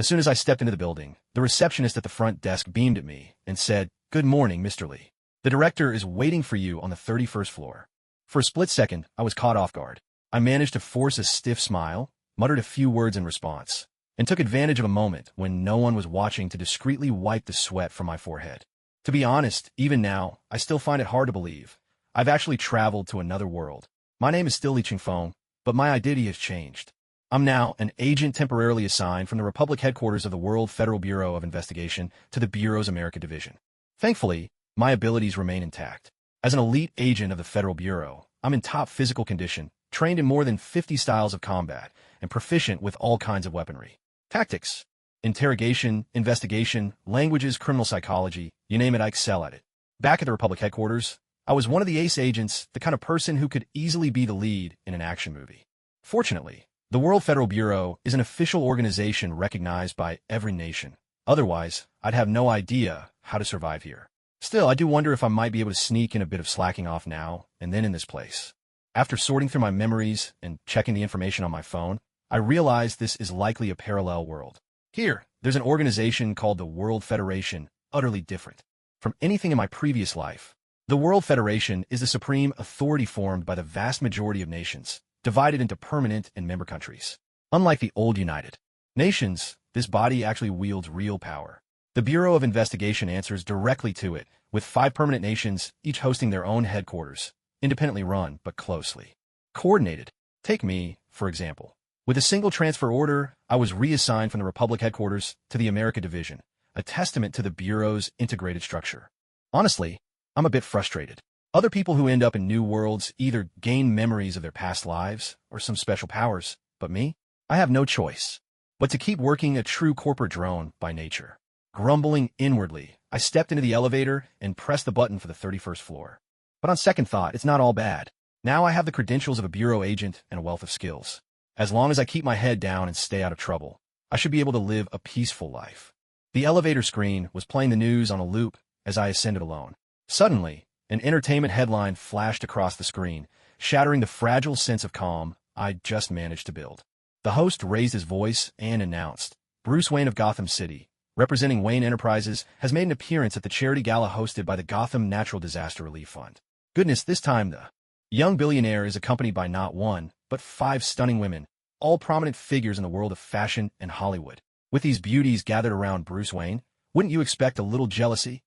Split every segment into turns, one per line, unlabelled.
As soon as I stepped into the building, the receptionist at the front desk beamed at me and said, "Good morning, Mr. Lee. The director is waiting for you on the 31st floor." For a split second, I was caught off guard. I managed to force a stiff smile, muttered a few words in response, and took advantage of a moment when no one was watching to discreetly wipe the sweat from my forehead. To be honest, even now, I still find it hard to believe. I've actually traveled to another world. My name is still Li Qingfeng, but my identity has changed. I'm now an agent temporarily assigned from the Republic headquarters of the World Federal Bureau of Investigation to the Bureau's America Division. Thankfully, my abilities remain intact. As an elite agent of the Federal Bureau, I'm in top physical condition, trained in more than 50 styles of combat, and proficient with all kinds of weaponry. Tactics, interrogation, investigation, languages, criminal psychology, you name it, I excel at it. Back at the Republic headquarters, I was one of the ace agents, the kind of person who could easily be the lead in an action movie. Fortunately, the World Federal Bureau is an official organization recognized by every nation. Otherwise, I'd have no idea how to survive here. Still, I do wonder if I might be able to sneak in a bit of slacking off now and then in this place. After sorting through my memories and checking the information on my phone, I realized this is likely a parallel world. Here, there's an organization called the World Federation, utterly different from anything in my previous life. The World Federation is the supreme authority formed by the vast majority of nations, divided into permanent and member countries. Unlike the old United Nations, this body actually wields real power. The Bureau of Investigation answers directly to it, with 5 permanent nations, each hosting their own headquarters, independently run but closely coordinated. Take me, for example. With a single transfer order, I was reassigned from the Republic headquarters to the America Division, a testament to the Bureau's integrated structure. Honestly, I'm a bit frustrated. Other people who end up in new worlds either gain memories of their past lives or some special powers, but me? I have no choice but to keep working a true corporate drone by nature. Grumbling inwardly, I stepped into the elevator and pressed the button for the 31st floor. But on second thought, it's not all bad. Now I have the credentials of a bureau agent and a wealth of skills. As long as I keep my head down and stay out of trouble, I should be able to live a peaceful life. The elevator screen was playing the news on a loop as I ascended alone. Suddenly, an entertainment headline flashed across the screen, shattering the fragile sense of calm I'd just managed to build. The host raised his voice and announced, "Bruce Wayne of Gotham City, representing Wayne Enterprises, has made an appearance at the charity gala hosted by the Gotham Natural Disaster Relief Fund." Goodness, this time the young billionaire is accompanied by not one, but 5 stunning women, all prominent figures in the world of fashion and Hollywood. With these beauties gathered around Bruce Wayne, wouldn't you expect a little jealousy?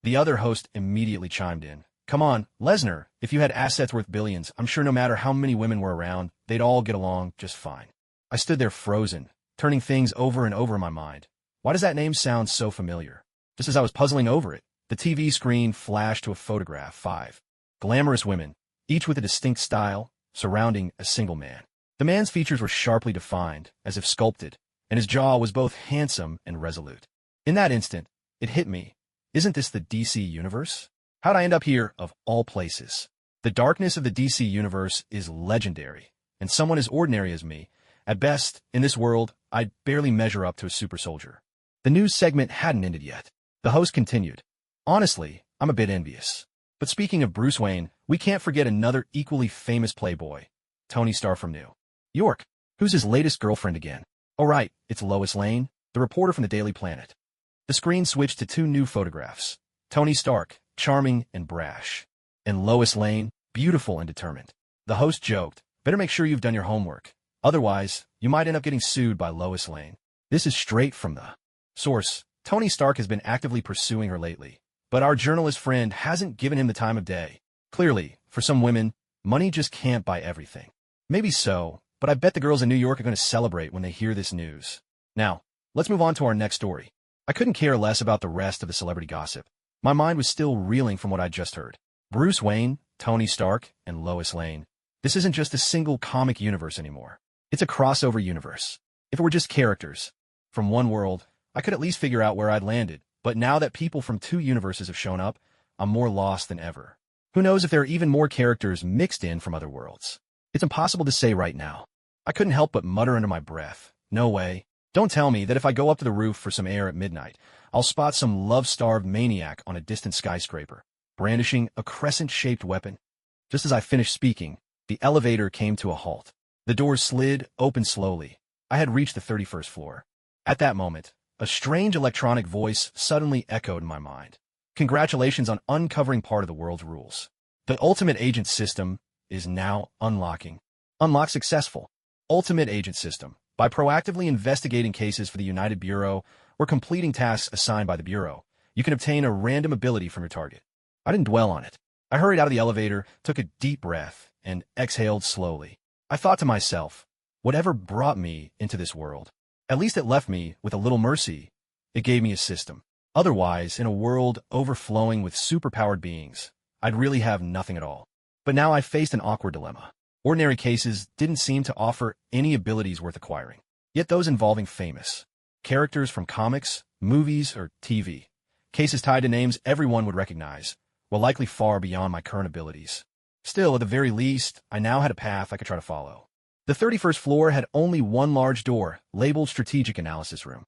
The other host immediately chimed in. "Come on, Lesnar, if you had assets worth billions, I'm sure no matter how many women were around, they'd all get along just fine." I stood there frozen, turning things over and over in my mind. Why does that name sound so familiar? Just as I was puzzling over it, the TV screen flashed to a photograph, 5 glamorous women, each with a distinct style, surrounding a single man. The man's features were sharply defined, as if sculpted, and his jaw was both handsome and resolute. In that instant, it hit me. Isn't this the DC universe? How'd I end up here, of all places? The darkness of the DC universe is legendary, and someone as ordinary as me, at best, in this world, I'd barely measure up to a super soldier. The news segment hadn't ended yet. The host continued. "Honestly, I'm a bit envious. But speaking of Bruce Wayne, we can't forget another equally famous playboy, Tony Stark from New York. Who's his latest girlfriend again? Oh right, it's Lois Lane, the reporter from the Daily Planet." The screen switched to 2 new photographs. Tony Stark, charming and brash, and Lois Lane, beautiful and determined. The host joked, "Better make sure you've done your homework. Otherwise, you might end up getting sued by Lois Lane." This is straight from the source. Tony Stark has been actively pursuing her lately, but our journalist friend hasn't given him the time of day. Clearly, for some women, money just can't buy everything. Maybe so, but I bet the girls in New York are going to celebrate when they hear this news. Now, let's move on to our next story. I couldn't care less about the rest of the celebrity gossip. My mind was still reeling from what I'd just heard. Bruce Wayne, Tony Stark, and Lois Lane. This isn't just a single comic universe anymore. It's a crossover universe. If it were just characters from one world, I could at least figure out where I'd landed. But now that people from 2 universes have shown up, I'm more lost than ever. Who knows if there are even more characters mixed in from other worlds? It's impossible to say right now. I couldn't help but mutter under my breath. No way. Don't tell me that if I go up to the roof for some air at midnight, I'll spot some love-starved maniac on a distant skyscraper, brandishing a crescent-shaped weapon. Just as I finished speaking, the elevator came to a halt. The doors slid open slowly. I had reached the 31st floor. At that moment, a strange electronic voice suddenly echoed in my mind. Congratulations on uncovering part of the world's rules. The Ultimate Agent system is now unlocking. Unlock successful. Ultimate Agent system. By proactively investigating cases for the United Bureau or completing tasks assigned by the Bureau, you can obtain a random ability from your target. I didn't dwell on it. I hurried out of the elevator, took a deep breath, and exhaled slowly. I thought to myself, whatever brought me into this world, at least it left me with a little mercy. It gave me a system. Otherwise, in a world overflowing with superpowered beings, I'd really have nothing at all. But now I faced an awkward dilemma. Ordinary cases didn't seem to offer any abilities worth acquiring. Yet those involving famous characters from comics, movies, or TV, cases tied to names everyone would recognize, were likely far beyond my current abilities. Still, at the very least, I now had a path I could try to follow. The 31st floor had only one large door, labeled Strategic Analysis Room.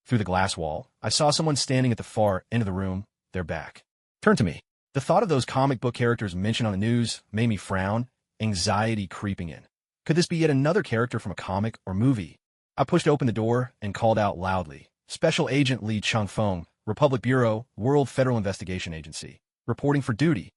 Through the glass wall, I saw someone standing at the far end of the room, their back turned to me. The thought of those comic book characters mentioned on the news made me frown, anxiety creeping in. Could this be yet another character from a comic or movie? I pushed open the door and called out loudly, "Special Agent Li Changfeng, Republic Bureau, World Federal Investigation Agency, reporting for duty."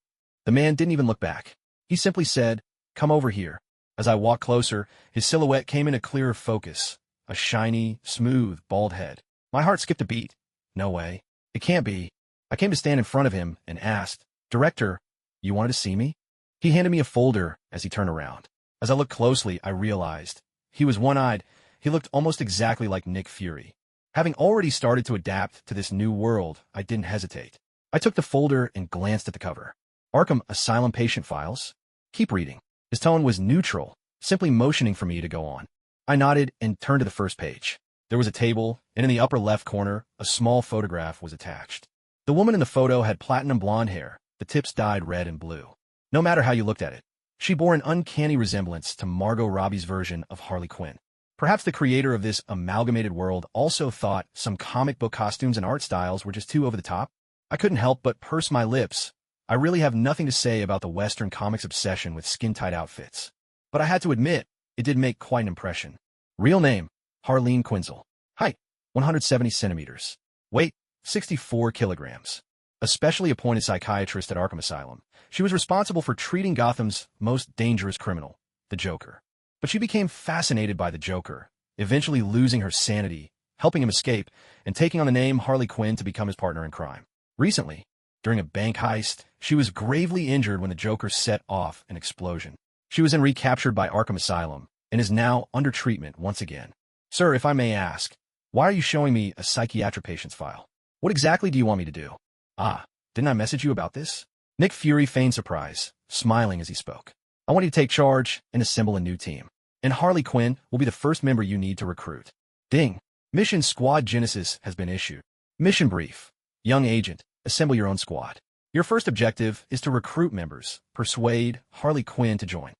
The man didn't even look back. He simply said, "Come over here." As I walked closer, his silhouette came into clearer focus, a shiny, smooth, bald head. My heart skipped a beat. No way. It can't be. I came to stand in front of him and asked, "Director, you wanted to see me?" He handed me a folder as he turned around. As I looked closely, I realized he was one-eyed. He looked almost exactly like Nick Fury. Having already started to adapt to this new world, I didn't hesitate. I took the folder and glanced at the cover. Arkham Asylum Patient Files? Keep reading. His tone was neutral, simply motioning for me to go on. I nodded and turned to the first page. There was a table, and in the upper left corner, a small photograph was attached. The woman in the photo had platinum blonde hair, the tips dyed red and blue. No matter how you looked at it, she bore an uncanny resemblance to Margot Robbie's version of Harley Quinn. Perhaps the creator of this amalgamated world also thought some comic book costumes and art styles were just too over the top. I couldn't help but purse my lips. I really have nothing to say about the Western comics obsession with skin-tight outfits. But I had to admit, it did make quite an impression. Real name, Harleen Quinzel. Height, 170 centimeters. Weight, 64 kilograms. A specially appointed psychiatrist at Arkham Asylum, she was responsible for treating Gotham's most dangerous criminal, the Joker. But she became fascinated by the Joker, eventually losing her sanity, helping him escape, and taking on the name Harley Quinn to become his partner in crime. Recently, during a bank heist, she was gravely injured when the Joker set off an explosion. She was then recaptured by Arkham Asylum and is now under treatment once again. Sir, if I may ask, why are you showing me a psychiatric patient's file? What exactly do you want me to do? Ah, didn't I message you about this? Nick Fury feigned surprise, smiling as he spoke. I want you to take charge and assemble a new team. And Harley Quinn will be the first member you need to recruit. Ding. Mission Squad Genesis has been issued. Mission brief. Young agent, assemble your own squad. Your first objective is to recruit members, persuade Harley Quinn to join.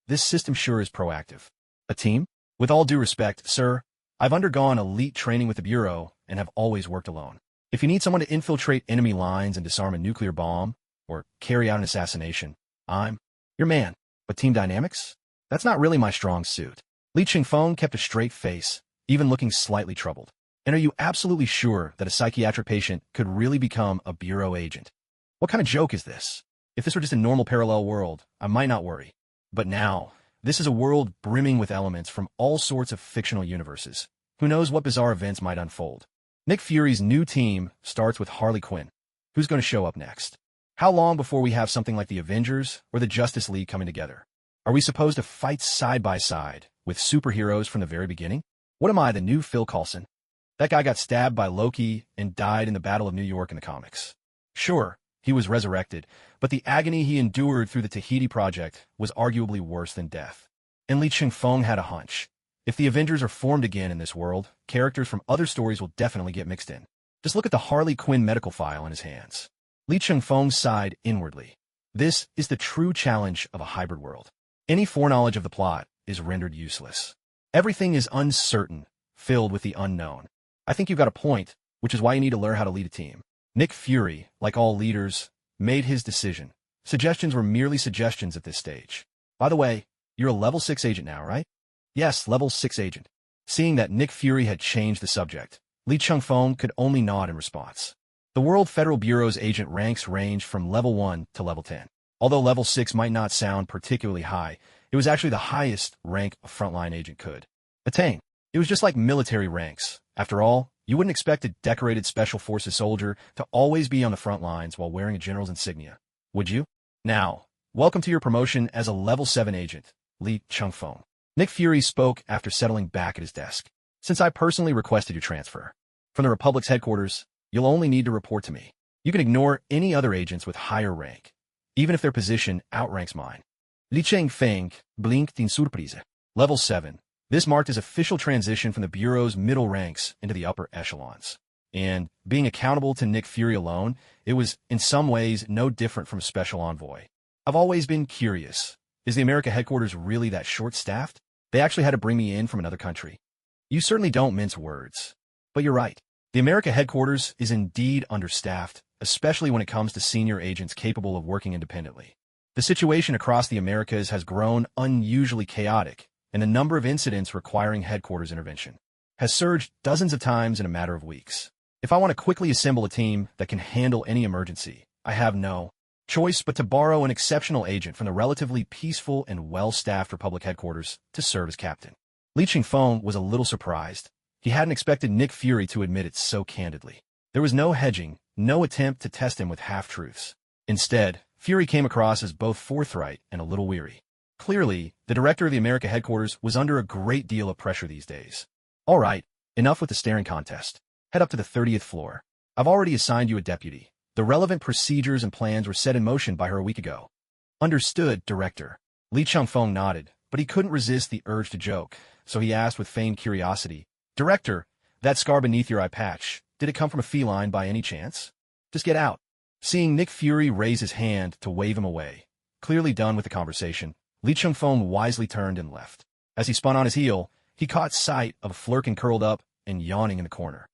This system sure is proactive. A team? With all due respect, sir, I've undergone elite training with the Bureau and have always worked alone. If you need someone to infiltrate enemy lines and disarm a nuclear bomb, or carry out an assassination, I'm your man. But team dynamics? That's not really my strong suit. Li Chingfeng kept a straight face, even looking slightly troubled. And are you absolutely sure that a psychiatric patient could really become a Bureau agent? What kind of joke is this? If this were just a normal parallel world, I might not worry. But now, this is a world brimming with elements from all sorts of fictional universes. Who knows what bizarre events might unfold? Nick Fury's new team starts with Harley Quinn. Who's going to show up next? How long before we have something like the Avengers or the Justice League coming together? Are we supposed to fight side by side with superheroes from the very beginning? What am I, the new Phil Coulson? That guy got stabbed by Loki and died in the Battle of New York in the comics. Sure, he was resurrected, but the agony he endured through the Tahiti Project was arguably worse than death. And Li Chingfeng had a hunch. If the Avengers are formed again in this world, characters from other stories will definitely get mixed in. Just look at the Harley Quinn medical file in his hands. Li Chingfeng sighed inwardly. This is the true challenge of a hybrid world. Any foreknowledge of the plot is rendered useless. Everything is uncertain, filled with the unknown. I think you've got a point, which is why you need to learn how to lead a team. Nick Fury, like all leaders, made his decision. Suggestions were merely suggestions at this stage. By the way, you're a level 6 agent now, right? Yes, level 6 agent. Seeing that Nick Fury had changed the subject, Lee Chung-fong could only nod in response. The World Federal Bureau's agent ranks ranged from level 1 to level 10. Although level 6 might not sound particularly high, it was actually the highest rank a frontline agent could attain. It was just like military ranks. After all, you wouldn't expect a decorated Special Forces soldier to always be on the front lines while wearing a general's insignia, would you? Now, welcome to your promotion as a level 7 agent, Lee Chung-fong. Nick Fury spoke after settling back at his desk. Since I personally requested your transfer from the Republic's headquarters, you'll only need to report to me. You can ignore any other agents with higher rank, even if their position outranks mine. Li Cheng-feng blinked in surprise. Level 7. This marked his official transition from the Bureau's middle ranks into the upper echelons. And, being accountable to Nick Fury alone, it was, in some ways, no different from a special envoy. I've always been curious. Is the America headquarters really that short-staffed? They actually had to bring me in from another country. You certainly don't mince words. But you're right. The America headquarters is indeed understaffed, especially when it comes to senior agents capable of working independently. The situation across the Americas has grown unusually chaotic, and the number of incidents requiring headquarters intervention has surged dozens of times in a matter of weeks. If I want to quickly assemble a team that can handle any emergency, I have no choice but to borrow an exceptional agent from the relatively peaceful and well-staffed Republic headquarters to serve as captain. Lee Chung-fong was a little surprised. He hadn't expected Nick Fury to admit it so candidly. There was no hedging, no attempt to test him with half-truths. Instead, Fury came across as both forthright and a little weary. Clearly, the director of the America headquarters was under a great deal of pressure these days. All right, enough with the staring contest. Head up to the 30th floor. I've already assigned you a deputy. The relevant procedures and plans were set in motion by her a week ago. Understood, Director. Lee Chung-fong nodded, but he couldn't resist the urge to joke, so he asked with feigned curiosity, Director, that scar beneath your eye patch, did it come from a feline by any chance? Just get out. Seeing Nick Fury raise his hand to wave him away, clearly done with the conversation, Lee Chung-fong wisely turned and left. As he spun on his heel, he caught sight of a Flurkin curled up and yawning in the corner.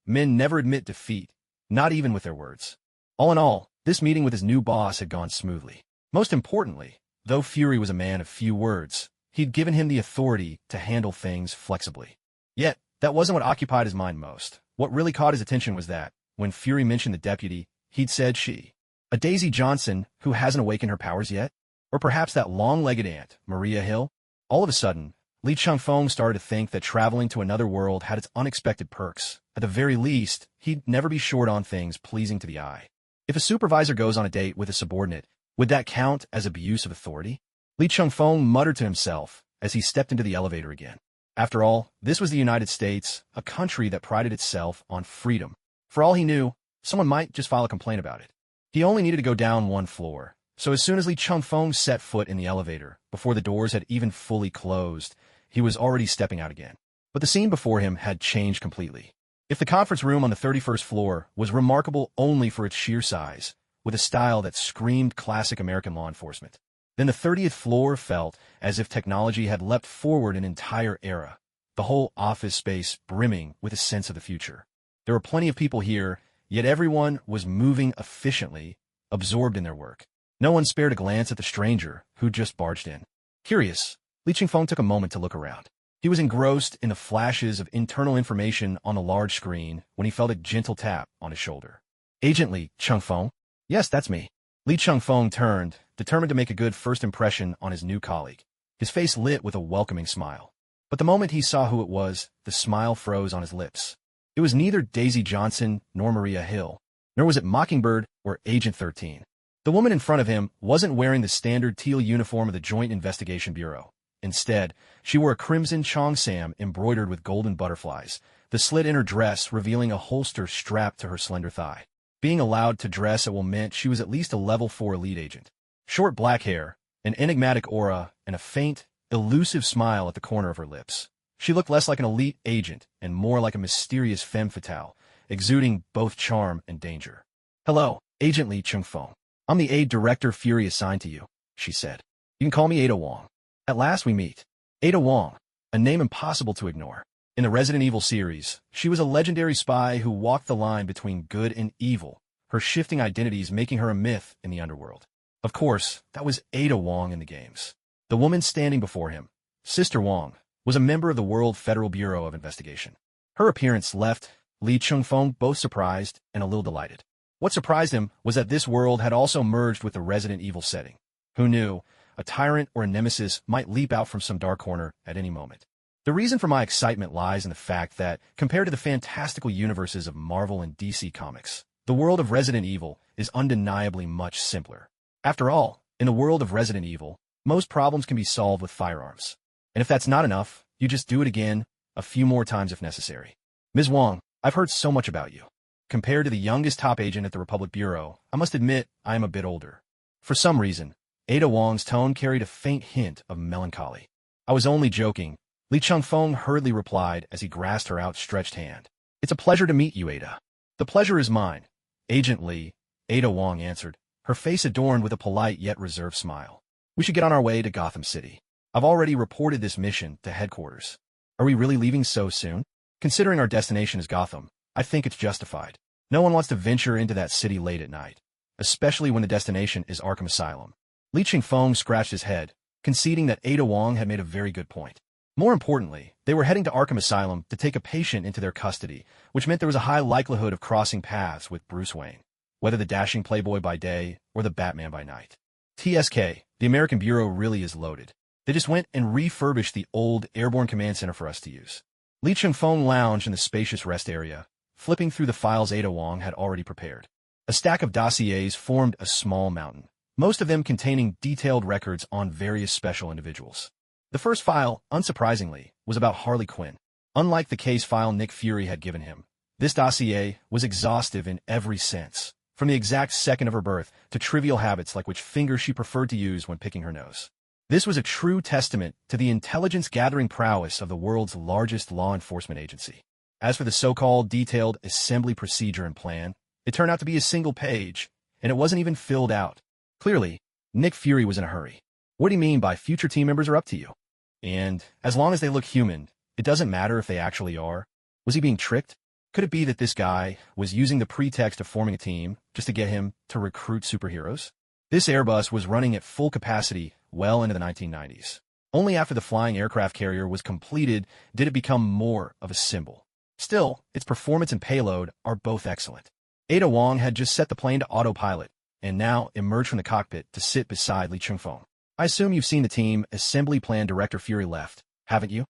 Men never admit defeat, not even with their words. All in all, this meeting with his new boss had gone smoothly. Most importantly, though Fury was a man of few words, he'd given him the authority to handle things flexibly. Yet, that wasn't what occupied his mind most. What really caught his attention was that, when Fury mentioned the deputy, he'd said she. A Daisy Johnson who hasn't awakened her powers yet? Or perhaps that long-legged aunt, Maria Hill? All of a sudden, Lee Chung-fong started to think that traveling to another world had its unexpected perks. At the very least, he'd never be short on things pleasing to the eye. If a supervisor goes on a date with a subordinate, would that count as abuse of authority? Lee Chung-fong muttered to himself as he stepped into the elevator again. After all, this was the United States, a country that prided itself on freedom. For all he knew, someone might just file a complaint about it. He only needed to go down one floor. So as soon as Lee Chung-fong set foot in the elevator, before the doors had even fully closed, he was already stepping out again. But the scene before him had changed completely. If the conference room on the 31st floor was remarkable only for its sheer size, with a style that screamed classic American law enforcement, then the 30th floor felt as if technology had leapt forward an entire era, the whole office space brimming with a sense of the future. There were plenty of people here, yet everyone was moving efficiently, absorbed in their work. No one spared a glance at the stranger who just barged in. Curious, Lee Chung-fong took a moment to look around. He was engrossed in the flashes of internal information on the large screen when he felt a gentle tap on his shoulder. Agent Lee Chung-fong? Yes, that's me. Lee Chung-fong turned, determined to make a good first impression on his new colleague. His face lit with a welcoming smile. But the moment he saw who it was, the smile froze on his lips. It was neither Daisy Johnson nor Maria Hill, nor was it Mockingbird or Agent 13. The woman in front of him wasn't wearing the standard teal uniform of the Joint Investigation Bureau. Instead, she wore a crimson cheongsam embroidered with golden butterflies, the slit in her dress revealing a holster strapped to her slender thigh. Being allowed to dress at will meant she was at least a level 4 elite agent. Short black hair, an enigmatic aura, and a faint, elusive smile at the corner of her lips. She looked less like an elite agent and more like a mysterious femme fatale, exuding both charm and danger. Hello, Agent Lee Chung-fong. I'm the aide director Fury assigned to you, she said. You can call me Ada Wong. At last we meet. Ada Wong, a name impossible to ignore. In the Resident Evil series, she was a legendary spy who walked the line between good and evil, her shifting identities making her a myth in the underworld. Of course, that was Ada Wong in the games. The woman standing before him, Sister Wong, was a member of the World Federal Bureau of Investigation. Her appearance left Li Chungfeng both surprised and a little delighted. What surprised him was that this world had also merged with the Resident Evil setting. Who knew? A tyrant or a nemesis might leap out from some dark corner at any moment. The reason for my excitement lies in the fact that, compared to the fantastical universes of Marvel and DC Comics, the world of Resident Evil is undeniably much simpler. After all, in the world of Resident Evil, most problems can be solved with firearms. And if that's not enough, you just do it again, a few more times if necessary. Ms. Wong, I've heard so much about you. Compared to the youngest top agent at the Republic Bureau, I must admit I am a bit older. For some reason, Ada Wong's tone carried a faint hint of melancholy. I was only joking, Li Chungfeng hurriedly replied as he grasped her outstretched hand. It's a pleasure to meet you, Ada. The pleasure is mine. Agent Li, Ada Wong answered, her face adorned with a polite yet reserved smile. We should get on our way to Gotham City. I've already reported this mission to headquarters. Are we really leaving so soon? Considering our destination is Gotham, I think it's justified. No one wants to venture into that city late at night, especially when the destination is Arkham Asylum. Li Chungfeng scratched his head, conceding that Ada Wong had made a very good point. More importantly, they were heading to Arkham Asylum to take a patient into their custody, which meant there was a high likelihood of crossing paths with Bruce Wayne, whether the dashing playboy by day or the Batman by night. TSK, the American Bureau really is loaded. They just went and refurbished the old Airborne Command Center for us to use. Li Chungfeng lounged in the spacious rest area, flipping through the files Ada Wong had already prepared. A stack of dossiers formed a small mountain, most of them containing detailed records on various special individuals. The first file, unsurprisingly, was about Harley Quinn. Unlike the case file Nick Fury had given him, this dossier was exhaustive in every sense, from the exact second of her birth to trivial habits like which finger she preferred to use when picking her nose. This was a true testament to the intelligence-gathering prowess of the world's largest law enforcement agency. As for the so-called detailed assembly procedure and plan, it turned out to be a single page, and it wasn't even filled out. Clearly, Nick Fury was in a hurry. What do you mean by future team members are up to you? And, as long as they look human, it doesn't matter if they actually are. Was he being tricked? Could it be that this guy was using the pretext of forming a team just to get him to recruit superheroes? This Airbus was running at full capacity well into the 1990s. Only after the flying aircraft carrier was completed did it become more of a symbol. Still, its performance and payload are both excellent. Ada Wong had just set the plane to autopilot, and now emerged from the cockpit to sit beside Li Chungfeng. I assume you've seen the team assembly plan Director Fury left, haven't you?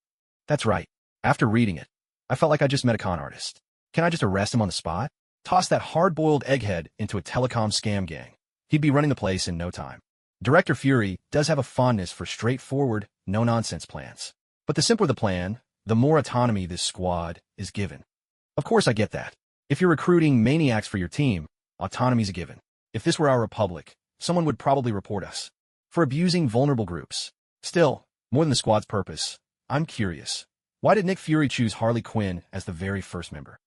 That's right. After reading it, I felt like I just met a con artist. Can I just arrest him on the spot? Toss that hard-boiled egghead into a telecom scam gang. He'd be running the place in no time. Director Fury does have a fondness for straightforward, no-nonsense plans. But the simpler the plan, the more autonomy this squad is given. Of course I get that. If you're recruiting maniacs for your team, autonomy's a given. If this were our republic, someone would probably report us for abusing vulnerable groups. Still, more than the squad's purpose, I'm curious. Why did Nick Fury choose Harley Quinn as the very first member?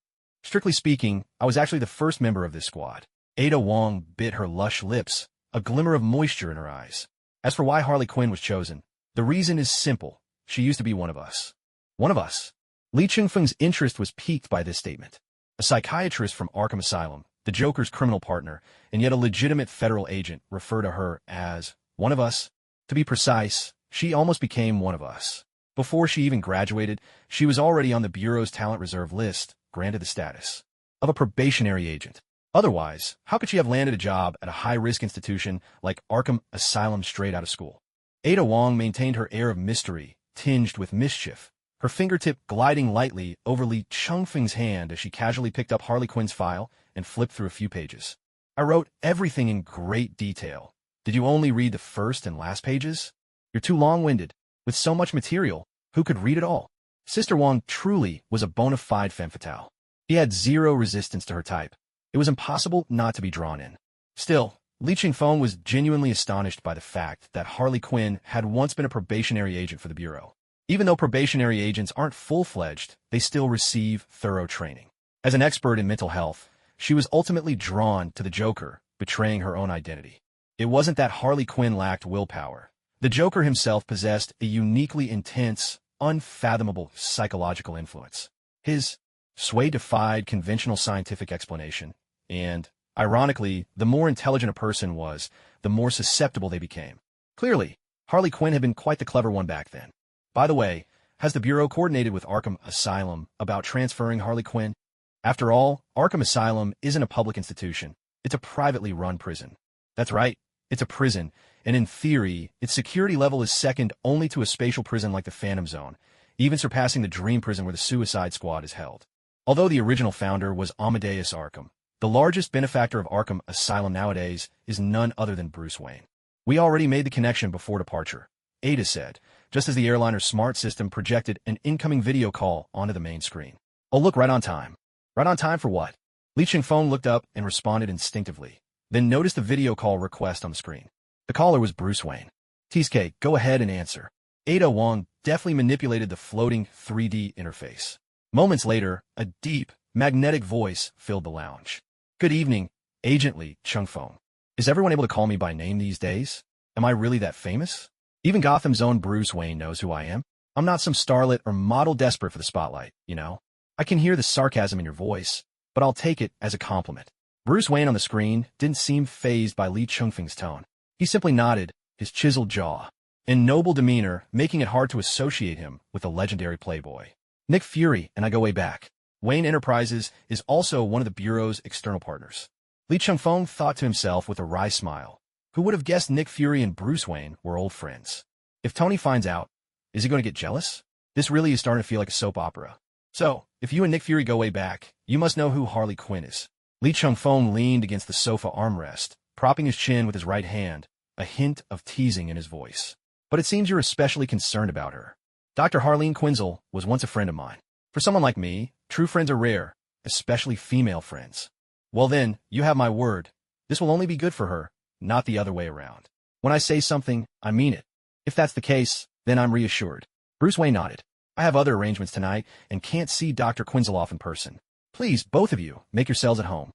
Strictly speaking, I was actually the first member of this squad. Ada Wong bit her lush lips, a glimmer of moisture in her eyes. As for why Harley Quinn was chosen, the reason is simple. She used to be one of us. One of us? Li Chungfeng's interest was piqued by this statement. A psychiatrist from Arkham Asylum, the Joker's criminal partner, and yet a legitimate federal agent refer to her as one of us. To be precise, she almost became one of us. Before she even graduated, she was already on the Bureau's talent reserve list, granted the status of a probationary agent. Otherwise, how could she have landed a job at a high-risk institution like Arkham Asylum straight out of school? Ada Wong maintained her air of mystery, tinged with mischief, her fingertip gliding lightly over Li Chungfeng's hand as she casually picked up Harley Quinn's file and flipped through a few pages. I wrote everything in great detail. Did you only read the first and last pages? You're too long-winded. With so much material, who could read it all? Sister Wong truly was a bona fide femme fatale. He had zero resistance to her type. It was impossible not to be drawn in. Still, Li Chungfeng was genuinely astonished by the fact that Harley Quinn had once been a probationary agent for the Bureau. Even though probationary agents aren't full-fledged, they still receive thorough training. As an expert in mental health, she was ultimately drawn to the Joker, betraying her own identity. It wasn't that Harley Quinn lacked willpower. The Joker himself possessed a uniquely intense, unfathomable psychological influence. His sway defied conventional scientific explanation, and, ironically, the more intelligent a person was, the more susceptible they became. Clearly, Harley Quinn had been quite the clever one back then. By the way, Has the Bureau coordinated with Arkham Asylum about transferring Harley Quinn? After all, Arkham Asylum isn't a public institution. It's a privately run prison. That's right, it's a prison, and in theory, its security level is second only to a spatial prison like the Phantom Zone, even surpassing the Dream Prison where the Suicide Squad is held. Although the original founder was Amadeus Arkham, the largest benefactor of Arkham Asylum nowadays is none other than Bruce Wayne. We already made the connection before departure, Ada said, just as the airliner's smart system projected an incoming video call onto the main screen. Oh look, right on time. Right on time for what? Li Chingfeng looked up and responded instinctively, then noticed the video call request on the screen. The caller was Bruce Wayne. Cheesecake, go ahead and answer. Ada Wong deftly manipulated the floating 3D interface. Moments later, a deep, magnetic voice filled the lounge. Good evening, Agent Li Chingfeng. Is everyone able to call me by name these days? Am I really that famous? Even Gotham's own Bruce Wayne knows who I am. I'm not some starlet or model desperate for the spotlight, you know? I can hear the sarcasm in your voice, but I'll take it as a compliment. Bruce Wayne on the screen didn't seem fazed by Li Chingfeng's tone. He simply nodded, his chiseled jaw and noble demeanor making it hard to associate him with the legendary playboy. Nick Fury and I go way back. Wayne Enterprises is also one of the Bureau's external partners. Li Chingfeng thought to himself with a wry smile. Who would have guessed Nick Fury and Bruce Wayne were old friends? If Tony finds out, is he going to get jealous? This really is starting to feel like a soap opera. So, if you and Nick Fury go way back, you must know who Harley Quinn is. Li Chingfeng leaned against the sofa armrest, propping his chin with his right hand, a hint of teasing in his voice. But it seems you're especially concerned about her. Dr. Harleen Quinzel was once a friend of mine. For someone like me, true friends are rare, especially female friends. Well then, you have my word. This will only be good for her, not the other way around. When I say something, I mean it. If that's the case, then I'm reassured. Bruce Wayne nodded. I have other arrangements tonight and can't see Dr. Quinzeloff in person. Please, both of you, make yourselves at home.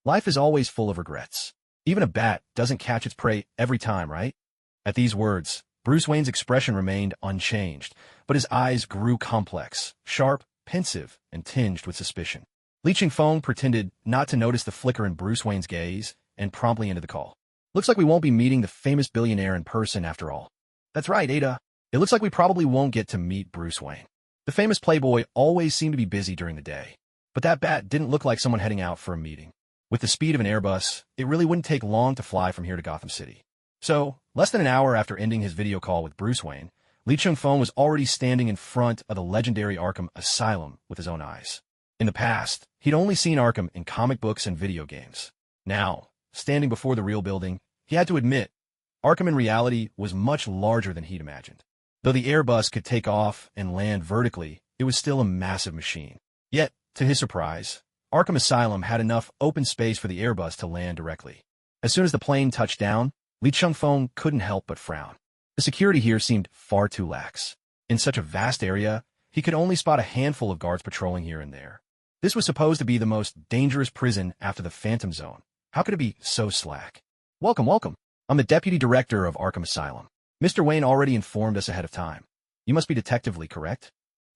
Life is always full of regrets. Even a bat doesn't catch its prey every time, right? At these words, Bruce Wayne's expression remained unchanged, but his eyes grew complex, sharp, pensive, and tinged with suspicion. Li Chingfeng pretended not to notice the flicker in Bruce Wayne's gaze and promptly ended the call. Looks like we won't be meeting the famous billionaire in person after all. That's right, Ada. It looks like we probably won't get to meet Bruce Wayne. The famous playboy always seemed to be busy during the day. But that bat didn't look like someone heading out for a meeting. With the speed of an Airbus, it really wouldn't take long to fly from here to Gotham City. So, less than an hour after ending his video call with Bruce Wayne, Li Chingfeng was already standing in front of the legendary Arkham Asylum with his own eyes. In the past, he'd only seen Arkham in comic books and video games. Now, standing before the real building, he had to admit, Arkham in reality was much larger than he'd imagined. Though the Airbus could take off and land vertically, it was still a massive machine. Yet, to his surprise, Arkham Asylum had enough open space for the Airbus to land directly. As soon as the plane touched down, Li Chingfeng couldn't help but frown. The security here seemed far too lax. In such a vast area, he could only spot a handful of guards patrolling here and there. This was supposed to be the most dangerous prison after the Phantom Zone. How could it be so slack? Welcome, welcome. I'm the Deputy Director of Arkham Asylum. Mr. Wayne already informed us ahead of time. You must be Detective Lee, correct?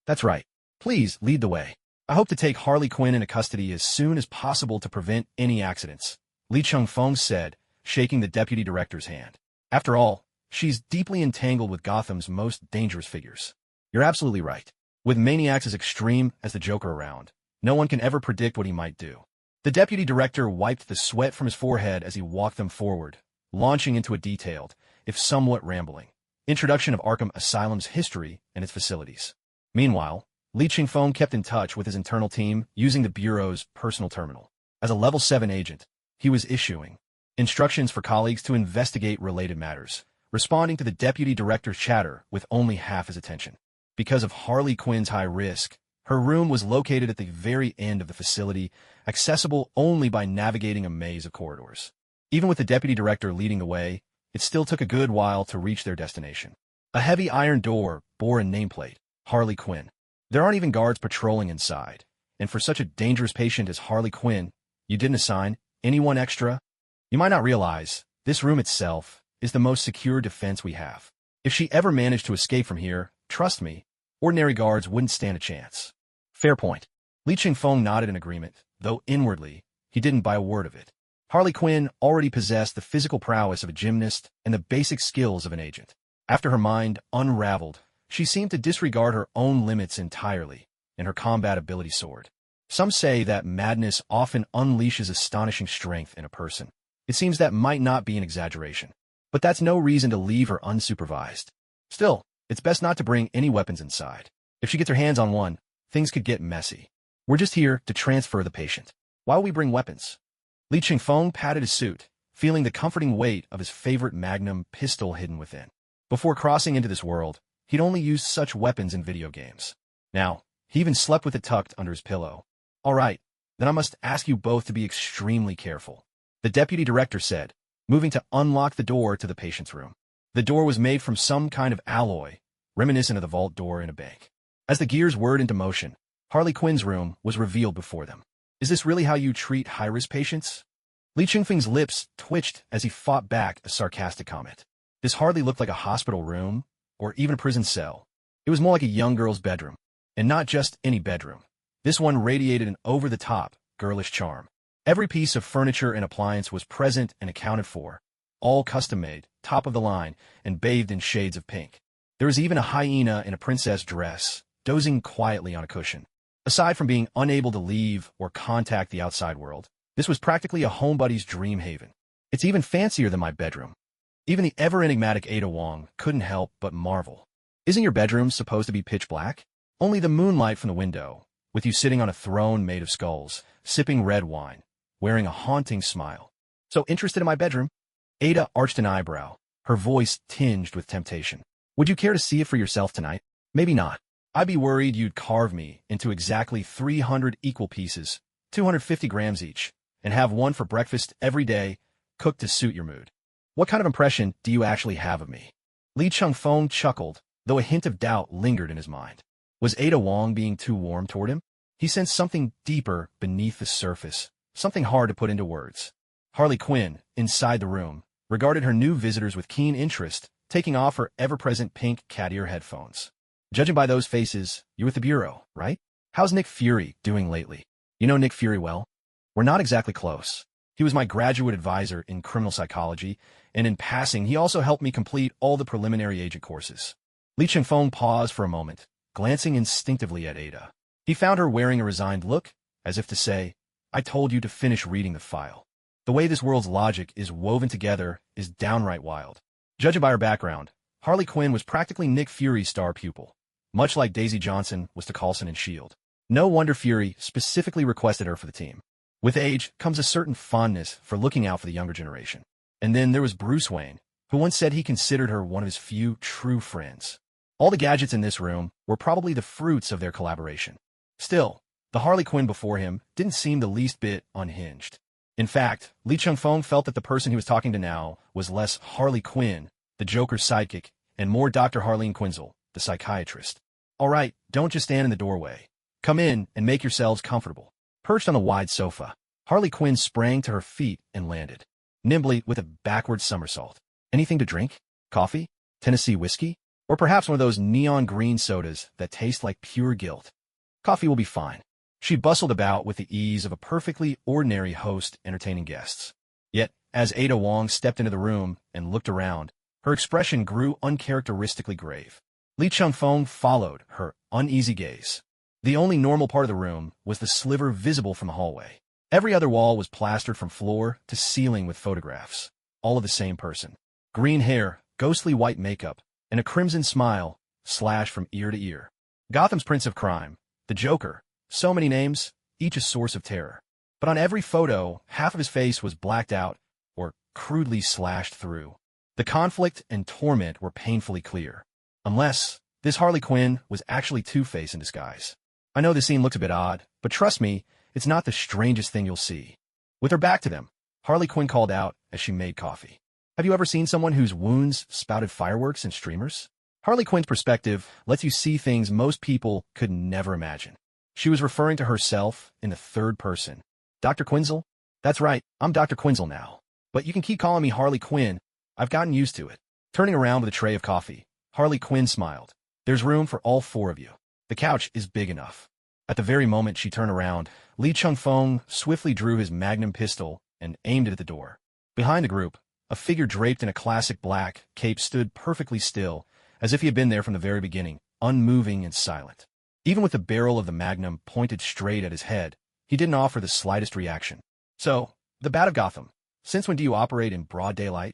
That's right. Please, lead the way. I hope to take Harley Quinn into custody as soon as possible to prevent any accidents, Li Chingfeng said, shaking the Deputy Director's hand. After all, she's deeply entangled with Gotham's most dangerous figures. You're absolutely right. With maniacs as extreme as the Joker around, no one can ever predict what he might do. The Deputy Director wiped the sweat from his forehead as he walked them forward, launching into a detailed, if somewhat rambling, introduction of Arkham Asylum's history and its facilities. Meanwhile, Li Chingfeng kept in touch with his internal team using the Bureau's personal terminal. As a Level 7 agent, he was issuing instructions for colleagues to investigate related matters, responding to the Deputy Director's chatter with only half his attention. Because of Harley Quinn's high risk, her room was located at the very end of the facility, accessible only by navigating a maze of corridors. Even with the Deputy Director leading the way, it still took a good while to reach their destination. A heavy iron door bore a nameplate, Harley Quinn. There aren't even guards patrolling inside, and for such a dangerous patient as Harley Quinn, you didn't assign anyone extra? You might not realize, this room itself is the most secure defense we have. If she ever managed to escape from here, trust me, ordinary guards wouldn't stand a chance. Fair point. Li Chingfeng nodded in agreement, though inwardly, he didn't buy a word of it. Harley Quinn already possessed the physical prowess of a gymnast and the basic skills of an agent. After her mind unraveled, She seemed to disregard her own limits entirely, and her combat ability soared. Some say that madness often unleashes astonishing strength in a person. It seems that might not be an exaggeration. But that's no reason to leave her unsupervised. Still, it's best not to bring any weapons inside. If she gets her hands on one, things could get messy. We're just here to transfer the patient. Why will we bring weapons? Li Qingfeng patted his suit, feeling the comforting weight of his favorite magnum pistol hidden within. Before crossing into this world, he'd only used such weapons in video games. Now, he even slept with it tucked under his pillow. All right, then I must ask you both to be extremely careful, the deputy director said, moving to unlock the door to the patient's room. The door was made from some kind of alloy, reminiscent of the vault door in a bank. As the gears whirred into motion, Harley Quinn's room was revealed before them. Is this really how you treat high-risk patients? Li Qingfeng's lips twitched as he fought back a sarcastic comment. This hardly looked like a hospital room, or even a prison cell. It was more like a young girl's bedroom. And not just any bedroom. This one radiated an over-the-top, girlish charm. Every piece of furniture and appliance was present and accounted for, all custom-made, top of the line, and bathed in shades of pink. There was even a hyena in a princess dress, dozing quietly on a cushion. Aside from being unable to leave or contact the outside world, this was practically a homebuddy's dream haven. It's even fancier than my bedroom. Even the ever-enigmatic Ada Wong couldn't help but marvel. Isn't your bedroom supposed to be pitch black? Only the moonlight from the window, with you sitting on a throne made of skulls, sipping red wine, wearing a haunting smile. So interested in my bedroom? Ada arched an eyebrow, her voice tinged with temptation. Would you care to see it for yourself tonight? Maybe not. I'd be worried you'd carve me into exactly 300 equal pieces, 250 grams each, and have one for breakfast every day, cooked to suit your mood. What kind of impression do you actually have of me? Li Qingfeng chuckled, though a hint of doubt lingered in his mind. Was Ada Wong being too warm toward him? He sensed something deeper beneath the surface, something hard to put into words. Harley Quinn, inside the room, regarded her new visitors with keen interest, taking off her ever-present pink cat ear headphones. Judging by those faces, you're with the Bureau, right? How's Nick Fury doing lately? You know Nick Fury well? We're not exactly close. He was my graduate advisor in criminal psychology, and in passing, he also helped me complete all the preliminary agent courses. Li Qingfeng paused for a moment, glancing instinctively at Ada. He found her wearing a resigned look, as if to say, I told you to finish reading the file. The way this world's logic is woven together is downright wild. Judging by her background, Harley Quinn was practically Nick Fury's star pupil, much like Daisy Johnson was to Coulson in S.H.I.E.L.D. No wonder Fury specifically requested her for the team. With age comes a certain fondness for looking out for the younger generation. And then there was Bruce Wayne, who once said he considered her one of his few true friends. All the gadgets in this room were probably the fruits of their collaboration. Still, the Harley Quinn before him didn't seem the least bit unhinged. In fact, Li Qingfeng felt that the person he was talking to now was less Harley Quinn, the Joker's sidekick, and more Dr. Harleen Quinzel, the psychiatrist. All right, don't just stand in the doorway. Come in and make yourselves comfortable. Perched on the wide sofa, Harley Quinn sprang to her feet and landed, nimbly with a backward somersault. Anything to drink? Coffee? Tennessee whiskey? Or perhaps one of those neon green sodas that taste like pure guilt? Coffee will be fine. She bustled about with the ease of a perfectly ordinary host entertaining guests. Yet, as Ada Wong stepped into the room and looked around, her expression grew uncharacteristically grave. Li Qingfeng followed her uneasy gaze. The only normal part of the room was the sliver visible from the hallway. Every other wall was plastered from floor to ceiling with photographs, all of the same person. Green hair, ghostly white makeup, and a crimson smile slashed from ear to ear. Gotham's Prince of Crime, the Joker, so many names, each a source of terror. But on every photo, half of his face was blacked out or crudely slashed through. The conflict and torment were painfully clear. Unless this Harley Quinn was actually Two-Face in disguise. I know the scene looks a bit odd, but trust me, it's not the strangest thing you'll see. With her back to them, Harley Quinn called out as she made coffee. Have you ever seen someone whose wounds spouted fireworks and streamers? Harley Quinn's perspective lets you see things most people could never imagine. She was referring to herself in the third person. Dr. Quinzel? That's right, I'm Dr. Quinzel now. But you can keep calling me Harley Quinn. I've gotten used to it. Turning around with a tray of coffee, Harley Quinn smiled. There's room for all four of you. The couch is big enough. At the very moment she turned around, Li Qingfeng swiftly drew his magnum pistol and aimed it at the door. Behind the group, a figure draped in a classic black cape stood perfectly still as if he had been there from the very beginning, unmoving and silent. Even with the barrel of the magnum pointed straight at his head, he didn't offer the slightest reaction. "So, the Bat of Gotham, since when do you operate in broad daylight?"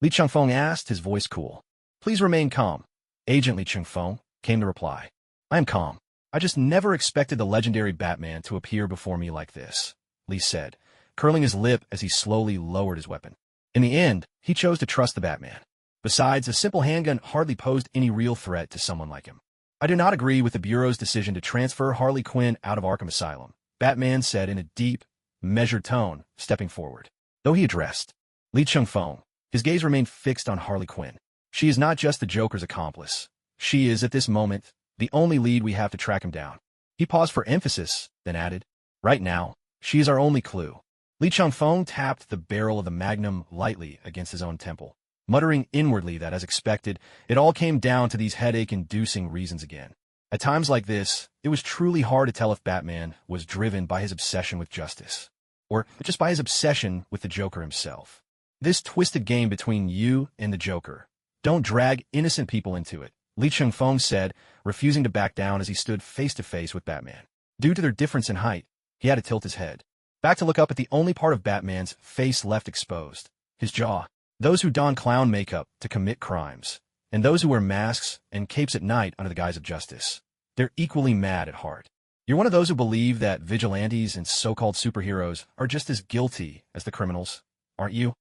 Li Changfeng asked, his voice cool. "Please remain calm." Agent Li Changfeng came to reply. "I am calm. I just never expected the legendary Batman to appear before me like this," Li said, curling his lip as he slowly lowered his weapon. In the end, he chose to trust the Batman. Besides, a simple handgun hardly posed any real threat to someone like him. "I do not agree with the Bureau's decision to transfer Harley Quinn out of Arkham Asylum," Batman said in a deep, measured tone, stepping forward. Though he addressed Li Changfeng, his gaze remained fixed on Harley Quinn. "She is not just the Joker's accomplice. She is, at this moment, the only lead we have to track him down." He paused for emphasis, then added, "Right now, she is our only clue." Li Changfeng tapped the barrel of the magnum lightly against his own temple, muttering inwardly that, as expected, it all came down to these headache-inducing reasons again. At times like this, it was truly hard to tell if Batman was driven by his obsession with justice, or just by his obsession with the Joker himself. This twisted game between you and the Joker. Don't drag innocent people into it, Li Changfeng said, refusing to back down as he stood face-to-face with Batman. Due to their difference in height, he had to tilt his head back to look up at the only part of Batman's face left exposed, his jaw. Those who don clown makeup to commit crimes, and those who wear masks and capes at night under the guise of justice. They're equally mad at heart. You're one of those who believe that vigilantes and so-called superheroes are just as guilty as the criminals, aren't you?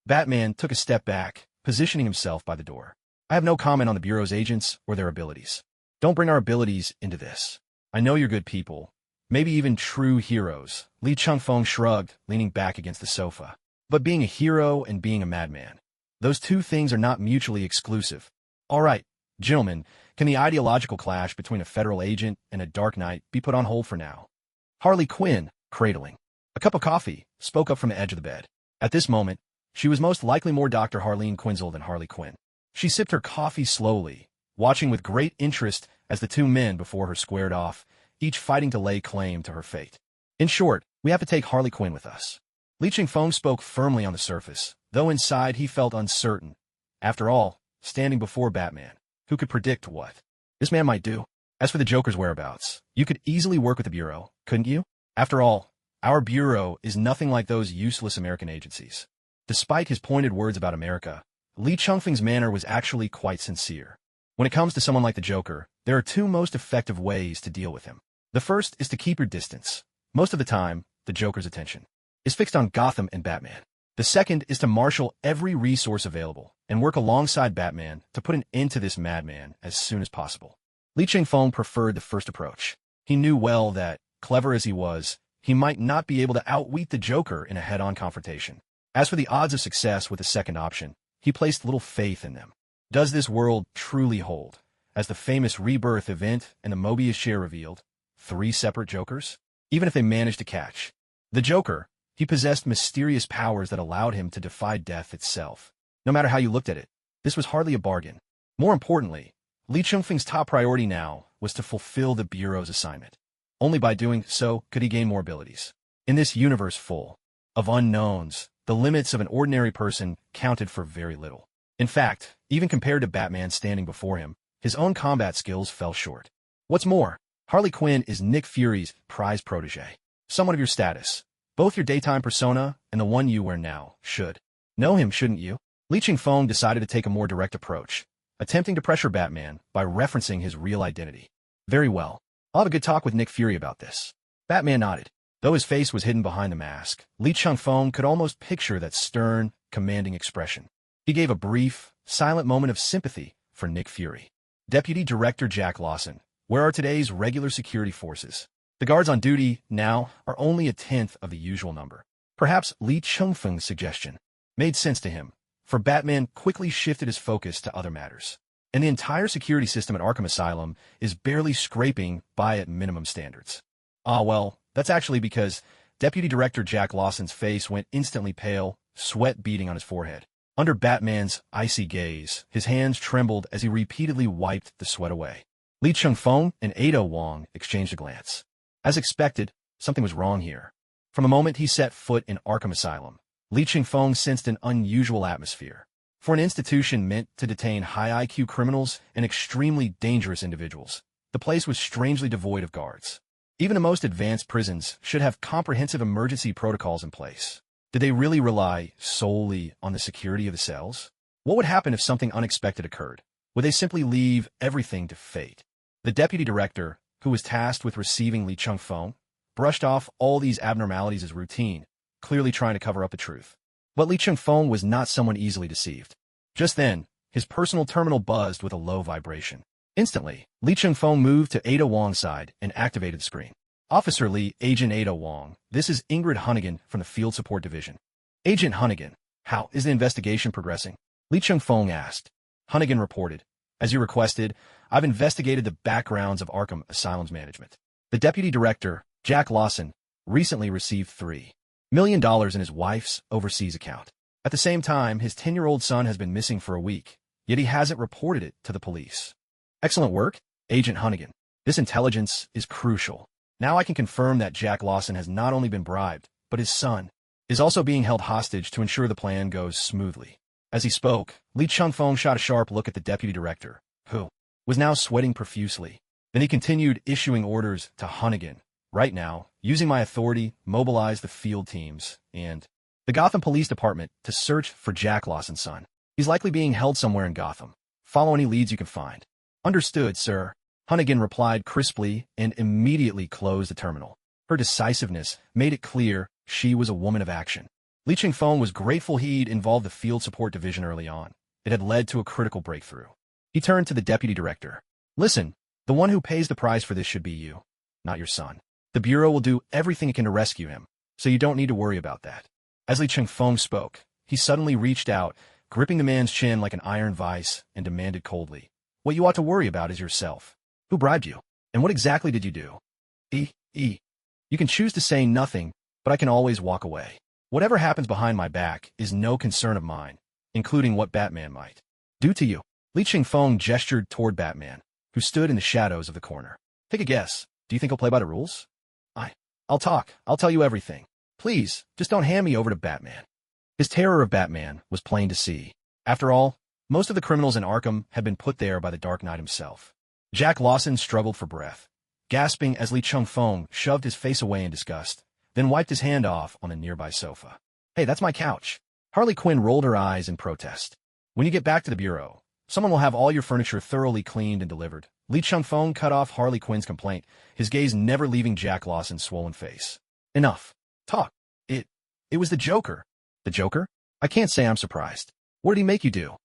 Batman took a step back, positioning himself by the door. "I have no comment on the Bureau's agents or their abilities. Don't bring our abilities into this. I know you're good people, maybe even true heroes," Li Changfeng shrugged, leaning back against the sofa. "But being a hero and being a madman, those two things are not mutually exclusive. All right, gentlemen, can the ideological clash between a federal agent and a Dark Knight be put on hold for now?" Harley Quinn, cradling a cup of coffee, spoke up from the edge of the bed. At this moment, she was most likely more Dr. Harleen Quinzel than Harley Quinn. She sipped her coffee slowly, watching with great interest as the two men before her squared off, each fighting to lay claim to her fate. "In short, we have to take Harley Quinn with us." Li Changfeng spoke firmly on the surface, though inside he felt uncertain. After all, standing before Batman, who could predict what this man might do? As for the Joker's whereabouts, you could easily work with the Bureau, couldn't you? After all, our Bureau is nothing like those useless American agencies. Despite his pointed words about America, Li Changfeng's manner was actually quite sincere. When it comes to someone like the Joker, there are two most effective ways to deal with him. The first is to keep your distance. Most of the time, the Joker's attention is fixed on Gotham and Batman. The second is to marshal every resource available and work alongside Batman to put an end to this madman as soon as possible. Li Changfeng preferred the first approach. He knew well that, clever as he was, he might not be able to outwit the Joker in a head-on confrontation. As for the odds of success with the second option, he placed little faith in them. Does this world truly hold, as the famous Rebirth event and the Mobius share revealed, three separate Jokers? Even if they managed to catch the Joker, he possessed mysterious powers that allowed him to defy death itself. No matter how you looked at it, this was hardly a bargain. More importantly, Li Changfeng's top priority now was to fulfill the Bureau's assignment. Only by doing so could he gain more abilities. In this universe full of unknowns, the limits of an ordinary person counted for very little. In fact, even compared to Batman standing before him, his own combat skills fell short. What's more, Harley Quinn is Nick Fury's prized protege. Someone of your status, both your daytime persona and the one you wear now, should know him, shouldn't you? Li Changfeng decided to take a more direct approach, attempting to pressure Batman by referencing his real identity. "Very well. I'll have a good talk with Nick Fury about this." Batman nodded. Though his face was hidden behind the mask, Li Changfeng could almost picture that stern, commanding expression. He gave a brief, silent moment of sympathy for Nick Fury. "Deputy Director Jack Lawson, where are today's regular security forces? The guards on duty now are only a tenth of the usual number." Perhaps Li Changfeng's suggestion made sense to him, for Batman quickly shifted his focus to other matters. And the entire security system at Arkham Asylum is barely scraping by at minimum standards. "Ah, well, that's actually because..." Deputy Director Jack Lawson's face went instantly pale, sweat beading on his forehead. Under Batman's icy gaze, his hands trembled as he repeatedly wiped the sweat away. Li Changfeng and Ada Wong exchanged a glance. As expected, something was wrong here. From the moment he set foot in Arkham Asylum, Li Changfeng sensed an unusual atmosphere. For an institution meant to detain high IQ criminals and extremely dangerous individuals, the place was strangely devoid of guards. Even the most advanced prisons should have comprehensive emergency protocols in place. Did they really rely solely on the security of the cells? What would happen if something unexpected occurred? Would they simply leave everything to fate? The deputy director, who was tasked with receiving Li Chengfeng, brushed off all these abnormalities as routine, clearly trying to cover up the truth. But Li Chengfeng was not someone easily deceived. Just then, his personal terminal buzzed with a low vibration. Instantly, Li Chengfeng moved to Ada Wong's side and activated the screen. Officer Li, Agent Ada Wong, this is Ingrid Hunnigan from the Field Support Division. Agent Hunnigan, how is the investigation progressing? Li Chengfeng asked. Hunnigan reported, as you requested, I've investigated the backgrounds of Arkham Asylum's management. The deputy director, Jack Lawson, recently received $3 million in his wife's overseas account. At the same time, his 10-year-old son has been missing for a week, yet he hasn't reported it to the police. Excellent work, Agent Hunnigan. This intelligence is crucial. Now I can confirm that Jack Lawson has not only been bribed, but his son is also being held hostage to ensure the plan goes smoothly. As he spoke, Li Chengfeng shot a sharp look at the deputy director, who was now sweating profusely. Then he continued issuing orders to Hunnigan. Right now, using my authority, mobilize the field teams and the Gotham Police Department to search for Jack Lawson's son. He's likely being held somewhere in Gotham. Follow any leads you can find. Understood, sir. Hunnigan replied crisply and immediately closed the terminal. Her decisiveness made it clear she was a woman of action. Li Chengfeng was grateful he'd involved the Field Support Division early on. It had led to a critical breakthrough. He turned to the deputy director. Listen, the one who pays the price for this should be you, not your son. The Bureau will do everything it can to rescue him, so you don't need to worry about that. As Li Chengfeng spoke, he suddenly reached out, gripping the man's chin like an iron vice, and demanded coldly, what you ought to worry about is yourself. Who bribed you? And what exactly did you do? You can choose to say nothing, but I can always walk away. Whatever happens behind my back is no concern of mine, including what Batman might do to you. Li Chengfeng gestured toward Batman, who stood in the shadows of the corner. Take a guess. Do you think he'll play by the rules? I'll talk. I'll tell you everything. Please, just don't hand me over to Batman. His terror of Batman was plain to see. After all, most of the criminals in Arkham had been put there by the Dark Knight himself. Jack Lawson struggled for breath, gasping as Li Chengfeng shoved his face away in disgust, then wiped his hand off on a nearby sofa. Hey, that's my couch. Harley Quinn rolled her eyes in protest. When you get back to the Bureau, someone will have all your furniture thoroughly cleaned and delivered. Li Chengfeng cut off Harley Quinn's complaint, his gaze never leaving Jack Lawson's swollen face. Enough. Talk. It was the Joker. The Joker? I can't say I'm surprised. What did he make you do?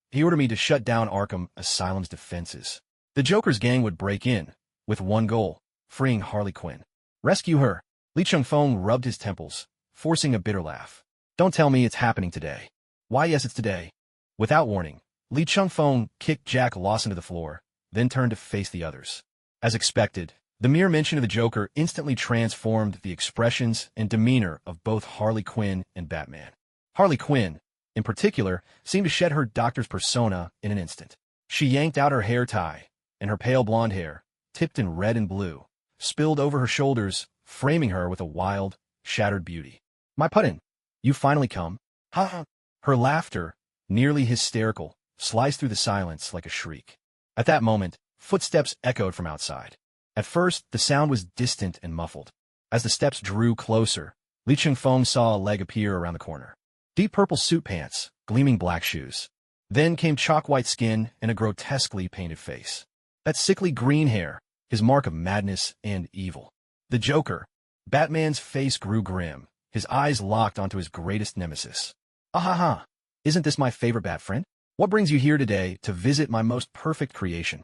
He ordered me to shut down Arkham Asylum's defenses. The Joker's gang would break in, with one goal, freeing Harley Quinn. Rescue her. Li Chengfeng rubbed his temples, forcing a bitter laugh. Don't tell me it's happening today. Why, yes, it's today. Without warning, Li Chengfeng kicked Jack Lawson to the floor, then turned to face the others. As expected, the mere mention of the Joker instantly transformed the expressions and demeanor of both Harley Quinn and Batman. Harley Quinn, in particular, seemed to shed her doctor's persona in an instant. She yanked out her hair tie, and her pale blonde hair, tipped in red and blue, spilled over her shoulders, framing her with a wild, shattered beauty. My Puddin', you finally come? Ha ha! Her laughter, nearly hysterical, sliced through the silence like a shriek. At that moment, footsteps echoed from outside. At first, the sound was distant and muffled. As the steps drew closer, Li Chengfeng saw a leg appear around the corner. Deep purple suit pants, gleaming black shoes. Then came chalk-white skin and a grotesquely painted face. That sickly green hair, his mark of madness and evil. The Joker. Batman's face grew grim, his eyes locked onto his greatest nemesis. Ahaha! Isn't this my favorite bat friend? What brings you here today to visit my most perfect creation?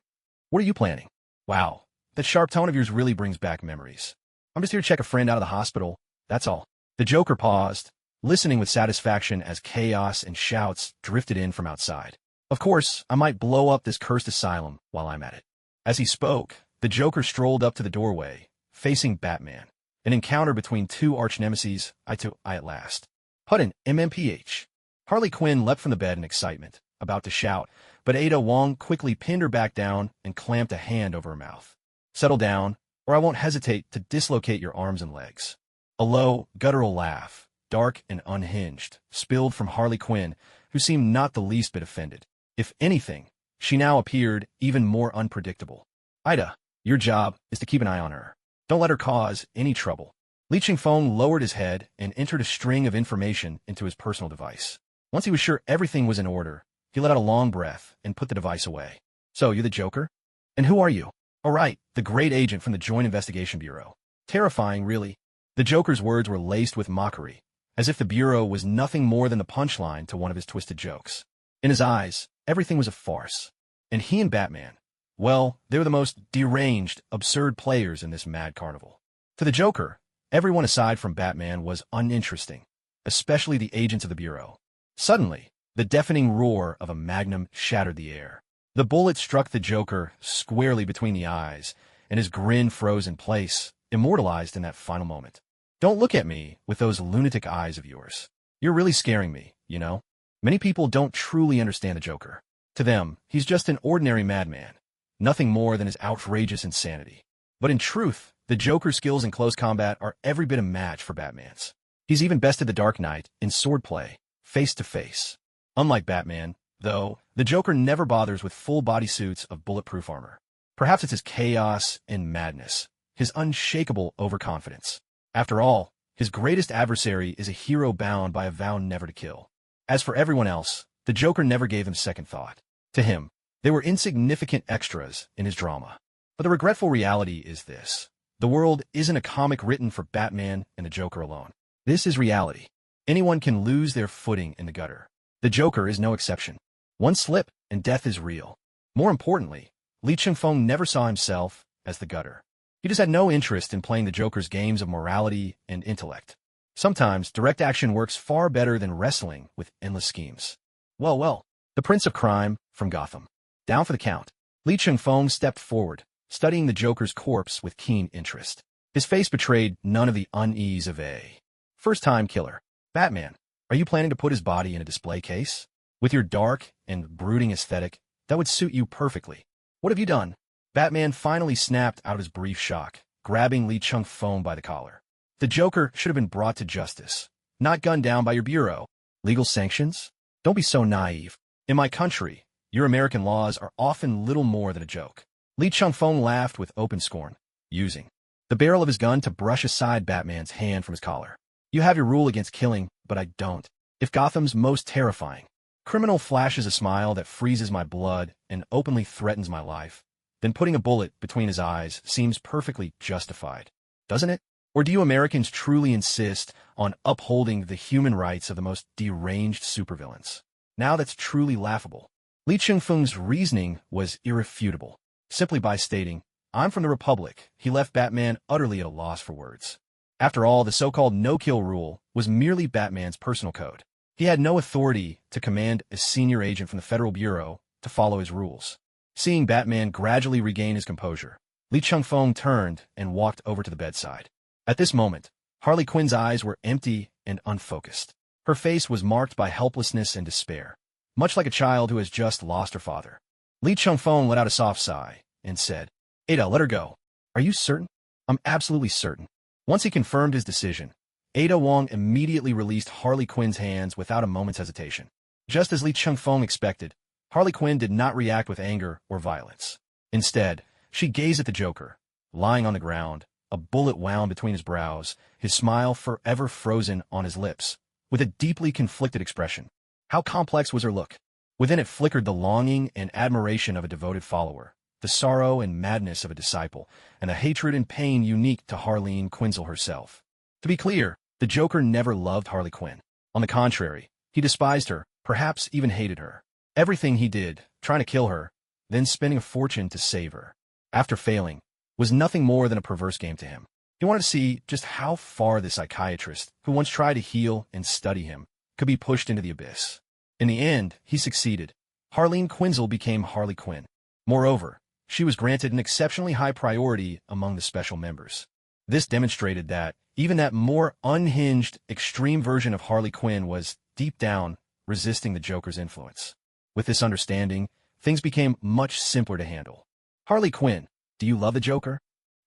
What are you planning? Wow, that sharp tone of yours really brings back memories. I'm just here to check a friend out of the hospital, that's all. The Joker paused, listening with satisfaction as chaos and shouts drifted in from outside. Of course, I might blow up this cursed asylum while I'm at it. As he spoke, the Joker strolled up to the doorway, facing Batman. An encounter between two arch-nemeses, I at last. Puddin', MMPH. Harley Quinn leapt from the bed in excitement, about to shout, but Ada Wong quickly pinned her back down and clamped a hand over her mouth. Settle down, or I won't hesitate to dislocate your arms and legs. A low, guttural laugh, dark and unhinged, spilled from Harley Quinn, who seemed not the least bit offended. If anything, she now appeared even more unpredictable. Ida, your job is to keep an eye on her. Don't let her cause any trouble. Li Chingfeng lowered his head and entered a string of information into his personal device. Once he was sure everything was in order, he let out a long breath and put the device away. So, you're the Joker? And who are you? Oh right, the great agent from the Joint Investigation Bureau. Terrifying, really. The Joker's words were laced with mockery, as if the Bureau was nothing more than the punchline to one of his twisted jokes. In his eyes, everything was a farce. And he and Batman, well, they were the most deranged, absurd players in this mad carnival. To the Joker, everyone aside from Batman was uninteresting, especially the agents of the Bureau. Suddenly, the deafening roar of a magnum shattered the air. The bullet struck the Joker squarely between the eyes, and his grin froze in place, immortalized in that final moment. Don't look at me with those lunatic eyes of yours. You're really scaring me, you know? Many people don't truly understand the Joker. To them, he's just an ordinary madman, nothing more than his outrageous insanity. But in truth, the Joker's skills in close combat are every bit a match for Batman's. He's even bested the Dark Knight in swordplay, face to face. Unlike Batman, though, the Joker never bothers with full bodysuits of bulletproof armor. Perhaps it's his chaos and madness, his unshakable overconfidence. After all, his greatest adversary is a hero bound by a vow never to kill. As for everyone else, the Joker never gave them second thought. To him, they were insignificant extras in his drama. But the regretful reality is this. The world isn't a comic written for Batman and the Joker alone. This is reality. Anyone can lose their footing in the gutter. The Joker is no exception. One slip, and death is real. More importantly, Li Chingfeng never saw himself as the gutter. He just had no interest in playing the Joker's games of morality and intellect. Sometimes, direct action works far better than wrestling with endless schemes. Well, the Prince of Crime from Gotham. Down for the count. Li Chingfeng stepped forward, studying the Joker's corpse with keen interest. His face betrayed none of the unease of a first-time killer. Batman, are you planning to put his body in a display case? With your dark and brooding aesthetic, that would suit you perfectly. What have you done? Batman finally snapped out of his brief shock, grabbing Li Chingfeng by the collar. The Joker should have been brought to justice, not gunned down by your bureau. Legal sanctions? Don't be so naive. In my country, your American laws are often little more than a joke. Li Chingfeng laughed with open scorn, using the barrel of his gun to brush aside Batman's hand from his collar. You have your rule against killing, but I don't. If Gotham's most terrifying criminal flashes a smile that freezes my blood and openly threatens my life, then putting a bullet between his eyes seems perfectly justified, doesn't it? Or do you Americans truly insist on upholding the human rights of the most deranged supervillains? Now that's truly laughable. Li Chingfeng's reasoning was irrefutable. Simply by stating, I'm from the Republic, he left Batman utterly at a loss for words. After all, the so-called no-kill rule was merely Batman's personal code. He had no authority to command a senior agent from the Federal Bureau to follow his rules. Seeing Batman gradually regain his composure, Li Chingfeng turned and walked over to the bedside. At this moment, Harley Quinn's eyes were empty and unfocused. Her face was marked by helplessness and despair, much like a child who has just lost her father. Li Chingfeng let out a soft sigh and said, Ada, let her go. Are you certain? I'm absolutely certain. Once he confirmed his decision, Ada Wong immediately released Harley Quinn's hands without a moment's hesitation. Just as Li Chingfeng expected, Harley Quinn did not react with anger or violence. Instead, she gazed at the Joker, lying on the ground, a bullet wound between his brows, his smile forever frozen on his lips, with a deeply conflicted expression. How complex was her look? Within it flickered the longing and admiration of a devoted follower, the sorrow and madness of a disciple, and the hatred and pain unique to Harleen Quinzel herself. To be clear, the Joker never loved Harley Quinn. On the contrary, he despised her, perhaps even hated her. Everything he did, trying to kill her, then spending a fortune to save her, after failing, was nothing more than a perverse game to him. He wanted to see just how far the psychiatrist, who once tried to heal and study him, could be pushed into the abyss. In the end, he succeeded. Harleen Quinzel became Harley Quinn. Moreover, she was granted an exceptionally high priority among the special members. This demonstrated that even that more unhinged, extreme version of Harley Quinn was, deep down, resisting the Joker's influence. With this understanding, things became much simpler to handle. Harley Quinn, do you love the Joker?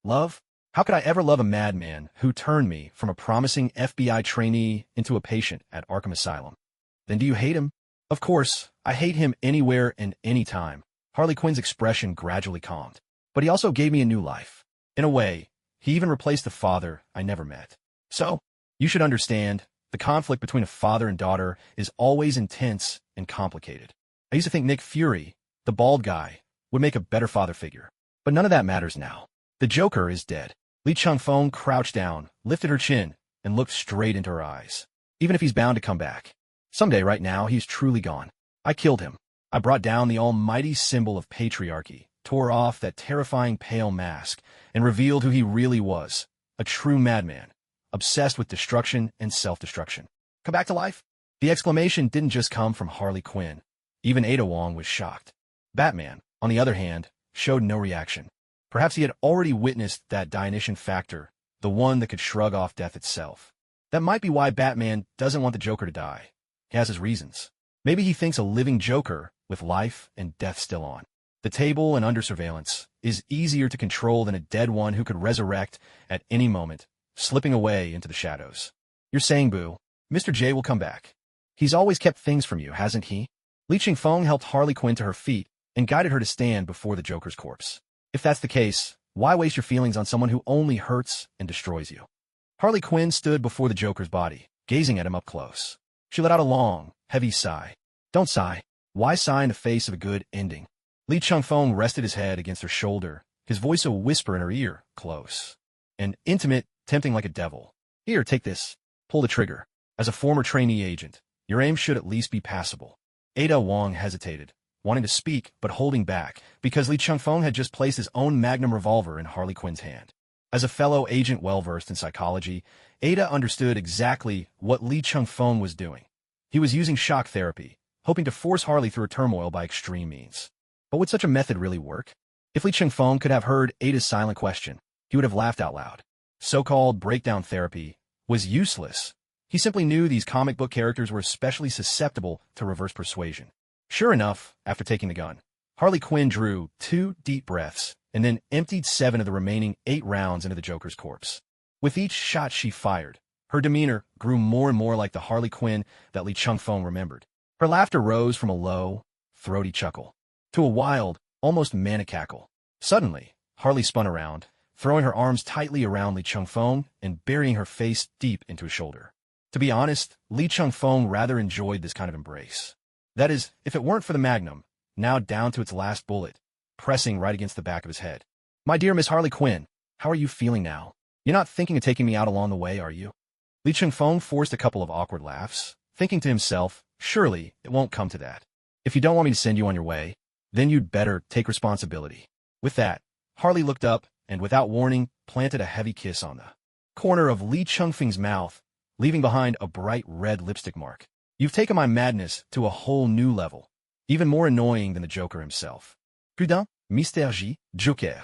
Love? How could I ever love a madman who turned me from a promising FBI trainee into a patient at Arkham Asylum? Then do you hate him? Of course, I hate him anywhere and anytime. Harley Quinn's expression gradually calmed. But he also gave me a new life. In a way, he even replaced the father I never met. So, you should understand, the conflict between a father and daughter is always intense and complicated. I used to think Nick Fury, the bald guy, would make a better father figure. But none of that matters now. The Joker is dead. Lee Chung-fong crouched down, lifted her chin, and looked straight into her eyes. Even if he's bound to come back. Someday right now, he's truly gone. I killed him. I brought down the almighty symbol of patriarchy, tore off that terrifying pale mask, and revealed who he really was. A true madman, obsessed with destruction and self-destruction. Come back to life? The exclamation didn't just come from Harley Quinn. Even Ada Wong was shocked. Batman, on the other hand, showed no reaction. Perhaps he had already witnessed that Dionysian factor, the one that could shrug off death itself. That might be why Batman doesn't want the Joker to die. He has his reasons. Maybe he thinks a living Joker, with life and death still on the table and under surveillance, is easier to control than a dead one who could resurrect at any moment, slipping away into the shadows. You're saying, Boo, Mr. J will come back. He's always kept things from you, hasn't he? Li Ching-fong helped Harley Quinn to her feet and guided her to stand before the Joker's corpse. If that's the case, why waste your feelings on someone who only hurts and destroys you? Harley Quinn stood before the Joker's body, gazing at him up close. She let out a long, heavy sigh. Don't sigh. Why sigh in the face of a good ending? Li Chung-fong rested his head against her shoulder, his voice a whisper in her ear, close. And intimate, tempting like a devil. Here, take this. Pull the trigger. As a former trainee agent, your aim should at least be passable. Ada Wong hesitated, wanting to speak but holding back, because Li Chung-fong had just placed his own magnum revolver in Harley Quinn's hand. As a fellow agent well-versed in psychology, Ada understood exactly what Li Chung-fong was doing. He was using shock therapy, hoping to force Harley through her turmoil by extreme means. But would such a method really work? If Li Chung-fong could have heard Ada's silent question, he would have laughed out loud. So-called breakdown therapy was useless. He simply knew these comic book characters were especially susceptible to reverse persuasion. Sure enough, after taking the gun, Harley Quinn drew 2 deep breaths and then emptied 7 of the remaining 8 rounds into the Joker's corpse. With each shot she fired, her demeanor grew more and more like the Harley Quinn that Li Chung-fong remembered. Her laughter rose from a low, throaty chuckle to a wild, almost manic cackle. Suddenly, Harley spun around, throwing her arms tightly around Li Chung-fong and burying her face deep into his shoulder. To be honest, Li Chung-fong rather enjoyed this kind of embrace. That is, if it weren't for the magnum, now down to its last bullet, pressing right against the back of his head. My dear Miss Harley Quinn, how are you feeling now? You're not thinking of taking me out along the way, are you? Li Chung-fong forced a couple of awkward laughs, thinking to himself, surely it won't come to that. If you don't want me to send you on your way, then you'd better take responsibility. With that, Harley looked up and, without warning, planted a heavy kiss on the corner of Li Chung-feng's mouth, leaving behind a bright red lipstick mark. You've taken my madness to a whole new level, even more annoying than the Joker himself. Putain, Mr. J. Joker.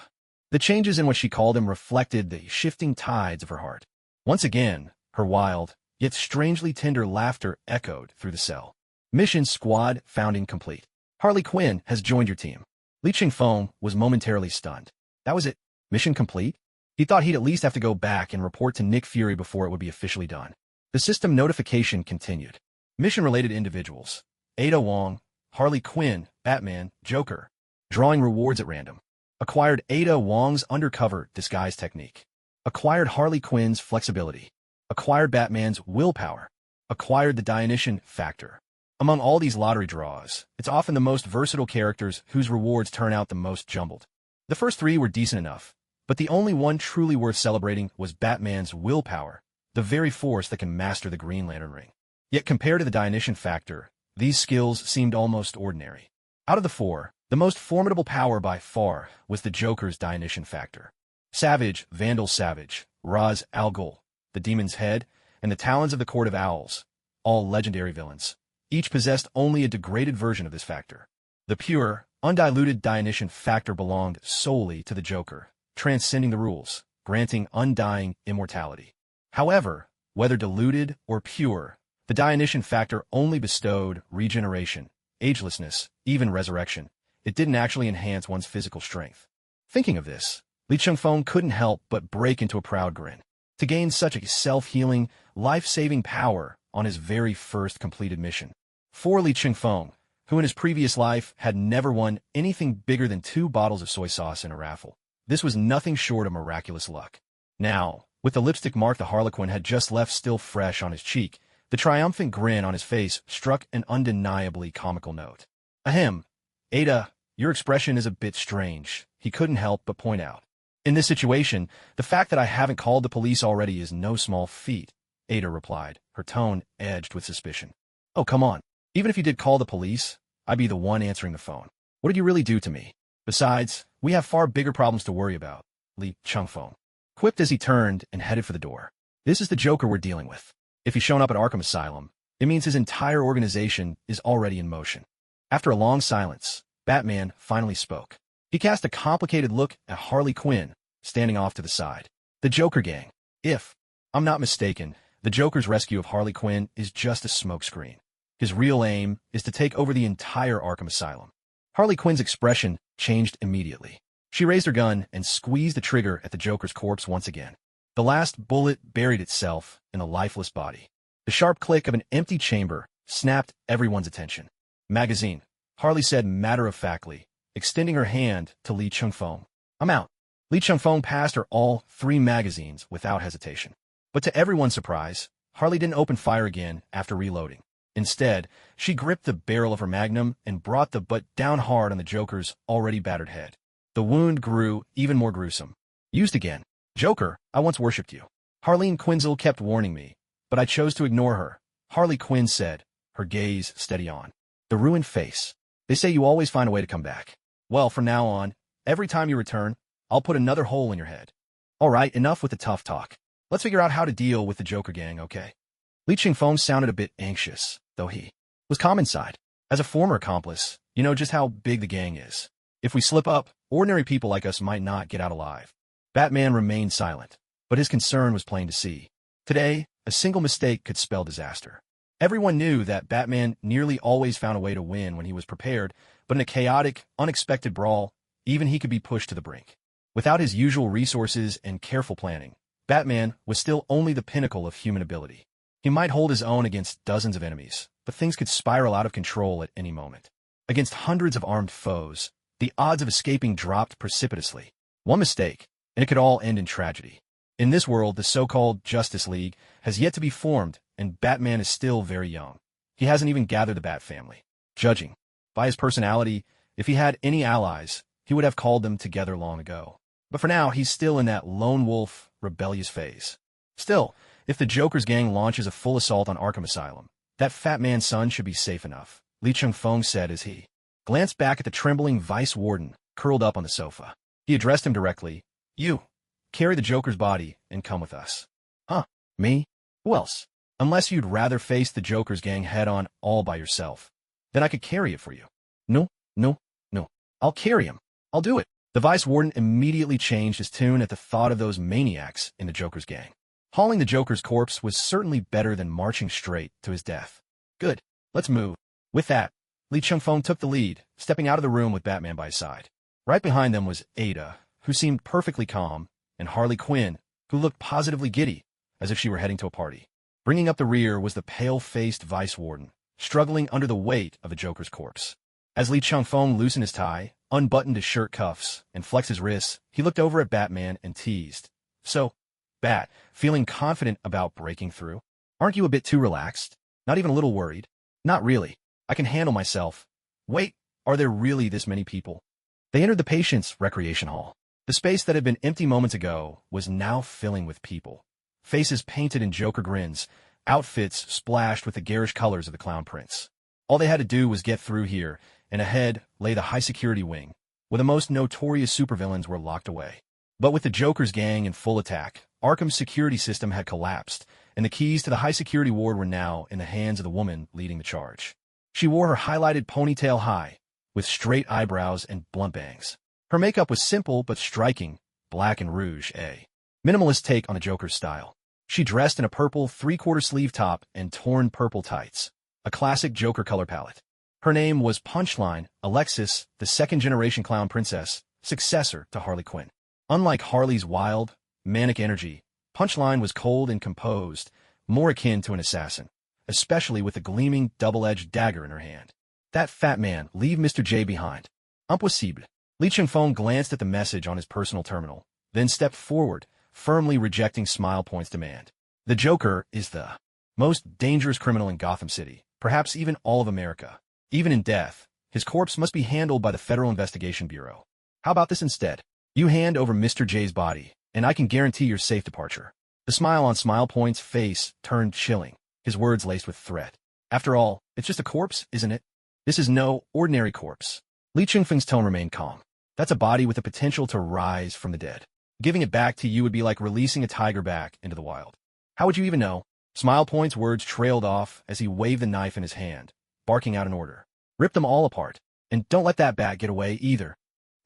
The changes in what she called him reflected the shifting tides of her heart. Once again, her wild, yet strangely tender laughter echoed through the cell. Mission Squad founding complete. Harley Quinn has joined your team. Li Chung-fong was momentarily stunned. That was it? Mission complete? He thought he'd at least have to go back and report to Nick Fury before it would be officially done. The system notification continued. Mission-related individuals. Ada Wong, Harley Quinn, Batman, Joker. Drawing rewards at random. Acquired Ada Wong's undercover disguise technique. Acquired Harley Quinn's flexibility. Acquired Batman's willpower. Acquired the Dionysian factor. Among all these lottery draws, it's often the most versatile characters whose rewards turn out the most jumbled. The first 3 were decent enough, but the only one truly worth celebrating was Batman's willpower, the very force that can master the Green Lantern ring. Yet compared to the Dionysian factor, these skills seemed almost ordinary. Out of the 4, the most formidable power by far was the Joker's Dionysian factor. Savage, Vandal Savage, Ra's al Ghul, the Demon's Head, and the Talons of the Court of Owls, all legendary villains. Each possessed only a degraded version of this factor. The pure, undiluted Dionysian factor belonged solely to the Joker, transcending the rules, granting undying immortality. However, whether diluted or pure, the Dionysian factor only bestowed regeneration, agelessness, even resurrection. It didn't actually enhance one's physical strength. Thinking of this, Li Chung-fong couldn't help but break into a proud grin. To gain such a self-healing, life-saving power on his very first completed mission. for Li Chingfeng, who in his previous life had never won anything bigger than 2 bottles of soy sauce in a raffle. This was nothing short of miraculous luck. Now, with the lipstick mark the Harlequin had just left still fresh on his cheek, the triumphant grin on his face struck an undeniably comical note. Ahem, Ada, your expression is a bit strange, he couldn't help but point out. In this situation, the fact that I haven't called the police already is no small feat, Ada replied, her tone edged with suspicion. Oh, come on. Even if you did call the police, I'd be the one answering the phone. What did you really do to me? Besides, we have far bigger problems to worry about, Li Chingfeng quipped as he turned and headed for the door. This is the Joker we're dealing with. If he's shown up at Arkham Asylum, it means his entire organization is already in motion. After a long silence, Batman finally spoke. He cast a complicated look at Harley Quinn, standing off to the side. The Joker gang. If I'm not mistaken, the Joker's rescue of Harley Quinn is just a smokescreen. His real aim is to take over the entire Arkham Asylum. Harley Quinn's expression changed immediately. She raised her gun and squeezed the trigger at the Joker's corpse once again. The last bullet buried itself in the lifeless body. The sharp click of an empty chamber snapped everyone's attention. Magazine, Harley said matter-of-factly, extending her hand to Li Chingfeng. I'm out. Li Chingfeng passed her all 3 magazines without hesitation. But to everyone's surprise, Harley didn't open fire again after reloading. Instead, she gripped the barrel of her magnum and brought the butt down hard on the Joker's already battered head. The wound grew even more gruesome. Used again. Joker, I once worshipped you. Harleen Quinzel kept warning me, but I chose to ignore her, Harley Quinn said, her gaze steady on the ruined face. They say you always find a way to come back. Well, from now on, every time you return, I'll put another hole in your head. All right, enough with the tough talk. Let's figure out how to deal with the Joker gang, okay? Li Chingfeng sounded a bit anxious, though he was calm inside. As a former accomplice, you know just how big the gang is. If we slip up, ordinary people like us might not get out alive. Batman remained silent, but his concern was plain to see. Today, a single mistake could spell disaster. Everyone knew that Batman nearly always found a way to win when he was prepared, but in a chaotic, unexpected brawl, even he could be pushed to the brink. Without his usual resources and careful planning, Batman was still only the pinnacle of human ability. He might hold his own against dozens of enemies, but things could spiral out of control at any moment. Against hundreds of armed foes, the odds of escaping dropped precipitously. One mistake, and it could all end in tragedy. In this world, the so-called Justice League has yet to be formed, and Batman is still very young. He hasn't even gathered the Bat family. Judging by his personality, if he had any allies, he would have called them together long ago. But for now, he's still in that lone wolf, rebellious phase. Still, if the Joker's gang launches a full assault on Arkham Asylum, that fat man's son should be safe enough, Li Chingfeng said as he glanced back at the trembling vice warden curled up on the sofa. He addressed him directly. You, carry the Joker's body and come with us. Huh? Me? Who else? Unless you'd rather face the Joker's gang head-on all by yourself. Then I could carry it for you. No. I'll carry him. I'll do it. The vice warden immediately changed his tune at the thought of those maniacs in the Joker's gang. Hauling the Joker's corpse was certainly better than marching straight to his death. Good. Let's move. With that, Li Chingfeng took the lead, stepping out of the room with Batman by his side. Right behind them was Ada, who seemed perfectly calm, and Harley Quinn, who looked positively giddy, as if she were heading to a party. Bringing up the rear was the pale-faced vice warden, struggling under the weight of the Joker's corpse. As Li Chingfeng loosened his tie, unbuttoned his shirt cuffs, and flexed his wrists, he looked over at Batman and teased. So, Bat, feeling confident about breaking through? Aren't you a bit too relaxed? Not even a little worried? Not really. I can handle myself. Wait, are there really this many people? They entered the patient's recreation hall. The space that had been empty moments ago was now filling with people. Faces painted in Joker grins, outfits splashed with the garish colors of the Clown Prince. All they had to do was get through here, and ahead lay the high-security wing, where the most notorious supervillains were locked away. But with the Joker's gang in full attack, Arkham's security system had collapsed, and the keys to the high-security ward were now in the hands of the woman leading the charge. She wore her highlighted ponytail high, with straight eyebrows and blunt bangs. Her makeup was simple but striking, black and rouge, a minimalist take on the Joker's style. She dressed in a purple three-quarter sleeve top and torn purple tights, a classic Joker color palette. Her name was Punchline Alexis, the second-generation Clown Princess, successor to Harley Quinn. Unlike Harley's wild, manic energy, Punchline was cold and composed, more akin to an assassin. especially with the gleaming, double-edged dagger in her hand. That fat man, leave Mr. J behind. Impossible. Li Chengfeng glanced at the message on his personal terminal, then stepped forward, firmly rejecting Smile Point's demand. The Joker is the most dangerous criminal in Gotham City, perhaps even all of America. Even in death, his corpse must be handled by the Federal Investigation Bureau. How about this instead? You hand over Mr. J's body, and I can guarantee your safe departure. The smile on Smile Point's face turned chilling, his words laced with threat. After all, it's just a corpse, isn't it? This is no ordinary corpse. Li Chengfeng's tone remained calm. That's a body with the potential to rise from the dead. Giving it back to you would be like releasing a tiger back into the wild. How would you even know? Smile Point's words trailed off as he waved the knife in his hand, barking out an order. Rip them all apart. And don't let that bat get away either.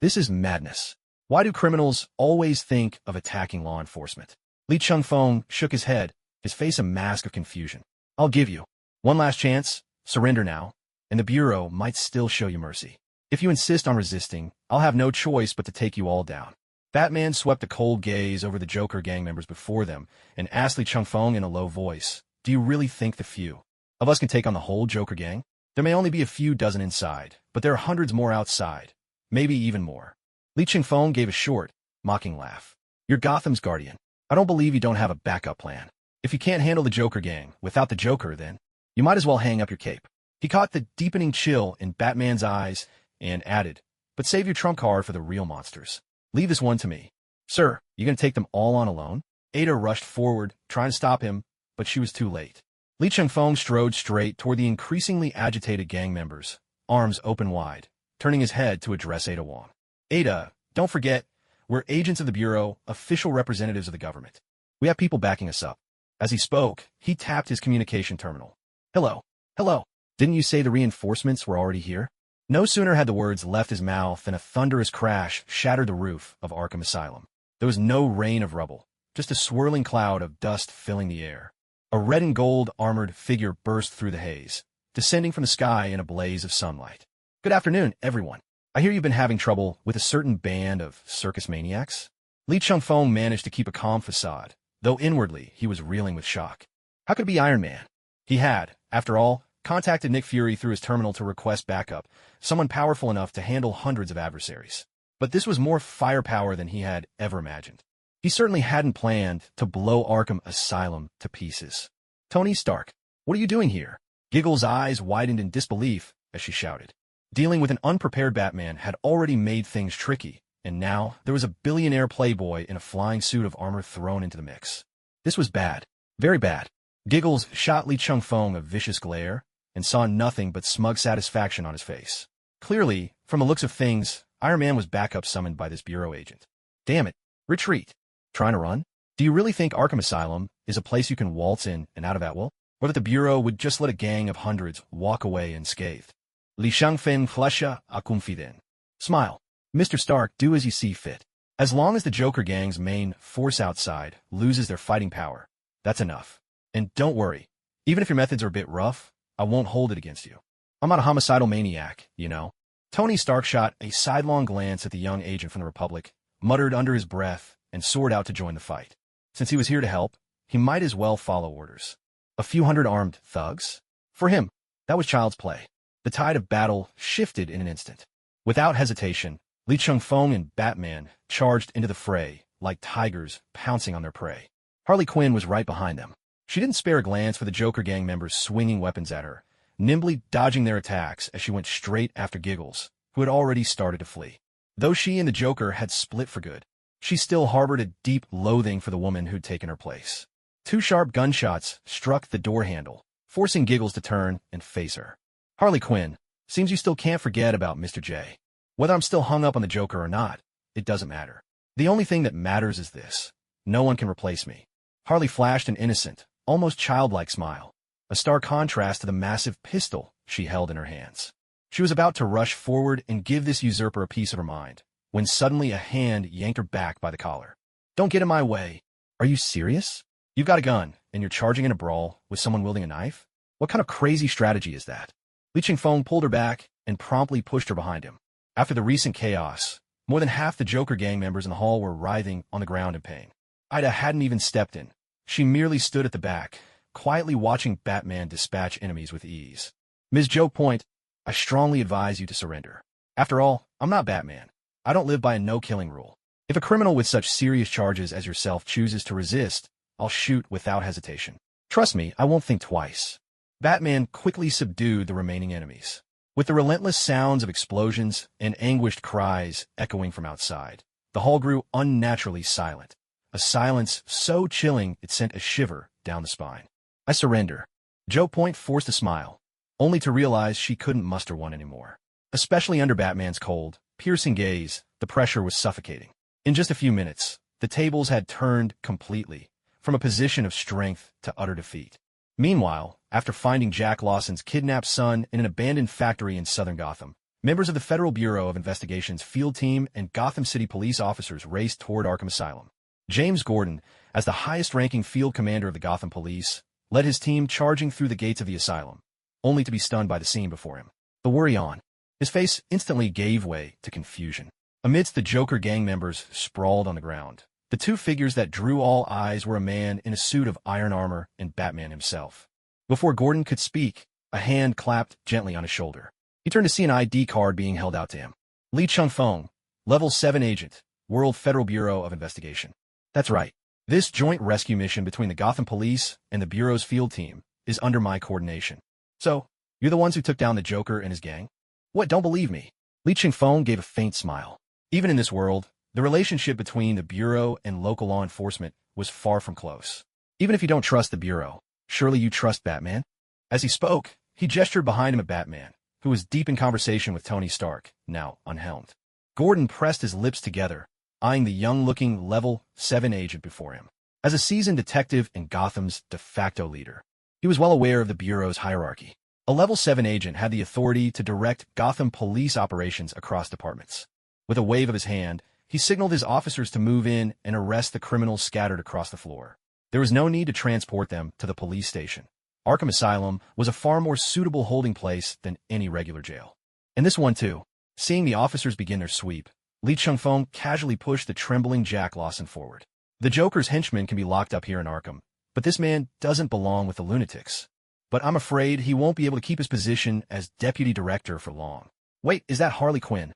This is madness. Why do criminals always think of attacking law enforcement? Li Chengfeng shook his head, his face a mask of confusion. I'll give you one last chance. Surrender now, and the Bureau might still show you mercy. If you insist on resisting, I'll have no choice but to take you all down. Batman swept a cold gaze over the Joker gang members before them and asked Li Chengfeng in a low voice, do you really think the few of us can take on the whole Joker gang? There may only be a few dozen inside, but there are hundreds more outside, maybe even more. Li Chengfeng gave a short, mocking laugh. You're Gotham's guardian. I don't believe you don't have a backup plan. If you can't handle the Joker gang without the Joker, then you might as well hang up your cape. He caught the deepening chill in Batman's eyes and added, but save your trump card for the real monsters. Leave this one to me. Sir, you gonna take them all on alone? Ada rushed forward, trying to stop him, but she was too late. Li Chengfeng strode straight toward the increasingly agitated gang members, arms open wide, turning his head to address Ada Wong. Ada, don't forget, we're agents of the Bureau, official representatives of the government. We have people backing us up. As he spoke, he tapped his communication terminal. Hello. Hello. Didn't you say the reinforcements were already here? No sooner had the words left his mouth than a thunderous crash shattered the roof of Arkham Asylum. There was no rain of rubble, just a swirling cloud of dust filling the air. A red and gold armored figure burst through the haze, descending from the sky in a blaze of sunlight. Good afternoon, everyone. I hear you've been having trouble with a certain band of circus maniacs. Li Chengfeng managed to keep a calm facade, though inwardly he was reeling with shock. How could it be Iron Man? He had, after all, contacted Nick Fury through his terminal to request backup, someone powerful enough to handle hundreds of adversaries. But this was more firepower than he had ever imagined. He certainly hadn't planned to blow Arkham Asylum to pieces. Tony Stark, what are you doing here? Giggle's eyes widened in disbelief as she shouted. Dealing with an unprepared Batman had already made things tricky, and now there was a billionaire playboy in a flying suit of armor thrown into the mix. This was bad. Very bad. Giggles shot Li Chengfeng a vicious glare, and saw nothing but smug satisfaction on his face. Clearly, from the looks of things, Iron Man was backup summoned by this Bureau agent. Damn it. Retreat. Trying to run? Do you really think Arkham Asylum is a place you can waltz in and out of at will? Or that the Bureau would just let a gang of hundreds walk away unscathed? Li Chengfeng flasha a confident. Smile. Mr. Stark, do as you see fit. As long as the Joker gang's main force outside loses their fighting power, that's enough. And don't worry. Even if your methods are a bit rough, I won't hold it against you. I'm not a homicidal maniac, you know. Tony Stark shot a sidelong glance at the young agent from the Republic, muttered under his breath, and soared out to join the fight. Since he was here to help, he might as well follow orders. A few hundred armed thugs? For him, that was child's play. The tide of battle shifted in an instant. Without hesitation, Li Chengfeng and Batman charged into the fray, like tigers pouncing on their prey. Harley Quinn was right behind them. She didn't spare a glance for the Joker gang members swinging weapons at her, nimbly dodging their attacks as she went straight after Giggles, who had already started to flee. Though she and the Joker had split for good, she still harbored a deep loathing for the woman who'd taken her place. Two sharp gunshots struck the door handle, forcing Giggles to turn and face her. Harley Quinn, seems you still can't forget about Mr. J. Whether I'm still hung up on the Joker or not, it doesn't matter. The only thing that matters is this. No one can replace me. Harley flashed an innocent, almost childlike smile, a stark contrast to the massive pistol she held in her hands. She was about to rush forward and give this usurper a piece of her mind, when suddenly a hand yanked her back by the collar. Don't get in my way. Are you serious? You've got a gun, and you're charging in a brawl with someone wielding a knife? What kind of crazy strategy is that? Li Chengfeng pulled her back and promptly pushed her behind him. After the recent chaos, more than half the Joker gang members in the hall were writhing on the ground in pain. Ida hadn't even stepped in. She merely stood at the back, quietly watching Batman dispatch enemies with ease. Ms. Joe Point, I strongly advise you to surrender. After all, I'm not Batman. I don't live by a no-killing rule. If a criminal with such serious charges as yourself chooses to resist, I'll shoot without hesitation. Trust me, I won't think twice. Batman quickly subdued the remaining enemies. With the relentless sounds of explosions and anguished cries echoing from outside, the hall grew unnaturally silent, a silence so chilling it sent a shiver down the spine. I surrender. Joe Point forced a smile, only to realize she couldn't muster one anymore. Especially under Batman's cold, piercing gaze, the pressure was suffocating. In just a few minutes, the tables had turned completely, from a position of strength to utter defeat. Meanwhile, after finding Jack Lawson's kidnapped son in an abandoned factory in southern Gotham, members of the Federal Bureau of Investigation's field team and Gotham City police officers raced toward Arkham Asylum. James Gordon, as the highest-ranking field commander of the Gotham Police, led his team charging through the gates of the asylum, only to be stunned by the scene before him. The worry on. His face instantly gave way to confusion. Amidst the Joker gang members sprawled on the ground, the two figures that drew all eyes were a man in a suit of iron armor and Batman himself. Before Gordon could speak, a hand clapped gently on his shoulder. He turned to see an ID card being held out to him. Li Chungfeng, Level 7 Agent, World Federal Bureau of Investigation. That's right. This joint rescue mission between the Gotham Police and the Bureau's field team is under my coordination. So, you're the ones who took down the Joker and his gang? What, don't believe me? Li Chungfeng gave a faint smile. Even in this world, the relationship between the Bureau and local law enforcement was far from close. Even if you don't trust the Bureau, surely you trust Batman? As he spoke, he gestured behind him at Batman, who was deep in conversation with Tony Stark, now unhelmed. Gordon pressed his lips together, eyeing the young-looking Level 7 agent before him. As a seasoned detective and Gotham's de facto leader, he was well aware of the Bureau's hierarchy. A Level 7 agent had the authority to direct Gotham police operations across departments. With a wave of his hand, he signaled his officers to move in and arrest the criminals scattered across the floor. There was no need to transport them to the police station. Arkham Asylum was a far more suitable holding place than any regular jail. And this one too. Seeing the officers begin their sweep, Li Chungfeng casually pushed the trembling Jack Lawson forward. The Joker's henchmen can be locked up here in Arkham, but this man doesn't belong with the lunatics. But I'm afraid he won't be able to keep his position as deputy director for long. Wait, is that Harley Quinn?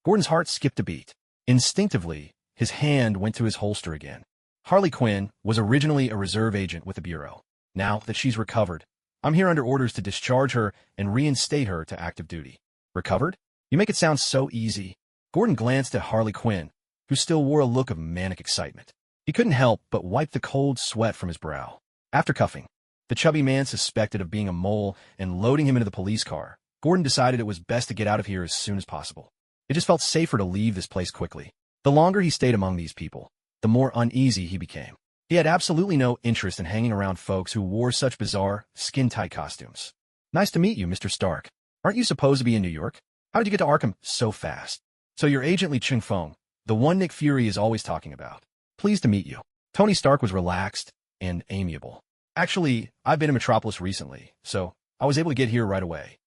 Gordon's heart skipped a beat. Instinctively, his hand went to his holster again. Harley Quinn was originally a reserve agent with the Bureau. Now that she's recovered, I'm here under orders to discharge her and reinstate her to active duty. Recovered? You make it sound so easy. Gordon glanced at Harley Quinn, who still wore a look of manic excitement. He couldn't help but wipe the cold sweat from his brow. After cuffing the chubby man suspected of being a mole and loading him into the police car, Gordon decided it was best to get out of here as soon as possible. It just felt safer to leave this place quickly. The longer he stayed among these people, the more uneasy he became. He had absolutely no interest in hanging around folks who wore such bizarre, skin-tight costumes. Nice to meet you, Mr. Stark. Aren't you supposed to be in New York? How did you get to Arkham so fast? So you're Agent Li Chungfeng, the one Nick Fury is always talking about. Pleased to meet you. Tony Stark was relaxed and amiable. Actually, I've been in Metropolis recently, so I was able to get here right away.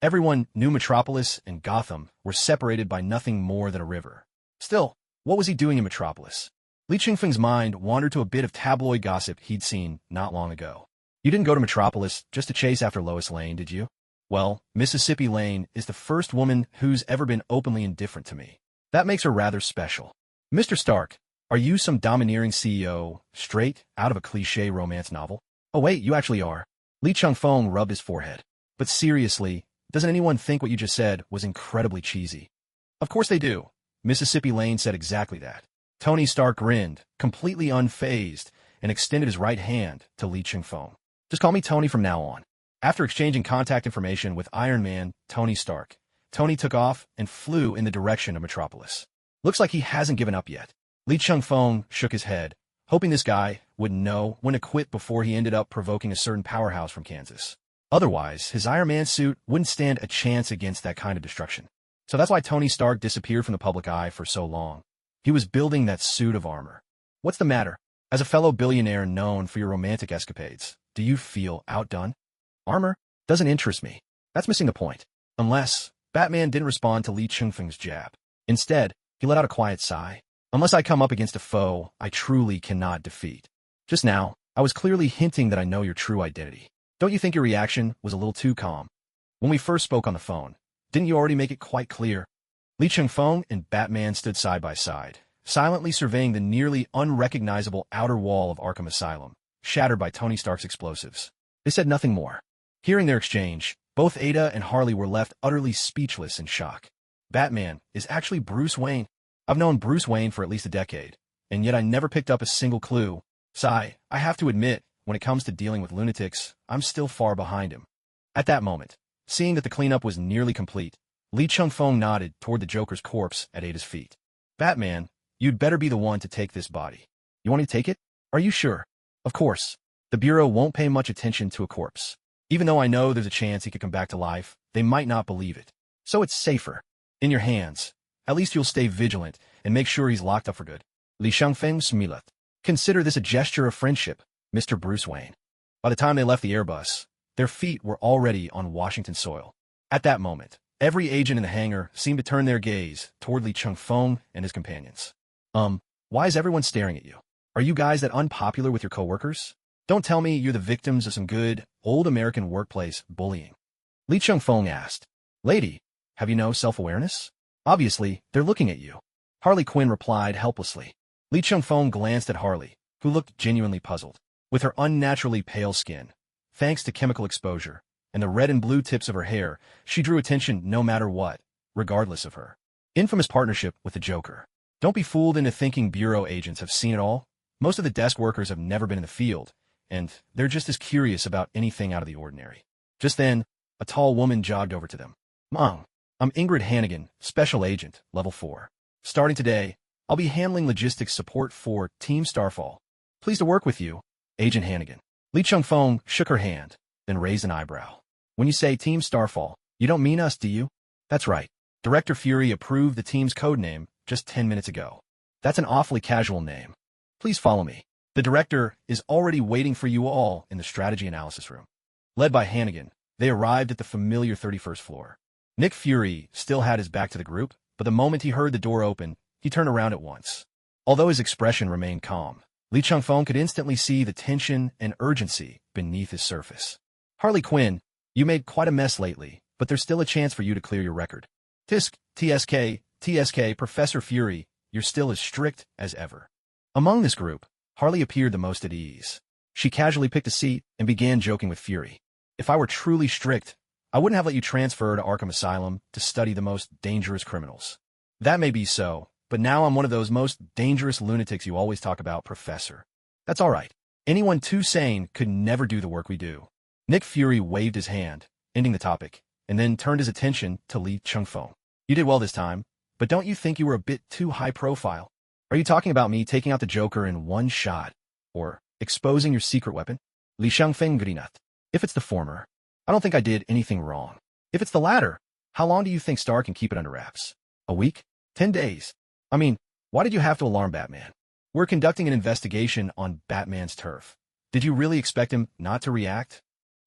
Everyone knew Metropolis and Gotham were separated by nothing more than a river. Still, what was he doing in Metropolis? Li Chungfeng's mind wandered to a bit of tabloid gossip he'd seen not long ago. You didn't go to Metropolis just to chase after Lois Lane, did you? Well, Mississippi Lane is the first woman who's ever been openly indifferent to me. That makes her rather special. Mr. Stark, are you some domineering CEO straight out of a cliché romance novel? Oh wait, you actually are. Li Chungfeng rubbed his forehead. But seriously, doesn't anyone think what you just said was incredibly cheesy? Of course they do. Mississippi Lane said exactly that. Tony Stark grinned, completely unfazed, and extended his right hand to Li Chungfeng. Just call me Tony from now on. After exchanging contact information with Iron Man Tony Stark, Tony took off and flew in the direction of Metropolis. Looks like he hasn't given up yet. Li Chungfeng shook his head, hoping this guy would know when to quit before he ended up provoking a certain powerhouse from Kansas. Otherwise, his Iron Man suit wouldn't stand a chance against that kind of destruction. So that's why Tony Stark disappeared from the public eye for so long. He was building that suit of armor. What's the matter? As a fellow billionaire known for your romantic escapades, do you feel outdone? Armor doesn't interest me. That's missing the point. Unless Batman didn't respond to Li Chungfeng's jab. Instead, he let out a quiet sigh. Unless I come up against a foe I truly cannot defeat. Just now, I I was clearly hinting that I know your true identity. Don't you think your reaction was a little too calm? When we first spoke on the phone, didn't you already make it quite clear? Li Changfeng and Batman stood side by side, silently surveying the nearly unrecognizable outer wall of Arkham Asylum, shattered by Tony Stark's explosives. They said nothing more. Hearing their exchange, both Ada and Harley were left utterly speechless in shock. Batman is actually Bruce Wayne. I've known Bruce Wayne for at least a decade, and yet I never picked up a single clue. Sigh, I have to admit, when it comes to dealing with lunatics, I'm still far behind him. At that moment, seeing that the cleanup was nearly complete, Li Changfeng nodded toward the Joker's corpse at Ada's feet. Batman, you'd better be the one to take this body. You want me to take it? Are you sure? Of course. The Bureau won't pay much attention to a corpse. Even though I know there's a chance he could come back to life, they might not believe it. So it's safer. In your hands. At least you'll stay vigilant and make sure he's locked up for good. Li Changfeng smiled. Consider this a gesture of friendship, Mr. Bruce Wayne. By the time they left the Airbus, their feet were already on Washington soil. At that moment, every agent in the hangar seemed to turn their gaze toward Li Changfeng and his companions. Why is everyone staring at you? Are you guys that unpopular with your coworkers? Don't tell me you're the victims of some good, old American workplace bullying. Li Changfeng asked. Lady, have you no self-awareness? Obviously, they're looking at you. Harley Quinn replied helplessly. Li Changfeng glanced at Harley, who looked genuinely puzzled. With her unnaturally pale skin, thanks to chemical exposure, and the red and blue tips of her hair, she drew attention no matter what, regardless of her infamous partnership with the Joker. Don't be fooled into thinking Bureau agents have seen it all. Most of the desk workers have never been in the field, and they're just as curious about anything out of the ordinary. Just then, a tall woman jogged over to them. Mom, I'm Ingrid Hannigan, Special Agent, Level 4. Starting today, I'll be handling logistics support for Team Starfall. Pleased to work with you, Agent Hannigan. Li Changfeng shook her hand, then raised an eyebrow. When you say Team Starfall, you don't mean us, do you? That's right. Director Fury approved the team's code name just 10 minutes ago. That's an awfully casual name. Please follow me. The director is already waiting for you all in the strategy analysis room. Led by Hannigan, they arrived at the familiar 31st floor. Nick Fury still had his back to the group, but the moment he heard the door open, he turned around at once. Although his expression remained calm, Li Changfeng could instantly see the tension and urgency beneath his surface. Harley Quinn, you made quite a mess lately, but there's still a chance for you to clear your record. TSK, Professor Fury, you're still as strict as ever. Among this group, Harley appeared the most at ease. She casually picked a seat and began joking with Fury. If I were truly strict, I wouldn't have let you transfer to Arkham Asylum to study the most dangerous criminals. That may be so, but now I'm one of those most dangerous lunatics you always talk about, Professor. That's all right. Anyone too sane could never do the work we do. Nick Fury waved his hand, ending the topic, and then turned his attention to Li Changfeng. You did well this time, but don't you think you were a bit too high profile? Are you talking about me taking out the Joker in one shot? Or exposing your secret weapon? Li Changfeng grinned. If it's the former, I don't think I did anything wrong. If it's the latter, how long do you think Starr can keep it under wraps? A week? 10 days? I mean, why did you have to alarm Batman? We're conducting an investigation on Batman's turf. Did you really expect him not to react?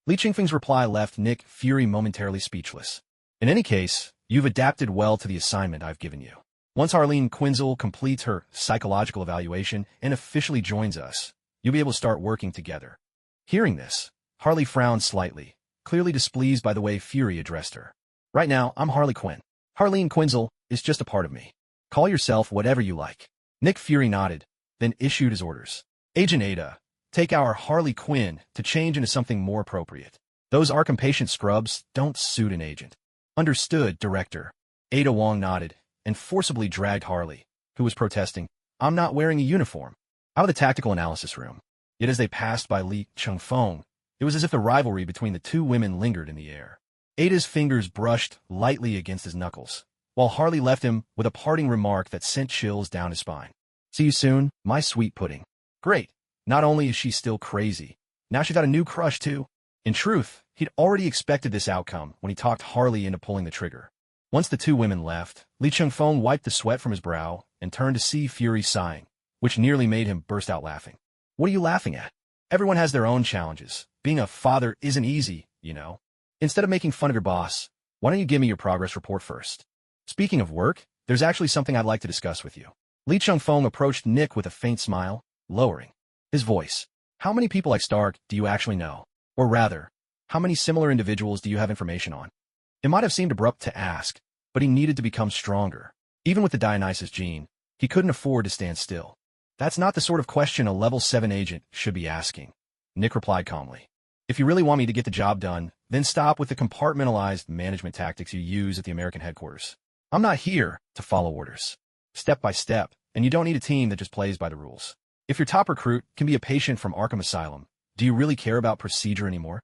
Li Changfeng's reply left Nick Fury momentarily speechless. In any case, you've adapted well to the assignment I've given you. Once Harleen Quinzel completes her psychological evaluation and officially joins us, you'll be able to start working together. Hearing this, Harley frowned slightly, clearly displeased by the way Fury addressed her. Right now, I'm Harley Quinn. Harleen Quinzel is just a part of me. Call yourself whatever you like. Nick Fury nodded, then issued his orders. Agent Ada, take our Harley Quinn to change into something more appropriate. Those Arkham patient scrubs don't suit an agent. Understood, Director. Ada Wong nodded and forcibly dragged Harley, who was protesting, I'm not wearing a uniform, out of the tactical analysis room. Yet as they passed by Li Changfeng, it was as if the rivalry between the two women lingered in the air. Ada's fingers brushed lightly against his knuckles, while Harley left him with a parting remark that sent chills down his spine. See you soon, my sweet pudding. Great. Not only is she still crazy, now she's got a new crush too. In truth, he'd already expected this outcome when he talked Harley into pulling the trigger. Once the two women left, Li Changfeng wiped the sweat from his brow and turned to see Fury sighing, which nearly made him burst out laughing. What are you laughing at? Everyone has their own challenges. Being a father isn't easy, you know. Instead of making fun of your boss, why don't you give me your progress report first? Speaking of work, there's actually something I'd like to discuss with you. Li Changfeng approached Nick with a faint smile, lowering his voice. How many people like Stark do you actually know? Or rather, how many similar individuals do you have information on? It might have seemed abrupt to ask, but he needed to become stronger. Even with the Dionysus gene, he couldn't afford to stand still. That's not the sort of question a level 7 agent should be asking. Nick replied calmly. If you really want me to get the job done, then stop with the compartmentalized management tactics you use at the American headquarters. I'm not here to follow orders. Step by step, and you don't need a team that just plays by the rules. If your top recruit can be a patient from Arkham Asylum, do you really care about procedure anymore?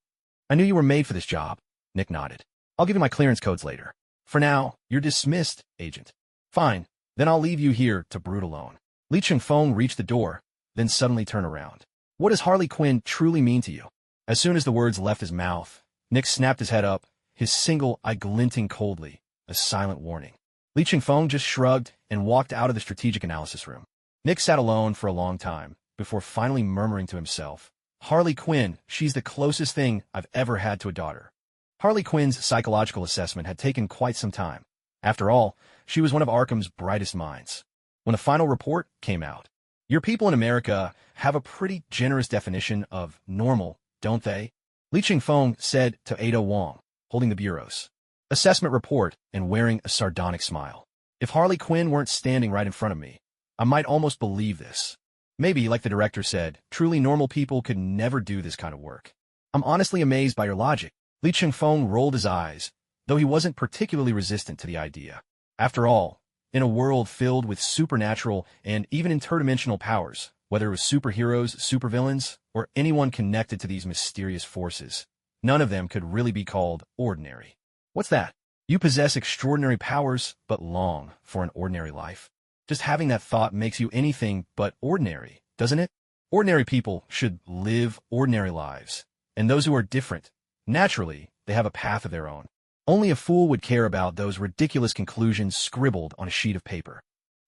I knew you were made for this job, Nick nodded. I'll give you my clearance codes later. For now, you're dismissed, Agent. Fine, then I'll leave you here to brood alone. Li Chengfeng reached the door, then suddenly turned around. What does Harley Quinn truly mean to you? As soon as the words left his mouth, Nick snapped his head up, his single eye glinting coldly, a silent warning. Li Chengfeng just shrugged and walked out of the strategic analysis room. Nick sat alone for a long time, before finally murmuring to himself, Harley Quinn, she's the closest thing I've ever had to a daughter. Harley Quinn's psychological assessment had taken quite some time. After all, she was one of Arkham's brightest minds. When the final report came out, your people in America have a pretty generous definition of normal, don't they? Li Chengfeng said to Ada Wong, holding the bureau's assessment report and wearing a sardonic smile. If Harley Quinn weren't standing right in front of me, I might almost believe this. Maybe, like the director said, truly normal people could never do this kind of work. I'm honestly amazed by your logic. Li Chengfeng rolled his eyes, though he wasn't particularly resistant to the idea. After all, in a world filled with supernatural and even interdimensional powers, whether it was superheroes, supervillains, or anyone connected to these mysterious forces, none of them could really be called ordinary. What's that? You possess extraordinary powers, but long for an ordinary life. Just having that thought makes you anything but ordinary, doesn't it? Ordinary people should live ordinary lives, and those who are different, naturally, they have a path of their own. Only a fool would care about those ridiculous conclusions scribbled on a sheet of paper.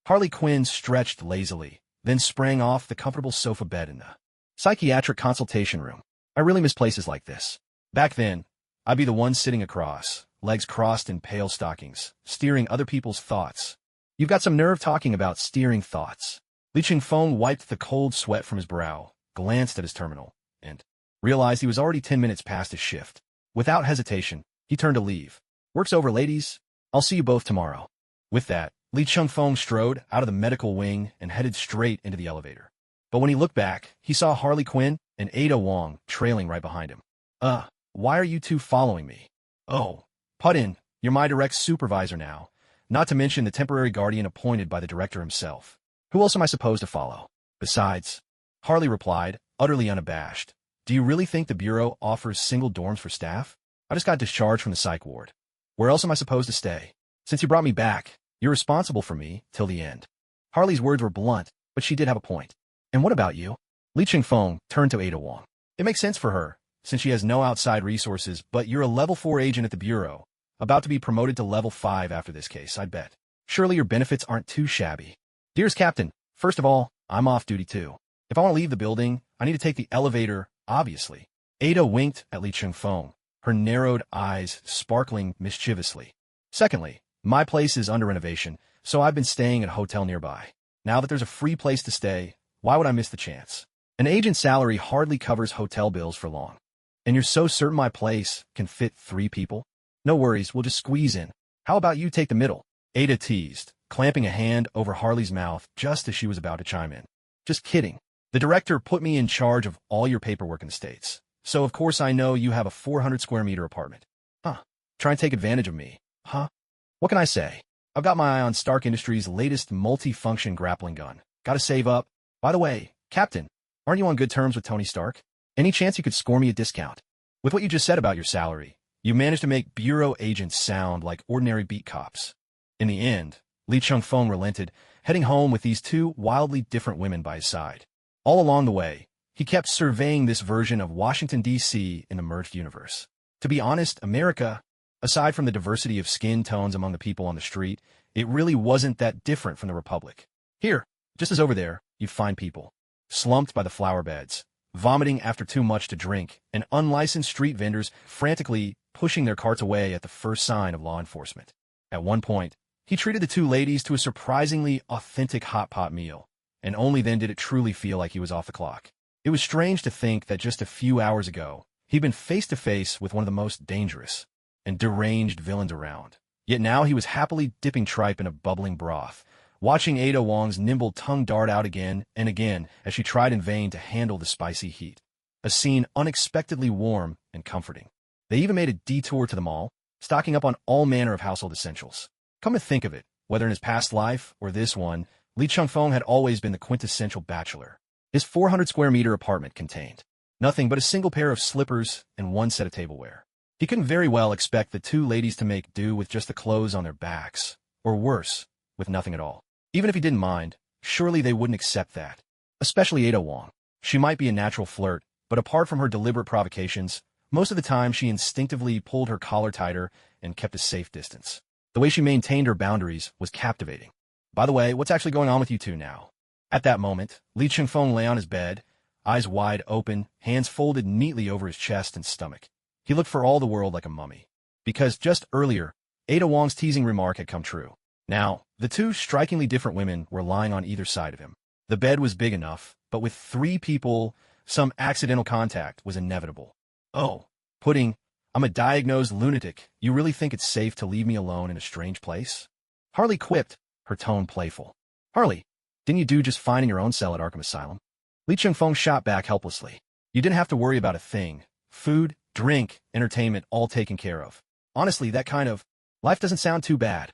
Harley Quinn stretched lazily, then sprang off the comfortable sofa bed in the psychiatric consultation room. I really miss places like this. Back then, I'd be the one sitting across, legs crossed in pale stockings, steering other people's thoughts. You've got some nerve talking about steering thoughts. Li Chengfeng wiped the cold sweat from his brow, glanced at his terminal, and realized he was already 10 minutes past his shift. Without hesitation, he turned to leave. Work's over, ladies. I'll see you both tomorrow. With that, Li Chengfeng strode out of the medical wing and headed straight into the elevator. But when he looked back, he saw Harley Quinn and Ada Wong trailing right behind him. Why are you two following me? Oh, put in, you're my direct supervisor now, not to mention the temporary guardian appointed by the director himself. Who else am I supposed to follow? Besides, Harley replied, utterly unabashed, do you really think the Bureau offers single dorms for staff? I just got discharged from the psych ward. Where else am I supposed to stay? Since you brought me back, you're responsible for me till the end. Harley's words were blunt, but she did have a point. And what about you? Li Chengfeng turned to Ada Wong. It makes sense for her, since she has no outside resources, but you're a level 4 agent at the Bureau, about to be promoted to level 5 after this case, I'd bet. Surely your benefits aren't too shabby. Dearest Captain, first of all, I'm off duty too. If I want to leave the building, I need to take the elevator, obviously. Ada winked at Li Chengfeng, her narrowed eyes sparkling mischievously. Secondly, my place is under renovation, so I've been staying at a hotel nearby. Now that there's a free place to stay, why would I miss the chance? An agent's salary hardly covers hotel bills for long. And you're so certain my place can fit 3 people? No worries, we'll just squeeze in. How about you take the middle? Ada teased, clamping a hand over Harley's mouth just as she was about to chime in. Just kidding. The director put me in charge of all your paperwork in the States. So of course I know you have a 400 square meter apartment. Try and take advantage of me. What can I say? I've got my eye on Stark Industries' latest multi-function grappling gun. Gotta save up. By the way, Captain, aren't you on good terms with Tony Stark? Any chance you could score me a discount? With what you just said about your salary, you managed to make Bureau agents sound like ordinary beat cops. In the end, Li Chengfeng relented, heading home with these 2 wildly different women by his side. All along the way, he kept surveying this version of Washington, D.C. in the merged universe. To be honest, America, aside from the diversity of skin tones among the people on the street, it really wasn't that different from the Republic. Here, just as over there, you'd find people slumped by the flower beds, vomiting after too much to drink, and unlicensed street vendors frantically pushing their carts away at the first sign of law enforcement. At one point, he treated the 2 ladies to a surprisingly authentic hot pot meal, and only then did it truly feel like he was off the clock. It was strange to think that just a few hours ago, he'd been face to face with one of the most dangerous and deranged villains around. Yet now he was happily dipping tripe in a bubbling broth, watching Ada Wong's nimble tongue dart out again and again as she tried in vain to handle the spicy heat. A scene unexpectedly warm and comforting. They even made a detour to the mall, stocking up on all manner of household essentials. Come to think of it, whether in his past life or this one, Lee Chung-fong had always been the quintessential bachelor. His 400-square-meter apartment contained nothing but a single pair of slippers and one set of tableware. He couldn't very well expect the two ladies to make do with just the clothes on their backs, or worse, with nothing at all. Even if he didn't mind, surely they wouldn't accept that. Especially Ada Wong. She might be a natural flirt, but apart from her deliberate provocations, most of the time she instinctively pulled her collar tighter and kept a safe distance. The way she maintained her boundaries was captivating. By the way, what's actually going on with you two now? At that moment, Lee Chung-fong lay on his bed, eyes wide open, hands folded neatly over his chest and stomach. He looked for all the world like a mummy. Because just earlier, Ada Wong's teasing remark had come true. Now, the two strikingly different women were lying on either side of him. The bed was big enough, but with three people, some accidental contact was inevitable. Oh, Pudding, I'm a diagnosed lunatic. You really think it's safe to leave me alone in a strange place? Harley quipped, her tone playful. Harley, didn't you do just fine in your own cell at Arkham Asylum? Lee Chung-fong shot back helplessly. You didn't have to worry about a thing. Food, drink, entertainment, all taken care of. Honestly, that kind of life doesn't sound too bad.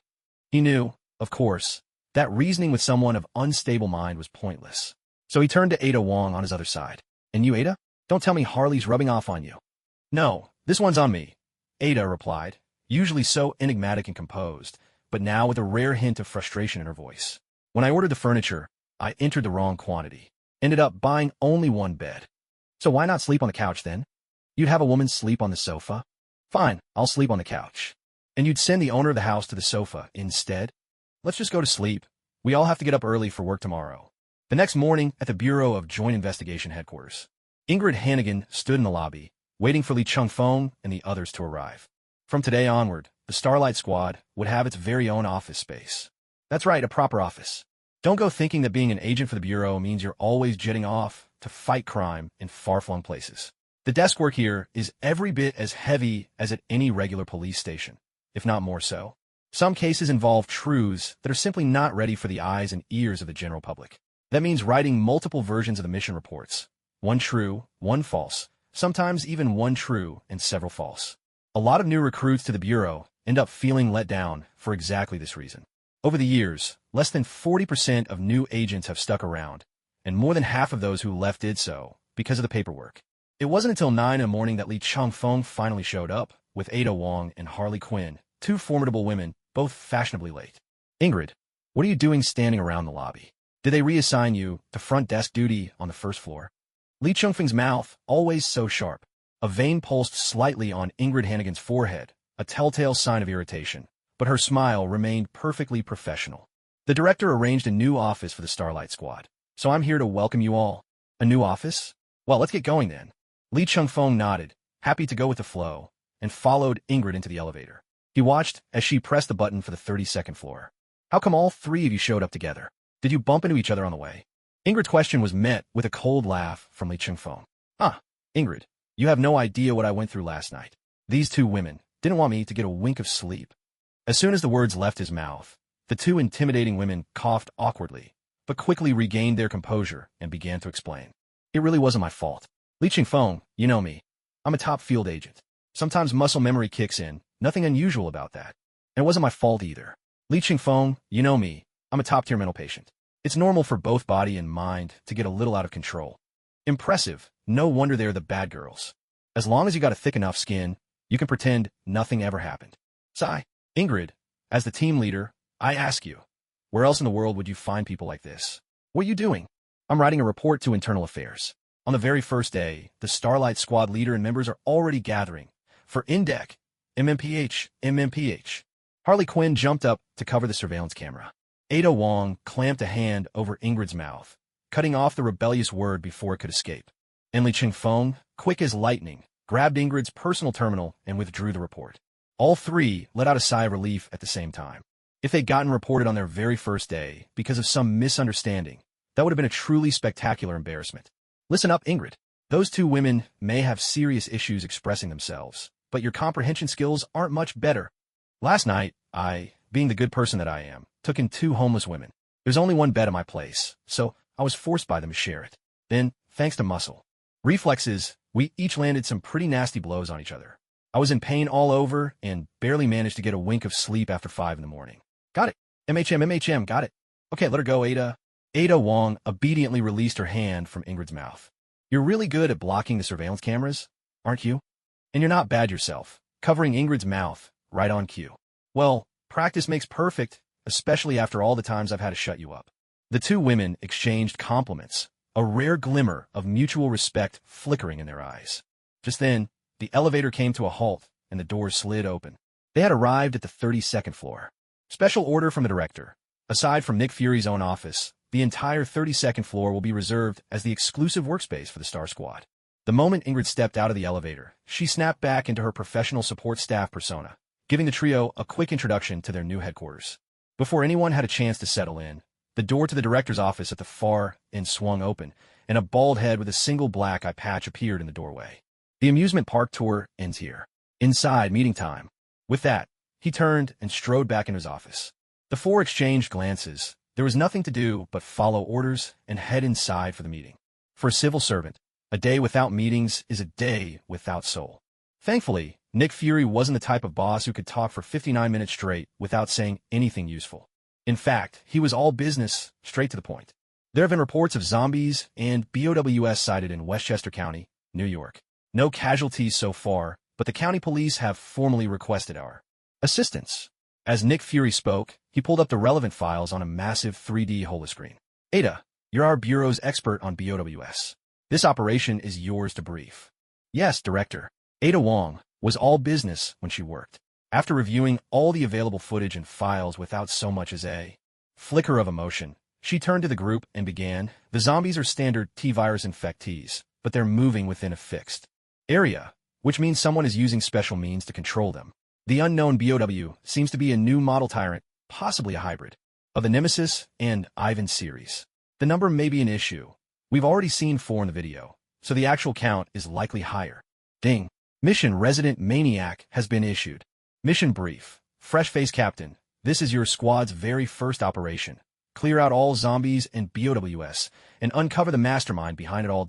He knew, of course, that reasoning with someone of unstable mind was pointless. So he turned to Ada Wong on his other side. And you, Ada? Don't tell me Harley's rubbing off on you. No, this one's on me, Ada replied, usually so enigmatic and composed, but now with a rare hint of frustration in her voice. When I ordered the furniture, I entered the wrong quantity. Ended up buying only one bed. So why not sleep on the couch then? You'd have a woman sleep on the sofa? Fine, I'll sleep on the couch. And you'd send the owner of the house to the sofa instead? Let's just go to sleep. We all have to get up early for work tomorrow. The next morning, at the Bureau of Joint Investigation Headquarters, Ingrid Hannigan stood in the lobby, waiting for Lee Chung-fong and the others to arrive. From today onward, the Starlight Squad would have its very own office space. That's right, a proper office. Don't go thinking that being an agent for the Bureau means you're always jetting off to fight crime in far-flung places. The desk work here is every bit as heavy as at any regular police station, if not more so. Some cases involve truths that are simply not ready for the eyes and ears of the general public. That means writing multiple versions of the mission reports. One true, one false, sometimes even one true and several false. A lot of new recruits to the Bureau end up feeling let down for exactly this reason. Over the years, less than 40% of new agents have stuck around, and more than half of those who left did so because of the paperwork. It wasn't until 9 in the morning that Lee Chung-fong finally showed up, with Ada Wong and Harley Quinn, two formidable women, both fashionably late. Ingrid, what are you doing standing around the lobby? Did they reassign you to front desk duty on the first floor? Lee Chung-fong's mouth, always so sharp. A vein pulsed slightly on Ingrid Hannigan's forehead, a telltale sign of irritation, but her smile remained perfectly professional. The director arranged a new office for the Starlight Squad, so I'm here to welcome you all. A new office? Well, let's get going then. Lee Chung-fong nodded, happy to go with the flow, and followed Ingrid into the elevator. He watched as she pressed the button for the 32nd floor. How come all three of you showed up together? Did you bump into each other on the way? Ingrid's question was met with a cold laugh from Lee Chung-fong. Ingrid, you have no idea what I went through last night. These two women didn't want me to get a wink of sleep. As soon as the words left his mouth, the two intimidating women coughed awkwardly, but quickly regained their composure and began to explain. It really wasn't my fault. Lee Chung-fong, you know me. I'm a top field agent. Sometimes muscle memory kicks in, nothing unusual about that. And it wasn't my fault either. Lee Chung-fong, you know me. I'm a top-tier mental patient. It's normal for both body and mind to get a little out of control. Impressive. No wonder they're the bad girls. As long as you got a thick enough skin, you can pretend nothing ever happened. Sigh. Ingrid, as the team leader, I ask you, where else in the world would you find people like this? What are you doing? I'm writing a report to Internal Affairs. On the very first day, the Starlight Squad leader and members are already gathering for INDEC, MMPH. Harley Quinn jumped up to cover the surveillance camera. Ada Wong clamped a hand over Ingrid's mouth, cutting off the rebellious word before it could escape. And Lee Chung-fong, quick as lightning, grabbed Ingrid's personal terminal and withdrew the report. All three let out a sigh of relief at the same time. If they'd gotten reported on their very first day because of some misunderstanding, that would have been a truly spectacular embarrassment. Listen up, Ingrid. Those two women may have serious issues expressing themselves, but your comprehension skills aren't much better. Last night, I, being the good person that I am, took in two homeless women. There's only one bed at my place, so I was forced by them to share it. Then, thanks to muscle reflexes, we each landed some pretty nasty blows on each other. I was in pain all over and barely managed to get a wink of sleep after 5 in the morning. Got it. MHM, got it. Okay, let her go, Ada. Ada Wong obediently released her hand from Ingrid's mouth. You're really good at blocking the surveillance cameras, aren't you? And you're not bad yourself, covering Ingrid's mouth, right on cue. Well, practice makes perfect, especially after all the times I've had to shut you up. The two women exchanged compliments, a rare glimmer of mutual respect flickering in their eyes. Just then, the elevator came to a halt, and the doors slid open. They had arrived at the 32nd floor. Special order from the director. Aside from Nick Fury's own office, the entire 32nd floor will be reserved as the exclusive workspace for the Star Squad. The moment Ingrid stepped out of the elevator, she snapped back into her professional support staff persona, giving the trio a quick introduction to their new headquarters. Before anyone had a chance to settle in, the door to the director's office at the far end swung open, and a bald head with a single black eye patch appeared in the doorway. The amusement park tour ends here. Inside, meeting time. With that, he turned and strode back into his office. The four exchanged glances. There was nothing to do but follow orders and head inside for the meeting. For a civil servant, a day without meetings is a day without soul. Thankfully, Nick Fury wasn't the type of boss who could talk for 59 minutes straight without saying anything useful. In fact, he was all business, straight to the point. There have been reports of zombies and BOWS sighted in Westchester County, New York. No casualties so far, but the county police have formally requested our assistance. As Nick Fury spoke, he pulled up the relevant files on a massive 3D holoscreen. Ada, you're our bureau's expert on BOWS. This operation is yours to brief. Yes, Director. Ada Wong was all business when she worked. After reviewing all the available footage and files without so much as a flicker of emotion, she turned to the group and began, the zombies are standard T-virus infectees, but they're moving within a fixed area, which means someone is using special means to control them. The unknown BOW seems to be a new model tyrant, possibly a hybrid, of the Nemesis and Ivan series. The number may be an issue. We've already seen 4 in the video, so the actual count is likely higher. Ding. Mission Resident Maniac has been issued. Mission Brief. Fresh Face Captain, this is your squad's very first operation. Clear out all zombies and BOWS, and uncover the mastermind behind it all.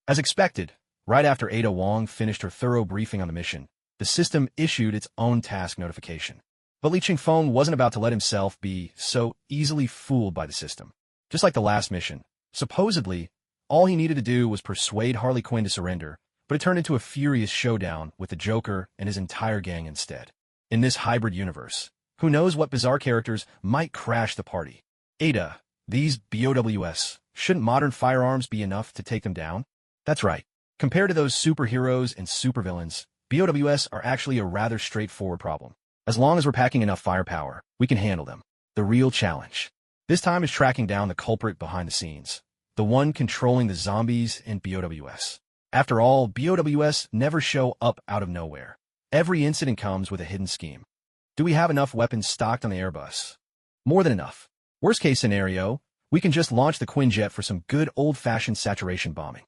As expected, right after Ada Wong finished her thorough briefing on the mission, the system issued its own task notification. But Li Chingfeng wasn't about to let himself be so easily fooled by the system. Just like the last mission, supposedly, all he needed to do was persuade Harley Quinn to surrender, but it turned into a furious showdown with the Joker and his entire gang instead. In this hybrid universe, who knows what bizarre characters might crash the party? Ada, these BOWS, shouldn't modern firearms be enough to take them down? That's right. Compared to those superheroes and supervillains, BOWS are actually a rather straightforward problem. As long as we're packing enough firepower, we can handle them. The real challenge this time is tracking down the culprit behind the scenes, the one controlling the zombies and BOWS. After all, BOWS never show up out of nowhere. Every incident comes with a hidden scheme. Do we have enough weapons stocked on the Airbus? More than enough. Worst case scenario, we can just launch the Quinjet for some good old-fashioned saturation bombing.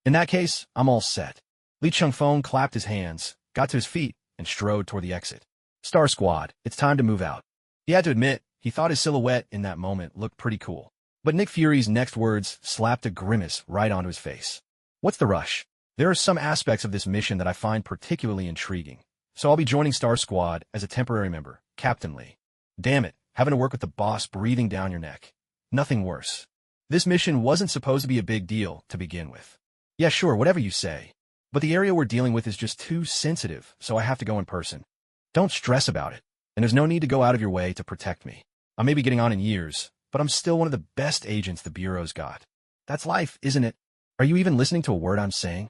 In that case, I'm all set. Li Chingfeng clapped his hands, got to his feet, and strode toward the exit. Star Squad, it's time to move out. He had to admit, he thought his silhouette in that moment looked pretty cool. But Nick Fury's next words slapped a grimace right onto his face. What's the rush? There are some aspects of this mission that I find particularly intriguing, so I'll be joining Star Squad as a temporary member, Captain Lee. Damn it, having to work with the boss breathing down your neck. Nothing worse. This mission wasn't supposed to be a big deal to begin with. Yeah, sure, whatever you say. But the area we're dealing with is just too sensitive, so I have to go in person. Don't stress about it, and there's no need to go out of your way to protect me. I may be getting on in years, but I'm still one of the best agents the Bureau's got. That's life, isn't it? Are you even listening to a word I'm saying?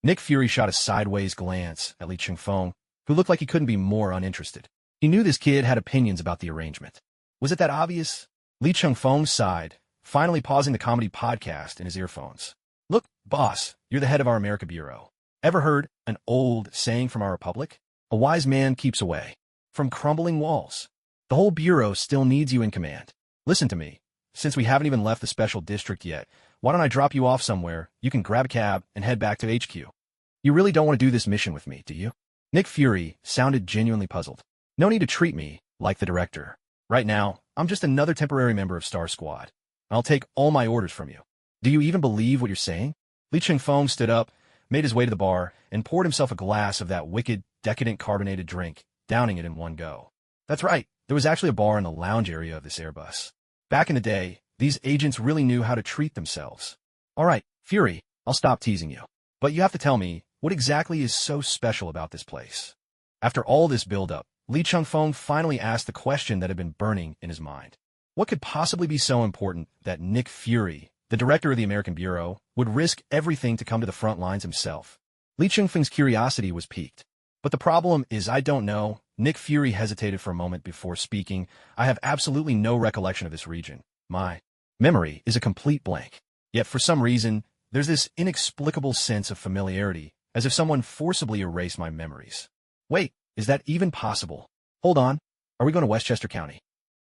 Nick Fury shot a sideways glance at Li Chingfeng, who looked like he couldn't be more uninterested. He knew this kid had opinions about the arrangement. Was it that obvious? Li Chingfeng sighed, finally pausing the comedy podcast in his earphones. Look, boss, you're the head of our America Bureau. Ever heard an old saying from our republic? A wise man keeps away from crumbling walls. The whole Bureau still needs you in command. Listen to me. Since we haven't even left the special district yet, why don't I drop you off somewhere? You can grab a cab and head back to HQ. You really don't want to do this mission with me, do you? Nick Fury sounded genuinely puzzled. No need to treat me like the director. Right now, I'm just another temporary member of Star Squad. I'll take all my orders from you. Do you even believe what you're saying? Li Chingfeng stood up, made his way to the bar, and poured himself a glass of that wicked, decadent carbonated drink, downing it in one go. That's right, there was actually a bar in the lounge area of this Airbus. Back in the day, these agents really knew how to treat themselves. All right, Fury, I'll stop teasing you. But you have to tell me, what exactly is so special about this place? After all this build-up, Li Chingfeng finally asked the question that had been burning in his mind. What could possibly be so important that Nick Fury, the director of the American Bureau, would risk everything to come to the front lines himself? Li Chingfeng's curiosity was piqued. But the problem is I don't know. Nick Fury hesitated for a moment before speaking. I have absolutely no recollection of this region. My memory is a complete blank. Yet for some reason, there's this inexplicable sense of familiarity, as if someone forcibly erased my memories. Wait, is that even possible? Hold on. Are we going to Westchester County?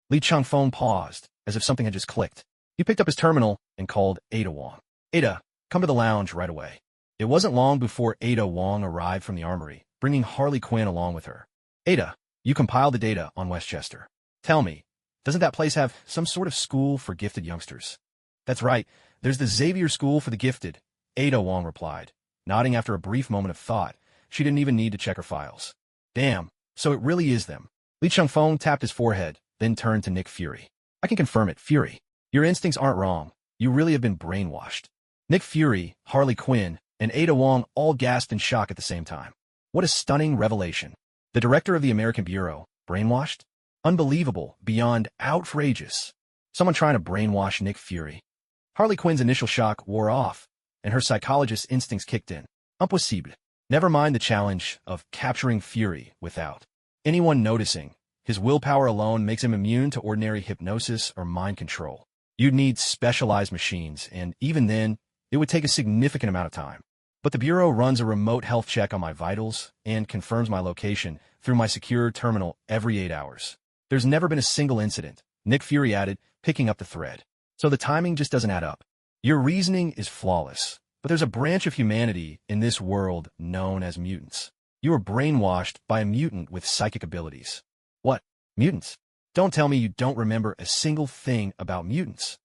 Li Chingfeng paused, as if something had just clicked. He picked up his terminal and called Ada Wong. Ada, come to the lounge right away. It wasn't long before Ada Wong arrived from the armory, bringing Harley Quinn along with her. Ada, you compiled the data on Westchester. Tell me, doesn't that place have some sort of school for gifted youngsters? That's right, there's the Xavier School for the Gifted, Ada Wong replied, nodding after a brief moment of thought. She didn't even need to check her files. Damn, so it really is them. Li Chingfeng tapped his forehead, then turned to Nick Fury. I can confirm it, Fury. Your instincts aren't wrong. You really have been brainwashed. Nick Fury, Harley Quinn, and Ada Wong all gasped in shock at the same time. What a stunning revelation. The director of the American Bureau, brainwashed? Unbelievable, beyond outrageous. Someone trying to brainwash Nick Fury. Harley Quinn's initial shock wore off, and her psychologist's instincts kicked in. Impossible. Never mind the challenge of capturing Fury without anyone noticing. His willpower alone makes him immune to ordinary hypnosis or mind control. You'd need specialized machines, and even then, it would take a significant amount of time. But the Bureau runs a remote health check on my vitals and confirms my location through my secure terminal every 8 hours. There's never been a single incident, Nick Fury added, picking up the thread. So the timing just doesn't add up. Your reasoning is flawless, but there's a branch of humanity in this world known as mutants. You were brainwashed by a mutant with psychic abilities. What? Mutants? Don't tell me you don't remember a single thing about mutants.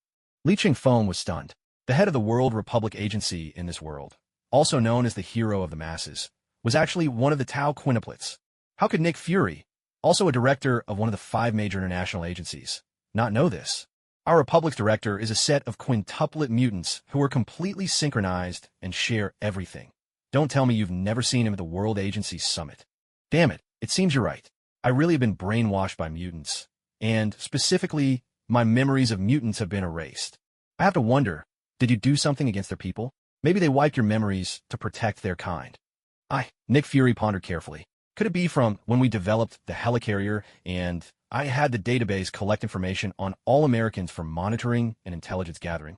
Li Chingfeng was stunned. The head of the World Republic Agency in this world, also known as the hero of the masses, was actually one of the Tau quintuplets. How could Nick Fury, also a director of one of the 5 major international agencies, not know this? Our Republic's director is a set of quintuplet mutants who are completely synchronized and share everything. Don't tell me you've never seen him at the World Agency Summit. Damn it, it seems you're right. I really have been brainwashed by mutants, and specifically, my memories of mutants have been erased. I have to wonder, did you do something against their people? Maybe they wiped your memories to protect their kind. Nick Fury pondered carefully. Could it be from when we developed the helicarrier and I had the database collect information on all Americans for monitoring and intelligence gathering?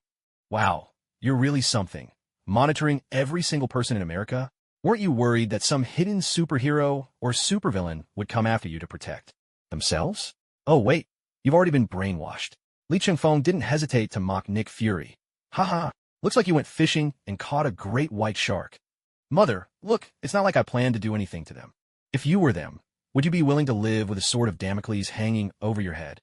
Wow, you're really something. Monitoring every single person in America? Weren't you worried that some hidden superhero or supervillain would come after you to protect themselves? Oh wait, you've already been brainwashed. Li Chingfeng didn't hesitate to mock Nick Fury. Haha, looks like you went fishing and caught a great white shark. Mother, look, it's not like I planned to do anything to them. If you were them, would you be willing to live with a sword of Damocles hanging over your head?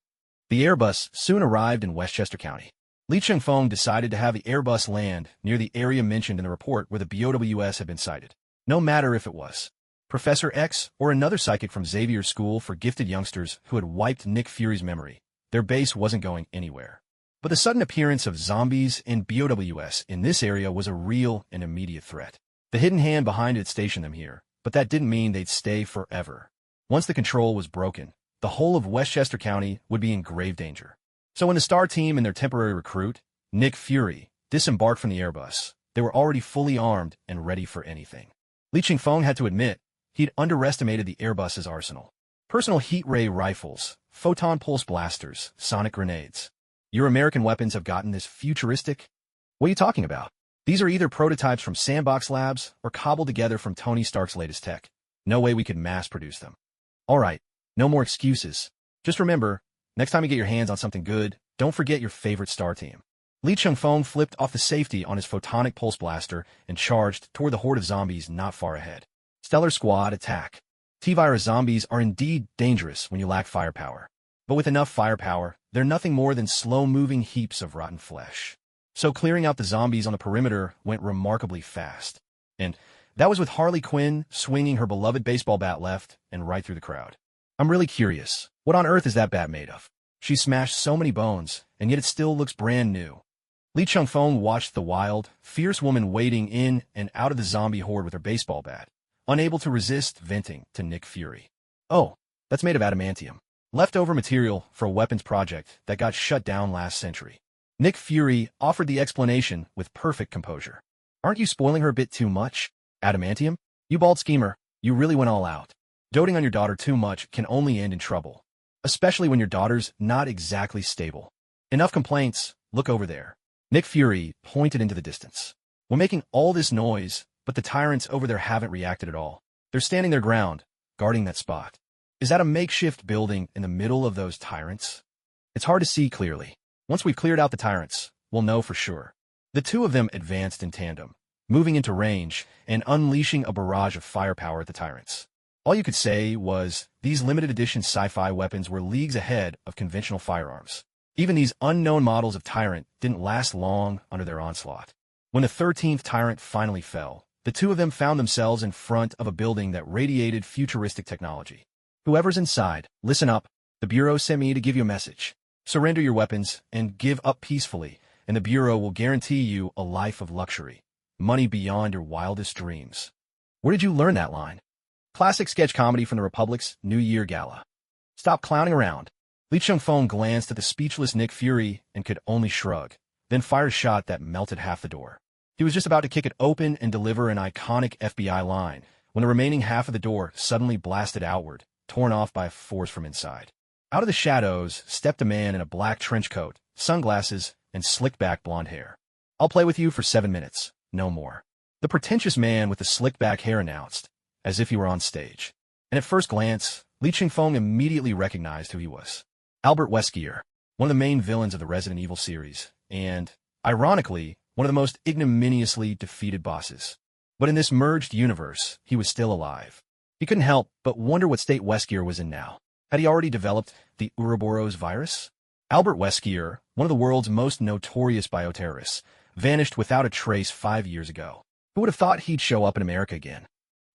The Airbus soon arrived in Westchester County. Li Chingfeng decided to have the Airbus land near the area mentioned in the report where the BOWS had been sighted. No matter if it was Professor X or another psychic from Xavier's School for Gifted Youngsters who had wiped Nick Fury's memory, their base wasn't going anywhere. But the sudden appearance of zombies and BOWS in this area was a real and immediate threat. The hidden hand behind it stationed them here, but that didn't mean they'd stay forever. Once the control was broken, the whole of Westchester County would be in grave danger. So when the STAR team and their temporary recruit, Nick Fury, disembarked from the Airbus, they were already fully armed and ready for anything. Li Chingfeng had to admit he'd underestimated the Airbus's arsenal. Personal heat ray rifles, photon pulse blasters, sonic grenades. Your American weapons have gotten this futuristic? What are you talking about? These are either prototypes from sandbox labs or cobbled together from Tony Stark's latest tech. No way we could mass produce them. All right, no more excuses. Just remember, next time you get your hands on something good, don't forget your favorite STAR team. Li Chengfeng flipped off the safety on his photonic pulse blaster and charged toward the horde of zombies not far ahead. Stellar Squad attack. T-virus zombies are indeed dangerous when you lack firepower. But with enough firepower, they're nothing more than slow-moving heaps of rotten flesh. So clearing out the zombies on the perimeter went remarkably fast. And that was with Harley Quinn swinging her beloved baseball bat left and right through the crowd. I'm really curious, what on earth is that bat made of? She smashed so many bones, and yet it still looks brand new. Li Chengfeng watched the wild, fierce woman wading in and out of the zombie horde with her baseball bat, unable to resist venting to Nick Fury. Oh, that's made of adamantium. Leftover material for a weapons project that got shut down last century. Nick Fury offered the explanation with perfect composure. Aren't you spoiling her a bit too much? Adamantium? You bald schemer, you really went all out. Doting on your daughter too much can only end in trouble. Especially when your daughter's not exactly stable. Enough complaints, look over there. Nick Fury pointed into the distance. We're making all this noise, but the tyrants over there haven't reacted at all. They're standing their ground, guarding that spot. Is that a makeshift building in the middle of those tyrants? It's hard to see clearly. Once we've cleared out the tyrants, we'll know for sure. The two of them advanced in tandem, moving into range and unleashing a barrage of firepower at the tyrants. All you could say was, these limited edition sci-fi weapons were leagues ahead of conventional firearms. Even these unknown models of tyrant didn't last long under their onslaught. When the 13th tyrant finally fell, the two of them found themselves in front of a building that radiated futuristic technology. Whoever's inside, listen up. The Bureau sent me to give you a message. Surrender your weapons and give up peacefully, and the Bureau will guarantee you a life of luxury. Money beyond your wildest dreams. Where did you learn that line? Classic sketch comedy from the Republic's New Year Gala. Stop clowning around. Li Chengfeng glanced at the speechless Nick Fury and could only shrug, then fired a shot that melted half the door. He was just about to kick it open and deliver an iconic FBI line when the remaining half of the door suddenly blasted outward, torn off by a force from inside. Out of the shadows stepped a man in a black trench coat, sunglasses, and slicked-back blonde hair. I'll play with you for 7 minutes, no more. The pretentious man with the slicked-back hair announced, as if he were on stage. And at first glance, Li Chengfeng immediately recognized who he was. Albert Wesker, one of the main villains of the Resident Evil series, and, ironically, one of the most ignominiously defeated bosses. But in this merged universe, he was still alive. He couldn't help but wonder what state Wesker was in now. Had he already developed the Ouroboros virus? Albert Wesker, one of the world's most notorious bioterrorists, vanished without a trace 5 years ago. Who would have thought he'd show up in America again?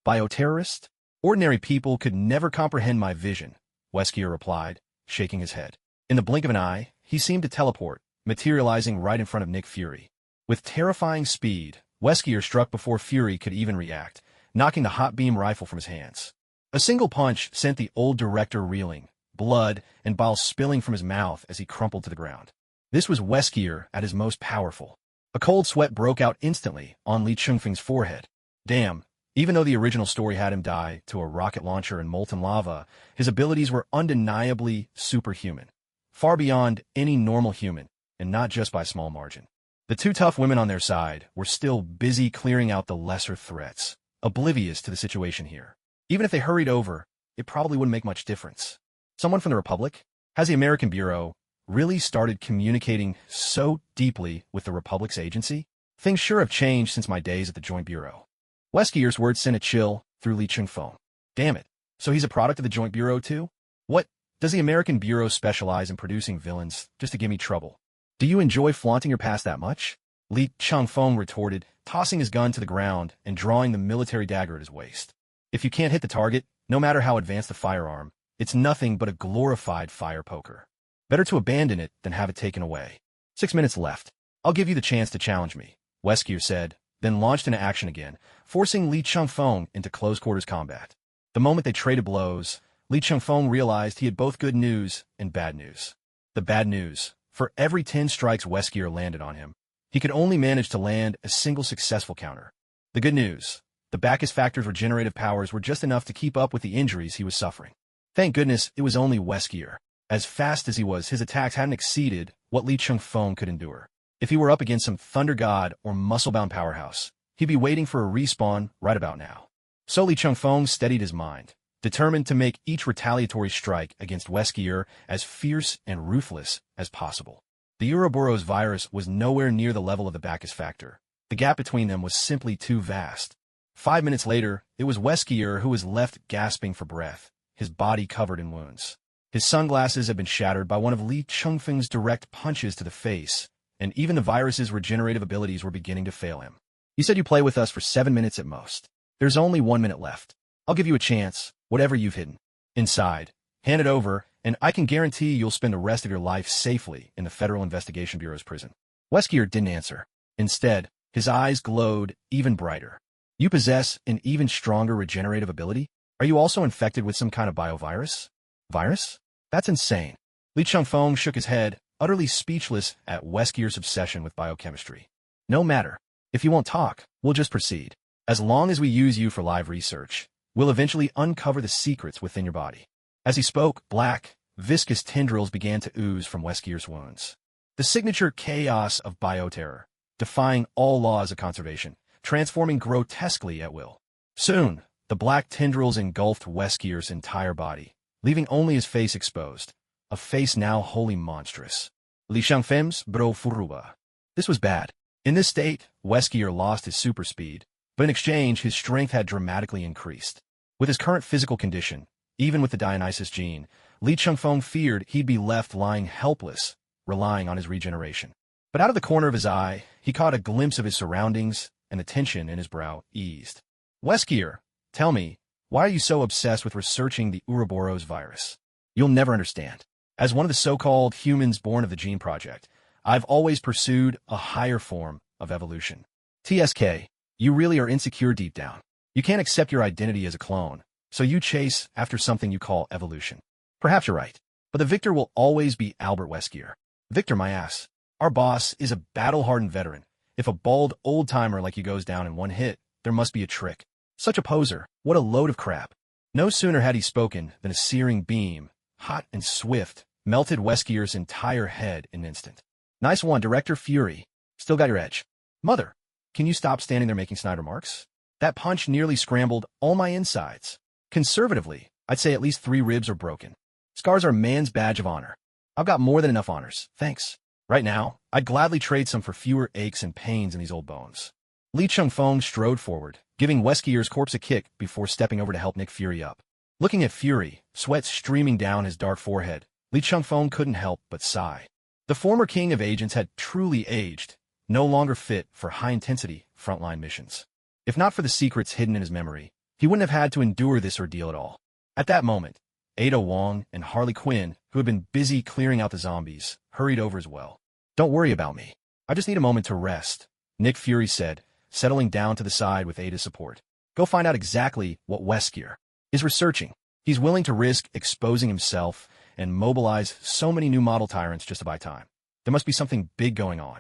Bioterrorist? Ordinary people could never comprehend my vision, Wesker replied, shaking his head. In the blink of an eye, he seemed to teleport, materializing right in front of Nick Fury. With terrifying speed, Wesker struck before Fury could even react, knocking the hot beam rifle from his hands. A single punch sent the old director reeling, blood and bile spilling from his mouth as he crumpled to the ground. This was Wesker at his most powerful. A cold sweat broke out instantly on Li Chengfeng's forehead. Damn, even though the original story had him die to a rocket launcher and molten lava, his abilities were undeniably superhuman. Far beyond any normal human, and not just by a small margin. The two tough women on their side were still busy clearing out the lesser threats, oblivious to the situation here. Even if they hurried over, it probably wouldn't make much difference. Someone from the Republic? Has the American Bureau really started communicating so deeply with the Republic's agency? Things sure have changed since my days at the Joint Bureau. Wesker's words sent a chill through Li Chengfeng. Damn it. So he's a product of the Joint Bureau too? What? Does the American Bureau specialize in producing villains just to give me trouble? Do you enjoy flaunting your past that much? Li Chengfeng retorted, tossing his gun to the ground and drawing the military dagger at his waist. If you can't hit the target, no matter how advanced the firearm, it's nothing but a glorified fire poker. Better to abandon it than have it taken away. 6 minutes left. I'll give you the chance to challenge me, Wesker said, then launched into action again, forcing Li Chengfeng into close-quarters combat. The moment they traded blows, Li Chengfeng realized he had both good news and bad news. The bad news, for every 10 strikes Wesker landed on him, he could only manage to land a single successful counter. The good news, the Bacchus Factor's regenerative powers were just enough to keep up with the injuries he was suffering. Thank goodness it was only Wesker. As fast as he was, his attacks hadn't exceeded what Li Chengfeng could endure. If he were up against some Thunder God or muscle-bound powerhouse, he'd be waiting for a respawn right about now. So Li Chengfeng steadied his mind, determined to make each retaliatory strike against Wesker as fierce and ruthless as possible. The Ouroboros virus was nowhere near the level of the Bacchus factor. The gap between them was simply too vast. 5 minutes later, it was Weskier who was left gasping for breath, his body covered in wounds. His sunglasses had been shattered by one of Li Chengfeng's direct punches to the face, and even the virus's regenerative abilities were beginning to fail him. You said you play with us for 7 minutes at most. There's only 1 minute left. I'll give you a chance, whatever you've hidden. Inside, hand it over, and I can guarantee you'll spend the rest of your life safely in the Federal Investigation Bureau's prison. Weskier didn't answer. Instead, his eyes glowed even brighter. You possess an even stronger regenerative ability? Are you also infected with some kind of biovirus? Virus? That's insane. Li Chengfeng shook his head, utterly speechless at Weskier's obsession with biochemistry. No matter. If you won't talk, we'll just proceed. As long as we use you for live research, we'll eventually uncover the secrets within your body. As he spoke, black, viscous tendrils began to ooze from Weskier's wounds. The signature chaos of bioterror, defying all laws of conservation, transforming grotesquely at will. Soon, the black tendrils engulfed Weskier's entire body, leaving only his face exposed, a face now wholly monstrous. Li Chengfeng's bro furuba. This was bad. In this state, Weskier lost his super speed, but in exchange, his strength had dramatically increased. With his current physical condition, even with the Dionysus gene, Li Chengfeng feared he'd be left lying helpless, relying on his regeneration. But out of the corner of his eye, he caught a glimpse of his surroundings, and the tension in his brow eased. Weskier, tell me, why are you so obsessed with researching the Ouroboros virus? You'll never understand. As one of the so-called humans born of the Gene Project, I've always pursued a higher form of evolution. TSK, you really are insecure deep down. You can't accept your identity as a clone, so you chase after something you call evolution. Perhaps you're right, but the victor will always be Albert Weskier. Victor, my ass. Our boss is a battle-hardened veteran. If a bald old-timer like you goes down in one hit, there must be a trick. Such a poser. What a load of crap. No sooner had he spoken than a searing beam, hot and swift, melted Weskier's entire head in an instant. Nice one, Director Fury. Still got your edge. Mother, can you stop standing there making snide remarks? That punch nearly scrambled all my insides. Conservatively, I'd say at least 3 ribs are broken. Scars are a man's badge of honor. I've got more than enough honors, thanks. Right now, I'd gladly trade some for fewer aches and pains in these old bones. Li Chengfeng strode forward, giving Weskier's corpse a kick before stepping over to help Nick Fury up. Looking at Fury, sweat streaming down his dark forehead, Li Chengfeng couldn't help but sigh. The former king of agents had truly aged, no longer fit for high-intensity frontline missions. If not for the secrets hidden in his memory, he wouldn't have had to endure this ordeal at all. At that moment, Ada Wong and Harley Quinn, who had been busy clearing out the zombies, hurried over as well. Don't worry about me. I just need a moment to rest, Nick Fury said, settling down to the side with Ada's support. Go find out exactly what Weskier is researching. He's willing to risk exposing himself and mobilize so many new model tyrants just to buy time. There must be something big going on.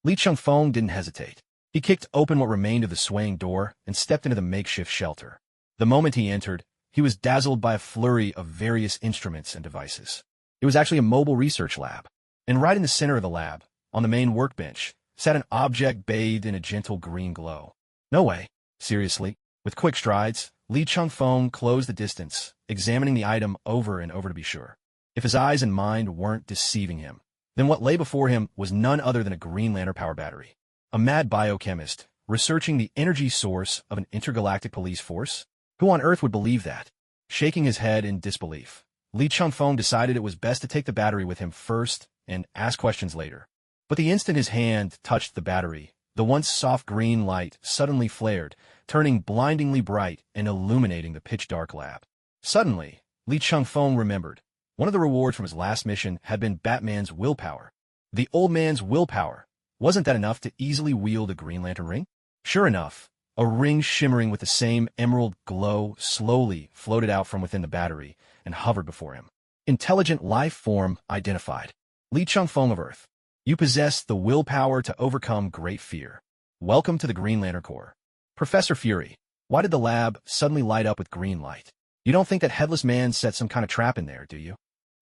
Li Chengfeng didn't hesitate. He kicked open what remained of the swaying door and stepped into the makeshift shelter. The moment he entered, he was dazzled by a flurry of various instruments and devices. It was actually a mobile research lab. And right in the center of the lab, on the main workbench, sat an object bathed in a gentle green glow. No way. Seriously. With quick strides, Li Chengfeng closed the distance, examining the item over and over to be sure. If his eyes and mind weren't deceiving him, then what lay before him was none other than a Green Lantern power battery. A mad biochemist, researching the energy source of an intergalactic police force? Who on earth would believe that? Shaking his head in disbelief, Li Chengfeng decided it was best to take the battery with him first and ask questions later. But the instant his hand touched the battery, the once soft green light suddenly flared, turning blindingly bright and illuminating the pitch-dark lab. Suddenly, Li Chengfeng remembered. One of the rewards from his last mission had been Batman's willpower. The old man's willpower. Wasn't that enough to easily wield a Green Lantern ring? Sure enough, a ring shimmering with the same emerald glow slowly floated out from within the battery and hovered before him. Intelligent life form identified. Li Chengfeng of Earth. You possess the willpower to overcome great fear. Welcome to the Green Lantern Corps. Professor Fury, why did the lab suddenly light up with green light? You don't think that Headless Man set some kind of trap in there, do you?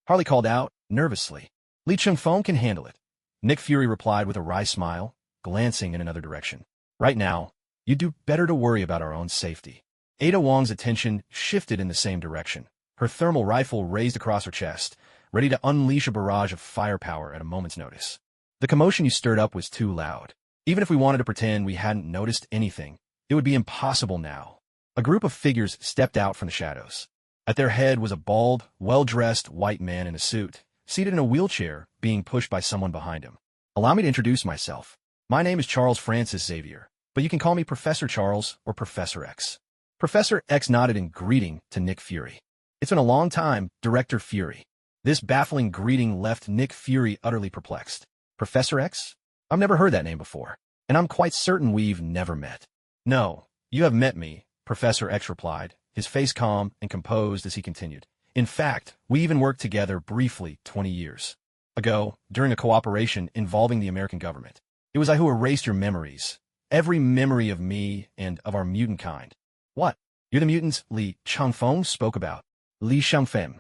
Harley called out, nervously. Li Chengfeng can handle it. Nick Fury replied with a wry smile, glancing in another direction. Right now, you'd do better to worry about our own safety. Ada Wong's attention shifted in the same direction, her thermal rifle raised across her chest, ready to unleash a barrage of firepower at a moment's notice. The commotion you stirred up was too loud. Even if we wanted to pretend we hadn't noticed anything, it would be impossible now. A group of figures stepped out from the shadows. At their head was a bald, well-dressed white man in a suit, seated in a wheelchair, being pushed by someone behind him. Allow me to introduce myself. My name is Charles Francis Xavier, but you can call me Professor Charles or Professor X. Professor X nodded in greeting to Nick Fury. It's been a long time, Director Fury. This baffling greeting left Nick Fury utterly perplexed. Professor X? I've never heard that name before, and I'm quite certain we've never met. No, you have met me, Professor X replied, his face calm and composed as he continued. In fact, we even worked together briefly 20 years ago during a cooperation involving the American government. It was I who erased your memories, every memory of me and of our mutant kind. What? You're the mutants Li Changfeng spoke about. Li Changfeng.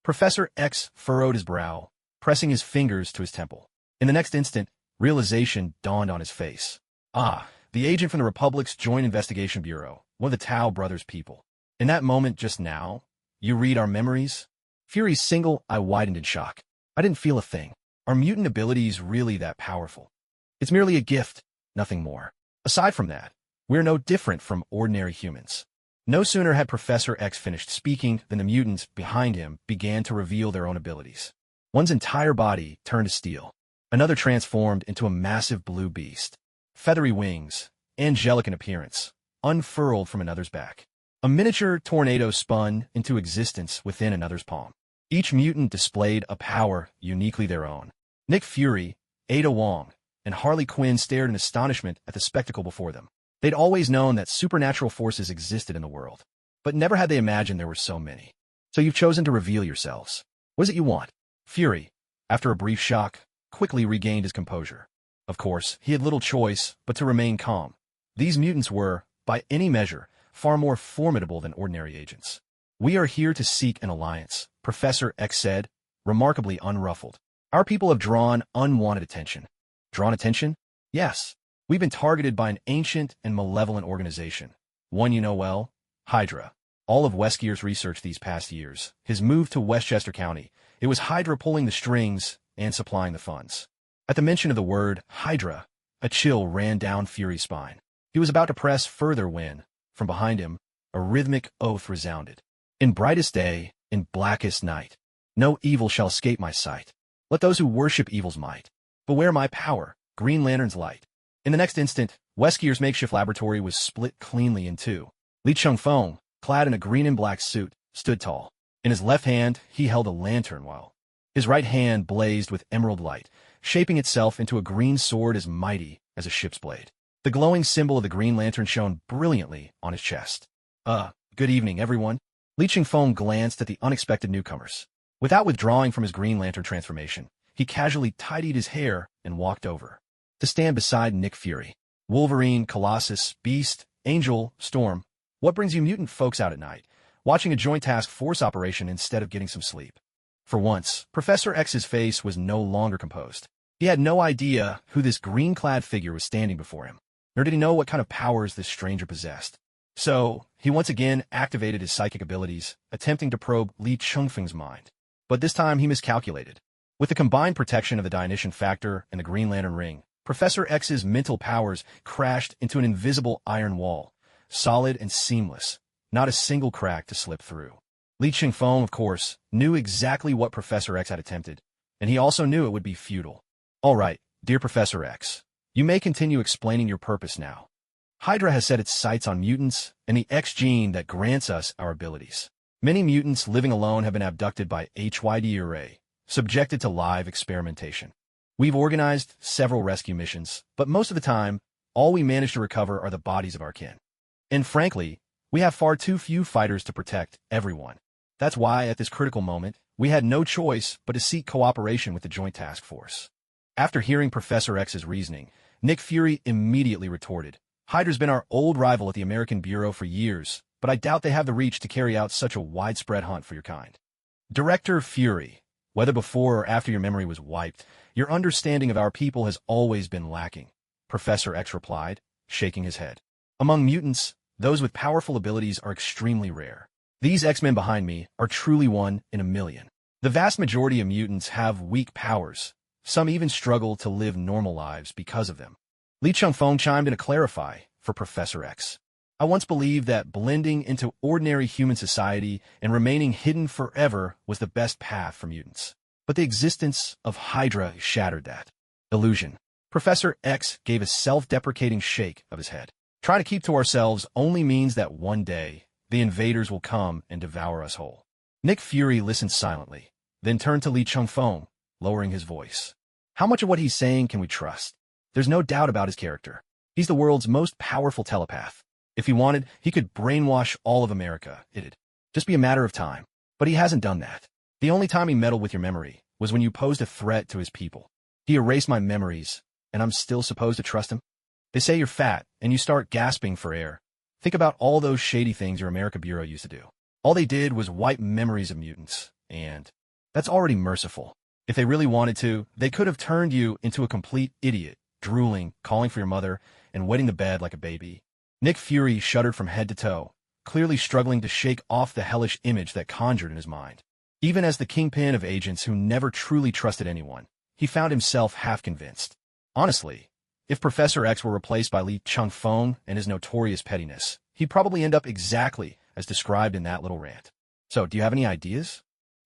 Professor X furrowed his brow, pressing his fingers to his temple. In the next instant, realization dawned on his face. Ah, the agent from the Republic's Joint Investigation Bureau, one of the Tao brothers' people. In that moment just now, you read our memories? Fury's single eye widened in shock. I didn't feel a thing. Are mutant abilities really that powerful? It's merely a gift, nothing more. Aside from that, we're no different from ordinary humans. No sooner had Professor X finished speaking than the mutants behind him began to reveal their own abilities. One's entire body turned to steel. Another transformed into a massive blue beast. Feathery wings, angelic in appearance, unfurled from another's back. A miniature tornado spun into existence within another's palm. Each mutant displayed a power uniquely their own. Nick Fury, Ada Wong, and Harley Quinn stared in astonishment at the spectacle before them. They'd always known that supernatural forces existed in the world, but never had they imagined there were so many. So you've chosen to reveal yourselves. What is it you want? Fury, after a brief shock, quickly regained his composure. Of course, he had little choice but to remain calm. These mutants were, by any measure, far more formidable than ordinary agents. We are here to seek an alliance, Professor X said, remarkably unruffled. Our people have drawn unwanted attention. Drawn attention? Yes. We've been targeted by an ancient and malevolent organization. One you know well, Hydra. All of Weskier's research these past years, his move to Westchester County, it was Hydra pulling the strings and supplying the funds. At the mention of the word Hydra, a chill ran down Fury's spine. He was about to press further when, from behind him, a rhythmic oath resounded. In brightest day, in blackest night, no evil shall escape my sight. Let those who worship evil's might beware my power, Green Lantern's light. In the next instant, Weskier's makeshift laboratory was split cleanly in two. Li Changfeng, clad in a green and black suit, stood tall. In his left hand, he held a lantern while his right hand blazed with emerald light, shaping itself into a green sword as mighty as a ship's blade. The glowing symbol of the Green Lantern shone brilliantly on his chest. Good evening, everyone. Li Changfeng glanced at the unexpected newcomers. Without withdrawing from his Green Lantern transformation, he casually tidied his hair and walked over to stand beside Nick Fury. Wolverine, Colossus, Beast, Angel, Storm. What brings you mutant folks out at night, watching a joint task force operation instead of getting some sleep? For once, Professor X's face was no longer composed. He had no idea who this green-clad figure was standing before him, nor did he know what kind of powers this stranger possessed. So, he once again activated his psychic abilities, attempting to probe Li Changfeng's mind. But this time he miscalculated. With the combined protection of the Dionysian Factor and the Green Lantern Ring, Professor X's mental powers crashed into an invisible iron wall, solid and seamless, not a single crack to slip through. Li Changfeng, of course, knew exactly what Professor X had attempted, and he also knew it would be futile. All right, dear Professor X, you may continue explaining your purpose now. Hydra has set its sights on mutants and the X gene that grants us our abilities. Many mutants living alone have been abducted by HYD array, subjected to live experimentation. We've organized several rescue missions, but most of the time, all we manage to recover are the bodies of our kin. And frankly, we have far too few fighters to protect everyone. That's why, at this critical moment, we had no choice but to seek cooperation with the Joint Task Force. After hearing Professor X's reasoning, Nick Fury immediately retorted, Hydra's been our old rival at the American Bureau for years, but I doubt they have the reach to carry out such a widespread hunt for your kind. Director Fury, whether before or after your memory was wiped, your understanding of our people has always been lacking, Professor X replied, shaking his head. Among mutants, those with powerful abilities are extremely rare. These X-Men behind me are truly one in a million. The vast majority of mutants have weak powers, Some even struggle to live normal lives because of them. Li Changfeng chimed in to clarify for Professor X. I once believed that blending into ordinary human society and remaining hidden forever was the best path for mutants. But the existence of Hydra shattered that illusion. Professor X gave a self-deprecating shake of his head. Trying to keep to ourselves only means that one day, the invaders will come and devour us whole. Nick Fury listened silently, then turned to Li Changfeng, lowering his voice. How much of what he's saying can we trust? There's no doubt about his character. He's the world's most powerful telepath. If he wanted, he could brainwash all of America. It'd just be a matter of time. But he hasn't done that. The only time he meddled with your memory was when you posed a threat to his people. He erased my memories, and I'm still supposed to trust him? They say you're fat, and you start gasping for air. Think about all those shady things your America Bureau used to do. All they did was wipe memories of mutants, and that's already merciful. If they really wanted to, they could have turned you into a complete idiot, drooling, calling for your mother, and wetting the bed like a baby. Nick Fury shuddered from head to toe, clearly struggling to shake off the hellish image that conjured in his mind. Even as the kingpin of agents who never truly trusted anyone, he found himself half convinced. Honestly, if Professor X were replaced by Li Changfeng and his notorious pettiness, he'd probably end up exactly as described in that little rant. So, do you have any ideas?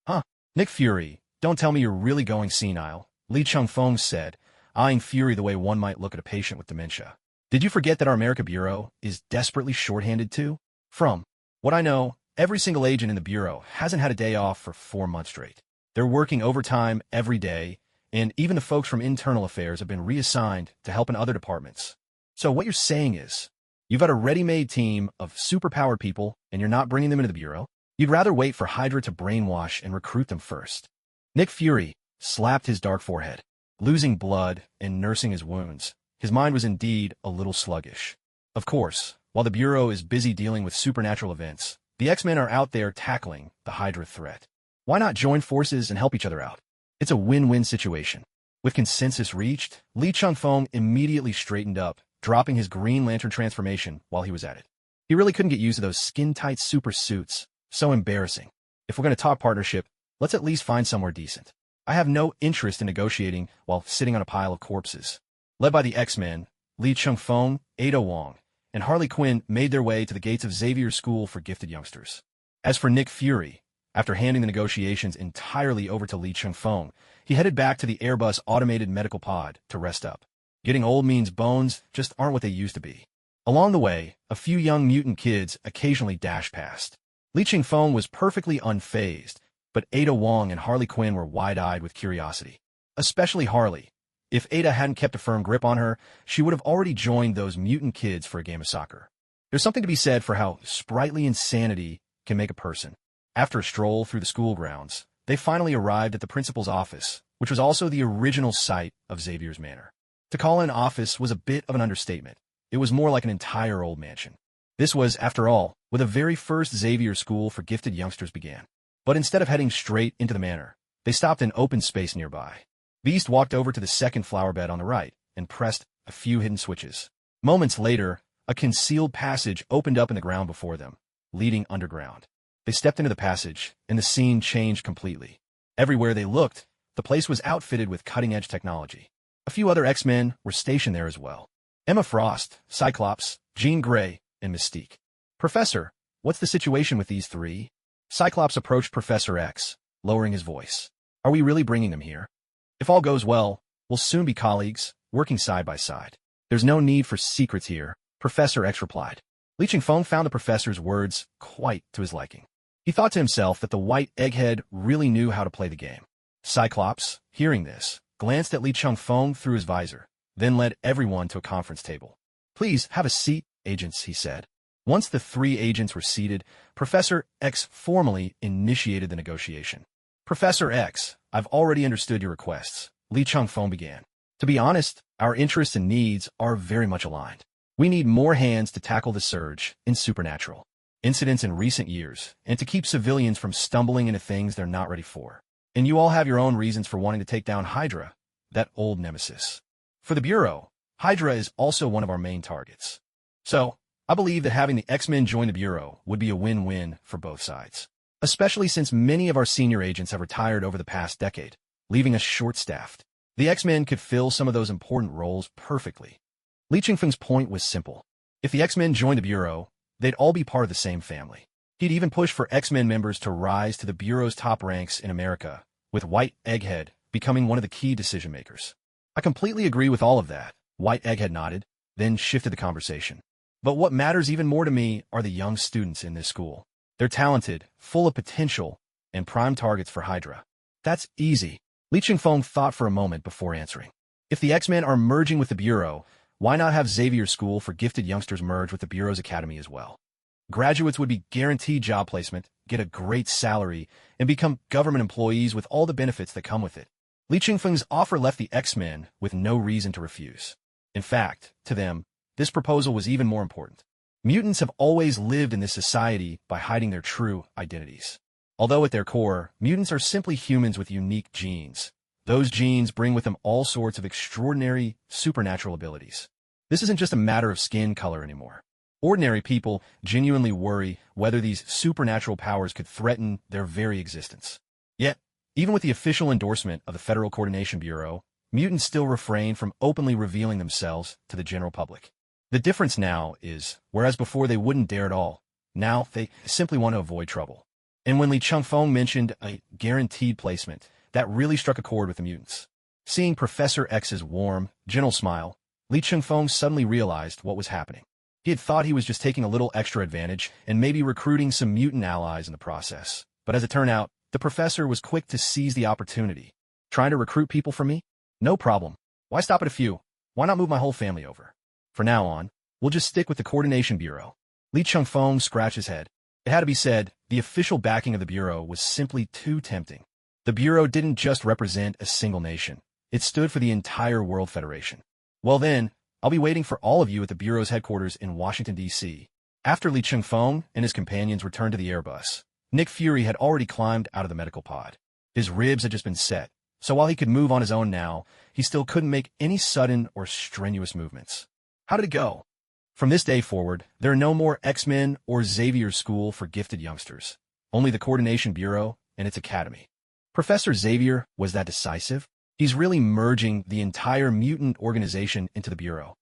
Huh? Nick Fury, don't tell me you're really going senile, Li Changfeng said, eyeing Fury the way one might look at a patient with dementia. Did you forget that our America Bureau is desperately shorthanded too? From what I know, every single agent in the Bureau hasn't had a day off for 4 months straight. They're working overtime every day, and even the folks from internal affairs have been reassigned to help in other departments. So what you're saying is, you've got a ready-made team of superpowered people, and you're not bringing them into the Bureau? You'd rather wait for Hydra to brainwash and recruit them first. Nick Fury slapped his dark forehead, losing blood and nursing his wounds. His mind was indeed a little sluggish. Of course, while the Bureau is busy dealing with supernatural events, the X-Men are out there tackling the Hydra threat. Why not join forces and help each other out? It's a win-win situation. With consensus reached, Li Changfeng immediately straightened up, dropping his Green Lantern transformation while he was at it. He really couldn't get used to those skin-tight super suits. So embarrassing. If we're going to talk partnership, let's at least find somewhere decent. I have no interest in negotiating while sitting on a pile of corpses. Led by the X-Men, Li Changfeng, Ada Wong, and Harley Quinn made their way to the gates of Xavier's School for Gifted Youngsters. As for Nick Fury, after handing the negotiations entirely over to Li Changfeng, he headed back to the Airbus automated medical pod to rest up. Getting old means bones just aren't what they used to be. Along the way, a few young mutant kids occasionally dashed past. Li Changfeng was perfectly unfazed, but Ada Wong and Harley Quinn were wide-eyed with curiosity. Especially Harley. If Ada hadn't kept a firm grip on her, she would have already joined those mutant kids for a game of soccer. There's something to be said for how sprightly insanity can make a person. After a stroll through the school grounds, they finally arrived at the principal's office, which was also the original site of Xavier's Manor. To call it an office was a bit of an understatement. It was more like an entire old mansion. This was, after all, where the very first Xavier School for Gifted Youngsters began. But instead of heading straight into the manor, they stopped in open space nearby. Beast walked over to the second flower bed on the right and pressed a few hidden switches. Moments later, a concealed passage opened up in the ground before them, leading underground. They stepped into the passage, and the scene changed completely. Everywhere they looked, the place was outfitted with cutting-edge technology. A few other X-Men were stationed there as well. Emma Frost, Cyclops, Jean Grey, and Mystique. Professor, what's the situation with these three? Cyclops approached Professor X, lowering his voice. Are we really bringing them here? If all goes well, we'll soon be colleagues, working side by side. There's no need for secrets here, Professor X replied. Li Changfeng found the professor's words quite to his liking. He thought to himself that the white egghead really knew how to play the game. Cyclops, hearing this, glanced at Li Changfeng through his visor, then led everyone to a conference table. Please have a seat, agents, he said. Once the three agents were seated, Professor X formally initiated the negotiation. Professor X, I've already understood your requests, Li Changfeng began. To be honest, our interests and needs are very much aligned. We need more hands to tackle the surge in supernatural incidents in recent years, and to keep civilians from stumbling into things they're not ready for. And you all have your own reasons for wanting to take down Hydra, that old nemesis. For the Bureau, Hydra is also one of our main targets. So, I believe that having the X-Men join the Bureau would be a win-win for both sides. Especially since many of our senior agents have retired over the past decade, leaving us short-staffed. The X-Men could fill some of those important roles perfectly. Li Chingfeng's point was simple. If the X-Men joined the Bureau, they'd all be part of the same family. He'd even push for X-Men members to rise to the Bureau's top ranks in America, with White Egghead becoming one of the key decision-makers. I completely agree with all of that. White Egghead nodded, then shifted the conversation. But what matters even more to me are the young students in this school. They're talented, full of potential, and prime targets for Hydra. That's easy. Li Chingfeng thought for a moment before answering. If the X-Men are merging with the Bureau, why not have Xavier's School for Gifted Youngsters merge with the Bureau's Academy as well? Graduates would be guaranteed job placement, get a great salary, and become government employees with all the benefits that come with it. Li Chingfeng's offer left the X-Men with no reason to refuse. In fact, to them, this proposal was even more important. Mutants have always lived in this society by hiding their true identities. Although at their core, mutants are simply humans with unique genes. Those genes bring with them all sorts of extraordinary, supernatural abilities. This isn't just a matter of skin color anymore. Ordinary people genuinely worry whether these supernatural powers could threaten their very existence. Yet, even with the official endorsement of the Federal Coordination Bureau, mutants still refrain from openly revealing themselves to the general public. The difference now is, whereas before they wouldn't dare at all, now they simply want to avoid trouble. And when Li Chingfeng mentioned a guaranteed placement, that really struck a chord with the mutants. Seeing Professor X's warm, gentle smile, Li Chingfeng suddenly realized what was happening. He had thought he was just taking a little extra advantage and maybe recruiting some mutant allies in the process. But as it turned out, the professor was quick to seize the opportunity. Trying to recruit people for me? No problem. Why stop at a few? Why not move my whole family over? From now on, we'll just stick with the Coordination Bureau. Li Chingfeng scratched his head. It had to be said, the official backing of the Bureau was simply too tempting. The Bureau didn't just represent a single nation. It stood for the entire World Federation. Well then, I'll be waiting for all of you at the Bureau's headquarters in Washington, D.C. After Li Chingfeng and his companions returned to the Airbus, Nick Fury had already climbed out of the medical pod. His ribs had just been set, so while he could move on his own now, he still couldn't make any sudden or strenuous movements. How did it go? From this day forward, there are no more X-Men or Xavier's School for Gifted Youngsters. Only the Coordination Bureau and its academy. Professor Xavier was that decisive? He's really merging the entire mutant organization into the Bureau.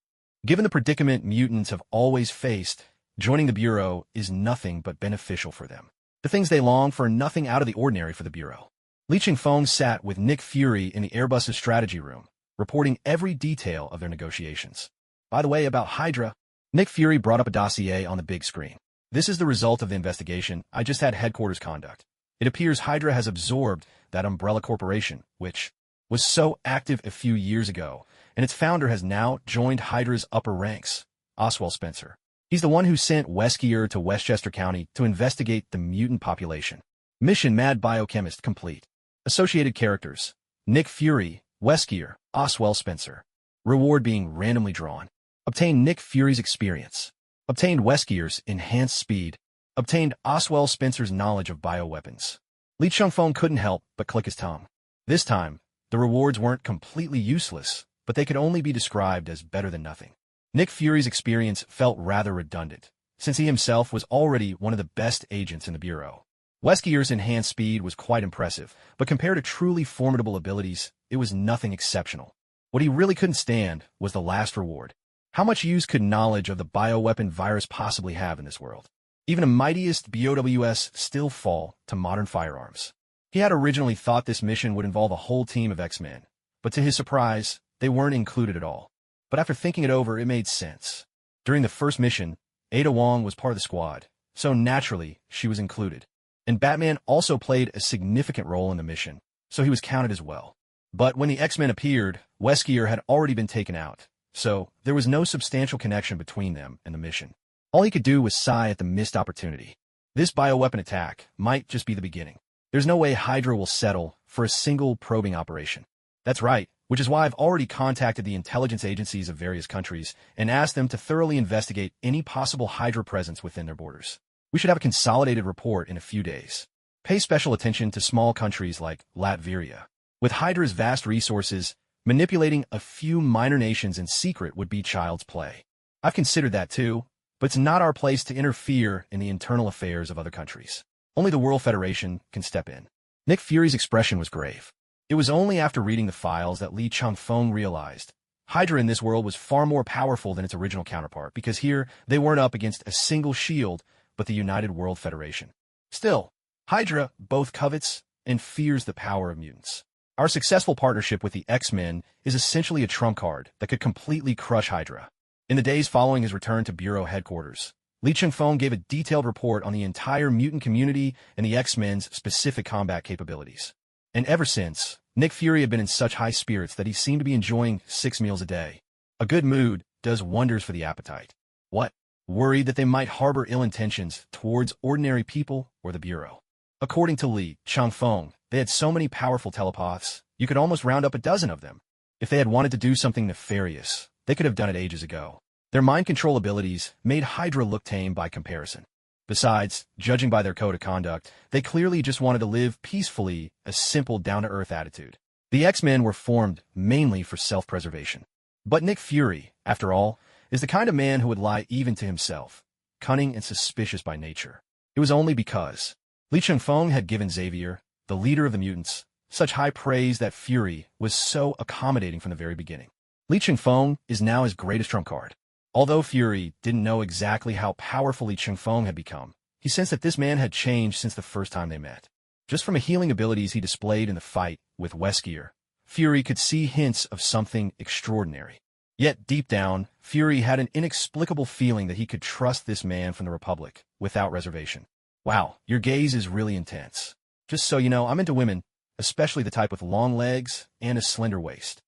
Given the predicament mutants have always faced, joining the Bureau is nothing but beneficial for them. The things they long for are nothing out of the ordinary for the Bureau. Li Chingfeng sat with Nick Fury in the Airbus's strategy room, reporting every detail of their negotiations. By the way, about Hydra, Nick Fury brought up a dossier on the big screen. This is the result of the investigation I just had headquarters conduct. It appears Hydra has absorbed that umbrella corporation, which was so active a few years ago, and its founder has now joined Hydra's upper ranks, Oswald Spencer. He's the one who sent Weskier to Westchester County to investigate the mutant population. Mission Mad Biochemist complete. Associated characters: Nick Fury, Weskier, Oswald Spencer. Reward being randomly drawn. Obtained Nick Fury's experience. Obtained Weskier's enhanced speed. Obtained Oswald Spencer's knowledge of bioweapons. Li Chingfeng couldn't help but click his tongue. This time, the rewards weren't completely useless, but they could only be described as better than nothing. Nick Fury's experience felt rather redundant, since he himself was already one of the best agents in the Bureau. Weskier's enhanced speed was quite impressive, but compared to truly formidable abilities, it was nothing exceptional. What he really couldn't stand was the last reward. How much use could knowledge of the bioweapon virus possibly have in this world? Even the mightiest BOWS still fall to modern firearms. He had originally thought this mission would involve a whole team of X-Men, but to his surprise, they weren't included at all. But after thinking it over, it made sense. During the first mission, Ada Wong was part of the squad, so naturally, she was included. And Batman also played a significant role in the mission, so he was counted as well. But when the X-Men appeared, Weskier had already been taken out, so there was no substantial connection between them and the mission. All he could do was sigh at the missed opportunity. This bioweapon attack might just be the beginning. There's no way Hydra will settle for a single probing operation. That's right, which is why I've already contacted the intelligence agencies of various countries and asked them to thoroughly investigate any possible Hydra presence within their borders. We should have a consolidated report in a few days. Pay special attention to small countries like Latveria. With Hydra's vast resources, manipulating a few minor nations in secret would be child's play. I've considered that too, but it's not our place to interfere in the internal affairs of other countries. Only the World Federation can step in. Nick Fury's expression was grave. It was only after reading the files that Li Changfeng realized Hydra in this world was far more powerful than its original counterpart, because here they weren't up against a single shield, but the United World Federation. Still, Hydra both covets and fears the power of mutants. Our successful partnership with the X-Men is essentially a trump card that could completely crush Hydra. In the days following his return to Bureau headquarters, Li Changfeng gave a detailed report on the entire mutant community and the X-Men's specific combat capabilities. And ever since, Nick Fury had been in such high spirits that he seemed to be enjoying 6 meals a day. A good mood does wonders for the appetite. What? Worried that they might harbor ill intentions towards ordinary people or the Bureau. According to Li Changfeng, they had so many powerful telepaths, you could almost round up a dozen of them. If they had wanted to do something nefarious, they could have done it ages ago. Their mind control abilities made Hydra look tame by comparison. Besides, judging by their code of conduct, they clearly just wanted to live peacefully, a simple down-to-earth attitude. The X-Men were formed mainly for self-preservation. But Nick Fury, after all, is the kind of man who would lie even to himself, cunning and suspicious by nature. It was only because Li Changfeng had given Xavier, the leader of the mutants, such high praise that Fury was so accommodating from the very beginning. Li Changfeng is now his greatest trump card. Although Fury didn't know exactly how powerful Li Changfeng had become, he sensed that this man had changed since the first time they met. Just from the healing abilities he displayed in the fight with Weskier, Fury could see hints of something extraordinary. Yet deep down, Fury had an inexplicable feeling that he could trust this man from the Republic without reservation. Wow, your gaze is really intense. Just so you know, I'm into women, especially the type with long legs and a slender waist.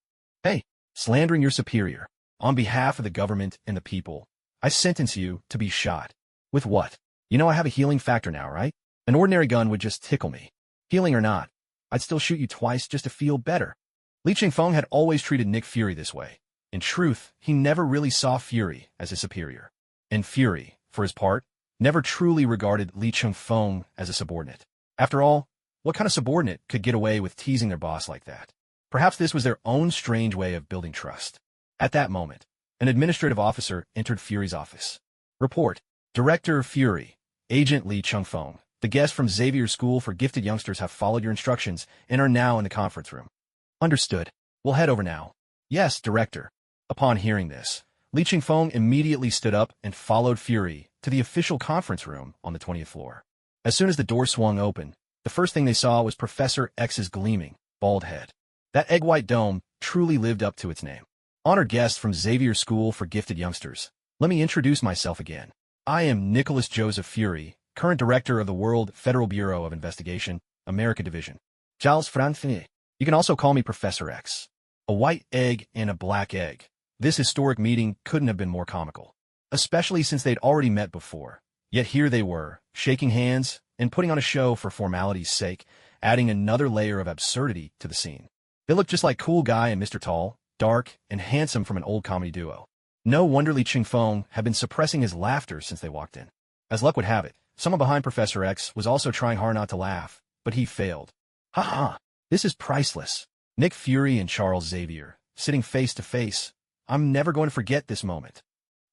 Hey, slandering your superior. On behalf of the government and the people, I sentence you to be shot. With what? You know I have a healing factor now, right? An ordinary gun would just tickle me. Healing or not, I'd still shoot you twice just to feel better. Li Changfeng had always treated Nick Fury this way. In truth, he never really saw Fury as his superior. And Fury, for his part, never truly regarded Li Changfeng as a subordinate. After all, what kind of subordinate could get away with teasing their boss like that? Perhaps this was their own strange way of building trust. At that moment, an administrative officer entered Fury's office. Report, Director Fury, Agent Li Changfeng. The guests from Xavier School for Gifted Youngsters have followed your instructions and are now in the conference room. Understood. We'll head over now. Yes, Director. Upon hearing this, Li Changfeng immediately stood up and followed Fury to the official conference room on the 20th floor. As soon as the door swung open, the first thing they saw was Professor X's gleaming, bald head. That egg-white dome truly lived up to its name. Honored guests from Xavier School for Gifted Youngsters, let me introduce myself again. I am Nicholas Joseph Fury, current Director of the World Federal Bureau of Investigation, America Division. Giles Franfini. You can also call me Professor X. A white egg and a black egg. This historic meeting couldn't have been more comical, especially since they'd already met before. Yet here they were, shaking hands and putting on a show for formality's sake, adding another layer of absurdity to the scene. They looked just like Cool Guy and Mr. Tall, dark and handsome from an old comedy duo. No wonder Li Changfeng had been suppressing his laughter since they walked in. As luck would have it, someone behind Professor X was also trying hard not to laugh, but he failed. Ha! This is priceless. Nick Fury and Charles Xavier, sitting face to face. I'm never going to forget this moment.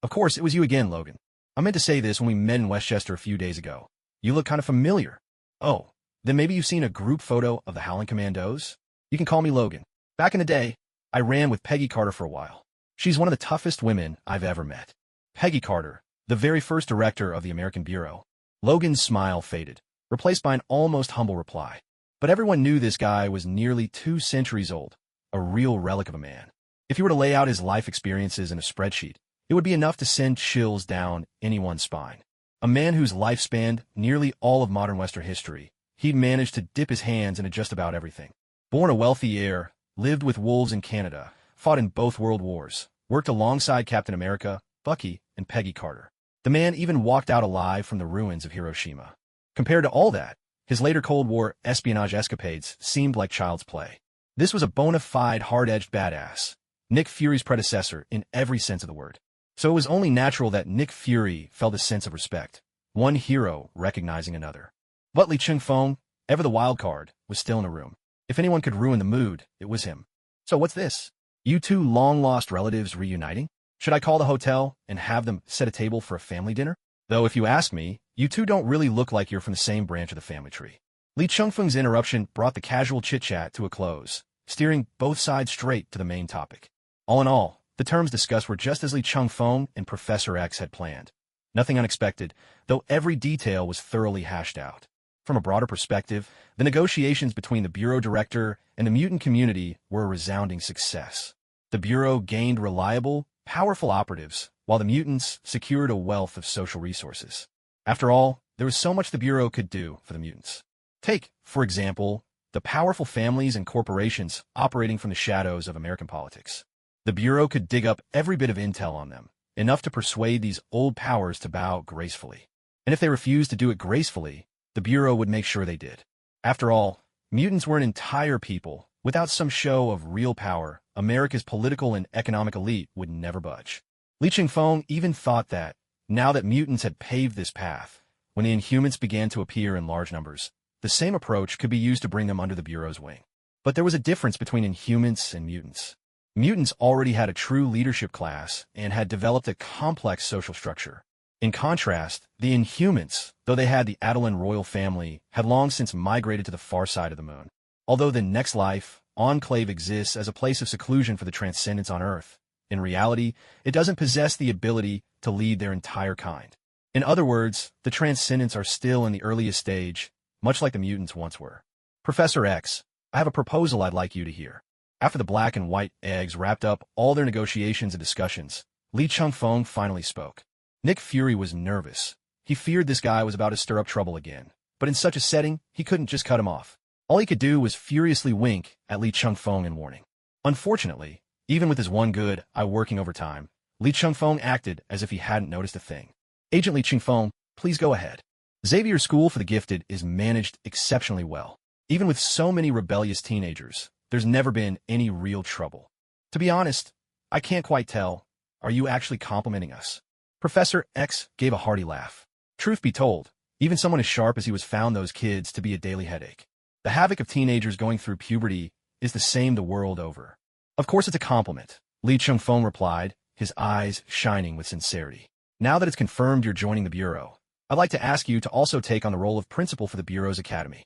Of course, it was you again, Logan. I meant to say this when we met in Westchester a few days ago. You look kind of familiar. Oh, then maybe you've seen a group photo of the Howling Commandos? You can call me Logan. Back in the day, I ran with Peggy Carter for a while. She's one of the toughest women I've ever met. Peggy Carter, the very first director of the American Bureau. Logan's smile faded, replaced by an almost humble reply. But everyone knew this guy was nearly 2 centuries old, a real relic of a man. If you were to lay out his life experiences in a spreadsheet, it would be enough to send chills down anyone's spine. A man whose life spanned nearly all of modern Western history, he'd managed to dip his hands into just about everything. Born a wealthy heir, lived with wolves in Canada, fought in both world wars, worked alongside Captain America, Bucky, and Peggy Carter. The man even walked out alive from the ruins of Hiroshima. Compared to all that, his later Cold War espionage escapades seemed like child's play. This was a bona fide, hard-edged badass, Nick Fury's predecessor in every sense of the word. So it was only natural that Nick Fury felt a sense of respect, one hero recognizing another. But Li Changfeng, ever the wild card, was still in the room. If anyone could ruin the mood, it was him. So what's this? You two long-lost relatives reuniting? Should I call the hotel and have them set a table for a family dinner? Though if you ask me, you two don't really look like you're from the same branch of the family tree. Li Chengfeng's interruption brought the casual chit-chat to a close, steering both sides straight to the main topic. All in all, the terms discussed were just as Li Chengfeng and Professor X had planned. Nothing unexpected, though every detail was thoroughly hashed out. From a broader perspective, the negotiations between the Bureau director and the mutant community were a resounding success. The Bureau gained reliable, powerful operatives, while the mutants secured a wealth of social resources. After all, there was so much the Bureau could do for the mutants. Take, for example, the powerful families and corporations operating from the shadows of American politics. The Bureau could dig up every bit of intel on them, enough to persuade these old powers to bow gracefully. And if they refused to do it gracefully, the Bureau would make sure they did. After all, mutants were an entire people. Without some show of real power, America's political and economic elite would never budge. Li Chengfeng even thought that, now that mutants had paved this path, when the Inhumans began to appear in large numbers, the same approach could be used to bring them under the Bureau's wing. But there was a difference between Inhumans and mutants. Mutants already had a true leadership class and had developed a complex social structure. In contrast, the Inhumans, though they had the Adelan royal family, had long since migrated to the far side of the moon. Although the next life, Enclave exists as a place of seclusion for the Transcendents on Earth, in reality, it doesn't possess the ability to lead their entire kind. In other words, the Transcendents are still in the earliest stage, much like the mutants once were. Professor X, I have a proposal I'd like you to hear. After the black and white eggs wrapped up all their negotiations and discussions, Li Chengfeng finally spoke. Nick Fury was nervous. He feared this guy was about to stir up trouble again, but in such a setting, he couldn't just cut him off. All he could do was furiously wink at Li Chengfeng in warning. Unfortunately, even with his one good eye working overtime, Li Chengfeng acted as if he hadn't noticed a thing. Agent Li Chengfeng, please go ahead. Xavier's School for the Gifted is managed exceptionally well. Even with so many rebellious teenagers, there's never been any real trouble. To be honest, I can't quite tell. Are you actually complimenting us? Professor X gave a hearty laugh. Truth be told, even someone as sharp as he was found those kids to be a daily headache. The havoc of teenagers going through puberty is the same the world over. Of course it's a compliment, Li Chengfeng replied, his eyes shining with sincerity. Now that it's confirmed you're joining the Bureau, I'd like to ask you to also take on the role of principal for the Bureau's academy.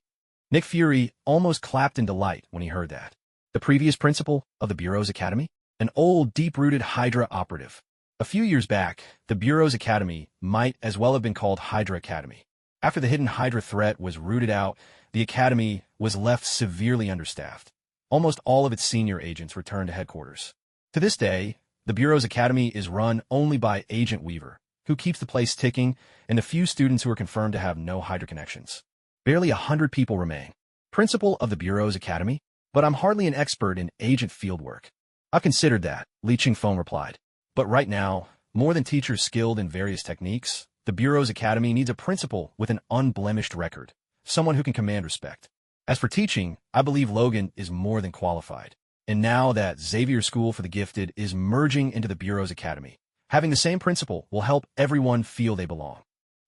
Nick Fury almost clapped in delight when he heard that. The previous principal of the Bureau's academy? An old, deep-rooted Hydra operative. A few years back, the Bureau's academy might as well have been called Hydra Academy. After the hidden Hydra threat was rooted out, the academy was left severely understaffed. Almost all of its senior agents returned to headquarters. To this day, the Bureau's academy is run only by Agent Weaver, who keeps the place ticking, and the few students who are confirmed to have no Hydra connections. Barely 100 people remain. Principal of the Bureau's academy? But I'm hardly an expert in agent fieldwork. I've considered that, Li Chengfeng replied. But right now, more than teachers skilled in various techniques, the Bureau's academy needs a principal with an unblemished record. Someone who can command respect. As for teaching, I believe Logan is more than qualified. And now that Xavier's School for the Gifted is merging into the Bureau's academy, having the same principal will help everyone feel they belong.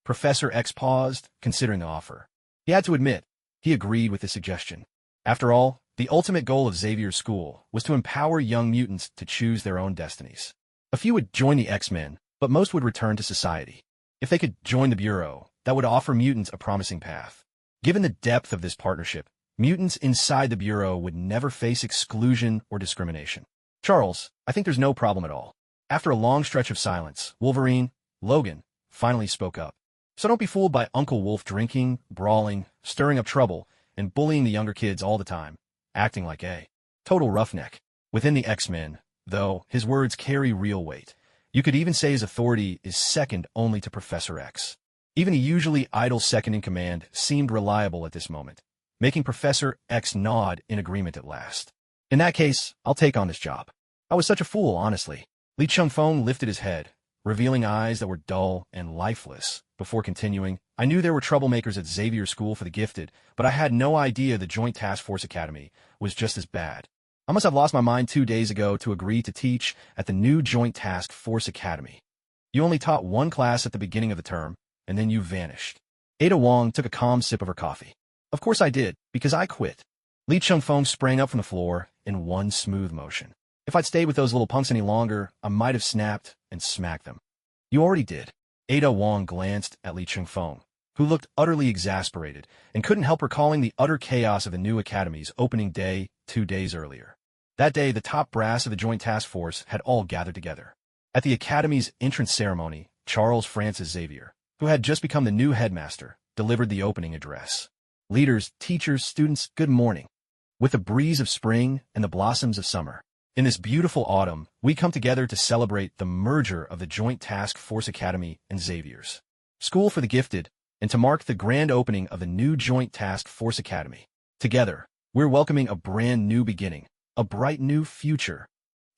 Professor X paused, considering the offer. He had to admit, he agreed with the suggestion. After all, the ultimate goal of Xavier's School was to empower young mutants to choose their own destinies. A few would join the X-Men, but most would return to society. If they could join the Bureau, that would offer mutants a promising path. Given the depth of this partnership, mutants inside the Bureau would never face exclusion or discrimination. Charles, I think there's no problem at all. After a long stretch of silence, Wolverine, Logan, finally spoke up. So don't be fooled by Uncle Wolf drinking, brawling, stirring up trouble, and bullying the younger kids all the time, acting like a total roughneck. Within the X-Men, though, his words carry real weight. You could even say his authority is second only to Professor X. Even a usually idle second-in-command seemed reliable at this moment, making Professor X nod in agreement at last. In that case, I'll take on this job. I was such a fool, honestly. Li Chengfeng lifted his head, revealing eyes that were dull and lifeless. Before continuing, I knew there were troublemakers at Xavier's School for the Gifted, but I had no idea the Joint Task Force Academy was just as bad. I must have lost my mind 2 days ago to agree to teach at the new Joint Task Force Academy. You only taught one class at the beginning of the term, and then you vanished. Ada Wong took a calm sip of her coffee. Of course I did, because I quit. Li Chengfeng sprang up from the floor in one smooth motion. If I'd stayed with those little punks any longer, I might have snapped and smacked them. You already did. Ada Wong glanced at Li Chengfeng, who looked utterly exasperated and couldn't help recalling the utter chaos of the new academy's opening day 2 days earlier. That day, the top brass of the Joint Task Force had all gathered together. At the academy's entrance ceremony, Charles Francis Xavier, who had just become the new headmaster, delivered the opening address. Leaders, teachers, students, good morning. With the breeze of spring and the blossoms of summer, in this beautiful autumn, we come together to celebrate the merger of the Joint Task Force Academy and Xavier's School for the Gifted, and to mark the grand opening of the new Joint Task Force Academy. Together, we're welcoming a brand new beginning, a bright new future.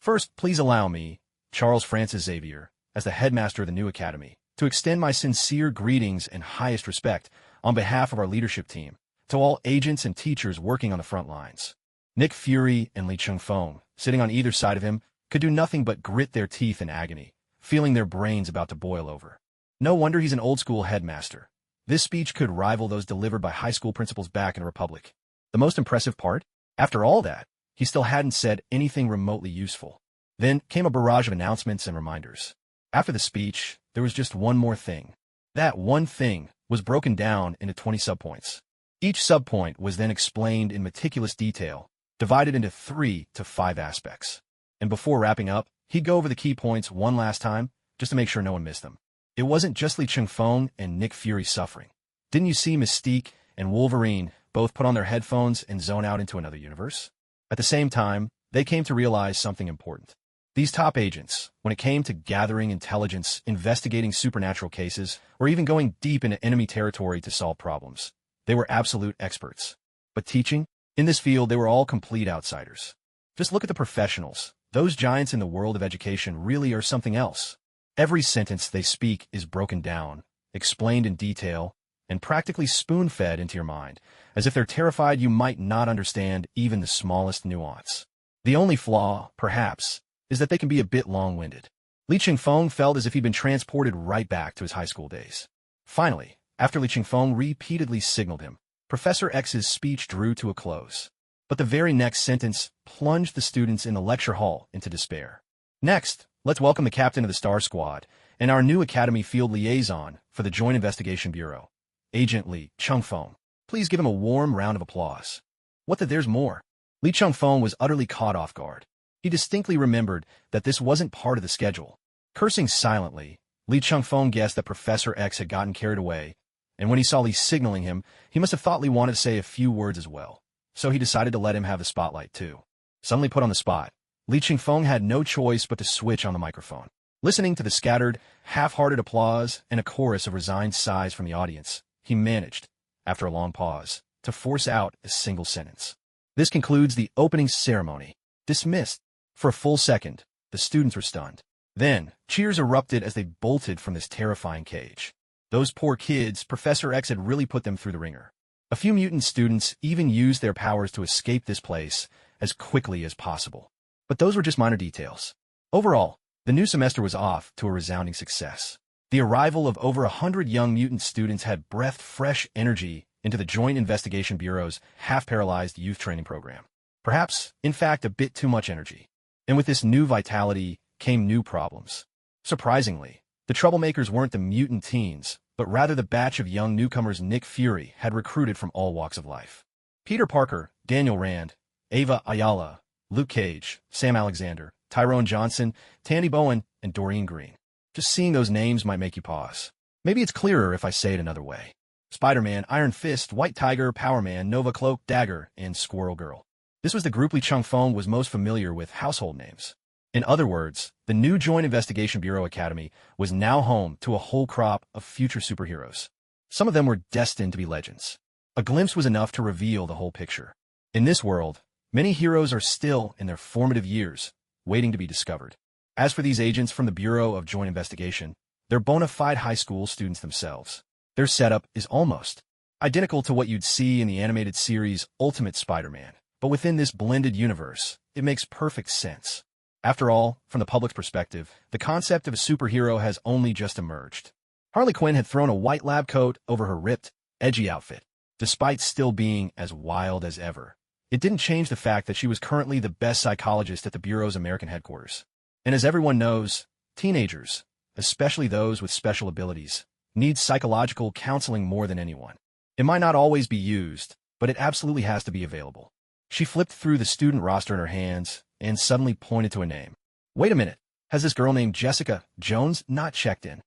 First, please allow me, Charles Francis Xavier, as the headmaster of the new academy, to extend my sincere greetings and highest respect on behalf of our leadership team to all agents and teachers working on the front lines. Nick Fury and Li Chengfeng, sitting on either side of him, could do nothing but grit their teeth in agony, feeling their brains about to boil over. No wonder he's an old-school headmaster. This speech could rival those delivered by high school principals back in the Republic. The most impressive part? After all that, he still hadn't said anything remotely useful. Then came a barrage of announcements and reminders. After the speech, there was just one more thing. That one thing was broken down into 20 subpoints. Each subpoint was then explained in meticulous detail, divided into 3 to 5 aspects. And before wrapping up, he'd go over the key points one last time, just to make sure no one missed them. It wasn't just Li Chengfeng and Nick Fury suffering. Didn't you see Mystique and Wolverine both put on their headphones and zone out into another universe? At the same time, they came to realize something important. These top agents, when it came to gathering intelligence, investigating supernatural cases, or even going deep into enemy territory to solve problems, they were absolute experts. But teaching? In this field, they were all complete outsiders. Just look at the professionals. Those giants in the world of education really are something else. Every sentence they speak is broken down, explained in detail, and practically spoon-fed into your mind, as if they're terrified you might not understand even the smallest nuance. The only flaw, perhaps, is that they can be a bit long-winded. Li Chengfeng felt as if he'd been transported right back to his high school days. Finally, after Li Chengfeng repeatedly signaled him, Professor X's speech drew to a close. But the very next sentence plunged the students in the lecture hall into despair. Next, let's welcome the captain of the Star Squad and our new Academy Field Liaison for the Joint Investigation Bureau, Agent Li Chengfeng. Please give him a warm round of applause. What that there's more. Li Chengfeng was utterly caught off guard. He distinctly remembered that this wasn't part of the schedule. Cursing silently, Li Chengfeng guessed that Professor X had gotten carried away, and when he saw Li signaling him, he must have thought Li wanted to say a few words as well. So he decided to let him have the spotlight too. Suddenly put on the spot, Li Chengfeng had no choice but to switch on the microphone. Listening to the scattered, half-hearted applause and a chorus of resigned sighs from the audience, he managed, after a long pause, to force out a single sentence. This concludes the opening ceremony. Dismissed. For a full second, the students were stunned. Then, cheers erupted as they bolted from this terrifying cage. Those poor kids, Professor X had really put them through the ringer. A few mutant students even used their powers to escape this place as quickly as possible. But those were just minor details. Overall, the new semester was off to a resounding success. The arrival of over 100 young mutant students had breathed fresh energy into the Joint Investigation Bureau's half-paralyzed youth training program. Perhaps, in fact, a bit too much energy. And with this new vitality came new problems. Surprisingly, the troublemakers weren't the mutant teens, but rather the batch of young newcomers Nick Fury had recruited from all walks of life. Peter Parker, Daniel Rand, Ava Ayala, Luke Cage, Sam Alexander, Tyrone Johnson, Tandy Bowen, and Doreen Green. Just seeing those names might make you pause. Maybe it's clearer if I say it another way. Spider-Man, Iron Fist, White Tiger, Power Man, Nova Cloak, Dagger, and Squirrel Girl. This was the group Li Chengfeng was most familiar with household names. In other words, the new Joint Investigation Bureau Academy was now home to a whole crop of future superheroes. Some of them were destined to be legends. A glimpse was enough to reveal the whole picture. In this world, many heroes are still in their formative years, waiting to be discovered. As for these agents from the Bureau of Joint Investigation, they're bona fide high school students themselves. Their setup is almost identical to what you'd see in the animated series Ultimate Spider-Man. But within this blended universe, it makes perfect sense. After all, from the public's perspective, the concept of a superhero has only just emerged. Harley Quinn had thrown a white lab coat over her ripped, edgy outfit, despite still being as wild as ever. It didn't change the fact that she was currently the best psychologist at the Bureau's American headquarters. And as everyone knows, teenagers, especially those with special abilities, needs psychological counseling more than anyone. It might not always be used, but it absolutely has to be available. She flipped through the student roster in her hands and suddenly pointed to a name. Wait a minute. Has this girl named Jessica Jones not checked in?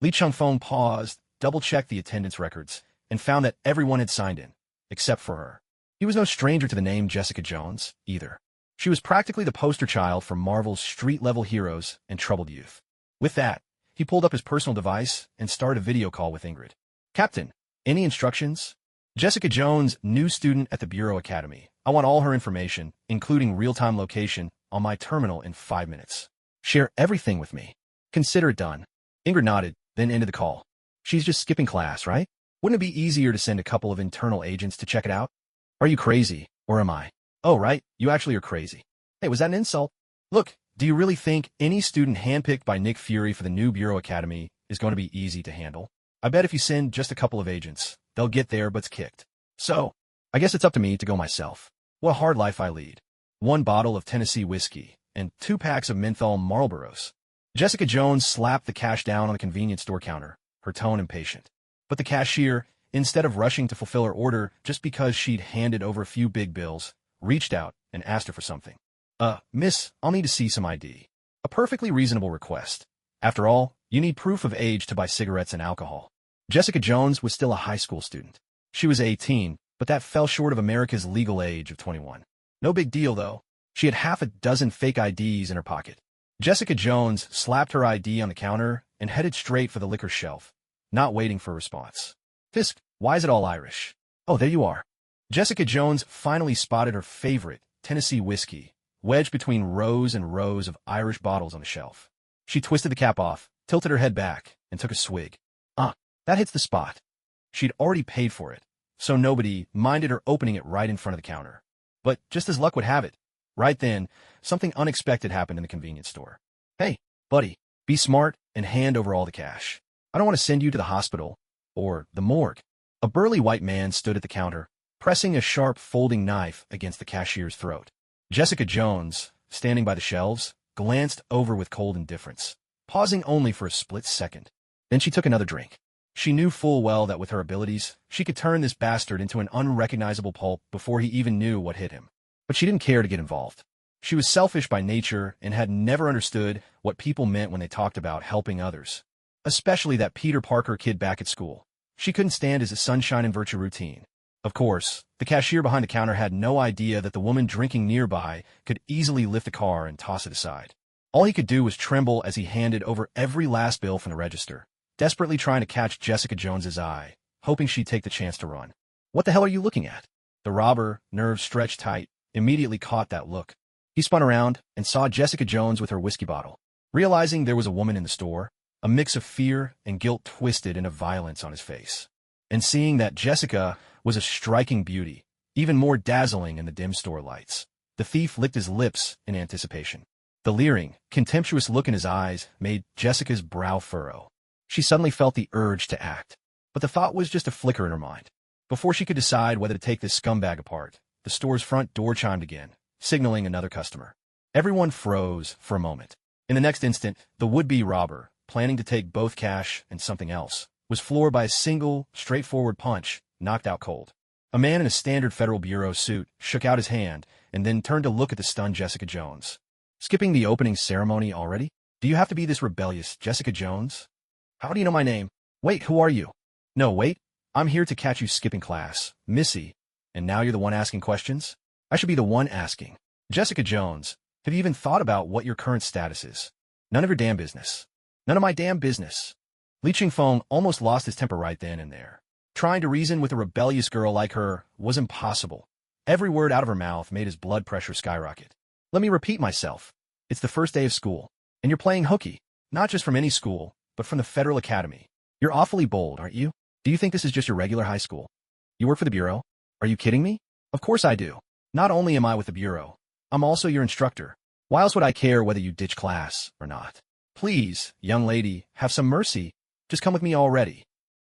Lee Chung-fong paused, double-checked the attendance records, and found that everyone had signed in, except for her. He was no stranger to the name Jessica Jones, either. She was practically the poster child for Marvel's street-level heroes and troubled youth. With that, he pulled up his personal device and started a video call with Ingrid. Captain, any instructions? Jessica Jones, new student at the Bureau Academy. I want all her information, including real-time location, on my terminal in 5 minutes. Share everything with me. Consider it done. Ingrid nodded, then ended the call. She's just skipping class, right? Wouldn't it be easier to send a couple of internal agents to check it out? Are you crazy, or am I? Oh, right, you actually are crazy. Hey, was that an insult? Look, do you really think any student handpicked by Nick Fury for the new Bureau Academy is going to be easy to handle? I bet if you send just a couple of agents, they'll get their butts kicked. So, I guess it's up to me to go myself. What a hard life I lead. 1 bottle of Tennessee whiskey and 2 packs of menthol Marlboros. Jessica Jones slapped the cash down on the convenience store counter, her tone impatient. But the cashier, instead of rushing to fulfill her order just because she'd handed over a few big bills, reached out and asked her for something. Miss, I'll need to see some ID. A perfectly reasonable request. After all, you need proof of age to buy cigarettes and alcohol. Jessica Jones was still a high school student. She was 18, but that fell short of America's legal age of 21. No big deal, though. She had half a dozen fake IDs in her pocket. Jessica Jones slapped her ID on the counter and headed straight for the liquor shelf, not waiting for a response. Fisk, why is it all Irish? Oh, there you are. Jessica Jones finally spotted her favorite, Tennessee whiskey, wedged between rows and rows of Irish bottles on the shelf. She twisted the cap off, tilted her head back, and took a swig. That hits the spot. She'd already paid for it, so nobody minded her opening it right in front of the counter. But just as luck would have it, right then, something unexpected happened in the convenience store. Hey, buddy, be smart and hand over all the cash. I don't want to send you to the hospital or the morgue. A burly white man stood at the counter, pressing a sharp folding knife against the cashier's throat. Jessica Jones, standing by the shelves, glanced over with cold indifference, pausing only for a split second. Then she took another drink. She knew full well that with her abilities, she could turn this bastard into an unrecognizable pulp before he even knew what hit him. But she didn't care to get involved. She was selfish by nature and had never understood what people meant when they talked about helping others, especially that Peter Parker kid back at school. She couldn't stand his sunshine and virtue routine. Of course, the cashier behind the counter had no idea that the woman drinking nearby could easily lift the car and toss it aside. All he could do was tremble as he handed over every last bill from the register, desperately trying to catch Jessica Jones's eye, hoping she'd take the chance to run. What the hell are you looking at? The robber, nerves stretched tight, immediately caught that look. He spun around and saw Jessica Jones with her whiskey bottle. Realizing there was a woman in the store, a mix of fear and guilt twisted into violence on his face. And seeing that Jessica was a striking beauty, even more dazzling in the dim store lights, the thief licked his lips in anticipation. The leering, contemptuous look in his eyes made Jessica's brow furrow. She suddenly felt the urge to act, but the thought was just a flicker in her mind. Before she could decide whether to take this scumbag apart, the store's front door chimed again, signaling another customer. Everyone froze for a moment. In the next instant, the would-be robber, planning to take both cash and something else, was floored by a single, straightforward punch, knocked out cold. A man in a standard Federal Bureau suit shook out his hand and then turned to look at the stunned Jessica Jones. Skipping the opening ceremony already? Do you have to be this rebellious, Jessica Jones? How do you know my name? Wait, who are you? No, wait. I'm here to catch you skipping class, Missy. And now you're the one asking questions? I should be the one asking. Jessica Jones, have you even thought about what your current status is? None of your damn business. None of my damn business. Li Ching-fong almost lost his temper right then and there. Trying to reason with a rebellious girl like her was impossible. Every word out of her mouth made his blood pressure skyrocket. Let me repeat myself. It's the first day of school, and you're playing hooky, not just from any school, but from the Federal Academy. You're awfully bold, aren't you? Do you think this is just your regular high school? You work for the Bureau? Are you kidding me? Of course I do. Not only am I with the Bureau, I'm also your instructor. Why else would I care whether you ditch class or not? Please, young lady, have some mercy. Just come with me already.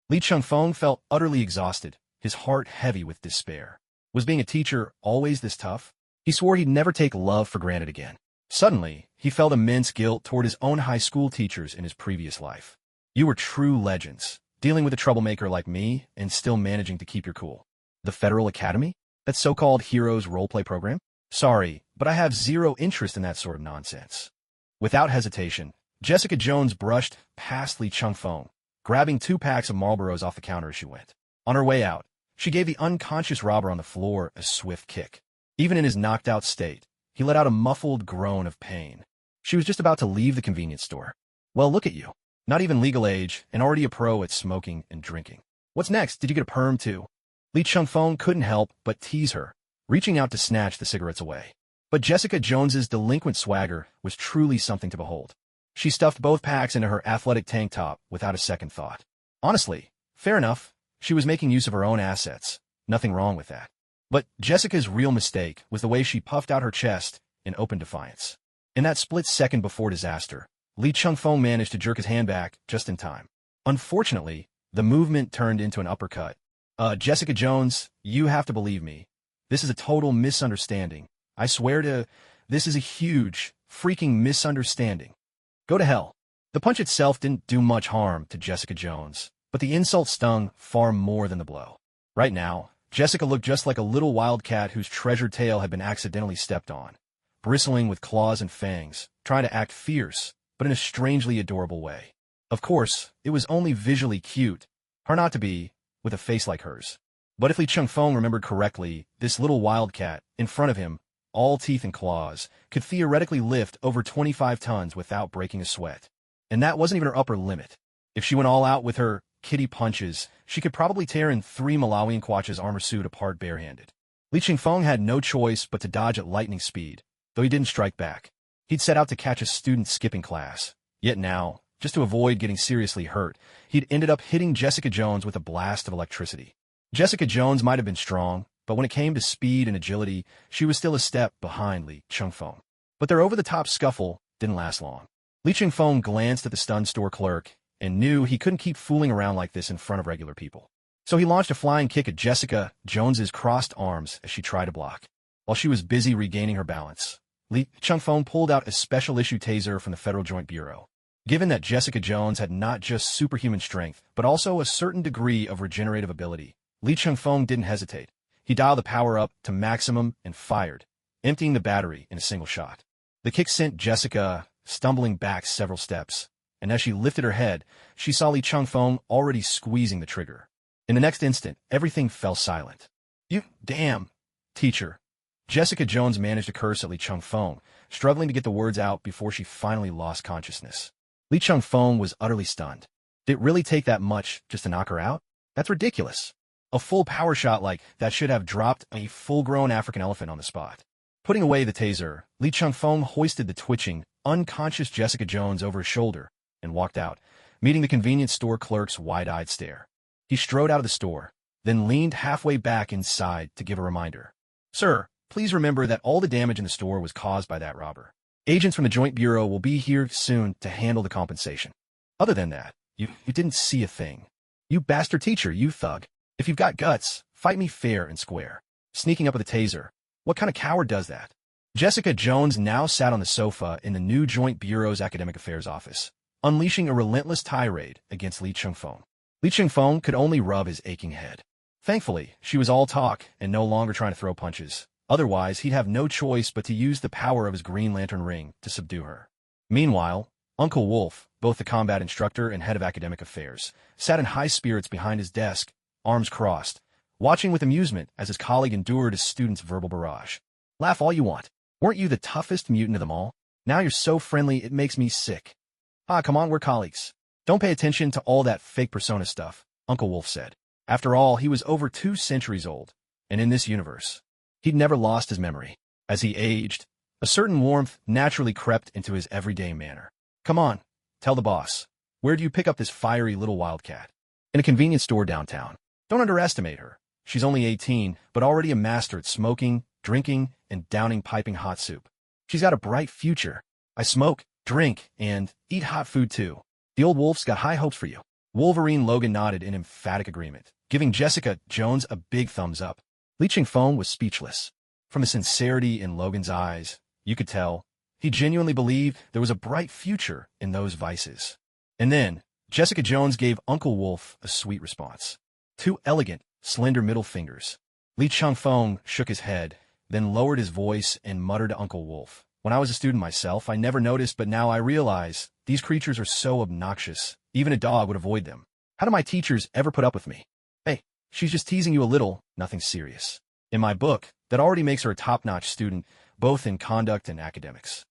Li Chung-fong felt utterly exhausted, his heart heavy with despair. Was being a teacher always this tough? He swore he'd never take love for granted again. Suddenly, he felt immense guilt toward his own high school teachers in his previous life. You were true legends, dealing with a troublemaker like me and still managing to keep your cool. The Federal Academy? That so-called heroes roleplay program? Sorry, but I have zero interest in that sort of nonsense. Without hesitation, Jessica Jones brushed past Lee Chung-fong, grabbing 2 packs of Marlboros off the counter as she went. On her way out, she gave the unconscious robber on the floor a swift kick. Even in his knocked-out state, he let out a muffled groan of pain. She was just about to leave the convenience store. Well, look at you. Not even legal age, and already a pro at smoking and drinking. What's next? Did you get a perm, too? Lee Chung-fong couldn't help but tease her, reaching out to snatch the cigarettes away. But Jessica Jones's delinquent swagger was truly something to behold. She stuffed both packs into her athletic tank top without a second thought. Honestly, fair enough. She was making use of her own assets. Nothing wrong with that. But Jessica's real mistake was the way she puffed out her chest in open defiance. In that split second before disaster, Lee Chung-fong managed to jerk his hand back just in time. Unfortunately, the movement turned into an uppercut. Jessica Jones, you have to believe me. This is a total misunderstanding. I swear to, this is a huge, freaking misunderstanding. Go to hell. The punch itself didn't do much harm to Jessica Jones, but the insult stung far more than the blow. Right now, Jessica looked just like a little wildcat whose treasured tail had been accidentally stepped on, bristling with claws and fangs, trying to act fierce, but in a strangely adorable way. Of course, it was only visually cute, hard not to be, with a face like hers. But if Lee Chung-fong remembered correctly, this little wildcat, in front of him, all teeth and claws, could theoretically lift over 25 tons without breaking a sweat. And that wasn't even her upper limit. If she went all out with her kitty punches, she could probably tear in 3 Malawian-Quatch's armor suit apart barehanded. Lee Chung-fong had no choice but to dodge at lightning speed, though he didn't strike back. He'd set out to catch a student skipping class. Yet now, just to avoid getting seriously hurt, he'd ended up hitting Jessica Jones with a blast of electricity. Jessica Jones might have been strong, but when it came to speed and agility, she was still a step behind Lee Chung-fong. But their over-the-top scuffle didn't last long. Lee Chung-fong glanced at the stunned store clerk and knew he couldn't keep fooling around like this in front of regular people. So he launched a flying kick at Jessica Jones's crossed arms as she tried to block. While she was busy regaining her balance, Lee Chung-fong pulled out a special-issue taser from the Federal Joint Bureau. Given that Jessica Jones had not just superhuman strength, but also a certain degree of regenerative ability, Lee Chung-fong didn't hesitate. He dialed the power up to maximum and fired, emptying the battery in a single shot. The kick sent Jessica stumbling back several steps, and as she lifted her head, she saw Lee Chung-fong already squeezing the trigger. In the next instant, everything fell silent. "You damn teacher." Jessica Jones managed to curse at Lee Chung-fong, struggling to get the words out before she finally lost consciousness. Lee Chung-fong was utterly stunned. Did it really take that much just to knock her out? That's ridiculous. A full power shot like that should have dropped a full-grown African elephant on the spot. Putting away the taser, Lee Chung-fong hoisted the twitching, unconscious Jessica Jones over his shoulder and walked out, meeting the convenience store clerk's wide-eyed stare. He strode out of the store, then leaned halfway back inside to give a reminder. "Sir, please remember that all the damage in the store was caused by that robber. Agents from the Joint Bureau will be here soon to handle the compensation. Other than that, you didn't see a thing. You bastard teacher, you thug. If you've got guts, fight me fair and square." Sneaking up with a taser. What kind of coward does that? Jessica Jones now sat on the sofa in the new Joint Bureau's Academic Affairs office, unleashing a relentless tirade against Lee Chung-fong. Lee Chung-fong could only rub his aching head. Thankfully, she was all talk and no longer trying to throw punches. Otherwise, he'd have no choice but to use the power of his Green Lantern ring to subdue her. Meanwhile, Uncle Wolf, both the combat instructor and head of academic affairs, sat in high spirits behind his desk, arms crossed, watching with amusement as his colleague endured his student's verbal barrage. "Laugh all you want. Weren't you the toughest mutant of them all? Now you're so friendly it makes me sick." "Ah, come on, we're colleagues. Don't pay attention to all that fake persona stuff," Uncle Wolf said. After all, he was over 2 centuries old, and in this universe, he'd never lost his memory. As he aged, a certain warmth naturally crept into his everyday manner. "Come on, tell the boss. Where do you pick up this fiery little wildcat?" "In a convenience store downtown. Don't underestimate her. She's only 18, but already a master at smoking, drinking, and downing piping hot soup. She's got a bright future. I smoke, drink, and eat hot food too. The old wolf's got high hopes for you." Wolverine Logan nodded in emphatic agreement, giving Jessica Jones a big thumbs up. Lee Chung-fong was speechless. From the sincerity in Logan's eyes, you could tell he genuinely believed there was a bright future in those vices. And then, Jessica Jones gave Uncle Wolf a sweet response. Two elegant, slender middle fingers. Li Changfeng shook his head, then lowered his voice and muttered to Uncle Wolf. When I was a student myself, I never noticed, but now I realize these creatures are so obnoxious, even a dog would avoid them. How do my teachers ever put up with me? Hey, she's just teasing you a little, nothing serious. In my book, that already makes her a top-notch student, both in conduct and academics.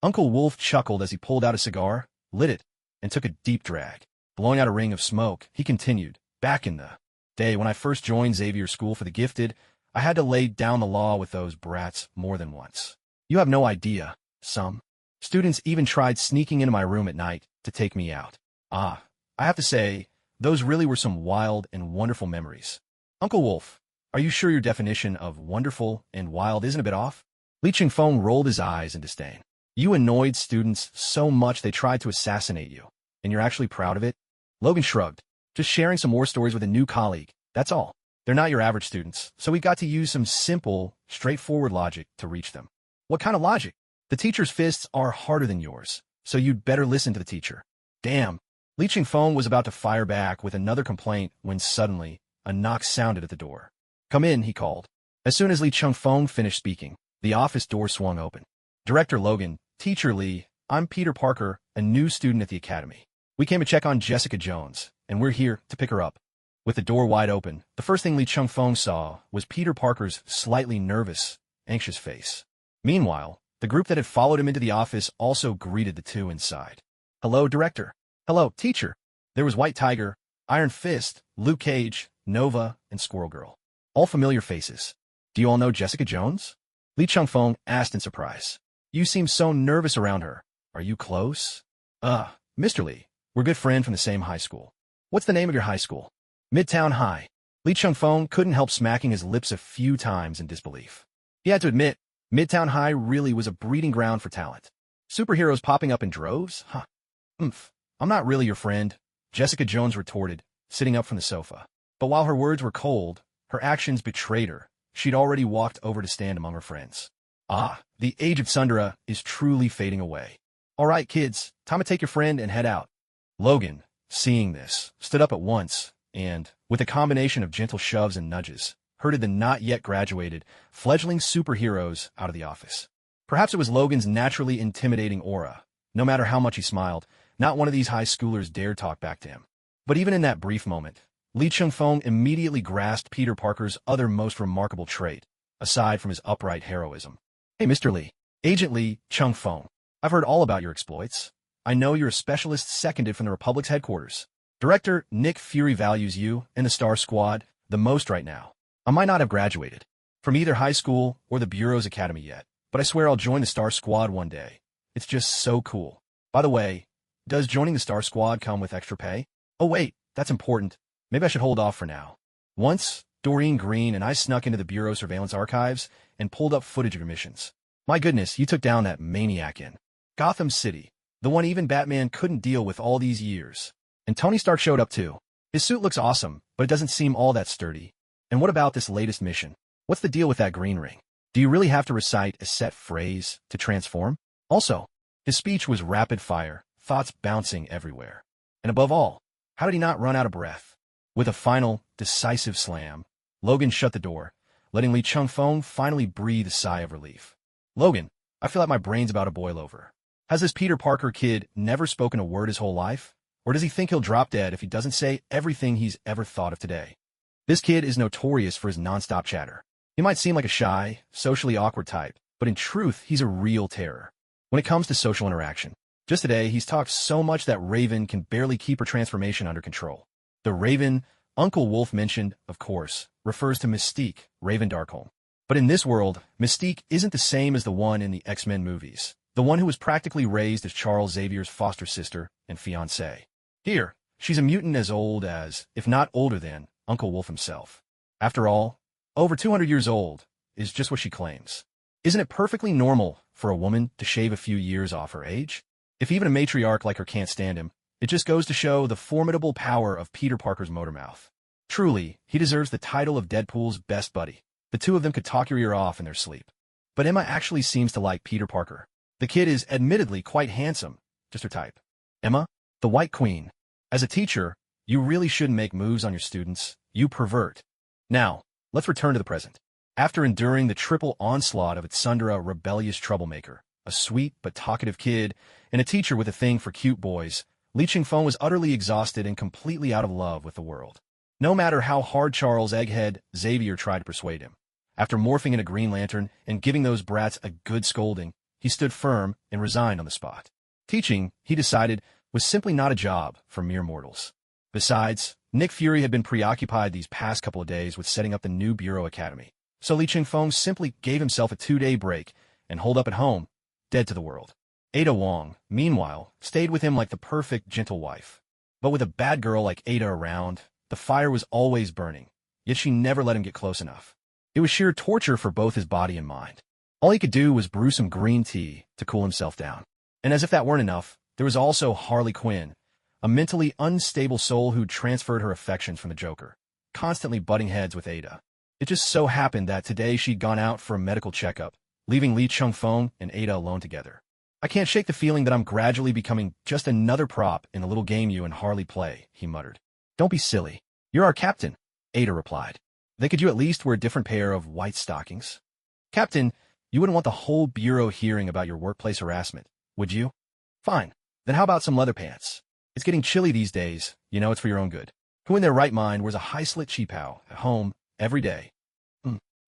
Uncle Wolf chuckled as he pulled out a cigar, lit it, and took a deep drag. Blowing out a ring of smoke, he continued, back in the day when I first joined Xavier School for the Gifted, I had to lay down the law with those brats more than once. You have no idea. Some students even tried sneaking into my room at night to take me out. I have to say, those really were some wild and wonderful memories. Uncle Wolf, are you sure your definition of wonderful and wild isn't a bit off? Li Chingfeng rolled his eyes in disdain. You annoyed students so much they tried to assassinate you, and you're actually proud of it? Logan shrugged. Just sharing some war stories with a new colleague, that's all. They're not your average students, so we got to use some simple, straightforward logic to reach them. What kind of logic? The teacher's fists are harder than yours, so you'd better listen to the teacher. Damn. Li Chingfeng was about to fire back with another complaint when suddenly a knock sounded at the door. Come in, he called. As soon as Li Chingfeng finished speaking, the office door swung open. Director Logan, Teacher Lee, I'm Peter Parker, a new student at the academy. We came to check on Jessica Jones, and we're here to pick her up. With the door wide open, the first thing Li Chingfeng saw was Peter Parker's slightly nervous, anxious face. Meanwhile, the group that had followed him into the office also greeted the two inside. Hello, Director. Hello, Teacher. There was White Tiger, Iron Fist, Luke Cage, Nova, and Squirrel Girl. All familiar faces. Do you all know Jessica Jones? Li Chingfeng asked in surprise. You seem so nervous around her. Are you close? Mr. Lee, we're good friends from the same high school. What's the name of your high school? Midtown High. Li Chingfeng couldn't help smacking his lips a few times in disbelief. He had to admit, Midtown High really was a breeding ground for talent. Superheroes popping up in droves? Huh. I'm not really your friend, Jessica Jones retorted, sitting up from the sofa. But while her words were cold, her actions betrayed her. She'd already walked over to stand among her friends. The age of Sundara is truly fading away. All right, kids, time to take your friend and head out. Logan, seeing this, stood up at once and, with a combination of gentle shoves and nudges, herded the not-yet-graduated, fledgling superheroes out of the office. Perhaps it was Logan's naturally intimidating aura. No matter how much he smiled, not one of these high schoolers dared talk back to him. But even in that brief moment, Li Chingfeng immediately grasped Peter Parker's other most remarkable trait, aside from his upright heroism. Hey, Mr. Lee. Agent Li Chingfeng. I've heard all about your exploits. I know you're a specialist seconded from the Republic's headquarters. Director Nick Fury values you and the Star Squad the most right now. I might not have graduated from either high school or the Bureau's academy yet, but I swear I'll join the Star Squad one day. It's just so cool. By the way, does joining the Star Squad come with extra pay? Oh wait, that's important. Maybe I should hold off for now. Once, Doreen Green and I snuck into the Bureau surveillance archives and pulled up footage of your missions. My goodness, you took down that maniac in Gotham City, the one even Batman couldn't deal with all these years. And Tony Stark showed up too. His suit looks awesome, but it doesn't seem all that sturdy. And what about this latest mission? What's the deal with that green ring? Do you really have to recite a set phrase to transform? Also, his speech was rapid fire, thoughts bouncing everywhere. And above all, how did he not run out of breath? With a final, decisive slam, Logan shut the door, letting Li Chingfeng finally breathe a sigh of relief. Logan, I feel like my brain's about to boil over. Has this Peter Parker kid never spoken a word his whole life? Or does he think he'll drop dead if he doesn't say everything he's ever thought of today? This kid is notorious for his nonstop chatter. He might seem like a shy, socially awkward type, but in truth, he's a real terror. When it comes to social interaction, just today, he's talked so much that Raven can barely keep her transformation under control. The Raven Uncle Wolf mentioned, of course, refers to Mystique, Raven Darkholme. But in this world, Mystique isn't the same as the one in the X-Men movies, the one who was practically raised as Charles Xavier's foster sister and fiancée. Here, she's a mutant as old as, if not older than, Uncle Wolf himself. After all, over 200 years old is just what she claims. Isn't it perfectly normal for a woman to shave a few years off her age? If even a matriarch like her can't stand him, it just goes to show the formidable power of Peter Parker's motormouth. Truly, he deserves the title of Deadpool's best buddy. The two of them could talk your ear off in their sleep. But Emma actually seems to like Peter Parker. The kid is admittedly quite handsome, just her type. Emma, the White Queen. As a teacher, you really shouldn't make moves on your students, you pervert. Now, let's return to the present. After enduring the triple onslaught of its Tsundere rebellious troublemaker, a sweet but talkative kid, and a teacher with a thing for cute boys, Li Qingfeng was utterly exhausted and completely out of love with the world. No matter how hard Charles Egghead Xavier tried to persuade him. After morphing in a Green Lantern and giving those brats a good scolding, he stood firm and resigned on the spot. Teaching, he decided, was simply not a job for mere mortals. Besides, Nick Fury had been preoccupied these past couple of days with setting up the new Bureau Academy, so Li Qingfeng simply gave himself a 2-day break and holed up at home, dead to the world. Ada Wong, meanwhile, stayed with him like the perfect gentle wife. But with a bad girl like Ada around, the fire was always burning, yet she never let him get close enough. It was sheer torture for both his body and mind. All he could do was brew some green tea to cool himself down. And as if that weren't enough, there was also Harley Quinn, a mentally unstable soul who'd transferred her affections from the Joker, constantly butting heads with Ada. It just so happened that today she'd gone out for a medical checkup, leaving Li Qingfeng and Ada alone together. I can't shake the feeling that I'm gradually becoming just another prop in the little game you and Harley play, he muttered. Don't be silly. You're our captain, Ada replied. Then could you at least wear a different pair of white stockings? Captain, you wouldn't want the whole bureau hearing about your workplace harassment, would you? Fine. Then how about some leather pants? It's getting chilly these days. You know it's for your own good. Who in their right mind wears a high-slit cheapao at home every day?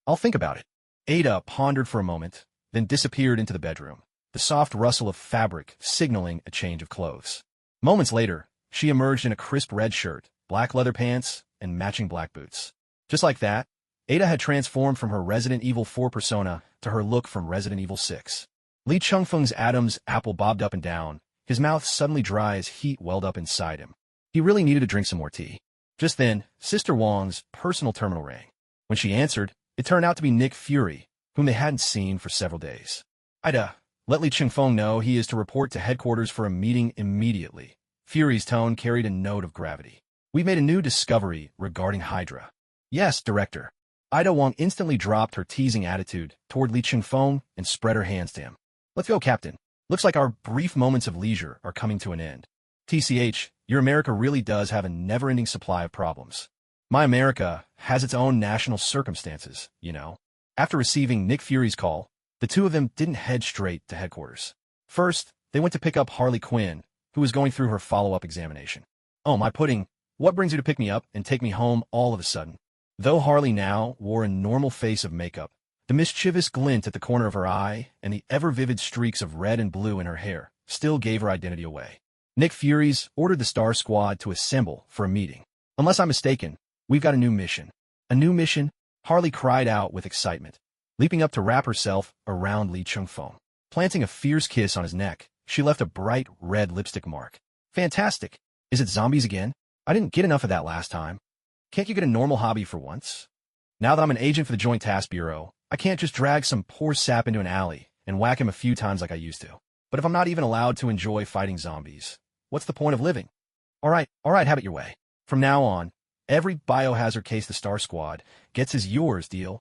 I'll think about it. Ada pondered for a moment, then disappeared into the bedroom, the soft rustle of fabric signaling a change of clothes. Moments later, she emerged in a crisp red shirt, black leather pants, and matching black boots. Just like that, Ada had transformed from her Resident Evil 4 persona to her look from Resident Evil 6. Li Qingfeng's Adam's apple bobbed up and down, his mouth suddenly dry as heat welled up inside him. He really needed to drink some more tea. Just then, Sister Wong's personal terminal rang. When she answered, it turned out to be Nick Fury, whom they hadn't seen for several days. Ida, let Li Qingfeng know he is to report to headquarters for a meeting immediately. Fury's tone carried a note of gravity. We've made a new discovery regarding Hydra. Yes, Director. Ida Wong instantly dropped her teasing attitude toward Li Qingfeng and spread her hands to him. Let's go, Captain. Looks like our brief moments of leisure are coming to an end. TCH, your America really does have a never-ending supply of problems. My America has its own national circumstances, you know. After receiving Nick Fury's call, the two of them didn't head straight to headquarters. First, they went to pick up Harley Quinn, who was going through her follow-up examination. Oh, my pudding, what brings you to pick me up and take me home all of a sudden? Though Harley now wore a normal face of makeup, the mischievous glint at the corner of her eye and the ever-vivid streaks of red and blue in her hair still gave her identity away. Nick Fury's ordered the Star Squad to assemble for a meeting. Unless I'm mistaken, we've got a new mission. A new mission? Harley cried out with excitement, leaping up to wrap herself around Li Qingfeng. Planting a fierce kiss on his neck, she left a bright red lipstick mark. Fantastic! Is it zombies again? I didn't get enough of that last time. Can't you get a normal hobby for once? Now that I'm an agent for the Joint Task Bureau, I can't just drag some poor sap into an alley and whack him a few times like I used to. But if I'm not even allowed to enjoy fighting zombies, what's the point of living? All right, have it your way. From now on, every biohazard case the Star Squad gets is yours, deal.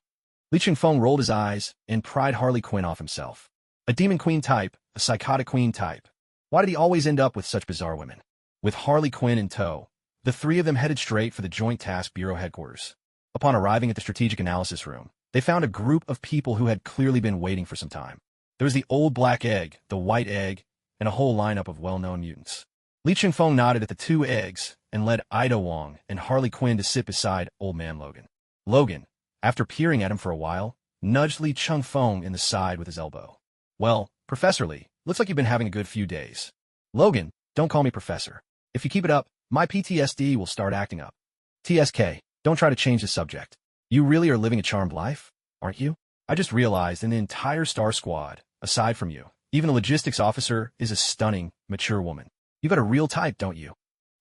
Li Qingfeng rolled his eyes and pried Harley Quinn off himself. A demon queen type, a psychotic queen type. Why did he always end up with such bizarre women? With Harley Quinn in tow, the three of them headed straight for the Joint Task Bureau headquarters. Upon arriving at the strategic analysis room, they found a group of people who had clearly been waiting for some time. There was the old black egg, the white egg, and a whole lineup of well-known mutants. Li Qingfeng nodded at the two eggs and led Ida Wong and Harley Quinn to sit beside Old Man Logan. Logan, after peering at him for a while, nudged Li Qingfeng in the side with his elbow. Well, Professor Li, looks like you've been having a good few days. Logan, don't call me Professor. If you keep it up, my PTSD will start acting up. TSK, don't try to change the subject. You really are living a charmed life, aren't you? I just realized in the entire Star Squad, aside from you, even the logistics officer is a stunning, mature woman. You've got a real type, don't you?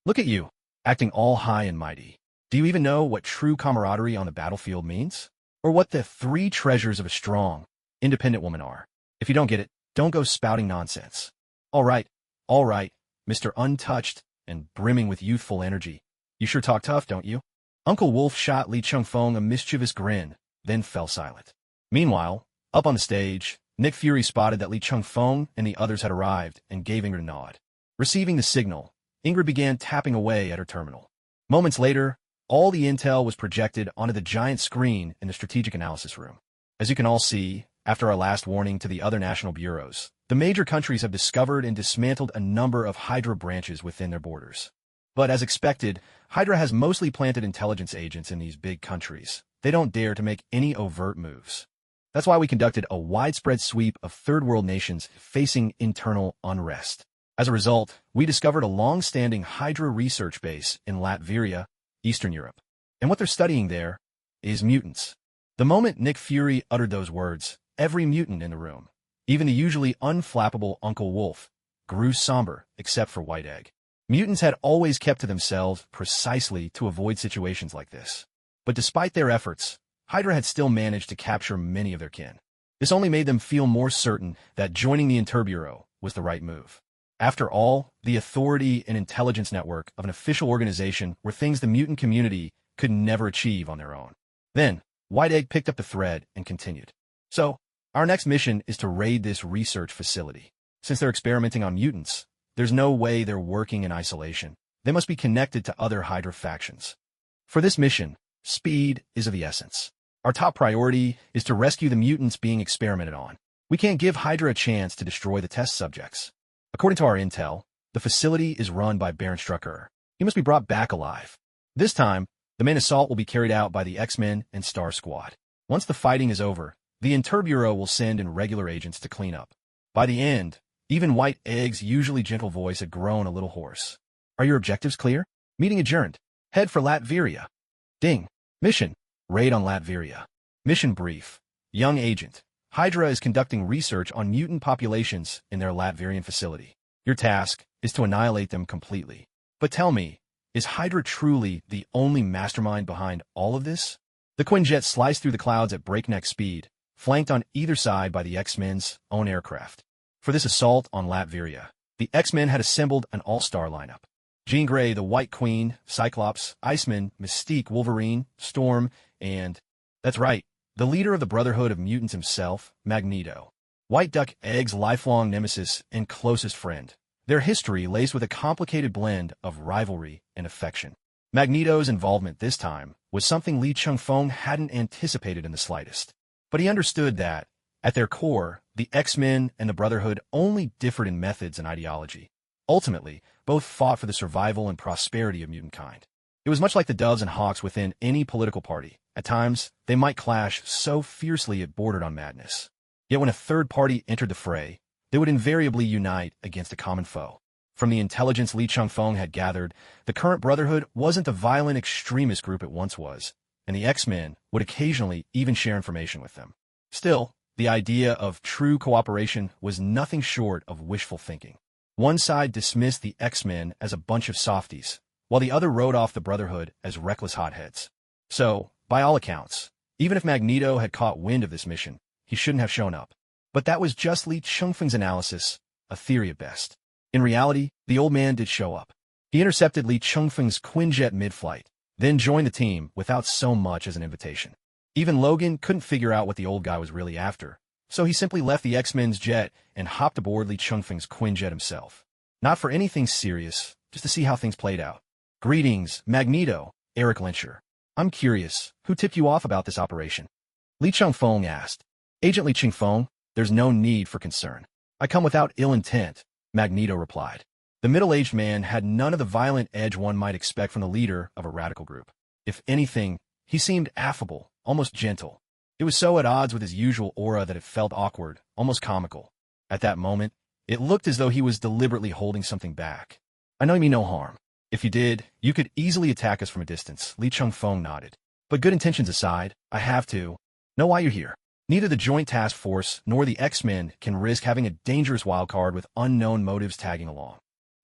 Look at you, acting all high and mighty. Do you even know what true camaraderie on the battlefield means? Or what the three treasures of a strong, independent woman are? If you don't get it, don't go spouting nonsense. All right, Mr. Untouched and brimming with youthful energy. You sure talk tough, don't you? Uncle Wolf shot Li Qingfeng a mischievous grin, then fell silent. Meanwhile, up on the stage, Nick Fury spotted that Li Qingfeng and the others had arrived and gave him a nod. Receiving the signal, Ingrid began tapping away at her terminal. Moments later, all the intel was projected onto the giant screen in the strategic analysis room. As you can all see, after our last warning to the other national bureaus, the major countries have discovered and dismantled a number of Hydra branches within their borders. But as expected, Hydra has mostly planted intelligence agents in these big countries. They don't dare to make any overt moves. That's why we conducted a widespread sweep of third-world nations facing internal unrest. As a result, we discovered a long-standing Hydra research base in Latveria, Eastern Europe. And what they're studying there is mutants. The moment Nick Fury uttered those words, every mutant in the room, even the usually unflappable Uncle Wolf, grew somber, except for White Egg. Mutants had always kept to themselves precisely to avoid situations like this. But despite their efforts, Hydra had still managed to capture many of their kin. This only made them feel more certain that joining the Interbureau was the right move. After all, the authority and intelligence network of an official organization were things the mutant community could never achieve on their own. Then, White Egg picked up the thread and continued. So, our next mission is to raid this research facility. Since they're experimenting on mutants, there's no way they're working in isolation. They must be connected to other Hydra factions. For this mission, speed is of the essence. Our top priority is to rescue the mutants being experimented on. We can't give Hydra a chance to destroy the test subjects. According to our intel, the facility is run by Baron Strucker. He must be brought back alive. This time, the main assault will be carried out by the X-Men and Star Squad. Once the fighting is over, the Interbureau will send in regular agents to clean up. By the end, even White Egg's usually gentle voice had grown a little hoarse. Are your objectives clear? Meeting adjourned. Head for Latveria. Ding. Mission. Raid on Latveria. Mission brief. Young agent. Hydra is conducting research on mutant populations in their Latverian facility. Your task is to annihilate them completely. But tell me, is Hydra truly the only mastermind behind all of this? The Quinjet sliced through the clouds at breakneck speed, flanked on either side by the X-Men's own aircraft. For this assault on Latveria, the X-Men had assembled an all-star lineup. Jean Grey, the White Queen, Cyclops, Iceman, Mystique, Wolverine, Storm, and, that's right, the leader of the Brotherhood of Mutants himself, Magneto. White Duck Egg's lifelong nemesis and closest friend. Their history laced with a complicated blend of rivalry and affection. Magneto's involvement this time was something Li Changfeng hadn't anticipated in the slightest. But he understood that, at their core, the X-Men and the Brotherhood only differed in methods and ideology. Ultimately, both fought for the survival and prosperity of mutant kind. It was much like the doves and hawks within any political party. At times, they might clash so fiercely it bordered on madness. Yet when a third party entered the fray, they would invariably unite against a common foe. From the intelligence Li Changfeng had gathered, the current Brotherhood wasn't the violent extremist group it once was, and the X-Men would occasionally even share information with them. Still, the idea of true cooperation was nothing short of wishful thinking. One side dismissed the X-Men as a bunch of softies, while the other wrote off the Brotherhood as reckless hotheads. So, by all accounts, even if Magneto had caught wind of this mission, he shouldn't have shown up. But that was just Li Changfeng's analysis, a theory at best. In reality, the old man did show up. He intercepted Li Changfeng's Quinjet mid-flight, then joined the team without so much as an invitation. Even Logan couldn't figure out what the old guy was really after, so he simply left the X-Men's jet and hopped aboard Li Changfeng's Quinjet himself. Not for anything serious, just to see how things played out. Greetings, Magneto, Eric Lyncher. I'm curious, who tipped you off about this operation? Li Changfeng asked. Agent Li Changfeng, there's no need for concern. I come without ill intent, Magneto replied. The middle-aged man had none of the violent edge one might expect from the leader of a radical group. If anything, he seemed affable, almost gentle. It was so at odds with his usual aura that it felt awkward, almost comical. At that moment, it looked as though he was deliberately holding something back. I know you mean no harm. If you did, you could easily attack us from a distance, Li Changfeng nodded. But good intentions aside, I have to know why you're here. Neither the Joint Task Force nor the X-Men can risk having a dangerous wildcard with unknown motives tagging along.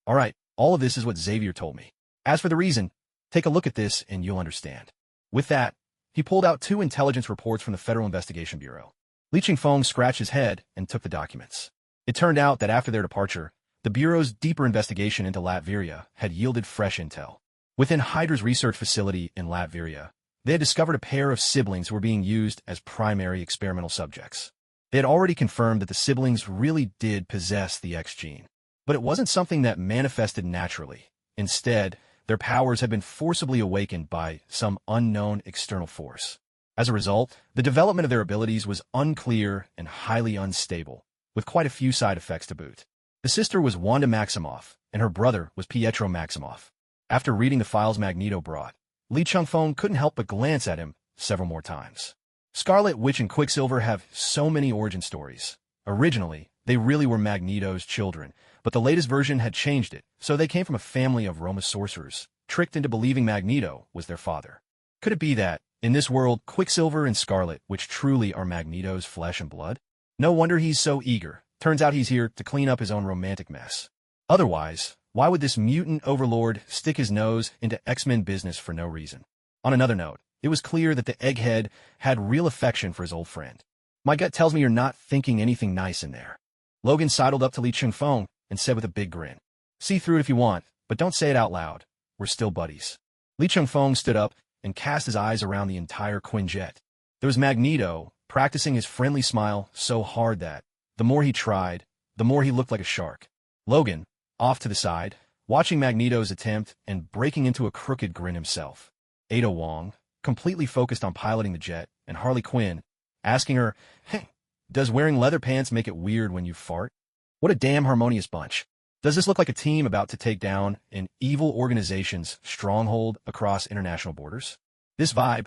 All right, all of this is what Xavier told me. As for the reason, take a look at this and you'll understand. With that, he pulled out 2 intelligence reports from the Federal Investigation Bureau. Li Changfeng scratched his head and took the documents. It turned out that after their departure, the Bureau's deeper investigation into Latveria had yielded fresh intel. Within Hydra's research facility in Latveria, they had discovered a pair of siblings who were being used as primary experimental subjects. They had already confirmed that the siblings really did possess the X gene. But it wasn't something that manifested naturally. Instead, their powers had been forcibly awakened by some unknown external force. As a result, the development of their abilities was unclear and highly unstable, with quite a few side effects to boot. The sister was Wanda Maximoff, and her brother was Pietro Maximoff. After reading the files Magneto brought, Lee Chung-fong couldn't help but glance at him several more times. Scarlet Witch and Quicksilver have so many origin stories. Originally, they really were Magneto's children, but the latest version had changed it, so they came from a family of Roma sorcerers, tricked into believing Magneto was their father. Could it be that, in this world, Quicksilver and Scarlet Witch truly are Magneto's flesh and blood? No wonder he's so eager. Turns out he's here to clean up his own romantic mess. Otherwise, why would this mutant overlord stick his nose into X-Men business for no reason? On another note, it was clear that the egghead had real affection for his old friend. My gut tells me you're not thinking anything nice in there. Logan sidled up to Lee Chung-fong and said with a big grin, "See through it if you want, but don't say it out loud. We're still buddies." Lee Chung-fong stood up and cast his eyes around the entire Quinjet. There was Magneto, practicing his friendly smile so hard that, the more he tried, the more he looked like a shark. Logan, off to the side, watching Magneto's attempt and breaking into a crooked grin himself. Ada Wong, completely focused on piloting the jet, and Harley Quinn, asking her, "Hey, does wearing leather pants make it weird when you fart?" What a damn harmonious bunch. Does this look like a team about to take down an evil organization's stronghold across international borders? This vibe,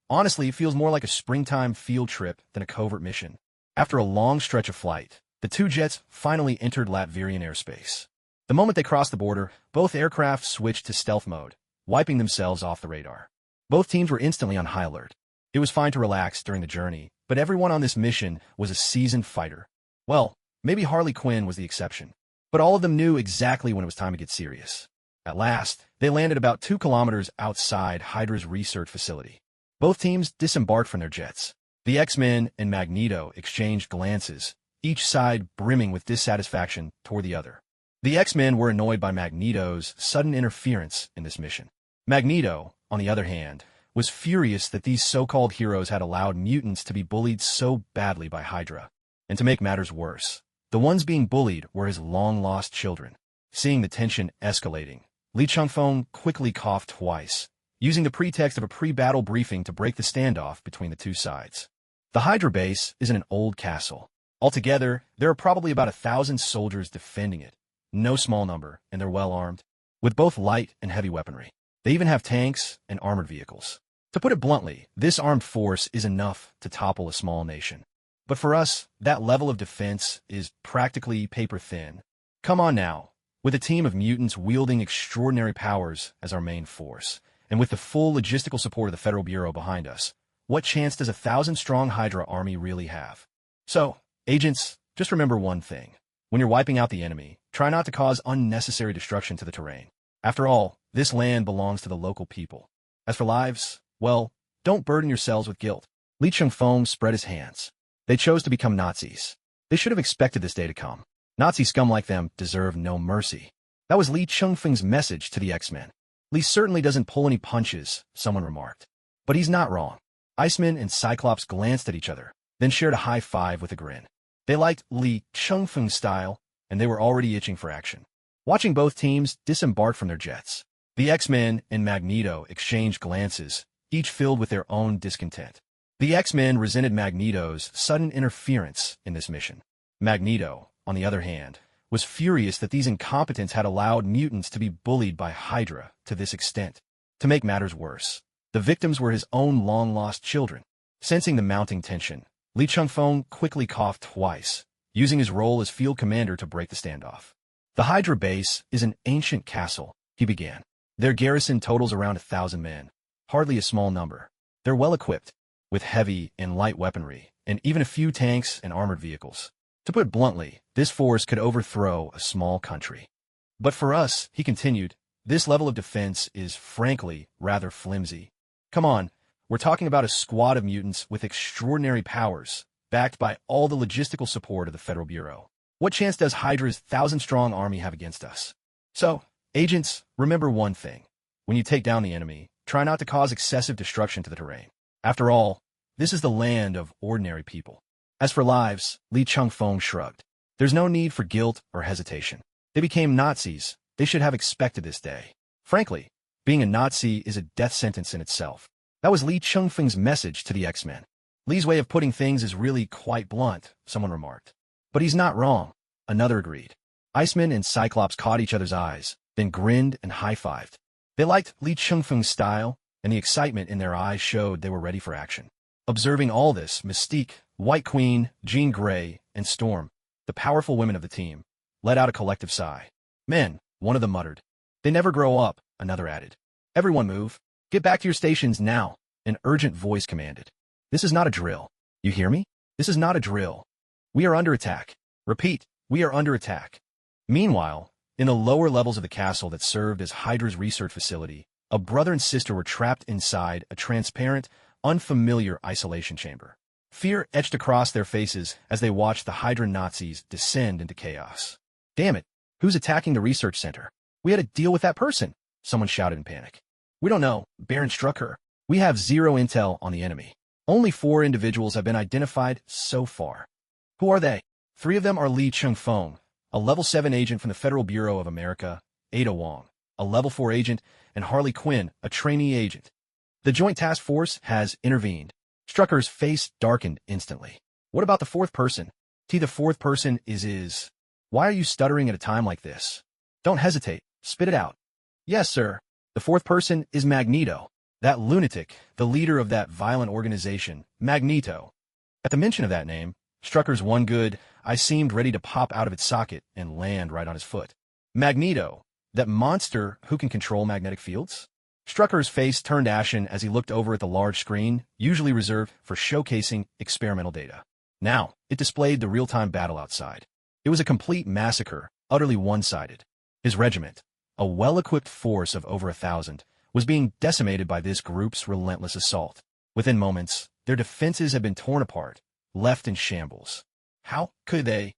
honestly, feels more like a springtime field trip than a covert mission. After a long stretch of flight, the two jets finally entered Latvian airspace. The moment they crossed the border, both aircraft switched to stealth mode, wiping themselves off the radar. Both teams were instantly on high alert. It was fine to relax during the journey, but everyone on this mission was a seasoned fighter. Well, maybe Harley Quinn was the exception. But all of them knew exactly when it was time to get serious. At last, they landed about 2 kilometers outside Hydra's research facility. Both teams disembarked from their jets. The X-Men and Magneto exchanged glances, each side brimming with dissatisfaction toward the other. The X-Men were annoyed by Magneto's sudden interference in this mission. Magneto, on the other hand, was furious that these so-called heroes had allowed mutants to be bullied so badly by Hydra. And to make matters worse, the ones being bullied were his long-lost children. Seeing the tension escalating, Lee Chung-fong quickly coughed twice, using the pretext of a pre-battle briefing to break the standoff between the two sides. The Hydra base is in an old castle. Altogether, there are probably about 1,000 soldiers defending it. No small number, and they're well armed, with both light and heavy weaponry. They even have tanks and armored vehicles. To put it bluntly, this armed force is enough to topple a small nation. But for us, that level of defense is practically paper-thin. Come on now. With a team of mutants wielding extraordinary powers as our main force, and with the full logistical support of the Federal Bureau behind us, what chance does a 1,000-strong Hydra army really have? So, agents, just remember one thing. When you're wiping out the enemy, try not to cause unnecessary destruction to the terrain. After all, this land belongs to the local people. As for lives, well, don't burden yourselves with guilt. Lee Chung-fong spread his hands. They chose to become Nazis. They should have expected this day to come. Nazi scum like them deserve no mercy. That was Lee Chung-fong's message to the X-Men. Lee certainly doesn't pull any punches, someone remarked. But he's not wrong. Iceman and Cyclops glanced at each other, then shared a high five with a grin. They liked Lee Chung-fong's style, and they were already itching for action. Watching both teams disembark from their jets, the X-Men and Magneto exchanged glances, each filled with their own discontent. The X-Men resented Magneto's sudden interference in this mission. Magneto, on the other hand, was furious that these incompetents had allowed mutants to be bullied by Hydra to this extent. To make matters worse, the victims were his own long-lost children. Sensing the mounting tension, Lee Chung-fong quickly coughed twice, using his role as field commander to break the standoff. The Hydra base is an ancient castle, he began. Their garrison totals around 1,000 men, hardly a small number. They're well-equipped, with heavy and light weaponry, and even a few tanks and armored vehicles. To put it bluntly, this force could overthrow a small country. But for us, he continued, this level of defense is, frankly, rather flimsy. Come on, we're talking about a squad of mutants with extraordinary powers, backed by all the logistical support of the Federal Bureau. What chance does Hydra's 1,000-strong army have against us? So, agents, remember one thing. When you take down the enemy, try not to cause excessive destruction to the terrain. After all, this is the land of ordinary people. As for lives, Lee Chung-fong shrugged. There's no need for guilt or hesitation. They became Nazis. They should have expected this day. Frankly, being a Nazi is a death sentence in itself. That was Li Chengfeng's message to the X-Men. Li's way of putting things is really quite blunt, someone remarked. But he's not wrong, another agreed. Iceman and Cyclops caught each other's eyes, then grinned and high-fived. They liked Li Chengfeng's style, and the excitement in their eyes showed they were ready for action. Observing all this, Mystique, White Queen, Jean Grey, and Storm, the powerful women of the team, let out a collective sigh. Men, one of them muttered. They never grow up, another added. Everyone move. Get back to your stations now, an urgent voice commanded. This is not a drill. You hear me? This is not a drill. We are under attack. Repeat, we are under attack. Meanwhile, in the lower levels of the castle that served as Hydra's research facility, a brother and sister were trapped inside a transparent, unfamiliar isolation chamber. Fear etched across their faces as they watched the Hydra Nazis descend into chaos. Damn it, who's attacking the research center? We had to deal with that person, someone shouted in panic. We don't know, Baron struck her. We have zero intel on the enemy. Only 4 individuals have been identified so far. Who are they? 3 of them are Li Chengfeng, a level 7 agent from the Federal Bureau of America, Ada Wong, a level 4 agent, and Harley Quinn, a trainee agent. The Joint Task Force has intervened. Strucker's face darkened instantly. What about the 4th person? The 4th person is... Why are you stuttering at a time like this? Don't hesitate. Spit it out. Yes, sir. The 4th person is Magneto. That lunatic, the leader of that violent organization, Magneto. At the mention of that name, Strucker's one good eye seemed ready to pop out of its socket and land right on his foot. Magneto, that monster who can control magnetic fields? Strucker's face turned ashen as he looked over at the large screen, usually reserved for showcasing experimental data. Now, it displayed the real-time battle outside. It was a complete massacre, utterly one-sided. His regiment, a well-equipped force of over 1,000, was being decimated by this group's relentless assault. Within moments, their defenses had been torn apart, left in shambles. How could they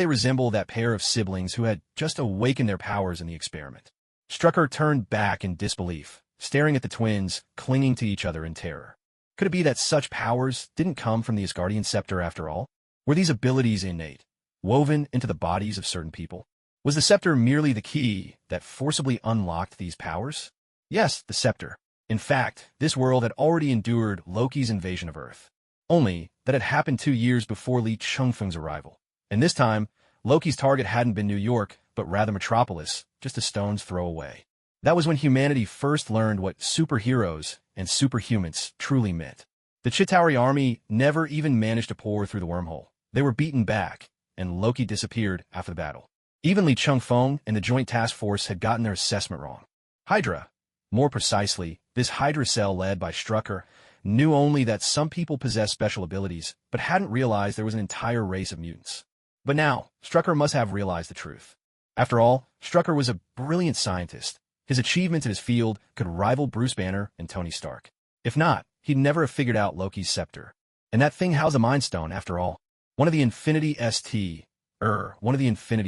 resemble that pair of siblings who had just awakened their powers in the experiment? Strucker turned back in disbelief, staring at the twins, clinging to each other in terror. Could it be that such powers didn't come from the Asgardian scepter after all? Were these abilities innate, woven into the bodies of certain people? Was the scepter merely the key that forcibly unlocked these powers? Yes, the scepter. In fact, this world had already endured Loki's invasion of Earth. Only that it happened 2 years before Li Chengfeng's arrival. And this time, Loki's target hadn't been New York, but rather Metropolis, just a stone's throw away. That was when humanity first learned what superheroes and superhumans truly meant. The Chitauri army never even managed to pour through the wormhole. They were beaten back, and Loki disappeared after the battle. Even Li Chengfeng and the Joint Task Force had gotten their assessment wrong. Hydra, more precisely, this Hydra cell led by Strucker, knew only that some people possessed special abilities, but hadn't realized there was an entire race of mutants. But now, Strucker must have realized the truth. After all, Strucker was a brilliant scientist. His achievements in his field could rival Bruce Banner and Tony Stark. If not, he'd never have figured out Loki's scepter. And that thing housed a Mind Stone, after all. One of the Infinity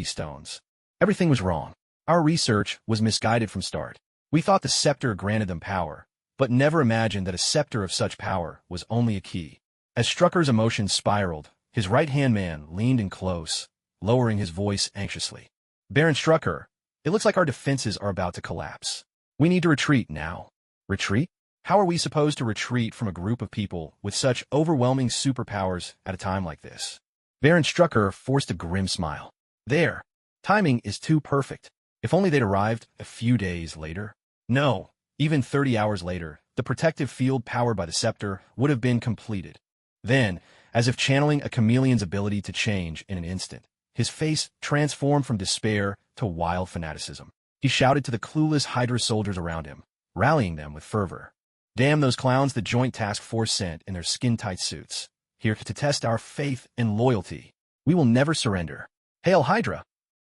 Stones. Everything was wrong. Our research was misguided from start. We thought the scepter granted them power, but never imagined that a scepter of such power was only a key. As Strucker's emotions spiraled, his right-hand man leaned in close, lowering his voice anxiously. Baron Strucker, it looks like our defenses are about to collapse. We need to retreat now. Retreat? How are we supposed to retreat from a group of people with such overwhelming superpowers at a time like this? Baron Strucker forced a grim smile. There. Timing is too perfect. If only they'd arrived a few days later. No, even 30 hours later, the protective field powered by the scepter would have been completed. Then, as if channeling a chameleon's ability to change in an instant, his face transformed from despair to wild fanaticism. He shouted to the clueless Hydra soldiers around him, rallying them with fervor. Damn those clowns the Joint Task Force sent in their skin-tight suits, here to test our faith and loyalty. We will never surrender. Hail Hydra!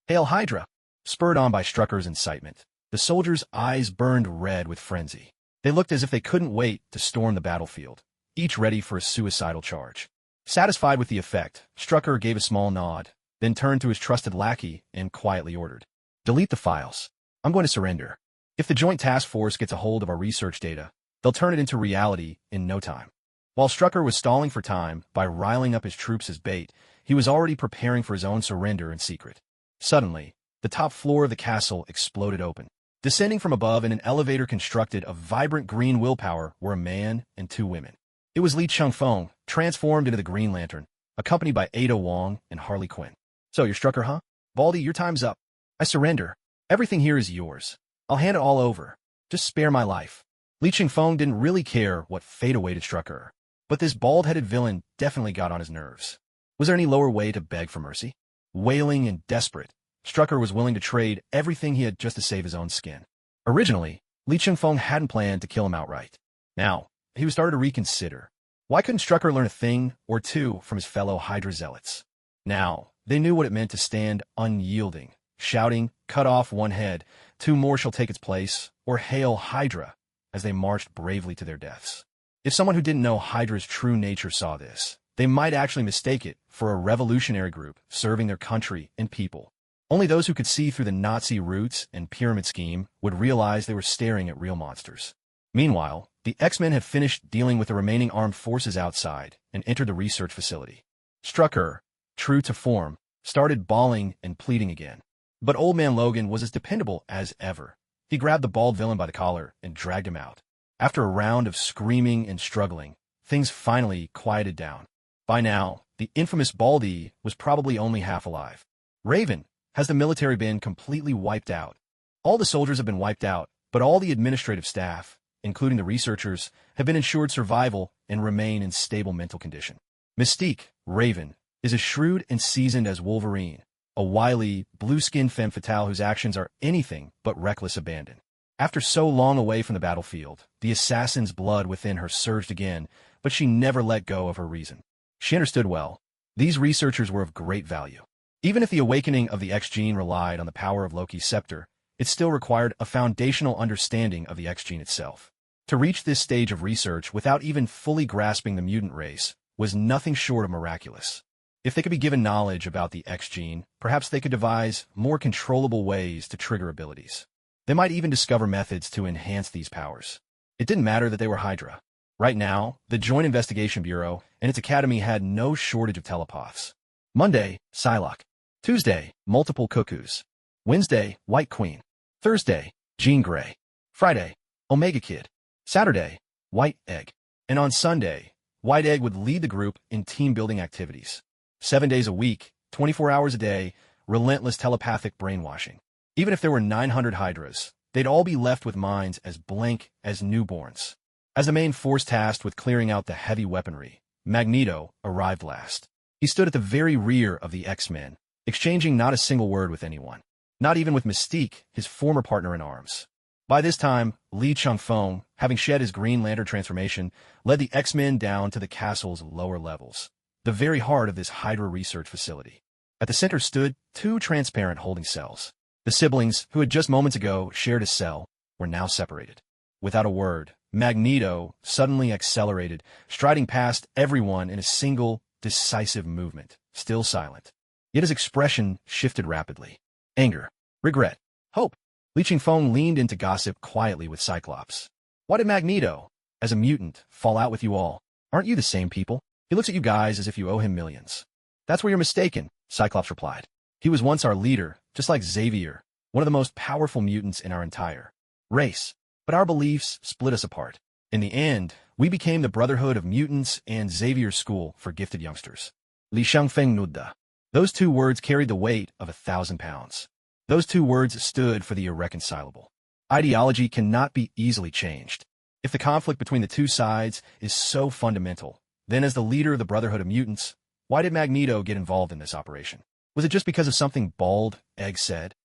Hail Hydra! Spurred on by Strucker's incitement, the soldiers' eyes burned red with frenzy. They looked as if they couldn't wait to storm the battlefield, each ready for a suicidal charge. Satisfied with the effect, Strucker gave a small nod, then turned to his trusted lackey and quietly ordered, "Delete the files. I'm going to surrender. If the Joint Task Force gets a hold of our research data, they'll turn it into reality in no time." While Strucker was stalling for time by riling up his troops as bait, he was already preparing for his own surrender in secret. Suddenly, the top floor of the castle exploded open. Descending from above in an elevator constructed of vibrant green willpower were a man and two women. It was Li Changfeng, transformed into the Green Lantern, accompanied by Ada Wong and Harley Quinn. So you're Strucker, huh? Baldy, your time's up. I surrender. Everything here is yours. I'll hand it all over. Just spare my life. Li Changfeng didn't really care what fate awaited Strucker, but this bald-headed villain definitely got on his nerves. Was there any lower way to beg for mercy? Wailing and desperate, Strucker was willing to trade everything he had just to save his own skin. Originally, Li Changfeng hadn't planned to kill him outright. Now, he was starting to reconsider. Why couldn't Strucker learn a thing or two from his fellow Hydra zealots? Now, they knew what it meant to stand unyielding, shouting, "Cut off one head, two more shall take its place," or "Hail Hydra," as they marched bravely to their deaths. If someone who didn't know Hydra's true nature saw this, they might actually mistake it for a revolutionary group serving their country and people. Only those who could see through the Nazi roots and pyramid scheme would realize they were staring at real monsters. Meanwhile, the X-Men had finished dealing with the remaining armed forces outside and entered the research facility. Strucker, true to form, started bawling and pleading again. But Old Man Logan was as dependable as ever. He grabbed the bald villain by the collar and dragged him out. After a round of screaming and struggling, things finally quieted down. By now, the infamous Baldy was probably only half alive. Raven, has the military been completely wiped out? All the soldiers have been wiped out, but all the administrative staff, including the researchers, have been ensured survival and remain in stable mental condition. Mystique, Raven, is as shrewd and seasoned as Wolverine, a wily, blue-skinned femme fatale whose actions are anything but reckless abandon. After so long away from the battlefield, the assassin's blood within her surged again, but she never let go of her reason. She understood well. These researchers were of great value. Even if the awakening of the X-gene relied on the power of Loki's scepter, it still required a foundational understanding of the X-gene itself. To reach this stage of research without even fully grasping the mutant race was nothing short of miraculous. If they could be given knowledge about the X-gene, perhaps they could devise more controllable ways to trigger abilities. They might even discover methods to enhance these powers. It didn't matter that they were Hydra. Right now, the Joint Investigation Bureau and its academy had no shortage of telepaths. Monday, Psylocke. Tuesday, Multiple Cuckoos. Wednesday, White Queen. Thursday, Jean Grey. Friday, Omega Kid. Saturday, White Egg. And on Sunday, White Egg would lead the group in team-building activities. 7 days a week, 24 hours a day, relentless telepathic brainwashing. Even if there were 900 Hydras, they'd all be left with minds as blank as newborns. As the main force tasked with clearing out the heavy weaponry, Magneto arrived last. He stood at the very rear of the X-Men, exchanging not a single word with anyone. Not even with Mystique, his former partner in arms. By this time, Li Changfeng, having shed his Green Lantern transformation, led the X-Men down to the castle's lower levels, the very heart of this Hydra research facility. At the center stood two transparent holding cells. The siblings, who had just moments ago shared a cell, were now separated. Without a word, Magneto suddenly accelerated, striding past everyone in a single, decisive movement, still silent. Yet his expression shifted rapidly. Anger, regret, hope. Li Changfeng leaned into gossip quietly with Cyclops. Why did Magneto, as a mutant, fall out with you all? Aren't you the same people? He looks at you guys as if you owe him millions. That's where you're mistaken, Cyclops replied. He was once our leader, just like Xavier, one of the most powerful mutants in our entire race. But our beliefs split us apart. In the end, we became the Brotherhood of Mutants and Xavier's School for Gifted Youngsters. Li Changfeng Nudda. Those two words carried the weight of 1,000 pounds. Those two words stood for the irreconcilable. Ideology cannot be easily changed. If the conflict between the two sides is so fundamental, then as the leader of the Brotherhood of Mutants, why did Magneto get involved in this operation? Was it just because of something Bald Egg said?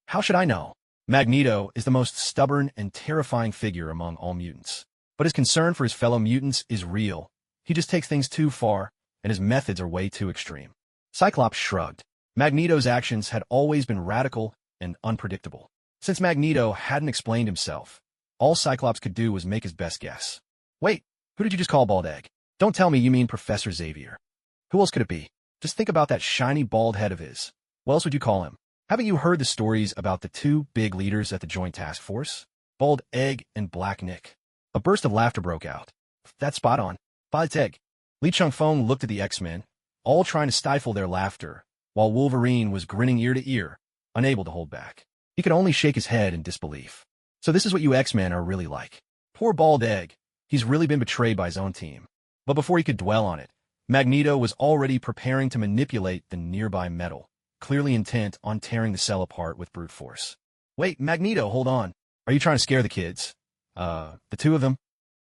How should I know? Magneto is the most stubborn and terrifying figure among all mutants. But his concern for his fellow mutants is real. He just takes things too far, and his methods are way too extreme. Cyclops shrugged. Magneto's actions had always been radical and unpredictable. Since Magneto hadn't explained himself, all Cyclops could do was make his best guess. Wait, who did you just call Bald Egg? Don't tell me you mean Professor Xavier. Who else could it be? Just think about that shiny bald head of his. What else would you call him? Haven't you heard the stories about the two big leaders at the Joint Task Force? Bald Egg and Black Nick. A burst of laughter broke out. That's spot on. Bald Egg. Li Changfeng looked at the X-Men, all trying to stifle their laughter, while Wolverine was grinning ear to ear, unable to hold back. He could only shake his head in disbelief. So this is what you X-Men are really like. Poor bald egg. He's really been betrayed by his own team. But before he could dwell on it, Magneto was already preparing to manipulate the nearby metal, clearly intent on tearing the cell apart with brute force. Wait, Magneto, hold on. Are you trying to scare the kids? The two of them?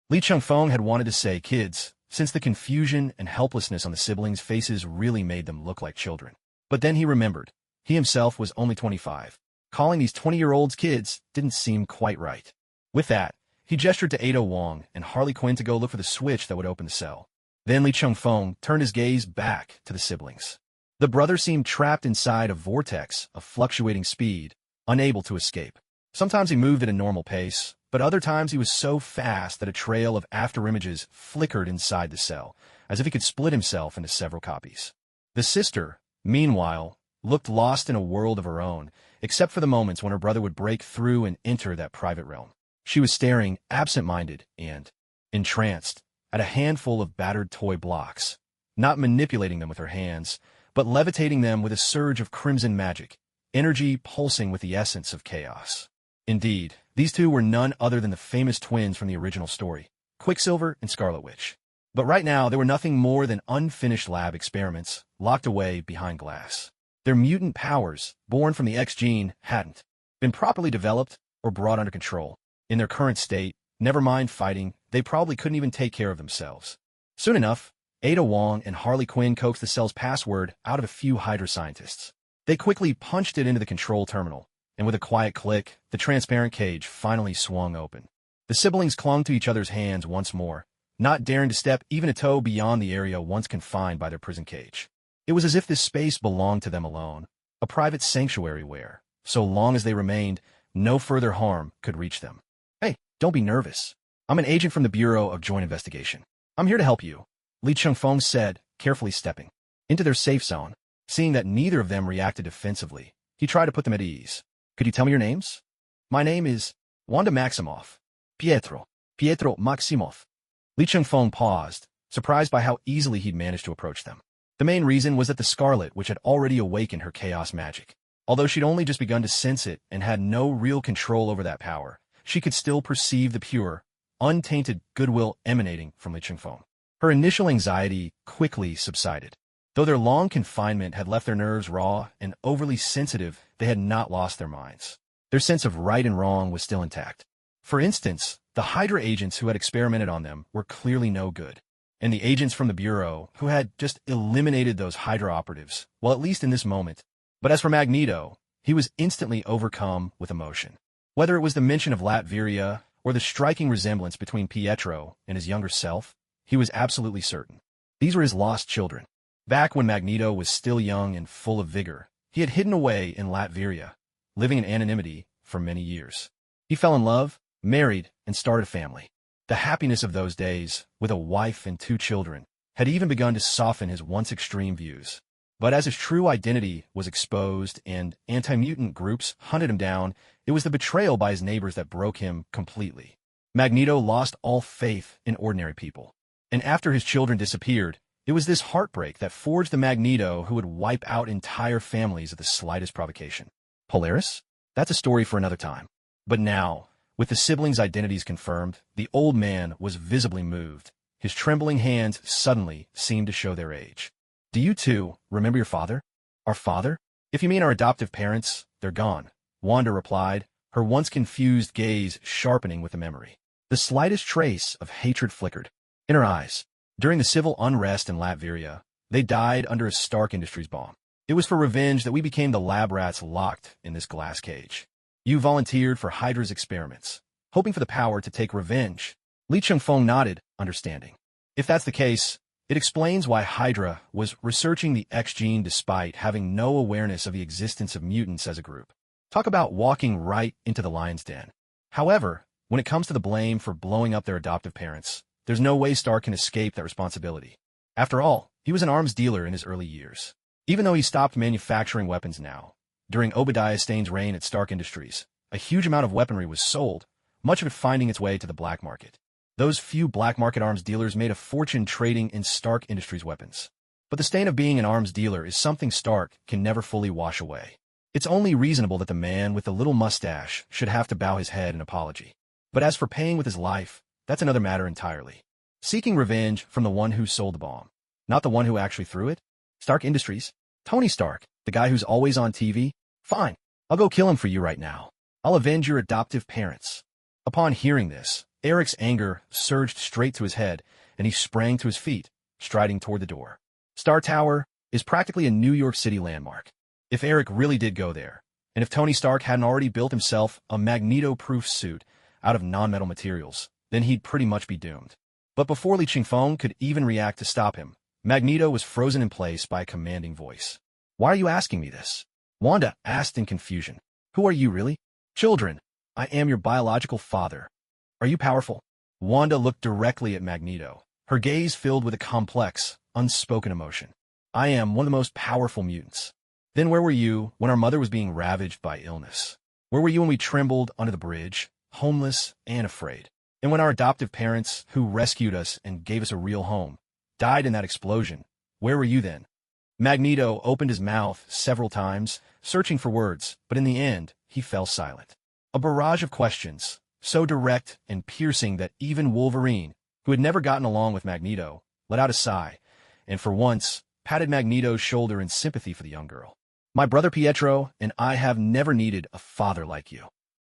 Li Changfeng had wanted to say kids, since the confusion and helplessness on the siblings' faces really made them look like children. But then he remembered. He himself was only 25. Calling these 20-year-olds kids didn't seem quite right. With that, he gestured to Ada Wong and Harley Quinn to go look for the switch that would open the cell. Then Li Changfeng turned his gaze back to the siblings. The brother seemed trapped inside a vortex of fluctuating speed, unable to escape. Sometimes he moved at a normal pace, but other times he was so fast that a trail of afterimages flickered inside the cell, as if he could split himself into several copies. The sister, meanwhile, looked lost in a world of her own, except for the moments when her brother would break through and enter that private realm. She was staring, absent-minded and entranced, at a handful of battered toy blocks, not manipulating them with her hands, but levitating them with a surge of crimson magic, energy pulsing with the essence of chaos. Indeed, these two were none other than the famous twins from the original story, Quicksilver and Scarlet Witch. But right now, they were nothing more than unfinished lab experiments, locked away behind glass. Their mutant powers, born from the X gene, hadn't been properly developed or brought under control. In their current state, never mind fighting, they probably couldn't even take care of themselves. Soon enough, Ada Wong and Harley Quinn coaxed the cell's password out of a few Hydra scientists. They quickly punched it into the control terminal, and with a quiet click, the transparent cage finally swung open. The siblings clung to each other's hands once more, not daring to step even a toe beyond the area once confined by their prison cage. It was as if this space belonged to them alone, a private sanctuary where, so long as they remained, no further harm could reach them. Hey, don't be nervous. I'm an agent from the Bureau of Joint Investigation. I'm here to help you, Li Changfeng said, carefully stepping into their safe zone. Seeing that neither of them reacted defensively, he tried to put them at ease. Could you tell me your names? My name is Wanda Maximoff. Pietro Maximoff. Li Changfeng paused, surprised by how easily he'd managed to approach them. The main reason was that the Scarlet Witch had already awakened her chaos magic. Although she'd only just begun to sense it and had no real control over that power, she could still perceive the pure, untainted goodwill emanating from Li Changfeng. Her initial anxiety quickly subsided. Though their long confinement had left their nerves raw and overly sensitive, they had not lost their minds. Their sense of right and wrong was still intact. For instance, the Hydra agents who had experimented on them were clearly no good, and the agents from the Bureau who had just eliminated those Hydra operatives, well, at least in this moment. But as for Magneto, he was instantly overcome with emotion. Whether it was the mention of Latveria or the striking resemblance between Pietro and his younger self, he was absolutely certain. These were his lost children. Back when Magneto was still young and full of vigor, he had hidden away in Latveria, living in anonymity for many years. He fell in love, married, and started a family. The happiness of those days, with a wife and 2 children, had even begun to soften his once extreme views. But as his true identity was exposed and anti-mutant groups hunted him down, it was the betrayal by his neighbors that broke him completely. Magneto lost all faith in ordinary people. And after his children disappeared, it was this heartbreak that forged the Magneto who would wipe out entire families at the slightest provocation. Polaris? That's a story for another time. But now, with the siblings' identities confirmed, the old man was visibly moved. His trembling hands suddenly seemed to show their age. Do you too remember your father? Our father? If you mean our adoptive parents, they're gone, Wanda replied, her once confused gaze sharpening with the memory. The slightest trace of hatred flickered in her eyes. During the civil unrest in Latveria, they died under a Stark Industries bomb. It was for revenge that we became the lab rats locked in this glass cage. You volunteered for Hydra's experiments, hoping for the power to take revenge. Li Changfeng nodded, understanding. If that's the case, it explains why Hydra was researching the X gene despite having no awareness of the existence of mutants as a group. Talk about walking right into the lion's den. However, when it comes to the blame for blowing up their adoptive parents, there's no way Stark can escape that responsibility. After all, he was an arms dealer in his early years. Even though he stopped manufacturing weapons now, during Obadiah Stane's reign at Stark Industries, a huge amount of weaponry was sold, much of it finding its way to the black market. Those few black market arms dealers made a fortune trading in Stark Industries weapons. But the stain of being an arms dealer is something Stark can never fully wash away. It's only reasonable that the man with the little mustache should have to bow his head in apology. But as for paying with his life, that's another matter entirely. Seeking revenge from the one who sold the bomb, not the one who actually threw it? Stark Industries? Tony Stark, the guy who's always on TV? Fine, I'll go kill him for you right now. I'll avenge your adoptive parents. Upon hearing this, Eric's anger surged straight to his head, and he sprang to his feet, striding toward the door. Star Tower is practically a New York City landmark. If Eric really did go there, and if Tony Stark hadn't already built himself a Magneto-proof suit out of non-metal materials, then he'd pretty much be doomed. But before Li Chingfeng could even react to stop him, Magneto was frozen in place by a commanding voice. "Why are you asking me this?" Wanda asked in confusion. "Who are you, really?" "Children, I am your biological father. Are you powerful?" Wanda looked directly at Magneto, her gaze filled with a complex, unspoken emotion. "I am one of the most powerful mutants." "Then where were you when our mother was being ravaged by illness? Where were you when we trembled under the bridge, homeless and afraid? And when our adoptive parents, who rescued us and gave us a real home, died in that explosion, where were you then?" Magneto opened his mouth several times, searching for words, but in the end, he fell silent. A barrage of questions, so direct and piercing that even Wolverine, who had never gotten along with Magneto, let out a sigh, and for once, patted Magneto's shoulder in sympathy for the young girl. "My brother Pietro and I have never needed a father like you."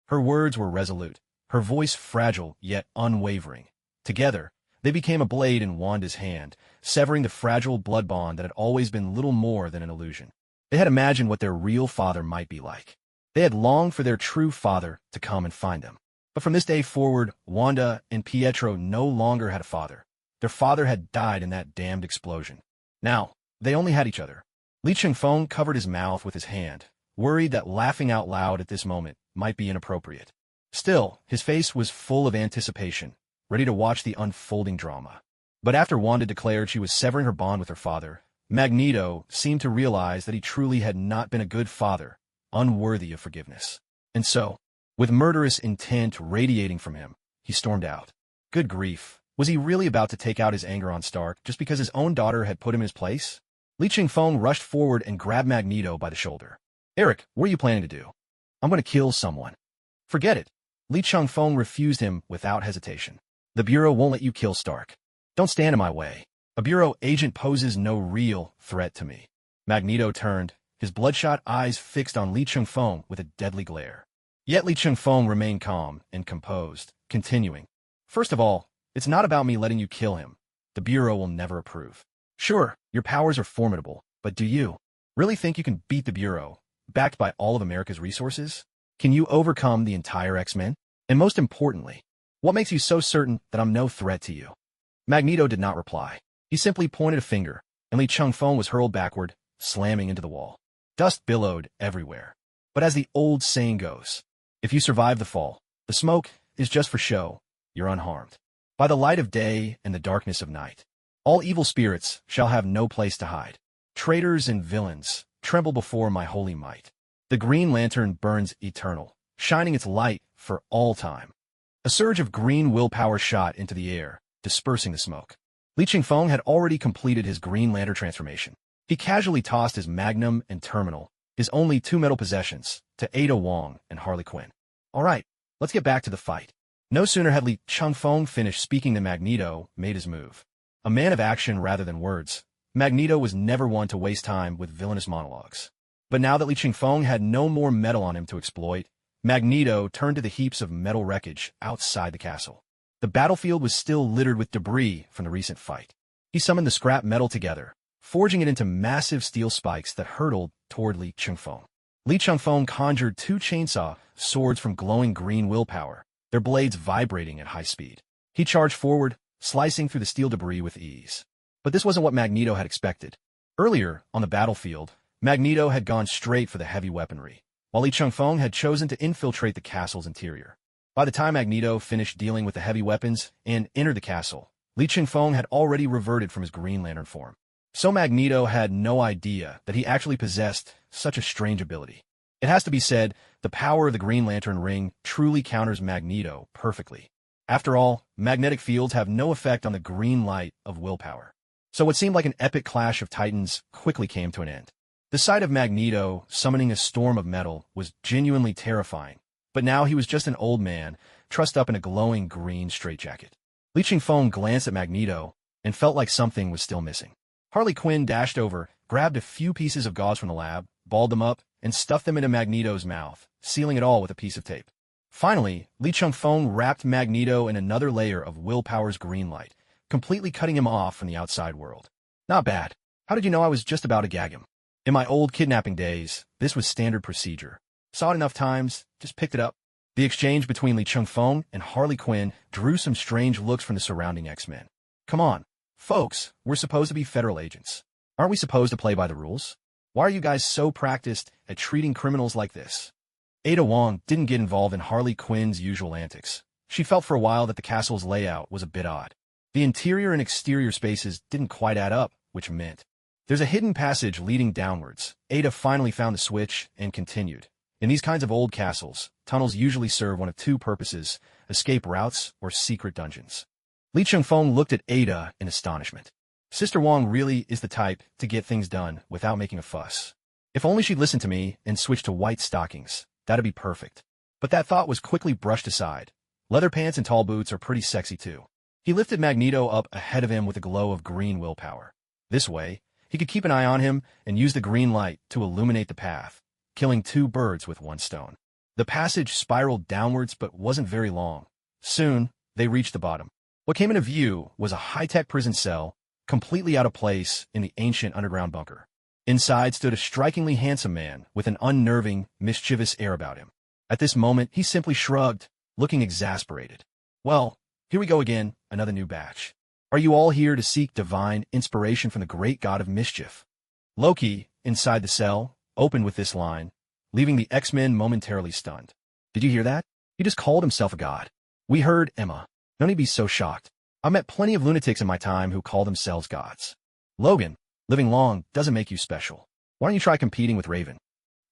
Her words were resolute, her voice fragile yet unwavering. Together, they became a blade in Wanda's hand, severing the fragile blood bond that had always been little more than an illusion. They had imagined what their real father might be like. They had longed for their true father to come and find them. But from this day forward, Wanda and Pietro no longer had a father. Their father had died in that damned explosion. Now, they only had each other. Li Chingfeng covered his mouth with his hand, worried that laughing out loud at this moment might be inappropriate. Still, his face was full of anticipation, ready to watch the unfolding drama. But after Wanda declared she was severing her bond with her father, Magneto seemed to realize that he truly had not been a good father, unworthy of forgiveness. And so, with murderous intent radiating from him, he stormed out. Good grief, was he really about to take out his anger on Stark just because his own daughter had put him in his place? Li Chingfeng rushed forward and grabbed Magneto by the shoulder. "Eric, what are you planning to do?" "I'm going to kill someone." "Forget it." Li Chingfeng refused him without hesitation. "The Bureau won't let you kill Stark. Don't stand in my way. A Bureau agent poses no real threat to me." Magneto turned, his bloodshot eyes fixed on Li Chingfeng with a deadly glare. Yet Li Chingfeng remained calm and composed, continuing. "First of all, it's not about me letting you kill him. The Bureau will never approve. Sure, your powers are formidable, but do you really think you can beat the Bureau, backed by all of America's resources? Can you overcome the entire X-Men? And most importantly, what makes you so certain that I'm no threat to you?" Magneto did not reply. He simply pointed a finger, and Li Chingfeng was hurled backward, slamming into the wall. Dust billowed everywhere. But as the old saying goes, if you survive the fall, the smoke is just for show, you're unharmed. By the light of day and the darkness of night, all evil spirits shall have no place to hide. Traitors and villains, tremble before my holy might. The Green Lantern burns eternal, shining its light for all time. A surge of green willpower shot into the air, dispersing the smoke. Li Chingfeng had already completed his Green Lantern transformation. He casually tossed his Magnum and Terminal, his only two metal possessions, to Ada Wong and Harley Quinn. "All right, let's get back to the fight." No sooner had Li Chingfeng finished speaking than Magneto made his move. A man of action rather than words, Magneto was never one to waste time with villainous monologues. But now that Li Chingfeng had no more metal on him to exploit, Magneto turned to the heaps of metal wreckage outside the castle. The battlefield was still littered with debris from the recent fight. He summoned the scrap metal together, forging it into massive steel spikes that hurtled toward Li Chingfeng. Li Chingfeng conjured two chainsaw swords from glowing green willpower, their blades vibrating at high speed. He charged forward, slicing through the steel debris with ease. But this wasn't what Magneto had expected. Earlier, on the battlefield, Magneto had gone straight for the heavy weaponry, while Li Chingfeng had chosen to infiltrate the castle's interior. By the time Magneto finished dealing with the heavy weapons and entered the castle, Li Chingfeng had already reverted from his Green Lantern form. So Magneto had no idea that he actually possessed such a strange ability. It has to be said, the power of the Green Lantern ring truly counters Magneto perfectly. After all, magnetic fields have no effect on the green light of willpower. So what seemed like an epic clash of titans quickly came to an end. The sight of Magneto summoning a storm of metal was genuinely terrifying, but now he was just an old man, trussed up in a glowing green straitjacket. Li Chingfeng glanced at Magneto and felt like something was still missing. Harley Quinn dashed over, grabbed a few pieces of gauze from the lab, balled them up, and stuffed them into Magneto's mouth, sealing it all with a piece of tape. Finally, Li Chingfeng wrapped Magneto in another layer of Willpower's green light, completely cutting him off from the outside world. Not bad. How did you know I was just about to gag him? In my old kidnapping days, this was standard procedure. Saw it enough times, just picked it up. The exchange between Li Chingfeng and Harley Quinn drew some strange looks from the surrounding X-Men. Come on, folks, we're supposed to be federal agents. Aren't we supposed to play by the rules? Why are you guys so practiced at treating criminals like this? Ada Wong didn't get involved in Harley Quinn's usual antics. She felt for a while that the castle's layout was a bit odd. The interior and exterior spaces didn't quite add up, which meant there's a hidden passage leading downwards. Ada finally found the switch and continued. In these kinds of old castles, tunnels usually serve one of two purposes: escape routes or secret dungeons. Li Chingfeng looked at Ada in astonishment. Sister Wong really is the type to get things done without making a fuss. If only she'd listened to me and switched to white stockings, that'd be perfect. But that thought was quickly brushed aside. Leather pants and tall boots are pretty sexy too. He lifted Magneto up ahead of him with a glow of green willpower. This way, he could keep an eye on him and use the green light to illuminate the path, killing two birds with one stone. The passage spiraled downwards but wasn't very long. Soon, they reached the bottom. What came into view was a high-tech prison cell, completely out of place in the ancient underground bunker. Inside stood a strikingly handsome man with an unnerving, mischievous air about him. At this moment, he simply shrugged, looking exasperated. Well, here we go again, another new batch. Are you all here to seek divine inspiration from the great god of mischief? Loki, inside the cell, opened with this line, leaving the X-Men momentarily stunned. Did you hear that? He just called himself a god. We heard, Emma. No need to be so shocked. I've met plenty of lunatics in my time who call themselves gods. Logan, living long doesn't make you special. Why don't you try competing with Raven?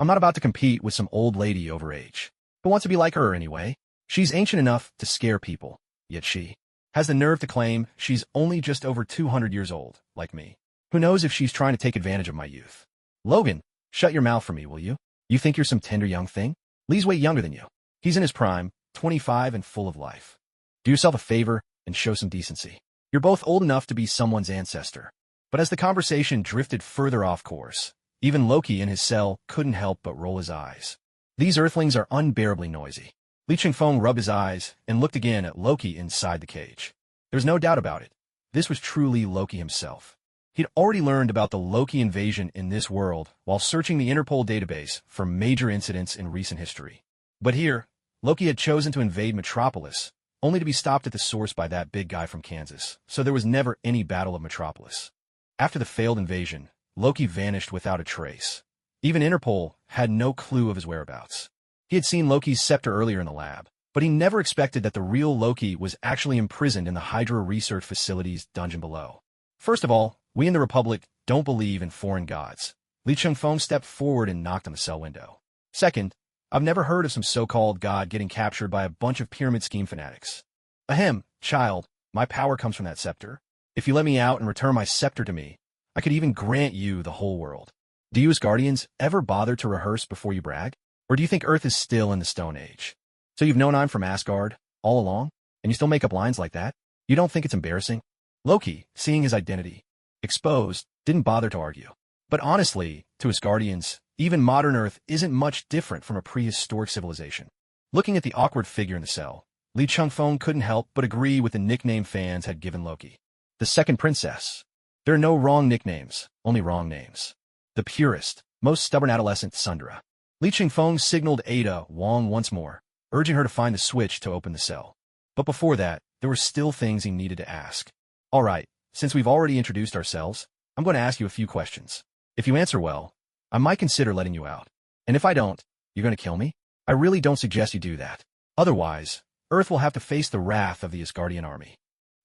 I'm not about to compete with some old lady over age. Who wants to be like her anyway? She's ancient enough to scare people, yet she has the nerve to claim she's only just over 200 years old, like me. Who knows if she's trying to take advantage of my youth? Logan, shut your mouth for me, will you? You think you're some tender young thing? Lee's way younger than you. He's in his prime, 25 and full of life. Do yourself a favor and show some decency. You're both old enough to be someone's ancestor. But as the conversation drifted further off course, even Loki in his cell couldn't help but roll his eyes. These earthlings are unbearably noisy. Li Chingfeng rubbed his eyes and looked again at Loki inside the cage. There's no doubt about it. This was truly Loki himself. He'd already learned about the Loki invasion in this world while searching the Interpol database for major incidents in recent history. But here, Loki had chosen to invade Metropolis, only to be stopped at the source by that big guy from Kansas, so there was never any Battle of Metropolis. After the failed invasion, Loki vanished without a trace. Even Interpol had no clue of his whereabouts. He had seen Loki's scepter earlier in the lab, but he never expected that the real Loki was actually imprisoned in the Hydra Research Facility's dungeon below. First of all, we in the Republic don't believe in foreign gods. Li Chingfeng stepped forward and knocked on the cell window. Second, I've never heard of some so-called god getting captured by a bunch of pyramid scheme fanatics. Ahem, child, my power comes from that scepter. If you let me out and return my scepter to me, I could even grant you the whole world. Do you as Guardians ever bother to rehearse before you brag? Or do you think Earth is still in the Stone Age? So you've known I'm from Asgard all along, and you still make up lines like that? You don't think it's embarrassing? Loki, seeing his identity exposed, didn't bother to argue. But honestly, to his Guardians, even modern Earth isn't much different from a prehistoric civilization. Looking at the awkward figure in the cell, Li Chingfeng couldn't help but agree with the nickname fans had given Loki. The Second Princess. There are no wrong nicknames, only wrong names. The purest, most stubborn adolescent, Sundra. Li Chingfeng signaled Ada Wong once more, urging her to find the switch to open the cell. But before that, there were still things he needed to ask. All right, since we've already introduced ourselves, I'm going to ask you a few questions. If you answer well, I might consider letting you out. And if I don't, you're going to kill me? I really don't suggest you do that. Otherwise, Earth will have to face the wrath of the Asgardian army.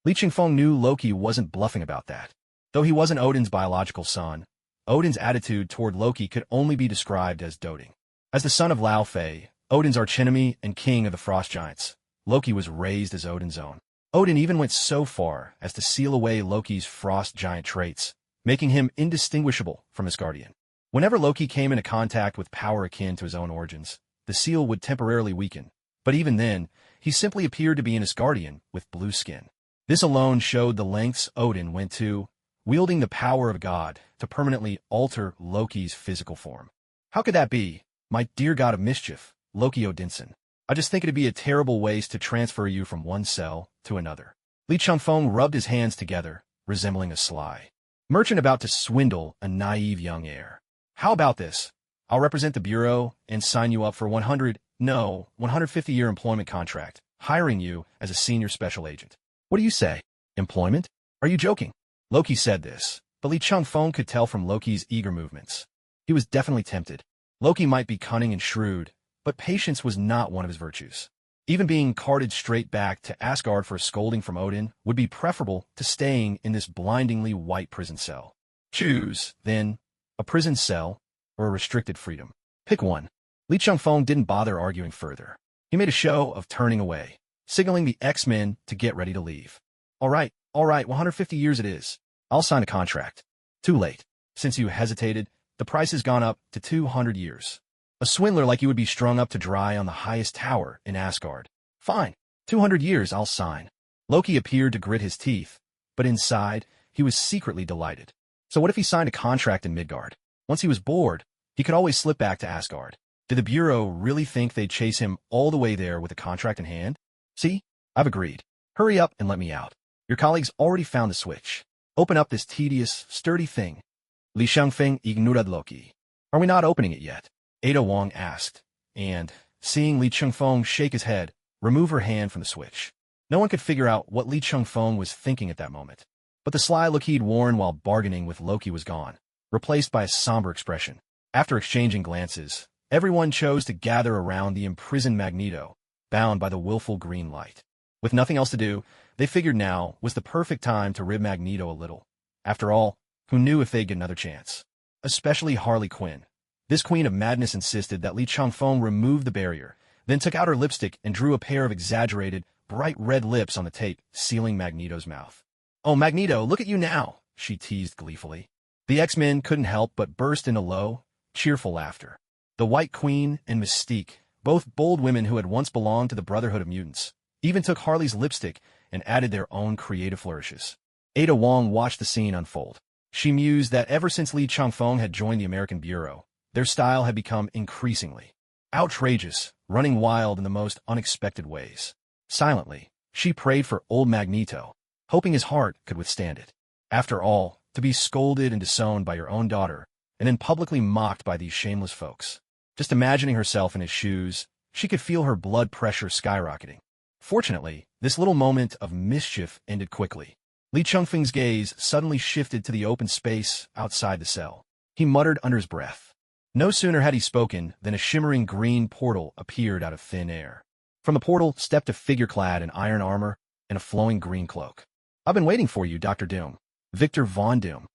Li Chingfeng knew Loki wasn't bluffing about that. Though he wasn't Odin's biological son, Odin's attitude toward Loki could only be described as doting. As the son of Lao Fei, Odin's archenemy and king of the frost giants, Loki was raised as Odin's own. Odin even went so far as to seal away Loki's frost giant traits, making him indistinguishable from Asgardian. Whenever Loki came into contact with power akin to his own origins, the seal would temporarily weaken, but even then, he simply appeared to be an Asgardian with blue skin. This alone showed the lengths Odin went to, wielding the power of God to permanently alter Loki's physical form. How could that be, my dear god of mischief, Loki Odinson? I just think it'd be a terrible waste to transfer you from one cell to another. Lee Chung-fong rubbed his hands together, resembling a sly merchant about to swindle a naive young heir. How about this? I'll represent the Bureau and sign you up for 150-year employment contract, hiring you as a senior special agent. What do you say? Employment? Are you joking? Loki said this, but Lee Chung-fong could tell from Loki's eager movements. He was definitely tempted. Loki might be cunning and shrewd, but patience was not one of his virtues. Even being carted straight back to Asgard for a scolding from Odin would be preferable to staying in this blindingly white prison cell. Choose, then, a prison cell or a restricted freedom. Pick one. Lee Chung-fong didn't bother arguing further. He made a show of turning away, signaling the X-Men to get ready to leave. All right, 150 years it is. I'll sign a contract. Too late. Since you hesitated, the price has gone up to 200 years. A swindler like you would be strung up to dry on the highest tower in Asgard. Fine. 200 years I'll sign. Loki appeared to grit his teeth, but inside, he was secretly delighted. So what if he signed a contract in Midgard? Once he was bored, he could always slip back to Asgard. Did the Bureau really think they'd chase him all the way there with a contract in hand? See? I've agreed. Hurry up and let me out. Your colleagues already found the switch. Open up this tedious, sturdy thing. Li Shangfeng ignored Loki. Are we not opening it yet? Ada Wong asked, and, seeing Li Chung-fong shake his head, remove her hand from the switch. No one could figure out what Li Chung-fong was thinking at that moment. But the sly look he'd worn while bargaining with Loki was gone, replaced by a somber expression. After exchanging glances, everyone chose to gather around the imprisoned Magneto, bound by the willful green light. With nothing else to do, they figured now was the perfect time to rib Magneto a little. After all, who knew if they'd get another chance? Especially Harley Quinn. This queen of madness insisted that Li Chung-fong remove the barrier, then took out her lipstick and drew a pair of exaggerated, bright red lips on the tape, sealing Magneto's mouth. Oh, Magneto, look at you now, she teased gleefully. The X-Men couldn't help but burst into low, cheerful laughter. The White Queen and Mystique, both bold women who had once belonged to the Brotherhood of Mutants, even took Harley's lipstick and added their own creative flourishes. Ada Wong watched the scene unfold. She mused that ever since Li Chung-fong had joined the American Bureau, their style had become increasingly outrageous, running wild in the most unexpected ways. Silently, she prayed for old Magneto, hoping his heart could withstand it. After all, to be scolded and disowned by your own daughter, and then publicly mocked by these shameless folks. Just imagining herself in his shoes, she could feel her blood pressure skyrocketing. Fortunately, this little moment of mischief ended quickly. Li Chung-feng's gaze suddenly shifted to the open space outside the cell. He muttered under his breath. No sooner had he spoken than a shimmering green portal appeared out of thin air. From the portal stepped a figure clad in iron armor and a flowing green cloak. I've been waiting for you, Dr. Doom. Victor Von Doom.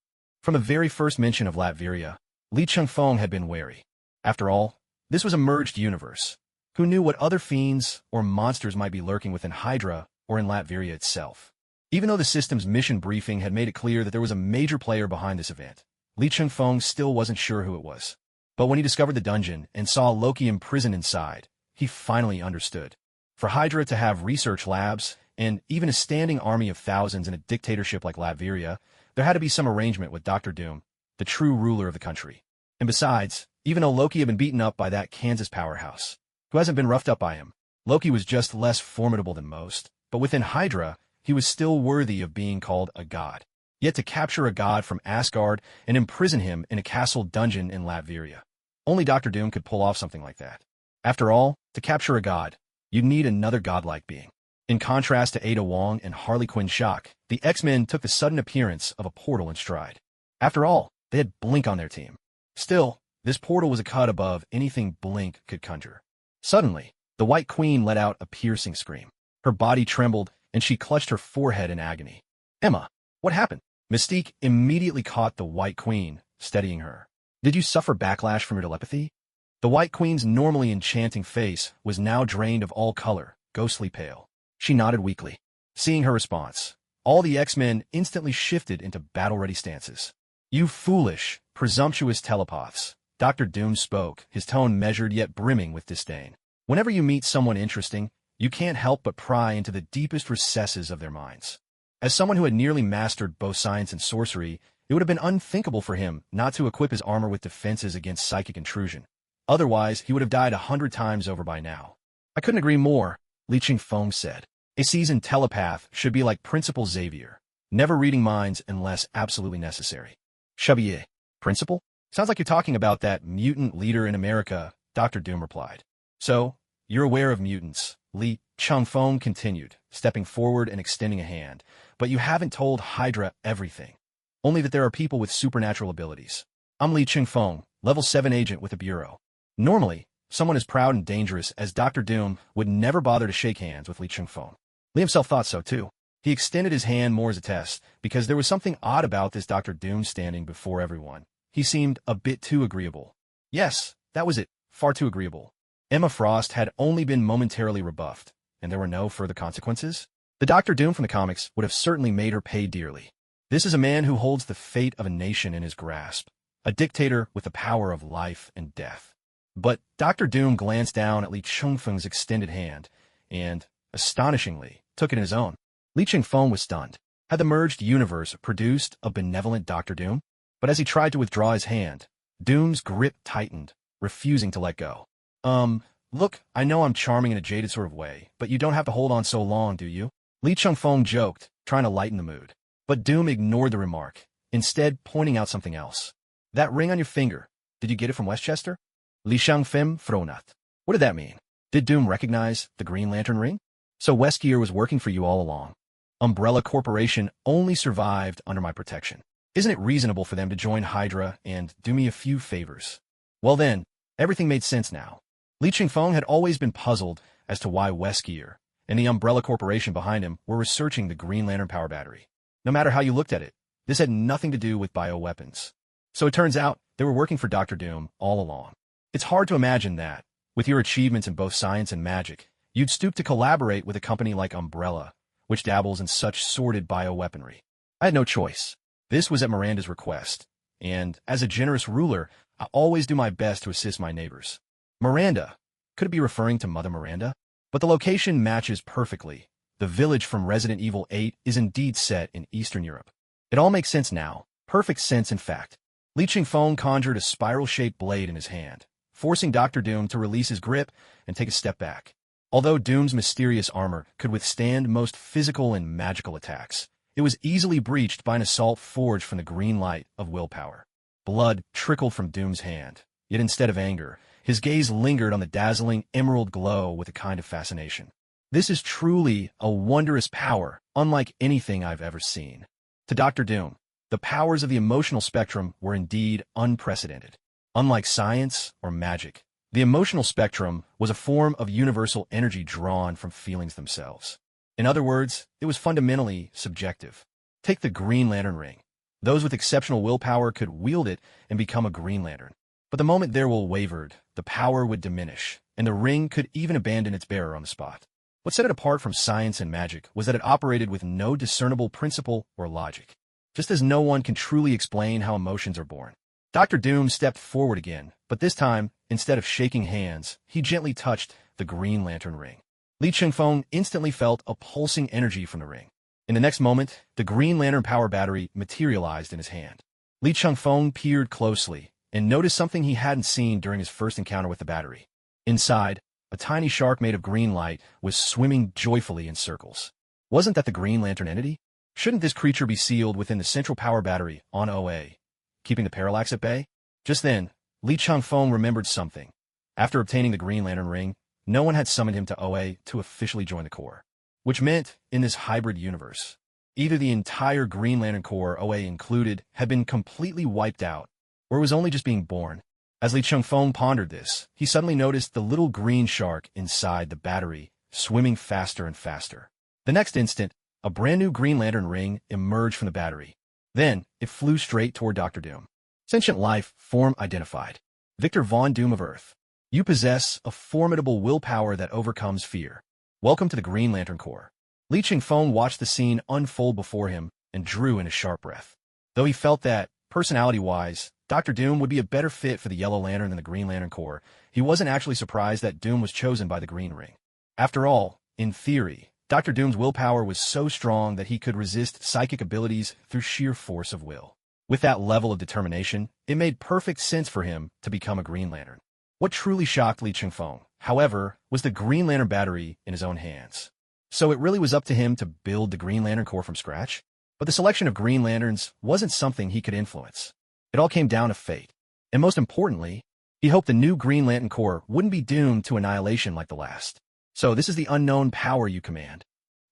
From the very first mention of Latveria, Li Chung-fong had been wary. After all, this was a merged universe. Who knew what other fiends or monsters might be lurking within Hydra or in Latveria itself? Even though the system's mission briefing had made it clear that there was a major player behind this event, Li Chung-fong still wasn't sure who it was. But when he discovered the dungeon and saw Loki imprisoned inside, he finally understood. For Hydra to have research labs and even a standing army of thousands in a dictatorship like Latveria, there had to be some arrangement with Dr. Doom, the true ruler of the country. And besides, even though Loki had been beaten up by that Kansas powerhouse, who hasn't been roughed up by him, Loki was just less formidable than most. But within Hydra, he was still worthy of being called a god. Yet to capture a god from Asgard and imprison him in a castle dungeon in Latveria. Only Dr. Doom could pull off something like that. After all, to capture a god, you'd need another godlike being. In contrast to Ada Wong and Harley Quinn's shock, the X-Men took the sudden appearance of a portal in stride. After all, they had Blink on their team. Still, this portal was a cut above anything Blink could conjure. Suddenly, the White Queen let out a piercing scream. Her body trembled, and she clutched her forehead in agony. Emma, what happened? Mystique immediately caught the White Queen, steadying her. Did you suffer backlash from your telepathy? The White Queen's normally enchanting face was now drained of all color, ghostly pale. She nodded weakly. Seeing her response, all the X-Men instantly shifted into battle-ready stances. You foolish, presumptuous telepaths. Dr. Doom spoke, his tone measured yet brimming with disdain. Whenever you meet someone interesting, you can't help but pry into the deepest recesses of their minds. As someone who had nearly mastered both science and sorcery, it would have been unthinkable for him not to equip his armor with defenses against psychic intrusion. Otherwise, he would have died 100 times over by now. I couldn't agree more, Li Qingfeng said. A seasoned telepath should be like Principal Xavier, never reading minds unless absolutely necessary. Chevalier. Principal? Sounds like you're talking about that mutant leader in America, Dr. Doom replied. So, you're aware of mutants, Li Qingfeng continued, stepping forward and extending a hand, but you haven't told Hydra everything. Only that there are people with supernatural abilities. I'm Li Qingfeng, level 7 agent with a bureau. Normally, someone as proud and dangerous as Dr. Doom would never bother to shake hands with Li Qingfeng. Li himself thought so too. He extended his hand more as a test, because there was something odd about this Dr. Doom standing before everyone. He seemed a bit too agreeable. Yes, that was it, far too agreeable. Emma Frost had only been momentarily rebuffed, and there were no further consequences. The Dr. Doom from the comics would have certainly made her pay dearly. This is a man who holds the fate of a nation in his grasp, a dictator with the power of life and death. But Dr. Doom glanced down at Li Qingfeng's extended hand, and, astonishingly, took it in his own. Li Qingfeng was stunned. Had the merged universe produced a benevolent Dr. Doom? But as he tried to withdraw his hand, Doom's grip tightened, refusing to let go. Look, I know I'm charming in a jaded sort of way, but you don't have to hold on so long, do you? Li Qingfeng joked, trying to lighten the mood. But Doom ignored the remark, instead pointing out something else. That ring on your finger, did you get it from Westchester? Li Shangfem Fronat. What did that mean? Did Doom recognize the Green Lantern ring? So Westgear was working for you all along. Umbrella Corporation only survived under my protection. Isn't it reasonable for them to join Hydra and do me a few favors? Well then, everything made sense now. Li Qingfeng had always been puzzled as to why Westgear and the Umbrella Corporation behind him were researching the Green Lantern power battery. No matter how you looked at it, this had nothing to do with bioweapons. So it turns out they were working for Dr. Doom all along. It's hard to imagine that, with your achievements in both science and magic, you'd stoop to collaborate with a company like Umbrella, which dabbles in such sordid bioweaponry. I had no choice. This was at Miranda's request, and as a generous ruler, I always do my best to assist my neighbors. Miranda? Could it be referring to Mother Miranda? But the location matches perfectly. The village from Resident Evil 8 is indeed set in Eastern Europe. It all makes sense now. Perfect sense, in fact. Li Qingfeng conjured a spiral-shaped blade in his hand, forcing Dr. Doom to release his grip and take a step back. Although Doom's mysterious armor could withstand most physical and magical attacks, it was easily breached by an assault forged from the green light of willpower. Blood trickled from Doom's hand, yet instead of anger, his gaze lingered on the dazzling emerald glow with a kind of fascination. This is truly a wondrous power, unlike anything I've ever seen. To Dr. Doom, the powers of the emotional spectrum were indeed unprecedented. Unlike science or magic, the emotional spectrum was a form of universal energy drawn from feelings themselves. In other words, it was fundamentally subjective. Take the Green Lantern ring. Those with exceptional willpower could wield it and become a Green Lantern. But the moment their will wavered, the power would diminish, and the ring could even abandon its bearer on the spot. What set it apart from science and magic was that it operated with no discernible principle or logic. Just as no one can truly explain how emotions are born. Dr. Doom stepped forward again, but this time, instead of shaking hands, he gently touched the Green Lantern ring. Li Qingfeng instantly felt a pulsing energy from the ring. In the next moment, the Green Lantern power battery materialized in his hand. Li Qingfeng peered closely and noticed something he hadn't seen during his first encounter with the battery. Inside, a tiny shark made of green light was swimming joyfully in circles. Wasn't that the Green Lantern entity? Shouldn't this creature be sealed within the central power battery on OA, keeping the parallax at bay? Just then, Li Qingfeng remembered something. After obtaining the Green Lantern ring, no one had summoned him to OA to officially join the Corps. Which meant, in this hybrid universe, either the entire Green Lantern Corps, OA included, had been completely wiped out, or it was only just being born. As Li Qingfeng pondered this, he suddenly noticed the little green shark inside the battery swimming faster and faster. The next instant, a brand new Green Lantern ring emerged from the battery. Then, it flew straight toward Dr. Doom. Sentient life, form identified. Victor Von Doom of Earth. You possess a formidable willpower that overcomes fear. Welcome to the Green Lantern Corps. Li Qingfeng watched the scene unfold before him and drew in a sharp breath. Though he felt that, personality-wise, Dr. Doom would be a better fit for the Yellow Lantern than the Green Lantern Corps, he wasn't actually surprised that Doom was chosen by the Green Ring. After all, in theory, Dr. Doom's willpower was so strong that he could resist psychic abilities through sheer force of will. With that level of determination, it made perfect sense for him to become a Green Lantern. What truly shocked Li Chungfeng, however, was the Green Lantern battery in his own hands. So it really was up to him to build the Green Lantern Corps from scratch? But the selection of Green Lanterns wasn't something he could influence. It all came down to fate. And most importantly, he hoped the new Green Lantern Corps wouldn't be doomed to annihilation like the last. So this is the unknown power you command.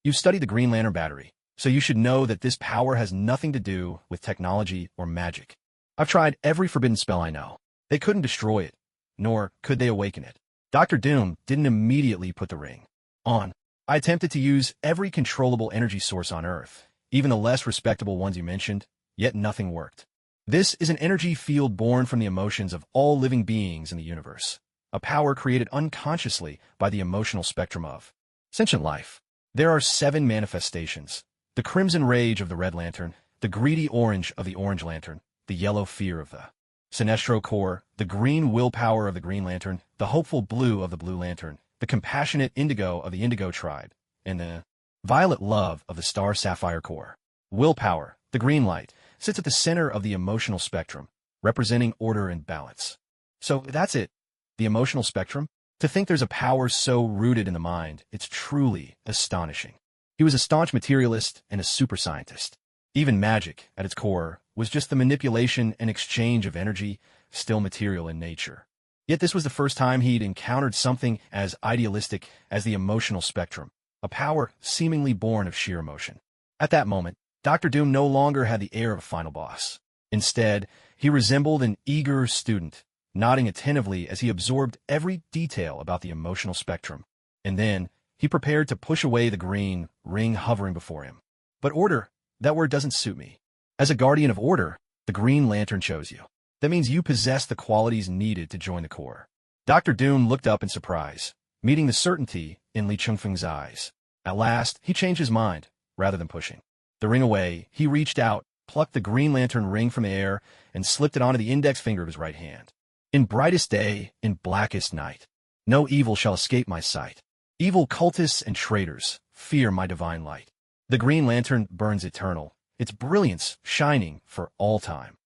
You've studied the Green Lantern battery, so you should know that this power has nothing to do with technology or magic. I've tried every forbidden spell I know. They couldn't destroy it, nor could they awaken it. Dr. Doom didn't immediately put the ring on. I attempted to use every controllable energy source on Earth, even the less respectable ones you mentioned, yet nothing worked. This is an energy field born from the emotions of all living beings in the universe, a power created unconsciously by the emotional spectrum of sentient life. There are 7 manifestations: the crimson rage of the Red Lantern, the greedy orange of the Orange Lantern, the yellow fear of the Sinestro Corps, the green willpower of the Green Lantern, the hopeful blue of the Blue Lantern, the compassionate indigo of the Indigo Tribe, and the violet love of the Star Sapphire Corps. Willpower, the green light, sits at the center of the emotional spectrum, representing order and balance. So that's it, the emotional spectrum? To think there's a power so rooted in the mind, it's truly astonishing. He was a staunch materialist and a super scientist. Even magic, at its core, was just the manipulation and exchange of energy, still material in nature. Yet this was the first time he'd encountered something as idealistic as the emotional spectrum, a power seemingly born of sheer emotion. At that moment, Dr. Doom no longer had the air of a final boss. Instead, he resembled an eager student, nodding attentively as he absorbed every detail about the emotional spectrum. And then, he prepared to push away the green ring hovering before him. But order, that word doesn't suit me. As a guardian of order, the Green Lantern chose you. That means you possess the qualities needed to join the Corps. Dr. Doom looked up in surprise, meeting the certainty in Li Chungfeng's eyes. At last, he changed his mind, rather than pushing the ring away. He reached out, plucked the Green Lantern ring from the air, and slipped it onto the index finger of his right hand. In brightest day, in blackest night, no evil shall escape my sight. Evil cultists and traitors fear my divine light. The Green Lantern burns eternal, its brilliance shining for all time.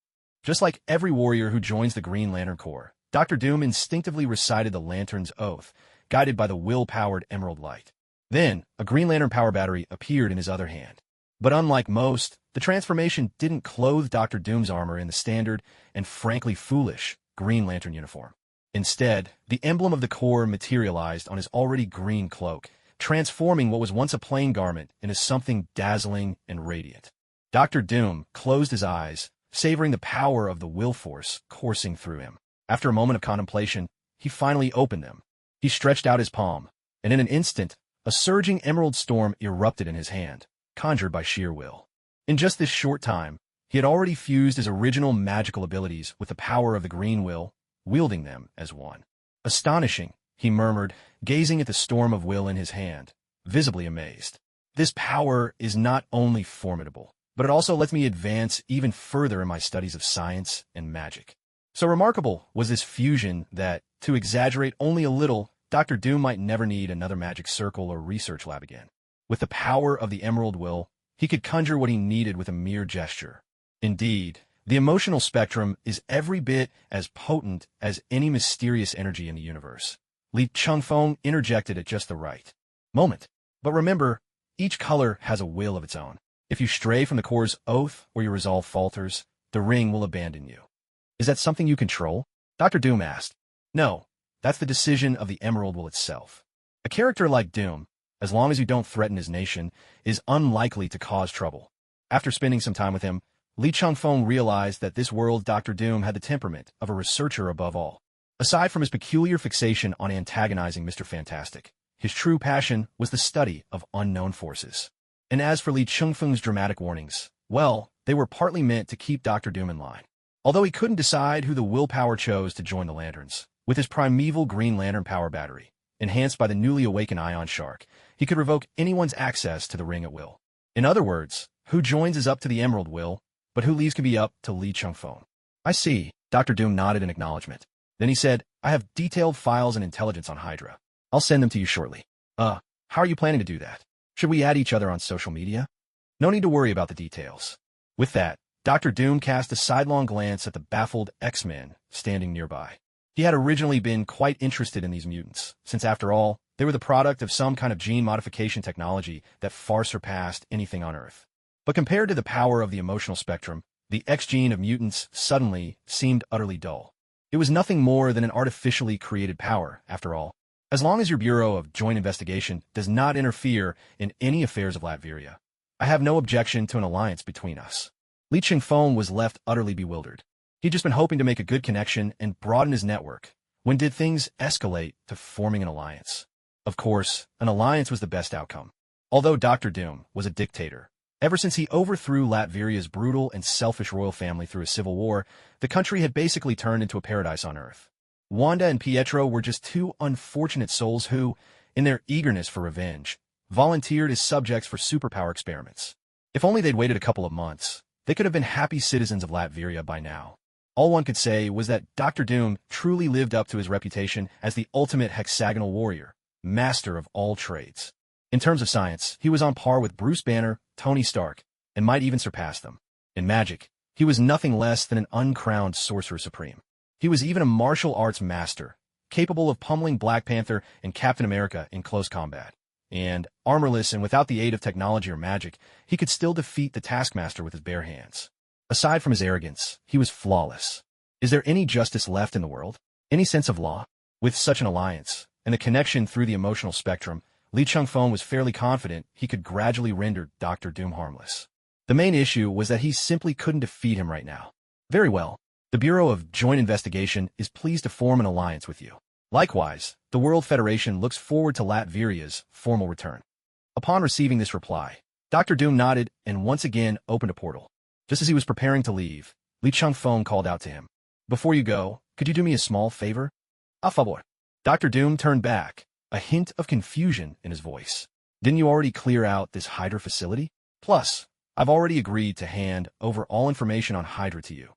Just like every warrior who joins the Green Lantern Corps, Dr. Doom instinctively recited the Lantern's oath, guided by the will-powered emerald light. Then, a Green Lantern power battery appeared in his other hand. But unlike most, the transformation didn't clothe Dr. Doom's armor in the standard and frankly foolish Green Lantern uniform. Instead, the emblem of the Corps materialized on his already green cloak, transforming what was once a plain garment into something dazzling and radiant. Dr. Doom closed his eyes, savoring the power of the will force coursing through him. After a moment of contemplation, he finally opened them. He stretched out his palm, and in an instant, a surging emerald storm erupted in his hand, conjured by sheer will. In just this short time, he had already fused his original magical abilities with the power of the green will, wielding them as one. Astonishing, he murmured, gazing at the storm of will in his hand, visibly amazed. This power is not only formidable, but it also lets me advance even further in my studies of science and magic. So remarkable was this fusion that, to exaggerate only a little, Dr. Doom might never need another magic circle or research lab again. With the power of the Emerald Will, he could conjure what he needed with a mere gesture. Indeed, the emotional spectrum is every bit as potent as any mysterious energy in the universe. Li Chungfeng interjected at just the right moment. But remember, each color has a will of its own. If you stray from the Corps' oath or your resolve falters, the ring will abandon you. Is that something you control? Dr. Doom asked. No, that's the decision of the Emerald Will itself. A character like Doom, as long as you don't threaten his nation, is unlikely to cause trouble. After spending some time with him, Li Chungfeng realized that this world Dr. Doom had the temperament of a researcher above all. Aside from his peculiar fixation on antagonizing Mr. Fantastic, his true passion was the study of unknown forces. And as for Li Chungfeng's dramatic warnings, well, they were partly meant to keep Dr. Doom in line. Although he couldn't decide who the willpower chose to join the Lanterns, with his primeval Green Lantern power battery, enhanced by the newly awakened Ion Shark, he could revoke anyone's access to the ring at will. In other words, who joins is up to the Emerald Will, but who leaves can be up to Li Chungfeng. I see. Dr. Doom nodded in acknowledgement. Then he said, I have detailed files and intelligence on Hydra. I'll send them to you shortly. How are you planning to do that? Should we add each other on social media? No need to worry about the details. With that, Dr. Doom cast a sidelong glance at the baffled X-Men standing nearby. He had originally been quite interested in these mutants, since after all, they were the product of some kind of gene modification technology that far surpassed anything on Earth. But compared to the power of the emotional spectrum, the X gene of mutants suddenly seemed utterly dull. It was nothing more than an artificially created power, after all. As long as your Bureau of Joint Investigation does not interfere in any affairs of Latveria, I have no objection to an alliance between us. Li Chengfeng was left utterly bewildered. He'd just been hoping to make a good connection and broaden his network. When did things escalate to forming an alliance? Of course, an alliance was the best outcome. Although Dr. Doom was a dictator, ever since he overthrew Latveria's brutal and selfish royal family through a civil war, the country had basically turned into a paradise on Earth. Wanda and Pietro were just two unfortunate souls who, in their eagerness for revenge, volunteered as subjects for superpower experiments. If only they'd waited a couple of months, they could have been happy citizens of Latveria by now. All one could say was that Dr. Doom truly lived up to his reputation as the ultimate hexagonal warrior, master of all trades. In terms of science, he was on par with Bruce Banner, Tony Stark, and might even surpass them. In magic, he was nothing less than an uncrowned sorcerer supreme. He was even a martial arts master, capable of pummeling Black Panther and Captain America in close combat. And, armorless and without the aid of technology or magic, he could still defeat the Taskmaster with his bare hands. Aside from his arrogance, he was flawless. Is there any justice left in the world? Any sense of law? With such an alliance, and the connection through the emotional spectrum, Li Chengfeng was fairly confident he could gradually render Dr. Doom harmless. The main issue was that he simply couldn't defeat him right now. Very well. The Bureau of Joint Investigation is pleased to form an alliance with you. Likewise, the World Federation looks forward to Latveria's formal return. Upon receiving this reply, Dr. Doom nodded and once again opened a portal. Just as he was preparing to leave, Li Chengfeng called out to him. Before you go, could you do me a small favor? A favor. Dr. Doom turned back, a hint of confusion in his voice. Didn't you already clear out this Hydra facility? Plus, I've already agreed to hand over all information on Hydra to you.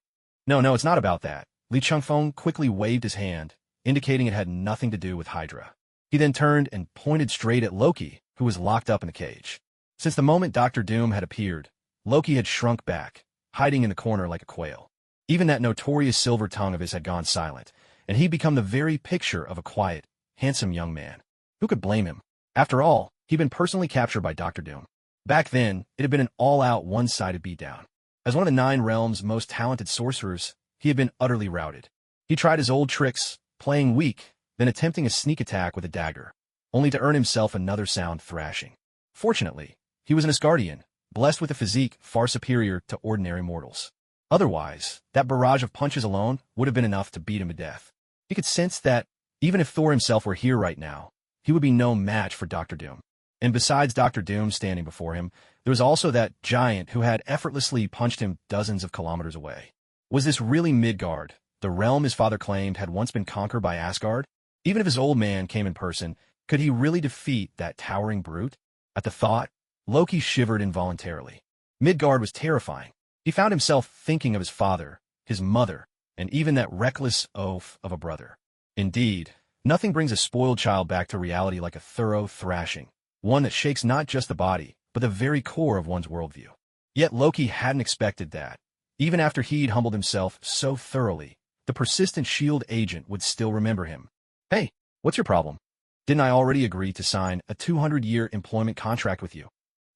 No, it's not about that. Li Chengfeng quickly waved his hand, indicating it had nothing to do with Hydra. He then turned and pointed straight at Loki, who was locked up in a cage. Since the moment Dr. Doom had appeared, Loki had shrunk back, hiding in the corner like a quail. Even that notorious silver tongue of his had gone silent, and he'd become the very picture of a quiet, handsome young man. Who could blame him? After all, he'd been personally captured by Dr. Doom. Back then, it had been an all-out, one-sided beatdown. As one of the 9 realms' most talented sorcerers, he had been utterly routed. He tried his old tricks, playing weak, then attempting a sneak attack with a dagger, only to earn himself another sound thrashing. Fortunately, he was an Asgardian, blessed with a physique far superior to ordinary mortals. Otherwise, that barrage of punches alone would have been enough to beat him to death. He could sense that, even if Thor himself were here right now, he would be no match for Dr. Doom. And besides Dr. Doom standing before him, there was also that giant who had effortlessly punched him dozens of kilometers away. Was this really Midgard, the realm his father claimed had once been conquered by Asgard? Even if his old man came in person, could he really defeat that towering brute? At the thought, Loki shivered involuntarily. Midgard was terrifying. He found himself thinking of his father, his mother, and even that reckless oaf of a brother. Indeed, nothing brings a spoiled child back to reality like a thorough thrashing, one that shakes not just the body, but the very core of one's worldview. Yet Loki hadn't expected that. Even after he'd humbled himself so thoroughly, the persistent S.H.I.E.L.D. agent would still remember him. Hey, what's your problem? Didn't I already agree to sign a 200-year employment contract with you?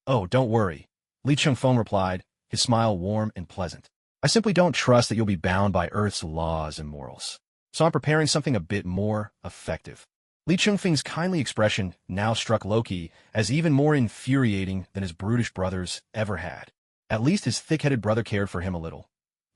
Oh, don't worry, Li Chengfeng replied, his smile warm and pleasant. I simply don't trust that you'll be bound by Earth's laws and morals. So I'm preparing something a bit more effective. Li Chengfeng's kindly expression now struck Loki as even more infuriating than his brutish brothers ever had. At least his thick-headed brother cared for him a little.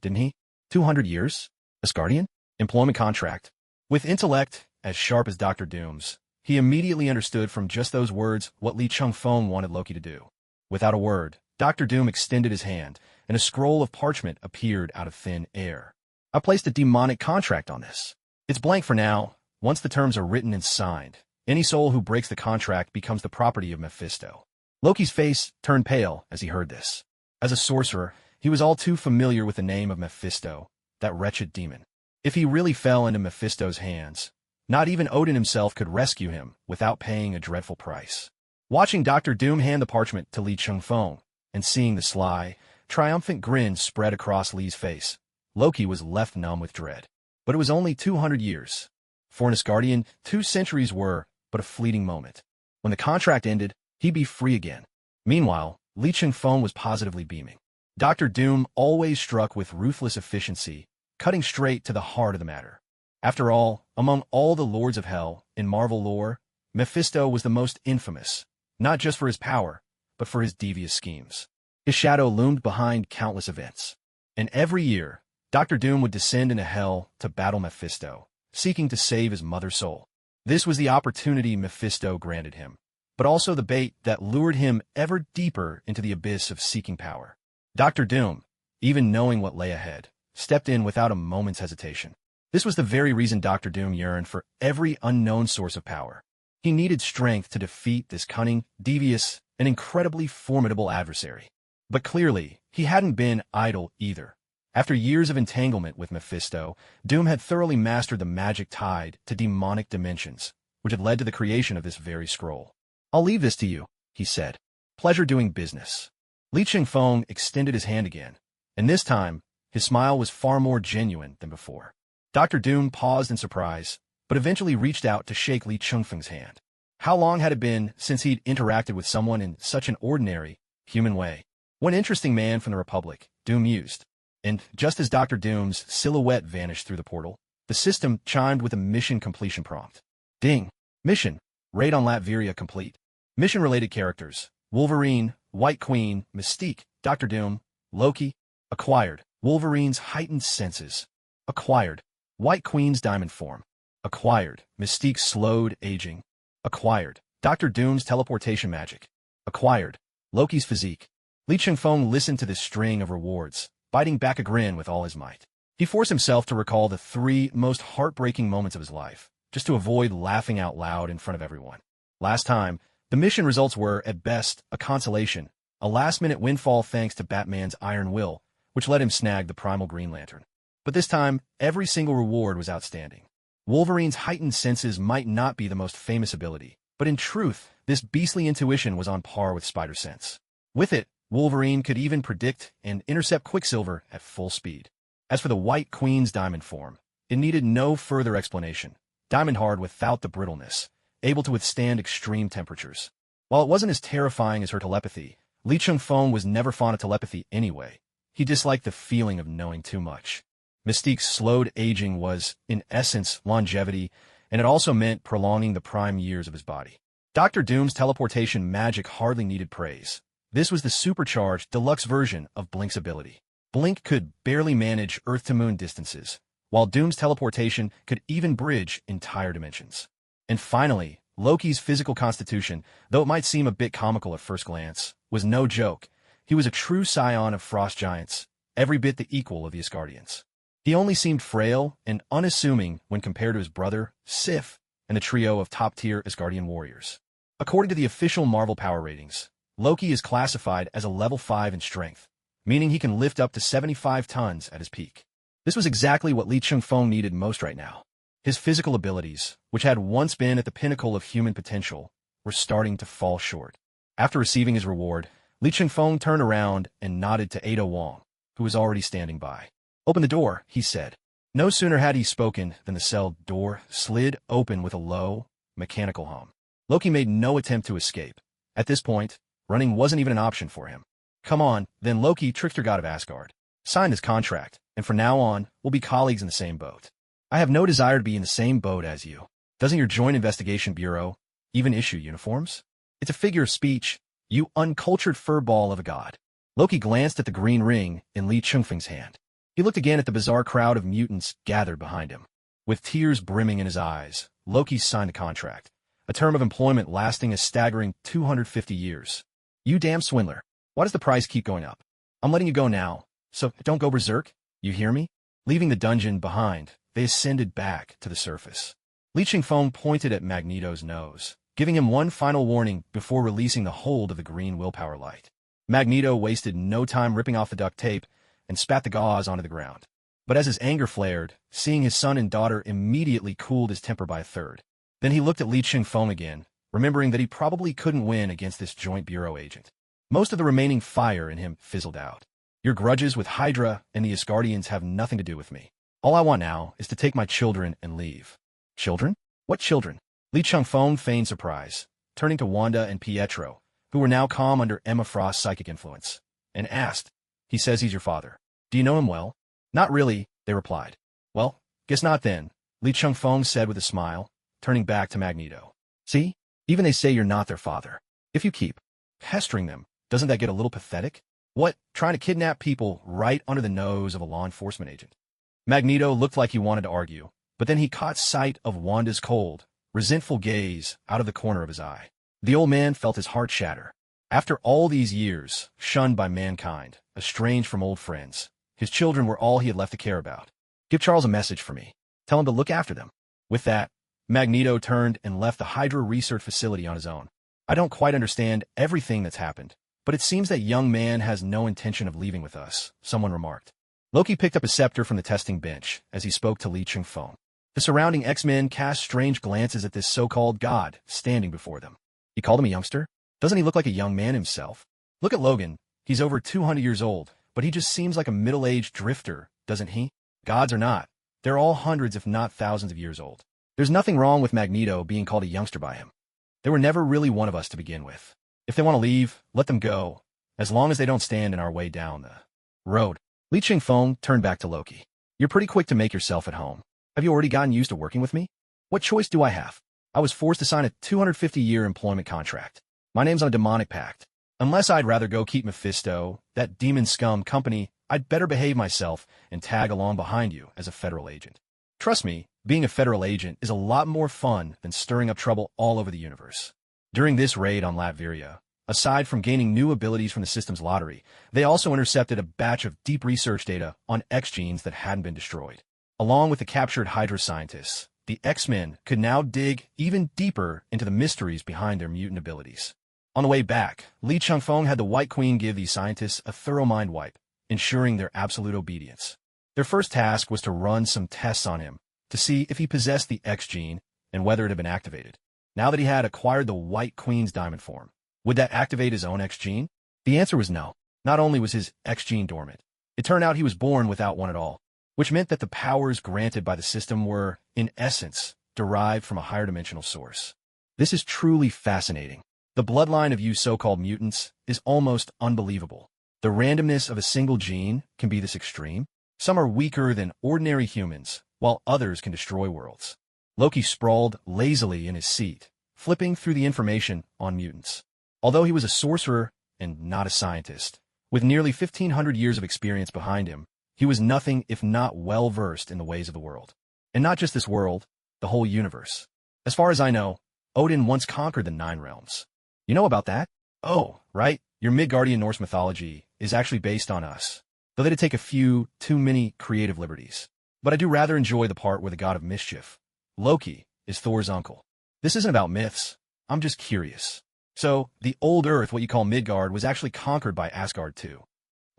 Didn't he? 200 years? Asgardian? Employment contract. With intellect as sharp as Dr. Doom's, he immediately understood from just those words what Li Chengfeng wanted Loki to do. Without a word, Dr. Doom extended his hand, and a scroll of parchment appeared out of thin air. I placed a demonic contract on this. It's blank for now. Once the terms are written and signed, any soul who breaks the contract becomes the property of Mephisto. Loki's face turned pale as he heard this. As a sorcerer, he was all too familiar with the name of Mephisto, that wretched demon. If he really fell into Mephisto's hands, not even Odin himself could rescue him without paying a dreadful price. Watching Dr. Doom hand the parchment to Li Chungfeng and seeing the sly, triumphant grin spread across Li's face, Loki was left numb with dread. But it was only 200 years. For an Asgardian, 2 centuries were but a fleeting moment. When the contract ended, he'd be free again. Meanwhile, Li Chungfeng was positively beaming. Dr. Doom always struck with ruthless efficiency, cutting straight to the heart of the matter. After all, among all the Lords of Hell in Marvel lore, Mephisto was the most infamous, not just for his power, but for his devious schemes. His shadow loomed behind countless events. And every year, Dr. Doom would descend into hell to battle Mephisto, seeking to save his mother's soul. This was the opportunity Mephisto granted him, but also the bait that lured him ever deeper into the abyss of seeking power. Dr. Doom, even knowing what lay ahead, stepped in without a moment's hesitation. This was the very reason Dr. Doom yearned for every unknown source of power. He needed strength to defeat this cunning, devious, and incredibly formidable adversary. But clearly, he hadn't been idle either. After years of entanglement with Mephisto, Doom had thoroughly mastered the magic tied to demonic dimensions, which had led to the creation of this very scroll. "I'll leave this to you," he said. "Pleasure doing business." Li Chungfeng extended his hand again, and this time, his smile was far more genuine than before. Dr. Doom paused in surprise, but eventually reached out to shake Li Chungfeng's hand. How long had it been since he'd interacted with someone in such an ordinary, human way? One interesting man from the Republic, Doom mused. And just as Dr. Doom's silhouette vanished through the portal, the system chimed with a mission completion prompt. Ding! Mission. Raid on Latveria complete. Mission-related characters. Wolverine, White Queen, Mystique, Dr. Doom, Loki. Acquired. Wolverine's heightened senses. Acquired. White Queen's diamond form. Acquired. Mystique's slowed aging. Acquired. Dr. Doom's teleportation magic. Acquired. Loki's physique. Li Chungfeng listened to this string of rewards, biting back a grin with all his might. He forced himself to recall the 3 most heartbreaking moments of his life, just to avoid laughing out loud in front of everyone. Last time, the mission results were, at best, a consolation, a last-minute windfall thanks to Batman's iron will, which let him snag the primal Green Lantern. But this time, every single reward was outstanding. Wolverine's heightened senses might not be the most famous ability, but in truth, this beastly intuition was on par with Spider Sense. With it, Wolverine could even predict and intercept Quicksilver at full speed. As for the White Queen's diamond form, it needed no further explanation. Diamond hard without the brittleness, able to withstand extreme temperatures. While it wasn't as terrifying as her telepathy, Li Chungfeng was never fond of telepathy anyway. He disliked the feeling of knowing too much. Mystique's slowed aging was, in essence, longevity, and it also meant prolonging the prime years of his body. Dr. Doom's teleportation magic hardly needed praise. This was the supercharged, deluxe version of Blink's ability. Blink could barely manage Earth-to-Moon distances, while Doom's teleportation could even bridge entire dimensions. And finally, Loki's physical constitution, though it might seem a bit comical at first glance, was no joke. He was a true scion of frost giants, every bit the equal of the Asgardians. He only seemed frail and unassuming when compared to his brother, Sif, and the trio of top-tier Asgardian warriors. According to the official Marvel power ratings, Loki is classified as a level 5 in strength, meaning he can lift up to 75 tons at his peak. This was exactly what Li Chungfeng needed most right now. His physical abilities, which had once been at the pinnacle of human potential, were starting to fall short. After receiving his reward, Li Chungfeng turned around and nodded to Ada Wong, who was already standing by. "Open the door," he said. No sooner had he spoken than the cell door slid open with a low, mechanical hum. Loki made no attempt to escape. At this point, running wasn't even an option for him. "Come on, then Loki, trickster god of Asgard. Sign this contract, and from now on, we'll be colleagues in the same boat." "I have no desire to be in the same boat as you. Doesn't your Joint Investigation Bureau even issue uniforms?" "It's a figure of speech, you uncultured furball of a god." Loki glanced at the green ring in Li Chungfeng's hand. He looked again at the bizarre crowd of mutants gathered behind him. With tears brimming in his eyes, Loki signed a contract, a term of employment lasting a staggering 250 years. "You damn swindler. Why does the price keep going up? I'm letting you go now, so don't go berserk, you hear me?" Leaving the dungeon behind, they ascended back to the surface. Li Chungfeng pointed at Magneto's nose, giving him one final warning before releasing the hold of the green willpower light. Magneto wasted no time ripping off the duct tape and spat the gauze onto the ground. But as his anger flared, seeing his son and daughter immediately cooled his temper by a third. Then he looked at Li Chengfeng again, remembering that he probably couldn't win against this joint bureau agent. Most of the remaining fire in him fizzled out. Your grudges with Hydra and the Asgardians have nothing to do with me. All I want now is to take my children and leave. Children? What children? Li Chengfeng feigned surprise, turning to Wanda and Pietro, who were now calm under Emma Frost's psychic influence, and asked, "He says he's your father. Do you know him well?" "Not really," they replied. "Well, guess not then," Li Chengfeng said with a smile, turning back to Magneto. "See? Even they say you're not their father. If you keep pestering them, doesn't that get a little pathetic? What, trying to kidnap people right under the nose of a law enforcement agent?" Magneto looked like he wanted to argue, but then he caught sight of Wanda's cold, resentful gaze out of the corner of his eye. The old man felt his heart shatter. After all these years, shunned by mankind, estranged from old friends, his children were all he had left to care about. "Give Charles a message for me. Tell him to look after them." With that, Magneto turned and left the Hydra research facility on his own. "I don't quite understand everything that's happened, but it seems that young man has no intention of leaving with us," someone remarked. Loki picked up a scepter from the testing bench as he spoke to Li Chengfeng. The surrounding X-Men cast strange glances at this so-called god standing before them. He called him a youngster? Doesn't he look like a young man himself? Look at Logan. He's over 200 years old, but he just seems like a middle-aged drifter, doesn't he? Gods or not, they're all hundreds if not thousands of years old. There's nothing wrong with Magneto being called a youngster by him. They were never really one of us to begin with. If they want to leave, let them go, as long as they don't stand in our way down the road. Li Chengfeng turned back to Loki. "You're pretty quick to make yourself at home. Have you already gotten used to working with me? What choice do I have? I was forced to sign a 250-year employment contract. My name's on a demonic pact. Unless I'd rather go keep Mephisto, that demon scum company, I'd better behave myself and tag along behind you as a federal agent. Trust me, being a federal agent is a lot more fun than stirring up trouble all over the universe." During this raid on Latveria, aside from gaining new abilities from the system's lottery, they also intercepted a batch of deep research data on X genes that hadn't been destroyed. Along with the captured Hydra scientists, the X-Men could now dig even deeper into the mysteries behind their mutant abilities. On the way back, Li Chengfeng had the White Queen give these scientists a thorough mind wipe, ensuring their absolute obedience. Their first task was to run some tests on him to see if he possessed the X gene and whether it had been activated. Now that he had acquired the White Queen's diamond form, would that activate his own X gene? The answer was no. Not only was his X gene dormant, it turned out he was born without one at all, which meant that the powers granted by the system were, in essence, derived from a higher dimensional source. This is truly fascinating. The bloodline of you so-called mutants is almost unbelievable. The randomness of a single gene can be this extreme. Some are weaker than ordinary humans, while others can destroy worlds. Loki sprawled lazily in his seat, flipping through the information on mutants. Although he was a sorcerer and not a scientist, with nearly 1,500 years of experience behind him, he was nothing if not well-versed in the ways of the world. And not just this world, the whole universe. As far as I know, Odin once conquered the 9 realms. You know about that? Oh, right, your Midgardian Norse mythology is actually based on us, though they did take a few too many creative liberties. But I do rather enjoy the part where the god of mischief, Loki, is Thor's uncle. This isn't about myths, I'm just curious. So, the old Earth, what you call Midgard, was actually conquered by Asgard too.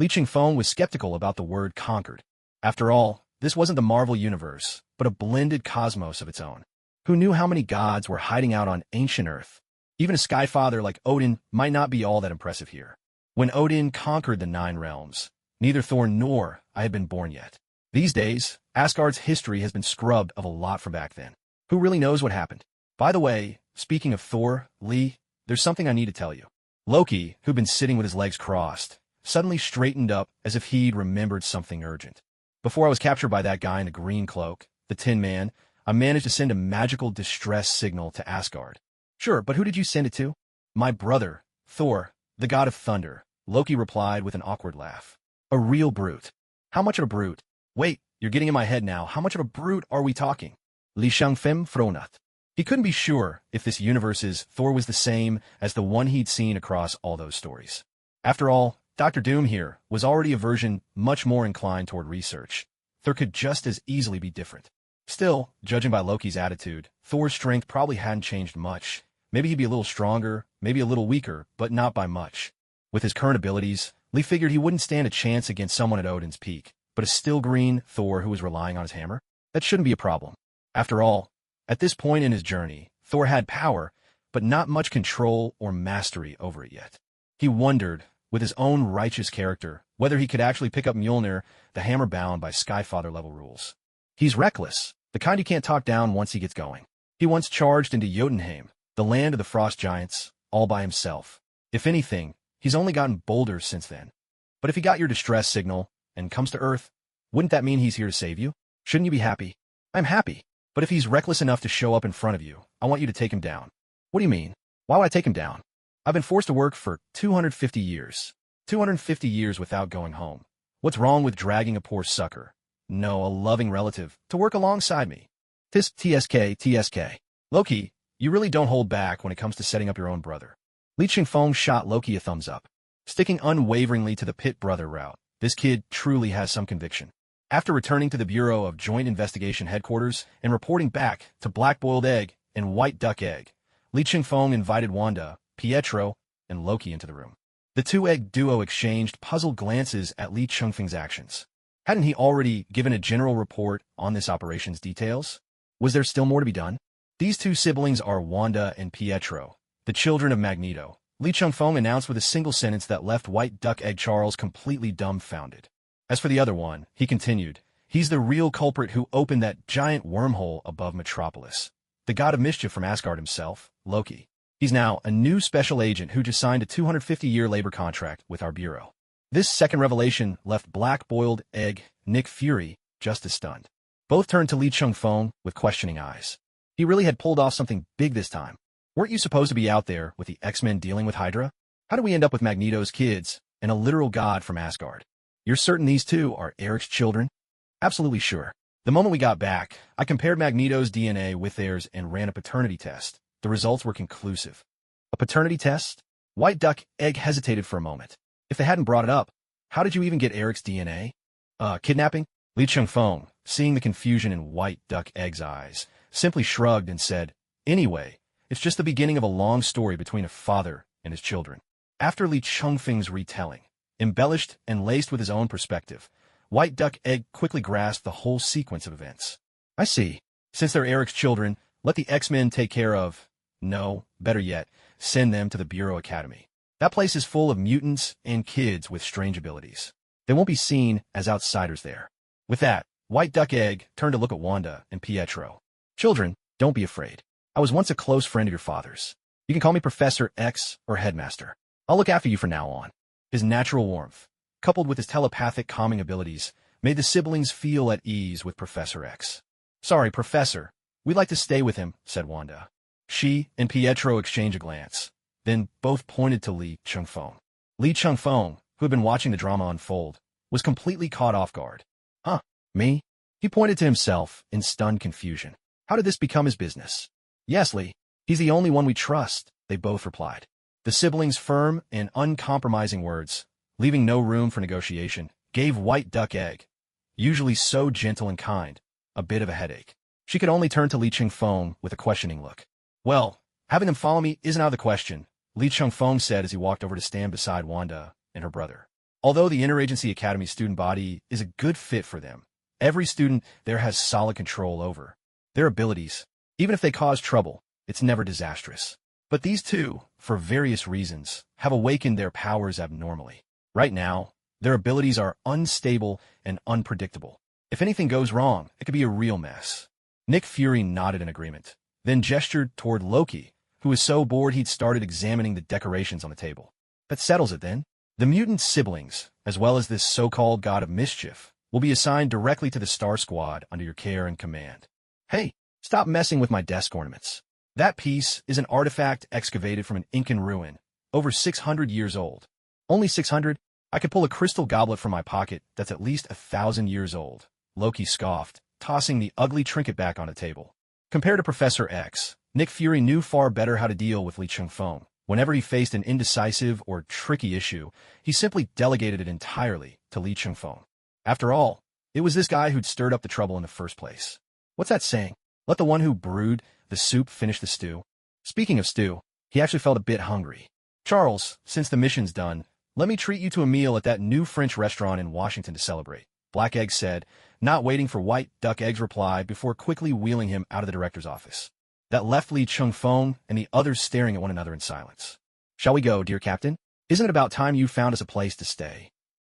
Li Chengfeng was skeptical about the word conquered. After all, this wasn't the Marvel universe, but a blended cosmos of its own. Who knew how many gods were hiding out on ancient Earth? Even a skyfather like Odin might not be all that impressive here. When Odin conquered the 9 realms, neither Thor nor I had been born yet. These days, Asgard's history has been scrubbed of a lot from back then. Who really knows what happened? By the way, speaking of Thor, Lee, there's something I need to tell you. Loki, who'd been sitting with his legs crossed, suddenly straightened up as if he'd remembered something urgent. Before I was captured by that guy in the green cloak, the Tin Man, I managed to send a magical distress signal to Asgard. Sure, but who did you send it to? My brother, Thor, the god of thunder, Loki replied with an awkward laugh. A real brute. How much of a brute? Wait, you're getting in my head now. How much of a brute are we talking? Li Chengfeng fronat. He couldn't be sure if this universe's Thor was the same as the one he'd seen across all those stories. After all, Dr. Doom here was already a version much more inclined toward research. Thor could just as easily be different. Still, judging by Loki's attitude, Thor's strength probably hadn't changed much. Maybe he'd be a little stronger, maybe a little weaker, but not by much. With his current abilities, Lee figured he wouldn't stand a chance against someone at Odin's peak, but a still green Thor who was relying on his hammer? That shouldn't be a problem. After all, at this point in his journey, Thor had power, but not much control or mastery over it yet. He wondered, with his own righteous character, whether he could actually pick up Mjolnir, the hammer bound by Skyfather-level rules. He's reckless, the kind you can't talk down once he gets going. He once charged into Jotunheim, the land of the frost giants, all by himself. If anything, he's only gotten bolder since then. But if he got your distress signal and comes to Earth, wouldn't that mean he's here to save you? Shouldn't you be happy? I'm happy. But if he's reckless enough to show up in front of you, I want you to take him down. What do you mean? Why would I take him down? I've been forced to work for 250 years. 250 years without going home. What's wrong with dragging a poor sucker? No, a loving relative, to work alongside me. TSK. Loki, you really don't hold back when it comes to setting up your own brother. Li Chingfeng shot Loki a thumbs up. Sticking unwaveringly to the pit brother route, this kid truly has some conviction. After returning to the Bureau of Joint Investigation Headquarters and reporting back to Black Boiled Egg and White Duck Egg, Li Chingfeng invited Wanda, Pietro, and Loki into the room. The two-egg duo exchanged puzzled glances at Li Chingfeng's actions. Hadn't he already given a general report on this operation's details? Was there still more to be done? These two siblings are Wanda and Pietro, the children of Magneto. Li Chingfeng announced with a single sentence that left White Duck Egg Charles completely dumbfounded. As for the other one, he continued, he's the real culprit who opened that giant wormhole above Metropolis. The god of mischief from Asgard himself, Loki. He's now a new special agent who just signed a 250-year labor contract with our bureau. This second revelation left Black Boiled Egg, Nick Fury, just as stunned. Both turned to Li Chingfeng with questioning eyes. He really had pulled off something big this time. Weren't you supposed to be out there with the X-Men dealing with Hydra? How do we end up with Magneto's kids and a literal god from Asgard? You're certain these two are Eric's children? Absolutely sure. The moment we got back, I compared Magneto's DNA with theirs and ran a paternity test. The results were conclusive. A paternity test? White Duck Egg hesitated for a moment. If they hadn't brought it up, how did you even get Eric's DNA? Kidnapping? Li Chingfeng, seeing the confusion in White Duck Egg's eyes, simply shrugged and said, anyway, it's just the beginning of a long story between a father and his children. After Li Chingfeng's retelling, embellished and laced with his own perspective, White Duck Egg quickly grasped the whole sequence of events. I see. Since they're Eric's children, let the X-Men take care of... No, better yet, send them to the Bureau Academy. That place is full of mutants and kids with strange abilities. They won't be seen as outsiders there. With that, White Duck Egg turned to look at Wanda and Pietro. Children, don't be afraid. I was once a close friend of your father's. You can call me Professor X or Headmaster. I'll look after you from now on. His natural warmth, coupled with his telepathic calming abilities, made the siblings feel at ease with Professor X. Sorry, Professor. We'd like to stay with him, said Wanda. She and Pietro exchanged a glance. Then both pointed to Li Chingfeng. Li Chingfeng, who had been watching the drama unfold, was completely caught off guard. Huh, me? He pointed to himself in stunned confusion. How did this become his business? Yes, Li. He's the only one we trust, they both replied. The siblings' firm and uncompromising words, leaving no room for negotiation, gave White Duck Egg, usually so gentle and kind, a bit of a headache. She could only turn to Li Chingfeng with a questioning look. Well, having them follow me isn't out of the question, Li Chingfeng said as he walked over to stand beside Wanda and her brother. Although the Interagency Academy student body is a good fit for them, every student there has solid control over their abilities. Even if they cause trouble, it's never disastrous. But these two, for various reasons, have awakened their powers abnormally. Right now, their abilities are unstable and unpredictable. If anything goes wrong, it could be a real mess. Nick Fury nodded in agreement, then gestured toward Loki, who was so bored he'd started examining the decorations on the table. That settles it then. The mutant siblings, as well as this so-called god of mischief, will be assigned directly to the Star Squad under your care and command. Hey, stop messing with my desk ornaments. That piece is an artifact excavated from an Incan ruin, over 600 years old. Only 600? I could pull a crystal goblet from my pocket that's at least 1,000 years old. Loki scoffed, tossing the ugly trinket back on the table. Compared to Professor X, Nick Fury knew far better how to deal with Li Chingfeng. Whenever he faced an indecisive or tricky issue, he simply delegated it entirely to Li Chingfeng. After all, it was this guy who'd stirred up the trouble in the first place. What's that saying? Let the one who brewed the soup finish the stew. Speaking of stew, he actually felt a bit hungry. Charles, since the mission's done, let me treat you to a meal at that new French restaurant in Washington to celebrate. Black Egg said, not waiting for White Duck Egg's reply before quickly wheeling him out of the director's office. That left Li Chengfeng and the others staring at one another in silence. Shall we go, dear captain? Isn't it about time you found us a place to stay?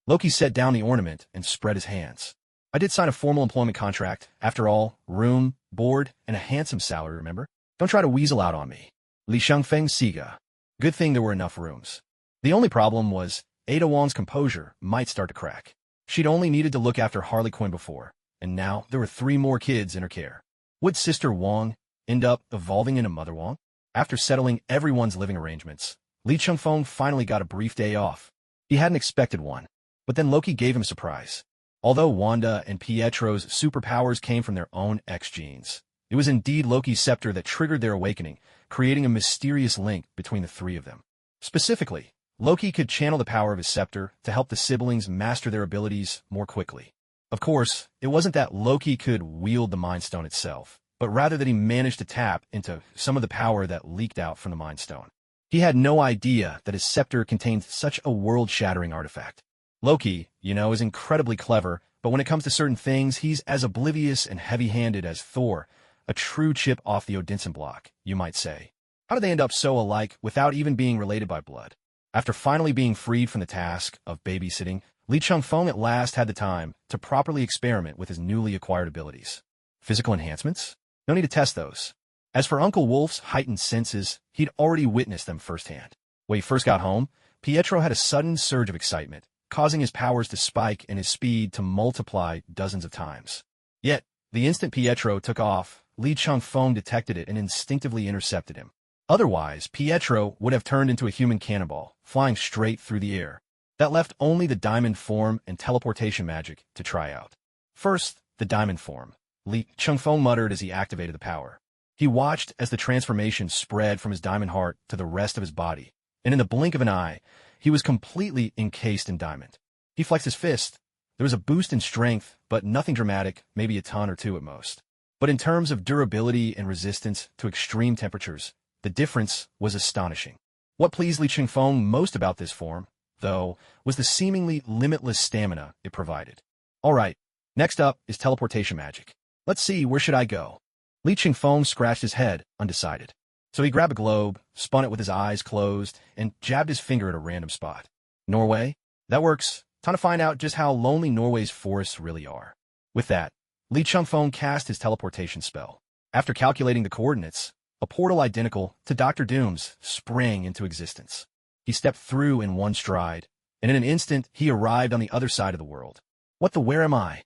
Loki set down the ornament and spread his hands. I did sign a formal employment contract. After all, room, board, and a handsome salary, remember? Don't try to weasel out on me. Li Chengfeng Siga. Good thing there were enough rooms. The only problem was Ada Wong's composure might start to crack. She'd only needed to look after Harley Quinn before, and now there were 3 more kids in her care. Would Sister Wong end up evolving into Mother Wong? After settling everyone's living arrangements, Li Chengfeng finally got a brief day off. He hadn't expected one, but then Loki gave him a surprise. Although Wanda and Pietro's superpowers came from their own X genes, it was indeed Loki's scepter that triggered their awakening, creating a mysterious link between the 3 of them. Specifically, Loki could channel the power of his scepter to help the siblings master their abilities more quickly. Of course, it wasn't that Loki could wield the Mind Stone itself, but rather that he managed to tap into some of the power that leaked out from the Mind Stone. He had no idea that his scepter contained such a world-shattering artifact. Loki, is incredibly clever, but when it comes to certain things, he's as oblivious and heavy-handed as Thor, a true chip off the Odinson block, you might say. How did they end up so alike without even being related by blood? After finally being freed from the task of babysitting, Li Chengfeng at last had the time to properly experiment with his newly acquired abilities. Physical enhancements? No need to test those. As for Uncle Wolf's heightened senses, he'd already witnessed them firsthand. When he first got home, Pietro had a sudden surge of excitement, causing his powers to spike and his speed to multiply dozens of times. Yet, the instant Pietro took off, Li Chengfeng detected it and instinctively intercepted him. Otherwise, Pietro would have turned into a human cannonball, flying straight through the air. That left only the diamond form and teleportation magic to try out. First, the diamond form. Li Chengfeng muttered as he activated the power. He watched as the transformation spread from his diamond heart to the rest of his body, and in the blink of an eye, he was completely encased in diamond. He flexed his fist. There was a boost in strength, but nothing dramatic, maybe a ton or 2 at most. But in terms of durability and resistance to extreme temperatures, the difference was astonishing. What pleased Li Chengfeng most about this form, though, was the seemingly limitless stamina it provided. All right, next up is teleportation magic. Let's see, where should I go? Li Chengfeng scratched his head, undecided. So he grabbed a globe, spun it with his eyes closed, and jabbed his finger at a random spot. Norway? That works. Time to find out just how lonely Norway's forests really are. With that, Li Chengfeng cast his teleportation spell. After calculating the coordinates, a portal identical to Dr. Doom's sprang into existence. He stepped through in one stride, and in an instant he arrived on the other side of the world. Where am I?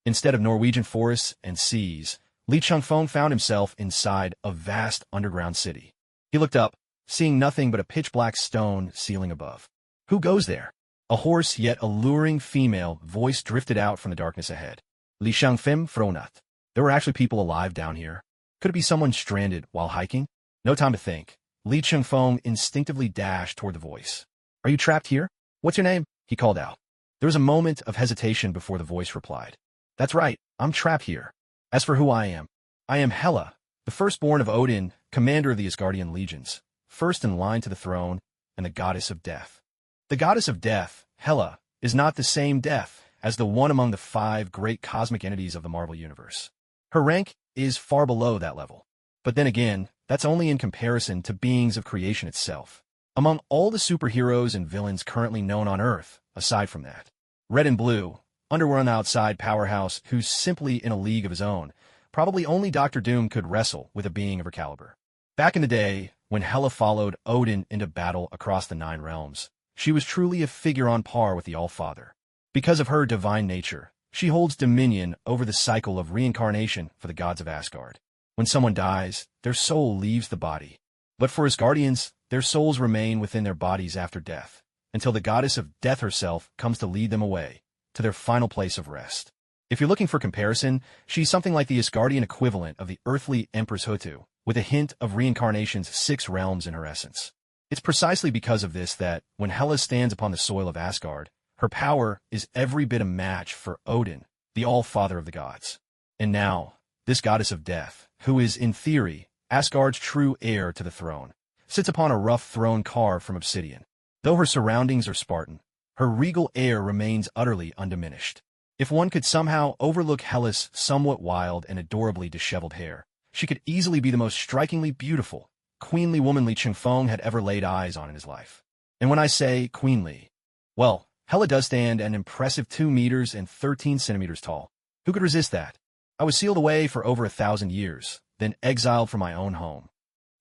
Instead of Norwegian forests and seas, Li Chengfeng found himself inside a vast underground city. He looked up, seeing nothing but a pitch-black stone ceiling above. Who goes there? A hoarse yet alluring female voice drifted out from the darkness ahead. Li Chengfeng Fronat. There were actually people alive down here. Could it be someone stranded while hiking? No time to think. Li Chengfeng instinctively dashed toward the voice. Are you trapped here? What's your name? He called out. There was a moment of hesitation before the voice replied. That's right, I'm trapped here. As for who I am Hela, the firstborn of Odin, commander of the Asgardian legions, first in line to the throne, and the goddess of death. The goddess of death, Hela, is not the same death as the one among the 5 great cosmic entities of the Marvel Universe. Her rank is far below that level. But then again, that's only in comparison to beings of creation itself. Among all the superheroes and villains currently known on Earth, aside from that, Red and Blue, underwear on the outside powerhouse who's simply in a league of his own, probably only Dr. Doom could wrestle with a being of her caliber. Back in the day, when Hela followed Odin into battle across the 9 realms, she was truly a figure on par with the All-Father. Because of her divine nature, she holds dominion over the cycle of reincarnation for the gods of Asgard. When someone dies, their soul leaves the body. But for Asgardians, their souls remain within their bodies after death, until the goddess of death herself comes to lead them away, to their final place of rest. If you're looking for comparison, she's something like the Asgardian equivalent of the earthly Empress Hutu, with a hint of reincarnation's 6 realms in her essence. It's precisely because of this that, when Hela stands upon the soil of Asgard, her power is every bit a match for Odin, the All-Father of the gods. And now, this goddess of death, who is, in theory, Asgard's true heir to the throne, sits upon a rough throne carved from obsidian. Though her surroundings are Spartan, her regal air remains utterly undiminished. If one could somehow overlook Hela's somewhat wild and adorably disheveled hair, she could easily be the most strikingly beautiful, queenly woman Li Chengfeng had ever laid eyes on in his life. And when I say queenly, well, Hela does stand an impressive 2 meters and 13 centimeters tall. Who could resist that? I was sealed away for over 1,000 years, then exiled from my own home.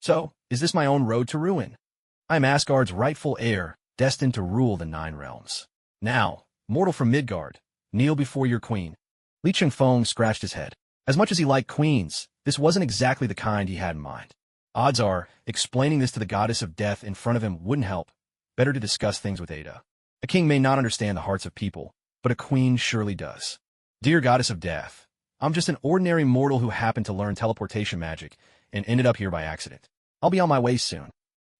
So, is this my own road to ruin? I am Asgard's rightful heir, destined to rule the 9 realms. Now, mortal from Midgard, kneel before your queen. Li Chengfeng scratched his head. As much as he liked queens, this wasn't exactly the kind he had in mind. Odds are, explaining this to the goddess of death in front of him wouldn't help. Better to discuss things with Ada. A king may not understand the hearts of people, but a queen surely does. Dear goddess of death, I'm just an ordinary mortal who happened to learn teleportation magic and ended up here by accident. I'll be on my way soon.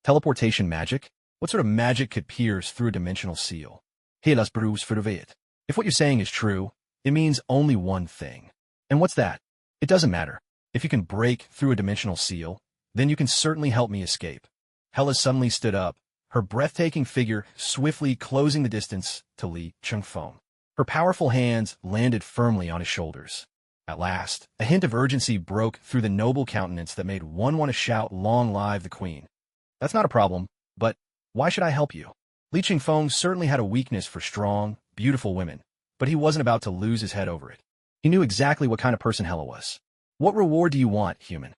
Teleportation magic? What sort of magic could pierce through a dimensional seal? Helas Bruce for If what you're saying is true, it means only one thing. And what's that? It doesn't matter. If you can break through a dimensional seal, then you can certainly help me escape. Hela suddenly stood up, her breathtaking figure swiftly closing the distance to Li Chengfeng. Her powerful hands landed firmly on his shoulders. At last, a hint of urgency broke through the noble countenance that made one want to shout, "Long live the queen." That's not a problem, but why should I help you? Li Chengfeng certainly had a weakness for strong, beautiful women, but he wasn't about to lose his head over it. He knew exactly what kind of person Hela was. What reward do you want, human?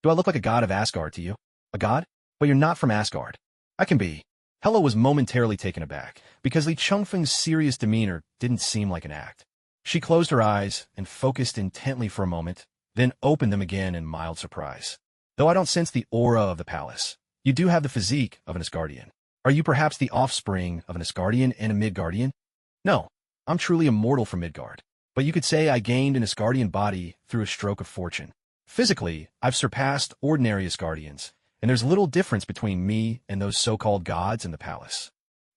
Do I look like a god of Asgard to you? A god? But you're not from Asgard. I can be. Hela was momentarily taken aback, because Li Chengfeng's serious demeanor didn't seem like an act. She closed her eyes and focused intently for a moment, then opened them again in mild surprise. Though I don't sense the aura of the palace, you do have the physique of an Asgardian. Are you perhaps the offspring of an Asgardian and a Midgardian? No, I'm truly a mortal from Midgard. But you could say I gained an Asgardian body through a stroke of fortune. Physically, I've surpassed ordinary Asgardians, and there's little difference between me and those so-called gods in the palace.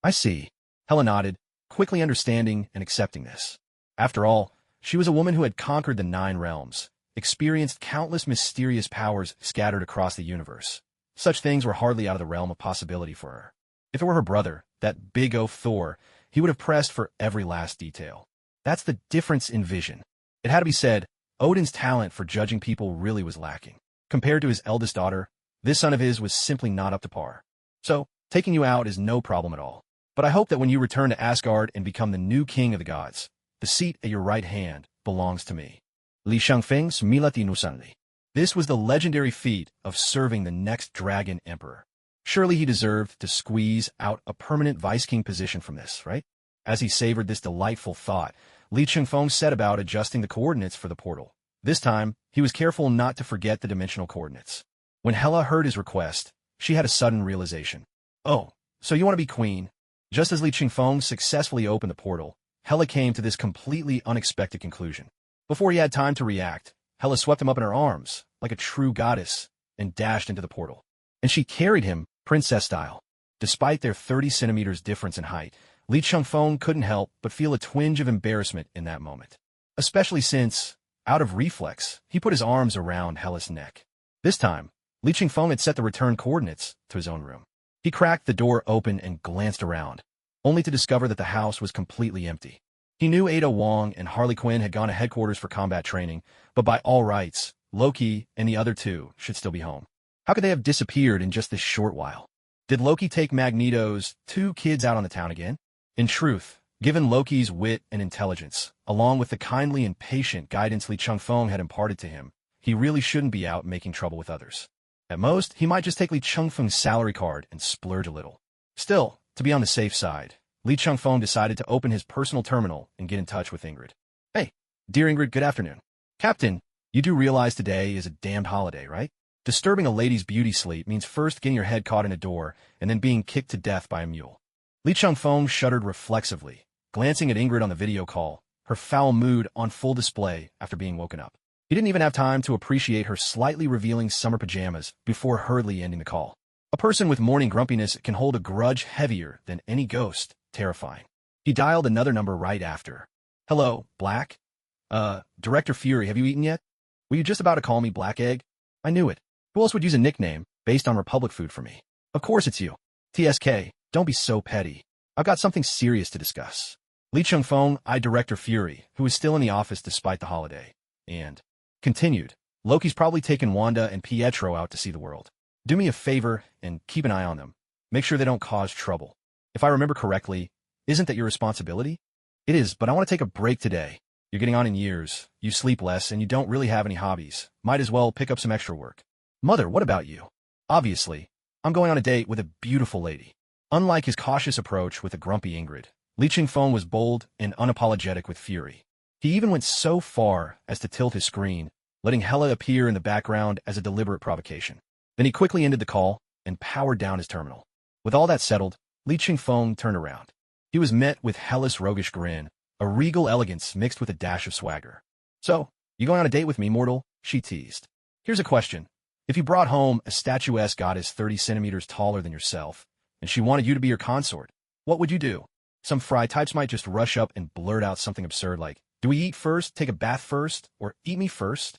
I see. Hela nodded, quickly understanding and accepting this. After all, she was a woman who had conquered the 9 realms, experienced countless mysterious powers scattered across the universe. Such things were hardly out of the realm of possibility for her. If it were her brother, that big oaf Thor, he would have pressed for every last detail. That's the difference in vision. It had to be said, Odin's talent for judging people really was lacking. Compared to his eldest daughter, this son of his was simply not up to par. So, taking you out is no problem at all. But I hope that when you return to Asgard and become the new king of the gods, the seat at your right hand belongs to me. Li Chengfeng Smilati Nusanli. This was the legendary feat of serving the next dragon emperor. Surely he deserved to squeeze out a permanent vice-king position from this, right? As he savored this delightful thought, Li Chengfeng set about adjusting the coordinates for the portal. This time, he was careful not to forget the dimensional coordinates. When Hela heard his request, she had a sudden realization. Oh, so you want to be queen? Just as Li Chengfeng successfully opened the portal, Hela came to this completely unexpected conclusion. Before he had time to react, Hela swept him up in her arms, like a true goddess, and dashed into the portal. And she carried him, princess style. Despite their 30 centimeters difference in height, Li Chengfeng couldn't help but feel a twinge of embarrassment in that moment. Especially since, out of reflex, he put his arms around Hela's neck. This time, Li Chengfeng had set the return coordinates to his own room. He cracked the door open and glanced around, only to discover that the house was completely empty. He knew Ada Wong and Harley Quinn had gone to headquarters for combat training, but by all rights, Loki and the other two should still be home. How could they have disappeared in just this short while? Did Loki take Magneto's 2 kids out on the town again? In truth, given Loki's wit and intelligence, along with the kindly and patient guidance Li Chengfeng had imparted to him, he really shouldn't be out making trouble with others. At most, he might just take Li Chengfeng's salary card and splurge a little. Still, to be on the safe side, Li Chengfeng decided to open his personal terminal and get in touch with Ingrid. Hey, dear Ingrid, good afternoon. Captain, you do realize today is a damned holiday, right? Disturbing a lady's beauty sleep means first getting your head caught in a door and then being kicked to death by a mule. Li Chengfeng shuddered reflexively, glancing at Ingrid on the video call, her foul mood on full display after being woken up. He didn't even have time to appreciate her slightly revealing summer pajamas before hurriedly ending the call. A person with morning grumpiness can hold a grudge heavier than any ghost, terrifying. He dialed another number right after. Hello, Black? Director Fury, have you eaten yet? Were you just about to call me Black Egg? I knew it. Who else would use a nickname based on Republic food for me? Of course it's you. TSK, don't be so petty. I've got something serious to discuss. Li Chungfeng eyed Director Fury, who was still in the office despite the holiday, and continued, Loki's probably taken Wanda and Pietro out to see the world. Do me a favor and keep an eye on them. Make sure they don't cause trouble. If I remember correctly, isn't that your responsibility? It is, but I want to take a break today. You're getting on in years, you sleep less, and you don't really have any hobbies. Might as well pick up some extra work. Mother, what about you? Obviously, I'm going on a date with a beautiful lady. Unlike his cautious approach with a grumpy Ingrid, Li Chingfeng was bold and unapologetic with fury. He even went so far as to tilt his screen, letting Hela appear in the background as a deliberate provocation. Then he quickly ended the call and powered down his terminal. With all that settled, Li Chingfeng turned around. He was met with Hela's roguish grin, a regal elegance mixed with a dash of swagger. So, you going on a date with me, mortal? She teased. Here's a question. If you brought home a statuesque goddess 30 centimeters taller than yourself, and she wanted you to be your consort, what would you do? Some fry types might just rush up and blurt out something absurd like, do we eat first, take a bath first, or eat me first?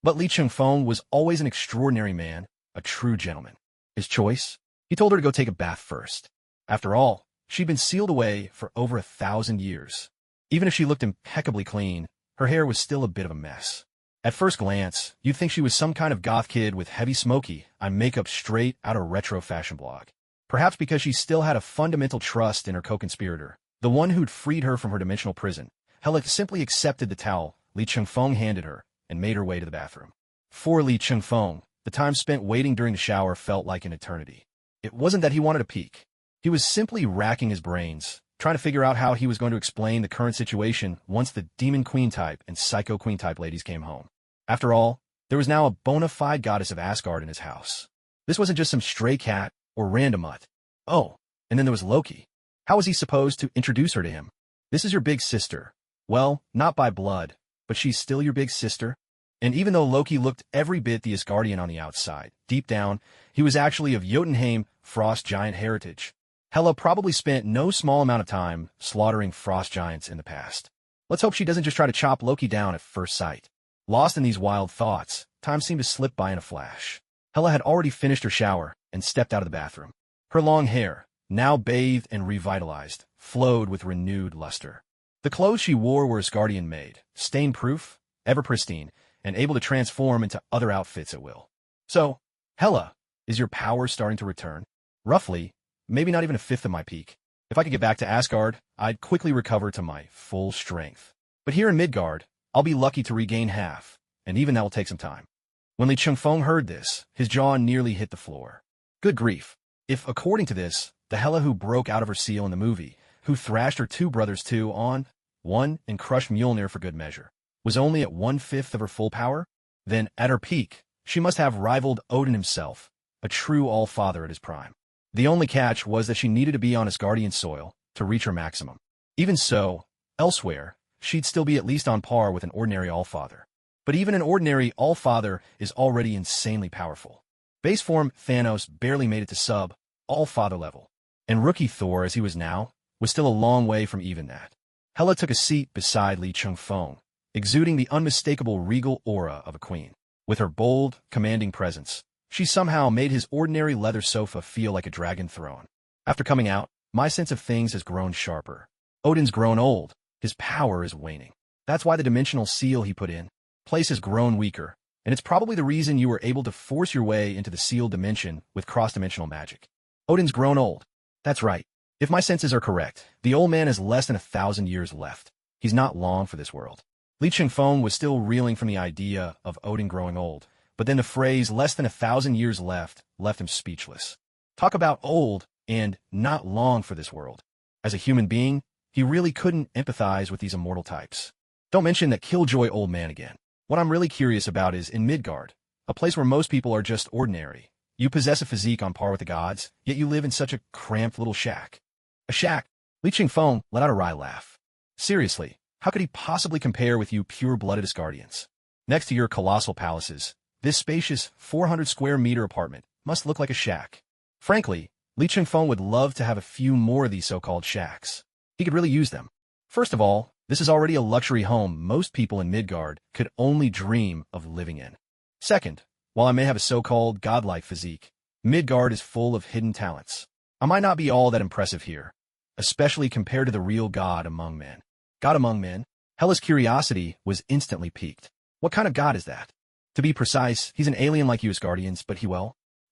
But Li Chungfeng was always an extraordinary man, a true gentleman. His choice? He told her to go take a bath first. After all, she'd been sealed away for over 1,000 years. Even if she looked impeccably clean, her hair was still a bit of a mess. At first glance, you'd think she was some kind of goth kid with heavy smoky eye makeup straight out of a retro fashion blog. Perhaps because she still had a fundamental trust in her co-conspirator, the one who'd freed her from her dimensional prison. Hela simply accepted the towel Li Chungfeng handed her and made her way to the bathroom. For Li Chungfeng, the time spent waiting during the shower felt like an eternity. It wasn't that he wanted a peek. He was simply racking his brains, trying to figure out how he was going to explain the current situation once the Demon Queen type and Psycho Queen type ladies came home. After all, there was now a bona fide goddess of Asgard in his house. This wasn't just some stray cat or random mutt. Oh, and then there was Loki. How was he supposed to introduce her to him? This is your big sister. Well, not by blood, but she's still your big sister. And even though Loki looked every bit the Asgardian on the outside, deep down, he was actually of Jotunheim frost giant heritage. Hela probably spent no small amount of time slaughtering frost giants in the past. Let's hope she doesn't just try to chop Loki down at first sight. Lost in these wild thoughts, time seemed to slip by in a flash. Hela had already finished her shower and stepped out of the bathroom. Her long hair, now bathed and revitalized, flowed with renewed luster. The clothes she wore were Asgardian-made, stain-proof, ever-pristine, and able to transform into other outfits at will. So, Hela, is your power starting to return? Roughly, maybe not even a fifth of my peak. If I could get back to Asgard, I'd quickly recover to my full strength. But here in Midgard, I'll be lucky to regain half, and even that will take some time. When Li Chungfeng heard this, his jaw nearly hit the floor. Good grief. If, according to this, the Hela who broke out of her seal in the movie, who thrashed her two brothers 2-on-1 and crushed Mjolnir for good measure, was only at 1/5 of her full power, then, at her peak, she must have rivaled Odin himself, a true all-father at his prime. The only catch was that she needed to be on Asgardian soil to reach her maximum. Even so, elsewhere, she'd still be at least on par with an ordinary all-father. But even an ordinary all-father is already insanely powerful. Base form Thanos barely made it to sub-all-father level, and rookie Thor, as he was now, was still a long way from even that. Hela took a seat beside Li Chungfeng, exuding the unmistakable regal aura of a queen. With her bold, commanding presence, she somehow made his ordinary leather sofa feel like a dragon throne. After coming out, my sense of things has grown sharper. Odin's grown old. His power is waning. That's why the dimensional seal he put in place has grown weaker, and it's probably the reason you were able to force your way into the sealed dimension with cross-dimensional magic. Odin's grown old. That's right. If my senses are correct, the old man has less than 1,000 years left. He's not long for this world. Li Chungfeng was still reeling from the idea of Odin growing old, but then the phrase less than 1,000 years left him speechless. Talk about old and not long for this world. As a human being, he really couldn't empathize with these immortal types. Don't mention that killjoy old man again. What I'm really curious about is in Midgard, a place where most people are just ordinary. You possess a physique on par with the gods, yet you live in such a cramped little shack. A shack? Li Chungfeng let out a wry laugh. Seriously, how could he possibly compare with you pure-blooded Asgardians? Next to your colossal palaces, this spacious 400-square-meter apartment must look like a shack. Frankly, Li Chungfeng would love to have a few more of these so-called shacks. He could really use them. First of all, this is already a luxury home most people in Midgard could only dream of living in. Second, while I may have a so-called godlike physique, Midgard is full of hidden talents. I might not be all that impressive here. especially compared to the real God among men. God among men? Hela's curiosity was instantly piqued. What kind of God is that? To be precise, he's an alien like you Asgardians, but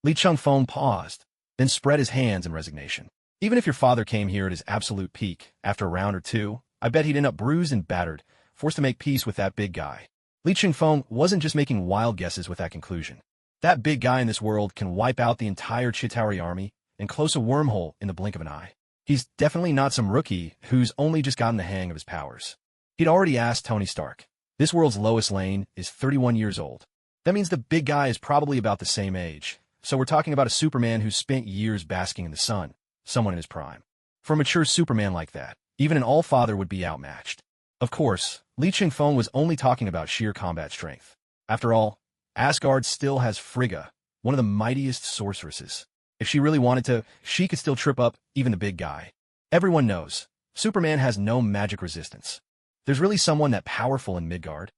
Li Changfeng paused, then spread his hands in resignation. Even if your father came here at his absolute peak, after a round or two, I bet he'd end up bruised and battered, forced to make peace with that big guy. Li Changfeng wasn't just making wild guesses with that conclusion. That big guy in this world can wipe out the entire Chitauri army and close a wormhole in the blink of an eye. He's definitely not some rookie who's only just gotten the hang of his powers. He'd already asked Tony Stark. This world's Lois Lane is 31 years old. That means the big guy is probably about the same age. So we're talking about a Superman who's spent years basking in the sun, someone in his prime. For a mature Superman like that, even an all-father would be outmatched. Of course, Li Changfeng was only talking about sheer combat strength. After all, Asgard still has Frigga, one of the mightiest sorceresses. If she really wanted to, she could still trip up even the big guy. Everyone knows, Superman has no magic resistance. There's really someone that powerful in Midgard?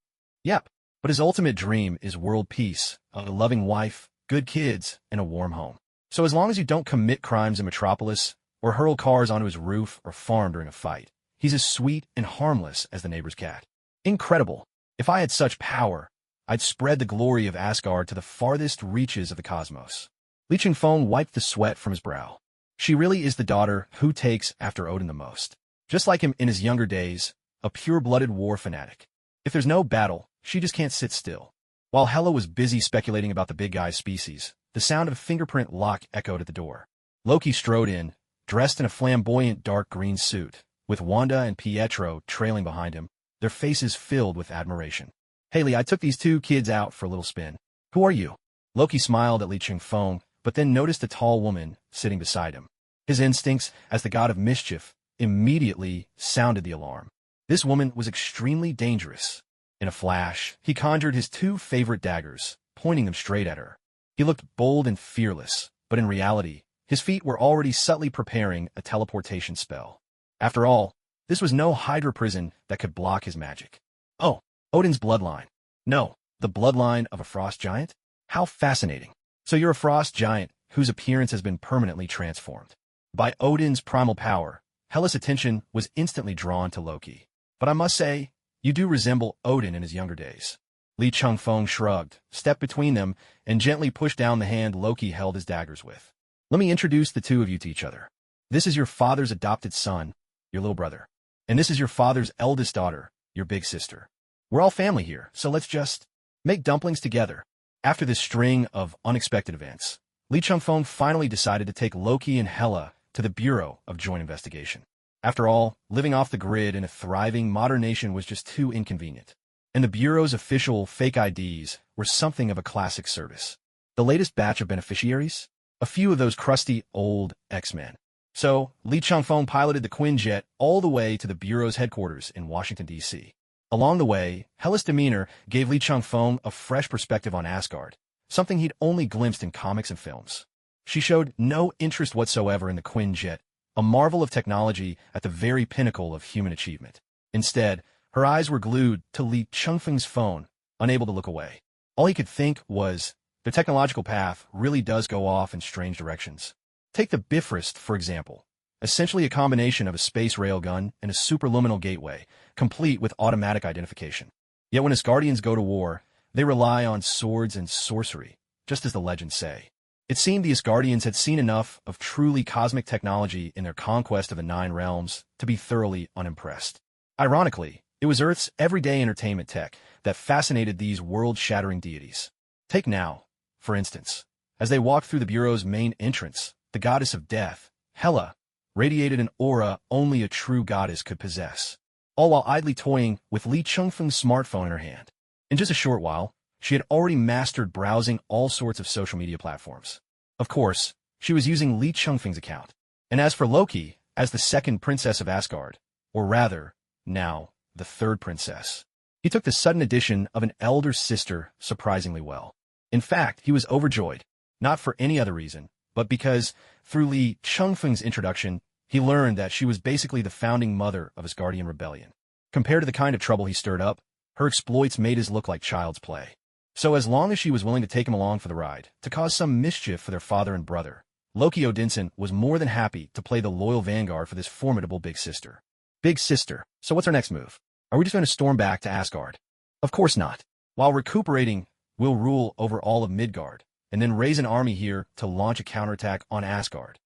Yep, but his ultimate dream is world peace, a loving wife, good kids, and a warm home. So as long as you don't commit crimes in Metropolis, or hurl cars onto his roof or farm during a fight, he's as sweet and harmless as the neighbor's cat. Incredible. If I had such power, I'd spread the glory of Asgard to the farthest reaches of the cosmos. Li Changfeng wiped the sweat from his brow. She really is the daughter who takes after Odin the most. Just like him in his younger days, a pure-blooded war fanatic. If there's no battle, she just can't sit still. While Hela was busy speculating about the big guy's species, the sound of a fingerprint lock echoed at the door. Loki strode in, dressed in a flamboyant dark green suit, with Wanda and Pietro trailing behind him, their faces filled with admiration. "Haley, I took these two kids out for a little spin. Who are you?" Loki smiled at Li Changfeng, but then noticed a tall woman sitting beside him. His instincts, as the god of mischief, immediately sounded the alarm. This woman was extremely dangerous. In a flash, he conjured his two favorite daggers, pointing them straight at her. He looked bold and fearless, but in reality, his feet were already subtly preparing a teleportation spell. After all, this was no Hydra prison that could block his magic. Oh, Odin's bloodline. No, the bloodline of a frost giant? How fascinating. So you're a frost giant whose appearance has been permanently transformed. By Odin's primal power, Hela's attention was instantly drawn to Loki. But I must say, you do resemble Odin in his younger days. Li Changfeng shrugged, stepped between them, and gently pushed down the hand Loki held his daggers with. Let me introduce the two of you to each other. This is your father's adopted son, your little brother. And this is your father's eldest daughter, your big sister. We're all family here, so let's just make dumplings together. After this string of unexpected events, Li Changfeng finally decided to take Loki and Hela to the Bureau of Joint Investigation. After all, living off the grid in a thriving modern nation was just too inconvenient. And the Bureau's official fake IDs were something of a classic service. The latest batch of beneficiaries? A few of those crusty, old X-Men. So, Li Changfeng piloted the Quinjet all the way to the Bureau's headquarters in Washington, D.C. Along the way, Hela's demeanor gave Li Changfeng a fresh perspective on Asgard, something he'd only glimpsed in comics and films. She showed no interest whatsoever in the Quinjet, a marvel of technology at the very pinnacle of human achievement. Instead, her eyes were glued to Li Changfeng's phone, unable to look away. All he could think was, the technological path really does go off in strange directions. Take the Bifrost, for example, essentially a combination of a space railgun and a superluminal gateway, complete with automatic identification. Yet when Asgardians go to war, they rely on swords and sorcery, just as the legends say. It seemed the Asgardians had seen enough of truly cosmic technology in their conquest of the Nine Realms to be thoroughly unimpressed. Ironically, it was Earth's everyday entertainment tech that fascinated these world-shattering deities. Take now, for instance, as they walked through the Bureau's main entrance, the goddess of death, Hela, radiated an aura only a true goddess could possess, all while idly toying with Li Changfeng's smartphone in her hand. In just a short while, she had already mastered browsing all sorts of social media platforms. Of course, she was using Li Changfeng's account. And as for Loki, as the second princess of Asgard, or rather, now, the third princess, he took the sudden addition of an elder sister surprisingly well. In fact, he was overjoyed, not for any other reason, but because, through Li Changfeng's introduction, he learned that she was basically the founding mother of Asgardian rebellion. Compared to the kind of trouble he stirred up, her exploits made his look like child's play. So as long as she was willing to take him along for the ride, to cause some mischief for their father and brother, Loki Odinson was more than happy to play the loyal vanguard for this formidable big sister. Big sister, so what's our next move? Are we just going to storm back to Asgard? Of course not. While recuperating, we'll rule over all of Midgard, and then raise an army here to launch a counterattack on Asgard.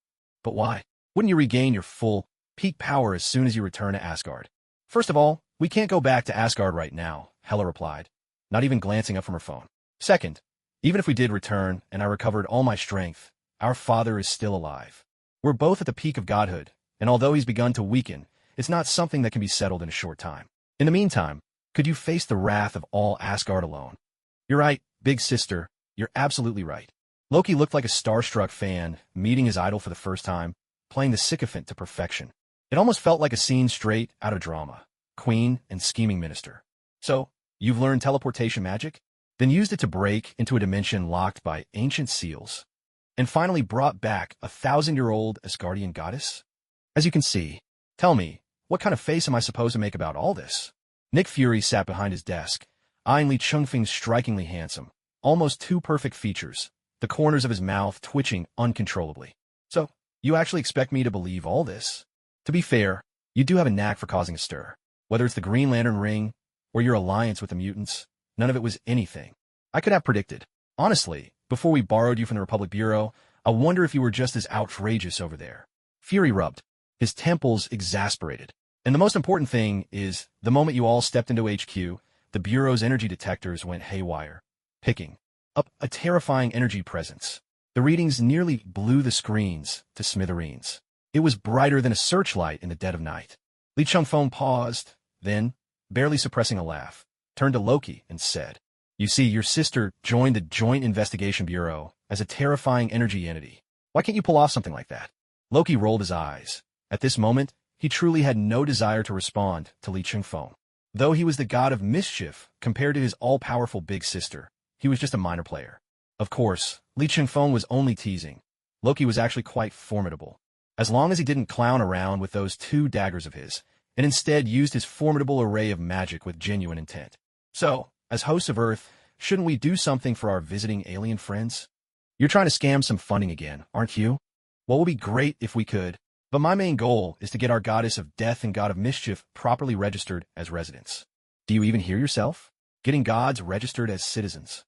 But why? Wouldn't you regain your full, peak power as soon as you return to Asgard? First of all, we can't go back to Asgard right now, Hela replied, not even glancing up from her phone. Second, even if we did return and I recovered all my strength, our father is still alive. We're both at the peak of godhood, and although he's begun to weaken, it's not something that can be settled in a short time. In the meantime, could you face the wrath of all Asgard alone? You're right, big sister, you're absolutely right. Loki looked like a starstruck fan meeting his idol for the first time, playing the sycophant to perfection. It almost felt like a scene straight out of drama. Queen and scheming minister. So, you've learned teleportation magic? Then used it to break into a dimension locked by ancient seals, and finally brought back a 1,000-year-old Asgardian goddess? As you can see, tell me, what kind of face am I supposed to make about all this? Nick Fury sat behind his desk, eyeing Li Chungfeng's strikingly handsome, almost too perfect features, the corners of his mouth twitching uncontrollably. So, you actually expect me to believe all this? To be fair, you do have a knack for causing a stir. Whether it's the Green Lantern ring, or your alliance with the mutants, none of it was anything I could have predicted. Honestly, before we borrowed you from the Republic Bureau, I wonder if you were just as outrageous over there. Fury rubbed, his temples exasperated. And the most important thing is, the moment you all stepped into HQ, the Bureau's energy detectors went haywire, picking up a terrifying energy presence. The readings nearly blew the screens to smithereens. It was brighter than a searchlight in the dead of night. Li Chungfeng paused, then, barely suppressing a laugh, turned to Loki and said, "You see, your sister joined the Joint Investigation Bureau as a terrifying energy entity. Why can't you pull off something like that?" Loki rolled his eyes. At this moment, he truly had no desire to respond to Li Chungfeng. Though he was the god of mischief compared to his all-powerful big sister, he was just a minor player. Of course, Li Chungfeng was only teasing. Loki was actually quite formidable. As long as he didn't clown around with those two daggers of his, and instead used his formidable array of magic with genuine intent. So, as hosts of Earth, shouldn't we do something for our visiting alien friends? You're trying to scam some funding again, aren't you? Well, it would be great if we could, but my main goal is to get our goddess of death and god of mischief properly registered as residents. Do you even hear yourself? Getting gods registered as citizens.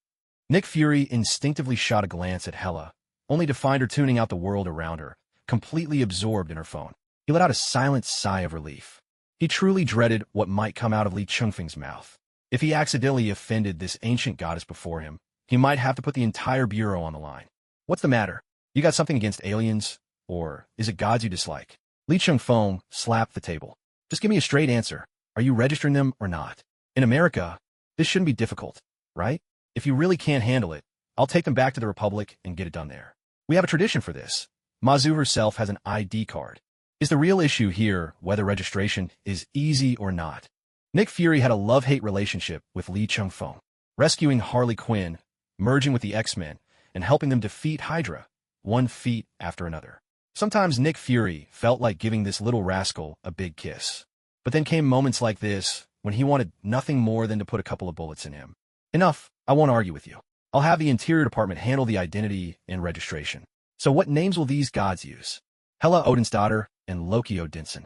Nick Fury instinctively shot a glance at Hela, only to find her tuning out the world around her, completely absorbed in her phone. He let out a silent sigh of relief. He truly dreaded what might come out of Li Chungfeng's mouth. If he accidentally offended this ancient goddess before him, he might have to put the entire bureau on the line. What's the matter? You got something against aliens? Or is it gods you dislike? Li Chungfeng slapped the table. Just give me a straight answer. Are you registering them or not? In America, this shouldn't be difficult, right? If you really can't handle it, I'll take them back to the Republic and get it done there. We have a tradition for this. Mazu herself has an ID card. Is the real issue here whether registration is easy or not? Nick Fury had a love-hate relationship with Li Chungfeng, rescuing Harley Quinn, merging with the X-Men, and helping them defeat Hydra, one feat after another. Sometimes Nick Fury felt like giving this little rascal a big kiss. But then came moments like this, when he wanted nothing more than to put a couple of bullets in him. Enough, I won't argue with you. I'll have the Interior Department handle the identity and registration. So what names will these gods use? Hela Odinsdatter and Loki Odinson.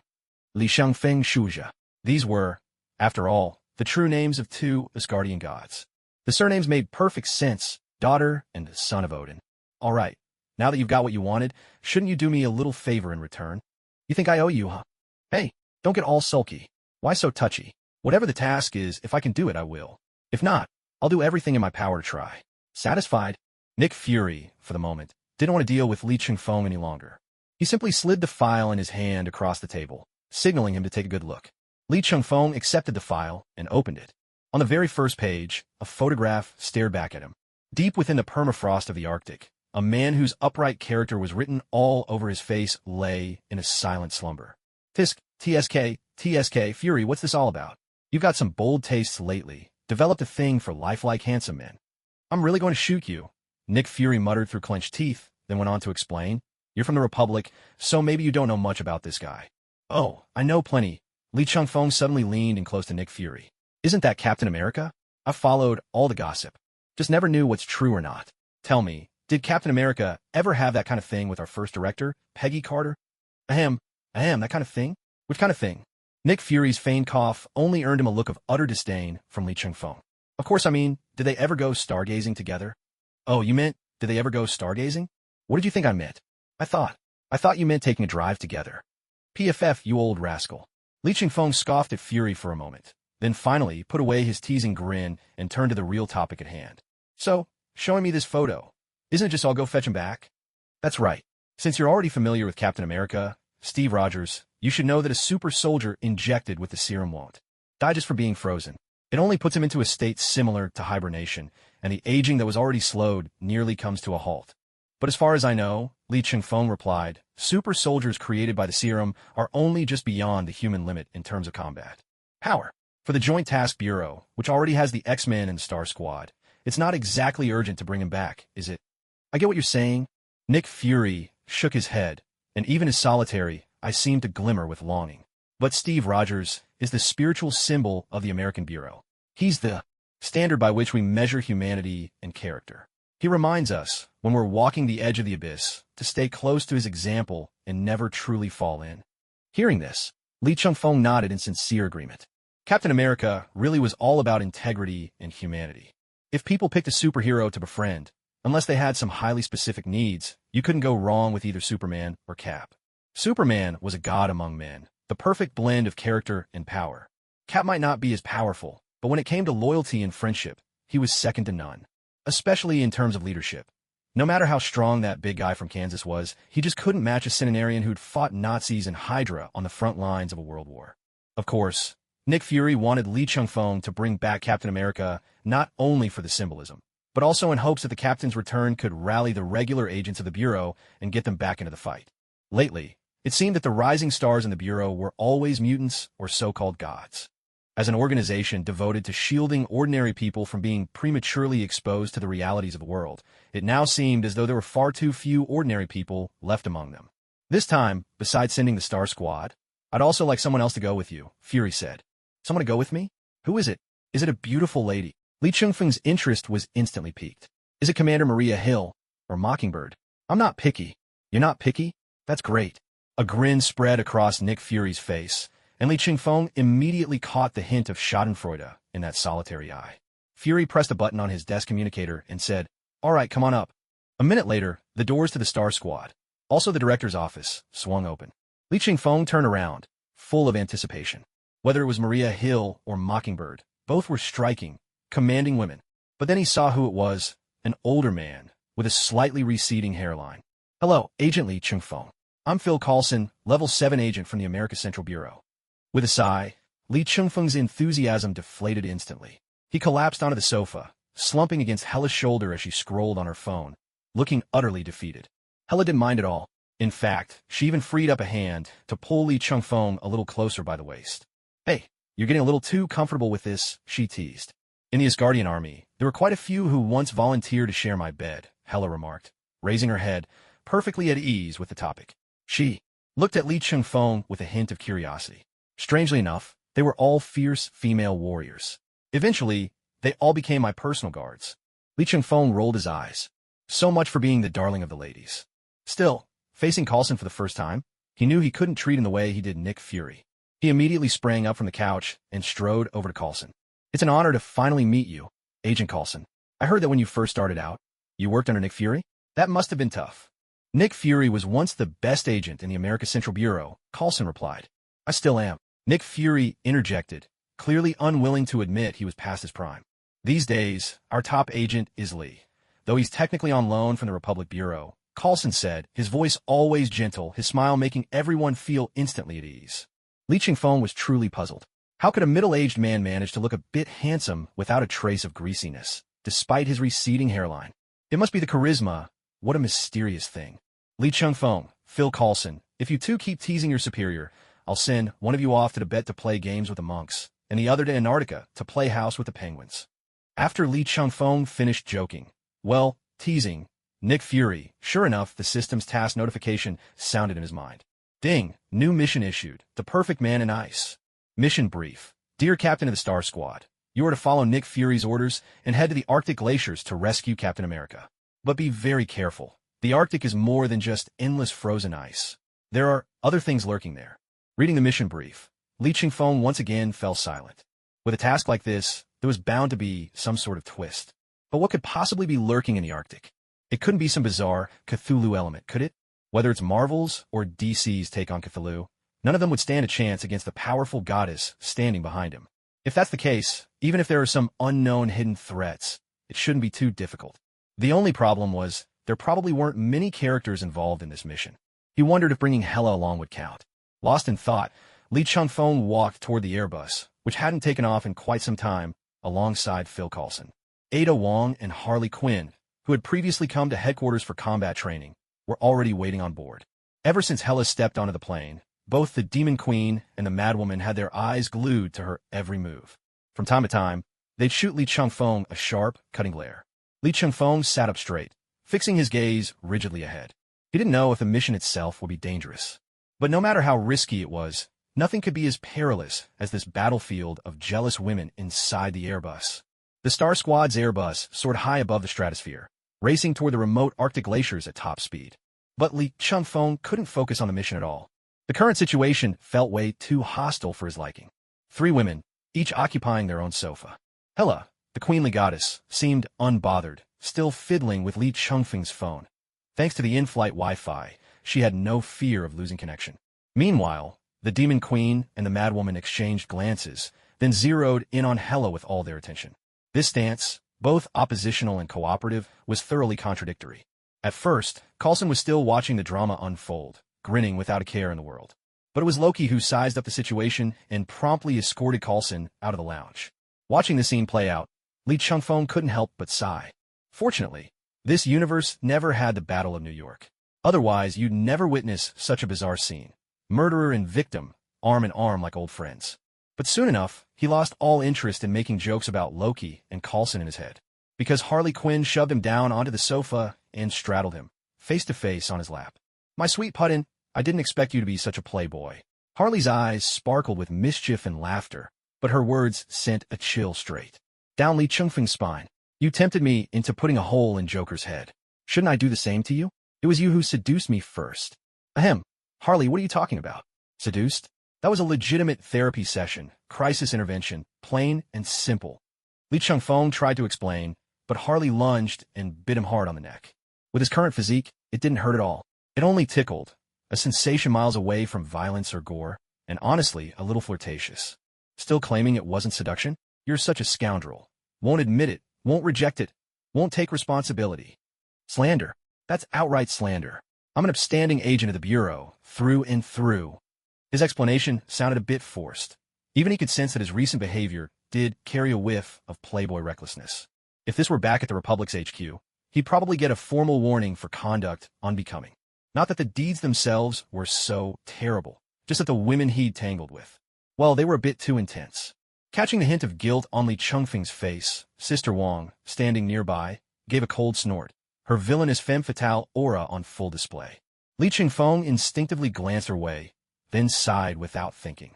Li Chungfeng Shuja. These were, after all, the true names of two Asgardian gods. The surnames made perfect sense, daughter and son of Odin. All right, now that you've got what you wanted, shouldn't you do me a little favor in return? You think I owe you, huh? Hey, don't get all sulky. Why so touchy? Whatever the task is, if I can do it, I will. If not, I'll do everything in my power to try. Satisfied? Nick Fury, for the moment, didn't want to deal with Li Chungfeng any longer. He simply slid the file in his hand across the table, signaling him to take a good look. Li Chungfeng accepted the file and opened it. On the very first page, a photograph stared back at him. Deep within the permafrost of the Arctic, a man whose upright character was written all over his face lay in a silent slumber. TSK, Fury, what's this all about? You've got some bold tastes lately, developed a thing for lifelike handsome men. I'm really going to shoot you, Nick Fury muttered through clenched teeth, then went on to explain. You're from the Republic, so maybe you don't know much about this guy. Oh, I know plenty. Li Chungfeng suddenly leaned in close to Nick Fury. Isn't that Captain America? I've followed all the gossip. Just never knew what's true or not. Tell me, Did Captain America ever have that kind of thing with our first director, Peggy Carter? Ahem, that kind of thing? Which kind of thing? Nick Fury's feigned cough only earned him a look of utter disdain from Lee Chung-fong. Of course, I mean, did they ever go stargazing together? Oh, you meant, did they ever go stargazing? What did you think I meant? I thought you meant taking a drive together. PFF, you old rascal. Lee Chung-fong scoffed at Fury for a moment, then finally put away his teasing grin and turned to the real topic at hand. So, showing me this photo, isn't it just I'll go fetch him back? That's right. Since you're already familiar with Captain America, Steve Rogers, you should know that a super soldier injected with the serum won't die just for being frozen. It only puts him into a state similar to hibernation, and the aging that was already slowed nearly comes to a halt. But as far as I know, Lee Chung-fong replied, super soldiers created by the serum are only just beyond the human limit in terms of combat power. For the Joint Task Bureau, which already has the X-Men and the Star Squad, it's not exactly urgent to bring him back, is it? I get what you're saying. Nick Fury shook his head, and even his solitary eyes seemed to glimmer with longing. But Steve Rogers is the spiritual symbol of the American Bureau. He's the standard by which we measure humanity and character. He reminds us, when we're walking the edge of the abyss, to stay close to his example and never truly fall in. Hearing this, Lee Chung-fong nodded in sincere agreement. Captain America really was all about integrity and humanity. If people picked a superhero to befriend, unless they had some highly specific needs, you couldn't go wrong with either Superman or Cap. Superman was a god among men, the perfect blend of character and power. Cap might not be as powerful, but when it came to loyalty and friendship, he was second to none, especially in terms of leadership. No matter how strong that big guy from Kansas was, he just couldn't match a centenarian who'd fought Nazis and Hydra on the front lines of a world war. Of course, Nick Fury wanted Lee Chung-fong to bring back Captain America not only for the symbolism, but also in hopes that the captain's return could rally the regular agents of the Bureau and get them back into the fight. Lately, it seemed that the rising stars in the Bureau were always mutants or so-called gods. As an organization devoted to shielding ordinary people from being prematurely exposed to the realities of the world, it now seemed as though there were far too few ordinary people left among them. This time, besides sending the Star Squad, I'd also like someone else to go with you, Fury said. Someone to go with me? Who is it? Is it a beautiful lady? Lee Chung-fong's interest was instantly piqued. Is it Commander Maria Hill or Mockingbird? I'm not picky. You're not picky? That's great. A grin spread across Nick Fury's face, and Lee Chung-fong immediately caught the hint of schadenfreude in that solitary eye. Fury pressed a button on his desk communicator and said, "All right, come on up." A minute later, the doors to the Star Squad, also the director's office, swung open. Lee Chung-fong turned around, full of anticipation. Whether it was Maria Hill or Mockingbird, both were striking, commanding women. But then he saw who it was, an older man with a slightly receding hairline. "Hello, Agent Lee Chung-fong. I'm Phil Coulson, Level 7 agent from the America Central Bureau." With a sigh, Lee Chung-fong's enthusiasm deflated instantly. He collapsed onto the sofa, slumping against Hella's shoulder as she scrolled on her phone, looking utterly defeated. Hella didn't mind at all. In fact, she even freed up a hand to pull Lee Chung-fong a little closer by the waist. "Hey, you're getting a little too comfortable with this," she teased. "In the Asgardian army, there were quite a few who once volunteered to share my bed," Hella remarked, raising her head, perfectly at ease with the topic. She looked at Lee Chung-fong with a hint of curiosity. Strangely enough, they were all fierce female warriors. Eventually, they all became my personal guards. Lee Chung-fong rolled his eyes. So much for being the darling of the ladies. Still, facing Coulson for the first time, he knew he couldn't treat him the way he did Nick Fury. He immediately sprang up from the couch and strode over to Coulson. "It's an honor to finally meet you, Agent Coulson. I heard that when you first started out, you worked under Nick Fury? That must have been tough." "Nick Fury was once the best agent in the America Central Bureau," Coulson replied. "I still am." Nick Fury interjected, clearly unwilling to admit he was past his prime. "These days, our top agent is Lee. Though he's technically on loan from the Republic Bureau," Coulson said, his voice always gentle, his smile making everyone feel instantly at ease. Lee Chung-fong was truly puzzled. How could a middle-aged man manage to look a bit handsome without a trace of greasiness, despite his receding hairline? It must be the charisma. What a mysterious thing. "Lee Chung-fong, Phil Coulson, if you two keep teasing your superior, I'll send one of you off to Tibet to play games with the monks, and the other to Antarctica to play house with the penguins." After Lee Chung-fong finished joking, well, teasing, Nick Fury, sure enough, the system's task notification sounded in his mind. Ding, new mission issued, the perfect man in ice. Mission brief. Dear Captain of the Star Squad, you are to follow Nick Fury's orders and head to the Arctic glaciers to rescue Captain America. But be very careful. The Arctic is more than just endless frozen ice. There are other things lurking there. Reading the mission brief, Li Qingfeng once again fell silent. With a task like this, there was bound to be some sort of twist. But what could possibly be lurking in the Arctic? It couldn't be some bizarre Cthulhu element, could it? Whether it's Marvel's or DC's take on Cthulhu, none of them would stand a chance against the powerful goddess standing behind him. If that's the case, even if there are some unknown hidden threats, it shouldn't be too difficult. The only problem was, there probably weren't many characters involved in this mission. He wondered if bringing Hela along would count. Lost in thought, Li Qingfeng walked toward the Airbus, which hadn't taken off in quite some time, alongside Phil Coulson. Ada Wong and Harley Quinn, who had previously come to headquarters for combat training, were already waiting on board. Ever since Hela stepped onto the plane, both the Demon Queen and the Madwoman had their eyes glued to her every move. From time to time, they'd shoot Li Qingfeng a sharp, cutting glare. Li Qingfeng sat up straight, fixing his gaze rigidly ahead. He didn't know if the mission itself would be dangerous. But no matter how risky it was, nothing could be as perilous as this battlefield of jealous women inside the Airbus. The Star Squad's Airbus soared high above the stratosphere, racing toward the remote Arctic glaciers at top speed. But Li Qingfeng couldn't focus on the mission at all. The current situation felt way too hostile for his liking. 3 women, each occupying their own sofa. Hela, the queenly goddess, seemed unbothered, still fiddling with Li Qingfeng's phone. Thanks to the in-flight Wi-Fi, she had no fear of losing connection. Meanwhile, the Demon Queen and the Madwoman exchanged glances, then zeroed in on Hela with all their attention. This stance, both oppositional and cooperative, was thoroughly contradictory. At first, Coulson was still watching the drama unfold, grinning without a care in the world. But it was Loki who sized up the situation and promptly escorted Coulson out of the lounge. Watching the scene play out, Li Qingfeng couldn't help but sigh. Fortunately, this universe never had the Battle of New York. Otherwise, you'd never witness such a bizarre scene. Murderer and victim, arm in arm like old friends. But soon enough, he lost all interest in making jokes about Loki and Coulson in his head, because Harley Quinn shoved him down onto the sofa and straddled him, face to face on his lap. "My sweet Puddin', I didn't expect you to be such a playboy." Harley's eyes sparkled with mischief and laughter, but her words sent a chill straight down Li Qingfeng's spine. "You tempted me into putting a hole in Joker's head. Shouldn't I do the same to you? It was you who seduced me first." "Ahem. Harley, what are you talking about? Seduced? That was a legitimate therapy session, crisis intervention, plain and simple." Li Qingfeng tried to explain, but Harley lunged and bit him hard on the neck. With his current physique, it didn't hurt at all. It only tickled, a sensation miles away from violence or gore, and honestly, a little flirtatious. Still claiming it wasn't seduction? You're such a scoundrel. Won't admit it, won't reject it, won't take responsibility. Slander. That's outright slander. I'm an upstanding agent of the Bureau, through and through. His explanation sounded a bit forced. Even he could sense that his recent behavior did carry a whiff of playboy recklessness. If this were back at the Republic's HQ, he'd probably get a formal warning for conduct unbecoming. Not that the deeds themselves were so terrible, just that the women he'd tangled with, well, they were a bit too intense. Catching the hint of guilt on Li Qingfeng's face, Sister Wong, standing nearby, gave a cold snort, her villainous femme fatale aura on full display. Li Qingfeng instinctively glanced her way, then sighed without thinking.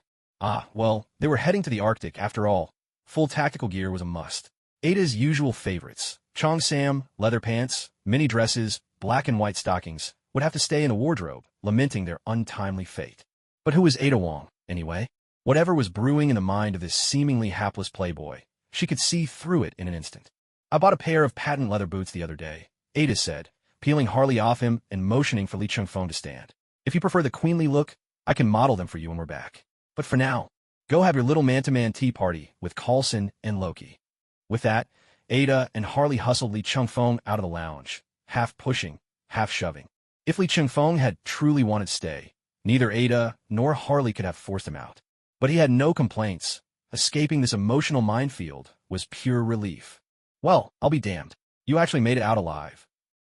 Well, they were heading to the Arctic after all. Full tactical gear was a must. Ada's usual favorites, Cheongsam, leather pants, mini dresses, black and white stockings, would have to stay in a wardrobe, lamenting their untimely fate. But who was Ada Wong, anyway? Whatever was brewing in the mind of this seemingly hapless playboy, she could see through it in an instant. "I bought a pair of patent leather boots the other day," Ada said, peeling Harley off him and motioning for Li Qingfeng to stand. "If you prefer the queenly look, I can model them for you when we're back. But for now, go have your little man-to-man tea party with Coulson and Loki." With that, Ada and Harley hustled Li Qingfeng out of the lounge, half pushing, half shoving. If Li Qingfeng had truly wanted to stay, neither Ada nor Harley could have forced him out. But he had no complaints. Escaping this emotional minefield was pure relief. "Well, I'll be damned. You actually made it out alive,"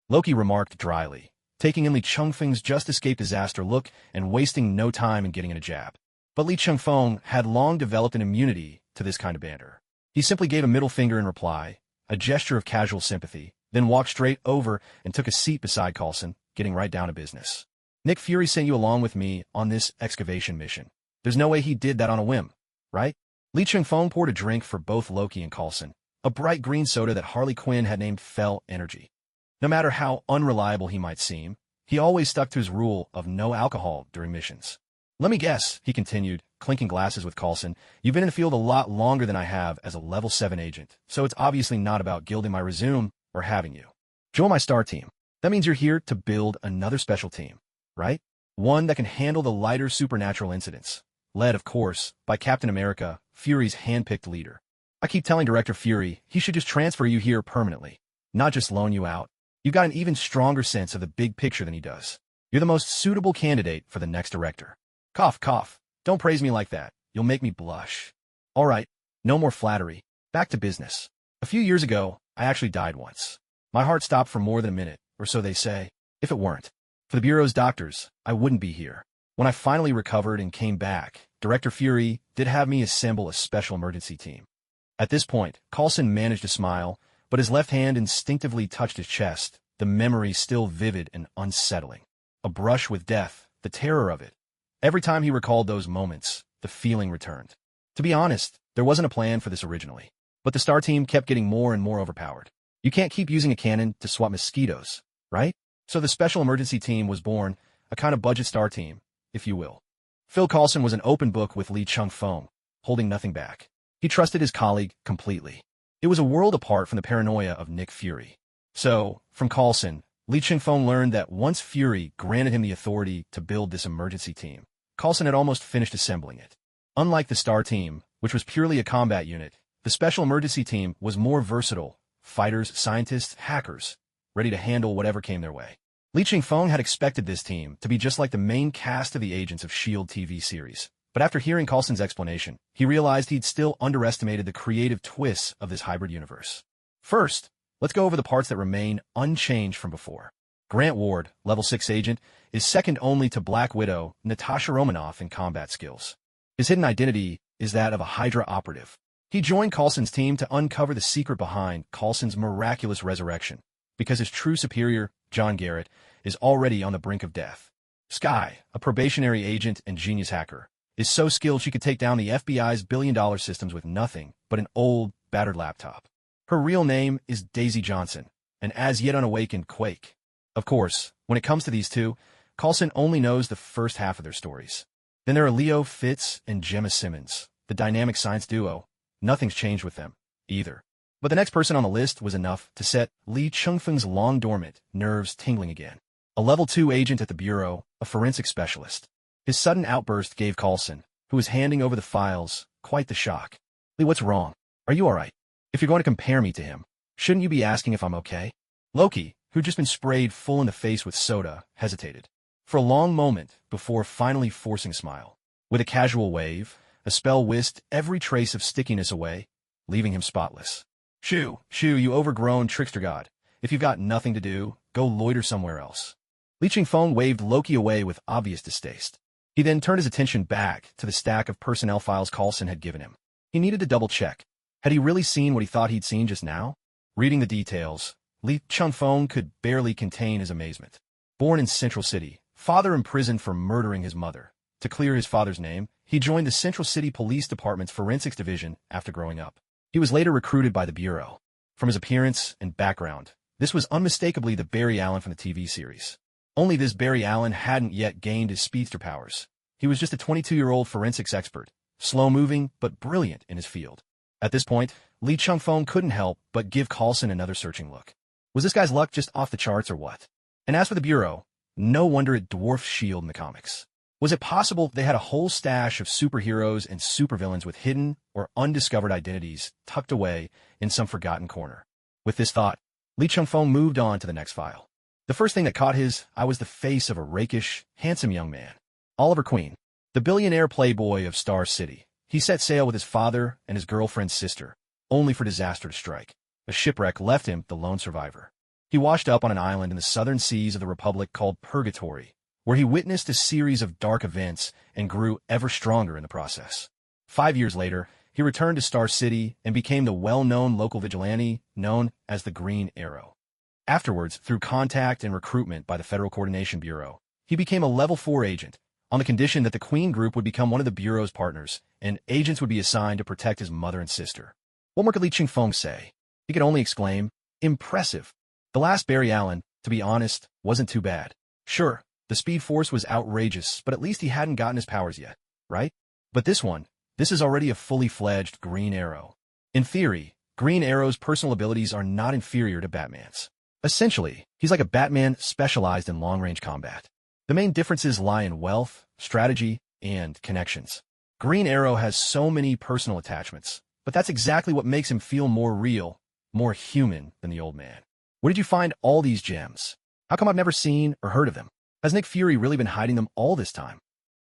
Loki remarked dryly, taking in Li Qingfeng's just-escaped disaster look and wasting no time in getting in a jab. But Li Qingfeng had long developed an immunity to this kind of banter. He simply gave a middle finger in reply, a gesture of casual sympathy, then walked straight over and took a seat beside Coulson, getting right down to business. "Nick Fury sent you along with me on this excavation mission. There's no way he did that on a whim, right?" Li Qingfeng poured a drink for both Loki and Coulson, a bright green soda that Harley Quinn had named Fell Energy. No matter how unreliable he might seem, he always stuck to his rule of no alcohol during missions. Let me guess, he continued, clinking glasses with Coulson, you've been in the field a lot longer than I have as a level 7 agent, so it's obviously not about gilding my resume or having you join my star team. That means you're here to build another special team, right? One that can handle the lighter supernatural incidents, led, of course, by Captain America, Fury's hand-picked leader. I keep telling Director Fury he should just transfer you here permanently, not just loan you out. You've got an even stronger sense of the big picture than he does. You're the most suitable candidate for the next director. Cough, cough. Don't praise me like that. You'll make me blush. All right, no more flattery. Back to business. A few years ago, I actually died once. My heart stopped for more than a minute, or so they say. If it weren't for the Bureau's doctors, I wouldn't be here. When I finally recovered and came back, Director Fury did have me assemble a special emergency team. At this point, Coulson managed to smile, but his left hand instinctively touched his chest, the memory still vivid and unsettling. A brush with death, the terror of it. Every time he recalled those moments, the feeling returned. To be honest, there wasn't a plan for this originally, but the star team kept getting more and more overpowered. You can't keep using a cannon to swat mosquitoes, right? So the special emergency team was born, a kind of budget star team, if you will. Phil Coulson was an open book with Lee Chung-fong, holding nothing back. He trusted his colleague completely. It was a world apart from the paranoia of Nick Fury. So, from Coulson, Lee Chung-fong learned that once Fury granted him the authority to build this emergency team, Coulson had almost finished assembling it. Unlike the star team, which was purely a combat unit, the special emergency team was more versatile. Fighters, scientists, hackers, ready to handle whatever came their way. Lee Chung-fong had expected this team to be just like the main cast of the Agents of S.H.I.E.L.D. TV series. But after hearing Coulson's explanation, he realized he'd still underestimated the creative twists of this hybrid universe. First, let's go over the parts that remain unchanged from before. Grant Ward, level 6 agent, is second only to Black Widow, Natasha Romanoff in combat skills. His hidden identity is that of a Hydra operative. He joined Coulson's team to uncover the secret behind Coulson's miraculous resurrection, because his true superior, John Garrett, is already on the brink of death. Skye, a probationary agent and genius hacker, is so skilled she could take down the FBI's billion-dollar systems with nothing but an old, battered laptop. Her real name is Daisy Johnson, an as-yet unawakened Quake. Of course, when it comes to these two, Coulson only knows the first half of their stories. Then there are Leo Fitz and Gemma Simmons, the dynamic science duo. Nothing's changed with them, either. But the next person on the list was enough to set Lee Chung-fong's long-dormant nerves tingling again. A level 2 agent at the Bureau, a forensic specialist. His sudden outburst gave Coulson, who was handing over the files, quite the shock. Lee, what's wrong? Are you all right? If you're going to compare me to him, shouldn't you be asking if I'm okay? Loki, who'd just been sprayed full in the face with soda, hesitated. For a long moment, before finally forcing a smile. With a casual wave, a spell whisked every trace of stickiness away, leaving him spotless. Shoo, you overgrown trickster god. If you've got nothing to do, go loiter somewhere else. Lee Chung-fong waved Loki away with obvious distaste. He then turned his attention back to the stack of personnel files Coulson had given him. He needed to double-check. Had he really seen what he thought he'd seen just now? Reading the details, Lee Chung-fong could barely contain his amazement. Born in Central City, father imprisoned for murdering his mother. To clear his father's name, he joined the Central City Police Department's Forensics Division after growing up. He was later recruited by the Bureau. From his appearance and background, this was unmistakably the Barry Allen from the TV series. Only this Barry Allen hadn't yet gained his speedster powers. He was just a 22-year-old forensics expert, slow-moving but brilliant in his field. At this point, Lee Chung-fong couldn't help but give Coulson another searching look. Was this guy's luck just off the charts or what? And as for the Bureau, no wonder it dwarfed S.H.I.E.L.D. in the comics. Was it possible they had a whole stash of superheroes and supervillains with hidden or undiscovered identities tucked away in some forgotten corner? With this thought, Lee Chung-fong moved on to the next file. The first thing that caught his eye was the face of a rakish, handsome young man. Oliver Queen, the billionaire playboy of Star City. He set sail with his father and his girlfriend's sister, only for disaster to strike. A shipwreck left him the lone survivor. He washed up on an island in the southern seas of the Republic called Purgatory, where he witnessed a series of dark events and grew ever stronger in the process. 5 years later, he returned to Star City and became the well-known local vigilante known as the Green Arrow. Afterwards, through contact and recruitment by the Federal Coordination Bureau, he became a level 4 agent, on the condition that the Queen Group would become one of the Bureau's partners, and agents would be assigned to protect his mother and sister. What more could Lee Chung-fong say? He could only exclaim, "Impressive." The last Barry Allen, to be honest, wasn't too bad. Sure, the Speed Force was outrageous, but at least he hadn't gotten his powers yet, right? But this is already a fully fledged Green Arrow. In theory, Green Arrow's personal abilities are not inferior to Batman's. Essentially, he's like a Batman specialized in long-range combat. The main differences lie in wealth, strategy, and connections. Green Arrow has so many personal attachments, but that's exactly what makes him feel more real, more human than the old man. Where did you find all these gems? How come I've never seen or heard of them? Has Nick Fury really been hiding them all this time?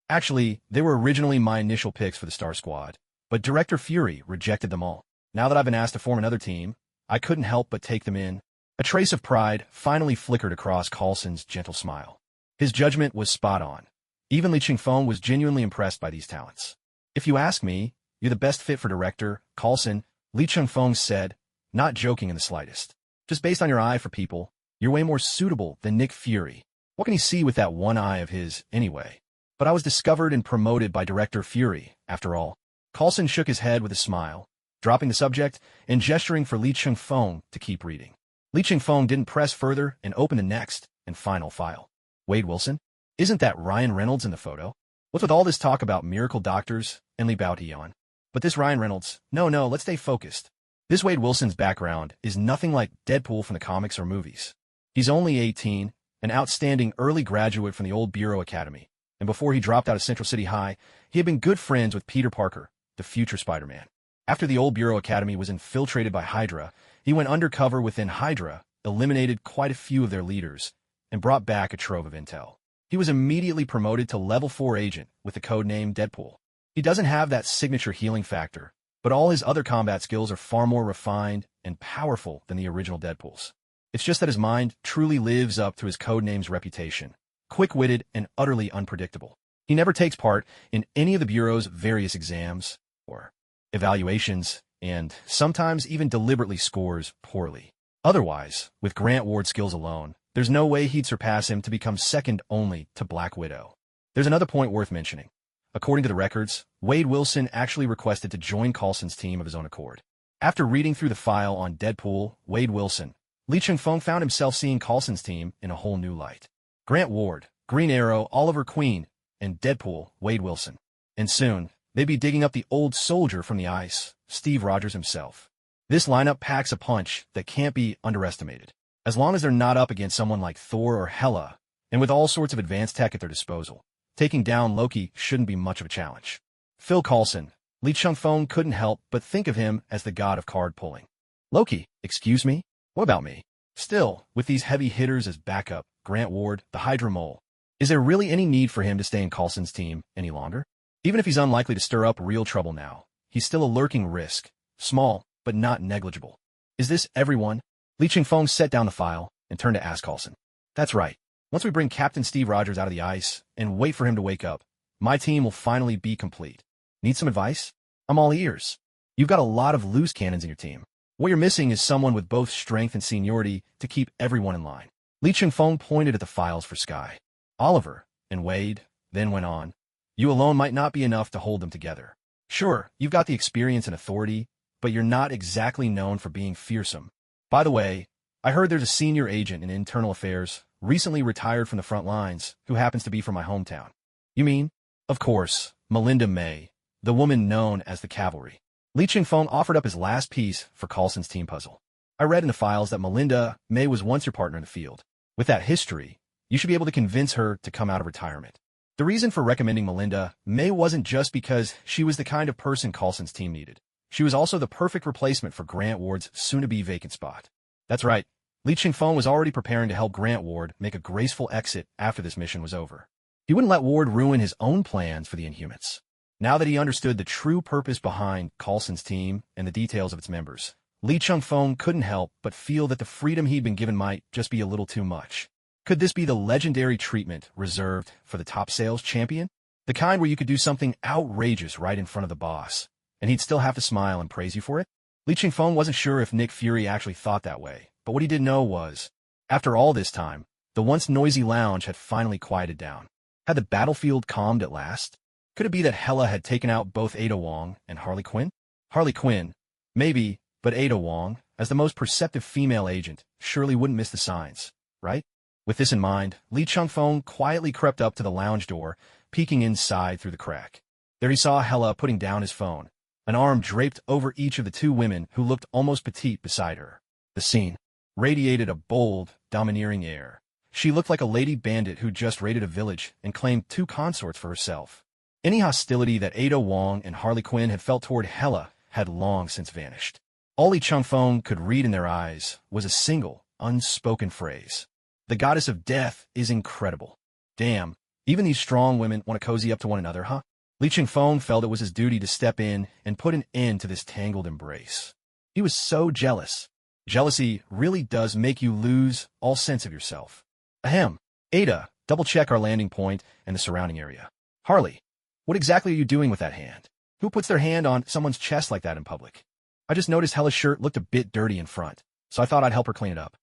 Actually, they were originally my initial picks for the Star Squad, but Director Fury rejected them all. Now that I've been asked to form another team, I couldn't help but take them in. A trace of pride finally flickered across Coulson's gentle smile. His judgment was spot on. Even Lee Ching-fong was genuinely impressed by these talents. If you ask me, you're the best fit for Director Coulson, Lee Ching-fong said, not joking in the slightest. Just based on your eye for people, you're way more suitable than Nick Fury. What can he see with that one eye of his, anyway? But I was discovered and promoted by Director Fury, after all. Coulson shook his head with a smile, dropping the subject and gesturing for Lee Ching-fong to keep reading. Lee Ching-fong didn't press further and opened the next and final file. Wade Wilson? Isn't that Ryan Reynolds in the photo? What's with all this talk about miracle doctors and Lee Baotian? But this Ryan Reynolds, no, let's stay focused. This Wade Wilson's background is nothing like Deadpool from the comics or movies. He's only 18, an outstanding early graduate from the old Bureau Academy, and before he dropped out of Central City High, he had been good friends with Peter Parker, the future Spider-Man. After the old Bureau Academy was infiltrated by Hydra, he went undercover within Hydra, eliminated quite a few of their leaders, and brought back a trove of intel. He was immediately promoted to Level 4 agent with the codename Deadpool. He doesn't have that signature healing factor, but all his other combat skills are far more refined and powerful than the original Deadpool's. It's just that his mind truly lives up to his codename's reputation, quick-witted and utterly unpredictable. He never takes part in any of the Bureau's various exams or evaluations, and sometimes even deliberately scores poorly. Otherwise, with Grant Ward's skills alone, there's no way he'd surpass him to become second only to Black Widow. There's another point worth mentioning. According to the records, Wade Wilson actually requested to join Coulson's team of his own accord. After reading through the file on Deadpool, Wade Wilson, Lee Ching-fong found himself seeing Coulson's team in a whole new light. Grant Ward, Green Arrow, Oliver Queen, and Deadpool, Wade Wilson. And soon, they'd be digging up the old soldier from the ice, Steve Rogers himself. This lineup packs a punch that can't be underestimated. As long as they're not up against someone like Thor or Hela, and with all sorts of advanced tech at their disposal, taking down Loki shouldn't be much of a challenge. Phil Coulson, Lee Ching-fong couldn't help but think of him as the god of card-pulling. Loki, excuse me? What about me? Still, with these heavy hitters as backup, Grant Ward, the Hydra Mole, is there really any need for him to stay in Coulson's team any longer? Even if he's unlikely to stir up real trouble now, he's still a lurking risk, small, but not negligible. Is this everyone? Lee Ching-fong set down the file and turned to ask Coulson. That's right. Once we bring Captain Steve Rogers out of the ice and wait for him to wake up, my team will finally be complete. Need some advice? I'm all ears. You've got a lot of loose cannons in your team. What you're missing is someone with both strength and seniority to keep everyone in line. Lee Ching-fong pointed at the files for Sky, Oliver, and Wade, then went on. You alone might not be enough to hold them together. Sure, you've got the experience and authority, but you're not exactly known for being fearsome. By the way, I heard there's a senior agent in internal affairs, recently retired from the front lines, who happens to be from my hometown. You mean? Of course, Melinda May, the woman known as the Cavalry. Lee Ching-fong offered up his last piece for Coulson's team puzzle. I read in the files that Melinda May was once your partner in the field. With that history, you should be able to convince her to come out of retirement. The reason for recommending Melinda May wasn't just because she was the kind of person Coulson's team needed. She was also the perfect replacement for Grant Ward's soon-to-be vacant spot. That's right, Lee Ching-fong was already preparing to help Grant Ward make a graceful exit after this mission was over. He wouldn't let Ward ruin his own plans for the Inhumans. Now that he understood the true purpose behind Coulson's team and the details of its members, Lee Ching-fong couldn't help but feel that the freedom he'd been given might just be a little too much. Could this be the legendary treatment reserved for the top sales champion? The kind where you could do something outrageous right in front of the boss, and he'd still have to smile and praise you for it? Lee Ching-fong wasn't sure if Nick Fury actually thought that way, but what he did know was, after all this time, the once noisy lounge had finally quieted down. Had the battlefield calmed at last? Could it be that Hela had taken out both Ada Wong and Harley Quinn? Harley Quinn, maybe, but Ada Wong, As the most perceptive female agent, surely wouldn't miss the signs, right? With this in mind, Lee Chung-fong quietly crept up to the lounge door, peeking inside through the crack. There he saw Hella putting down his phone, an arm draped over each of the two women who looked almost petite beside her. The scene radiated a bold, domineering air. She looked like a lady bandit who just raided a village and claimed 2 consorts for herself. Any hostility that Ada Wong and Harley Quinn had felt toward Hella had long since vanished. All Lee Chung-fong could read in their eyes was a single, unspoken phrase. The goddess of death is incredible. Damn, even these strong women want to cozy up to one another, huh? Lee Chung-fong felt it was his duty to step in and put an end to this tangled embrace. He was so jealous. Jealousy really does make you lose all sense of yourself. Ahem. Ada, double-check our landing point and the surrounding area. Harley, what exactly are you doing with that hand? Who puts their hand on someone's chest like that in public? I just noticed Hella's shirt looked a bit dirty in front, so I thought I'd help her clean it up.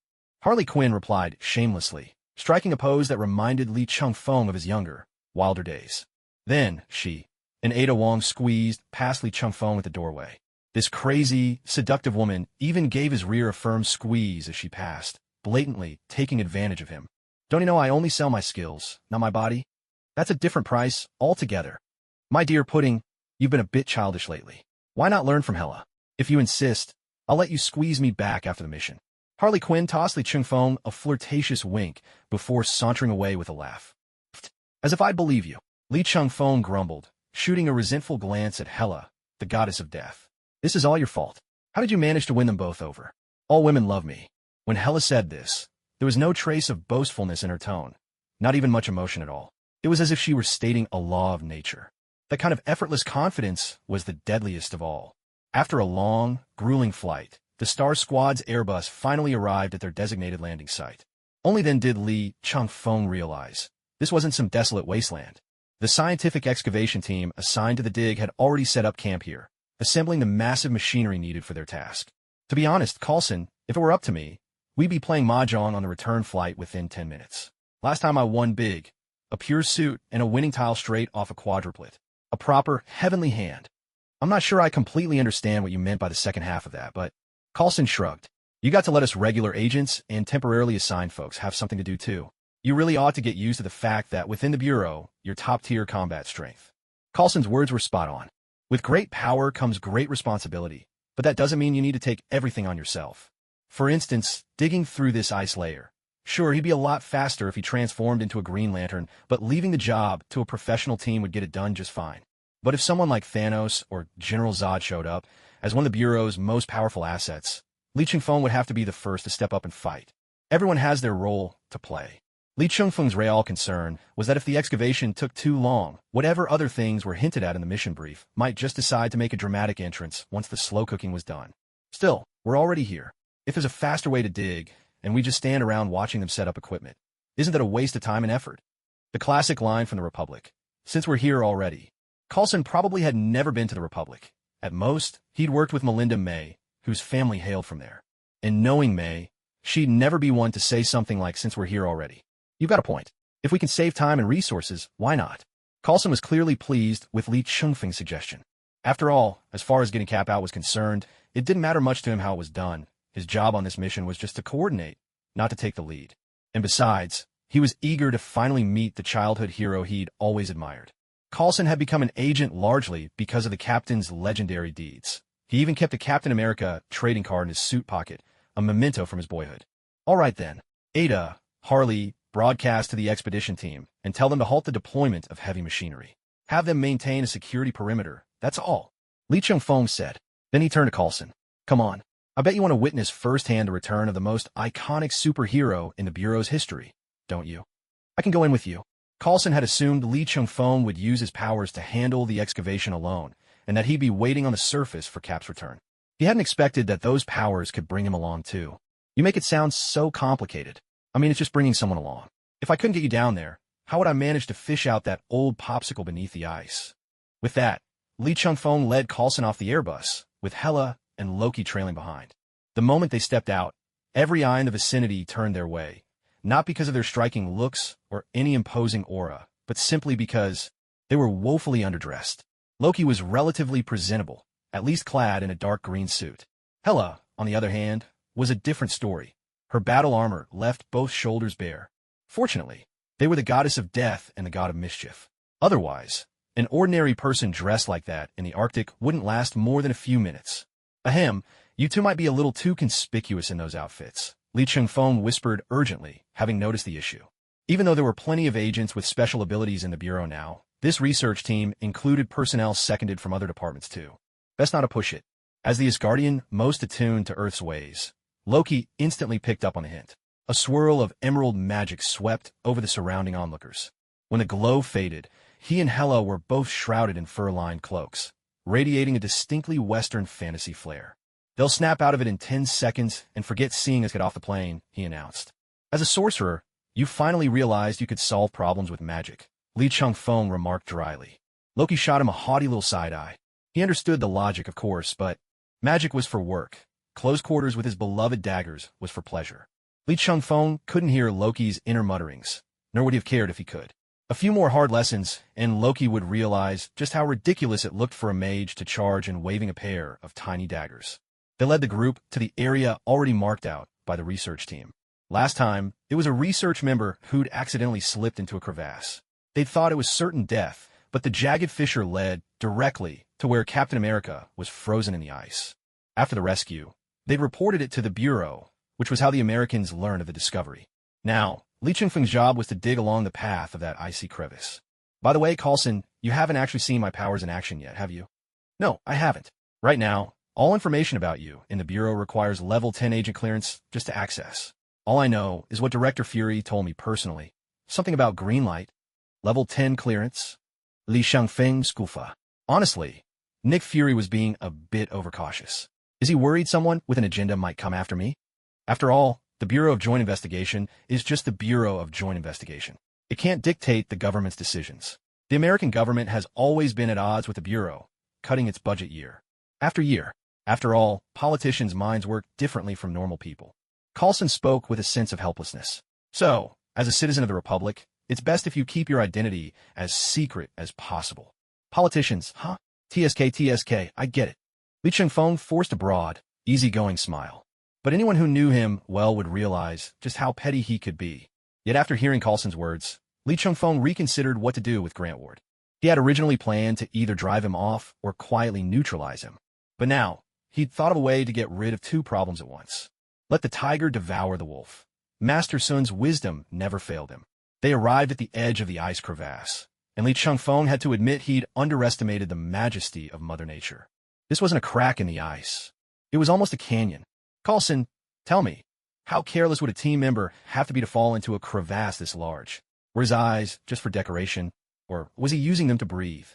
Harley Quinn replied shamelessly, striking a pose that reminded Lee Chung-fong of his younger, wilder days. Then she and Ada Wong squeezed past Lee Chung-fong at the doorway. This crazy, seductive woman even gave his rear a firm squeeze as she passed, blatantly taking advantage of him. Don't you know I only sell my skills, not my body? That's a different price altogether. My dear Pudding, you've been a bit childish lately. Why not learn from Hella? If you insist, I'll let you squeeze me back after the mission. Harley Quinn tossed Lee Chung-fong a flirtatious wink before sauntering away with a laugh. As if I'd believe you, Lee Chung-fong grumbled, shooting a resentful glance at Hella, the goddess of death. This is all your fault. How did you manage to win them both over? All women love me. When Hella said this, there was no trace of boastfulness in her tone, not even much emotion at all. It was as if she were stating a law of nature. That kind of effortless confidence was the deadliest of all. After a long, grueling flight, the Star Squad's Airbus finally arrived at their designated landing site. Only then did Lee Chung-fong realize this wasn't some desolate wasteland. The scientific excavation team assigned to the dig had already set up camp here, assembling the massive machinery needed for their task. To be honest, Coulson, if it were up to me, we'd be playing mahjong on the return flight within 10 minutes. Last time I won big, a pure suit and a winning tile straight off a quadruplet. A proper, heavenly hand. I'm not sure I completely understand what you meant by the second half of that, but Coulson shrugged. You got to let us regular agents and temporarily assigned folks have something to do too. You really ought to get used to the fact that within the Bureau, you're top-tier combat strength. Coulson's words were spot on. With great power comes great responsibility, but that doesn't mean you need to take everything on yourself. For instance, digging through this ice layer. Sure, he'd be a lot faster if he transformed into a Green Lantern, but leaving the job to a professional team would get it done just fine. But if someone like Thanos or General Zod showed up as one of the Bureau's most powerful assets, Lee Chung-fong would have to be the first to step up and fight. Everyone has their role to play. Lee Chung-fong's real concern was that if the excavation took too long, whatever other things were hinted at in the mission brief might just decide to make a dramatic entrance once the slow cooking was done. Still, we're already here. If there's a faster way to dig, and we just stand around watching them set up equipment, isn't that a waste of time and effort? The classic line from the Republic. Since we're here already. Coulson probably had never been to the Republic. At most, he'd worked with Melinda May, whose family hailed from there. And knowing May, she'd never be one to say something like, since we're here already. You've got a point. If we can save time and resources, why not? Coulson was clearly pleased with Lee Chung-fong's suggestion. After all, as far as getting Cap out was concerned, it didn't matter much to him how it was done. His job on this mission was just to coordinate, not to take the lead. And besides, he was eager to finally meet the childhood hero he'd always admired. Coulson had become an agent largely because of the captain's legendary deeds. He even kept a Captain America trading card in his suit pocket, a memento from his boyhood. All right then, Ada, Harley, broadcast to the expedition team and tell them to halt the deployment of heavy machinery. Have them maintain a security perimeter, that's all. Lee Chung-fong said. Then he turned to Coulson. Come on, I bet you want to witness firsthand the return of the most iconic superhero in the Bureau's history, don't you? I can go in with you. Coulson had assumed Lee Chung-fong would use his powers to handle the excavation alone, and that he'd be waiting on the surface for Cap's return. He hadn't expected that those powers could bring him along too. You make it sound so complicated. I mean, it's just bringing someone along. If I couldn't get you down there, how would I manage to fish out that old popsicle beneath the ice? With that, Lee Chung-fong led Coulson off the Airbus, with Hella and Loki trailing behind. The moment they stepped out, every eye in the vicinity turned their way, not because of their striking looks or any imposing aura, but simply because they were woefully underdressed. Loki was relatively presentable, at least clad in a dark green suit. Hella on the other hand, was a different story. Her battle armor left both shoulders bare. Fortunately, they were the goddess of death and the god of mischief. Otherwise, an ordinary person dressed like that in the Arctic wouldn't last more than a few minutes. Ahem, you two might be a little too conspicuous in those outfits, Li Chengfeng whispered urgently, having noticed the issue. Even though there were plenty of agents with special abilities in the Bureau now, this research team included personnel seconded from other departments too. Best not to push it. As the Asgardian most attuned to Earth's ways, Loki instantly picked up on the hint. A swirl of emerald magic swept over the surrounding onlookers. When the glow faded, he and Hela were both shrouded in fur-lined cloaks, radiating a distinctly Western fantasy flair. They'll snap out of it in 10 seconds and forget seeing us get off the plane, he announced. As a sorcerer, you finally realized you could solve problems with magic, Li Chengfeng remarked dryly. Loki shot him a haughty little side-eye. He understood the logic, of course, but magic was for work. Close quarters with his beloved daggers was for pleasure. Li Chengfeng couldn't hear Loki's inner mutterings, nor would he have cared if he could. A few more hard lessons, and Loki would realize just how ridiculous it looked for a mage to charge in waving a pair of tiny daggers. They led the group to the area already marked out by the research team. Last time, it was a research member who'd accidentally slipped into a crevasse. They'd thought it was certain death, but the jagged fissure led directly to where Captain America was frozen in the ice. After the rescue, they'd reported it to the Bureau, which was how the Americans learned of the discovery. Now, Li Chengfeng's job was to dig along the path of that icy crevice. By the way, Coulson, you haven't actually seen my powers in action yet, have you? No, I haven't. Right now, all information about you in the Bureau requires level 10 agent clearance just to access. All I know is what Director Fury told me personally. Something about green light. Level 10 clearance. Li Chengfeng Skufa. Honestly, Nick Fury was being a bit overcautious. Is he worried someone with an agenda might come after me? After all, the Bureau of Joint Investigation is just the Bureau of Joint Investigation. It can't dictate the government's decisions. The American government has always been at odds with the Bureau, cutting its budget year after year. After all, politicians' minds work differently from normal people. Coulson spoke with a sense of helplessness. So, as a citizen of the Republic, it's best if you keep your identity as secret as possible. Politicians, huh? TSK, I get it. Li Chengfeng forced a broad, easygoing smile. But anyone who knew him well would realize just how petty he could be. Yet after hearing Coulson's words, Li Chengfeng reconsidered what to do with Grant Ward. He had originally planned to either drive him off or quietly neutralize him. But now, he'd thought of a way to get rid of two problems at once. Let the tiger devour the wolf. Master Sun's wisdom never failed him. They arrived at the edge of the ice crevasse, and Li Chengfeng had to admit he'd underestimated the majesty of Mother Nature. This wasn't a crack in the ice. It was almost a canyon. Coulson, tell me, how careless would a team member have to be to fall into a crevasse this large? Were his eyes just for decoration, or was he using them to breathe?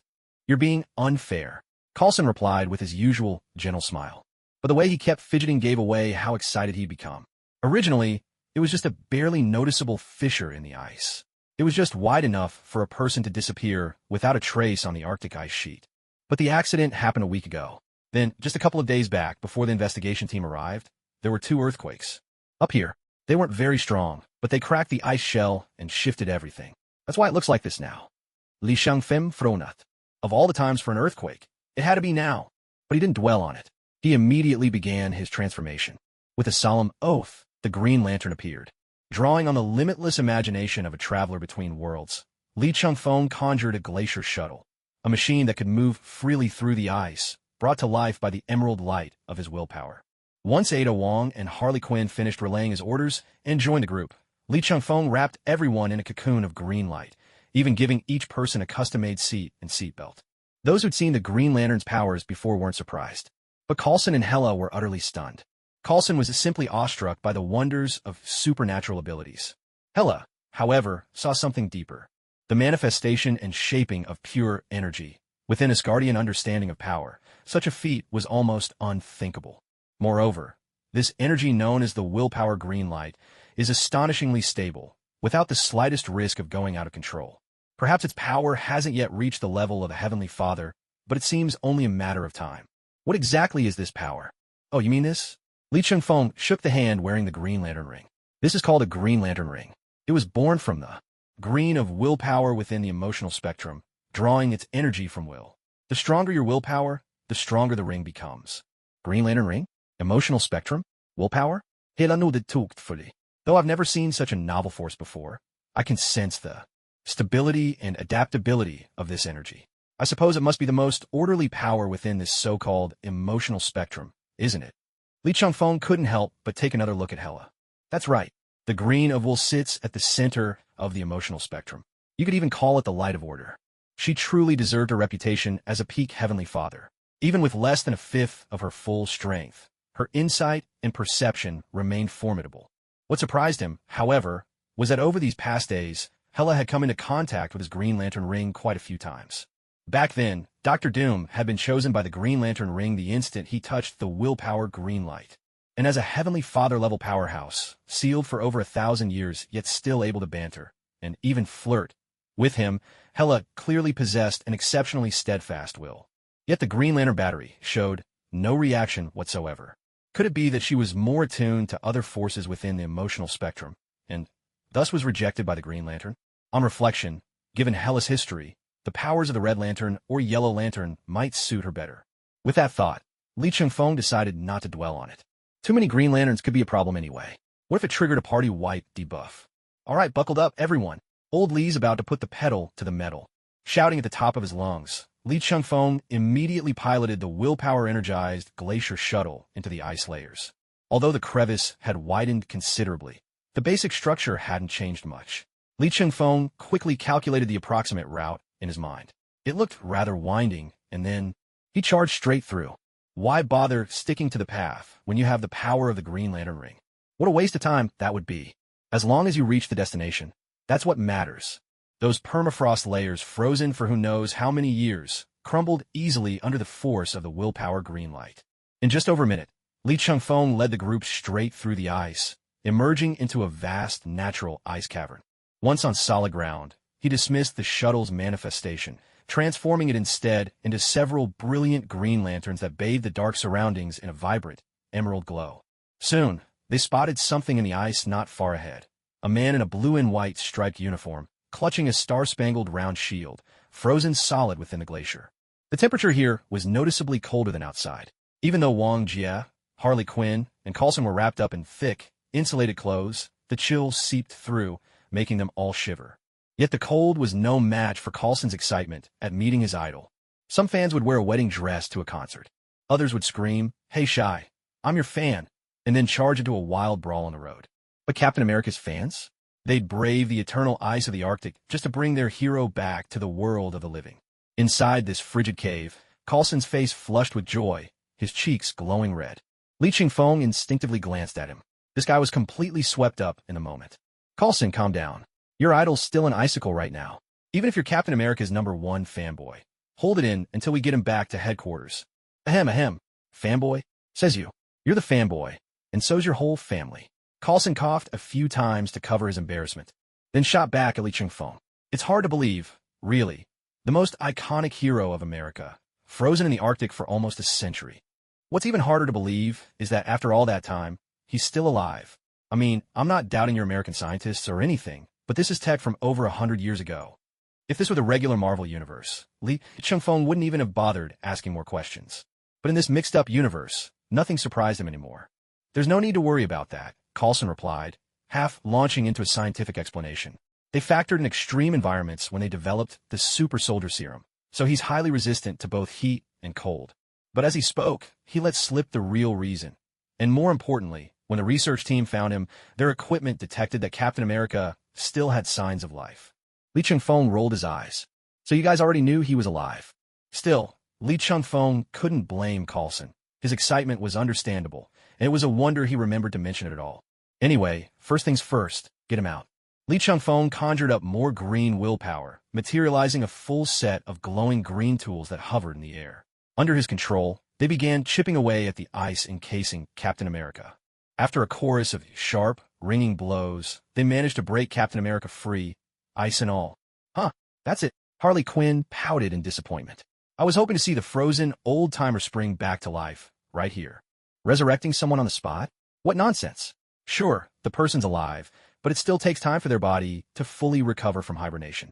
You're being unfair, Coulson replied with his usual gentle smile. But the way he kept fidgeting gave away how excited he'd become. Originally, it was just a barely noticeable fissure in the ice. It was just wide enough for a person to disappear without a trace on the Arctic ice sheet. But the accident happened a week ago. Then, just a couple of days back, before the investigation team arrived, there were two earthquakes. Up here, they weren't very strong, but they cracked the ice shell and shifted everything. That's why it looks like this now. Li Chengfeng Fronut. Of all the times for an earthquake, it had to be now. But he didn't dwell on it. He immediately began his transformation. With a solemn oath, the Green Lantern appeared. Drawing on the limitless imagination of a traveler between worlds, Li Chengfeng conjured a glacier shuttle, a machine that could move freely through the ice, brought to life by the emerald light of his willpower. Once Ada Wong and Harley Quinn finished relaying his orders and joined the group, Li Chengfeng wrapped everyone in a cocoon of green light, even giving each person a custom-made seat and seatbelt. Those who'd seen the Green Lantern's powers before weren't surprised. But Coulson and Hela were utterly stunned. Coulson was simply awestruck by the wonders of supernatural abilities. Hela, however, saw something deeper. The manifestation and shaping of pure energy. Within Asgardian understanding of power, such a feat was almost unthinkable. Moreover, this energy known as the willpower green light is astonishingly stable, without the slightest risk of going out of control. Perhaps its power hasn't yet reached the level of the Heavenly Father, but it seems only a matter of time. What exactly is this power? Oh, you mean this? Li Chengfeng shook the hand wearing the Green Lantern ring. This is called a Green Lantern ring. It was born from the green of willpower within the emotional spectrum, drawing its energy from will. The stronger your willpower, the stronger the ring becomes. Green Lantern ring? Emotional spectrum? Willpower? Hela nodded tågtfully. Though I've never seen such a novel force before, I can sense the stability and adaptability of this energy. I suppose it must be the most orderly power within this so-called emotional spectrum, isn't it? Li Changfeng couldn't help but take another look at Hela. That's right. The green of will sits at the center of the emotional spectrum. You could even call it the light of order. She truly deserved a reputation as a peak heavenly father. Even with less than a fifth of her full strength, her insight and perception remained formidable. What surprised him, however, was that over these past days, Hela had come into contact with his Green Lantern ring quite a few times. Back then, Dr. Doom had been chosen by the Green Lantern ring the instant he touched the willpower green light. And as a Heavenly Father-level powerhouse, sealed for over 1,000 years yet still able to banter, and even flirt with him, Hela clearly possessed an exceptionally steadfast will. Yet the Green Lantern battery showed no reaction whatsoever. Could it be that she was more attuned to other forces within the emotional spectrum, and thus was rejected by the Green Lantern? On reflection, given Hela's history, the powers of the Red Lantern or Yellow Lantern might suit her better. With that thought, Li Changfeng decided not to dwell on it. Too many Green Lanterns could be a problem anyway. What if it triggered a party-wide debuff? All right, buckled up, everyone. Old Li's about to put the pedal to the metal. Shouting at the top of his lungs, Li Changfeng immediately piloted the willpower-energized glacier shuttle into the ice layers. Although the crevice had widened considerably, the basic structure hadn't changed much. Li Changfeng quickly calculated the approximate route in his mind. It looked rather winding, and then he charged straight through. Why bother sticking to the path when you have the power of the Green Lantern ring? What a waste of time that would be. As long as you reach the destination, that's what matters. Those permafrost layers, frozen for who knows how many years, crumbled easily under the force of the willpower green light. In just over a minute, Li Changfeng led the group straight through the ice, emerging into a vast natural ice cavern. Once on solid ground, he dismissed the shuttle's manifestation, transforming it instead into several brilliant green lanterns that bathed the dark surroundings in a vibrant, emerald glow. Soon, they spotted something in the ice not far ahead. A man in a blue and white striped uniform, clutching a star-spangled round shield, frozen solid within the glacier. The temperature here was noticeably colder than outside. Even though Wang Jie, Harley Quinn, and Coulson were wrapped up in thick, insulated clothes, the chill seeped through, making them all shiver. Yet the cold was no match for Coulson's excitement at meeting his idol. Some fans would wear a wedding dress to a concert. Others would scream, "Hey Shy, I'm your fan," and then charge into a wild brawl on the road. But Captain America's fans? They'd brave the eternal ice of the Arctic just to bring their hero back to the world of the living. Inside this frigid cave, Coulson's face flushed with joy, his cheeks glowing red. Li Changfeng instinctively glanced at him. This guy was completely swept up in the moment. "Coulson, calm down. Your idol's still an icicle right now. Even if you're Captain America's #1 fanboy, hold it in until we get him back to headquarters." Ahem, ahem. Fanboy? Says you. You're the fanboy, and so's your whole family. Coulson coughed a few times to cover his embarrassment, then shot back at Li Changfeng. It's hard to believe, really. The most iconic hero of America, frozen in the Arctic for almost a century. What's even harder to believe is that after all that time, he's still alive. I mean, I'm not doubting your American scientists or anything, but this is tech from over 100 years ago. If this were the regular Marvel universe, Li Changfeng wouldn't even have bothered asking more questions. But in this mixed-up universe, nothing surprised him anymore. "There's no need to worry about that," Coulson replied, half launching into a scientific explanation. They factored in extreme environments when they developed the super soldier serum, so he's highly resistant to both heat and cold. But as he spoke, he let slip the real reason. And more importantly, when the research team found him, their equipment detected that Captain America still had signs of life. Li Changfeng rolled his eyes. "So you guys already knew he was alive?" Still, Li Changfeng couldn't blame Coulson. His excitement was understandable, and it was a wonder he remembered to mention it at all. Anyway, first things first, get him out. Li Changfeng conjured up more green willpower, materializing a full set of glowing green tools that hovered in the air. Under his control, they began chipping away at the ice encasing Captain America. After a chorus of sharp, ringing blows, they managed to break Captain America free, ice and all. "Huh, that's it." Harley Quinn pouted in disappointment. "I was hoping to see the frozen, old-timer spring back to life, right here. Resurrecting someone on the spot? What nonsense. Sure, the person's alive, but it still takes time for their body to fully recover from hibernation."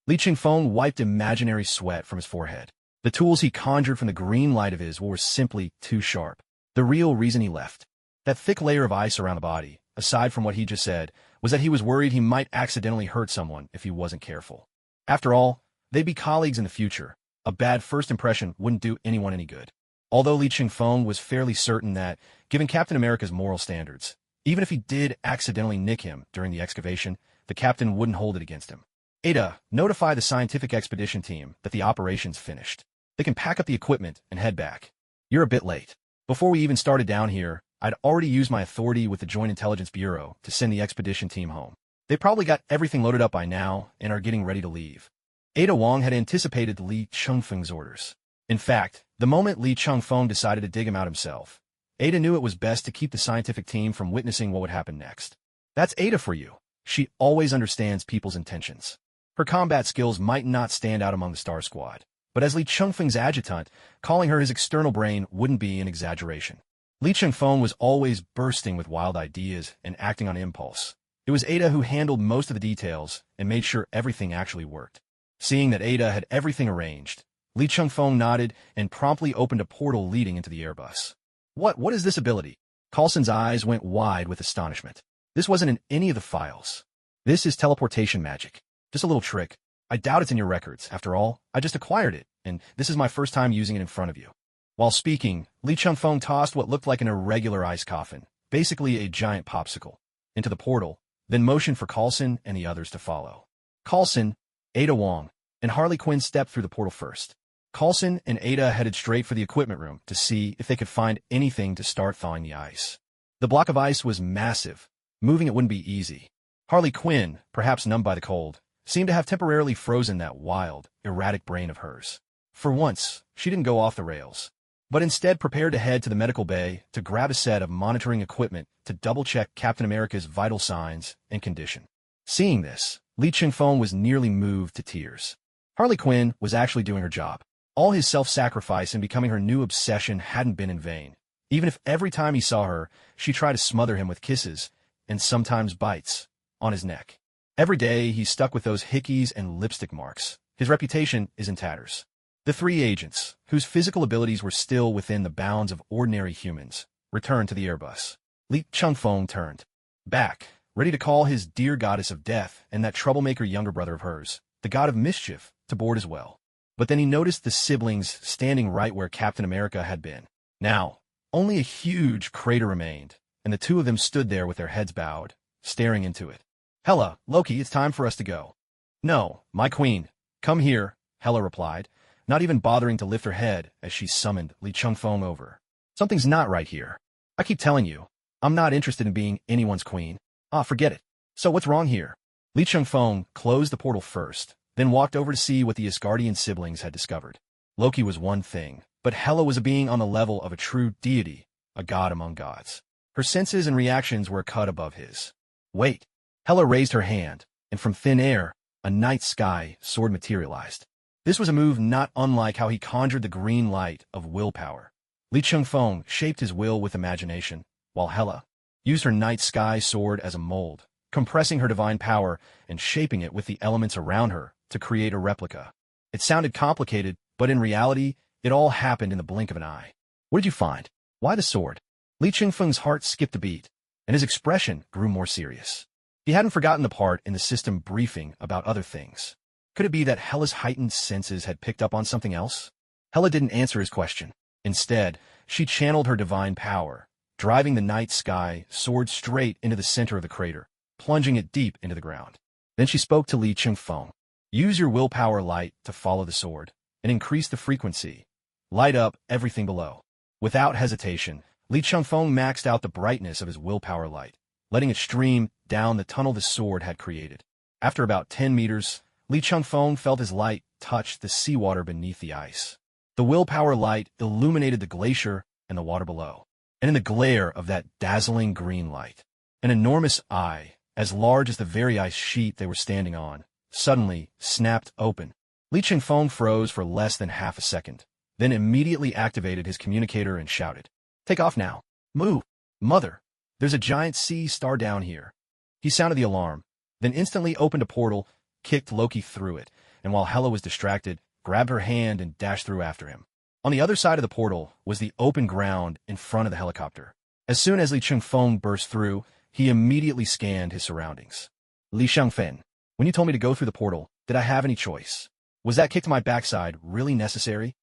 Li Changfeng wiped imaginary sweat from his forehead. The tools he conjured from the green light of his were simply too sharp. The real reason he left. That thick layer of ice around the body, aside from what he just said, was that he was worried he might accidentally hurt someone if he wasn't careful. After all, they'd be colleagues in the future. A bad first impression wouldn't do anyone any good. Although Li Chingfeng was fairly certain that, given Captain America's moral standards, even if he did accidentally nick him during the excavation, the captain wouldn't hold it against him. Ada, notify the scientific expedition team that the operation's finished. They can pack up the equipment and head back. You're a bit late. Before we even started down here, I'd already used my authority with the Joint Intelligence Bureau to send the expedition team home. They probably got everything loaded up by now and are getting ready to leave. Ada Wong had anticipated Li Chengfeng's orders. In fact, the moment Li Chengfeng decided to dig him out himself, Ada knew it was best to keep the scientific team from witnessing what would happen next. That's Ada for you. She always understands people's intentions. Her combat skills might not stand out among the Star Squad, but as Li Chengfeng's adjutant, calling her his external brain wouldn't be an exaggeration. Li Chengfeng was always bursting with wild ideas and acting on impulse. It was Ada who handled most of the details and made sure everything actually worked. Seeing that Ada had everything arranged, Li Chengfeng nodded and promptly opened a portal leading into the Airbus. What is this ability? Coulson's eyes went wide with astonishment. This wasn't in any of the files. This is teleportation magic. Just a little trick. I doubt it's in your records. After all, I just acquired it, and this is my first time using it in front of you. While speaking, Li Chengfeng tossed what looked like an irregular ice coffin, basically a giant popsicle, into the portal, then motioned for Coulson and the others to follow. Coulson, Ada Wong, and Harley Quinn stepped through the portal first. Coulson and Ada headed straight for the equipment room to see if they could find anything to start thawing the ice. The block of ice was massive. Moving it wouldn't be easy. Harley Quinn, perhaps numbed by the cold, seemed to have temporarily frozen that wild, erratic brain of hers. For once, she didn't go off the rails, but instead prepared to head to the medical bay to grab a set of monitoring equipment to double-check Captain America's vital signs and condition. Seeing this, Li Chengfeng was nearly moved to tears. Harley Quinn was actually doing her job. All his self-sacrifice in becoming her new obsession hadn't been in vain, even if every time he saw her, she tried to smother him with kisses, and sometimes bites, on his neck. Every day, he's stuck with those hickeys and lipstick marks. His reputation is in tatters. The three agents, whose physical abilities were still within the bounds of ordinary humans, returned to the Airbus. Li Chengfeng turned back, ready to call his dear goddess of death and that troublemaker younger brother of hers, the god of mischief, to board as well. But then he noticed the siblings standing right where Captain America had been. Now, only a huge crater remained, and the two of them stood there with their heads bowed, staring into it. Hela, Loki, it's time for us to go. No, my queen. Come here, Hela replied, not even bothering to lift her head as she summoned Li Chengfeng over. Something's not right here. I keep telling you, I'm not interested in being anyone's queen. Forget it. So what's wrong here? Li Chengfeng closed the portal first, then walked over to see what the Asgardian siblings had discovered. Loki was one thing, but Hela was a being on the level of a true deity, a god among gods. Her senses and reactions were a cut above his. Wait. Hela raised her hand, and from thin air, a night sky sword materialized. This was a move not unlike how he conjured the green light of willpower. Li Chengfeng shaped his will with imagination, while Hela used her night sky sword as a mold, compressing her divine power and shaping it with the elements around her to create a replica. It sounded complicated, but in reality, it all happened in the blink of an eye. What did you find? Why the sword? Li Chengfeng's heart skipped a beat, and his expression grew more serious. He hadn't forgotten the part in the system briefing about other things. Could it be that Hela's heightened senses had picked up on something else? Hela didn't answer his question. Instead, she channeled her divine power, driving the night sky sword straight into the center of the crater, plunging it deep into the ground. Then she spoke to Li Chengfeng. Use your willpower light to follow the sword, and increase the frequency. Light up everything below. Without hesitation, Li Chengfeng maxed out the brightness of his willpower light, letting it stream down the tunnel the sword had created. After about 10 meters, Li Chengfeng felt his light touch the seawater beneath the ice. The willpower light illuminated the glacier and the water below. And in the glare of that dazzling green light, an enormous eye, as large as the very ice sheet they were standing on, suddenly snapped open. Li Chengfeng froze for less than half a second, then immediately activated his communicator and shouted, "Take off now. Move. Mother, there's a giant sea star down here." He sounded the alarm, then instantly opened a portal, kicked Loki through it, and while Hela was distracted, grabbed her hand and dashed through after him. On the other side of the portal was the open ground in front of the helicopter. As soon as Li Chengfeng burst through, he immediately scanned his surroundings. Li Shengfen, when you told me to go through the portal, did I have any choice? Was that kick to my backside really necessary?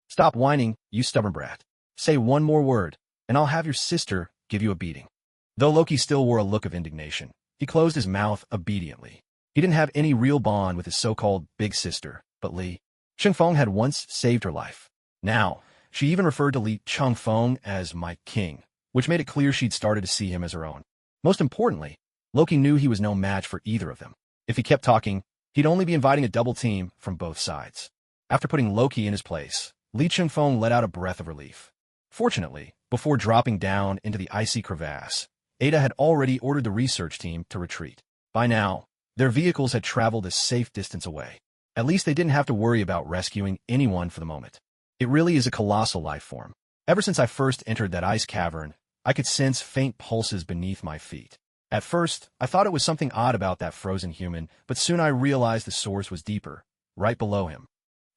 Stop whining, you stubborn brat. Say one more word, and I'll have your sister give you a beating. Though Loki still wore a look of indignation, he closed his mouth obediently. He didn't have any real bond with his so-called big sister, but Li Chengfeng had once saved her life. Now, she even referred to Li Chengfeng as my king, which made it clear she'd started to see him as her own. Most importantly, Loki knew he was no match for either of them. If he kept talking, he'd only be inviting a double team from both sides. After putting Loki in his place, Li Chengfeng let out a breath of relief. Fortunately, before dropping down into the icy crevasse, Ada had already ordered the research team to retreat. By now, their vehicles had traveled a safe distance away. At least they didn't have to worry about rescuing anyone for the moment. It really is a colossal life form. Ever since I first entered that ice cavern, I could sense faint pulses beneath my feet. At first, I thought it was something odd about that frozen human, but soon I realized the source was deeper, right below him.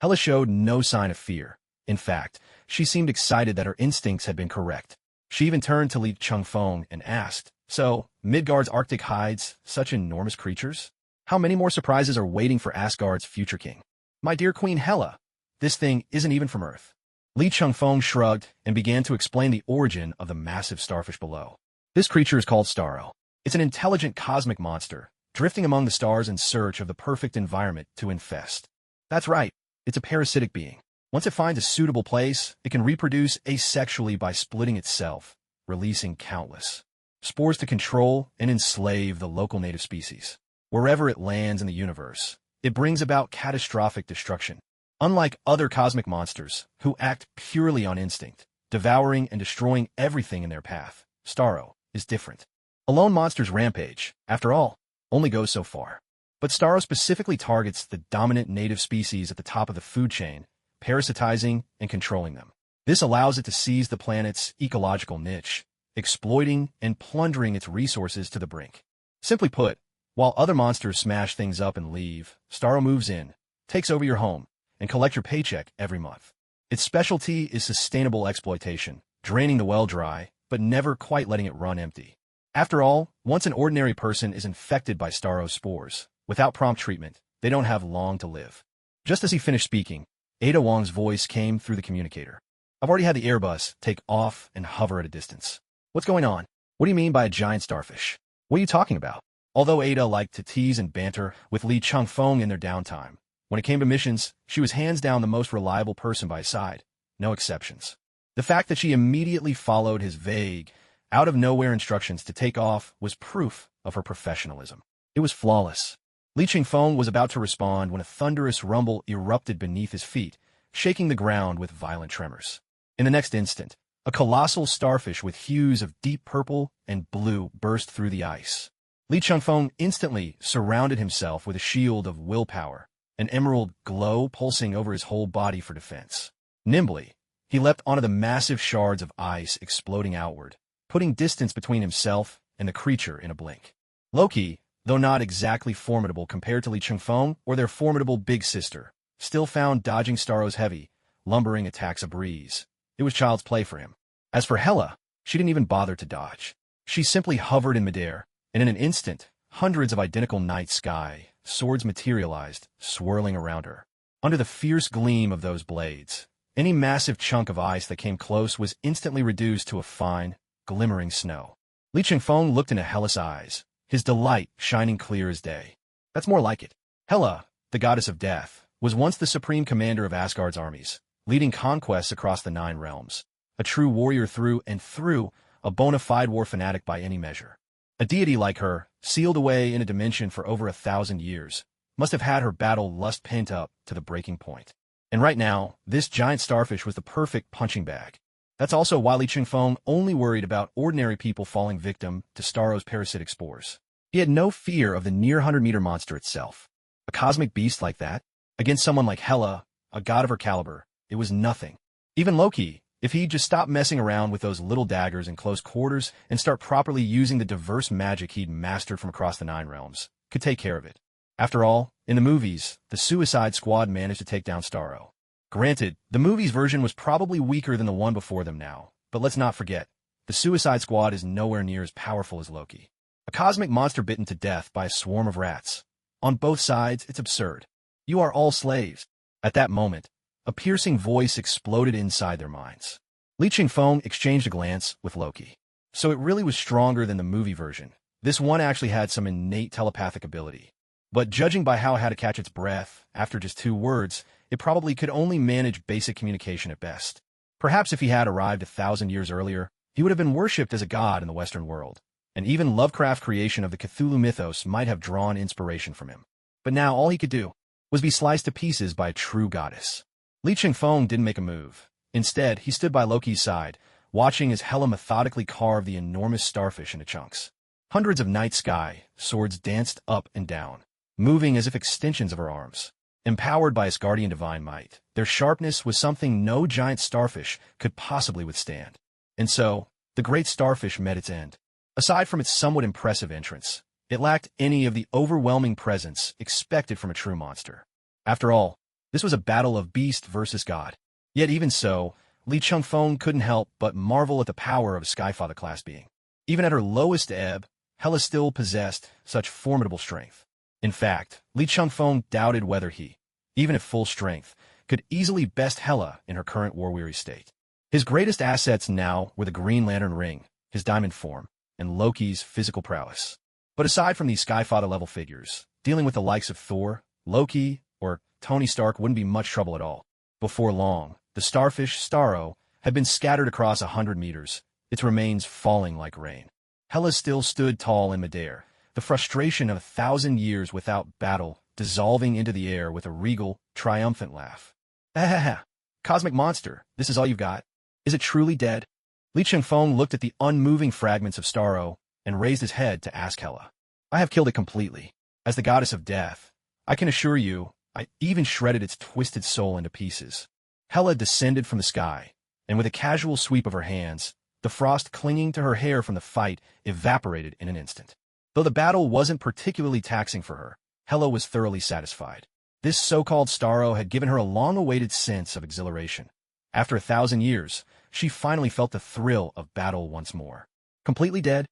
Hela showed no sign of fear. In fact, she seemed excited that her instincts had been correct. She even turned to Li Chengfeng and asked, "So, Midgard's Arctic hides such enormous creatures? How many more surprises are waiting for Asgard's future king? My dear Queen Hela, this thing isn't even from Earth." Li Chengfeng shrugged and began to explain the origin of the massive starfish below. This creature is called Starro. It's an intelligent cosmic monster, drifting among the stars in search of the perfect environment to infest. That's right, it's a parasitic being. Once it finds a suitable place, it can reproduce asexually by splitting itself, releasing countless spores to control and enslave the local native species. Wherever it lands in the universe, it brings about catastrophic destruction. Unlike other cosmic monsters, who act purely on instinct, devouring and destroying everything in their path, Starro is different. A lone monster's rampage, after all, only goes so far. But Starro specifically targets the dominant native species at the top of the food chain, parasitizing and controlling them. This allows it to seize the planet's ecological niche, exploiting and plundering its resources to the brink. Simply put, while other monsters smash things up and leave, Starro moves in, takes over your home, and collects your paycheck every month. Its specialty is sustainable exploitation, draining the well dry, but never quite letting it run empty. After all, once an ordinary person is infected by Starro's spores, without prompt treatment, they don't have long to live. Just as he finished speaking, Ada Wong's voice came through the communicator. "I've already had the Airbus take off and hover at a distance." "What's going on? What do you mean by a giant starfish? What are you talking about?" Although Ada liked to tease and banter with Li Chengfeng in their downtime, when it came to missions, she was hands down the most reliable person by his side, no exceptions. The fact that she immediately followed his vague, out-of-nowhere instructions to take off was proof of her professionalism. It was flawless. Li Chengfeng was about to respond when a thunderous rumble erupted beneath his feet, shaking the ground with violent tremors. In the next instant, a colossal starfish with hues of deep purple and blue burst through the ice. Li Chengfeng instantly surrounded himself with a shield of willpower, an emerald glow pulsing over his whole body for defense. Nimbly, he leapt onto the massive shards of ice exploding outward, putting distance between himself and the creature in a blink. Loki, though not exactly formidable compared to Li Chengfeng or their formidable big sister, still found dodging Starro's heavy, lumbering attacks a breeze. It was child's play for him. As for Hela, she didn't even bother to dodge. She simply hovered in midair, and in an instant, hundreds of identical night sky swords materialized, swirling around her. Under the fierce gleam of those blades, any massive chunk of ice that came close was instantly reduced to a fine, glimmering snow. Li Chengfeng looked into Hela's eyes, his delight shining clear as day. That's more like it. Hela, the goddess of death, was once the supreme commander of Asgard's armies, leading conquests across the 9 realms. A true warrior through and through, a bona fide war fanatic by any measure. A deity like her, sealed away in a dimension for over 1,000 years, must have had her battle lust pent up to the breaking point. And right now, this giant starfish was the perfect punching bag. That's also why Li Chengfeng only worried about ordinary people falling victim to Starro's parasitic spores. He had no fear of the near 100-meter monster itself. A cosmic beast like that, against someone like Hela, a god of her caliber, it was nothing. Even Loki, if he'd just stop messing around with those little daggers in close quarters and start properly using the diverse magic he'd mastered from across the 9 realms, could take care of it. After all, in the movies, the Suicide Squad managed to take down Starro. Granted, the movie's version was probably weaker than the one before them now, but let's not forget, the Suicide Squad is nowhere near as powerful as Loki. A cosmic monster bitten to death by a swarm of rats. On both sides, it's absurd. You are all slaves. At that moment, a piercing voice exploded inside their minds. Li Ching-fong exchanged a glance with Loki. So it really was stronger than the movie version. This one actually had some innate telepathic ability. But judging by how it had to catch its breath, after just 2 words, it probably could only manage basic communication at best. Perhaps if he had arrived 1,000 years earlier, he would have been worshipped as a god in the Western world. And even Lovecraft's creation of the Cthulhu mythos might have drawn inspiration from him. But now all he could do was be sliced to pieces by a true goddess. Li Ching-fong didn't make a move. Instead, he stood by Loki's side, watching as Hela methodically carved the enormous starfish into chunks. Hundreds of night sky swords danced up and down, moving as if extensions of her arms. Empowered by Asgardian divine might, their sharpness was something no giant starfish could possibly withstand. And so, the great starfish met its end. Aside from its somewhat impressive entrance, it lacked any of the overwhelming presence expected from a true monster. After all, this was a battle of beast versus god. Yet even so, Li Ching-fong couldn't help but marvel at the power of a Skyfather-class being. Even at her lowest ebb, Hela still possessed such formidable strength. In fact, Li Ching-fong doubted whether he, even at full strength, could easily best Hela in her current war-weary state. His greatest assets now were the Green Lantern ring, his diamond form, and Loki's physical prowess. But aside from these Skyfather-level figures, dealing with the likes of Thor, Loki, or Tony Stark wouldn't be much trouble at all. Before long, the starfish, Starro, had been scattered across 100 meters, its remains falling like rain. Hela still stood tall in midair, the frustration of 1,000 years without battle dissolving into the air with a regal, triumphant laugh. Ha ha ha! Cosmic monster, this is all you've got? Is it truly dead? Li Ching-fong looked at the unmoving fragments of Starro and raised his head to ask Hela. I have killed it completely. As the goddess of death, I can assure you, I even shredded its twisted soul into pieces. Hela descended from the sky, and with a casual sweep of her hands, the frost clinging to her hair from the fight evaporated in an instant. Though the battle wasn't particularly taxing for her, Hela was thoroughly satisfied. This so-called Starro had given her a long-awaited sense of exhilaration. After 1,000 years, she finally felt the thrill of battle once more. Completely dead?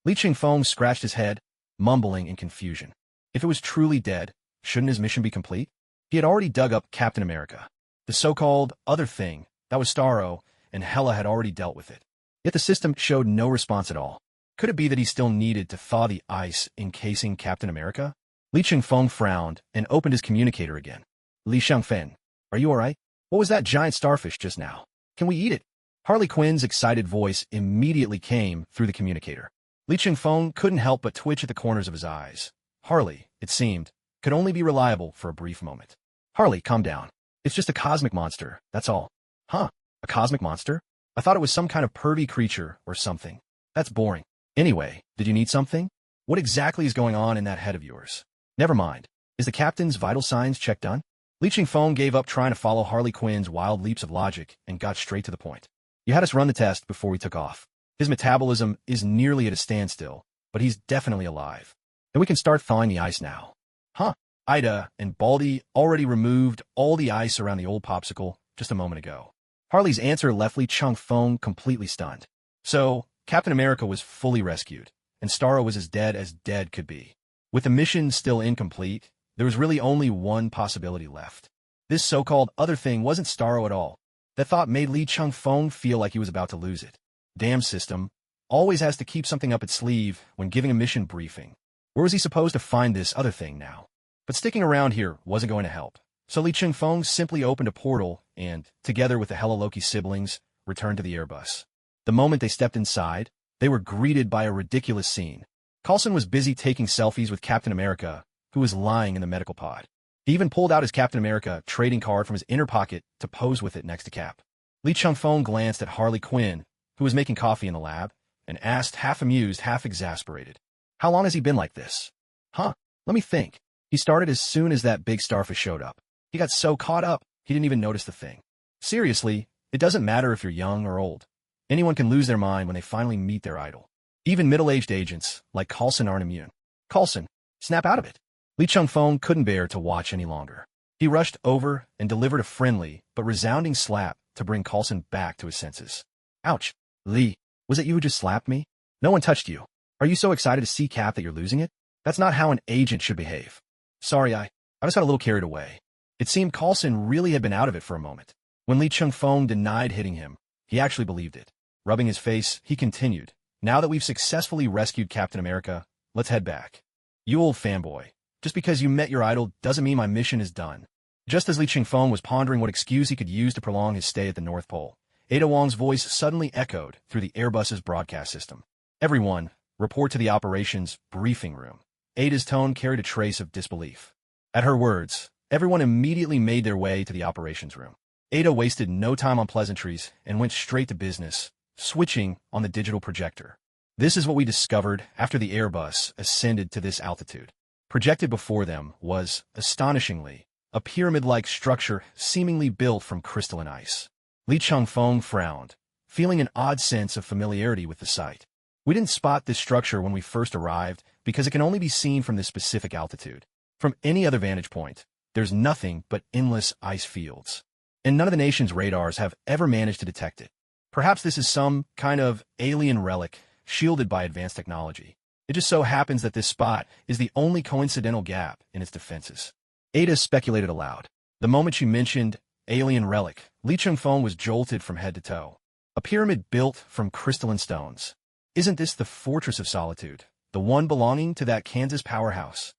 Li Ching-fong scratched his head, mumbling in confusion. If it was truly dead, shouldn't his mission be complete? He had already dug up Captain America. The so-called other thing, that was Starro, and Hela had already dealt with it. Yet the system showed no response at all. Could it be that he still needed to thaw the ice encasing Captain America? Li Ching-fong frowned and opened his communicator again. Li Shangfen, are you alright? What was that giant starfish just now? Can we eat it? Harley Quinn's excited voice immediately came through the communicator. Li Ching-fong couldn't help but twitch at the corners of his eyes. Harley, it seemed, could only be reliable for a brief moment. Harley, calm down. It's just a cosmic monster, that's all. Huh? A cosmic monster? I thought it was some kind of pervy creature or something. That's boring. Anyway, did you need something? What exactly is going on in that head of yours? Never mind. Is the captain's vital signs check done? Li Ching-fong gave up trying to follow Harley Quinn's wild leaps of logic and got straight to the point. You had us run the test before we took off. His metabolism is nearly at a standstill, but he's definitely alive. And we can start thawing the ice now. Huh? Ida and Baldy already removed all the ice around the old popsicle just a moment ago. Harley's answer left Li Ching-fong completely stunned. So, Captain America was fully rescued, and Starro was as dead could be. With the mission still incomplete, there was really only one possibility left. This so-called other thing wasn't Starro at all. That thought made Li Ching-fong feel like he was about to lose it. Damn system. Always has to keep something up its sleeve when giving a mission briefing. Where was he supposed to find this other thing now? But sticking around here wasn't going to help. So Li Ching-fong simply opened a portal and, together with the Hela Loki siblings, returned to the Airbus. The moment they stepped inside, they were greeted by a ridiculous scene. Coulson was busy taking selfies with Captain America, who was lying in the medical pod. He even pulled out his Captain America trading card from his inner pocket to pose with it next to Cap. Li Ching-fong glanced at Harley Quinn, who was making coffee in the lab, and asked, half amused, half exasperated, "How long has he been like this?" Huh, let me think. He started as soon as that big starfish showed up. He got so caught up, he didn't even notice the thing. Seriously, it doesn't matter if you're young or old. Anyone can lose their mind when they finally meet their idol. Even middle-aged agents, like Coulson, aren't immune. Coulson, snap out of it. Li Ching-fong couldn't bear to watch any longer. He rushed over and delivered a friendly but resounding slap to bring Coulson back to his senses. Ouch. Lee, was it you who just slapped me? No one touched you. Are you so excited to see Cap that you're losing it? That's not how an agent should behave. Sorry, I just got a little carried away. It seemed Coulson really had been out of it for a moment. When Lee Chung-fong denied hitting him, he actually believed it. Rubbing his face, he continued, now that we've successfully rescued Captain America, let's head back. You old fanboy. Just because you met your idol doesn't mean my mission is done. Just as Lee Chung-fong was pondering what excuse he could use to prolong his stay at the North Pole, Ada Wong's voice suddenly echoed through the Airbus's broadcast system. Everyone, report to the operations briefing room. Ada's tone carried a trace of disbelief. At her words, everyone immediately made their way to the operations room. Ada wasted no time on pleasantries and went straight to business, switching on the digital projector. This is what we discovered after the Airbus ascended to this altitude. Projected before them was, astonishingly, a pyramid-like structure seemingly built from crystalline ice. Lee Chung-fong frowned, feeling an odd sense of familiarity with the sight. We didn't spot this structure when we first arrived because it can only be seen from this specific altitude. From any other vantage point, there's nothing but endless ice fields. And none of the nation's radars have ever managed to detect it. Perhaps this is some kind of alien relic shielded by advanced technology. It just so happens that this spot is the only coincidental gap in its defenses. Ada speculated aloud. The moment she mentioned alien relic, Lee Chung-fong was jolted from head to toe. A pyramid built from crystalline stones. Isn't this the Fortress of Solitude, the one belonging to that Kansas powerhouse?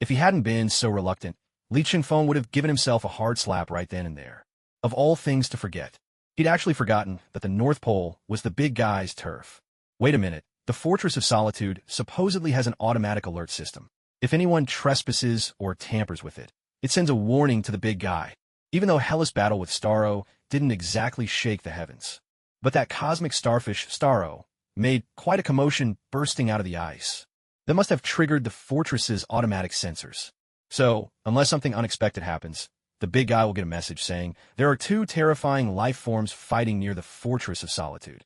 If he hadn't been so reluctant, Lee Chung-fong would have given himself a hard slap right then and there. Of all things to forget, he'd actually forgotten that the North Pole was the big guy's turf. Wait a minute, the Fortress of Solitude supposedly has an automatic alert system. If anyone trespasses or tampers with it, it sends a warning to the big guy, even though Hella's battle with Starro didn't exactly shake the heavens. But that cosmic starfish, Starro, made quite a commotion bursting out of the ice. That must have triggered the fortress's automatic sensors. So, unless something unexpected happens, the big guy will get a message saying there are two terrifying life forms fighting near the Fortress of Solitude.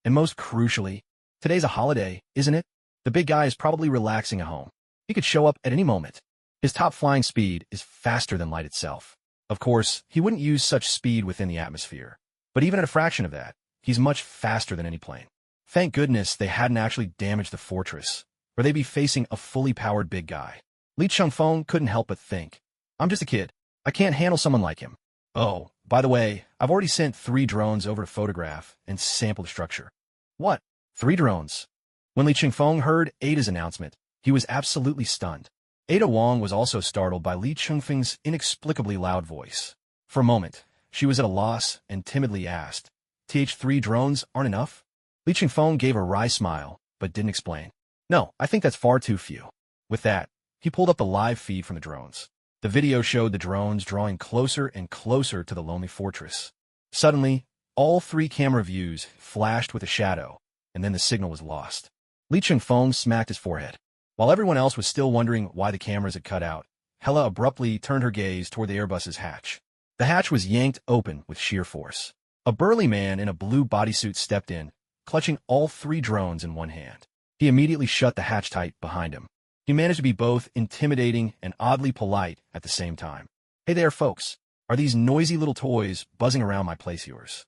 And most crucially, today's a holiday, isn't it? The big guy is probably relaxing at home. He could show up at any moment. His top flying speed is faster than light itself. Of course, he wouldn't use such speed within the atmosphere. But even at a fraction of that, he's much faster than any plane. Thank goodness they hadn't actually damaged the fortress, or they'd be facing a fully powered big guy. Lee Chung-fong couldn't help but think, I'm just a kid. I can't handle someone like him. Oh, by the way, I've already sent 3 drones over to photograph and sample the structure. What? 3 drones? When Lee Chung-fong heard Ada's announcement, he was absolutely stunned. Ada Wong was also startled by Lee Chung-fong's inexplicably loud voice. For a moment, she was at a loss and timidly asked, "3 drones aren't enough?" Lee Chung-fong gave a wry smile, but didn't explain. No, I think that's far too few. With that, he pulled up the live feed from the drones. The video showed the drones drawing closer and closer to the lonely fortress. Suddenly, all 3 camera views flashed with a shadow, and then the signal was lost. Lee Chung-fong smacked his forehead. While everyone else was still wondering why the cameras had cut out, Hella abruptly turned her gaze toward the Airbus's hatch. The hatch was yanked open with sheer force. A burly man in a blue bodysuit stepped in, clutching all 3 drones in one hand. He immediately shut the hatch tight behind him. He managed to be both intimidating and oddly polite at the same time. Hey there, folks. Are these noisy little toys buzzing around my place yours?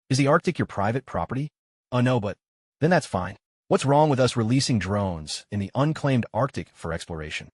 Is the Arctic your private property? Oh no, but then that's fine. What's wrong with us releasing drones in the unclaimed Arctic for exploration?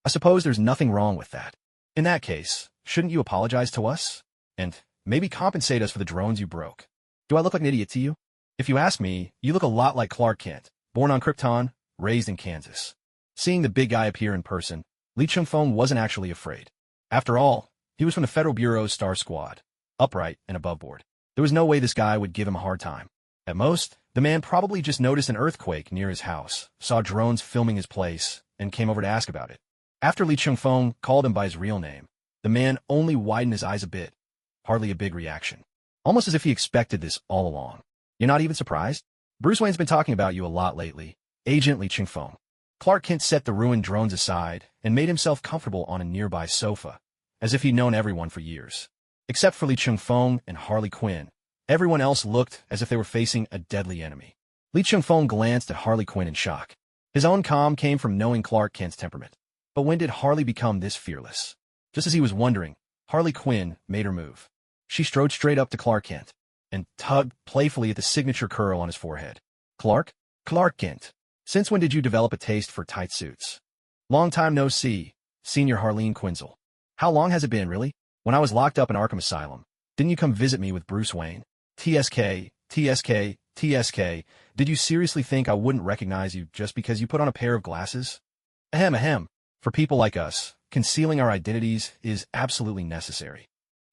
I suppose there's nothing wrong with that. In that case, shouldn't you apologize to us? And maybe compensate us for the drones you broke? Do I look like an idiot to you? If you ask me, you look a lot like Clark Kent, born on Krypton, raised in Kansas. Seeing the big guy appear in person, Lee Chung-fong wasn't actually afraid. After all, he was from the Federal Bureau's Star Squad, upright and above board. There was no way this guy would give him a hard time. At most, the man probably just noticed an earthquake near his house, saw drones filming his place, and came over to ask about it. After Lee Chung-fong called him by his real name, the man only widened his eyes a bit. Hardly a big reaction. Almost as if he expected this all along. You're not even surprised? Bruce Wayne's been talking about you a lot lately, Agent Lee Chung-fong. Clark Kent set the ruined drones aside and made himself comfortable on a nearby sofa, as if he'd known everyone for years. Except for Lee Chung-fong and Harley Quinn, everyone else looked as if they were facing a deadly enemy. Lee Chung-fong glanced at Harley Quinn in shock. His own calm came from knowing Clark Kent's temperament. But when did Harley become this fearless? Just as he was wondering, Harley Quinn made her move. She strode straight up to Clark Kent and tugged playfully at the signature curl on his forehead. Clark? Clark Kent. Since when did you develop a taste for tight suits? Long time no see, Senior Harleen Quinzel. How long has it been, really? When I was locked up in Arkham Asylum, didn't you come visit me with Bruce Wayne? TSK, TSK, TSK, did you seriously think I wouldn't recognize you just because you put on a pair of glasses? Ahem, ahem. For people like us, concealing our identities is absolutely necessary.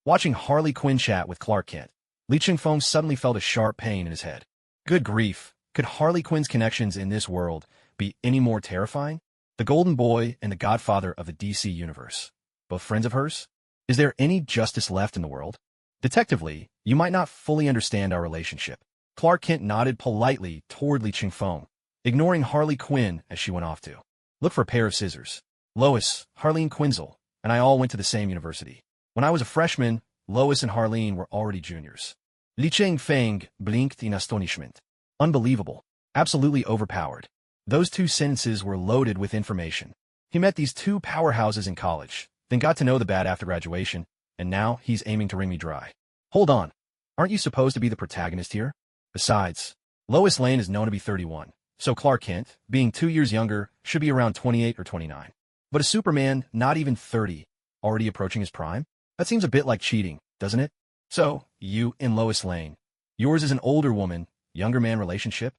Watching Harley Quinn chat with Clark Kent, Lee Ching-fong suddenly felt a sharp pain in his head. Good grief, could Harley Quinn's connections in this world be any more terrifying? The Golden Boy and the Godfather of the DC Universe. Both friends of hers? Is there any justice left in the world? Detectively, you might not fully understand our relationship. Clark Kent nodded politely toward Lee Ching-fong, ignoring Harley Quinn as she went off to look for a pair of scissors. Lois, Harleen Quinzel, and I all went to the same university. When I was a freshman, Lois and Harleen were already juniors. Li Ching-feng blinked in astonishment. Unbelievable. Absolutely overpowered. Those two sentences were loaded with information. He met these two powerhouses in college, then got to know the bat after graduation, and now he's aiming to wring me dry. Hold on. Aren't you supposed to be the protagonist here? Besides, Lois Lane is known to be 31, so Clark Kent, being 2 years younger, should be around 28 or 29. But a Superman, not even 30, already approaching his prime? That seems a bit like cheating, doesn't it? So, you and Lois Lane. Yours is an older woman, younger man relationship?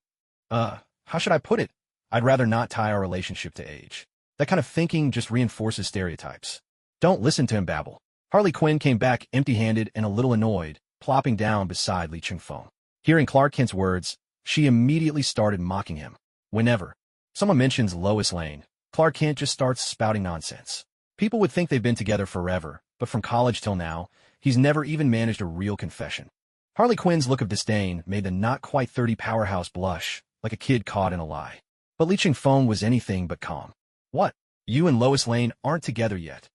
How should I put it? I'd rather not tie our relationship to age. That kind of thinking just reinforces stereotypes. Don't listen to him babble. Harley Quinn came back empty-handed and a little annoyed, plopping down beside Lee Ching-fong. Hearing Clark Kent's words, she immediately started mocking him. Whenever someone mentions Lois Lane, Clark Kent just starts spouting nonsense. People would think they've been together forever, but from college till now, he's never even managed a real confession. Harley Quinn's look of disdain made the not-quite-30 powerhouse blush, like a kid caught in a lie. But Lee Ching-fong was anything but calm. What? You and Lois Lane aren't together yet.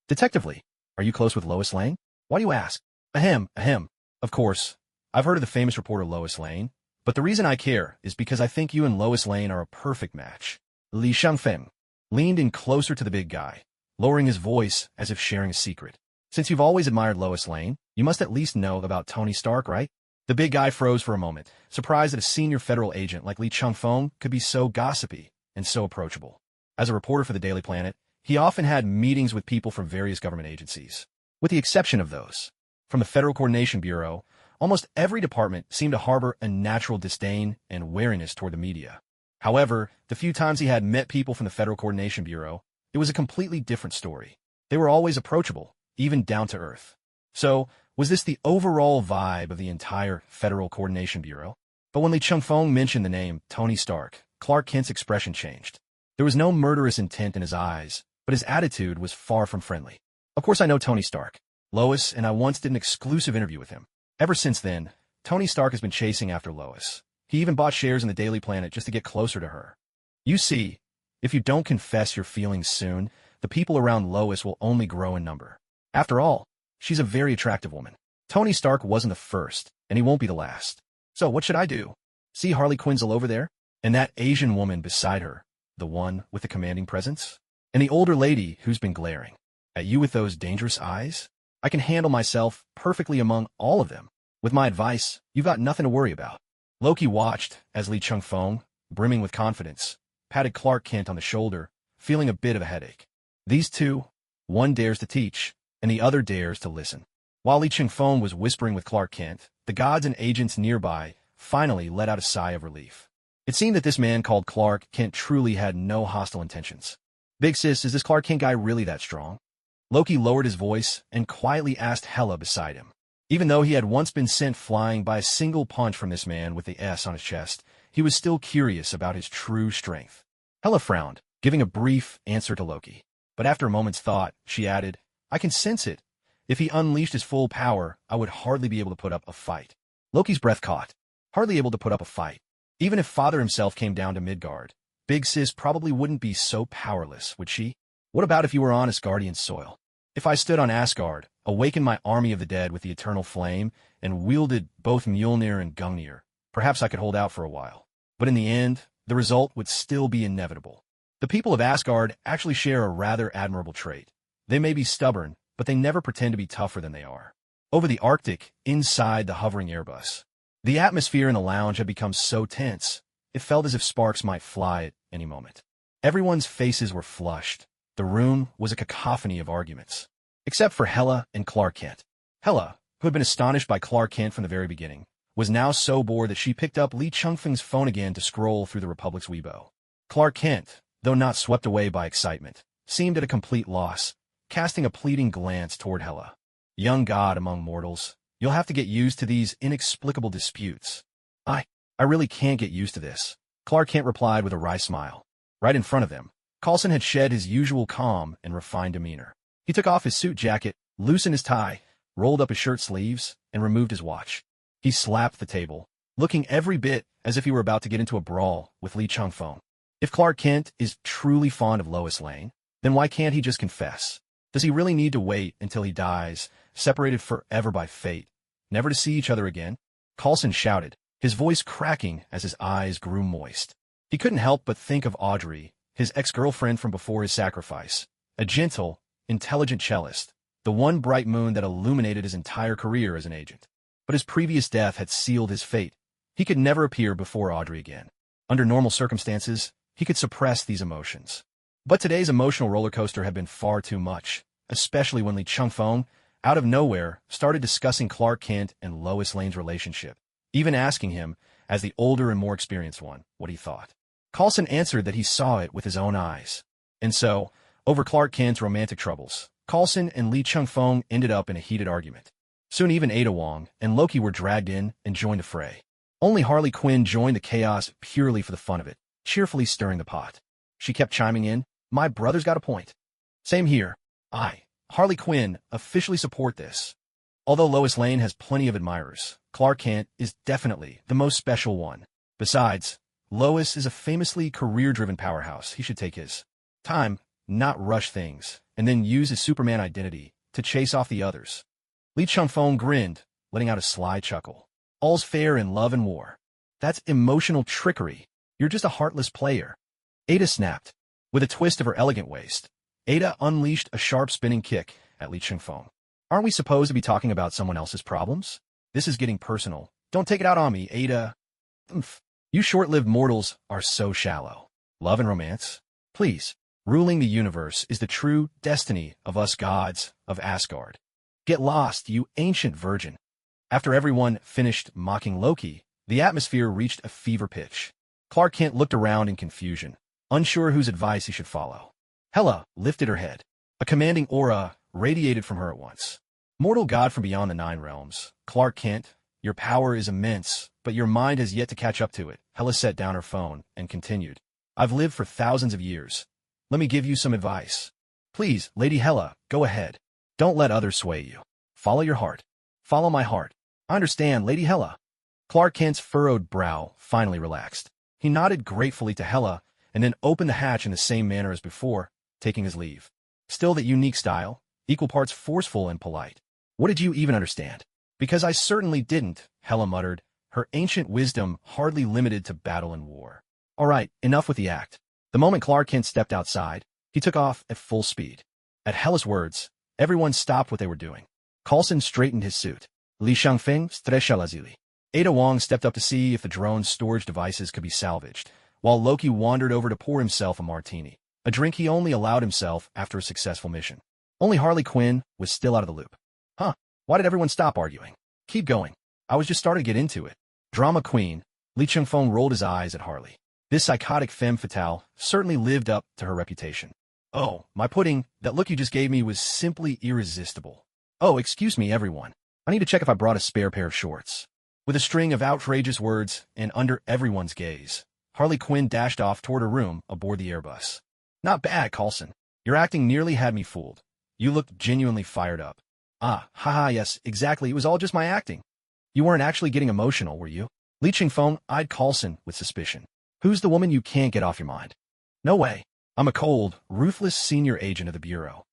Detectively, are you close with Lois Lane? Why do you ask? Ahem, ahem. Of course, I've heard of the famous reporter Lois Lane, but the reason I care is because I think you and Lois Lane are a perfect match. Li Shangfeng leaned in closer to the big guy, lowering his voice as if sharing a secret. Since you've always admired Lois Lane, you must at least know about Tony Stark, right? The big guy froze for a moment, surprised that a senior federal agent like Lee Ching-fong could be so gossipy and so approachable. As a reporter for the Daily Planet, he often had meetings with people from various government agencies. With the exception of those from the Federal Coordination Bureau, almost every department seemed to harbor a natural disdain and wariness toward the media. However, the few times he had met people from the Federal Coordination Bureau, it was a completely different story. They were always approachable, even down to earth. So, was this the overall vibe of the entire Federal Coordination Bureau? But when Lee Ching-fong mentioned the name Tony Stark, Clark Kent's expression changed. There was no murderous intent in his eyes, but his attitude was far from friendly. Of course I know Tony Stark. Lois and I once did an exclusive interview with him. Ever since then, Tony Stark has been chasing after Lois. He even bought shares in the Daily Planet just to get closer to her. You see, if you don't confess your feelings soon, the people around Lois will only grow in number. After all, she's a very attractive woman. Tony Stark wasn't the first, and he won't be the last. So what should I do? See Harley Quinzel over there? And that Asian woman beside her, the one with the commanding presence? And the older lady who's been glaring at you with those dangerous eyes? I can handle myself perfectly among all of them. With my advice, you've got nothing to worry about. Loki watched as Lee Ching-fong, brimming with confidence, patted Clark Kent on the shoulder, feeling a bit of a headache. These two, one dares to teach, and the other dares to listen. While Lee Ching-fong was whispering with Clark Kent, the gods and agents nearby finally let out a sigh of relief. It seemed that this man called Clark Kent truly had no hostile intentions. Big sis, is this Clark Kent guy really that strong? Loki lowered his voice and quietly asked Hela beside him. Even though he had once been sent flying by a single punch from this man with the S on his chest, he was still curious about his true strength. Hela frowned, giving a brief answer to Loki. But after a moment's thought, she added, I can sense it. If he unleashed his full power, I would hardly be able to put up a fight. Loki's breath caught. Hardly able to put up a fight. Even if Father himself came down to Midgard, Big Sis probably wouldn't be so powerless, would she? What about if you were on Asgardian soil? If I stood on Asgard, awakened my army of the dead with the eternal flame, and wielded both Mjolnir and Gungnir, perhaps I could hold out for a while. But in the end, the result would still be inevitable. The people of Asgard actually share a rather admirable trait. They may be stubborn, but they never pretend to be tougher than they are. Over the Arctic, inside the hovering Airbus, the atmosphere in the lounge had become so tense, it felt as if sparks might fly at any moment. Everyone's faces were flushed. The room was a cacophony of arguments. Except for Hela and Clark Kent. Hela, who had been astonished by Clark Kent from the very beginning, was now so bored that she picked up Lee Chungfeng's phone again to scroll through the Republic's Weibo. Clark Kent, though not swept away by excitement, seemed at a complete loss, casting a pleading glance toward Hela. Young god among mortals, you'll have to get used to these inexplicable disputes. I really can't get used to this, Clark Kent replied with a wry smile. Right in front of them, Coulson had shed his usual calm and refined demeanor. He took off his suit jacket, loosened his tie, rolled up his shirt sleeves, and removed his watch. He slapped the table, looking every bit as if he were about to get into a brawl with Lee Chungfeng. If Clark Kent is truly fond of Lois Lane, then why can't he just confess? Does he really need to wait until he dies, separated forever by fate, never to see each other again? Coulson shouted, his voice cracking as his eyes grew moist. He couldn't help but think of Audrey, his ex-girlfriend from before his sacrifice, a gentle, intelligent cellist, the one bright moon that illuminated his entire career as an agent. But his previous death had sealed his fate. He could never appear before Audrey again. Under normal circumstances, he could suppress these emotions. But today's emotional roller coaster had been far too much, especially when Lee Chungfeng, out of nowhere, started discussing Clark Kent and Lois Lane's relationship, even asking him, as the older and more experienced one, what he thought. Coulson answered that he saw it with his own eyes. And so, over Clark Kent's romantic troubles, Coulson and Lee Chungfeng ended up in a heated argument. Soon even Ada Wong and Loki were dragged in and joined the fray. Only Harley Quinn joined the chaos purely for the fun of it, cheerfully stirring the pot. She kept chiming in, my brother's got a point. Same here. Harley Quinn, officially support this. Although Lois Lane has plenty of admirers, Clark Kent is definitely the most special one. Besides, Lois is a famously career-driven powerhouse. He should take his time, not rush things, and then use his Superman identity to chase off the others. Lee Chungfeng grinned, letting out a sly chuckle. All's fair in love and war. That's emotional trickery. You're just a heartless player. Ada snapped. With a twist of her elegant waist, Ada unleashed a sharp spinning kick at Lee Chungfeng. Aren't we supposed to be talking about someone else's problems? This is getting personal. Don't take it out on me, Ada. You short-lived mortals are so shallow. Love and romance? Please. Ruling the universe is the true destiny of us gods of Asgard. Get lost, you ancient virgin. After everyone finished mocking Loki, the atmosphere reached a fever pitch. Clark Kent looked around in confusion, unsure whose advice he should follow. Hela lifted her head. A commanding aura radiated from her at once. Mortal god from beyond the Nine Realms, Clark Kent, your power is immense, but your mind has yet to catch up to it. Hela set down her phone and continued. I've lived for thousands of years. Let me give you some advice. Please, Lady Hela, go ahead. Don't let others sway you. Follow your heart. Follow my heart. I understand, Lady Hela. Clark Kent's furrowed brow finally relaxed. He nodded gratefully to Hela and then opened the hatch in the same manner as before, taking his leave. Still that unique style, equal parts forceful and polite. What did you even understand? Because I certainly didn't, Hela muttered, her ancient wisdom hardly limited to battle and war. All right, enough with the act. The moment Clark Kent stepped outside, he took off at full speed. At Hela's words, everyone stopped what they were doing. Coulson straightened his suit. Li Shangfeng streshalazili. Ada Wong stepped up to see if the drone's storage devices could be salvaged, while Loki wandered over to pour himself a martini, a drink he only allowed himself after a successful mission. Only Harley Quinn was still out of the loop. Why did everyone stop arguing? Keep going. I was just starting to get into it. Drama queen, Lee Chungfeng rolled his eyes at Harley. This psychotic femme fatale certainly lived up to her reputation. Oh, my pudding, that look you just gave me was simply irresistible. Oh, excuse me, everyone. I need to check if I brought a spare pair of shorts. With a string of outrageous words and under everyone's gaze, Harley Quinn dashed off toward her room aboard the Airbus. Not bad, Coulson. Your acting nearly had me fooled. You looked genuinely fired up. Yes, exactly, it was all just my acting. You weren't actually getting emotional, were you? Lee Chungfeng eyed Coulson with suspicion. Who's the woman you can't get off your mind? No way. I'm a cold, ruthless senior agent of the Bureau.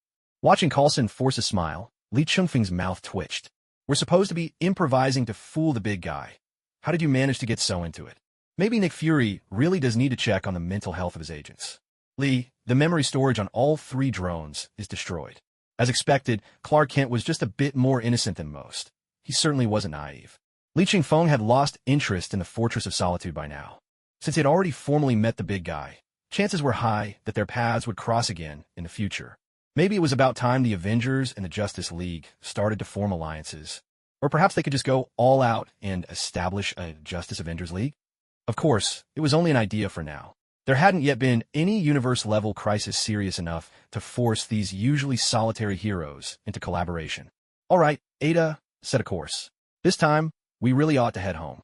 Watching Coulson force a smile, Lee Chungfeng's mouth twitched. We're supposed to be improvising to fool the big guy. How did you manage to get so into it? Maybe Nick Fury really does need to check on the mental health of his agents. Lee, the memory storage on all 3 drones is destroyed. As expected, Clark Kent was just a bit more innocent than most. He certainly wasn't naive. Li Chingfeng had lost interest in the Fortress of Solitude by now. Since he had already formally met the big guy, chances were high that their paths would cross again in the future. Maybe it was about time the Avengers and the Justice League started to form alliances. Or perhaps they could just go all out and establish a Justice Avengers League? Of course, it was only an idea for now. There hadn't yet been any universe-level crisis serious enough to force these usually solitary heroes into collaboration. All right, Ada, set a course. This time, we really ought to head home.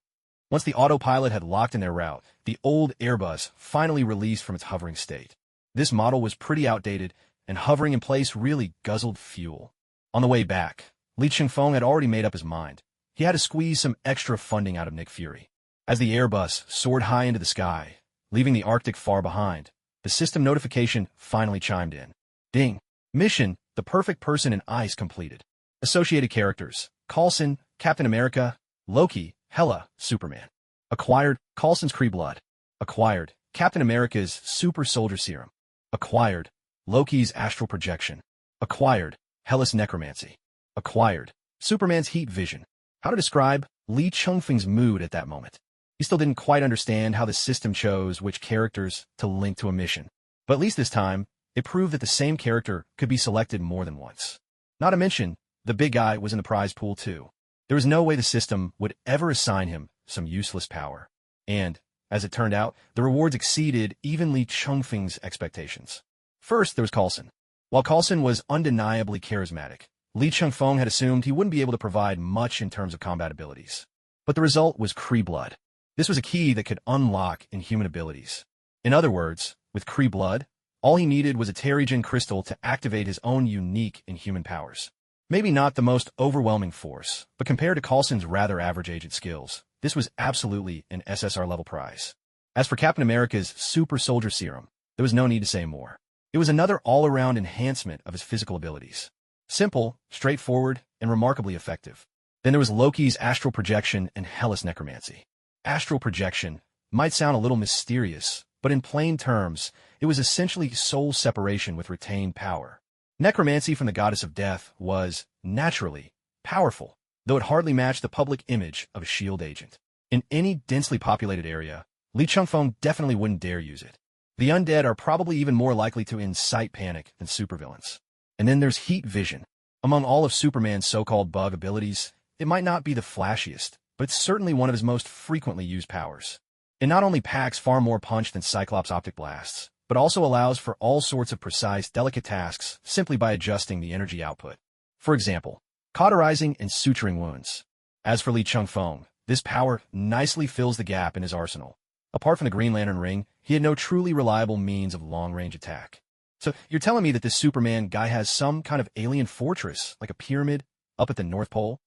Once the autopilot had locked in their route, the old Airbus finally released from its hovering state. This model was pretty outdated, and hovering in place really guzzled fuel. On the way back, Li Chingfeng had already made up his mind. He had to squeeze some extra funding out of Nick Fury. As the Airbus soared high into the sky, leaving the Arctic far behind, the system notification finally chimed in. Ding! Mission, the perfect person in ice completed. Associated characters, Coulson, Captain America, Loki, Hela, Superman. Acquired, Coulson's Kree blood. Acquired, Captain America's super soldier serum. Acquired, Loki's astral projection. Acquired, Hela's necromancy. Acquired, Superman's heat vision. How to describe Li Chingfeng's mood at that moment? He still didn't quite understand how the system chose which characters to link to a mission. But at least this time, it proved that the same character could be selected more than once. Not to mention, the big guy was in the prize pool too. There was no way the system would ever assign him some useless power. And, as it turned out, the rewards exceeded even Li Chingfeng's expectations. First, there was Coulson. While Coulson was undeniably charismatic, Li Chingfeng had assumed he wouldn't be able to provide much in terms of combat abilities. But the result was Kree blood. This was a key that could unlock inhuman abilities. In other words, with Kree blood, all he needed was a Terrigen crystal to activate his own unique inhuman powers. Maybe not the most overwhelming force, but compared to Coulson's rather average agent skills, this was absolutely an SSR-level prize. As for Captain America's super soldier serum, there was no need to say more. It was another all-around enhancement of his physical abilities. Simple, straightforward, and remarkably effective. Then there was Loki's astral projection and Hela's necromancy. Astral projection might sound a little mysterious, but in plain terms, it was essentially soul separation with retained power. Necromancy from the goddess of death was, naturally, powerful, though it hardly matched the public image of a S.H.I.E.L.D. agent. In any densely populated area, Li Chingfeng definitely wouldn't dare use it. The undead are probably even more likely to incite panic than supervillains. And then there's heat vision. Among all of Superman's so-called bug abilities, it might not be the flashiest, but it's certainly one of his most frequently used powers. It not only packs far more punch than Cyclops' optic blasts, but also allows for all sorts of precise, delicate tasks simply by adjusting the energy output. For example, cauterizing and suturing wounds. As for Li Chingfeng, this power nicely fills the gap in his arsenal. Apart from the Green Lantern ring, he had no truly reliable means of long-range attack. So you're telling me that this Superman guy has some kind of alien fortress, like a pyramid, up at the North Pole?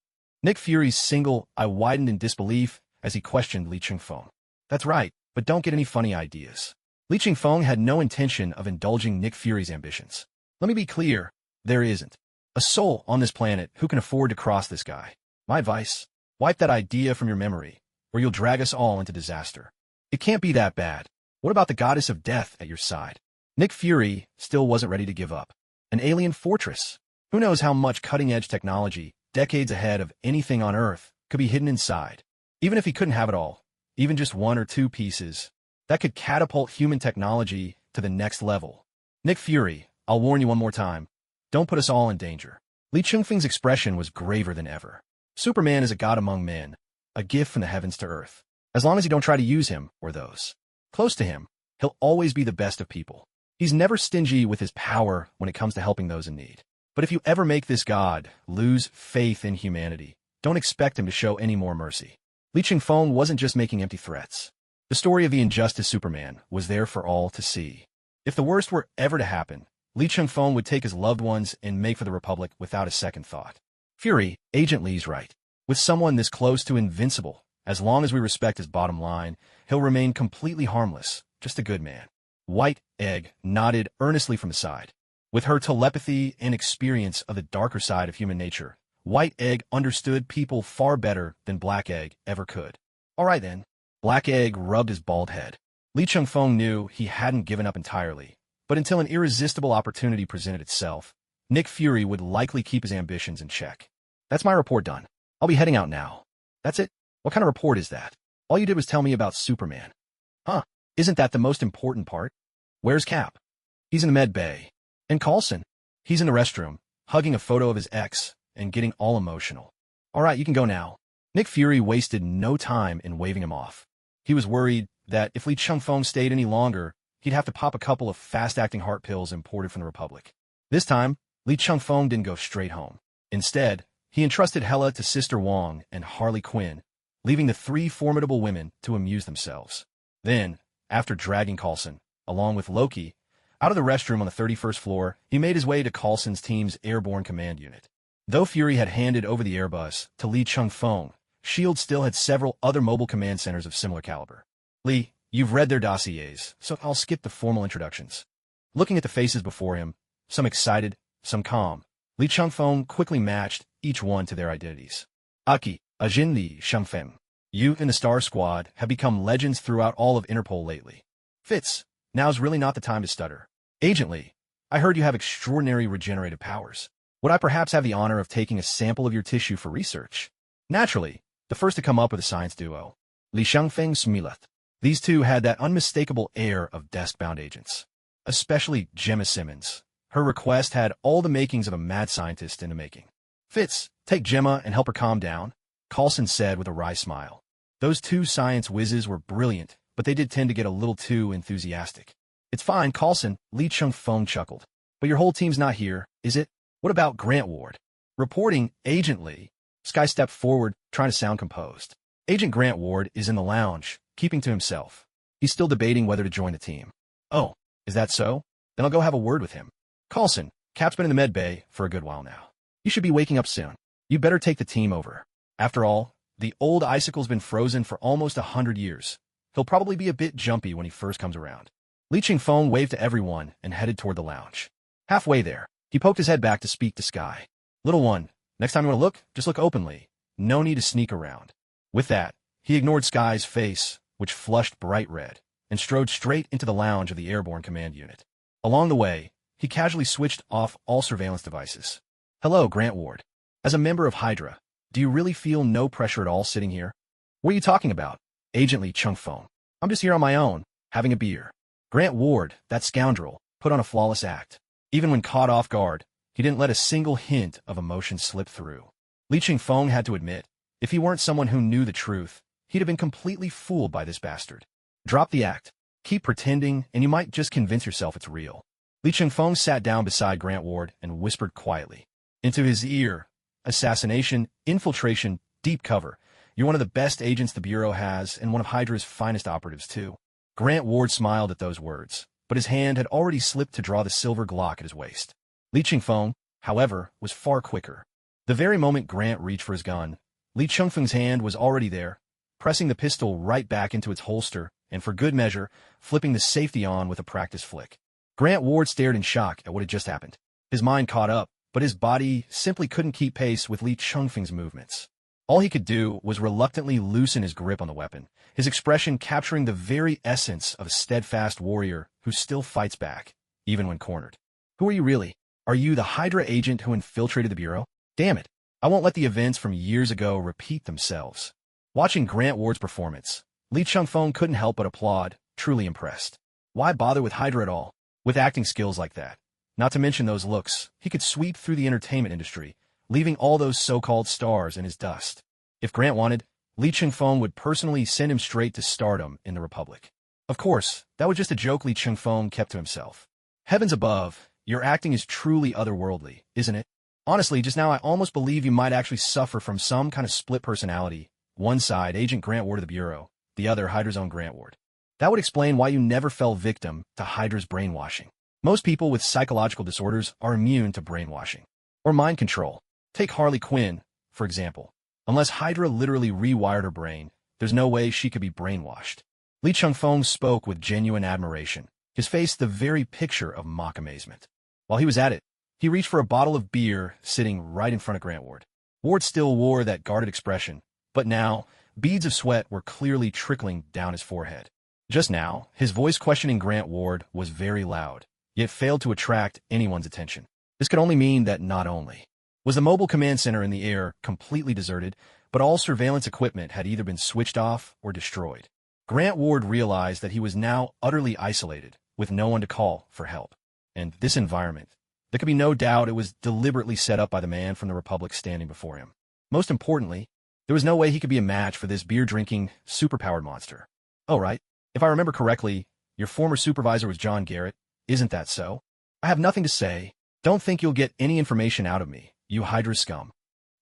Nick Fury's single eye widened in disbelief as he questioned Li Chingfeng. That's right, but don't get any funny ideas. Li Chingfeng had no intention of indulging Nick Fury's ambitions. Let me be clear, there isn't a soul on this planet who can afford to cross this guy. My advice, wipe that idea from your memory, or you'll drag us all into disaster. It can't be that bad. What about the goddess of death at your side? Nick Fury still wasn't ready to give up. An alien fortress. Who knows how much cutting-edge technology, decades ahead of anything on Earth, could be hidden inside. Even if he couldn't have it all, even just one or two pieces, that could catapult human technology to the next level. Nick Fury, I'll warn you one more time. Don't put us all in danger. Li Chingfeng's expression was graver than ever. Superman is a god among men, a gift from the heavens to Earth. As long as you don't try to use him, or those close to him, he'll always be the best of people. He's never stingy with his power when it comes to helping those in need. But if you ever make this god lose faith in humanity, don't expect him to show any more mercy. Li Chingfeng wasn't just making empty threats. The story of the Injustice Superman was there for all to see. If the worst were ever to happen, Li Chingfeng would take his loved ones and make for the Republic without a second thought. Fury, Agent Lee's right. With someone this close to invincible, as long as we respect his bottom line, he'll remain completely harmless, just a good man. White Egg nodded earnestly from the side. With her telepathy and experience of the darker side of human nature, White Egg understood people far better than Black Egg ever could. All right then. Black Egg rubbed his bald head. Li Chingfeng knew he hadn't given up entirely, but until an irresistible opportunity presented itself, Nick Fury would likely keep his ambitions in check. That's my report done. I'll be heading out now. That's it? What kind of report is that? All you did was tell me about Superman. Huh? Isn't that the most important part? Where's Cap? He's in the med bay. And Coulson? He's in the restroom, hugging a photo of his ex and getting all emotional. All right, you can go now. Nick Fury wasted no time in waving him off. He was worried that if Lee Chung-fong stayed any longer, he'd have to pop a couple of fast-acting heart pills imported from the Republic. This time, Lee Chung-fong didn't go straight home. Instead, he entrusted Hela to Sister Wong and Harley Quinn, leaving the three formidable women to amuse themselves. Then, after dragging Coulson, along with Loki, out of the restroom on the 31st floor, he made his way to Coulson's team's airborne command unit. Though Fury had handed over the Airbus to Lee Chung-fong, S.H.I.E.L.D. still had several other mobile command centers of similar caliber. Lee, you've read their dossiers, so I'll skip the formal introductions. Looking at the faces before him, some excited, some calm, Lee Chung-fong quickly matched each one to their identities. Aki, Ajin Lee Chung-feng. You and the Star Squad have become legends throughout all of Interpol lately. Fitz, now's really not the time to stutter. Agent Lee, I heard you have extraordinary regenerative powers. Would I perhaps have the honor of taking a sample of your tissue for research? Naturally, the first to come up with a science duo. Li Shangfeng Smileth. These two had that unmistakable air of desk-bound agents. Especially Gemma Simmons. Her request had all the makings of a mad scientist in the making. Fitz, take Gemma and help her calm down, Coulson said with a wry smile. Those two science whizzes were brilliant, but they did tend to get a little too enthusiastic. It's fine, Coulson, Lee Chung-fong chuckled. But your whole team's not here, is it? What about Grant Ward? Reporting, Agent Lee. Sky stepped forward, trying to sound composed. Agent Grant Ward is in the lounge, keeping to himself. He's still debating whether to join the team. Oh, is that so? Then I'll go have a word with him. Coulson, Cap's been in the med bay for a good while now. You should be waking up soon. You better take the team over. After all, the old icicle's been frozen for almost 100 years. He'll probably be a bit jumpy when he first comes around. Lee Chung-fong waved to everyone and headed toward the lounge. Halfway there, he poked his head back to speak to Sky. Little one, next time you want to look, just look openly. No need to sneak around. With that, he ignored Sky's face, which flushed bright red, and strode straight into the lounge of the airborne command unit. Along the way, he casually switched off all surveillance devices. Hello, Grant Ward. As a member of Hydra, do you really feel no pressure at all sitting here? What are you talking about? Agent Lee Chung-fong. I'm just here on my own, having a beer. Grant Ward, that scoundrel, put on a flawless act. Even when caught off guard, he didn't let a single hint of emotion slip through. Lee Chung-fong had to admit, if he weren't someone who knew the truth, he'd have been completely fooled by this bastard. Drop the act. Keep pretending, and you might just convince yourself it's real. Lee Chung-fong sat down beside Grant Ward and whispered quietly into his ear, assassination, infiltration, deep cover. You're one of the best agents the Bureau has, and one of Hydra's finest operatives, too. Grant Ward smiled at those words, but his hand had already slipped to draw the silver Glock at his waist. Lee Chung-fong, however, was far quicker. The very moment Grant reached for his gun, Lee Chung-fong's hand was already there, pressing the pistol right back into its holster, and for good measure, flipping the safety on with a practice flick. Grant Ward stared in shock at what had just happened. His mind caught up, but his body simply couldn't keep pace with Lee Chung-fong's movements. All he could do was reluctantly loosen his grip on the weapon, his expression capturing the very essence of a steadfast warrior who still fights back, even when cornered. Who are you really? Are you the Hydra agent who infiltrated the Bureau? Damn it, I won't let the events from years ago repeat themselves. Watching Grant Ward's performance, Lee Chung-fong couldn't help but applaud, truly impressed. Why bother with Hydra at all? With acting skills like that, not to mention those looks, he could sweep through the entertainment industry, leaving all those so-called stars in his dust. If Grant wanted, Lee Chung-fong would personally send him straight to stardom in the Republic. Of course, that was just a joke Lee Chung-fong kept to himself. Heavens above, your acting is truly otherworldly, isn't it? Honestly, just now I almost believe you might actually suffer from some kind of split personality. One side, Agent Grant Ward of the Bureau, the other, Hydra's own Grant Ward. That would explain why you never fell victim to Hydra's brainwashing. Most people with psychological disorders are immune to brainwashing. Or mind control. Take Harley Quinn, for example. Unless Hydra literally rewired her brain, there's no way she could be brainwashed. Lee Chung-fong spoke with genuine admiration, his face the very picture of mock amazement. While he was at it, he reached for a bottle of beer sitting right in front of Grant Ward. Ward still wore that guarded expression, but now, beads of sweat were clearly trickling down his forehead. Just now, his voice questioning Grant Ward was very loud, yet failed to attract anyone's attention. This could only mean that not only was the mobile command center in the air completely deserted, but all surveillance equipment had either been switched off or destroyed. Grant Ward realized that he was now utterly isolated, with no one to call for help. And this environment, there could be no doubt it was deliberately set up by the man from the Republic standing before him. Most importantly, there was no way he could be a match for this beer-drinking, superpowered monster. Oh, right. If I remember correctly, your former supervisor was John Garrett. Isn't that so? I have nothing to say. Don't think you'll get any information out of me, you Hydra scum.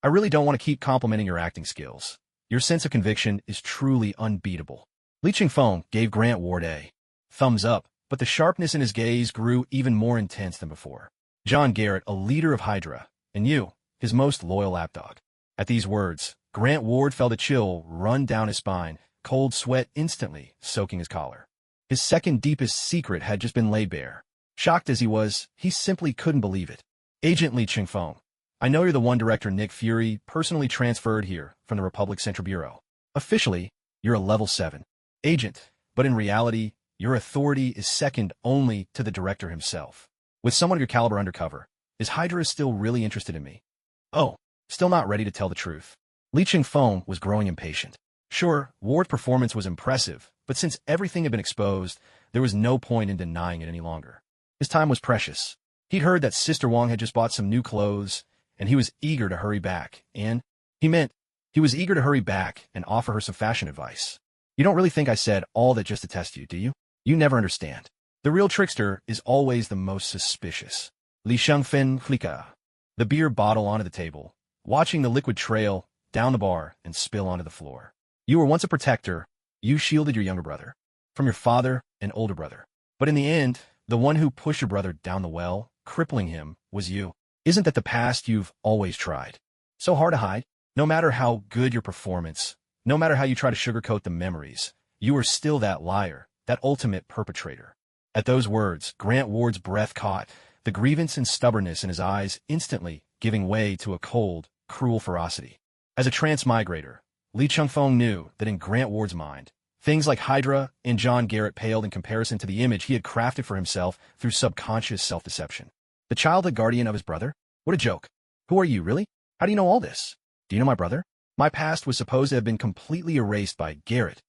I really don't want to keep complimenting your acting skills. Your sense of conviction is truly unbeatable. Li Chingfeng gave Grant Ward a thumbs up, but the sharpness in his gaze grew even more intense than before. John Garrett, a leader of Hydra, and you, his most loyal lapdog. At these words, Grant Ward felt a chill run down his spine, cold sweat instantly soaking his collar. His second deepest secret had just been laid bare. Shocked as he was, he simply couldn't believe it. Agent Li Chingfeng, I know you're the one director Nick Fury personally transferred here from the Republic Central Bureau. Officially, you're a level 7 agent, but in reality, your authority is second only to the director himself. With someone of your caliber undercover, is Hydra still really interested in me? Oh, still not ready to tell the truth. Li Chingfeng was growing impatient. Sure, Ward's performance was impressive, but since everything had been exposed, there was no point in denying it any longer. His time was precious. He'd heard that Sister Wong had just bought some new clothes, and he was eager to hurry back, and he was eager to hurry back and offer her some fashion advice. You don't really think I said all that just to test you, do you? You never understand. The real trickster is always the most suspicious. Li Shengfen flika the beer bottle onto the table, watching the liquid trail down the bar and spill onto the floor. You were once a protector. You shielded your younger brother from your father and older brother. But in the end, the one who pushed your brother down the well, crippling him, was you. Isn't that the past you've always tried? So hard to hide? No matter how good your performance, no matter how you try to sugarcoat the memories, you are still that liar, that ultimate perpetrator. At those words, Grant Ward's breath caught, the grievance and stubbornness in his eyes instantly giving way to a cold, cruel ferocity. As a transmigrator, Li Chingfeng knew that in Grant Ward's mind, things like Hydra and John Garrett paled in comparison to the image he had crafted for himself through subconscious self-deception. The childhood guardian of his brother? What a joke. Who are you, really? How do you know all this? Do you know my brother? My past was supposed to have been completely erased by Garrett.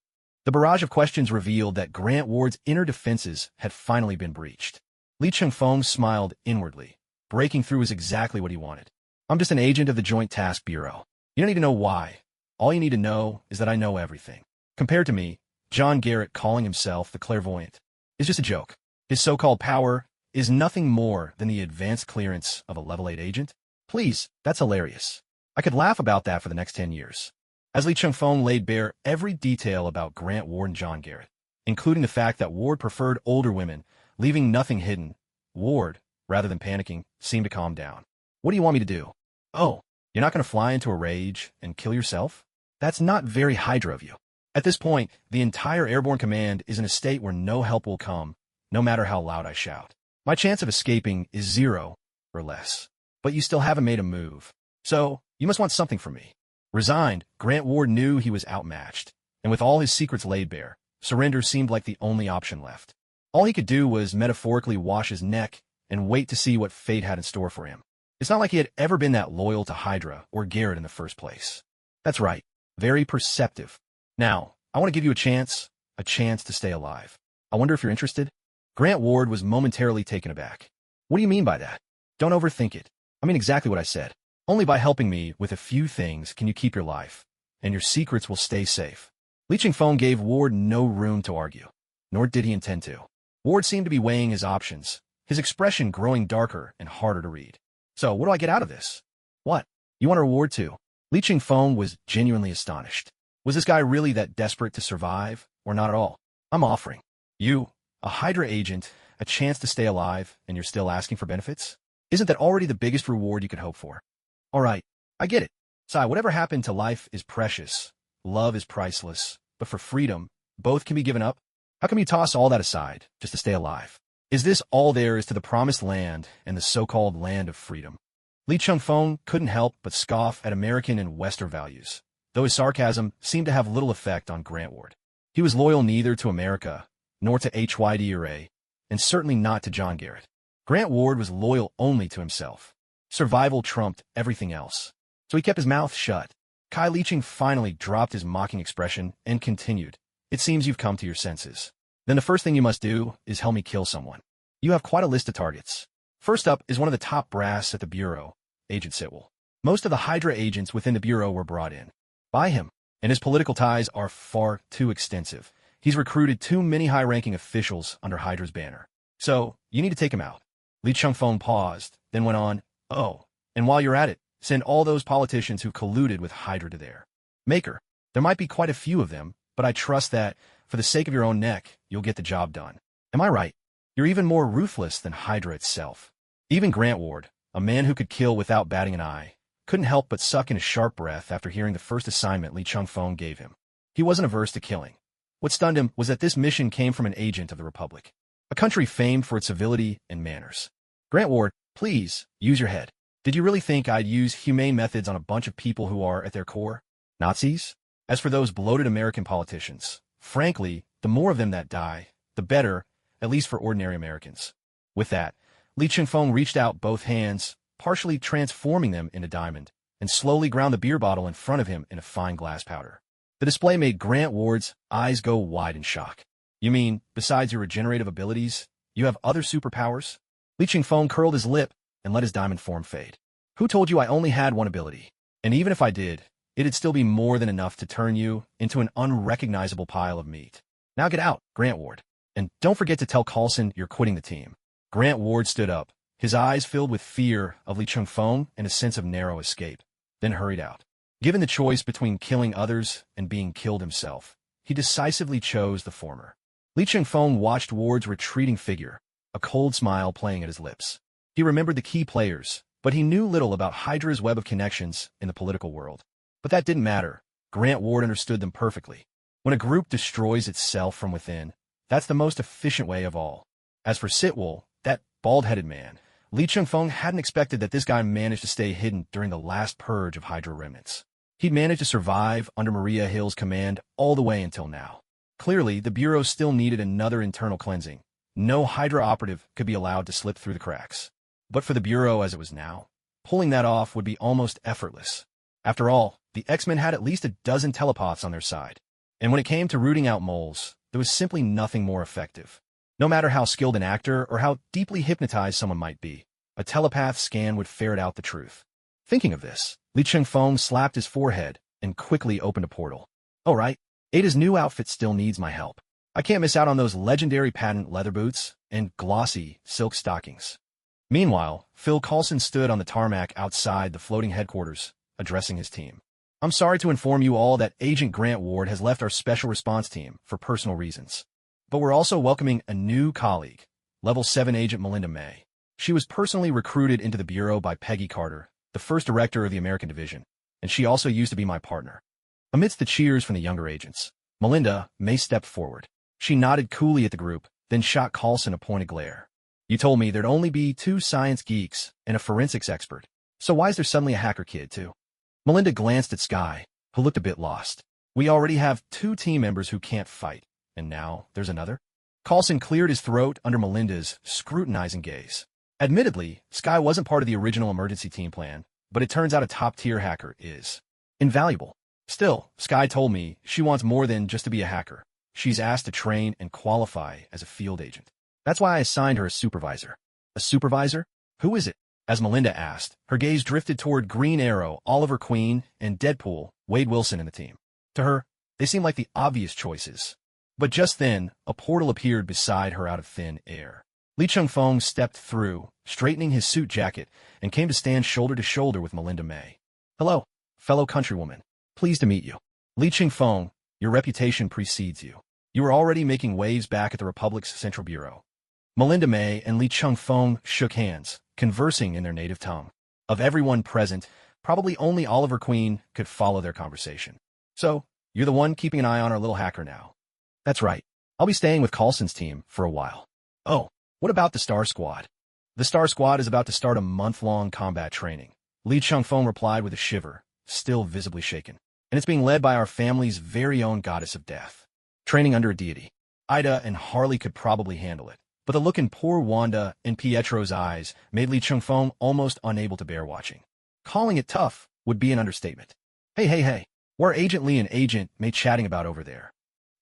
The barrage of questions revealed that Grant Ward's inner defenses had finally been breached. Li Chingfeng smiled inwardly. Breaking through is exactly what he wanted. I'm just an agent of the Joint Task Bureau. You don't need to know why. All you need to know is that I know everything. Compared to me, John Garrett calling himself the clairvoyant is just a joke. His so-called power is nothing more than the advanced clearance of a level 8 agent. Please, that's hilarious. I could laugh about that for the next 10 years. As Li Chingfeng laid bare every detail about Grant Ward and John Garrett, including the fact that Ward preferred older women, leaving nothing hidden, Ward, rather than panicking, seemed to calm down. What do you want me to do? Oh, you're not going to fly into a rage and kill yourself? That's not very Hydra of you. At this point, the entire airborne command is in a state where no help will come, no matter how loud I shout. My chance of escaping is 0 or less. But you still haven't made a move. So, you must want something from me. Resigned, Grant Ward knew he was outmatched, and with all his secrets laid bare, surrender seemed like the only option left. All he could do was metaphorically wash his neck and wait to see what fate had in store for him. It's not like he had ever been that loyal to Hydra or Garrett in the first place. That's right, very perceptive. Now, I want to give you a chance to stay alive. I wonder if you're interested? Grant Ward was momentarily taken aback. What do you mean by that? Don't overthink it. I mean exactly what I said. Only by helping me with a few things can you keep your life, and your secrets will stay safe. Li Chingfeng gave Ward no room to argue, nor did he intend to. Ward seemed to be weighing his options, his expression growing darker and harder to read. So, what do I get out of this? What? You want a reward too? Li Chingfeng was genuinely astonished. Was this guy really that desperate to survive, or not at all? I'm offering you, a Hydra agent, a chance to stay alive, and you're still asking for benefits? Isn't that already the biggest reward you could hope for? All right, I get it. Sai, whatever happened to life is precious. Love is priceless. But for freedom, both can be given up. How come you toss all that aside just to stay alive? Is this all there is to the promised land and the so-called land of freedom? Li Chingfeng couldn't help but scoff at American and Western values, though his sarcasm seemed to have little effect on Grant Ward. He was loyal neither to America, nor to HYD or A, and certainly not to John Garrett. Grant Ward was loyal only to himself. Survival trumped everything else. So he kept his mouth shut. Kai Licheng finally dropped his mocking expression and continued. It seems you've come to your senses. Then the first thing you must do is help me kill someone. You have quite a list of targets. First up is one of the top brass at the Bureau, Agent Sitwell. Most of the Hydra agents within the Bureau were brought in by him, and his political ties are far too extensive. He's recruited too many high-ranking officials under Hydra's banner. So, you need to take him out. Li Changfeng paused, then went on, oh, and while you're at it, send all those politicians who colluded with Hydra to there. Maker, there might be quite a few of them, but I trust that, for the sake of your own neck, you'll get the job done. Am I right? You're even more ruthless than Hydra itself. Even Grant Ward, a man who could kill without batting an eye, couldn't help but suck in a sharp breath after hearing the first assignment Li Changfeng gave him. He wasn't averse to killing. What stunned him was that this mission came from an agent of the Republic, a country famed for its civility and manners. Grant Ward, please, use your head. Did you really think I'd use humane methods on a bunch of people who are, at their core, Nazis? As for those bloated American politicians, frankly, the more of them that die, the better, at least for ordinary Americans. With that, Li Changfeng reached out both hands, partially transforming them into diamond, and slowly ground the beer bottle in front of him into fine glass powder. The display made Grant Ward's eyes go wide in shock. You mean, besides your regenerative abilities, you have other superpowers? Li Changfeng curled his lip and let his diamond form fade. Who told you I only had one ability? And even if I did, it'd still be more than enough to turn you into an unrecognizable pile of meat. Now get out, Grant Ward. And don't forget to tell Coulson you're quitting the team. Grant Ward stood up, his eyes filled with fear of Li Changfeng and a sense of narrow escape, then hurried out. Given the choice between killing others and being killed himself, he decisively chose the former. Li Changfeng watched Ward's retreating figure, a cold smile playing at his lips. He remembered the key players, but he knew little about Hydra's web of connections in the political world. But that didn't matter. Grant Ward understood them perfectly. When a group destroys itself from within, that's the most efficient way of all. As for Sitwell, that bald-headed man, Li Changfeng hadn't expected that this guy managed to stay hidden during the last purge of Hydra remnants. He'd managed to survive under Maria Hill's command all the way until now. Clearly, the Bureau still needed another internal cleansing. No Hydra operative could be allowed to slip through the cracks. But for the Bureau as it was now, pulling that off would be almost effortless. After all, the X-Men had at least a dozen telepaths on their side. And when it came to rooting out moles, there was simply nothing more effective. No matter how skilled an actor or how deeply hypnotized someone might be, a telepath scan would ferret out the truth. Thinking of this, Li Changfeng slapped his forehead and quickly opened a portal. All right, Ada's new outfit still needs my help. I can't miss out on those legendary patent leather boots and glossy silk stockings. Meanwhile, Phil Coulson stood on the tarmac outside the floating headquarters, addressing his team. I'm sorry to inform you all that Agent Grant Ward has left our special response team for personal reasons. But we're also welcoming a new colleague, Level 7 Agent Melinda May. She was personally recruited into the Bureau by Peggy Carter, the first director of the American Division, and she also used to be my partner. Amidst the cheers from the younger agents, Melinda May stepped forward. She nodded coolly at the group, then shot Coulson a pointed glare. You told me there'd only be 2 science geeks and a forensics expert, so why is there suddenly a hacker kid, too? Melinda glanced at Skye, who looked a bit lost. We already have 2 team members who can't fight, and now there's another? Coulson cleared his throat under Melinda's scrutinizing gaze. Admittedly, Skye wasn't part of the original emergency team plan, but it turns out a top-tier hacker is invaluable. Still, Skye told me she wants more than just to be a hacker. She's asked to train and qualify as a field agent. That's why I assigned her a supervisor. A supervisor? Who is it? As Melinda asked, her gaze drifted toward Green Arrow, Oliver Queen, and Deadpool, Wade Wilson in the team. To her, they seemed like the obvious choices. But just then, a portal appeared beside her out of thin air. Li Changfeng stepped through, straightening his suit jacket, and came to stand shoulder to shoulder with Melinda May. Hello, fellow countrywoman. Pleased to meet you. Li Changfeng, your reputation precedes you. You are already making waves back at the Republic's Central Bureau. Melinda May and Li Changfeng shook hands, conversing in their native tongue. Of everyone present, probably only Oliver Queen could follow their conversation. So, you're the one keeping an eye on our little hacker now. That's right. I'll be staying with Coulson's team for a while. Oh, what about the Star Squad? The Star Squad is about to start a month-long combat training. Li Changfeng replied with a shiver, still visibly shaken. And it's being led by our family's very own goddess of death. Training under a deity. Ida and Harley could probably handle it. but the look in poor Wanda and Pietro's eyes made Li Chungfeng almost unable to bear watching. Calling it tough would be an understatement. Hey, what are Agent Lee and Agent May chatting about over there?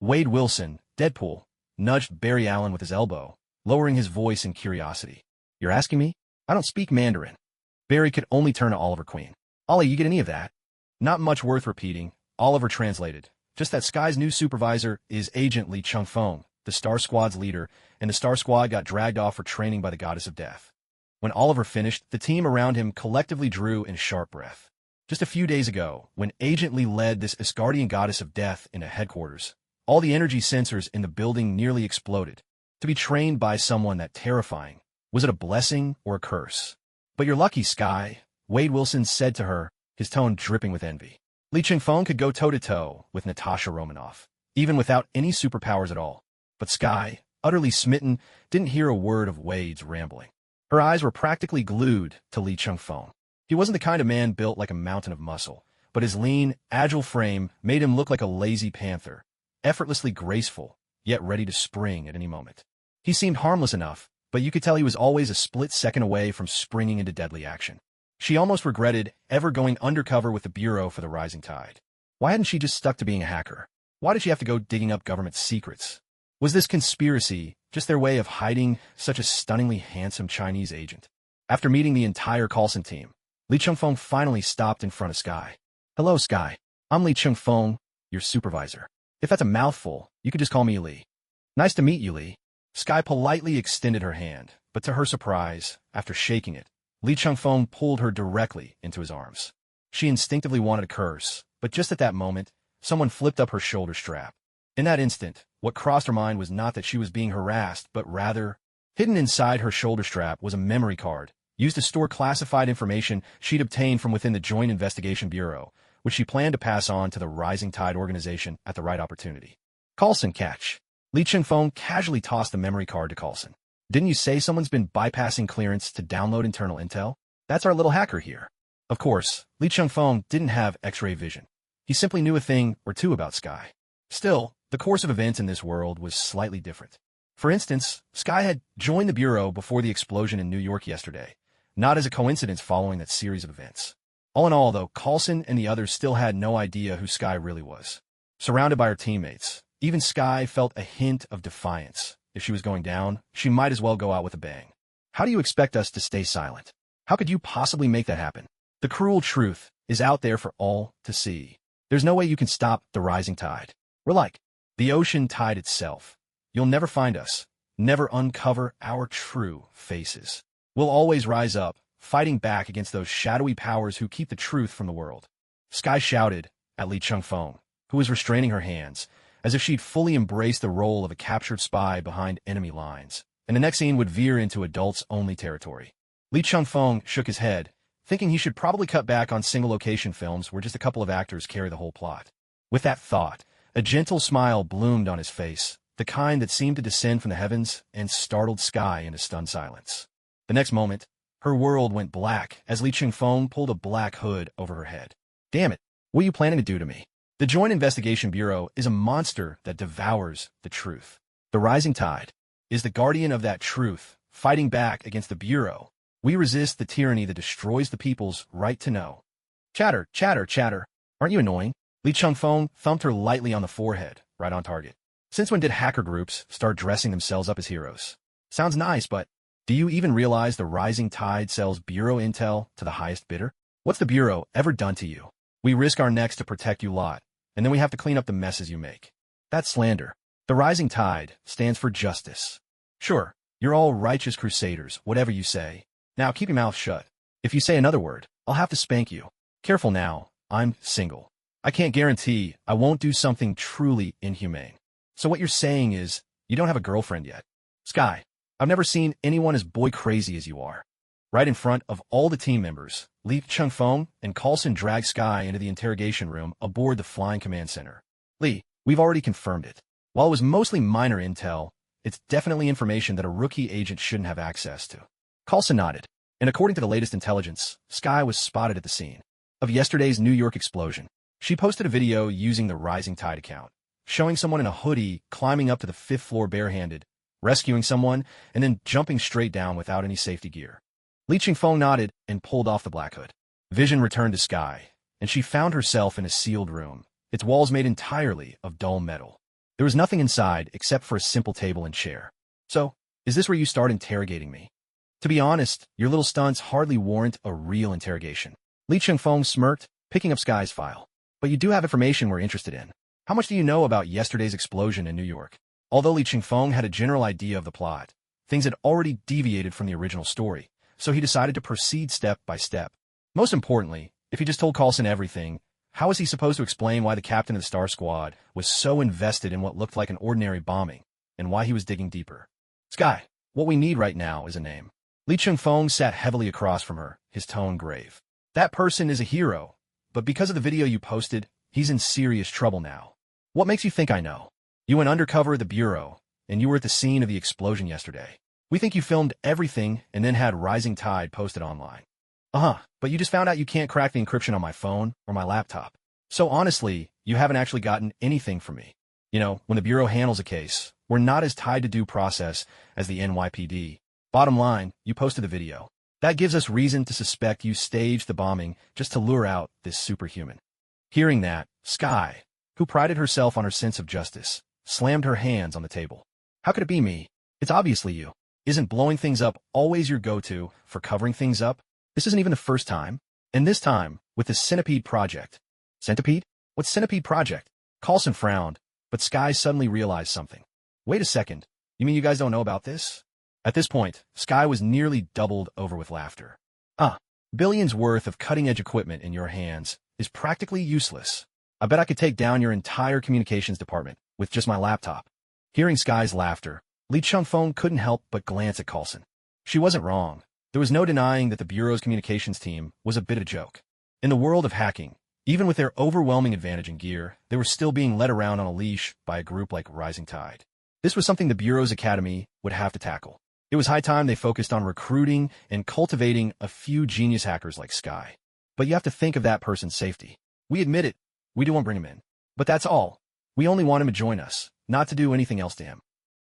Wade Wilson, Deadpool, nudged Barry Allen with his elbow, lowering his voice in curiosity. You're asking me? I don't speak Mandarin. Barry could only turn to Oliver Queen. Ollie, you get any of that? Not much worth repeating, Oliver translated. Just that Sky's new supervisor is Agent Li Chungfeng, the Star Squad's leader, and the Star Squad got dragged off for training by the Goddess of Death. When Oliver finished, the team around him collectively drew in a sharp breath. Just a few days ago, when Agent Lee led this Asgardian Goddess of Death into headquarters, all the energy sensors in the building nearly exploded. To be trained by someone that terrifying, was it a blessing or a curse? But you're lucky, Sky, Wade Wilson said to her, his tone dripping with envy. Li Chungfeng could go toe-to-toe with Natasha Romanoff, even without any superpowers at all. But Sky, utterly smitten, didn't hear a word of Wade's rambling. Her eyes were practically glued to Li Chungfeng. He wasn't the kind of man built like a mountain of muscle, but his lean, agile frame made him look like a lazy panther, effortlessly graceful, yet ready to spring at any moment. He seemed harmless enough, but you could tell he was always a split second away from springing into deadly action. She almost regretted ever going undercover with the Bureau for the Rising Tide. Why hadn't she just stuck to being a hacker? Why did she have to go digging up government secrets? Was this conspiracy just their way of hiding such a stunningly handsome Chinese agent? After meeting the entire Coulson team, Li Chungfeng finally stopped in front of Sky. Hello, Sky. I'm Li Chungfeng, your supervisor. If that's a mouthful, you could just call me Li. Nice to meet you, Li. Sky politely extended her hand, but to her surprise, after shaking it, Li Chungfeng pulled her directly into his arms. She instinctively wanted to curse, but just at that moment, someone flipped up her shoulder strap. In that instant, what crossed her mind was not that she was being harassed, but rather, hidden inside her shoulder strap was a memory card, used to store classified information she'd obtained from within the Joint Investigation Bureau, which she planned to pass on to the Rising Tide organization at the right opportunity. Coulson, catch. Li Chungfeng casually tossed the memory card to Coulson. Didn't you say someone's been bypassing clearance to download internal intel? That's our little hacker here. Of course, Li Chungfeng didn't have X-ray vision. He simply knew a thing or two about Sky. Still, the course of events in this world was slightly different. For instance, Sky had joined the Bureau before the explosion in New York yesterday, not as a coincidence following that series of events. All in all, though, Coulson and the others still had no idea who Sky really was. Surrounded by her teammates, even Sky felt a hint of defiance. If she was going down, she might as well go out with a bang. How do you expect us to stay silent? How could you possibly make that happen? The cruel truth is out there for all to see. There's no way you can stop the rising tide. We're like the ocean tide itself. You'll never find us, never uncover our true faces. We'll always rise up, fighting back against those shadowy powers who keep the truth from the world. Sky shouted at Li Chungfeng, who was restraining her hands, as if she'd fully embraced the role of a captured spy behind enemy lines, and the next scene would veer into adults-only territory. Li Chungfeng shook his head, thinking he should probably cut back on single-location films where just a couple of actors carry the whole plot. With that thought, a gentle smile bloomed on his face, the kind that seemed to descend from the heavens and startled Sky into stunned silence. The next moment, her world went black as Li Chungfeng pulled a black hood over her head. Damn it, what are you planning to do to me? The Joint Investigation Bureau is a monster that devours the truth. The Rising Tide is the guardian of that truth, fighting back against the Bureau. We resist the tyranny that destroys the people's right to know. Chatter, chatter, chatter. Aren't you annoying? Li Chungfeng thumped her lightly on the forehead, right on target. Since when did hacker groups start dressing themselves up as heroes? Sounds nice, but do you even realize the Rising Tide sells Bureau intel to the highest bidder? What's the Bureau ever done to you? We risk our necks to protect you lot, and then we have to clean up the messes you make. That's slander. The Rising Tide stands for justice. Sure, you're all righteous crusaders, whatever you say. Now keep your mouth shut. If you say another word, I'll have to spank you. Careful now, I'm single. I can't guarantee I won't do something truly inhumane. So what you're saying is, you don't have a girlfriend yet. Sky, I've never seen anyone as boy crazy as you are. Right in front of all the team members, Li Chungfeng and Coulson dragged Sky into the interrogation room aboard the Flying Command Center. Li, we've already confirmed it. While it was mostly minor intel, it's definitely information that a rookie agent shouldn't have access to. Coulson nodded, and according to the latest intelligence, Sky was spotted at the scene of yesterday's New York explosion. She posted a video using the Rising Tide account, showing someone in a hoodie climbing up to the 5th floor barehanded, rescuing someone, and then jumping straight down without any safety gear. Li Qingfeng nodded and pulled off the black hood. Vision returned to Sky, and she found herself in a sealed room, its walls made entirely of dull metal. There was nothing inside except for a simple table and chair. So, is this where you start interrogating me? To be honest, your little stunts hardly warrant a real interrogation. Li Qingfeng smirked, picking up Sky's file. But you do have information we're interested in. How much do you know about yesterday's explosion in New York? Although Li Qingfeng had a general idea of the plot, things had already deviated from the original story, so he decided to proceed step by step. Most importantly, if he just told Coulson everything, how was he supposed to explain why the captain of the Star Squad was so invested in what looked like an ordinary bombing, and why he was digging deeper? Sky, what we need right now is a name. Li Qingfeng sat heavily across from her, his tone grave. That person is a hero, but because of the video you posted, he's in serious trouble now. What makes you think I know? You went undercover at the Bureau, and you were at the scene of the explosion yesterday. We think you filmed everything and then had Rising Tide posted online. But you just found out you can't crack the encryption on my phone or my laptop. So honestly, you haven't actually gotten anything from me. You know, when the Bureau handles a case, we're not as tied to due process as the NYPD. Bottom line, you posted the video. That gives us reason to suspect you staged the bombing just to lure out this superhuman. Hearing that, Sky, who prided herself on her sense of justice, slammed her hands on the table. How could it be me? It's obviously you. Isn't blowing things up always your go-to for covering things up? This isn't even the first time. And this time, with the Centipede Project. Centipede? What's Centipede Project? Coulson frowned, but Sky suddenly realized something. Wait a second. You mean you guys don't know about this? At this point, Sky was nearly doubled over with laughter. Billions worth of cutting-edge equipment in your hands is practically useless. I bet I could take down your entire communications department with just my laptop. Hearing Sky's laughter, Li Qingfeng couldn't help but glance at Coulson. She wasn't wrong. There was no denying that the Bureau's communications team was a bit of a joke. In the world of hacking, even with their overwhelming advantage in gear, they were still being led around on a leash by a group like Rising Tide. This was something the Bureau's academy would have to tackle. It was high time they focused on recruiting and cultivating a few genius hackers like Sky. But you have to think of that person's safety. We admit it. We do want to bring him in. But that's all. We only want him to join us, not to do anything else to him.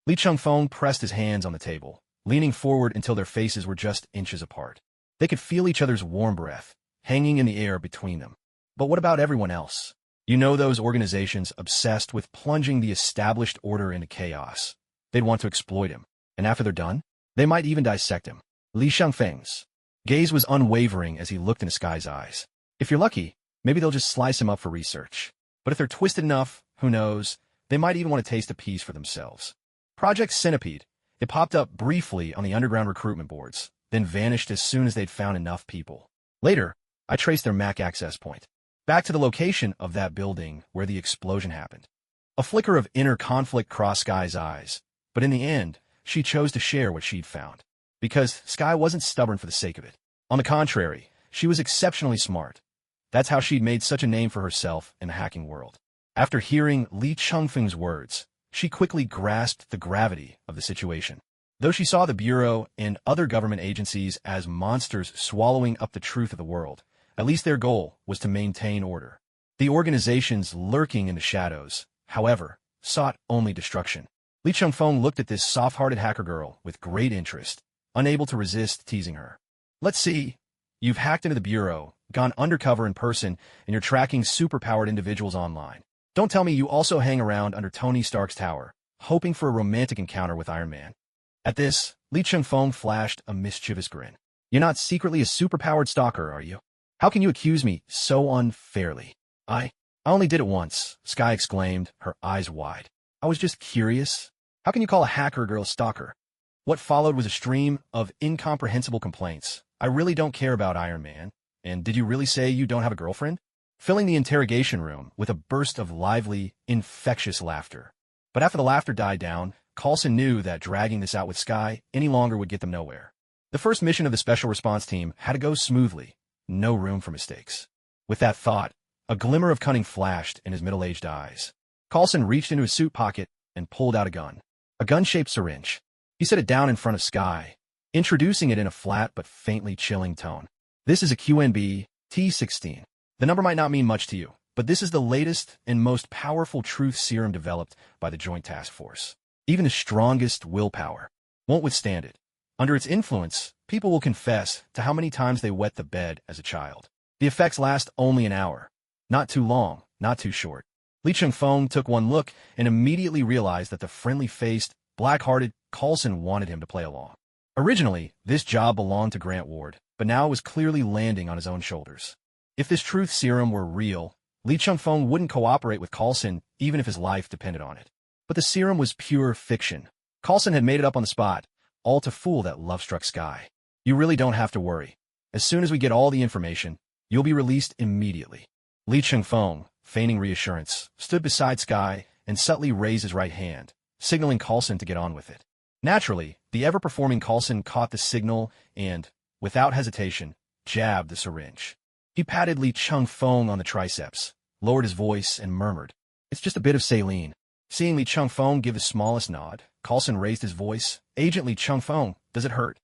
Li Qingfeng pressed his hands on the table, leaning forward until their faces were just inches apart. They could feel each other's warm breath, hanging in the air between them. But what about everyone else? You know those organizations obsessed with plunging the established order into chaos. They'd want to exploit him. And after they're done, they might even dissect him. Li Qingfeng's gaze was unwavering as he looked into Sky's eyes. If you're lucky, maybe they'll just slice him up for research. But if they're twisted enough, who knows, they might even want to taste a piece for themselves. Project Centipede. It popped up briefly on the underground recruitment boards, then vanished as soon as they'd found enough people. Later, I traced their MAC access point back to the location of that building where the explosion happened. A flicker of inner conflict crossed Sky's eyes, but in the end, she chose to share what she'd found. Because Sky wasn't stubborn for the sake of it. On the contrary, she was exceptionally smart. That's how she'd made such a name for herself in the hacking world. After hearing Li Qingfeng's words, she quickly grasped the gravity of the situation. Though she saw the Bureau and other government agencies as monsters swallowing up the truth of the world, at least their goal was to maintain order. The organizations lurking in the shadows, however, sought only destruction. Li Qingfeng looked at this soft-hearted hacker girl with great interest, unable to resist teasing her. Let's see. You've hacked into the Bureau, gone undercover in person, and you're tracking superpowered individuals online. Don't tell me you also hang around under Tony Stark's tower, hoping for a romantic encounter with Iron Man. At this, Li Qingfeng flashed a mischievous grin. You're not secretly a superpowered stalker, are you? How can you accuse me so unfairly? I only did it once, Sky exclaimed, her eyes wide. I was just curious. How can you call a hacker girl a stalker? What followed was a stream of incomprehensible complaints. I really don't care about Iron Man. And did you really say you don't have a girlfriend? Filling the interrogation room with a burst of lively, infectious laughter. But after the laughter died down, Coulson knew that dragging this out with Sky any longer would get them nowhere. The first mission of the Special Response Team had to go smoothly. No room for mistakes. With that thought, a glimmer of cunning flashed in his middle-aged eyes. Coulson reached into his suit pocket and pulled out a gun. A gun-shaped syringe. He set it down in front of Sky, introducing it in a flat but faintly chilling tone. This is a QNB T16. The number might not mean much to you, but this is the latest and most powerful truth serum developed by the Joint Task Force. Even the strongest willpower won't withstand it. Under its influence, people will confess to how many times they wet the bed as a child. The effects last only an hour. Not too long, not too short. Li Chengfeng took one look and immediately realized that the friendly-faced, black-hearted Coulson wanted him to play along. Originally, this job belonged to Grant Ward, but now it was clearly landing on his own shoulders. If this truth serum were real, Li Chengfeng wouldn't cooperate with Coulson even if his life depended on it. But the serum was pure fiction. Coulson had made it up on the spot, all to fool that love-struck Sky. You really don't have to worry. As soon as we get all the information, you'll be released immediately. Li Chengfeng, feigning reassurance, stood beside Sky and subtly raised his right hand, signaling Coulson to get on with it. Naturally, the ever-performing Coulson caught the signal and, without hesitation, jabbed the syringe. He patted Li Chengfeng on the triceps, lowered his voice, and murmured, "It's just a bit of saline." Seeing Li Chengfeng give the smallest nod, Coulson raised his voice, "Agent Li Chengfeng, does it hurt?"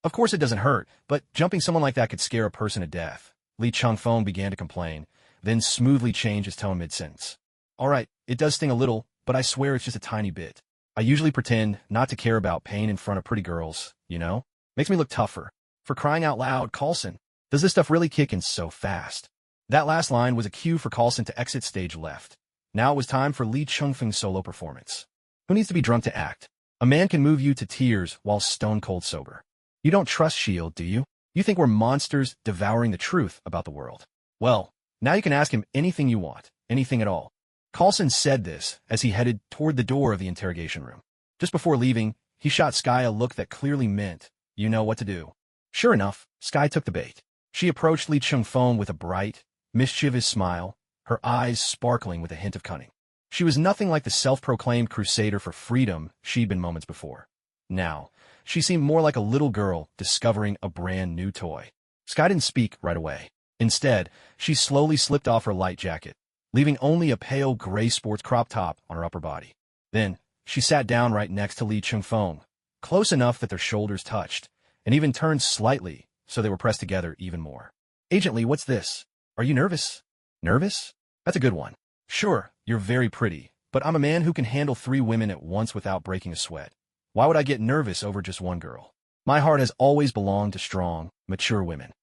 Of course it doesn't hurt, but jumping someone like that could scare a person to death. Li Chengfeng began to complain, then smoothly changed his tone mid-sentence. "All right, it does sting a little, but I swear it's just a tiny bit. I usually pretend not to care about pain in front of pretty girls, you know? Makes me look tougher. For crying out loud, Coulson, does this stuff really kick in so fast?" That last line was a cue for Coulson to exit stage left. Now it was time for Li Chengfeng's solo performance. Who needs to be drunk to act? A man can move you to tears while stone-cold sober. You don't trust S.H.I.E.L.D., do you? You think we're monsters devouring the truth about the world. Well, now you can ask him anything you want, anything at all. Coulson said this as he headed toward the door of the interrogation room. Just before leaving, he shot Sky a look that clearly meant, "You know what to do." Sure enough, Sky took the bait. She approached Li Chengfeng with a bright, mischievous smile, her eyes sparkling with a hint of cunning. She was nothing like the self-proclaimed crusader for freedom she'd been moments before. Now, she seemed more like a little girl discovering a brand new toy. Sky didn't speak right away. Instead, she slowly slipped off her light jacket, leaving only a pale gray sports crop top on her upper body. Then, she sat down right next to Li Chengfeng, close enough that their shoulders touched, and even turned slightly so they were pressed together even more. "Agent Li, what's this? Are you nervous?" "Nervous? That's a good one. Sure, you're very pretty, but I'm a man who can handle 3 women at once without breaking a sweat. Why would I get nervous over just one girl? My heart has always belonged to strong, mature women."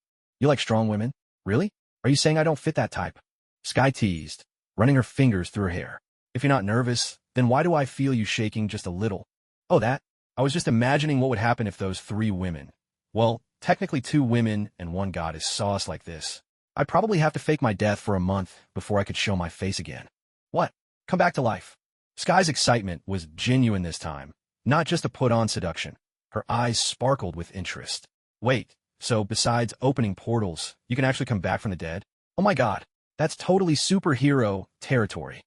"You like strong women? Really? Are you saying I don't fit that type?" Sky teased, running her fingers through her hair. "If you're not nervous, then why do I feel you shaking just a little?" "Oh, that? I was just imagining what would happen if those 3 women, well, technically 2 women and 1 goddess, saw us like this. I'd probably have to fake my death for a month before I could show my face again." "What? Come back to life." Sky's excitement was genuine this time, not just a put-on seduction. Her eyes sparkled with interest. "Wait, so besides opening portals, you can actually come back from the dead? Oh my god, that's totally superhero territory."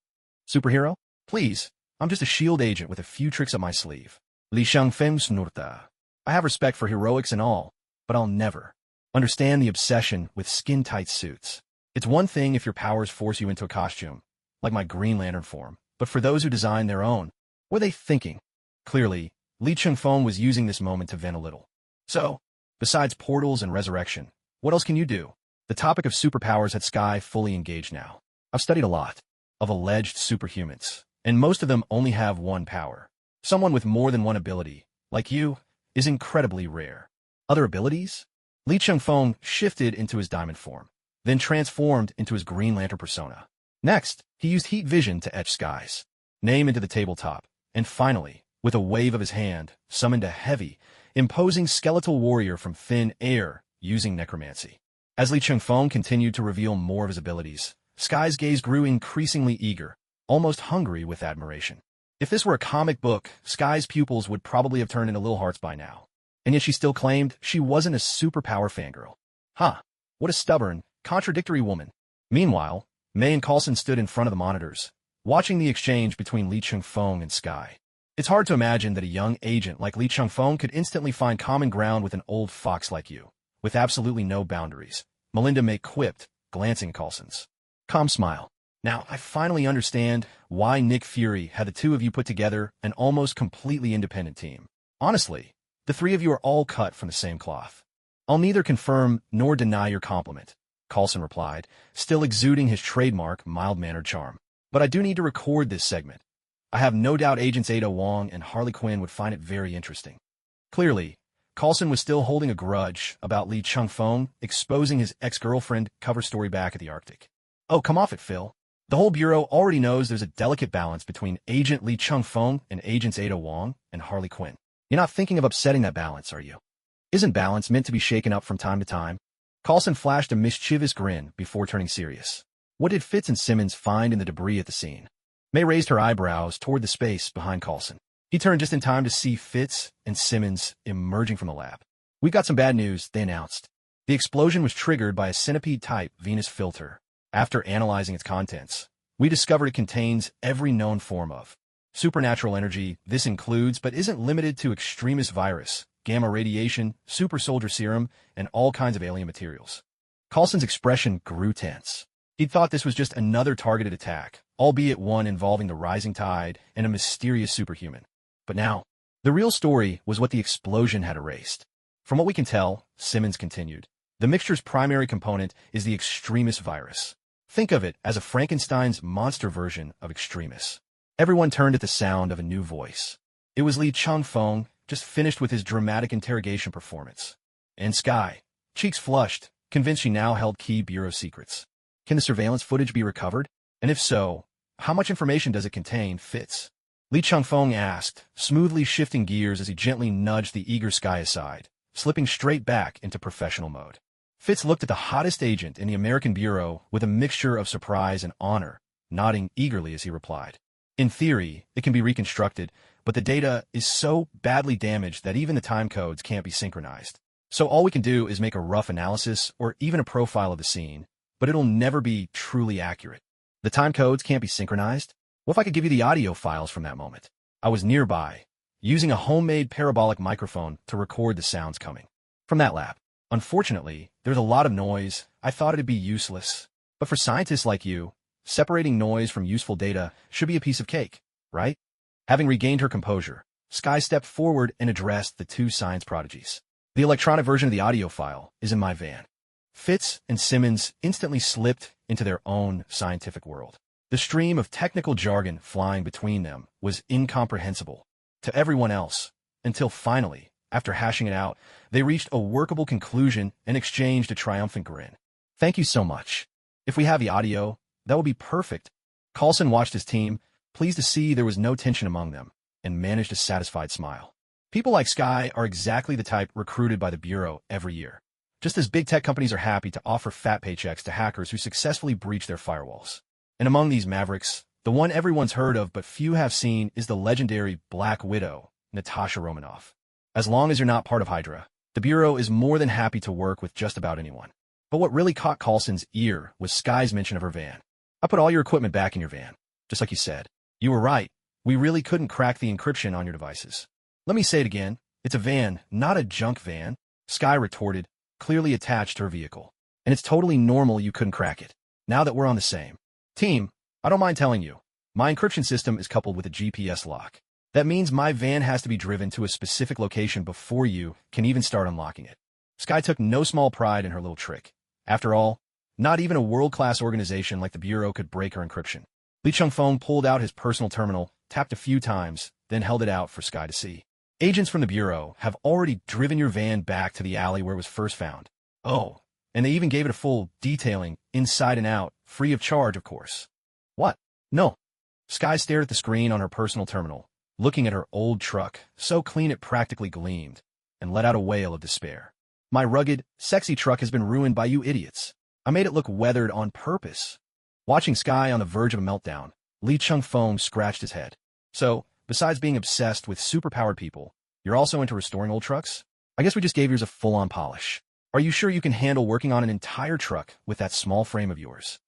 "Superhero? Please, I'm just a S.H.I.E.L.D. agent with a few tricks up my sleeve." Li Chengfeng snurta. "I have respect for heroics and all, but I'll never understand the obsession with skin-tight suits. It's one thing if your powers force you into a costume, like my Green Lantern form, but for those who design their own, what are they thinking?" Clearly, Li Chengfeng was using this moment to vent a little. "So, besides portals and resurrection, what else can you do?" The topic of superpowers had Sky fully engaged now. "I've studied a lot of alleged superhumans, and most of them only have one power. Someone with more than one ability, like you, is incredibly rare." "Other abilities?" Li Chengfeng shifted into his diamond form, then transformed into his Green Lantern persona. Next, he used heat vision to etch Sky's name into the tabletop, and finally, with a wave of his hand, summoned a heavy, imposing skeletal warrior from thin air using necromancy. As Li Chengfeng continued to reveal more of his abilities, Sky's gaze grew increasingly eager, almost hungry with admiration. If this were a comic book, Sky's pupils would probably have turned into little hearts by now. And yet she still claimed she wasn't a superpower fangirl. Huh, what a stubborn, contradictory woman. Meanwhile, May and Coulson stood in front of the monitors, watching the exchange between Li Chengfeng and Sky. It's hard to imagine that a young agent like Li Chengfeng could instantly find common ground with an old fox like you, with absolutely no boundaries, Melinda May quipped, glancing at Coulson's calm smile. "Now, I finally understand why Nick Fury had the 2 of you put together an almost completely independent team. Honestly, the 3 of you are all cut from the same cloth." "I'll neither confirm nor deny your compliment," Coulson replied, still exuding his trademark mild-mannered charm. "But I do need to record this segment. I have no doubt Agents Ada Wong and Harley Quinn would find it very interesting. Clearly, Coulson was still holding a grudge about Lee Chung-fong exposing his ex-girlfriend cover story back at the Arctic. Oh, come off it, Phil. The whole Bureau already knows there's a delicate balance between Agent Lee Chung-fong and Agents Ada Wong and Harley Quinn. You're not thinking of upsetting that balance, are you? Isn't balance meant to be shaken up from time to time? Coulson flashed a mischievous grin before turning serious. What did Fitz and Simmons find in the debris at the scene? May raised her eyebrows toward the space behind Coulson. He turned just in time to see Fitz and Simmons emerging from the lab. "We got some bad news," they announced. The explosion was triggered by a centipede-type Venus filter. After analyzing its contents, we discovered it contains every known form of supernatural energy. This includes, but isn't limited to, extremist virus, gamma radiation, super soldier serum, and all kinds of alien materials. Coulson's expression grew tense. He'd thought this was just another targeted attack, albeit one involving the rising tide and a mysterious superhuman. But now, the real story was what the explosion had erased. From what we can tell, Simmons continued, the mixture's primary component is the extremist virus. Think of it as a Frankenstein's monster version of extremis. Everyone turned at the sound of a new voice. It was Lee Chung-fong, just finished with his dramatic interrogation performance. And Sky, cheeks flushed, convinced she now held key Bureau secrets. Can the surveillance footage be recovered? And if so, how much information does it contain, Fitz? Lee Chung-fong asked, smoothly shifting gears as he gently nudged the eager Sky aside, slipping straight back into professional mode. Fitz looked at the hottest agent in the American Bureau with a mixture of surprise and honor, nodding eagerly as he replied. In theory, it can be reconstructed, but the data is so badly damaged that even the time codes can't be synchronized. So all we can do is make a rough analysis or even a profile of the scene, but it'll never be truly accurate. The time codes can't be synchronized? What if I could give you the audio files from that moment? I was nearby, using a homemade parabolic microphone to record the sounds coming from that lab. Unfortunately, there's a lot of noise. I thought it'd be useless. But for scientists like you, separating noise from useful data should be a piece of cake, right? Having regained her composure, Sky stepped forward and addressed the two science prodigies. The electronic version of the audio file is in my van. Fitz and Simmons instantly slipped into their own scientific world. The stream of technical jargon flying between them was incomprehensible to everyone else, until finally, after hashing it out, they reached a workable conclusion and exchanged a triumphant grin. "Thank you so much. If we have the audio, that would be perfect." Coulson watched his team, pleased to see there was no tension among them, and managed a satisfied smile. People like Sky are exactly the type recruited by the Bureau every year. Just as big tech companies are happy to offer fat paychecks to hackers who successfully breach their firewalls. And among these mavericks, the one everyone's heard of but few have seen is the legendary Black Widow, Natasha Romanoff. As long as you're not part of Hydra, the Bureau is more than happy to work with just about anyone. But what really caught Coulson's ear was Sky's mention of her van. "I put all your equipment back in your van, just like you said. You were right. We really couldn't crack the encryption on your devices." "Let me say it again. It's a van, not a junk van," Sky retorted, clearly attached to her vehicle. "And it's totally normal you couldn't crack it. Now that we're on the same team, I don't mind telling you, my encryption system is coupled with a GPS lock. That means my van has to be driven to a specific location before you can even start unlocking it." Sky took no small pride in her little trick. After all, not even a world-class organization like the Bureau could break her encryption. Lee Chung-fong pulled out his personal terminal, tapped a few times, then held it out for Sky to see. "Agents from the Bureau have already driven your van back to the alley where it was first found. Oh, and they even gave it a full detailing, inside and out, free of charge, of course." "What? No." Sky stared at the screen on her personal terminal, looking at her old truck, so clean it practically gleamed, and let out a wail of despair. "My rugged, sexy truck has been ruined by you idiots. I made it look weathered on purpose." Watching Sky on the verge of a meltdown, Lee Chung-fong scratched his head. "So, besides being obsessed with superpowered people, you're also into restoring old trucks? I guess we just gave yours a full-on polish. Are you sure you can handle working on an entire truck with that small frame of yours?"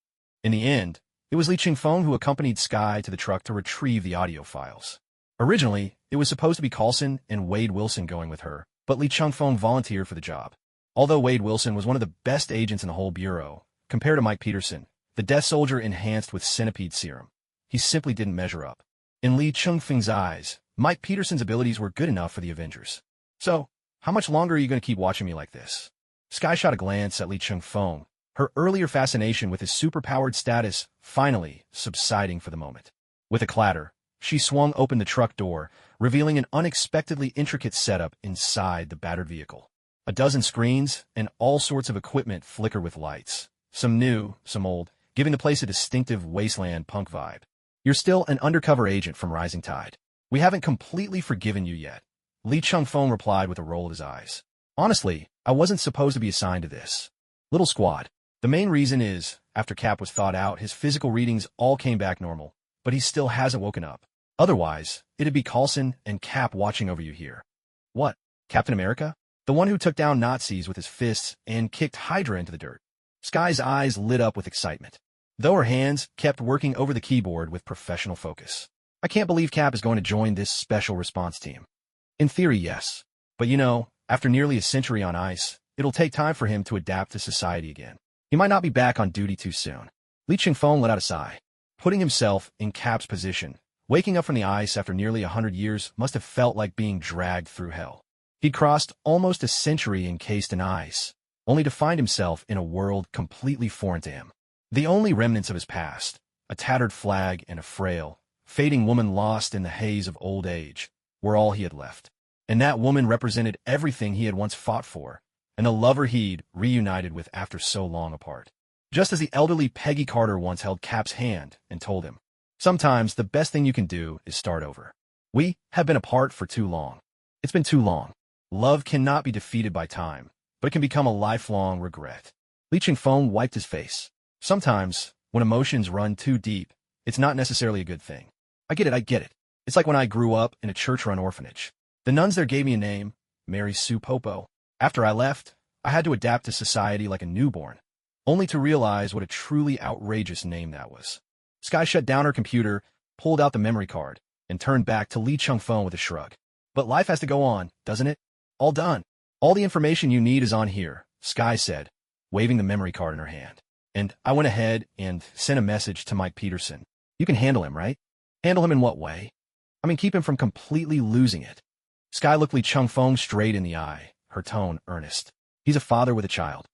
In the end, it was Lee Chung-fong who accompanied Sky to the truck to retrieve the audio files. Originally, it was supposed to be Coulson and Wade Wilson going with her, but Lee Chung-fong volunteered for the job. Although Wade Wilson was one of the best agents in the whole Bureau, compared to Mike Peterson, the death soldier enhanced with centipede serum, he simply didn't measure up. In Lee Chung-fong's eyes, Mike Peterson's abilities were good enough for the Avengers. "So, how much longer are you going to keep watching me like this?" Sky shot a glance at Lee Chung-fong, her earlier fascination with his superpowered status finally subsiding for the moment. With a clatter, she swung open the truck door, revealing an unexpectedly intricate setup inside the battered vehicle. A dozen screens and all sorts of equipment flicker with lights, some new, some old, giving the place a distinctive wasteland punk vibe. You're still an undercover agent from Rising Tide. We haven't completely forgiven you yet, Lee Chung-fong replied with a roll of his eyes. Honestly, I wasn't supposed to be assigned to this little squad. The main reason is, after Cap was thawed out, his physical readings all came back normal, but he still hasn't woken up. Otherwise, it'd be Coulson and Cap watching over you here. What? Captain America? The one who took down Nazis with his fists and kicked Hydra into the dirt. Sky's eyes lit up with excitement, though her hands kept working over the keyboard with professional focus. I can't believe Cap is going to join this special response team. In theory, yes. But you know, after nearly a century on ice, it'll take time for him to adapt to society again. He might not be back on duty too soon. Lee Chung-fong let out a sigh. Putting himself in Cap's position, waking up from the ice after nearly 100 years must have felt like being dragged through hell. He'd crossed almost a century encased in ice, only to find himself in a world completely foreign to him. The only remnants of his past, a tattered flag and a frail, fading woman lost in the haze of old age, were all he had left. And that woman represented everything he had once fought for, and the lover he'd reunited with after so long apart. Just as the elderly Peggy Carter once held Cap's hand and told him, "Sometimes the best thing you can do is start over. We have been apart for too long. It's been too long. Love cannot be defeated by time, but it can become a lifelong regret." Lee Chung-fong wiped his face. Sometimes, when emotions run too deep, it's not necessarily a good thing. I get it. It's like when I grew up in a church-run orphanage. The nuns there gave me a name, Mary Sue Popo. After I left, I had to adapt to society like a newborn, only to realize what a truly outrageous name that was. Sky shut down her computer, pulled out the memory card, and turned back to Lee Chung-fong with a shrug. But life has to go on, doesn't it? All done. All the information you need is on here, Sky said, waving the memory card in her hand. And I went ahead and sent a message to Mike Peterson. You can handle him, right? Handle him in what way? I mean, keep him from completely losing it. Sky looked Lee Chung-fong straight in the eye, her tone earnest. He's a father with a child.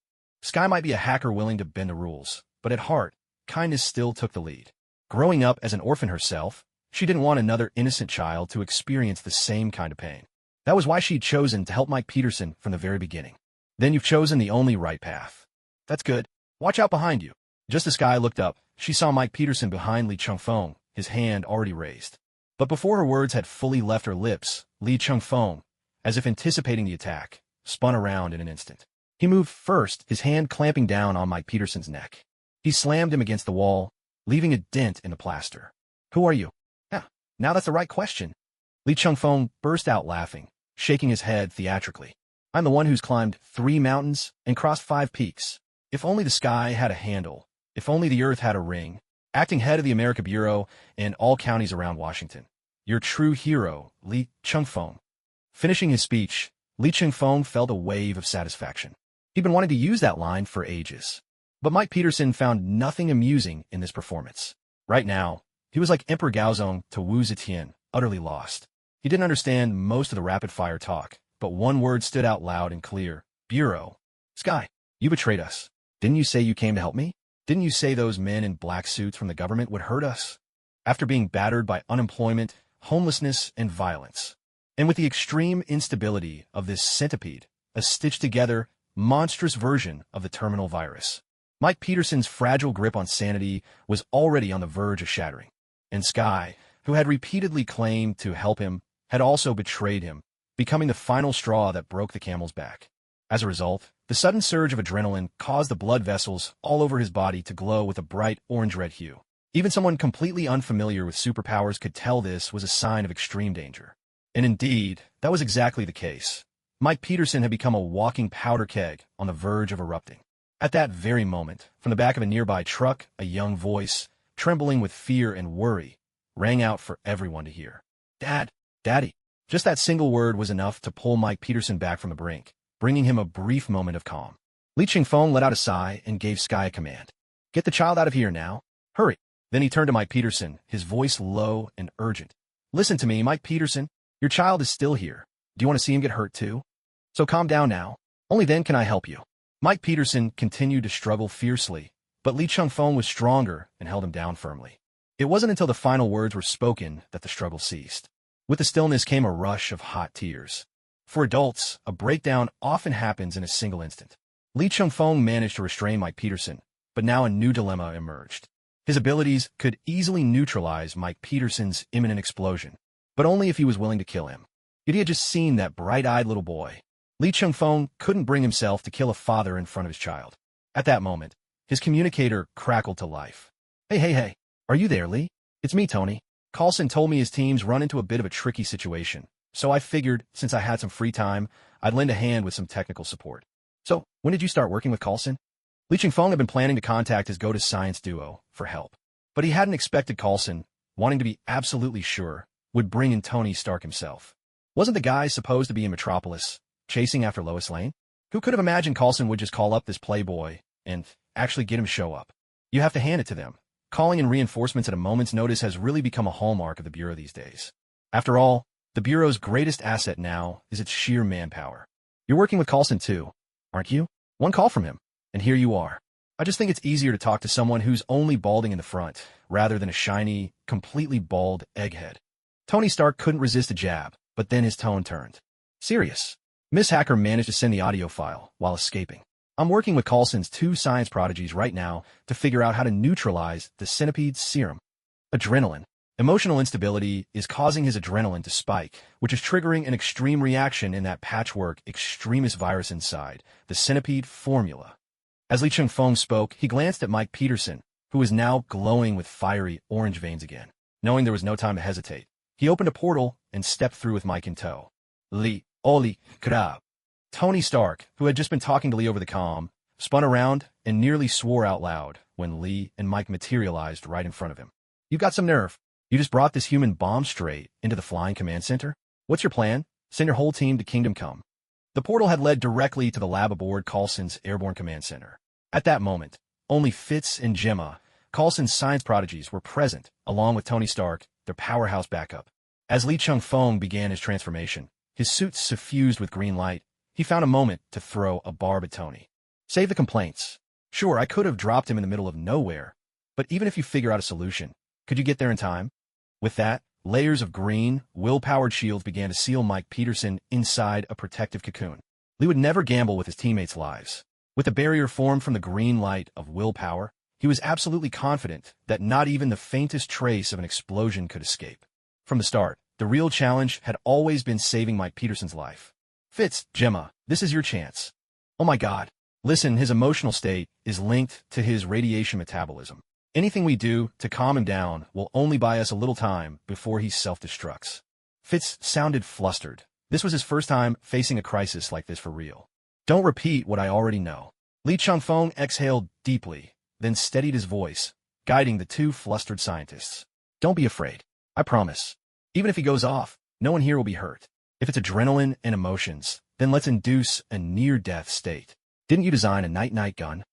Sky might be a hacker willing to bend the rules, but at heart, kindness still took the lead. Growing up as an orphan herself, she didn't want another innocent child to experience the same kind of pain. That was why she'd chosen to help Mike Peterson from the very beginning. Then you've chosen the only right path. That's good. Watch out behind you. Just as Sky looked up, she saw Mike Peterson behind Lee Chung-fong, his hand already raised. But before her words had fully left her lips, Lee Chung-fong, as if anticipating the attack, spun around in an instant. He moved first, his hand clamping down on Mike Peterson's neck. He slammed him against the wall, leaving a dent in the plaster. Who are you? Yeah, now that's the right question. Lee Chung-fong burst out laughing, shaking his head theatrically. I'm the one who's climbed 3 mountains and crossed 5 peaks. If only the sky had a handle. If only the earth had a ring. Acting head of the America Bureau and all counties around Washington. Your true hero, Lee Chung-fong. Finishing his speech, Lee Chung-fong felt a wave of satisfaction. He'd been wanting to use that line for ages. But Mike Peterson found nothing amusing in this performance. Right now, he was like Emperor Gaozong to Wu Zetian, utterly lost. He didn't understand most of the rapid-fire talk, but one word stood out loud and clear. Bureau. Sky, you betrayed us. Didn't you say you came to help me? Didn't you say those men in black suits from the government would hurt us? After being battered by unemployment, homelessness, and violence. And with the extreme instability of this centipede, a stitched-together, monstrous version of the terminal virus. Mike Peterson's fragile grip on sanity was already on the verge of shattering. And Sky, who had repeatedly claimed to help him, had also betrayed him, becoming the final straw that broke the camel's back. As a result, the sudden surge of adrenaline caused the blood vessels all over his body to glow with a bright orange-red hue. Even someone completely unfamiliar with superpowers could tell this was a sign of extreme danger. And indeed, that was exactly the case. Mike Peterson had become a walking powder keg on the verge of erupting. At that very moment, from the back of a nearby truck, a young voice, trembling with fear and worry, rang out for everyone to hear. Dad, Daddy. Just that single word was enough to pull Mike Peterson back from the brink, bringing him a brief moment of calm. Lee Chung-fong let out a sigh and gave Sky a command. Get the child out of here now. Hurry. Then he turned to Mike Peterson, his voice low and urgent. Listen to me, Mike Peterson. Your child is still here. Do you want to see him get hurt too? So calm down now. Only then can I help you. Mike Peterson continued to struggle fiercely, but Lee Chung-fong was stronger and held him down firmly. It wasn't until the final words were spoken that the struggle ceased. With the stillness came a rush of hot tears. For adults, a breakdown often happens in a single instant. Lee Chung-fong managed to restrain Mike Peterson, but now a new dilemma emerged. His abilities could easily neutralize Mike Peterson's imminent explosion, but only if he was willing to kill him. Yet he had just seen that bright-eyed little boy. Lee Chung-fong couldn't bring himself to kill a father in front of his child. At that moment, his communicator crackled to life. Hey, are you there, Lee? It's me, Tony. Carlson told me his team's run into a bit of a tricky situation, so I figured, since I had some free time, I'd lend a hand with some technical support. So, when did you start working with Carlson? Lee Chung-fong had been planning to contact his go-to-science duo for help, but he hadn't expected Carlson, wanting to be absolutely sure, would bring in Tony Stark himself. Wasn't the guy supposed to be in Metropolis, chasing after Lois Lane? Who could have imagined Carlson would just call up this playboy and actually get him to show up? You have to hand it to them. Calling in reinforcements at a moment's notice has really become a hallmark of the Bureau these days. After all, the Bureau's greatest asset now is its sheer manpower. You're working with Carlson too, aren't you? One call from him, and here you are. I just think it's easier to talk to someone who's only balding in the front, rather than a shiny, completely bald egghead. Tony Stark couldn't resist a jab, but then his tone turned. Serious. Miss Hacker managed to send the audio file while escaping. I'm working with Carlson's 2 science prodigies right now to figure out how to neutralize the centipede's serum. Adrenaline. Emotional instability is causing his adrenaline to spike, which is triggering an extreme reaction in that patchwork extremist virus inside, the centipede formula. As Lee Chung-fong spoke, he glanced at Mike Peterson, who was now glowing with fiery orange veins again. Knowing there was no time to hesitate, he opened a portal and stepped through with Mike in tow. Lee, Oli, Krab. Tony Stark, who had just been talking to Lee over the comm, spun around and nearly swore out loud when Lee and Mike materialized right in front of him. You've got some nerve. You just brought this human bomb straight into the flying command center? What's your plan? Send your whole team to Kingdom Come. The portal had led directly to the lab aboard Carlson's airborne command center. At that moment, only Fitz and Gemma, Carlson's science prodigies, were present, along with Tony Stark, their powerhouse backup. As Lee Chung-fong began his transformation, his suit suffused with green light, he found a moment to throw a barb at Tony. Save the complaints. Sure, I could have dropped him in the middle of nowhere, but even if you figure out a solution, could you get there in time? With that, layers of green, will-powered shields began to seal Mike Peterson inside a protective cocoon. Lee would never gamble with his teammates' lives. With the barrier formed from the green light of willpower, he was absolutely confident that not even the faintest trace of an explosion could escape. From the start, the real challenge had always been saving Mike Peterson's life. Fitz, Gemma, this is your chance. Oh my God. Listen, his emotional state is linked to his radiation metabolism. Anything we do to calm him down will only buy us a little time before he self-destructs. Fitz sounded flustered. This was his first time facing a crisis like this for real. Don't repeat what I already know. Lee Chung-fong exhaled deeply, then steadied his voice, guiding the 2 flustered scientists. Don't be afraid. I promise. Even if he goes off, no one here will be hurt. If it's adrenaline and emotions, then let's induce a near-death state. Didn't you design a night-night gun?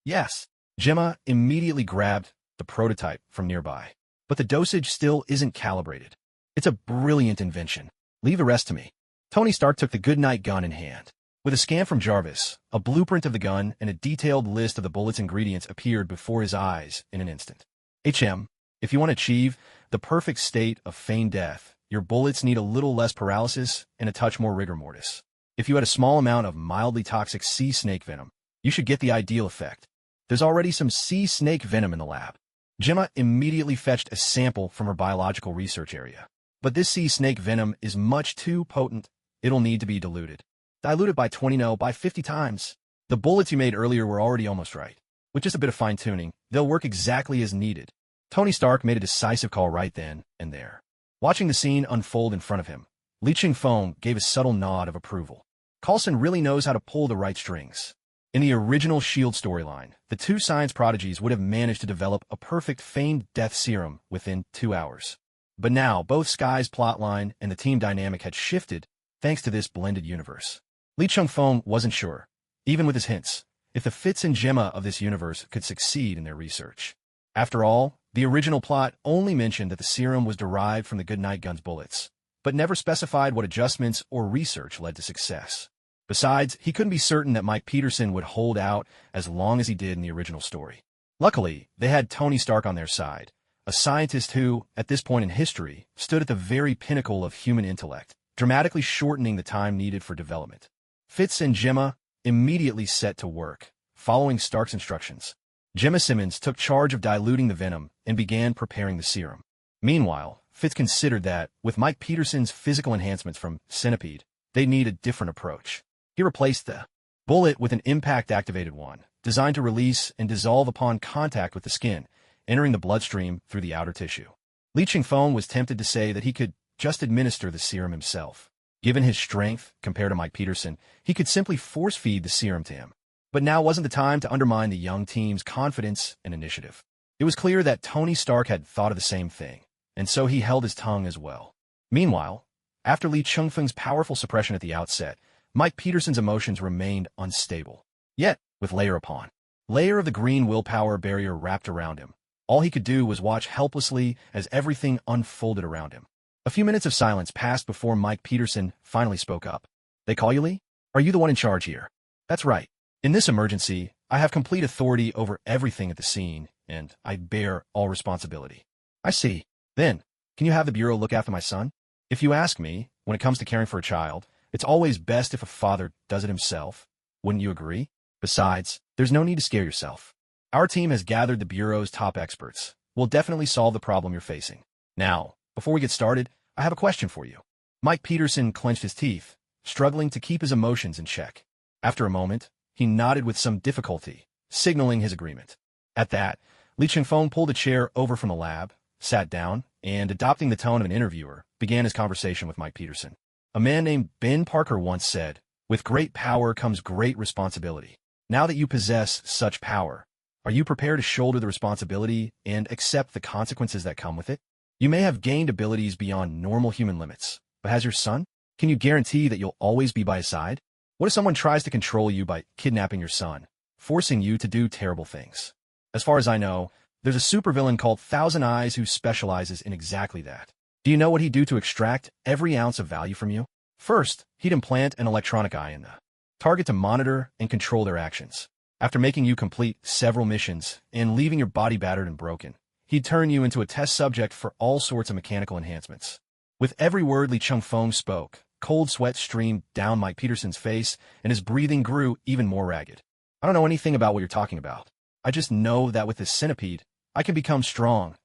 Yes. Gemma immediately grabbed the prototype from nearby. But the dosage still isn't calibrated. It's a brilliant invention. Leave the rest to me. Tony Stark took the goodnight gun in hand. With a scan from Jarvis, a blueprint of the gun and a detailed list of the bullet's ingredients appeared before his eyes in an instant. If you want to achieve the perfect state of feigned death, your bullets need a little less paralysis and a touch more rigor mortis. If you had a small amount of mildly toxic sea snake venom, you should get the ideal effect. There's already some sea snake venom in the lab. Gemma immediately fetched a sample from her biological research area. But this sea snake venom is much too potent. It'll need to be diluted. Diluted by 20, no, by 50 times. The bullets you made earlier were already almost right. With just a bit of fine-tuning, they'll work exactly as needed. Tony Stark made a decisive call right then and there. Watching the scene unfold in front of him, Lee Chung-fong gave a subtle nod of approval. Carlson really knows how to pull the right strings. In the original S.H.I.E.L.D. storyline, the 2 science prodigies would have managed to develop a perfect feigned death serum within 2 hours. But now, both Sky's plotline and the team dynamic had shifted thanks to this blended universe. Lee Chung-fong wasn't sure, even with his hints, if the Fitz and Gemma of this universe could succeed in their research. After all, the original plot only mentioned that the serum was derived from the Goodnight Gun's bullets, but never specified what adjustments or research led to success. Besides, he couldn't be certain that Mike Peterson would hold out as long as he did in the original story. Luckily, they had Tony Stark on their side, a scientist who, at this point in history, stood at the very pinnacle of human intellect, dramatically shortening the time needed for development. Fitz and Gemma immediately set to work, following Stark's instructions. Gemma Simmons took charge of diluting the venom and began preparing the serum. Meanwhile, Fitz considered that, with Mike Peterson's physical enhancements from Centipede, they'd need a different approach. He replaced the bullet with an impact-activated one, designed to release and dissolve upon contact with the skin, entering the bloodstream through the outer tissue. Li Chingfeng was tempted to say that he could just administer the serum himself. Given his strength, compared to Mike Peterson, he could simply force-feed the serum to him. But now wasn't the time to undermine the young team's confidence and initiative. It was clear that Tony Stark had thought of the same thing, and so he held his tongue as well. Meanwhile, after Li Chingfeng's powerful suppression at the outset, Mike Peterson's emotions remained unstable. Yet, with layer upon layer of the green willpower barrier wrapped around him, all he could do was watch helplessly as everything unfolded around him. A few minutes of silence passed before Mike Peterson finally spoke up. "They call you, Lee? Are you the one in charge here?" "That's right. In this emergency, I have complete authority over everything at the scene, and I bear all responsibility." "I see. Then, can you have the Bureau look after my son? If you ask me, when it comes to caring for a child, it's always best if a father does it himself. Wouldn't you agree? Besides, there's no need to scare yourself. Our team has gathered the Bureau's top experts. We'll definitely solve the problem you're facing. Now, before we get started, I have a question for you." Mike Peterson clenched his teeth, struggling to keep his emotions in check. After a moment, he nodded with some difficulty, signaling his agreement. At that, Li Chingfeng pulled a chair over from the lab, sat down, and, adopting the tone of an interviewer, began his conversation with Mike Peterson. A man named Ben Parker once said, "With great power comes great responsibility. Now that you possess such power, are you prepared to shoulder the responsibility and accept the consequences that come with it? You may have gained abilities beyond normal human limits, but has your son? Can you guarantee that you'll always be by his side? What if someone tries to control you by kidnapping your son, forcing you to do terrible things? As far as I know, there's a supervillain called Thousand Eyes who specializes in exactly that. Do you know what he'd do to extract every ounce of value from you? First, he'd implant an electronic eye in the target to monitor and control their actions. After making you complete several missions and leaving your body battered and broken, he'd turn you into a test subject for all sorts of mechanical enhancements." With every word Li Chingfeng spoke, cold sweat streamed down Mike Peterson's face, and his breathing grew even more ragged. "I don't know anything about what you're talking about. I just know that with this centipede, I can become strong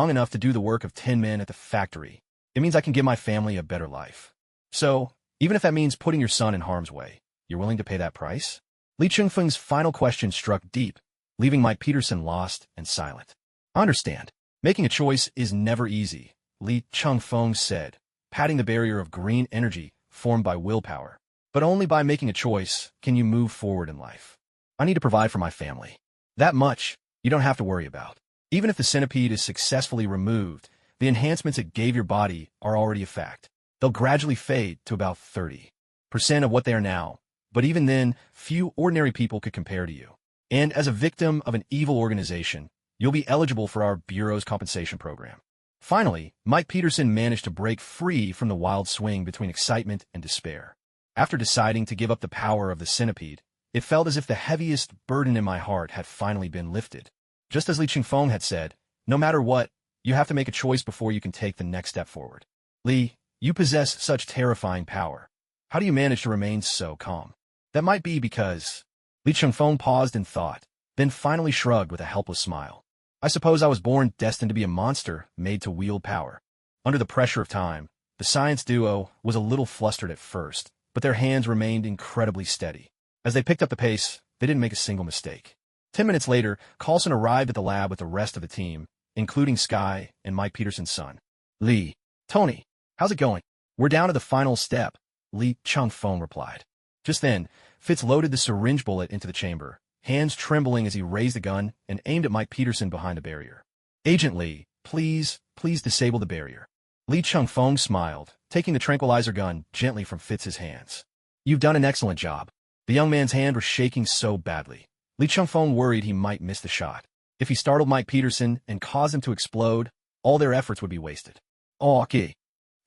enough to do the work of 10 men at the factory. It means I can give my family a better life. So, even if that means putting your son in harm's way, you're willing to pay that price?" Li Chingfeng's final question struck deep, leaving Mike Peterson lost and silent. "I understand. Making a choice is never easy," Li Chingfeng said, patting the barrier of green energy formed by willpower. "But only by making a choice can you move forward in life. I need to provide for my family. That much you don't have to worry about. Even if the centipede is successfully removed, the enhancements it gave your body are already a fact. They'll gradually fade to about 30% of what they are now, but even then, few ordinary people could compare to you. And as a victim of an evil organization, you'll be eligible for our Bureau's compensation program." Finally, Mike Peterson managed to break free from the wild swing between excitement and despair. After deciding to give up the power of the centipede, it felt as if the heaviest burden in my heart had finally been lifted. Just as Li Chingfeng had said, no matter what, you have to make a choice before you can take the next step forward. Li, you possess such terrifying power. How do you manage to remain so calm? That might be because... Li Chingfeng paused in thought, then finally shrugged with a helpless smile. "I suppose I was born destined to be a monster made to wield power." Under the pressure of time, the science duo was a little flustered at first, but their hands remained incredibly steady. As they picked up the pace, they didn't make a single mistake. 10 minutes later, Coulson arrived at the lab with the rest of the team, including Sky and Mike Peterson's son. "Lee, Tony, how's it going?" "We're down to the final step," Li Chingfeng replied. Just then, Fitz loaded the syringe bullet into the chamber, hands trembling as he raised the gun and aimed at Mike Peterson behind the barrier. "Agent Lee, please disable the barrier." Li Chingfeng smiled, taking the tranquilizer gun gently from Fitz's hands. "You've done an excellent job." The young man's hand was shaking so badly. Li Chingfeng worried he might miss the shot. If he startled Mike Peterson and caused him to explode, all their efforts would be wasted. "Oh, okay."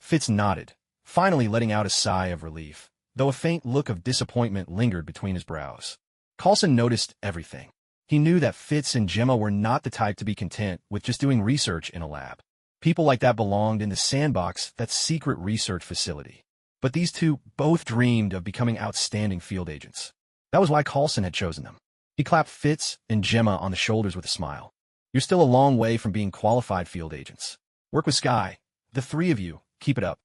Fitz nodded, finally letting out a sigh of relief, though a faint look of disappointment lingered between his brows. Coulson noticed everything. He knew that Fitz and Gemma were not the type to be content with just doing research in a lab. People like that belonged in the sandbox, that secret research facility. But these two both dreamed of becoming outstanding field agents. That was why Coulson had chosen them. He clapped Fitz and Gemma on the shoulders with a smile. You're still a long way from being qualified field agents. Work with Sky. The three of you, keep it up.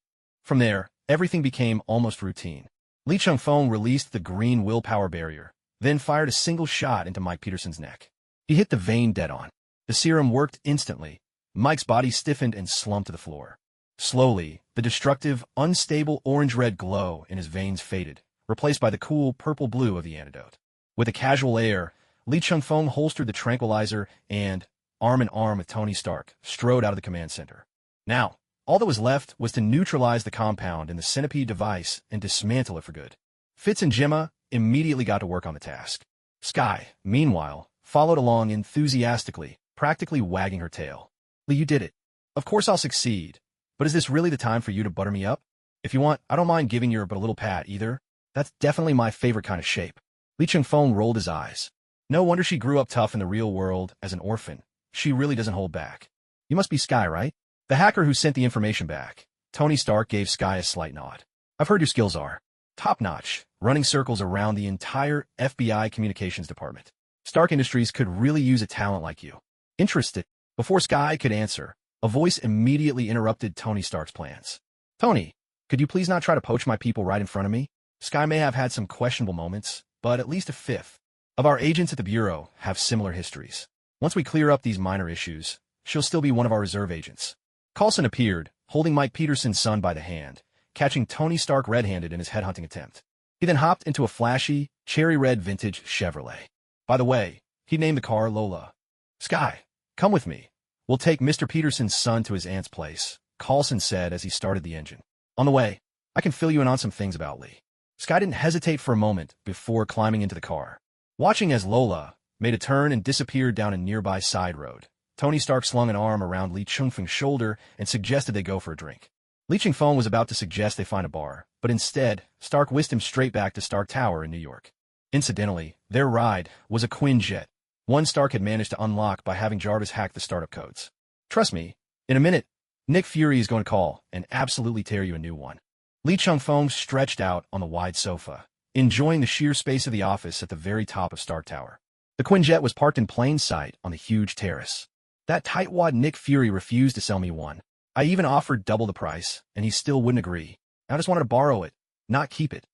From there, everything became almost routine. Lee Chung-fong released the green willpower barrier, then fired a single shot into Mike Peterson's neck. He hit the vein dead on. The serum worked instantly. Mike's body stiffened and slumped to the floor. Slowly, the destructive, unstable orange-red glow in his veins faded, replaced by the cool purple-blue of the antidote. With a casual air, Lee Chung-fong holstered the tranquilizer and, arm in arm with Tony Stark, strode out of the command center. Now, all that was left was to neutralize the compound in the centipede device and dismantle it for good. Fitz and Gemma immediately got to work on the task. Sky, meanwhile, followed along enthusiastically, practically wagging her tail. Lee, you did it. Of course I'll succeed. But is this really the time for you to butter me up? If you want, I don't mind giving you but a little pat either. That's definitely my favorite kind of shape. Lee Chung-fong rolled his eyes. No wonder she grew up tough in the real world as an orphan. She really doesn't hold back. You must be Sky, right? The hacker who sent the information back. Tony Stark gave Sky a slight nod. I've heard your skills are top-notch, running circles around the entire FBI communications department. Stark Industries could really use a talent like you. Interested? Before Sky could answer, a voice immediately interrupted Tony Stark's plans. Tony, could you please not try to poach my people right in front of me? Sky may have had some questionable moments, but at least a fifth of our agents at the Bureau have similar histories. Once we clear up these minor issues, she'll still be one of our reserve agents. Coulson appeared, holding Mike Peterson's son by the hand, catching Tony Stark red-handed in his headhunting attempt. He then hopped into a flashy, cherry-red vintage Chevrolet. By the way, he named the car Lola. Sky, come with me. We'll take Mr. Peterson's son to his aunt's place, Coulson said as he started the engine. On the way, I can fill you in on some things about Lee. Sky didn't hesitate for a moment before climbing into the car. Watching as Lola made a turn and disappeared down a nearby side road, Tony Stark slung an arm around Lee Chung-feng's shoulder and suggested they go for a drink. Lee Chung-feng was about to suggest they find a bar, but instead, Stark whisked him straight back to Stark Tower in New York. Incidentally, their ride was a Quinjet, one Stark had managed to unlock by having Jarvis hack the startup codes. Trust me, in a minute, Nick Fury is going to call and absolutely tear you a new one. Lee Chung-feng stretched out on the wide sofa, enjoying the sheer space of the office at the very top of Stark Tower. The Quinjet was parked in plain sight on the huge terrace. That tightwad Nick Fury refused to sell me one. I even offered double the price, and he still wouldn't agree. I just wanted to borrow it, not keep it.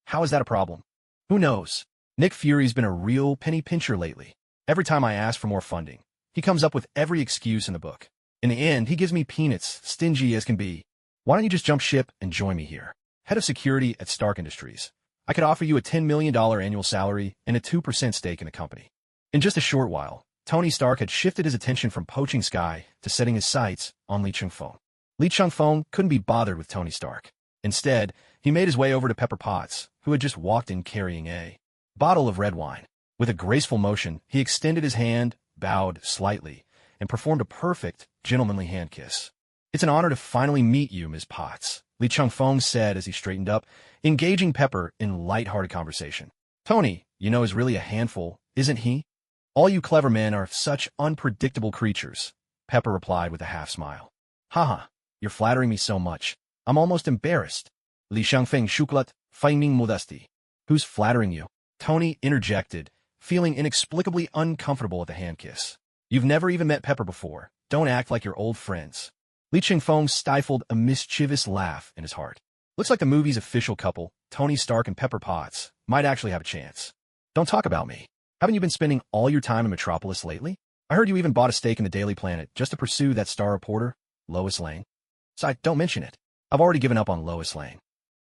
How is that a problem? Who knows? Nick Fury's been a real penny pincher lately. Every time I ask for more funding, he comes up with every excuse in the book. In the end, he gives me peanuts, stingy as can be. Why don't you just jump ship and join me here? Head of security at Stark Industries. I could offer you a $10 million annual salary and a 2% stake in the company. In just a short while, Tony Stark had shifted his attention from poaching Sky to setting his sights on Lee Chung-feng. Lee Chung-feng couldn't be bothered with Tony Stark. Instead, he made his way over to Pepper Potts, who had just walked in carrying a bottle of red wine. With a graceful motion, he extended his hand, bowed slightly, and performed a perfect, gentlemanly hand kiss. It's an honor to finally meet you, Ms. Potts, Lee Chung-feng said as he straightened up, engaging Pepper in light-hearted conversation. Tony, you know, is really a handful, isn't he? All you clever men are such unpredictable creatures, Pepper replied with a half-smile. Haha, you're flattering me so much. I'm almost embarrassed. Li Shangfeng shuklat, feigning modesty. Who's flattering you? Tony interjected, feeling inexplicably uncomfortable at the hand kiss. You've never even met Pepper before. Don't act like you're old friends. Li Chung-feng stifled a mischievous laugh in his heart. Looks like the movie's official couple, Tony Stark and Pepper Potts, might actually have a chance. Don't talk about me. Haven't you been spending all your time in Metropolis lately? I heard you even bought a stake in the Daily Planet just to pursue that star reporter, Lois Lane. So don't mention it. I've already given up on Lois Lane.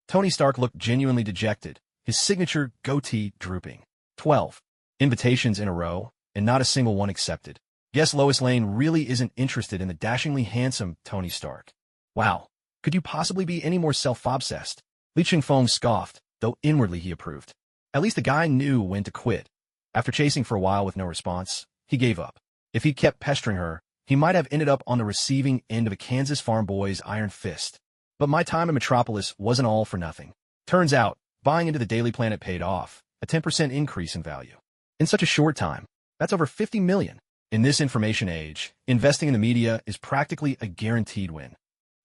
Tony Stark looked genuinely dejected, his signature goatee drooping. 12 invitations in a row, and not a single one accepted. Guess Lois Lane really isn't interested in the dashingly handsome Tony Stark. Wow, could you possibly be any more self-obsessed? Li Chung-feng scoffed, though inwardly he approved. At least the guy knew when to quit. After chasing for a while with no response, he gave up. If he'd kept pestering her, he might have ended up on the receiving end of a Kansas farm boy's iron fist. But my time in Metropolis wasn't all for nothing. Turns out, buying into the Daily Planet paid off, a 10% increase in value. In such a short time, That's over 50 million. In this information age, investing in the media is practically a guaranteed win.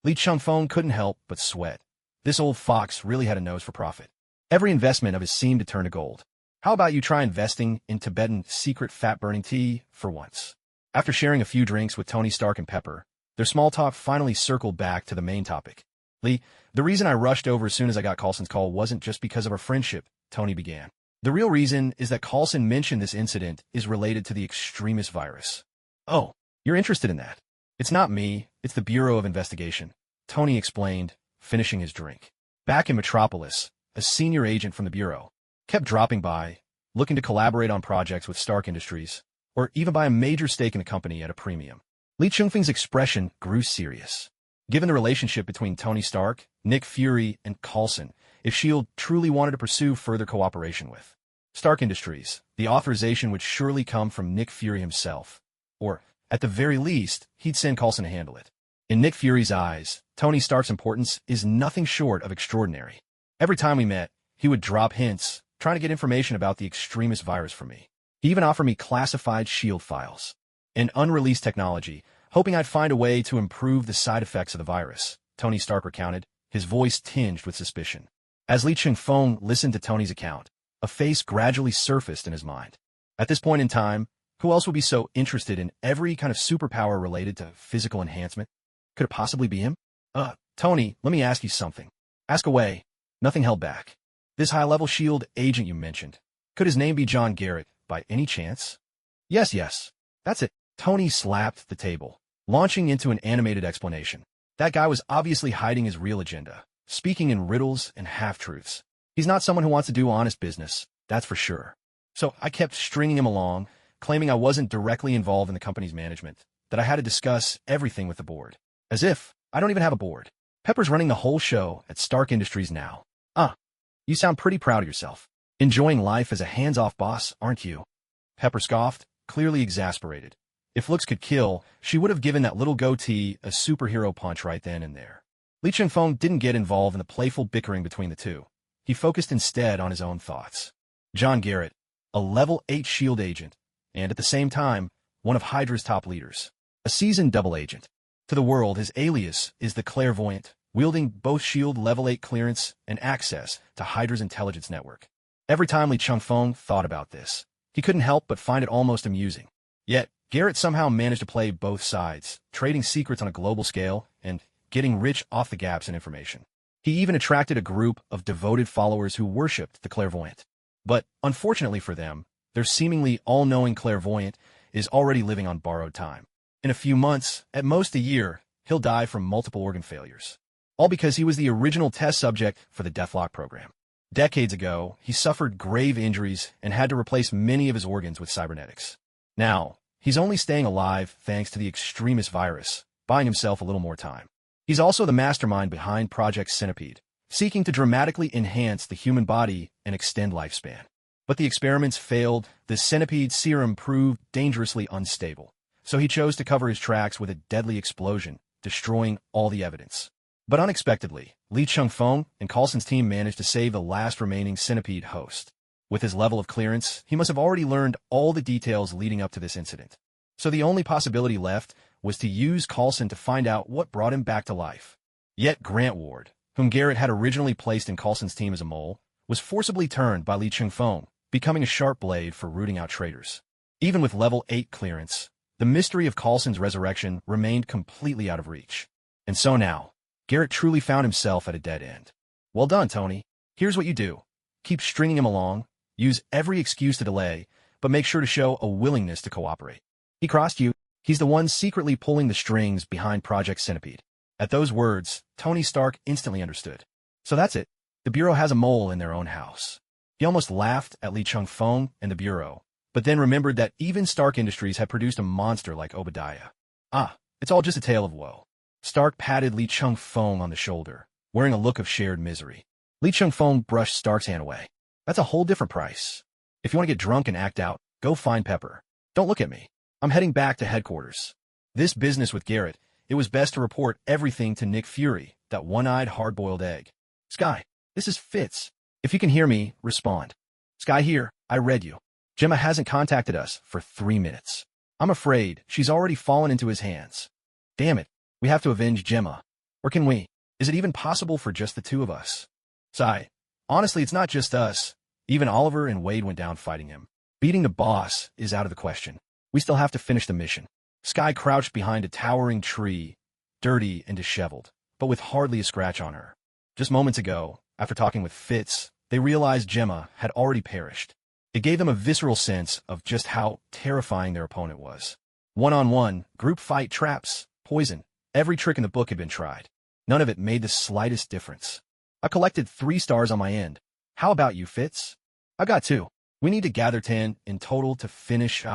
Li Changfeng couldn't help but sweat. This old fox really had a nose for profit. Every investment of his seemed to turn to gold. How about you try investing in Tibetan secret fat-burning tea for once? After sharing a few drinks with Tony Stark and Pepper, their small talk finally circled back to the main topic. Lee, the reason I rushed over as soon as I got Coulson's call wasn't just because of our friendship, Tony began. The real reason is that Coulson mentioned this incident is related to the extremist virus. Oh, you're interested in that? It's not me, it's the Bureau of Investigation, Tony explained, finishing his drink. Back in Metropolis, a senior agent from the Bureau kept dropping by, looking to collaborate on projects with Stark Industries, or even buy a major stake in the company at a premium. Li Changfeng's expression grew serious. Given the relationship between Tony Stark, Nick Fury, and Coulson, if S.H.I.E.L.D. truly wanted to pursue further cooperation with Stark Industries, the authorization would surely come from Nick Fury himself. Or, at the very least, he'd send Coulson to handle it. In Nick Fury's eyes, Tony Stark's importance is nothing short of extraordinary. Every time we met, he would drop hints, trying to get information about the extremist virus from me. He even offered me classified S.H.I.E.L.D. files and unreleased technology, hoping I'd find a way to improve the side effects of the virus, Tony Stark recounted, his voice tinged with suspicion. As Li Changfeng listened to Tony's account, a face gradually surfaced in his mind. At this point in time, who else would be so interested in every kind of superpower related to physical enhancement? Could it possibly be him? Tony, let me ask you something. Ask away. Nothing held back. This high-level S.H.I.E.L.D. agent you mentioned, could his name be John Garrett, by any chance? Yes. That's it. Tony slapped the table, launching into an animated explanation. That guy was obviously hiding his real agenda, speaking in riddles and half-truths. He's not someone who wants to do honest business, that's for sure. So I kept stringing him along, claiming I wasn't directly involved in the company's management, that I had to discuss everything with the board. As if I don't even have a board. Pepper's running the whole show at Stark Industries now. You sound pretty proud of yourself. Enjoying life as a hands-off boss, aren't you? Pepper scoffed, clearly exasperated. If looks could kill, she would have given that little goatee a superhero punch right then and there. Li Changfeng didn't get involved in the playful bickering between the two. He focused instead on his own thoughts. John Garrett, a level 8 S.H.I.E.L.D. agent, and at the same time, one of Hydra's top leaders. A seasoned double agent. To the world, his alias is the Clairvoyant, wielding both S.H.I.E.L.D. level 8 clearance and access to Hydra's intelligence network. Every time Li Changfeng thought about this, he couldn't help but find it almost amusing. Yet, Garrett somehow managed to play both sides, trading secrets on a global scale and getting rich off the gaps in information. He even attracted a group of devoted followers who worshipped the Clairvoyant. But, unfortunately for them, their seemingly all-knowing Clairvoyant is already living on borrowed time. In a few months, at most a year, he'll die from multiple organ failures. All because he was the original test subject for the Deathlock program. Decades ago, he suffered grave injuries and had to replace many of his organs with cybernetics. Now, he's only staying alive thanks to the extremist virus, buying himself a little more time. He's also the mastermind behind Project Centipede, seeking to dramatically enhance the human body and extend lifespan. But the experiments failed, the centipede serum proved dangerously unstable, so he chose to cover his tracks with a deadly explosion, destroying all the evidence. But unexpectedly, Li Changfeng and Coulson's team managed to save the last remaining centipede host. With his level of clearance, he must have already learned all the details leading up to this incident. So the only possibility left was to use Coulson to find out what brought him back to life. Yet Grant Ward, whom Garrett had originally placed in Coulson's team as a mole, was forcibly turned by Li Changfeng, becoming a sharp blade for rooting out traitors. Even with level 8 clearance, the mystery of Coulson's resurrection remained completely out of reach. And so now, Garrett truly found himself at a dead end. Well done, Tony. Here's what you do. Keep stringing him along, use every excuse to delay, but make sure to show a willingness to cooperate. He crossed you. He's the one secretly pulling the strings behind Project Centipede. At those words, Tony Stark instantly understood. So that's it. The Bureau has a mole in their own house. He almost laughed at Li Changfeng and the Bureau, but then remembered that even Stark Industries had produced a monster like Obadiah. It's all just a tale of woe. Stark patted Li Changfeng on the shoulder, wearing a look of shared misery. Li Changfeng brushed Stark's hand away. That's a whole different price. If you want to get drunk and act out, go find Pepper. Don't look at me. I'm heading back to headquarters. This business with Garrett, it was best to report everything to Nick Fury, that one-eyed hard-boiled egg. Sky, this is Fitz. If you can hear me, respond. Sky here, I read you. Gemma hasn't contacted us for 3 minutes. I'm afraid she's already fallen into his hands. Damn it, we have to avenge Gemma. Or can we? Is it even possible for just the two of us? Sigh. Honestly, it's not just us. Even Oliver and Wade went down fighting him. Beating the boss is out of the question. We still have to finish the mission. Sky crouched behind a towering tree, dirty and disheveled, but with hardly a scratch on her. Just moments ago, after talking with Fitz, they realized Gemma had already perished. It gave them a visceral sense of just how terrifying their opponent was. One-on-one, group fight, traps, poison, every trick in the book had been tried. None of it made the slightest difference. I collected 3 stars on my end. How about you, Fitz? I got 2. We need to gather 10 in total to finish.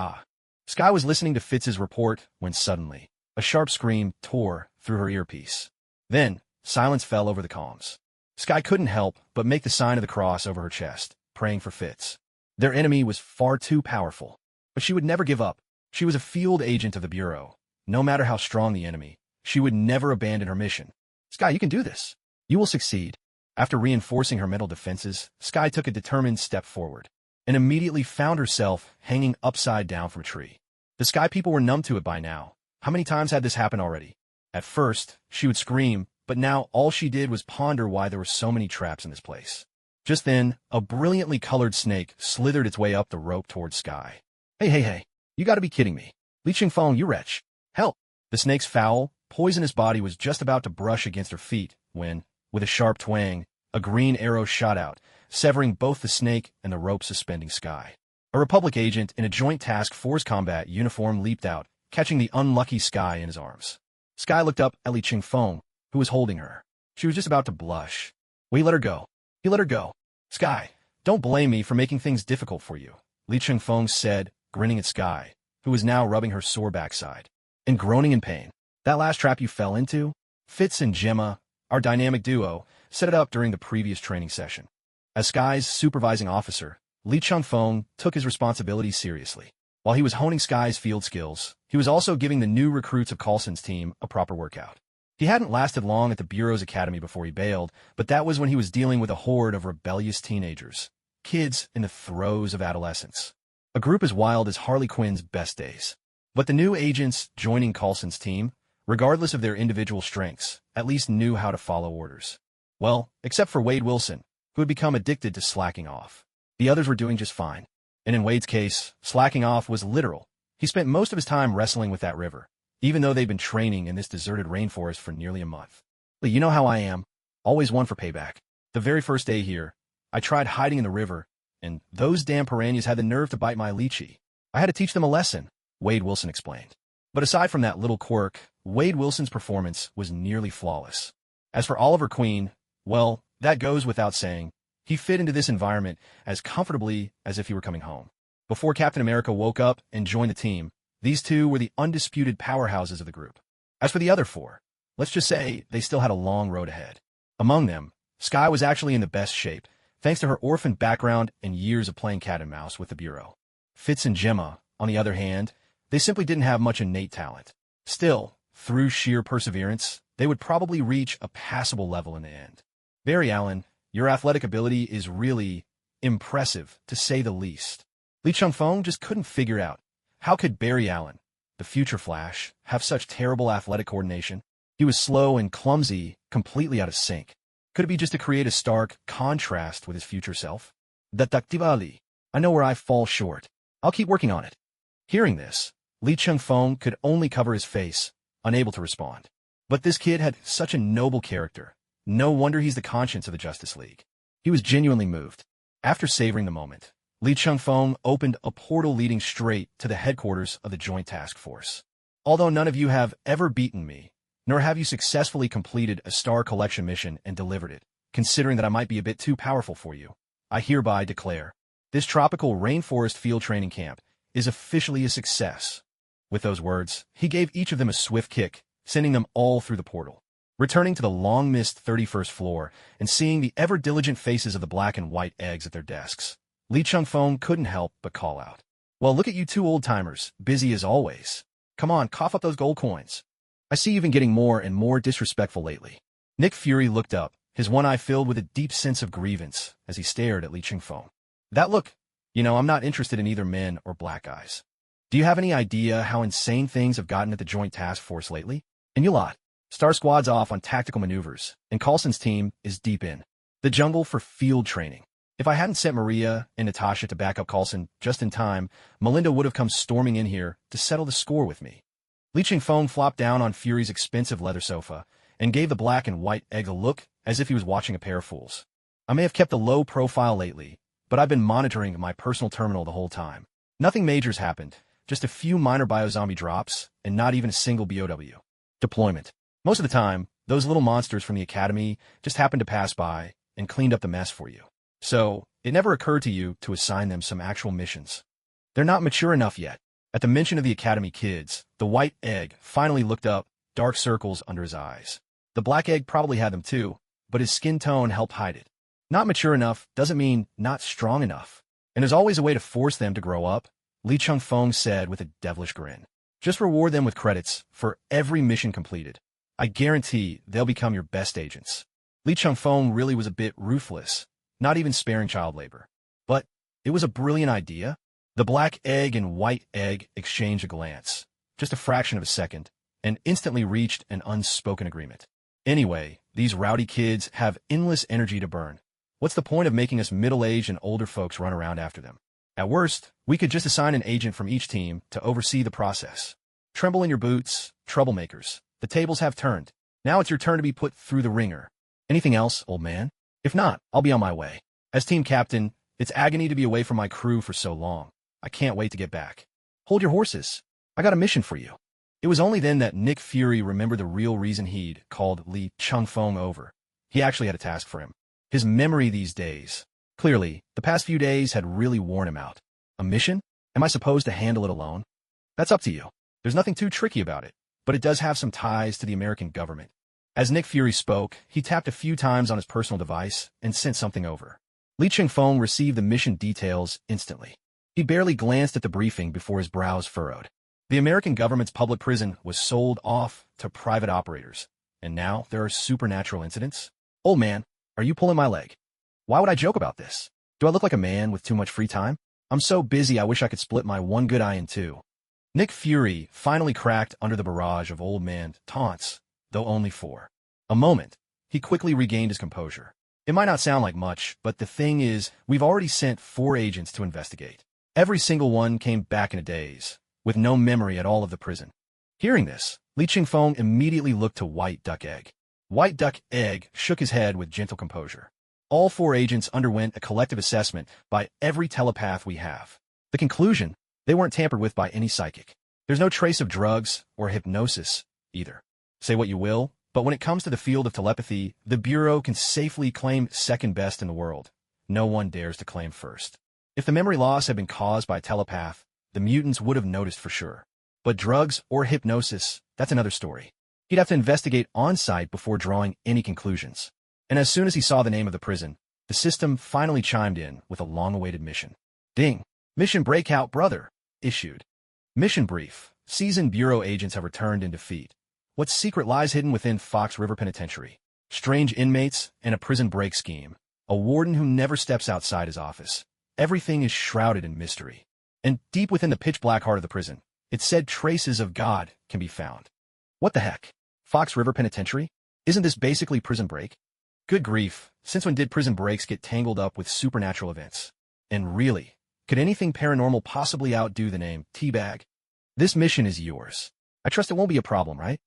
Sky was listening to Fitz's report when suddenly, a sharp scream tore through her earpiece. Then, silence fell over the comms. Sky couldn't help but make the sign of the cross over her chest, praying for Fitz. Their enemy was far too powerful, but she would never give up. She was a field agent of the Bureau. No matter how strong the enemy, she would never abandon her mission. Sky, you can do this. You will succeed. After reinforcing her mental defenses, Sky took a determined step forward and immediately found herself hanging upside down from a tree. The Sky people were numb to it by now. How many times had this happened already? At first, she would scream, but now all she did was ponder why there were so many traps in this place. Just then, a brilliantly colored snake slithered its way up the rope towards Sky. Hey, you gotta be kidding me. Li Qingfeng, you wretch. Help! The snake's foul, poisonous body was just about to brush against her feet when, with a sharp twang, a green arrow shot out, severing both the snake and the rope suspending Sky. A Republic agent in a joint task force combat uniform leaped out, catching the unlucky Sky in his arms. Sky looked up at Li Qingfeng, who was holding her. She was just about to blush. He let her go. He let her go. Sky, don't blame me for making things difficult for you, Li Qingfeng said, grinning at Sky, who was now rubbing her sore backside and groaning in pain. That last trap you fell into? Fitz and Gemma, our dynamic duo, set it up during the previous training session. As Sky's supervising officer, Li Qingfeng took his responsibilities seriously. While he was honing Sky's field skills, he was also giving the new recruits of Coulson's team a proper workout. He hadn't lasted long at the Bureau's academy before he bailed, but that was when he was dealing with a horde of rebellious teenagers, kids in the throes of adolescence. A group as wild as Harley Quinn's best days. But the new agents joining Coulson's team, regardless of their individual strengths, at least knew how to follow orders. Well, except for Wade Wilson, who had become addicted to slacking off. The others were doing just fine. And in Wade's case, slacking off was literal. He spent most of his time wrestling with that river, even though they'd been training in this deserted rainforest for nearly a month. You know how I am. Always one for payback. The very first day here, I tried hiding in the river, and those damn piranhas had the nerve to bite my lychee. I had to teach them a lesson, Wade Wilson explained. But aside from that little quirk, Wade Wilson's performance was nearly flawless. As for Oliver Queen, well, that goes without saying. He fit into this environment as comfortably as if he were coming home. Before Captain America woke up and joined the team, these two were the undisputed powerhouses of the group. As for the other 4, let's just say they still had a long road ahead. Among them, Sky was actually in the best shape, thanks to her orphan background and years of playing cat and mouse with the Bureau. Fitz and Gemma, on the other hand, they simply didn't have much innate talent. Still, through sheer perseverance, they would probably reach a passable level in the end. Barry Allen, your athletic ability is really impressive, to say the least. Li Qingfeng just couldn't figure out, how could Barry Allen, the future Flash, have such terrible athletic coordination? He was slow and clumsy, completely out of sync. Could it be just to create a stark contrast with his future self? Detective Ali, I know where I fall short. I'll keep working on it. Hearing this, Li Qingfeng could only cover his face, unable to respond. But this kid had such a noble character. No wonder he's the conscience of the Justice League. He was genuinely moved. After savoring the moment, Li Qingfeng opened a portal leading straight to the headquarters of the Joint Task Force. Although none of you have ever beaten me, nor have you successfully completed a star collection mission and delivered it, considering that I might be a bit too powerful for you, I hereby declare, this tropical rainforest field training camp is officially a success. With those words, he gave each of them a swift kick, sending them all through the portal. Returning to the long-missed 31st floor and seeing the ever-diligent faces of the black and white eggs at their desks, Li Qingfeng couldn't help but call out. Well, look at you two old-timers, busy as always. Come on, cough up those gold coins. I see you've been getting more and more disrespectful lately. Nick Fury looked up, his one eye filled with a deep sense of grievance as he stared at Li Qingfeng. That look, I'm not interested in either men or black guys. Do you have any idea how insane things have gotten at the Joint Task Force lately? And you lot. Star Squad's off on tactical maneuvers, and Coulson's team is deep in the jungle for field training. If I hadn't sent Maria and Natasha to back up Coulson just in time, Melinda would have come storming in here to settle the score with me. Li Chingfeng flopped down on Fury's expensive leather sofa and gave the black and white egg a look as if he was watching a pair of fools. I may have kept a low profile lately, but I've been monitoring my personal terminal the whole time. Nothing major's happened, just a few minor biozombie drops, and not even a single BOW. Deployment. Most of the time, those little monsters from the Academy just happened to pass by and cleaned up the mess for you. So, it never occurred to you to assign them some actual missions. They're not mature enough yet. At the mention of the Academy kids, the white egg finally looked up, dark circles under his eyes. The black egg probably had them too, but his skin tone helped hide it. Not mature enough doesn't mean not strong enough. And there's always a way to force them to grow up, Li Chingfeng said with a devilish grin. Just reward them with credits for every mission completed. I guarantee they'll become your best agents. Li Chingfeng really was a bit ruthless, not even sparing child labor. But it was a brilliant idea. The black egg and white egg exchanged a glance, just a fraction of a second, and instantly reached an unspoken agreement. Anyway, these rowdy kids have endless energy to burn. What's the point of making us middle-aged and older folks run around after them? At worst, we could just assign an agent from each team to oversee the process. Tremble in your boots, troublemakers. The tables have turned. Now it's your turn to be put through the ringer. Anything else, old man? If not, I'll be on my way. As team captain, it's agony to be away from my crew for so long. I can't wait to get back. Hold your horses. I got a mission for you. It was only then that Nick Fury remembered the real reason he'd called Li Chingfeng over. He actually had a task for him. His memory these days. Clearly, the past few days had really worn him out. A mission? Am I supposed to handle it alone? That's up to you. There's nothing too tricky about it, but it does have some ties to the American government. As Nick Fury spoke, he tapped a few times on his personal device and sent something over. Li Chingfeng received the mission details instantly. He barely glanced at the briefing before his brows furrowed. The American government's public prison was sold off to private operators, and now there are supernatural incidents? Old man, are you pulling my leg? Why would I joke about this? Do I look like a man with too much free time? I'm so busy I wish I could split my one good eye in two. Nick Fury finally cracked under the barrage of old man taunts, though only for a moment. He quickly regained his composure. It might not sound like much, but the thing is, we've already sent 4 agents to investigate. Every single one came back in a daze, with no memory at all of the prison. Hearing this, Li Chingfeng immediately looked to White Duck Egg. White Duck Egg shook his head with gentle composure. All 4 agents underwent a collective assessment by every telepath we have. The conclusion, they weren't tampered with by any psychic. There's no trace of drugs or hypnosis, either. Say what you will, but when it comes to the field of telepathy, the Bureau can safely claim second best in the world. No one dares to claim first. If the memory loss had been caused by a telepath, the mutants would have noticed for sure. But drugs or hypnosis, that's another story. He'd have to investigate on-site before drawing any conclusions. And as soon as he saw the name of the prison, the system finally chimed in with a long-awaited mission. Ding! Mission breakout, brother! Issued. Mission brief. Seasoned Bureau agents have returned in defeat. What secret lies hidden within Fox River Penitentiary? Strange inmates and a prison break scheme. A warden who never steps outside his office. Everything is shrouded in mystery. And deep within the pitch-black heart of the prison, it said traces of God can be found. What the heck? Fox River Penitentiary? Isn't this basically Prison Break? Good grief, since when did prison breaks get tangled up with supernatural events? And really, could anything paranormal possibly outdo the name Teabag? This mission is yours. I trust it won't be a problem, right?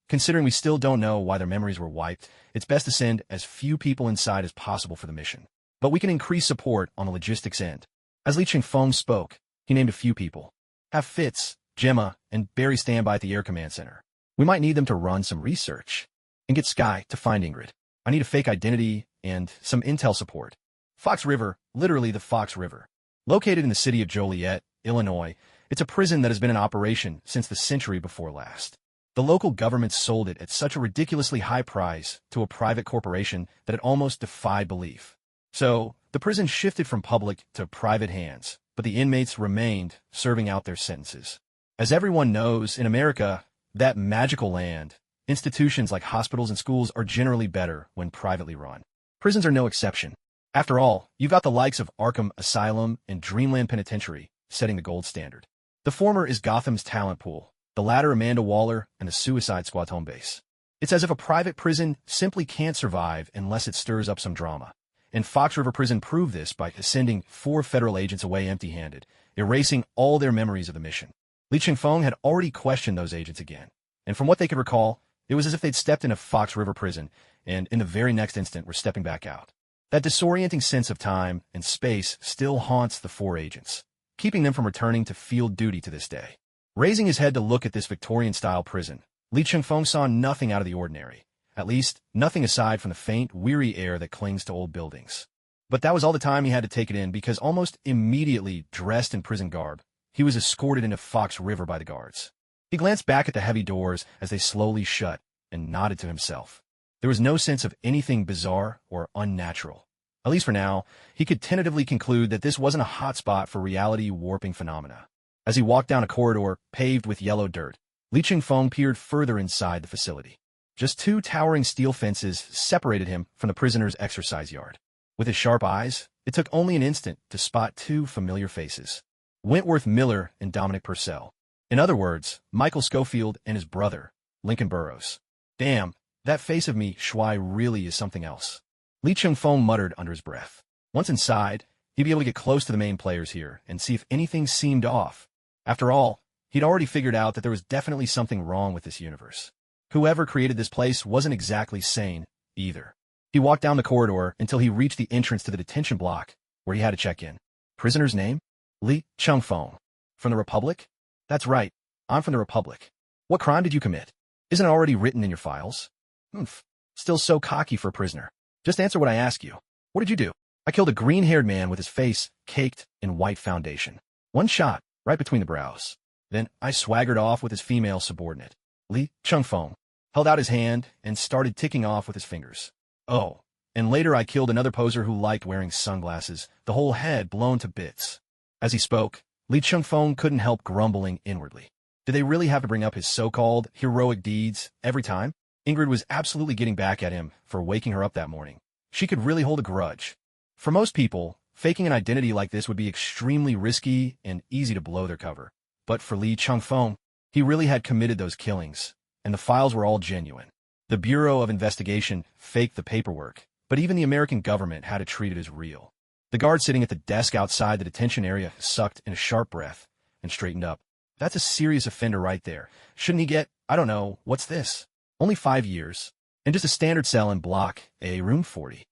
Considering we still don't know why their memories were wiped, it's best to send as few people inside as possible for the mission. But we can increase support on the logistics end. As Li Chingfeng spoke, he named a few people. Have Fitz, Gemma, and Barry stand by at the Air Command Center. We might need them to run some research. And get Sky to find Ingrid. I need a fake identity and some intel support. Fox River, literally the Fox River. Located in the city of Joliet, Illinois, it's a prison that has been in operation since the century before last. The local government sold it at such a ridiculously high price to a private corporation that it almost defied belief. So, the prison shifted from public to private hands, but the inmates remained serving out their sentences. As everyone knows, in America, that magical land, institutions like hospitals and schools are generally better when privately run. Prisons are no exception. After all, you've got the likes of Arkham Asylum and Dreamland Penitentiary setting the gold standard. The former is Gotham's talent pool, the latter Amanda Waller and the Suicide Squad's home base. It's as if a private prison simply can't survive unless it stirs up some drama. And Fox River Prison proved this by sending 4 federal agents away empty-handed, erasing all their memories of the mission. Li Ching-fong had already questioned those agents again, and from what they could recall, it was as if they'd stepped into Fox River Prison and in the very next instant were stepping back out. That disorienting sense of time and space still haunts the 4 agents, keeping them from returning to field duty to this day. Raising his head to look at this Victorian-style prison, Li Ching-fong saw nothing out of the ordinary. At least, nothing aside from the faint, weary air that clings to old buildings. But that was all the time he had to take it in because almost immediately, dressed in prison garb, he was escorted into Fox River by the guards. He glanced back at the heavy doors as they slowly shut and nodded to himself. There was no sense of anything bizarre or unnatural. At least for now, he could tentatively conclude that this wasn't a hotspot for reality-warping phenomena. As he walked down a corridor paved with yellow dirt, Li Ching-fong peered further inside the facility. Just 2 towering steel fences separated him from the prisoner's exercise yard. With his sharp eyes, it took only an instant to spot 2 familiar faces. Wentworth Miller and Dominic Purcell. In other words, Michael Schofield and his brother, Lincoln Burrows. Damn, that face of me, Shui, really is something else. Li Ching-fong muttered under his breath. Once inside, he'd be able to get close to the main players here and see if anything seemed off. After all, he'd already figured out that there was definitely something wrong with this universe. Whoever created this place wasn't exactly sane, either. He walked down the corridor until he reached the entrance to the detention block, where he had to check in. Prisoner's name? Li Ching-fong. From the Republic? That's right, I'm from the Republic. What crime did you commit? Isn't it already written in your files? Oomph. Still so cocky for a prisoner. Just answer what I ask you. What did you do? I killed a green-haired man with his face caked in white foundation. One shot, right between the brows. Then I swaggered off with his female subordinate. Li Ching-fong held out his hand and started ticking off with his fingers. Oh, and later I killed another poser who liked wearing sunglasses, the whole head blown to bits. As he spoke, Li Ching-fong couldn't help grumbling inwardly. Did they really have to bring up his so-called heroic deeds every time? Ingrid was absolutely getting back at him for waking her up that morning. She could really hold a grudge. For most people, faking an identity like this would be extremely risky and easy to blow their cover. But for Li Ching-fong, he really had committed those killings, and the files were all genuine. The Bureau of Investigation faked the paperwork, but even the American government had to treat it as real. The guard sitting at the desk outside the detention area sucked in a sharp breath and straightened up. That's a serious offender right there. Shouldn't he get, I don't know, what's this? Only 5 years, and just a standard cell in Block A, Room 40.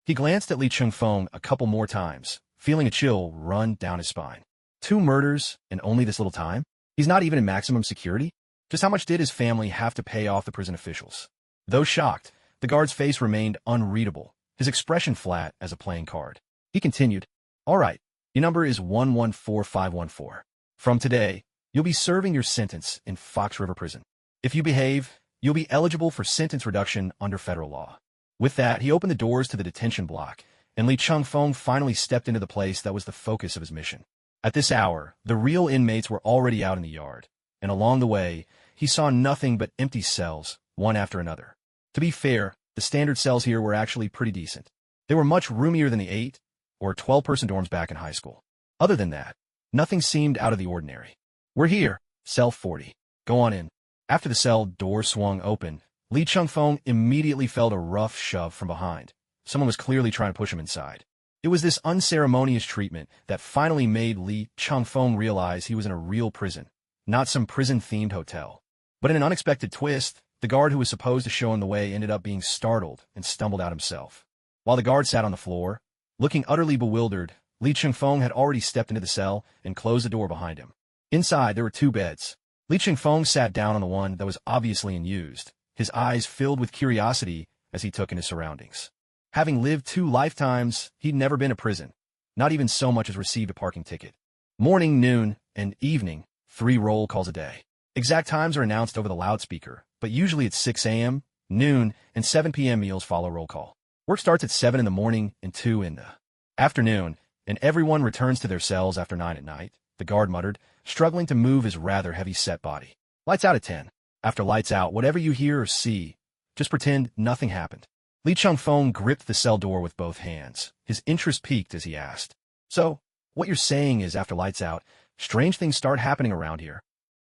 He glanced at Li Ching-fong a couple more times, feeling a chill run down his spine. 2 murders in only this little time? He's not even in maximum security? Just how much did his family have to pay off the prison officials? Though shocked, the guard's face remained unreadable, his expression flat as a playing card. He continued, All right, your number is 114514. From today, you'll be serving your sentence in Fox River Prison. If you behave, you'll be eligible for sentence reduction under federal law. With that, he opened the doors to the detention block, and Li Ching-fong finally stepped into the place that was the focus of his mission. At this hour, the real inmates were already out in the yard, and along the way, he saw nothing but empty cells, one after another. To be fair, the standard cells here were actually pretty decent. They were much roomier than the 8 or 12-person dorms back in high school. Other than that, nothing seemed out of the ordinary. We're here, cell 40. Go on in. After the cell door swung open, Li Ching-fong immediately felt a rough shove from behind. Someone was clearly trying to push him inside. It was this unceremonious treatment that finally made Li Ching-fong realize he was in a real prison, not some prison-themed hotel. But in an unexpected twist, the guard who was supposed to show him the way ended up being startled and stumbled out himself. While the guard sat on the floor, looking utterly bewildered, Li Ching-fong had already stepped into the cell and closed the door behind him. Inside, there were 2 beds. Li Ching-fong sat down on the one that was obviously unused, his eyes filled with curiosity as he took in his surroundings. Having lived 2 lifetimes, he'd never been to prison, not even so much as received a parking ticket. Morning, noon, and evening, 3 roll calls a day. Exact times are announced over the loudspeaker, but usually it's 6 a.m., noon, and 7 p.m. meals follow roll call. Work starts at 7 in the morning and 2 in the afternoon, and everyone returns to their cells after 9 at night, the guard muttered, struggling to move his rather heavy-set body. Lights out at 10. After lights out, whatever you hear or see, just pretend nothing happened. Li Changfeng gripped the cell door with both hands. His interest piqued as he asked, "So, what you're saying is after lights out, strange things start happening around here?"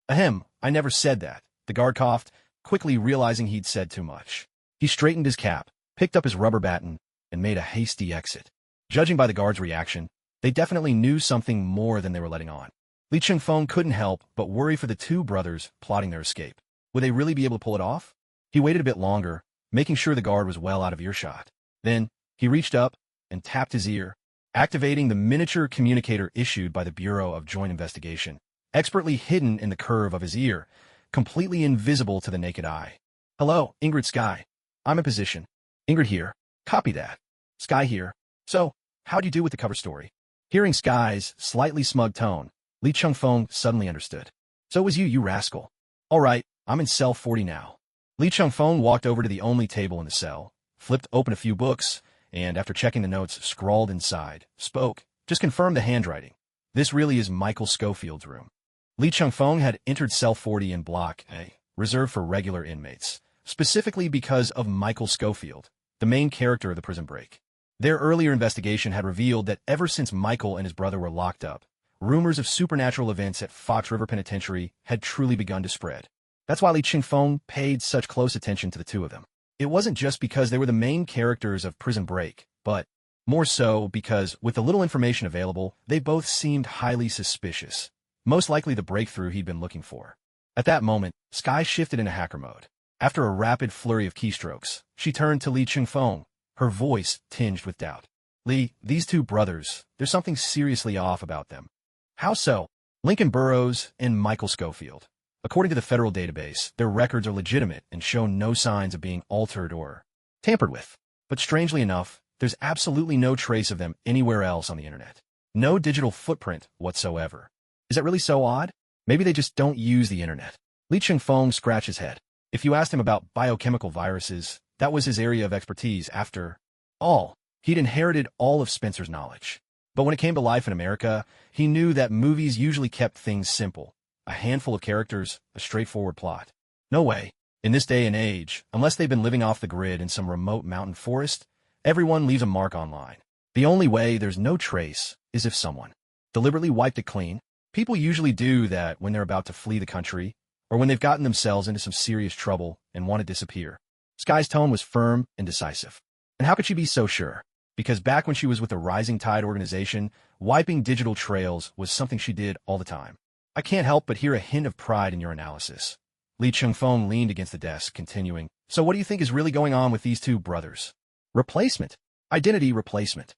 "Ahem, I never said that," the guard coughed, quickly realizing he'd said too much. He straightened his cap, picked up his rubber baton, and made a hasty exit. Judging by the guard's reaction, they definitely knew something more than they were letting on. Li Changfeng couldn't help but worry for the two brothers plotting their escape. Would they really be able to pull it off? He waited a bit longer, making sure the guard was well out of earshot. Then, he reached up and tapped his ear, activating the miniature communicator issued by the Bureau of Joint Investigation, expertly hidden in the curve of his ear, completely invisible to the naked eye. "Hello, Ingrid Sky. I'm in position. Ingrid here. Copy that. Sky here. So, how'd you do with the cover story?" Hearing Sky's slightly smug tone, Li Changfeng suddenly understood. "So it was you rascal. All right, I'm in cell 40 now." Li Changfeng walked over to the only table in the cell, flipped open a few books, and after checking the notes scrawled inside, spoke, "Just confirm the handwriting. This really is Michael Schofield's room." Li Changfeng had entered cell 40 in Block A, reserved for regular inmates, specifically because of Michael Schofield, the main character of the Prison Break. Their earlier investigation had revealed that ever since Michael and his brother were locked up, rumors of supernatural events at Fox River Penitentiary had truly begun to spread. That's why Li Changfeng paid such close attention to the two of them. It wasn't just because they were the main characters of Prison Break, but more so because, with the little information available, they both seemed highly suspicious. Most likely the breakthrough he'd been looking for. At that moment, Sky shifted into hacker mode. After a rapid flurry of keystrokes, she turned to Li Changfeng, her voice tinged with doubt. "Li, these two brothers, there's something seriously off about them." "How so?" "Lincoln Burrows and Michael Schofield. According to the federal database, their records are legitimate and show no signs of being altered or tampered with. But strangely enough, there's absolutely no trace of them anywhere else on the internet. No digital footprint whatsoever. Is that really so odd? Maybe they just don't use the internet." Li Changfeng scratched his head. If you asked him about biochemical viruses, that was his area of expertise. After all, he'd inherited all of Spencer's knowledge. But when it came to life in America, he knew that movies usually kept things simple. A handful of characters, a straightforward plot. No way. In this day and age, unless they've been living off the grid in some remote mountain forest, everyone leaves a mark online. The only way there's no trace is if someone deliberately wiped it clean. People usually do that when they're about to flee the country, or when they've gotten themselves into some serious trouble and want to disappear. Sky's tone was firm and decisive. And how could she be so sure? Because back when she was with the Rising Tide organization, wiping digital trails was something she did all the time. "I can't help but hear a hint of pride in your analysis." Li Changfeng leaned against the desk, continuing, "So what do you think is really going on with these two brothers?" "Replacement. Identity replacement."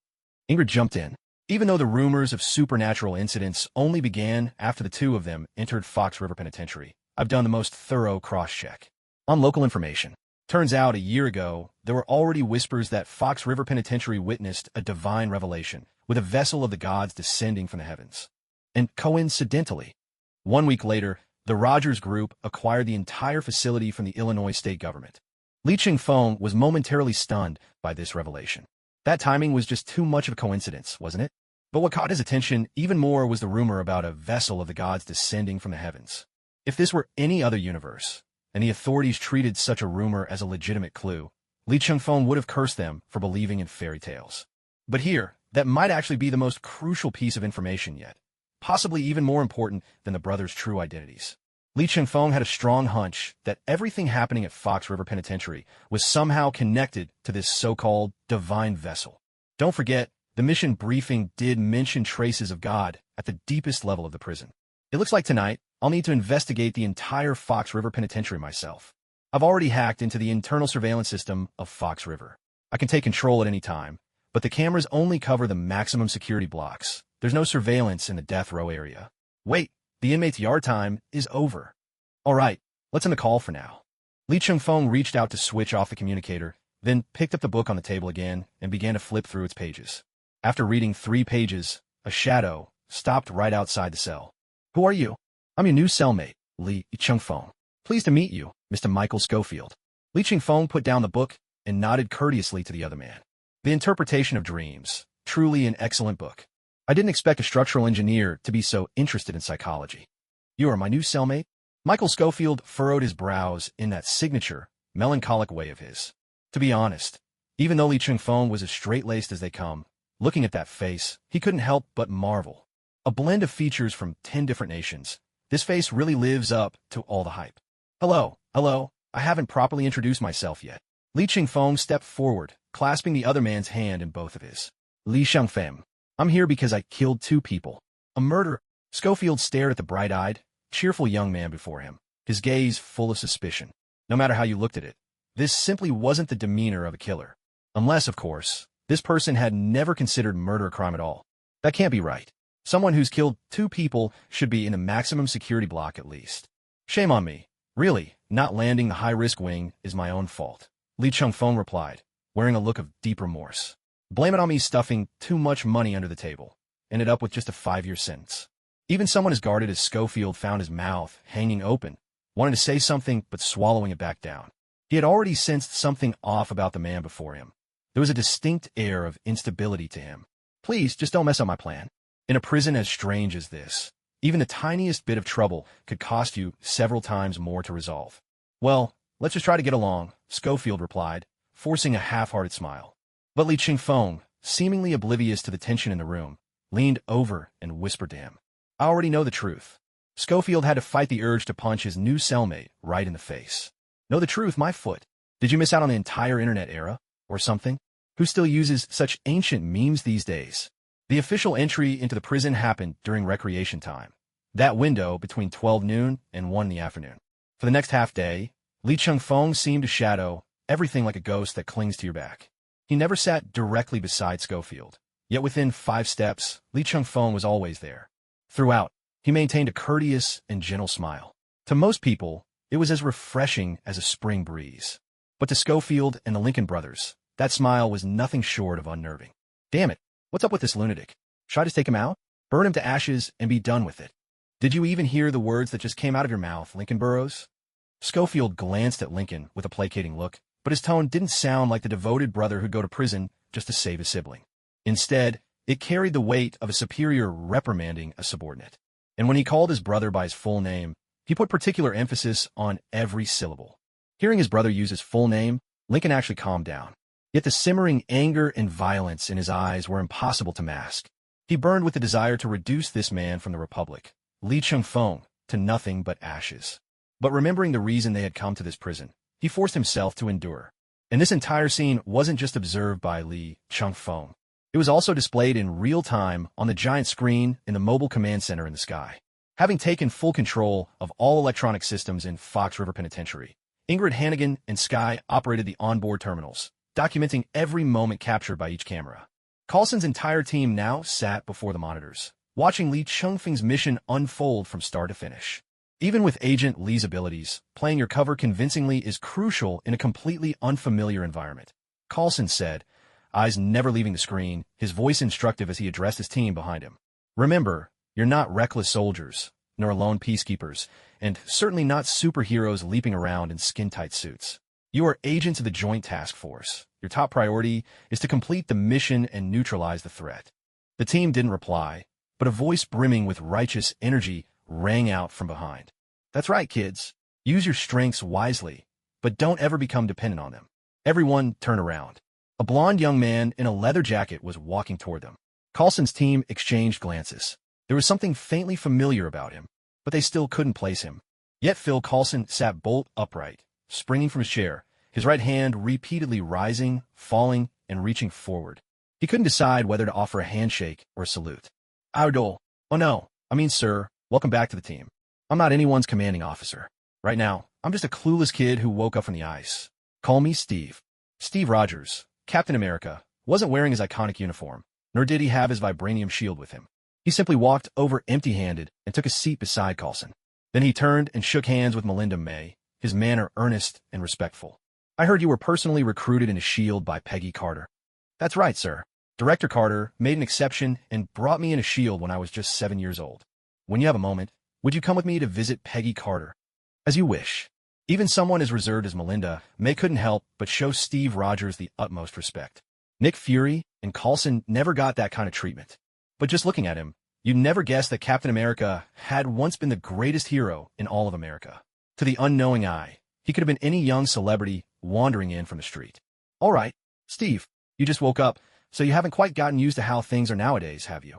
Ingrid jumped in. Even though the rumors of supernatural incidents only began after the two of them entered Fox River Penitentiary, I've done the most thorough cross-check on local information. Turns out a year ago, there were already whispers that Fox River Penitentiary witnessed a divine revelation, with a vessel of the gods descending from the heavens. And coincidentally, 1 week later, the Rogers Group acquired the entire facility from the Illinois state government. Li Changfeng was momentarily stunned by this revelation. That timing was just too much of a coincidence, wasn't it? But what caught his attention even more was the rumor about a vessel of the gods descending from the heavens. If this were any other universe, and the authorities treated such a rumor as a legitimate clue, Li Changfeng would have cursed them for believing in fairy tales. But here, that might actually be the most crucial piece of information yet, possibly even more important than the brothers' true identities. Li Changfeng had a strong hunch that everything happening at Fox River Penitentiary was somehow connected to this so-called divine vessel. Don't forget, the mission briefing did mention traces of God at the deepest level of the prison. It looks like tonight, I'll need to investigate the entire Fox River Penitentiary myself. I've already hacked into the internal surveillance system of Fox River. I can take control at any time, but the cameras only cover the maximum security blocks. There's no surveillance in the death row area. Wait, the inmate's yard time is over. All right, let's end the call for now. Li Changfeng reached out to switch off the communicator, then picked up the book on the table again and began to flip through its pages. After reading 3 pages, a shadow stopped right outside the cell. "Who are you?" "I'm your new cellmate, Li Changfeng. Pleased to meet you, Mr. Michael Schofield." Li Changfeng put down the book and nodded courteously to the other man. "The Interpretation of Dreams. Truly an excellent book. I didn't expect a structural engineer to be so interested in psychology." "You are my new cellmate?" Michael Schofield furrowed his brows in that signature, melancholic way of his. To be honest, Even though Li Chengfeng was as straight-laced as they come, looking at that face, he couldn't help but marvel. A blend of features from 10 different nations. This face really lives up to all the hype. Hello, I haven't properly introduced myself yet. Li Chengfeng stepped forward, clasping the other man's hand in both of his. Li Shengfeng. I'm here because I killed 2 people. A murder. Schofield stared at the bright-eyed, cheerful young man before him, his gaze full of suspicion. No matter how you looked at it, this simply wasn't the demeanor of a killer. Unless, of course, this person had never considered murder a crime at all. That can't be right. Someone who's killed 2 people should be in a maximum security block at least. Shame on me. Really, not landing the high-risk wing is my own fault. Li Chengfeng replied, wearing a look of deep remorse. Blame it on me stuffing too much money under the table. Ended up with just a 5-year sentence. Even someone as guarded as Schofield found his mouth hanging open, wanting to say something but swallowing it back down. He had already sensed something off about the man before him. There was a distinct air of instability to him. Please, just don't mess up my plan. In a prison as strange as this, even the tiniest bit of trouble could cost you several times more to resolve. Well, let's just try to get along, Schofield replied, forcing a half-hearted smile. But Li Chengfeng, seemingly oblivious to the tension in the room, leaned over and whispered to him. I already know the truth. Schofield had to fight the urge to punch his new cellmate right in the face. Know the truth, my foot. Did you miss out on the entire internet era? Or something? Who still uses such ancient memes these days? The official entry into the prison happened during recreation time. That window between 12 noon and 1 in the afternoon. For the next half day, Li Chengfeng seemed to shadow everything like a ghost that clings to your back. He never sat directly beside Schofield, yet within 5 steps, Li Chengfeng was always there. Throughout, he maintained a courteous and gentle smile. To most people, it was as refreshing as a spring breeze. But to Schofield and the Lincoln brothers, that smile was nothing short of unnerving. Damn it, what's up with this lunatic? Should I just take him out? Burn him to ashes and be done with it? Did you even hear the words that just came out of your mouth, Lincoln Burrows? Schofield glanced at Lincoln with a placating look, but his tone didn't sound like the devoted brother who'd go to prison just to save his sibling. Instead, it carried the weight of a superior reprimanding a subordinate. And when he called his brother by his full name, he put particular emphasis on every syllable. Hearing his brother use his full name, Lincoln actually calmed down. Yet the simmering anger and violence in his eyes were impossible to mask. He burned with the desire to reduce this man from the Republic, Li Chengfeng, to nothing but ashes. But remembering the reason they had come to this prison, he forced himself to endure. And this entire scene wasn't just observed by Li Chengfeng. It was also displayed in real time on the giant screen in the mobile command center in the sky. Having taken full control of all electronic systems in Fox River Penitentiary, Ingrid Hannigan and Sky operated the onboard terminals, documenting every moment captured by each camera. Coulson's entire team now sat before the monitors, watching Li Chengfeng's mission unfold from start to finish. Even with Agent Li's abilities, playing your cover convincingly is crucial in a completely unfamiliar environment. Coulson said, eyes never leaving the screen, his voice instructive as he addressed his team behind him. Remember, you're not reckless soldiers, nor lone peacekeepers, and certainly not superheroes leaping around in skin-tight suits. You are agents of the Joint Task Force. Your top priority is to complete the mission and neutralize the threat. The team didn't reply, but a voice brimming with righteous energy rang out from behind. That's right, kids. Use your strengths wisely, but don't ever become dependent on them. Everyone turn around. A blond young man in a leather jacket was walking toward them. Coulson's team exchanged glances. There was something faintly familiar about him, but they still couldn't place him. Yet Phil Coulson sat bolt upright, springing from his chair, his right hand repeatedly rising, falling, and reaching forward. He couldn't decide whether to offer a handshake or a salute. Ardol. Oh no, sir, welcome back to the team. I'm not anyone's commanding officer. Right now, I'm just a clueless kid who woke up from the ice. Call me Steve. Steve Rogers, Captain America, wasn't wearing his iconic uniform, nor did he have his vibranium shield with him. He simply walked over empty-handed and took a seat beside Coulson. Then he turned and shook hands with Melinda May, his manner earnest and respectful. I heard you were personally recruited in a shield by Peggy Carter. That's right, sir. Director Carter made an exception and brought me in a shield when I was just 7 years old. When you have a moment, would you come with me to visit Peggy Carter? As you wish. Even someone as reserved as Melinda May couldn't help but show Steve Rogers the utmost respect. Nick Fury and Coulson never got that kind of treatment. But just looking at him, you'd never guess that Captain America had once been the greatest hero in all of America. To the unknowing eye, he could have been any young celebrity wandering in from the street. All right, Steve, you just woke up, so you haven't quite gotten used to how things are nowadays, have you?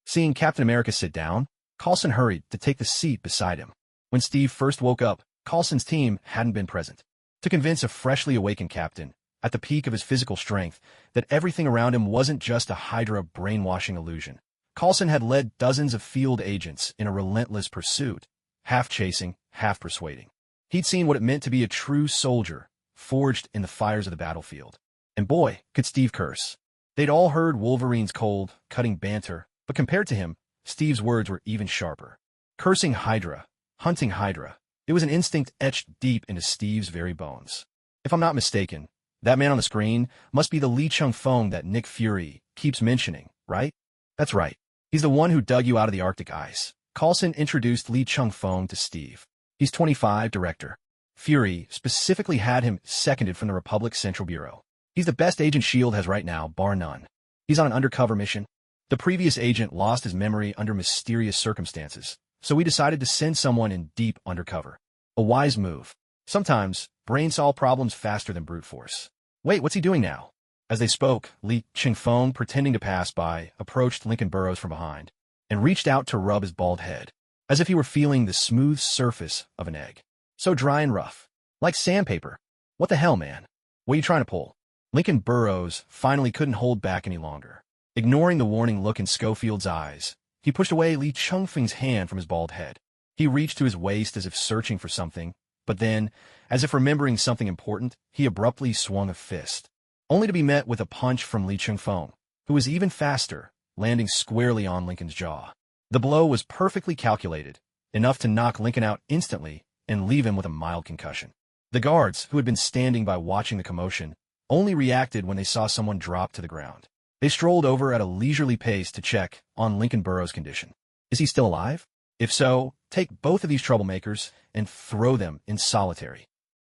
Seeing Captain America sit down, Coulson hurried to take the seat beside him. When Steve first woke up, Coulson's team hadn't been present. To convince a freshly awakened captain, at the peak of his physical strength, that everything around him wasn't just a Hydra brainwashing illusion, Coulson had led dozens of field agents in a relentless pursuit, half chasing, half persuading. He'd seen what it meant to be a true soldier, forged in the fires of the battlefield. And boy, could Steve curse. They'd all heard Wolverine's cold, cutting banter, but compared to him, Steve's words were even sharper. Cursing Hydra, hunting Hydra, it was an instinct etched deep into Steve's very bones. If I'm not mistaken, that man on the screen must be the Lee Chung-fong that Nick Fury keeps mentioning, right? That's right. He's the one who dug you out of the Arctic ice. Coulson introduced Lee Chung-fong to Steve. He's 25, director. Fury specifically had him seconded from the Republic Central Bureau. He's the best agent S.H.I.E.L.D. has right now, bar none. He's on an undercover mission. The previous agent lost his memory under mysterious circumstances, so we decided to send someone in deep undercover. A wise move. Sometimes, brains solve problems faster than brute force. Wait, what's he doing now? As they spoke, Lee Chung-fong, pretending to pass by, approached Lincoln Burrows from behind and reached out to rub his bald head, as if he were feeling the smooth surface of an egg. So dry and rough. Like sandpaper. What the hell, man? What are you trying to pull? Lincoln Burrows finally couldn't hold back any longer. Ignoring the warning look in Schofield's eyes, he pushed away Lee Chung-fong's hand from his bald head. He reached to his waist as if searching for something, but then, as if remembering something important, he abruptly swung a fist, only to be met with a punch from Lee Chung-fong, who was even faster, landing squarely on Lincoln's jaw. The blow was perfectly calculated, enough to knock Lincoln out instantly and leave him with a mild concussion. The guards, who had been standing by watching the commotion, only reacted when they saw someone drop to the ground. They strolled over at a leisurely pace to check on Lincoln Burrows' condition. Is he still alive? If so, take both of these troublemakers and throw them in solitary.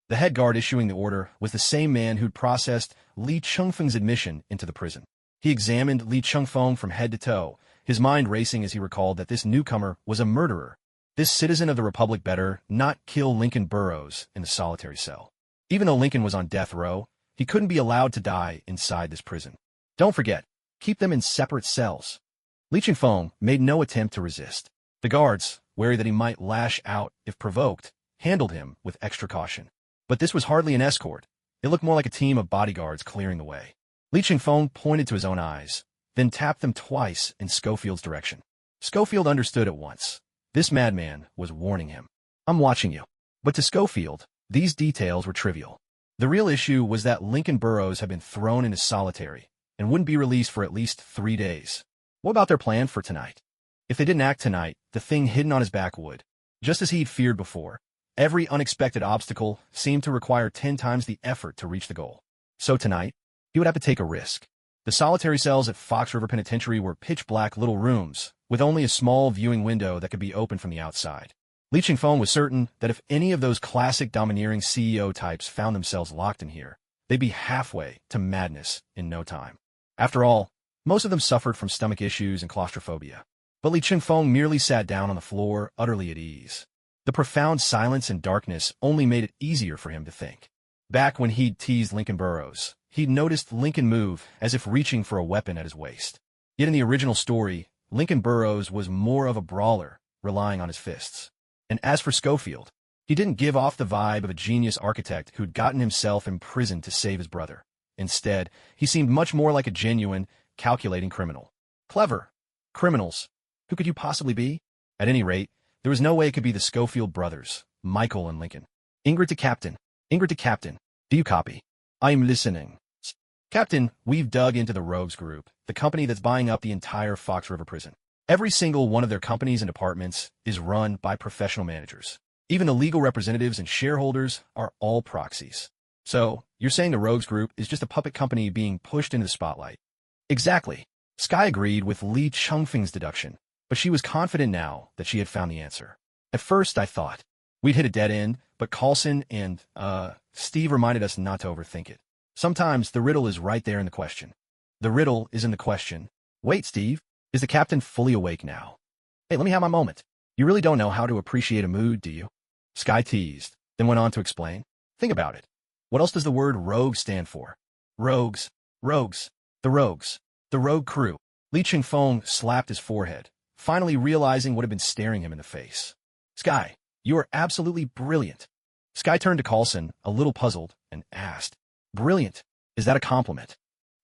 The head guard issuing the order was the same man who'd processed Lee Chung-fong's admission into the prison. He examined Lee Chung-fong from head to toe, his mind racing as he recalled that this newcomer was a murderer. This citizen of the Republic better not kill Lincoln Burrows in the solitary cell. Even though Lincoln was on death row, he couldn't be allowed to die inside this prison. Don't forget, keep them in separate cells. Lee Chung-fong made no attempt to resist. The guards, wary that he might lash out if provoked, handled him with extra caution. But this was hardly an escort. It looked more like a team of bodyguards clearing the way. Lee Chung-fong pointed to his own eyes, then tapped them twice in Schofield's direction. Schofield understood at once. This madman was warning him. I'm watching you. But to Schofield, these details were trivial. The real issue was that Lincoln Burrows had been thrown into solitary and wouldn't be released for at least 3 days. What about their plan for tonight? If they didn't act tonight, the thing hidden on his back would. Just as he'd feared before, every unexpected obstacle seemed to require 10 times the effort to reach the goal. So tonight, he would have to take a risk. The solitary cells at Fox River Penitentiary were pitch-black little rooms, with only a small viewing window that could be opened from the outside. Lee Chung-fong was certain that if any of those classic domineering CEO types found themselves locked in here, they'd be halfway to madness in no time. After all, most of them suffered from stomach issues and claustrophobia. But Lee Chung-fong merely sat down on the floor, utterly at ease. The profound silence and darkness only made it easier for him to think. Back when he'd teased Lincoln Burrows, he'd noticed Lincoln move as if reaching for a weapon at his waist. Yet in the original story, Lincoln Burrows was more of a brawler, relying on his fists. And as for Schofield, he didn't give off the vibe of a genius architect who'd gotten himself imprisoned to save his brother. Instead, he seemed much more like a genuine, calculating criminal. Clever. Criminals. Who could you possibly be? At any rate, there was no way it could be the Schofield brothers, Michael and Lincoln. Ingrid to Captain. Ingrid to Captain. Do you copy? I'm listening. Captain, we've dug into the Rogues Group, the company that's buying up the entire Fox River prison. Every single one of their companies and departments is run by professional managers. Even the legal representatives and shareholders are all proxies. So, you're saying the Rogues Group is just a puppet company being pushed into the spotlight? Exactly. Sky agreed with Lee Chung-fong's deduction, but she was confident now that she had found the answer. At first, I thought we'd hit a dead end, but Coulson and, Steve reminded us not to overthink it. Sometimes the riddle is right there in the question. The riddle is in the question. Wait, Steve, is the captain fully awake now? Hey, let me have my moment. You really don't know how to appreciate a mood, do you? Sky teased, then went on to explain. Think about it. What else does the word rogue stand for? Rogues. Rogues. The rogues. The rogue crew. Li Chingfeng slapped his forehead, finally realizing what had been staring him in the face. Sky, you are absolutely brilliant. Sky turned to Coulson, a little puzzled, and asked, Brilliant? Is that a compliment?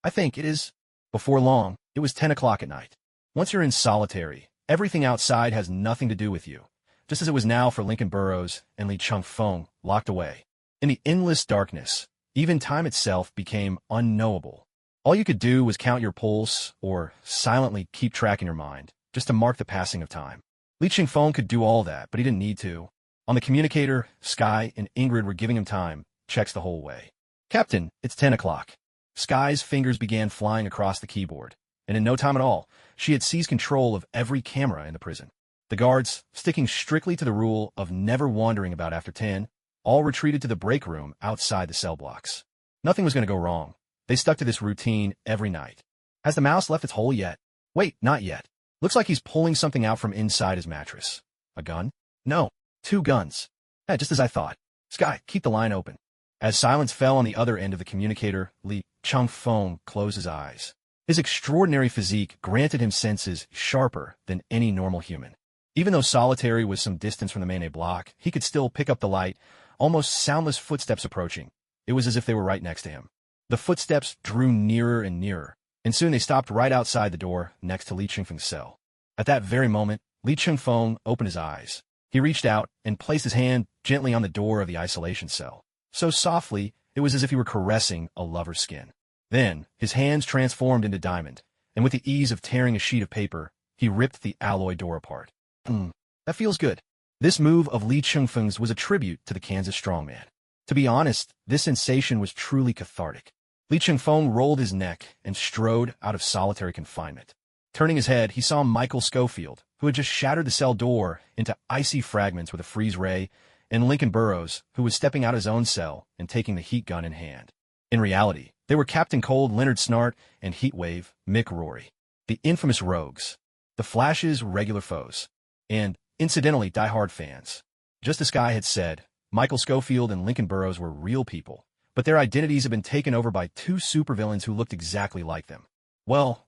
I think it is. Before long, it was 10 o'clock at night. Once you're in solitary, everything outside has nothing to do with you, just as it was now for Lincoln Burrows and Li Chingfeng, locked away. In the endless darkness, even time itself became unknowable. All you could do was count your pulse or silently keep track in your mind, just to mark the passing of time. Li Chingfeng could do all that, but he didn't need to. On the communicator, Sky and Ingrid were giving him time, checks the whole way. Captain, it's 10 o'clock. Sky's fingers began flying across the keyboard, and in no time at all, she had seized control of every camera in the prison. The guards, sticking strictly to the rule of never wandering about after 10, all retreated to the break room outside the cell blocks. Nothing was going to go wrong. They stuck to this routine every night. Has the mouse left its hole yet? Wait, not yet. Looks like he's pulling something out from inside his mattress. A gun? No, 2 guns. Just as I thought. Sky, keep the line open. As silence fell on the other end of the communicator, Li Chingfeng closed his eyes. His extraordinary physique granted him senses sharper than any normal human. Even though solitary was some distance from the Manet block, he could still pick up the light, almost soundless footsteps approaching. It was as if they were right next to him. The footsteps drew nearer and nearer, and soon they stopped right outside the door next to Li Chingfeng's cell. At that very moment, Li Chingfeng opened his eyes. He reached out and placed his hand gently on the door of the isolation cell. So softly, it was as if he were caressing a lover's skin. Then, his hands transformed into diamond, and with the ease of tearing a sheet of paper, he ripped the alloy door apart. That feels good. This move of Li Chingfeng's was a tribute to the Kansas strongman. To be honest, this sensation was truly cathartic. Li Chingfeng rolled his neck and strode out of solitary confinement. Turning his head, he saw Michael Schofield, who had just shattered the cell door into icy fragments with a freeze ray, and Lincoln Burrows, who was stepping out of his own cell and taking the heat gun in hand. In reality, they were Captain Cold, Leonard Snart, and Heatwave, Mick Rory, the infamous rogues, the Flash's regular foes, and, incidentally, die-hard fans. Just as Sky had said, Michael Schofield and Lincoln Burrows were real people, but their identities had been taken over by 2 supervillains who looked exactly like them. Well,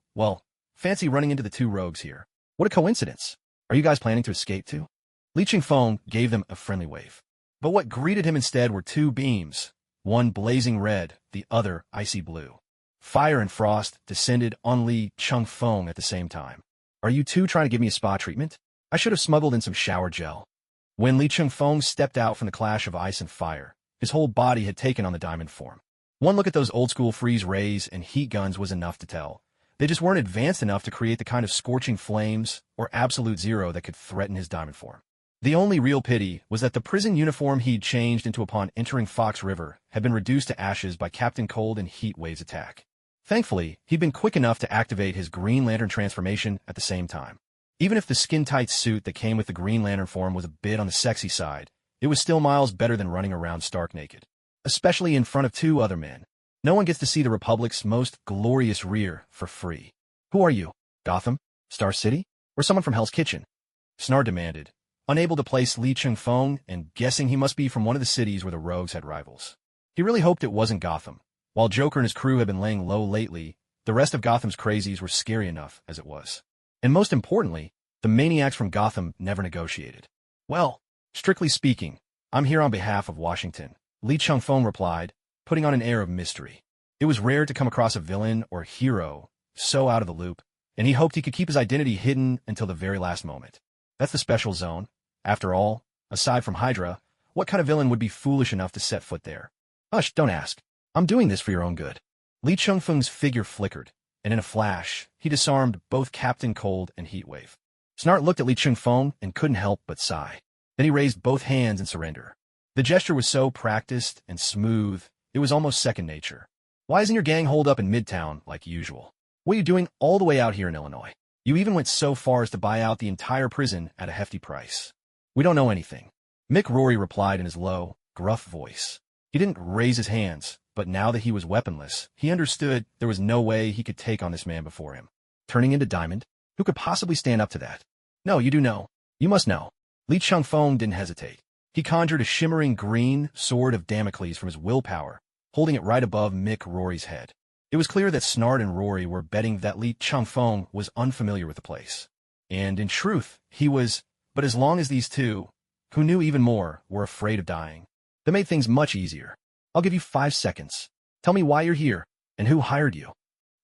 fancy running into the 2 rogues here. What a coincidence. Are you guys planning to escape too? Li Chingfeng gave them a friendly wave. But what greeted him instead were 2 beams, one blazing red, the other icy blue. Fire and frost descended on Li Chingfeng at the same time. Are you 2 trying to give me a spa treatment? I should have smuggled in some shower gel. When Li Chingfeng stepped out from the clash of ice and fire, his whole body had taken on the diamond form. One look at those old-school freeze rays and heat guns was enough to tell. They just weren't advanced enough to create the kind of scorching flames or absolute zero that could threaten his diamond form. The only real pity was that the prison uniform he'd changed into upon entering Fox River had been reduced to ashes by Captain Cold and Heatwave's attack. Thankfully, he'd been quick enough to activate his Green Lantern transformation at the same time. Even if the skin-tight suit that came with the Green Lantern form was a bit on the sexy side, it was still miles better than running around stark naked. Especially in front of 2 other men. No one gets to see the Republic's most glorious rear for free. Who are you? Gotham? Star City? Or someone from Hell's Kitchen? Snart demanded, unable to place Li Chingfeng and guessing he must be from one of the cities where the rogues had rivals. He really hoped it wasn't Gotham. While Joker and his crew had been laying low lately, the rest of Gotham's crazies were scary enough as it was. And most importantly, the maniacs from Gotham never negotiated. Well, strictly speaking, I'm here on behalf of Washington, Li Chingfeng replied, putting on an air of mystery. It was rare to come across a villain or hero so out of the loop, and he hoped he could keep his identity hidden until the very last moment. That's the special zone. After all, aside from Hydra, what kind of villain would be foolish enough to set foot there? Hush, don't ask. I'm doing this for your own good. Li Chingfeng's figure flickered, and in a flash, he disarmed both Captain Cold and Heatwave. Snart looked at Li Chingfeng and couldn't help but sigh. Then he raised both hands in surrender. The gesture was so practiced and smooth, it was almost second nature. Why isn't your gang holed up in Midtown like usual? What are you doing all the way out here in Illinois? You even went so far as to buy out the entire prison at a hefty price. We don't know anything. Mick Rory replied in his low, gruff voice. He didn't raise his hands, but now that he was weaponless, he understood there was no way he could take on this man before him. Turning into Diamond? Who could possibly stand up to that? No, you do know. You must know. Li Chingfeng didn't hesitate. He conjured a shimmering green sword of Damocles from his willpower, holding it right above Mick Rory's head. It was clear that Snart and Rory were betting that Li Changfeng was unfamiliar with the place. And in truth, he was, but as long as these two, who knew even more, were afraid of dying, that made things much easier. I'll give you 5 seconds. Tell me why you're here, and who hired you.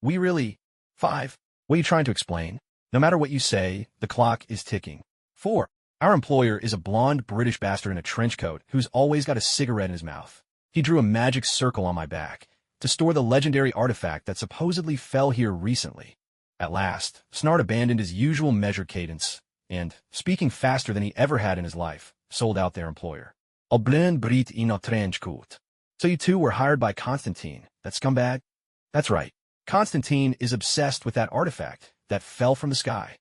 We really... 5. What are you trying to explain? No matter what you say, the clock is ticking. 4. Our employer is a blonde British bastard in a trench coat who's always got a cigarette in his mouth. He drew a magic circle on my back to store the legendary artifact that supposedly fell here recently. At last, Snart abandoned his usual measured cadence and, speaking faster than he ever had in his life, sold out their employer. A blonde Brit in a trench coat. So you two were hired by Constantine, that scumbag? That's right. Constantine is obsessed with that artifact that fell from the sky.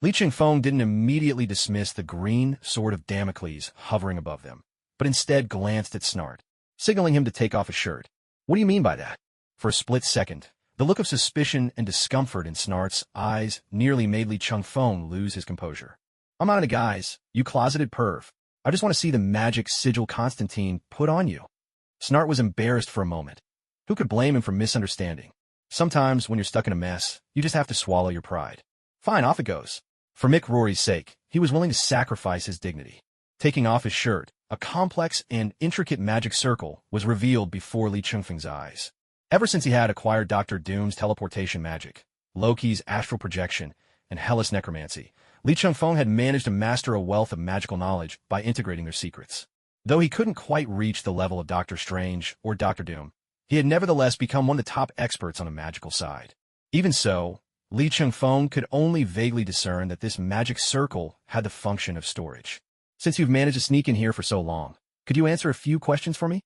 Li Changfeng didn't immediately dismiss the green sword of Damocles hovering above them, but instead glanced at Snart, signaling him to take off his shirt. What do you mean by that? For a split second, the look of suspicion and discomfort in Snart's eyes nearly made Li Changfeng lose his composure. I'm not into guys, you closeted perv. I just want to see the magic sigil Constantine put on you. Snart was embarrassed for a moment. Who could blame him for misunderstanding? Sometimes, when you're stuck in a mess, you just have to swallow your pride. Fine, off it goes. For Mick Rory's sake, he was willing to sacrifice his dignity. Taking off his shirt, a complex and intricate magic circle was revealed before Li Changfeng's eyes. Ever since he had acquired Dr. Doom's teleportation magic, Loki's astral projection, and Hellas necromancy, Li Changfeng had managed to master a wealth of magical knowledge by integrating their secrets. Though he couldn't quite reach the level of Doctor Strange or Dr. Doom, he had nevertheless become one of the top experts on the magical side. Even so, Li Changfeng could only vaguely discern that this magic circle had the function of storage. Since you've managed to sneak in here for so long, could you answer a few questions for me?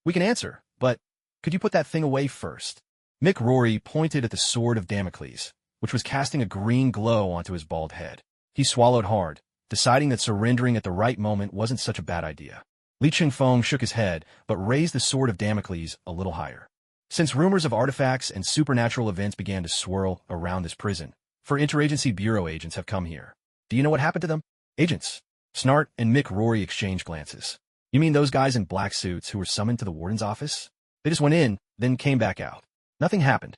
We can answer, but could you put that thing away first? Mick Rory pointed at the sword of Damocles, which was casting a green glow onto his bald head. He swallowed hard, deciding that surrendering at the right moment wasn't such a bad idea. Li Changfeng shook his head, but raised the sword of Damocles a little higher. Since rumors of artifacts and supernatural events began to swirl around this prison, 4 interagency bureau agents have come here. Do you know what happened to them? Agents. Snart and Mick Rory exchanged glances. You mean those guys in black suits who were summoned to the warden's office? They just went in, then came back out. Nothing happened.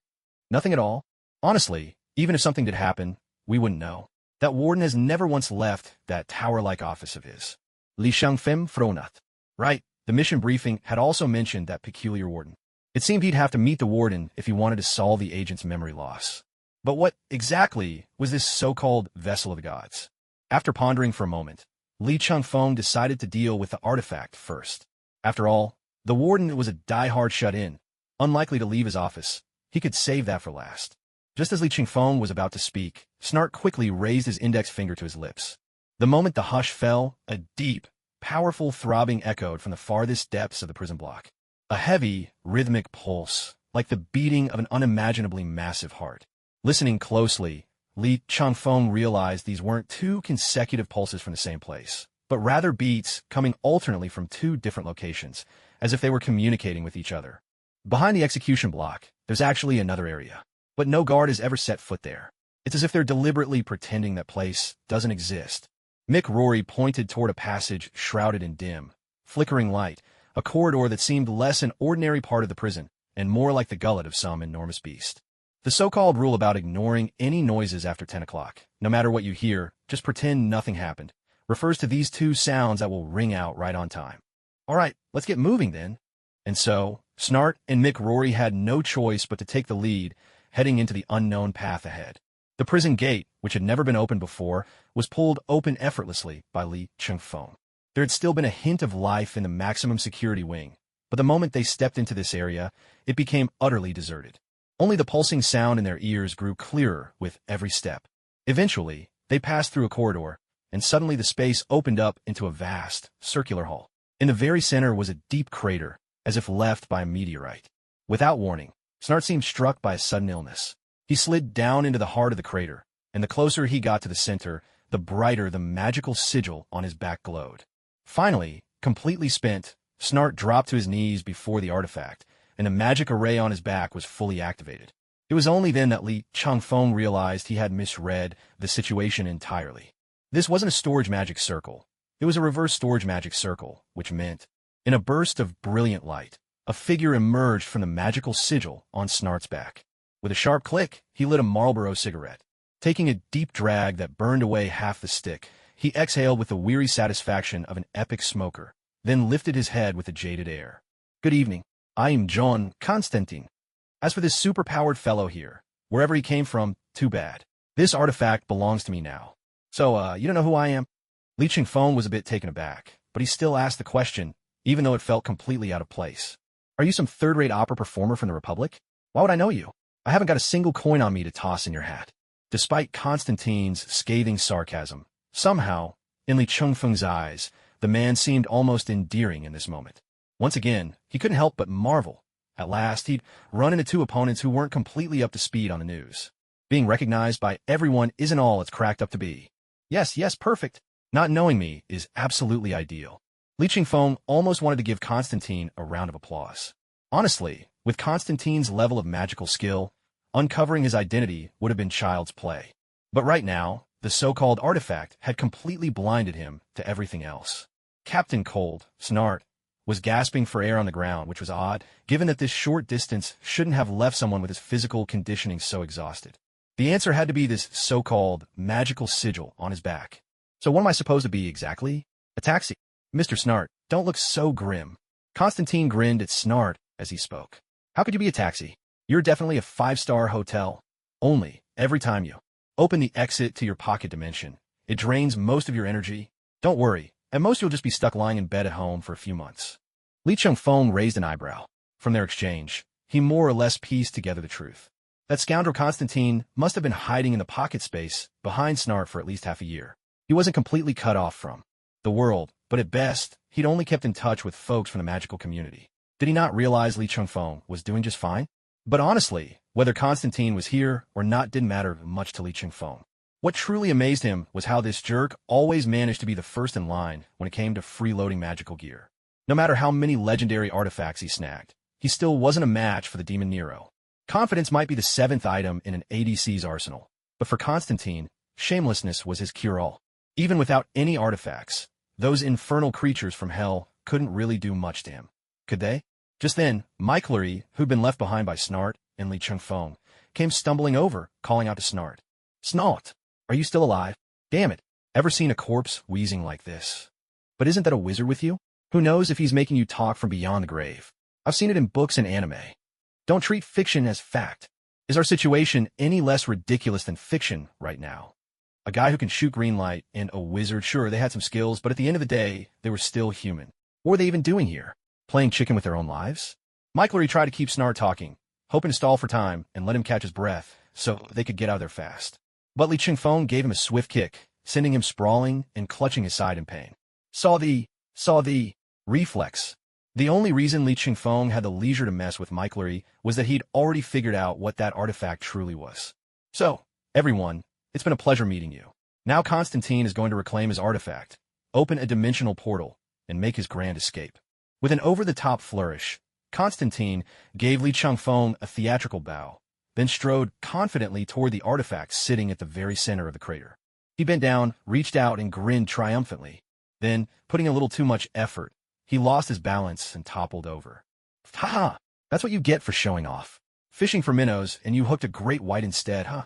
Nothing at all. Honestly, even if something did happen, we wouldn't know. That warden has never once left that tower-like office of his. Li Changfeng fronat. Right, the mission briefing had also mentioned that peculiar warden. It seemed he'd have to meet the warden if he wanted to solve the agent's memory loss. But what exactly was this so-called vessel of the gods? After pondering for a moment, Li Changfeng decided to deal with the artifact first. After all, the warden was a die-hard shut-in, unlikely to leave his office. He could save that for last. Just as Li Changfeng was about to speak, Snart quickly raised his index finger to his lips. The moment the hush fell, a deep, powerful throbbing echoed from the farthest depths of the prison block. A heavy, rhythmic pulse, like the beating of an unimaginably massive heart. Listening closely, Li Changfeng realized these weren't 2 consecutive pulses from the same place, but rather beats coming alternately from 2 different locations, as if they were communicating with each other. Behind the execution block, there's actually another area, but no guard has ever set foot there. It's as if they're deliberately pretending that place doesn't exist. Mick Rory pointed toward a passage shrouded in dim, flickering light, a corridor that seemed less an ordinary part of the prison and more like the gullet of some enormous beast. The so-called rule about ignoring any noises after 10 o'clock, no matter what you hear, just pretend nothing happened, refers to these 2 sounds that will ring out right on time. All right, let's get moving then. And so, Snart and Mick Rory had no choice but to take the lead, heading into the unknown path ahead. The prison gate, which had never been opened before, was pulled open effortlessly by Li Changfeng. There had still been a hint of life in the maximum security wing, but the moment they stepped into this area, it became utterly deserted. Only the pulsing sound in their ears grew clearer with every step. Eventually, they passed through a corridor, and suddenly the space opened up into a vast, circular hall. In the very center was a deep crater, as if left by a meteorite. Without warning, Snart seemed struck by a sudden illness. He slid down into the heart of the crater, and the closer he got to the center, the brighter the magical sigil on his back glowed. Finally, completely spent, Snart dropped to his knees before the artifact, and the magic array on his back was fully activated. It was only then that Li Changfeng realized he had misread the situation entirely. This wasn't a storage magic circle. It was a reverse storage magic circle, which meant, in a burst of brilliant light, a figure emerged from the magical sigil on Snart's back. With a sharp click, he lit a Marlboro cigarette. Taking a deep drag that burned away half the stick, he exhaled with the weary satisfaction of an epic smoker, then lifted his head with a jaded air. Good evening. I am John Constantine. As for this super-powered fellow here, wherever he came from, too bad. This artifact belongs to me now. So, you don't know who I am? Li Chingfeng was a bit taken aback, but he still asked the question, even though it felt completely out of place. Are you some third-rate opera performer from the Republic? Why would I know you? I haven't got a single coin on me to toss in your hat. Despite Constantine's scathing sarcasm, somehow, in Li Chingfeng's eyes, the man seemed almost endearing in this moment. Once again, he couldn't help but marvel. At last, he'd run into two opponents who weren't completely up to speed on the news. Being recognized by everyone isn't all it's cracked up to be. Yes, perfect. Not knowing me is absolutely ideal. Li Chingfeng almost wanted to give Constantine a round of applause. Honestly, with Constantine's level of magical skill, uncovering his identity would have been child's play. But right now, the so-called artifact had completely blinded him to everything else. Captain Cold, Snart, was gasping for air on the ground, which was odd, given that this short distance shouldn't have left someone with his physical conditioning so exhausted. The answer had to be this so-called magical sigil on his back. So what am I supposed to be exactly? A taxi? Mr. Snart, don't look so grim. Constantine grinned at Snart as he spoke. How could you be a taxi? You're definitely a 5-star hotel. Only, every time you open the exit to your pocket dimension, it drains most of your energy. Don't worry, at most you'll just be stuck lying in bed at home for a few months. Li Chingfeng raised an eyebrow. From their exchange, he more or less pieced together the truth. That scoundrel Constantine must have been hiding in the pocket space behind Snart for at least half a year. He wasn't completely cut off from the world, but at best, he'd only kept in touch with folks from the magical community. Did he not realize Li Chingfeng was doing just fine? But honestly, whether Constantine was here or not didn't matter much to Li Chingfeng. What truly amazed him was how this jerk always managed to be the first in line when it came to freeloading magical gear. No matter how many legendary artifacts he snagged, he still wasn't a match for the Demon Nero. Confidence might be the 7th item in an ADC's arsenal, but for Constantine, shamelessness was his cure-all. Even without any artifacts, those infernal creatures from hell couldn't really do much to him. Could they? Just then, Michael, who'd been left behind by Snart and Li Chingfeng, came stumbling over, calling out to Snart. Snart, are you still alive? Damn it, ever seen a corpse wheezing like this? But isn't that a wizard with you? Who knows if he's making you talk from beyond the grave? I've seen it in books and anime. Don't treat fiction as fact. Is our situation any less ridiculous than fiction right now? A guy who can shoot green light and a wizard, sure, they had some skills, but at the end of the day, they were still human. What were they even doing here? Playing chicken with their own lives? Michael tried to keep Snart talking, hoping to stall for time and let him catch his breath so they could get out of there fast. But Li Chingfeng gave him a swift kick, sending him sprawling and clutching his side in pain. Saw the reflex. The only reason Li Chingfeng had the leisure to mess with Michael was that he'd already figured out what that artifact truly was. So, everyone, it's been a pleasure meeting you. Now Constantine is going to reclaim his artifact, open a dimensional portal, and make his grand escape. With an over-the-top flourish, Constantine gave Li Chingfeng a theatrical bow, then strode confidently toward the artifact sitting at the very center of the crater. He bent down, reached out, and grinned triumphantly. Then, putting a little too much effort, he lost his balance and toppled over. Ha! That's what you get for showing off. Fishing for minnows, and you hooked a great white instead, huh?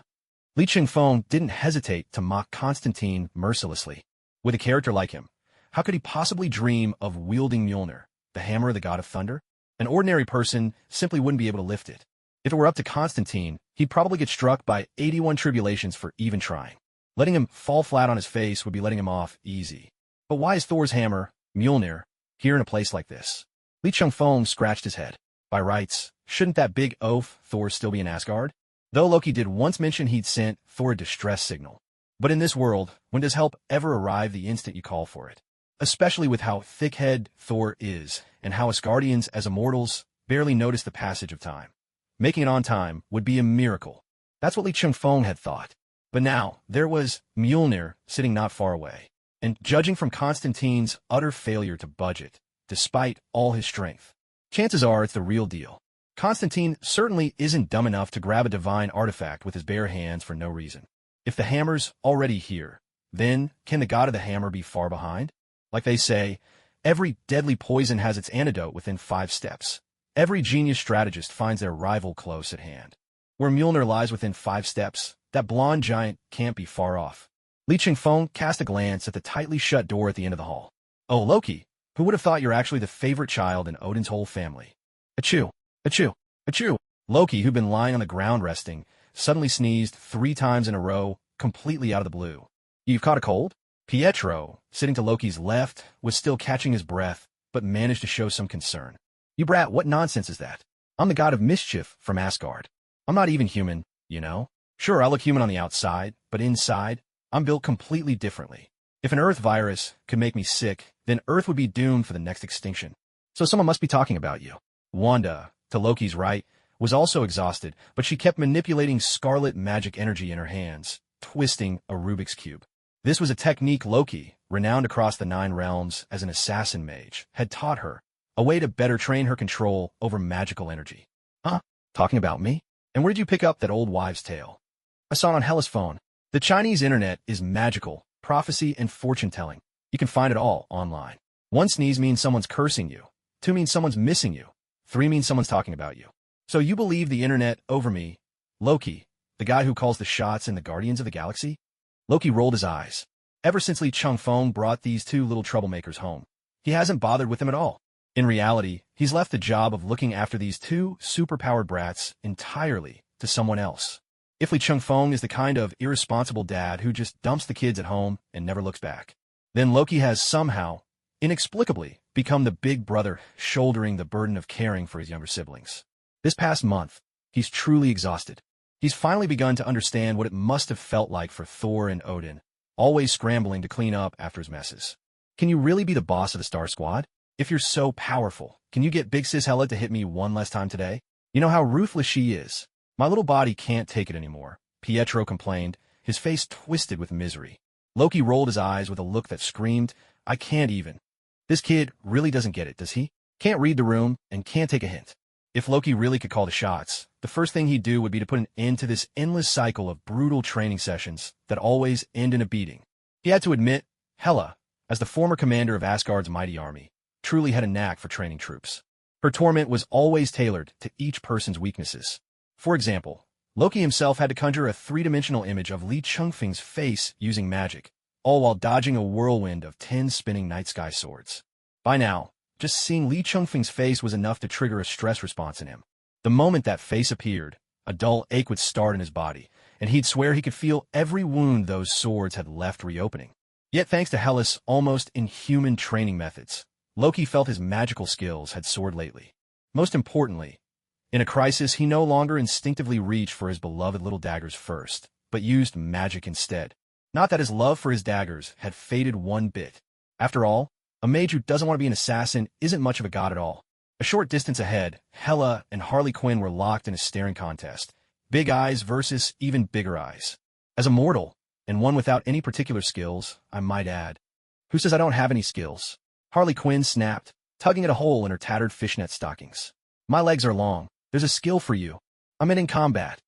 Li Chingfeng didn't hesitate to mock Constantine mercilessly. With a character like him, how could he possibly dream of wielding Mjolnir, the hammer of the god of thunder? An ordinary person simply wouldn't be able to lift it. If it were up to Constantine, he'd probably get struck by 81 tribulations for even trying. Letting him fall flat on his face would be letting him off easy. But why is Thor's hammer, Mjolnir, here in a place like this? Li Chingfeng scratched his head. By rights, shouldn't that big oaf Thor still be in Asgard? Though Loki did once mention he'd sent Thor a distress signal. But in this world, when does help ever arrive the instant you call for it? Especially with how thick-headed Thor is, and how Asgardians as immortals barely notice the passage of time. Making it on time would be a miracle. That's what Li Chingfeng had thought. But now, there was Mjolnir sitting not far away. And judging from Constantine's utter failure to budget, despite all his strength, chances are it's the real deal. Constantine certainly isn't dumb enough to grab a divine artifact with his bare hands for no reason. If the hammer's already here, then can the god of the hammer be far behind? Like they say, every deadly poison has its antidote within 5 steps. Every genius strategist finds their rival close at hand. Where Mjolnir lies within 5 steps, that blonde giant can't be far off. Li Chingfeng cast a glance at the tightly shut door at the end of the hall. Oh, Loki, who would have thought you're actually the favorite child in Odin's whole family? Achoo, achoo, achoo. Loki, who'd been lying on the ground resting, suddenly sneezed 3 times in a row, completely out of the blue. You've caught a cold? Pietro, sitting to Loki's left, was still catching his breath, but managed to show some concern. You brat, what nonsense is that? I'm the god of mischief from Asgard. I'm not even human, you know? Sure, I look human on the outside, but inside, I'm built completely differently. If an Earth virus could make me sick, then Earth would be doomed for the next extinction. So someone must be talking about you. Wanda, to Loki's right, was also exhausted, but she kept manipulating scarlet magic energy in her hands, twisting a Rubik's Cube. This was a technique Loki, renowned across the 9 realms as an assassin mage, had taught her, a way to better train her control over magical energy. Huh? Talking about me? And where did you pick up that old wives' tale? I saw it on Hella's phone. The Chinese internet is magical, prophecy, and fortune-telling. You can find it all online. 1 sneeze means someone's cursing you. 2 means someone's missing you. 3 means someone's talking about you. So you believe the internet over me, Loki, the guy who calls the shots in the Guardians of the Galaxy? Loki rolled his eyes. Ever since Li Chingfeng brought these 2 little troublemakers home, he hasn't bothered with them at all. In reality, he's left the job of looking after these 2 superpowered brats entirely to someone else. If Li Chingfeng is the kind of irresponsible dad who just dumps the kids at home and never looks back, then Loki has somehow, inexplicably, become the big brother shouldering the burden of caring for his younger siblings. This past month, he's truly exhausted. He's finally begun to understand what it must have felt like for Thor and Odin, always scrambling to clean up after his messes. Can you really be the boss of the Star Squad? If you're so powerful, can you get Big Sis Hela to hit me one last time today? You know how ruthless she is. My little body can't take it anymore, Pietro complained, his face twisted with misery. Loki rolled his eyes with a look that screamed, I can't even. This kid really doesn't get it, does he? Can't read the room and can't take a hint. If Loki really could call the shots, the first thing he'd do would be to put an end to this endless cycle of brutal training sessions that always end in a beating. He had to admit, Hela, as the former commander of Asgard's mighty army, truly had a knack for training troops. Her torment was always tailored to each person's weaknesses. For example, Loki himself had to conjure a 3-dimensional image of Li Chingfeng's face using magic, all while dodging a whirlwind of 10 spinning night sky swords. By now, just seeing Li Chingfeng's face was enough to trigger a stress response in him. The moment that face appeared, a dull ache would start in his body, and he'd swear he could feel every wound those swords had left reopening. Yet thanks to Hela's almost inhuman training methods, Loki felt his magical skills had soared lately. Most importantly, in a crisis he no longer instinctively reached for his beloved little daggers first, but used magic instead. Not that his love for his daggers had faded one bit. After all, a mage who doesn't want to be an assassin isn't much of a god at all. A short distance ahead, Hela and Harley Quinn were locked in a staring contest. Big eyes versus even bigger eyes. As a mortal, and one without any particular skills, I might add. Who says I don't have any skills? Harley Quinn snapped, tugging at a hole in her tattered fishnet stockings. My legs are long. There's a skill for you. I'm in combat.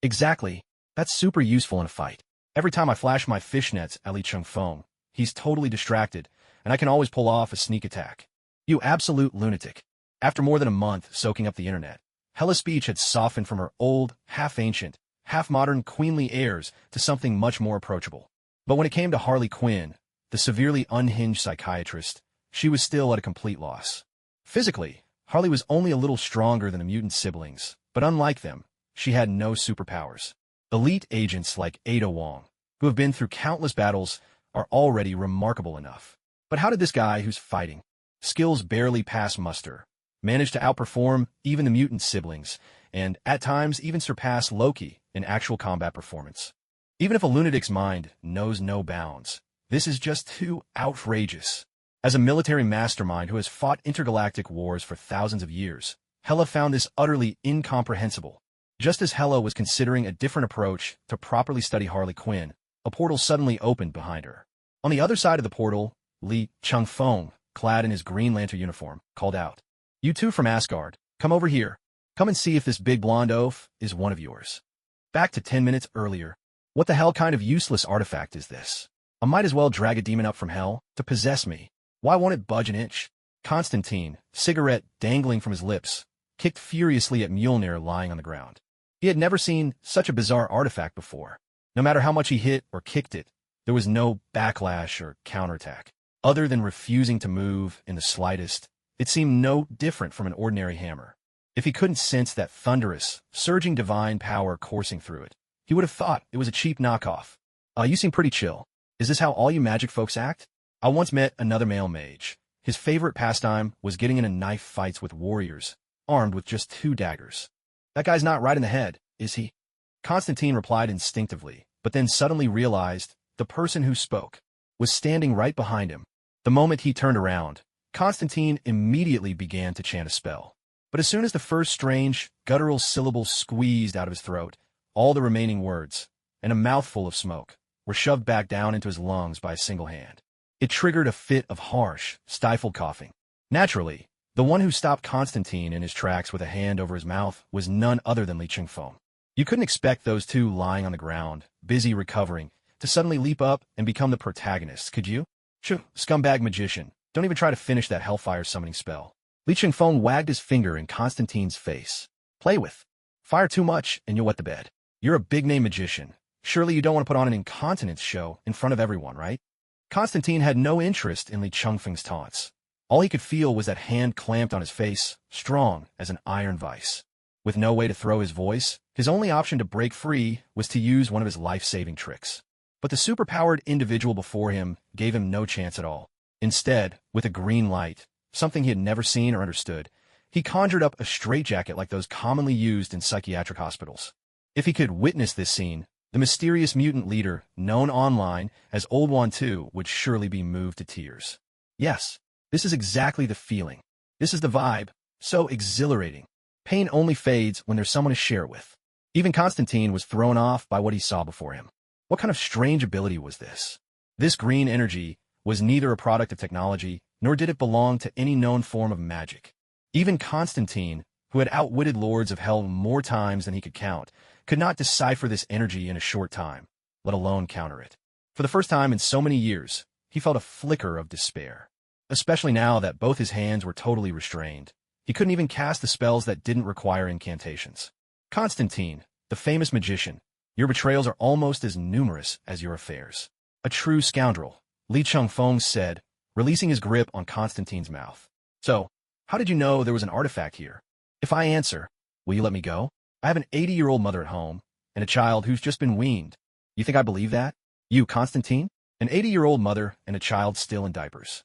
Exactly. That's super useful in a fight. Every time I flash my fishnets at Li Chingfeng, he's totally distracted, and I can always pull off a sneak attack. You absolute lunatic. After more than a month soaking up the internet, Hela's speech had softened from her old, half-ancient, half-modern queenly airs to something much more approachable. But when it came to Harley Quinn, the severely unhinged psychiatrist, she was still at a complete loss. Physically, Harley was only a little stronger than the mutant siblings, but unlike them, she had no superpowers. Elite agents like Ada Wong, who have been through countless battles, are already remarkable enough. But how did this guy who's fighting, skills barely pass muster, manage to outperform even the mutant siblings, and at times even surpass Loki in actual combat performance? Even if a lunatic's mind knows no bounds, this is just too outrageous. As a military mastermind who has fought intergalactic wars for thousands of years, Hela found this utterly incomprehensible. Just as Hela was considering a different approach to properly study Harley Quinn, a portal suddenly opened behind her. On the other side of the portal, Li Chingfeng, clad in his Green Lantern uniform, called out, You 2 from Asgard, come over here. Come and see if this big blonde oaf is one of yours. Back to 10 minutes earlier. What the hell kind of useless artifact is this? I might as well drag a demon up from hell to possess me. Why won't it budge an inch? Constantine, cigarette dangling from his lips, kicked furiously at Mjolnir lying on the ground. He had never seen such a bizarre artifact before. No matter how much he hit or kicked it, there was no backlash or counterattack. Other than refusing to move in the slightest, it seemed no different from an ordinary hammer. If he couldn't sense that thunderous, surging divine power coursing through it, he would have thought it was a cheap knockoff. You seem pretty chill. Is this how all you magic folks act? I once met another male mage. His favorite pastime was getting into knife fights with warriors, armed with just 2 daggers. That guy's not right in the head, is he? Constantine replied instinctively, but then suddenly realized the person who spoke was standing right behind him. The moment he turned around, Constantine immediately began to chant a spell. But as soon as the first strange, guttural syllable squeezed out of his throat, all the remaining words, and a mouthful of smoke, were shoved back down into his lungs by a single hand. It triggered a fit of harsh, stifled coughing. Naturally, the one who stopped Constantine in his tracks with a hand over his mouth was none other than Li Chingfeng. You couldn't expect those two lying on the ground, busy recovering, to suddenly leap up and become the protagonists, could you? Shoo, scumbag magician, don't even try to finish that hellfire summoning spell. Li Chingfeng wagged his finger in Constantine's face. Play with. Fire too much and you'll wet the bed. You're a big-name magician. Surely you don't want to put on an incontinence show in front of everyone, right? Constantine had no interest in Li Chingfeng's taunts. All he could feel was that hand clamped on his face, strong as an iron vice. With no way to throw his voice, his only option to break free was to use one of his life-saving tricks. But the superpowered individual before him gave him no chance at all. Instead, with a green light, something he had never seen or understood, he conjured up a straitjacket like those commonly used in psychiatric hospitals. If he could witness this scene, the mysterious mutant leader, known online as Old One 2, would surely be moved to tears. Yes, this is exactly the feeling. This is the vibe. So exhilarating. Pain only fades when there's someone to share it with. Even Constantine was thrown off by what he saw before him. What kind of strange ability was this? This green energy was neither a product of technology, nor did it belong to any known form of magic. Even Constantine, who had outwitted lords of hell more times than he could count, could not decipher this energy in a short time, let alone counter it. For the first time in so many years, he felt a flicker of despair. Especially now that both his hands were totally restrained. He couldn't even cast the spells that didn't require incantations. Constantine, the famous magician, your betrayals are almost as numerous as your affairs. A true scoundrel, Li Chingfeng said, releasing his grip on Constantine's mouth. So, how did you know there was an artifact here? If I answer, will you let me go? I have an 80-year-old mother at home, and a child who's just been weaned. You think I believe that? You, Constantine? An 80-year-old mother and a child still in diapers.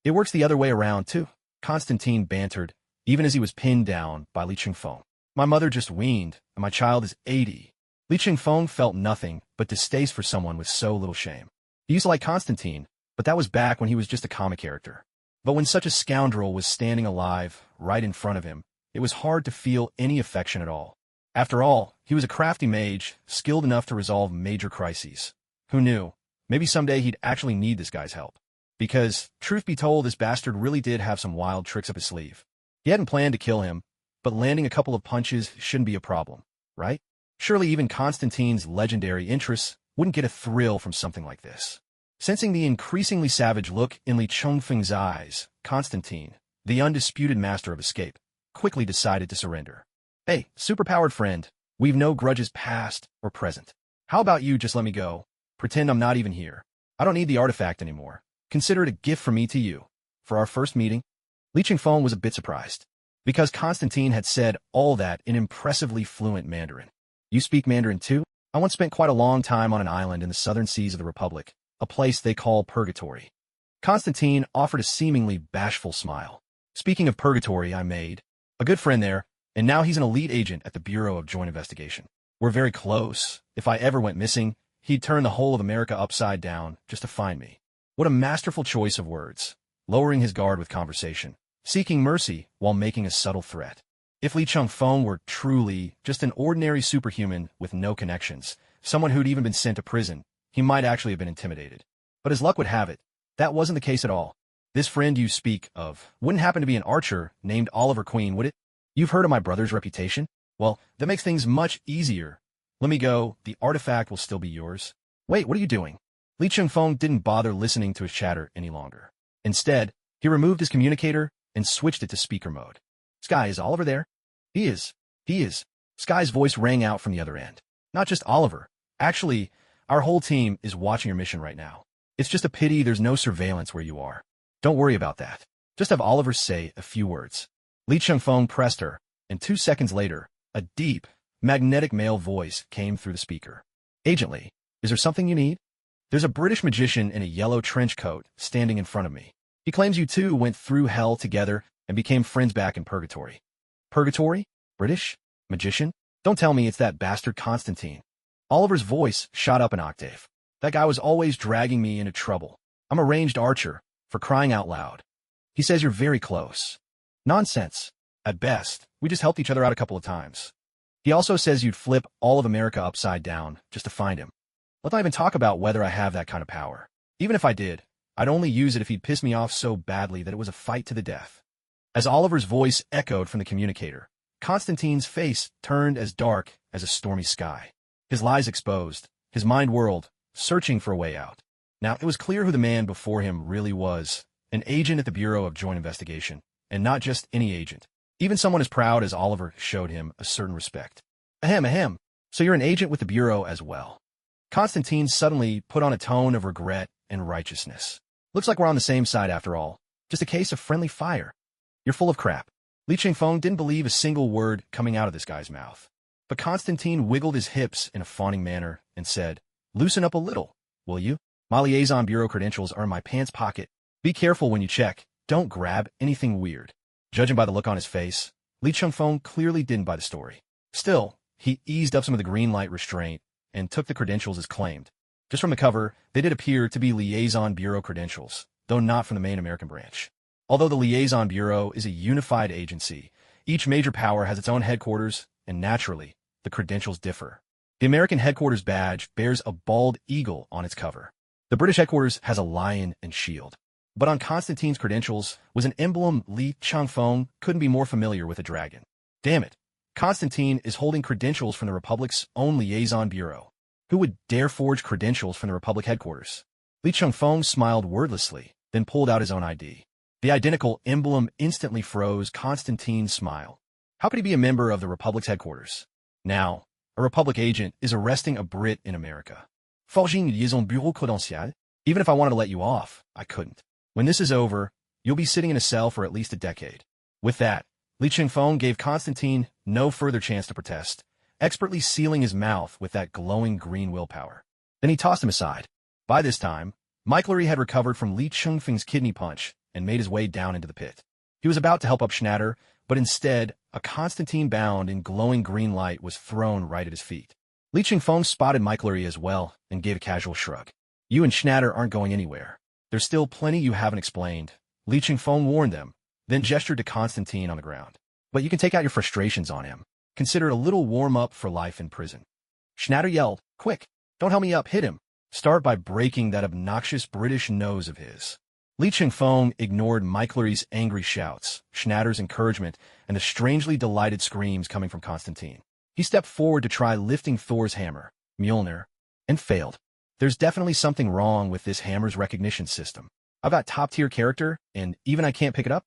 It works the other way around, too, Constantine bantered, even as he was pinned down by Li Chingfeng. My mother just weaned, and my child is 80. Li Chingfeng felt nothing but distaste for someone with so little shame. He used to like Constantine, but that was back when he was just a comic character. But when such a scoundrel was standing alive, right in front of him, it was hard to feel any affection at all. After all, he was a crafty mage, skilled enough to resolve major crises. Who knew? Maybe someday he'd actually need this guy's help. Because, truth be told, this bastard really did have some wild tricks up his sleeve. He hadn't planned to kill him, but landing a couple of punches shouldn't be a problem, right? Surely even Constantine's legendary interests wouldn't get a thrill from something like this. Sensing the increasingly savage look in Li Chingfeng's eyes, Constantine, the undisputed master of escape, quickly decided to surrender. Hey, superpowered friend, we've no grudges past or present. How about you just let me go? Pretend I'm not even here. I don't need the artifact anymore. Consider it a gift from me to you. For our first meeting, Li Chingfeng was a bit surprised, because Constantine had said all that in impressively fluent Mandarin. You speak Mandarin too? I once spent quite a long time on an island in the southern seas of the Republic, a place they call Purgatory. Constantine offered a seemingly bashful smile. Speaking of Purgatory, I made a good friend there, and now he's an elite agent at the Bureau of Joint Investigation. We're very close. If I ever went missing, he'd turn the whole of America upside down just to find me. What a masterful choice of words, lowering his guard with conversation, seeking mercy while making a subtle threat. If Li Chingfeng were truly just an ordinary superhuman with no connections, someone who'd even been sent to prison, he might actually have been intimidated. But as luck would have it, that wasn't the case at all. This friend you speak of wouldn't happen to be an archer named Oliver Queen, would it? You've heard of my brother's reputation? Well, that makes things much easier. Let me go. The artifact will still be yours. Wait, what are you doing? Li Chingfeng didn't bother listening to his chatter any longer. Instead, he removed his communicator and switched it to speaker mode. Sky, is Oliver there? He is. He is. Sky's voice rang out from the other end. Not just Oliver. Actually, our whole team is watching your mission right now. It's just a pity there's no surveillance where you are. Don't worry about that. Just have Oliver say a few words. Li Chengfeng pressed her, and 2 seconds later, a deep, magnetic male voice came through the speaker. Agent Lee, is there something you need? There's a British magician in a yellow trench coat standing in front of me. He claims you two went through hell together and became friends back in purgatory. Purgatory? British? Magician? Don't tell me it's that bastard Constantine. Oliver's voice shot up an octave. That guy was always dragging me into trouble. I'm a ranged archer, for crying out loud. He says you're very close. Nonsense. At best, we just helped each other out a couple of times. He also says you'd flip all of America upside down just to find him. Let's not even talk about whether I have that kind of power. Even if I did, I'd only use it if he'd piss me off so badly that it was a fight to the death. As Oliver's voice echoed from the communicator, Constantine's face turned as dark as a stormy sky. His lies exposed, his mind whirled, searching for a way out. Now, it was clear who the man before him really was, an agent at the Bureau of Joint Investigation, and not just any agent. Even someone as proud as Oliver showed him a certain respect. Ahem, ahem. So you're an agent with the Bureau as well. Constantine suddenly put on a tone of regret and righteousness. Looks like we're on the same side after all. Just a case of friendly fire. You're full of crap. Li Chengfeng didn't believe a single word coming out of this guy's mouth. But Constantine wiggled his hips in a fawning manner and said, "Loosen up a little, will you? My liaison bureau credentials are in my pants pocket. Be careful when you check. Don't grab anything weird." Judging by the look on his face, Li Chengfeng clearly didn't buy the story. Still, he eased up some of the green light restraint and took the credentials as claimed. Just from the cover, they did appear to be liaison bureau credentials, though not from the main American branch. Although the liaison bureau is a unified agency, each major power has its own headquarters, and naturally, the credentials differ. The American headquarters badge bears a bald eagle on its cover. The British headquarters has a lion and shield. But on Constantine's credentials was an emblem Li Chengfeng couldn't be more familiar with a dragon. Damn it. Constantine is holding credentials from the Republic's own liaison bureau. Who would dare forge credentials from the Republic headquarters? Li Chengfeng smiled wordlessly, then pulled out his own ID. The identical emblem instantly froze Constantine's smile. How could he be a member of the Republic's headquarters? Now, a Republic agent is arresting a Brit in America. Forging liaison bureau credential? Even if I wanted to let you off, I couldn't. When this is over, you'll be sitting in a cell for at least a decade. With that, Li Chengfeng gave Constantine no further chance to protest, expertly sealing his mouth with that glowing green willpower. Then he tossed him aside. By this time, Michlery had recovered from Li Chengfeng's kidney punch and made his way down into the pit. He was about to help up Schnatter, but instead, a Constantine bound in glowing green light was thrown right at his feet. Li Chengfeng spotted Michlery as well and gave a casual shrug. You and Schnatter aren't going anywhere. There's still plenty you haven't explained. Li Chengfeng warned them, then gestured to Constantine on the ground. But you can take out your frustrations on him. Consider it a little warm-up for life in prison. Schnatter yelled, "Quick, don't help me up, hit him. Start by breaking that obnoxious British nose of his." Li Chengfeng ignored Michlery's angry shouts, Schnatter's encouragement, and the strangely delighted screams coming from Constantine. He stepped forward to try lifting Thor's hammer, Mjolnir, and failed. There's definitely something wrong with this hammer's recognition system. I've got top-tier character, and even I can't pick it up?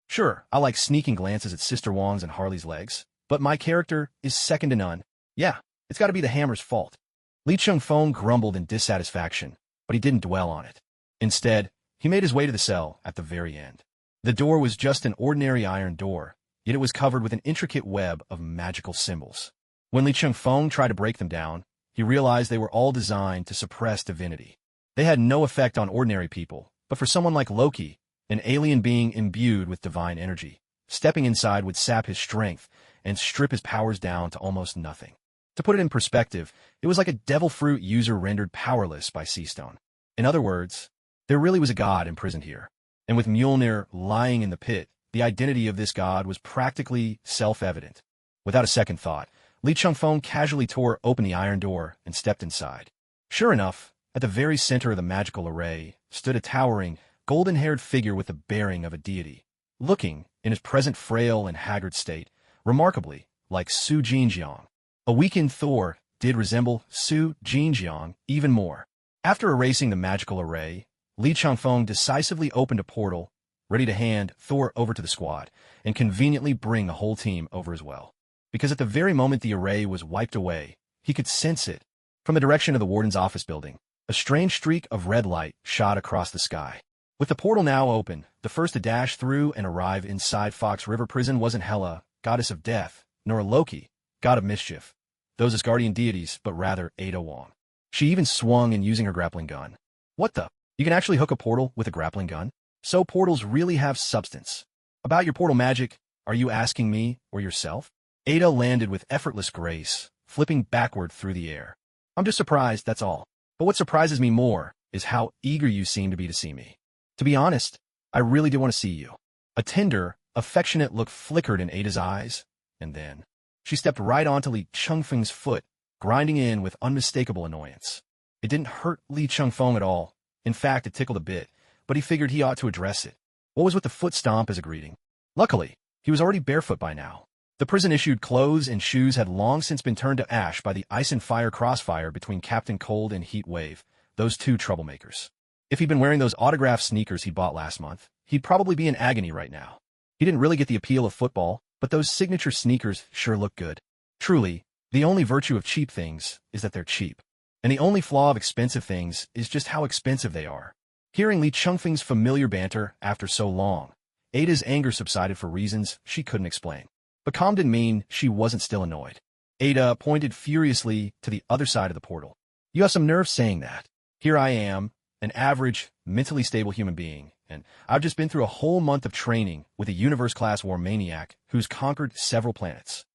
Sure, I like sneaking glances at Sister Wong's and Harley's legs, but my character is second to none. Yeah, it's got to be the hammer's fault. Li Chengfeng grumbled in dissatisfaction, but he didn't dwell on it. Instead, he made his way to the cell at the very end. The door was just an ordinary iron door, yet it was covered with an intricate web of magical symbols. When Li Chengfeng tried to break them down, he realized they were all designed to suppress divinity. They had no effect on ordinary people, but for someone like Loki, an alien being imbued with divine energy, stepping inside would sap his strength and strip his powers down to almost nothing. To put it in perspective, it was like a devil fruit user rendered powerless by Seastone. In other words, there really was a god imprisoned here. And with Mjolnir lying in the pit, the identity of this god was practically self-evident. Without a second thought, Li Chengfeng casually tore open the iron door and stepped inside. Sure enough, at the very center of the magical array stood a towering, golden-haired figure with the bearing of a deity, looking, in his present frail and haggard state, remarkably like Su Jinjiang. A weakened Thor did resemble Su Jinjiang even more. After erasing the magical array, Li Chengfeng decisively opened a portal, ready to hand Thor over to the squad, and conveniently bring a whole team over as well. Because at the very moment the array was wiped away, he could sense it. From the direction of the warden's office building, a strange streak of red light shot across the sky. With the portal now open, the first to dash through and arrive inside Fox River Prison wasn't Hela, goddess of death, nor Loki, god of mischief, those as guardian deities, but rather Ada Wong. She even swung in using her grappling gun. What the? You can actually hook a portal with a grappling gun? So portals really have substance. About your portal magic, are you asking me or yourself? Ada landed with effortless grace, flipping backward through the air. I'm just surprised, that's all. But what surprises me more is how eager you seem to be to see me. To be honest, I really did want to see you. A tender, affectionate look flickered in Ada's eyes, and then she stepped right onto Li Changfeng's foot, grinding in with unmistakable annoyance. It didn't hurt Li Changfeng at all. In fact, it tickled a bit, but he figured he ought to address it. What was with the foot stomp as a greeting? Luckily, he was already barefoot by now. The prison-issued clothes and shoes had long since been turned to ash by the ice and fire crossfire between Captain Cold and Heat Wave, those two troublemakers. If he'd been wearing those autographed sneakers he bought last month, he'd probably be in agony right now. He didn't really get the appeal of football, but those signature sneakers sure look good. Truly, the only virtue of cheap things is that they're cheap. And the only flaw of expensive things is just how expensive they are. Hearing Li Changfeng's familiar banter after so long, Ada's anger subsided for reasons she couldn't explain. But calm didn't mean she wasn't still annoyed. Ada pointed furiously to the other side of the portal. You have some nerve saying that. Here I am, an average, mentally stable human being, and I've just been through a whole month of training with a universe-class war maniac who's conquered several planets.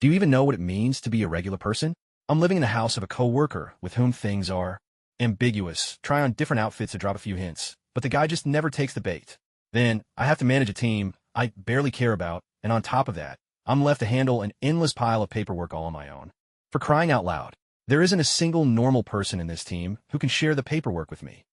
Do you even know what it means to be a regular person? I'm living in the house of a co-worker with whom things are ambiguous, try on different outfits to drop a few hints, but the guy just never takes the bait. Then, I have to manage a team I barely care about, and on top of that, I'm left to handle an endless pile of paperwork all on my own. For crying out loud, there isn't a single normal person in this team who can share the paperwork with me.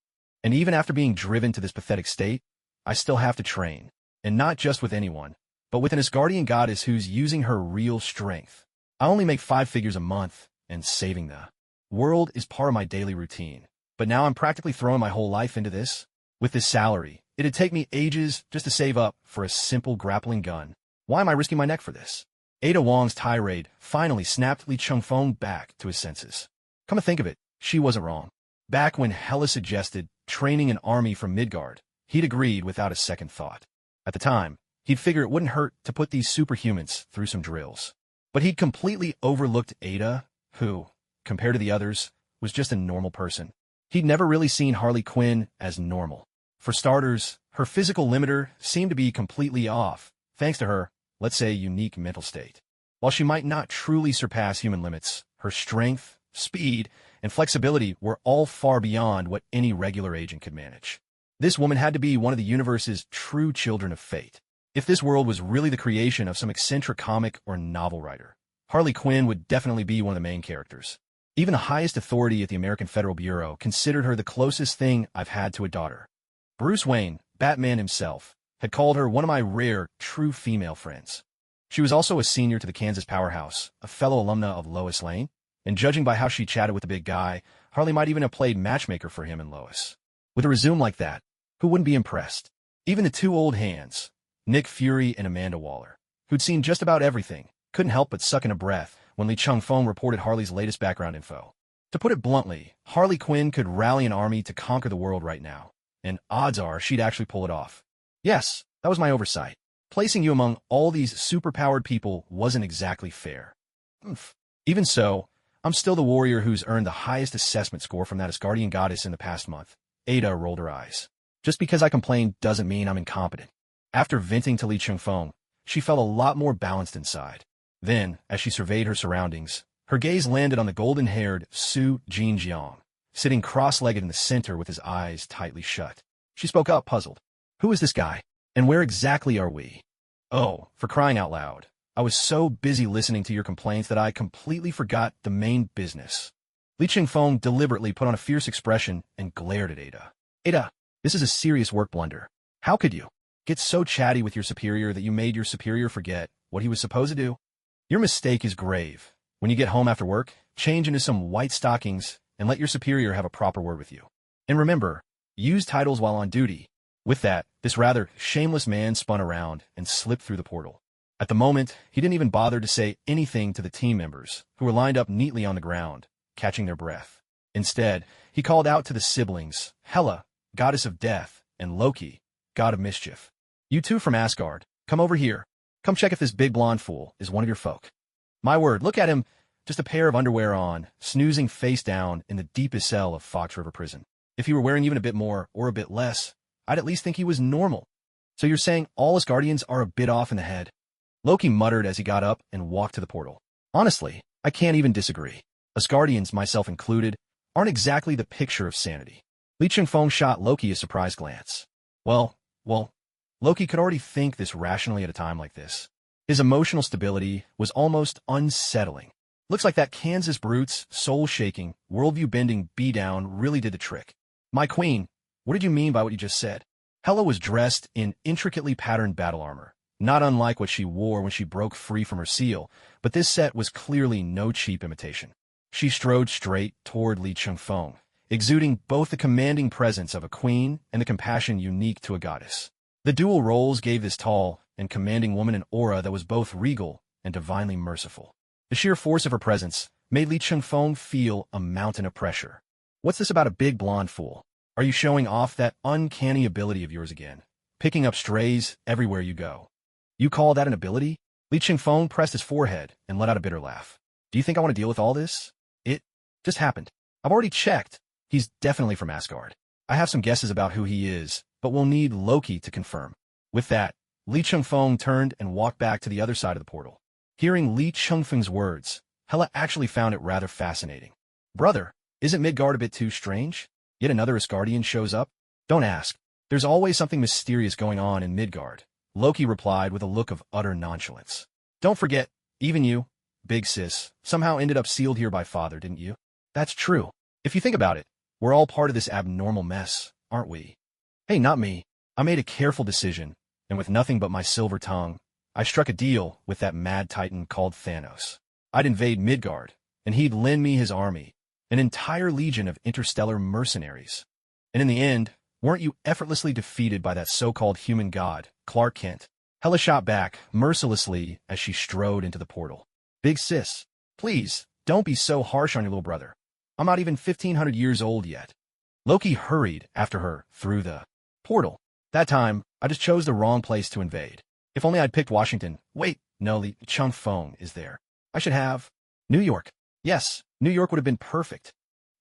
And even after being driven to this pathetic state, I still have to train. And not just with anyone, but with an Asgardian goddess who's using her real strength. I only make 5 figures a month, and saving the world is part of my daily routine. But now I'm practically throwing my whole life into this. With this salary, it'd take me ages just to save up for a simple grappling gun. Why am I risking my neck for this? Ada Wong's tirade finally snapped Li Changfeng back to his senses. Come to think of it, she wasn't wrong. Back when Hela suggested training an army from Midgard, he'd agreed without a second thought. At the time, he'd figure it wouldn't hurt to put these superhumans through some drills. But he'd completely overlooked Ada, who, compared to the others, was just a normal person. He'd never really seen Harley Quinn as normal. For starters, her physical limiter seemed to be completely off, thanks to her, let's say, unique mental state. While she might not truly surpass human limits, her strength, speed, and flexibility were all far beyond what any regular agent could manage. This woman had to be one of the universe's true children of fate. If this world was really the creation of some eccentric comic or novel writer, Harley Quinn would definitely be one of the main characters. Even the highest authority at the American Federal Bureau considered her the closest thing I've had to a daughter. Bruce Wayne, Batman himself, had called her one of my rare, true female friends. She was also a senior to the Kansas powerhouse, a fellow alumna of Lois Lane, and judging by how she chatted with the big guy, Harley might even have played matchmaker for him and Lois. With a resume like that, who wouldn't be impressed? Even the two old hands, Nick Fury and Amanda Waller, who'd seen just about everything, couldn't help but suck in a breath when Li Changfeng reported Harley's latest background info. To put it bluntly, Harley Quinn could rally an army to conquer the world right now, and odds are she'd actually pull it off. Yes, that was my oversight. Placing you among all these superpowered people wasn't exactly fair. Even so, I'm still the warrior who's earned the highest assessment score from that Asgardian goddess in the past month. Ada rolled her eyes. Just because I complain doesn't mean I'm incompetent. After venting to Li Changfeng, she felt a lot more balanced inside. Then, as she surveyed her surroundings, her gaze landed on the golden-haired Su Jinjiang, sitting cross-legged in the center with his eyes tightly shut. She spoke up, puzzled. Who is this guy? And where exactly are we? Oh, for crying out loud. I was so busy listening to your complaints that I completely forgot the main business. Li Changfeng deliberately put on a fierce expression and glared at Ada. Ada, this is a serious work blunder. How could you get so chatty with your superior that you made your superior forget what he was supposed to do? Your mistake is grave. When you get home after work, change into some white stockings and let your superior have a proper word with you. And remember, use titles while on duty. With that, this rather shameless man spun around and slipped through the portal. At the moment, he didn't even bother to say anything to the team members, who were lined up neatly on the ground, catching their breath. Instead, he called out to the siblings, Hela, goddess of death, and Loki, god of mischief. You two from Asgard, come over here. Come check if this big blonde fool is one of your folk. My word, look at him, just a pair of underwear on, snoozing face down in the deepest cell of Fox River Prison. If he were wearing even a bit more, or a bit less, I'd at least think he was normal. So you're saying all Asgardians are a bit off in the head? Loki muttered as he got up and walked to the portal. Honestly, I can't even disagree. Asgardians, myself included, aren't exactly the picture of sanity. Li Chungfeng shot Loki a surprised glance. Well, Loki could already think this rationally at a time like this. His emotional stability was almost unsettling. Looks like that Kansas brute's soul-shaking, worldview-bending beatdown really did the trick. My queen, what did you mean by what you just said? Hela was dressed in intricately patterned battle armor, not unlike what she wore when she broke free from her seal, but this set was clearly no cheap imitation. She strode straight toward Li Chungfeng, exuding both the commanding presence of a queen and the compassion unique to a goddess. The dual roles gave this tall and commanding woman an aura that was both regal and divinely merciful. The sheer force of her presence made Li Chungfeng feel a mountain of pressure. What's this about a big blonde fool? Are you showing off that uncanny ability of yours again, picking up strays everywhere you go? You call that an ability? Li Chungfeng pressed his forehead and let out a bitter laugh. Do you think I want to deal with all this? It just happened. I've already checked. He's definitely from Asgard. I have some guesses about who he is, but we'll need Loki to confirm. With that, Li Chungfeng turned and walked back to the other side of the portal. Hearing Li Chungfeng's words, Hela actually found it rather fascinating. Brother, isn't Midgard a bit too strange? Yet another Asgardian shows up? Don't ask. There's always something mysterious going on in Midgard, Loki replied with a look of utter nonchalance. Don't forget, even you, big sis, somehow ended up sealed here by father, didn't you? That's true. If you think about it, we're all part of this abnormal mess, aren't we? Hey, not me. I made a careful decision, and with nothing but my silver tongue, I struck a deal with that mad titan called Thanos. I'd invade Midgard, and he'd lend me his army, an entire legion of interstellar mercenaries. And in the end, weren't you effortlessly defeated by that so-called human god, Clark Kent? Hela shot back, mercilessly, as she strode into the portal. Big sis, please, don't be so harsh on your little brother. I'm not even 1,500 years old yet. Loki hurried after her through the portal. That time, I just chose the wrong place to invade. If only I'd picked Washington. Wait, no, Li Chungfeng is there. I should have New York. Yes, New York would have been perfect.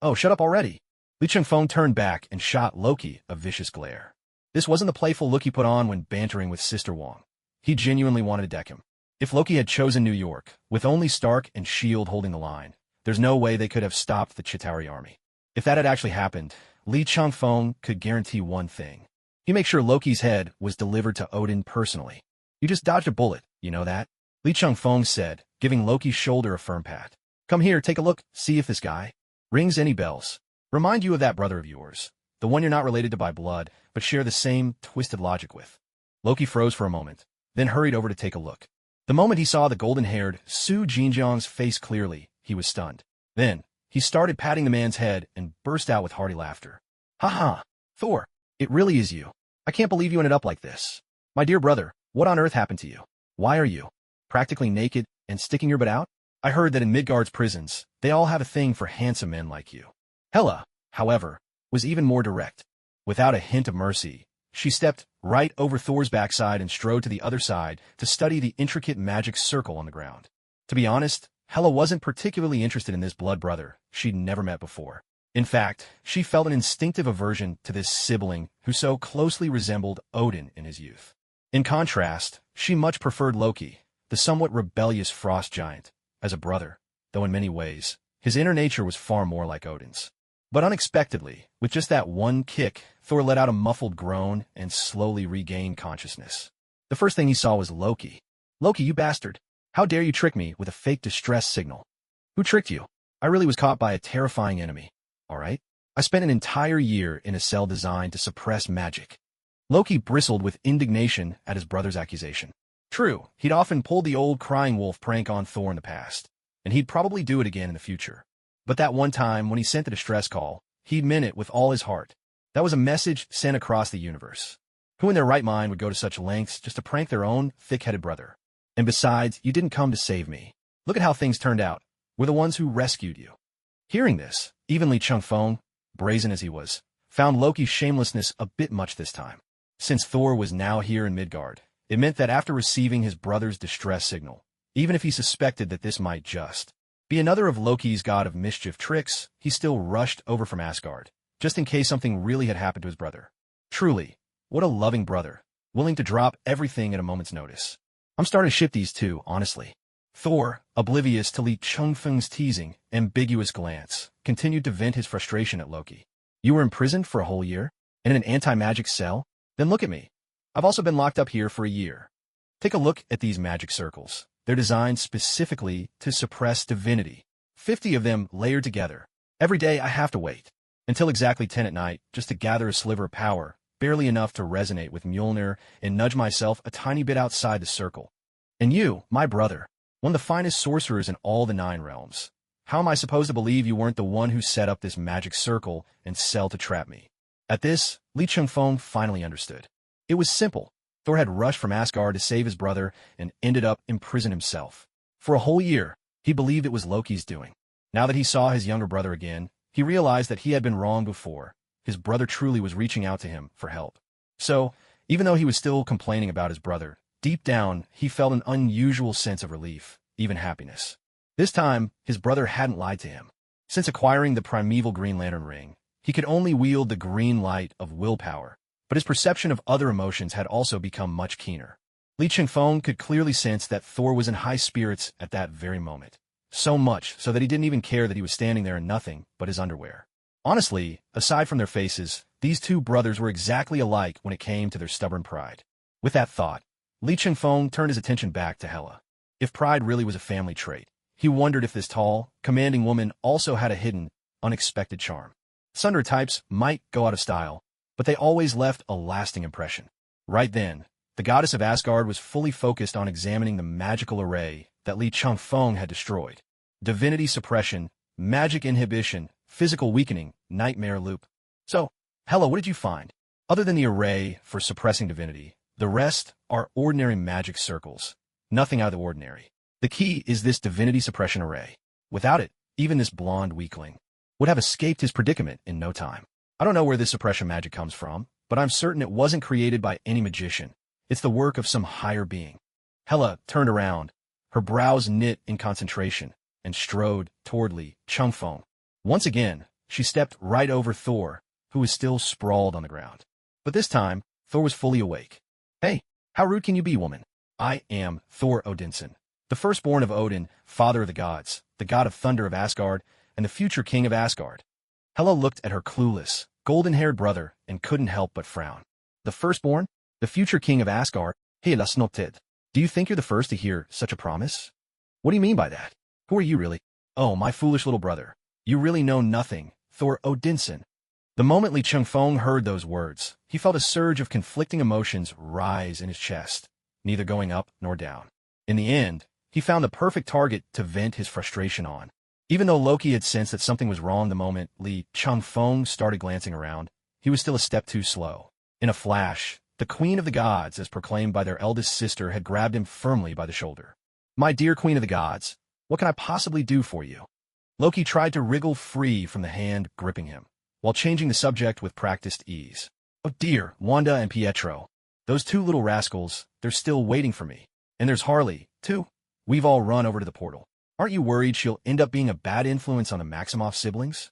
Oh, shut up already. Li Chungfeng turned back and shot Loki a vicious glare. This wasn't the playful look he put on when bantering with Sister Wong. He genuinely wanted to deck him. If Loki had chosen New York, with only Stark and S.H.I.E.L.D. holding the line, there's no way they could have stopped the Chitauri army. If that had actually happened, Li Chungfeng could guarantee one thing. He'd make sure Loki's head was delivered to Odin personally. You just dodged a bullet, you know that? Li Chungfeng said, giving Loki's shoulder a firm pat. Come here, take a look, see if this guy rings any bells. Remind you of that brother of yours, the one you're not related to by blood, but share the same twisted logic with. Loki froze for a moment, then hurried over to take a look. The moment he saw the golden-haired Su Jinjiang's face clearly, he was stunned. Then, he started patting the man's head and burst out with hearty laughter. Ha ha, Thor, it really is you. I can't believe you ended up like this. My dear brother, what on earth happened to you? Why are you practically naked and sticking your butt out? I heard that in Midgard's prisons, they all have a thing for handsome men like you. Hela, however, was even more direct. Without a hint of mercy, she stepped right over Thor's backside and strode to the other side to study the intricate magic circle on the ground. To be honest, Hela wasn't particularly interested in this blood brother she'd never met before. In fact, she felt an instinctive aversion to this sibling who so closely resembled Odin in his youth. In contrast, she much preferred Loki, the somewhat rebellious frost giant, as a brother, though in many ways, his inner nature was far more like Odin's. But unexpectedly, with just that one kick, Thor let out a muffled groan and slowly regained consciousness. The first thing he saw was Loki. Loki, you bastard! How dare you trick me with a fake distress signal? Who tricked you? I really was caught by a terrifying enemy. All right? I spent an entire year in a cell designed to suppress magic. Loki bristled with indignation at his brother's accusation. True, he'd often pulled the old crying wolf prank on Thor in the past, and he'd probably do it again in the future. But that one time when he sent the distress call, he'd meant it with all his heart. That was a message sent across the universe. Who in their right mind would go to such lengths just to prank their own thick-headed brother? And besides, you didn't come to save me. Look at how things turned out. We're the ones who rescued you. Hearing this, even Li Changfeng, brazen as he was, found Loki's shamelessness a bit much this time. Since Thor was now here in Midgard, it meant that after receiving his brother's distress signal, even if he suspected that this might just be another of Loki's god of mischief tricks, he still rushed over from Asgard, just in case something really had happened to his brother. Truly, what a loving brother, willing to drop everything at a moment's notice. I'm starting to ship these two, honestly. Thor, oblivious to Li Changfeng's teasing, ambiguous glance, continued to vent his frustration at Loki. You were imprisoned for a whole year? And in an anti-magic cell? Then look at me. I've also been locked up here for a year. Take a look at these magic circles. They're designed specifically to suppress divinity. 50 of them layered together. Every day I have to wait until exactly 10 at night just to gather a sliver of power, barely enough to resonate with Mjolnir and nudge myself a tiny bit outside the circle. And you, my brother, one of the finest sorcerers in all the 9 realms. How am I supposed to believe you weren't the one who set up this magic circle and cell to trap me? At this, Li Changfeng finally understood. It was simple. Thor had rushed from Asgard to save his brother and ended up imprisoned himself. For a whole year, he believed it was Loki's doing. Now that he saw his younger brother again, he realized that he had been wrong before. His brother truly was reaching out to him for help. So, even though he was still complaining about his brother, deep down, he felt an unusual sense of relief, even happiness. This time, his brother hadn't lied to him. Since acquiring the primeval Green Lantern ring, he could only wield the green light of willpower, but his perception of other emotions had also become much keener. Li Changfeng could clearly sense that Thor was in high spirits at that very moment. So much so that he didn't even care that he was standing there in nothing but his underwear. Honestly, aside from their faces, these two brothers were exactly alike when it came to their stubborn pride. With that thought, Li Changfeng turned his attention back to Hela. If pride really was a family trait, he wondered if this tall, commanding woman also had a hidden, unexpected charm. Sundra types might go out of style, but they always left a lasting impression. Right then, the goddess of Asgard was fully focused on examining the magical array that Li Changfeng had destroyed. Divinity suppression, magic inhibition, physical weakening, nightmare loop. So, Hela, what did you find? Other than the array for suppressing divinity, the rest are ordinary magic circles. Nothing out of the ordinary. The key is this divinity suppression array. Without it, even this blonde weakling would have escaped his predicament in no time. I don't know where this suppression magic comes from, but I'm certain it wasn't created by any magician. It's the work of some higher being. Hela turned around, her brows knit in concentration, and strode toward Li Changfeng. Once again, she stepped right over Thor, who was still sprawled on the ground. But this time, Thor was fully awake. Hey, how rude can you be, woman? I am Thor Odinson, the firstborn of Odin, father of the gods, the god of thunder of Asgard, and the future king of Asgard. Hela looked at her clueless, golden-haired brother and couldn't help but frown. The firstborn? The future king of Asgard? Hela snotted. Do you think you're the first to hear such a promise? What do you mean by that? Who are you really? Oh, my foolish little brother. You really know nothing, Thor Odinson. The moment Li Changfeng heard those words, he felt a surge of conflicting emotions rise in his chest, neither going up nor down. In the end, he found the perfect target to vent his frustration on. Even though Loki had sensed that something was wrong the moment Li Changfeng started glancing around, he was still a step too slow. In a flash, the Queen of the Gods, as proclaimed by their eldest sister, had grabbed him firmly by the shoulder. My dear Queen of the Gods, what can I possibly do for you? Loki tried to wriggle free from the hand gripping him, while changing the subject with practiced ease. Oh dear, Wanda and Pietro. Those two little rascals, they're still waiting for me. And there's Harley, too. We've all run over to the portal. Aren't you worried she'll end up being a bad influence on the Maximoff siblings?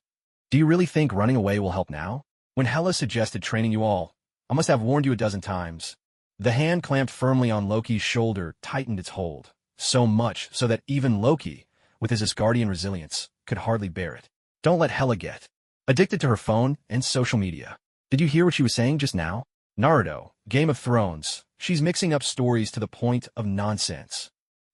Do you really think running away will help now? When Hela suggested training you all, I must have warned you a dozen times. The hand clamped firmly on Loki's shoulder tightened its hold, so much so that even Loki, with his Asgardian resilience, could hardly bear it. Don't let Hela get addicted to her phone and social media. Did you hear what she was saying just now? Naruto, Game of Thrones, she's mixing up stories to the point of nonsense.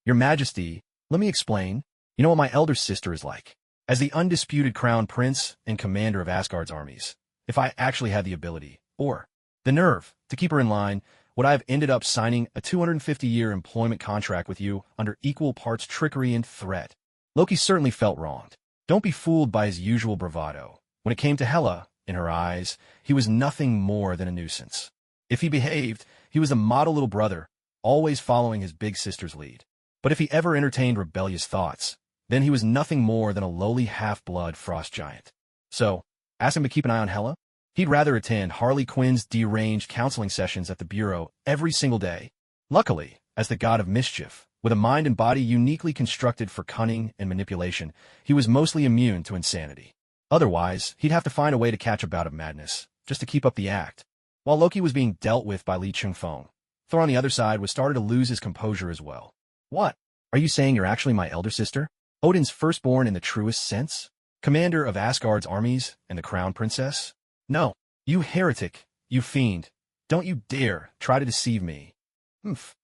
Your Majesty, let me explain. You know what my elder sister is like. As the undisputed crown prince and commander of Asgard's armies, if I actually had the ability, or the nerve, to keep her in line, would I have ended up signing a 250-year employment contract with you under equal parts trickery and threat? Loki certainly felt wronged. Don't be fooled by his usual bravado. When it came to Hela, in her eyes, he was nothing more than a nuisance. If he behaved, he was the model little brother, always following his big sister's lead. But if he ever entertained rebellious thoughts, then he was nothing more than a lowly half-blood frost giant. So, ask him to keep an eye on Hella? He'd rather attend Harley Quinn's deranged counseling sessions at the Bureau every single day. Luckily, as the god of mischief, with a mind and body uniquely constructed for cunning and manipulation, he was mostly immune to insanity. Otherwise, he'd have to find a way to catch a bout of madness, just to keep up the act. While Loki was being dealt with by Lee Chung-fong, Thor on the other side was starting to lose his composure as well. What? Are you saying you're actually my elder sister? Odin's firstborn in the truest sense? Commander of Asgard's armies and the crown princess? No, you heretic, you fiend. Don't you dare try to deceive me.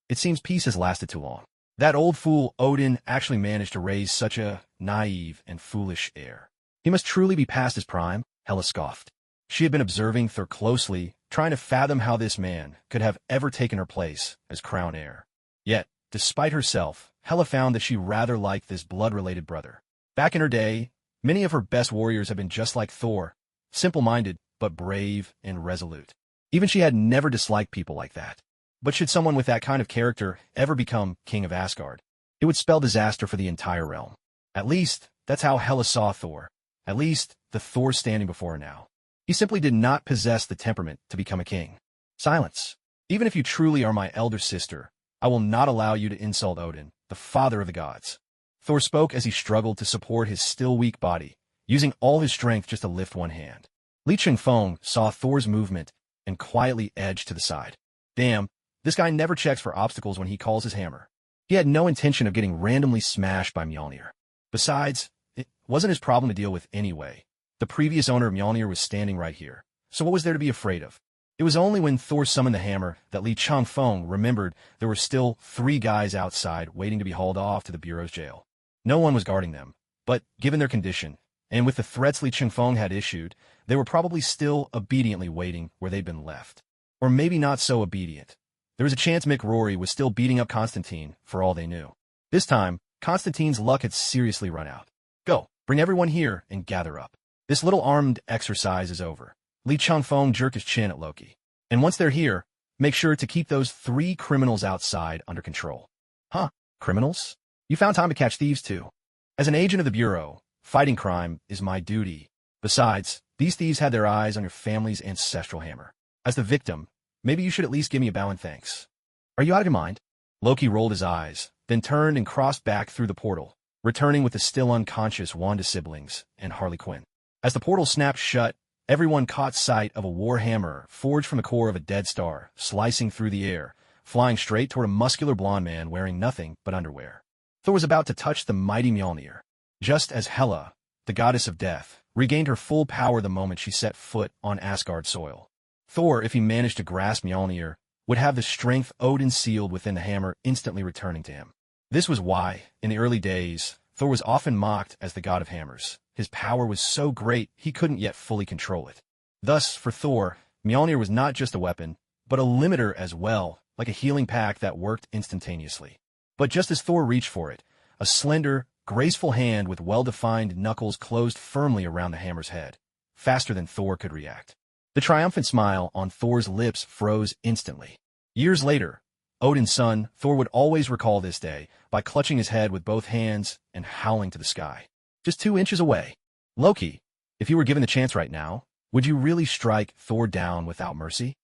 It seems peace has lasted too long. That old fool Odin actually managed to raise such a naive and foolish heir. He must truly be past his prime, Hela scoffed. She had been observing Thor closely, trying to fathom how this man could have ever taken her place as crown heir. Yet, despite herself, Hela found that she rather liked this blood-related brother. Back in her day, many of her best warriors had been just like Thor, simple-minded, but brave and resolute. Even she had never disliked people like that. But should someone with that kind of character ever become king of Asgard, it would spell disaster for the entire realm. At least, that's how Hela saw Thor. At least, the Thor standing before her now. He simply did not possess the temperament to become a king. Silence. Even if you truly are my elder sister, I will not allow you to insult Odin, the father of the gods. Thor spoke as he struggled to support his still weak body, using all his strength just to lift one hand. Lee Chung-fong saw Thor's movement and quietly edged to the side. Damn, this guy never checks for obstacles when he calls his hammer. He had no intention of getting randomly smashed by Mjolnir. Besides, it wasn't his problem to deal with anyway. The previous owner of Mjolnir was standing right here, so what was there to be afraid of? It was only when Thor summoned the hammer that Lee Chung-fong remembered there were still 3 guys outside waiting to be hauled off to the Bureau's jail. No one was guarding them, but given their condition, and with the threats Lee Chung-fong had issued, they were probably still obediently waiting where they'd been left. Or maybe not so obedient. There was a chance Mick Rory was still beating up Constantine, for all they knew. This time, Constantine's luck had seriously run out. Go, bring everyone here and gather up. This little armed exercise is over. Lee Chung-fong jerked his chin at Loki. And once they're here, make sure to keep those 3 criminals outside under control. Huh, criminals? You found time to catch thieves too. As an agent of the Bureau, fighting crime is my duty. Besides, these thieves had their eyes on your family's ancestral hammer. As the victim, maybe you should at least give me a bow and thanks. Are you out of your mind? Loki rolled his eyes, then turned and crossed back through the portal, returning with the still unconscious Wanda siblings and Harley Quinn. As the portal snapped shut, everyone caught sight of a war hammer forged from the core of a dead star, slicing through the air, flying straight toward a muscular blonde man wearing nothing but underwear. Thor was about to touch the mighty Mjolnir, just as Hela, the goddess of death, regained her full power the moment she set foot on Asgard soil. Thor, if he managed to grasp Mjolnir, would have the strength Odin sealed within the hammer instantly returning to him. This was why, in the early days, Thor was often mocked as the god of hammers. His power was so great he couldn't yet fully control it. Thus, for Thor, Mjolnir was not just a weapon, but a limiter as well, like a healing pack that worked instantaneously. But just as Thor reached for it, a slender, graceful hand with well-defined knuckles closed firmly around the hammer's head, faster than Thor could react. The triumphant smile on Thor's lips froze instantly. Years later, Odin's son, Thor, would always recall this day by clutching his head with both hands and howling to the sky. Just 2 inches away. Loki, if you were given the chance right now, would you really strike Thor down without mercy?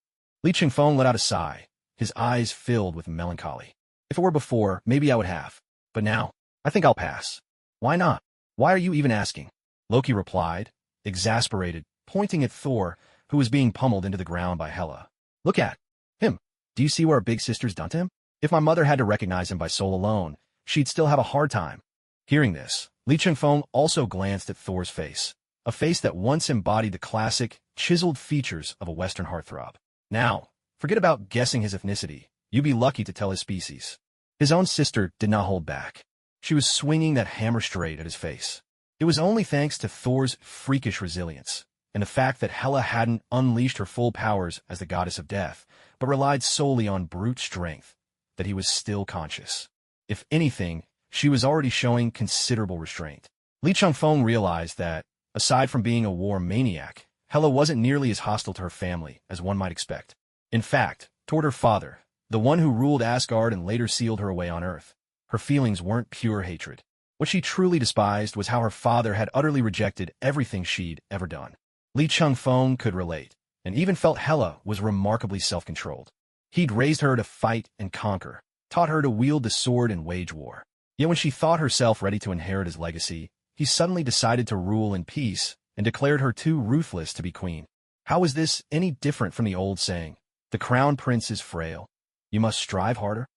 Lee Chung-fong let out a sigh, his eyes filled with melancholy. If it were before, maybe I would have. But now, I think I'll pass. Why not? Why are you even asking? Loki replied, exasperated, pointing at Thor, who was being pummeled into the ground by Hela. Look at him. Do you see where our big sister's done to him? If my mother had to recognize him by soul alone, she'd still have a hard time. Hearing this, Lee Chung-fong also glanced at Thor's face, a face that once embodied the classic, chiseled features of a Western heartthrob. Now, forget about guessing his ethnicity. You'd be lucky to tell his species. His own sister did not hold back. She was swinging that hammer straight at his face. It was only thanks to Thor's freakish resilience, and the fact that Hela hadn't unleashed her full powers as the goddess of death, but relied solely on brute strength, that he was still conscious. If anything, she was already showing considerable restraint. Lee Chung-fong realized that, aside from being a war maniac, Hela wasn't nearly as hostile to her family as one might expect. In fact, toward her father, the one who ruled Asgard and later sealed her away on Earth. Her feelings weren't pure hatred. What she truly despised was how her father had utterly rejected everything she'd ever done. Lee Chung-fong could relate, and even felt Hela was remarkably self-controlled. He'd raised her to fight and conquer, taught her to wield the sword and wage war. Yet when she thought herself ready to inherit his legacy, he suddenly decided to rule in peace and declared her too ruthless to be queen. How was this any different from the old saying, "The crown prince is frail. You must strive harder"?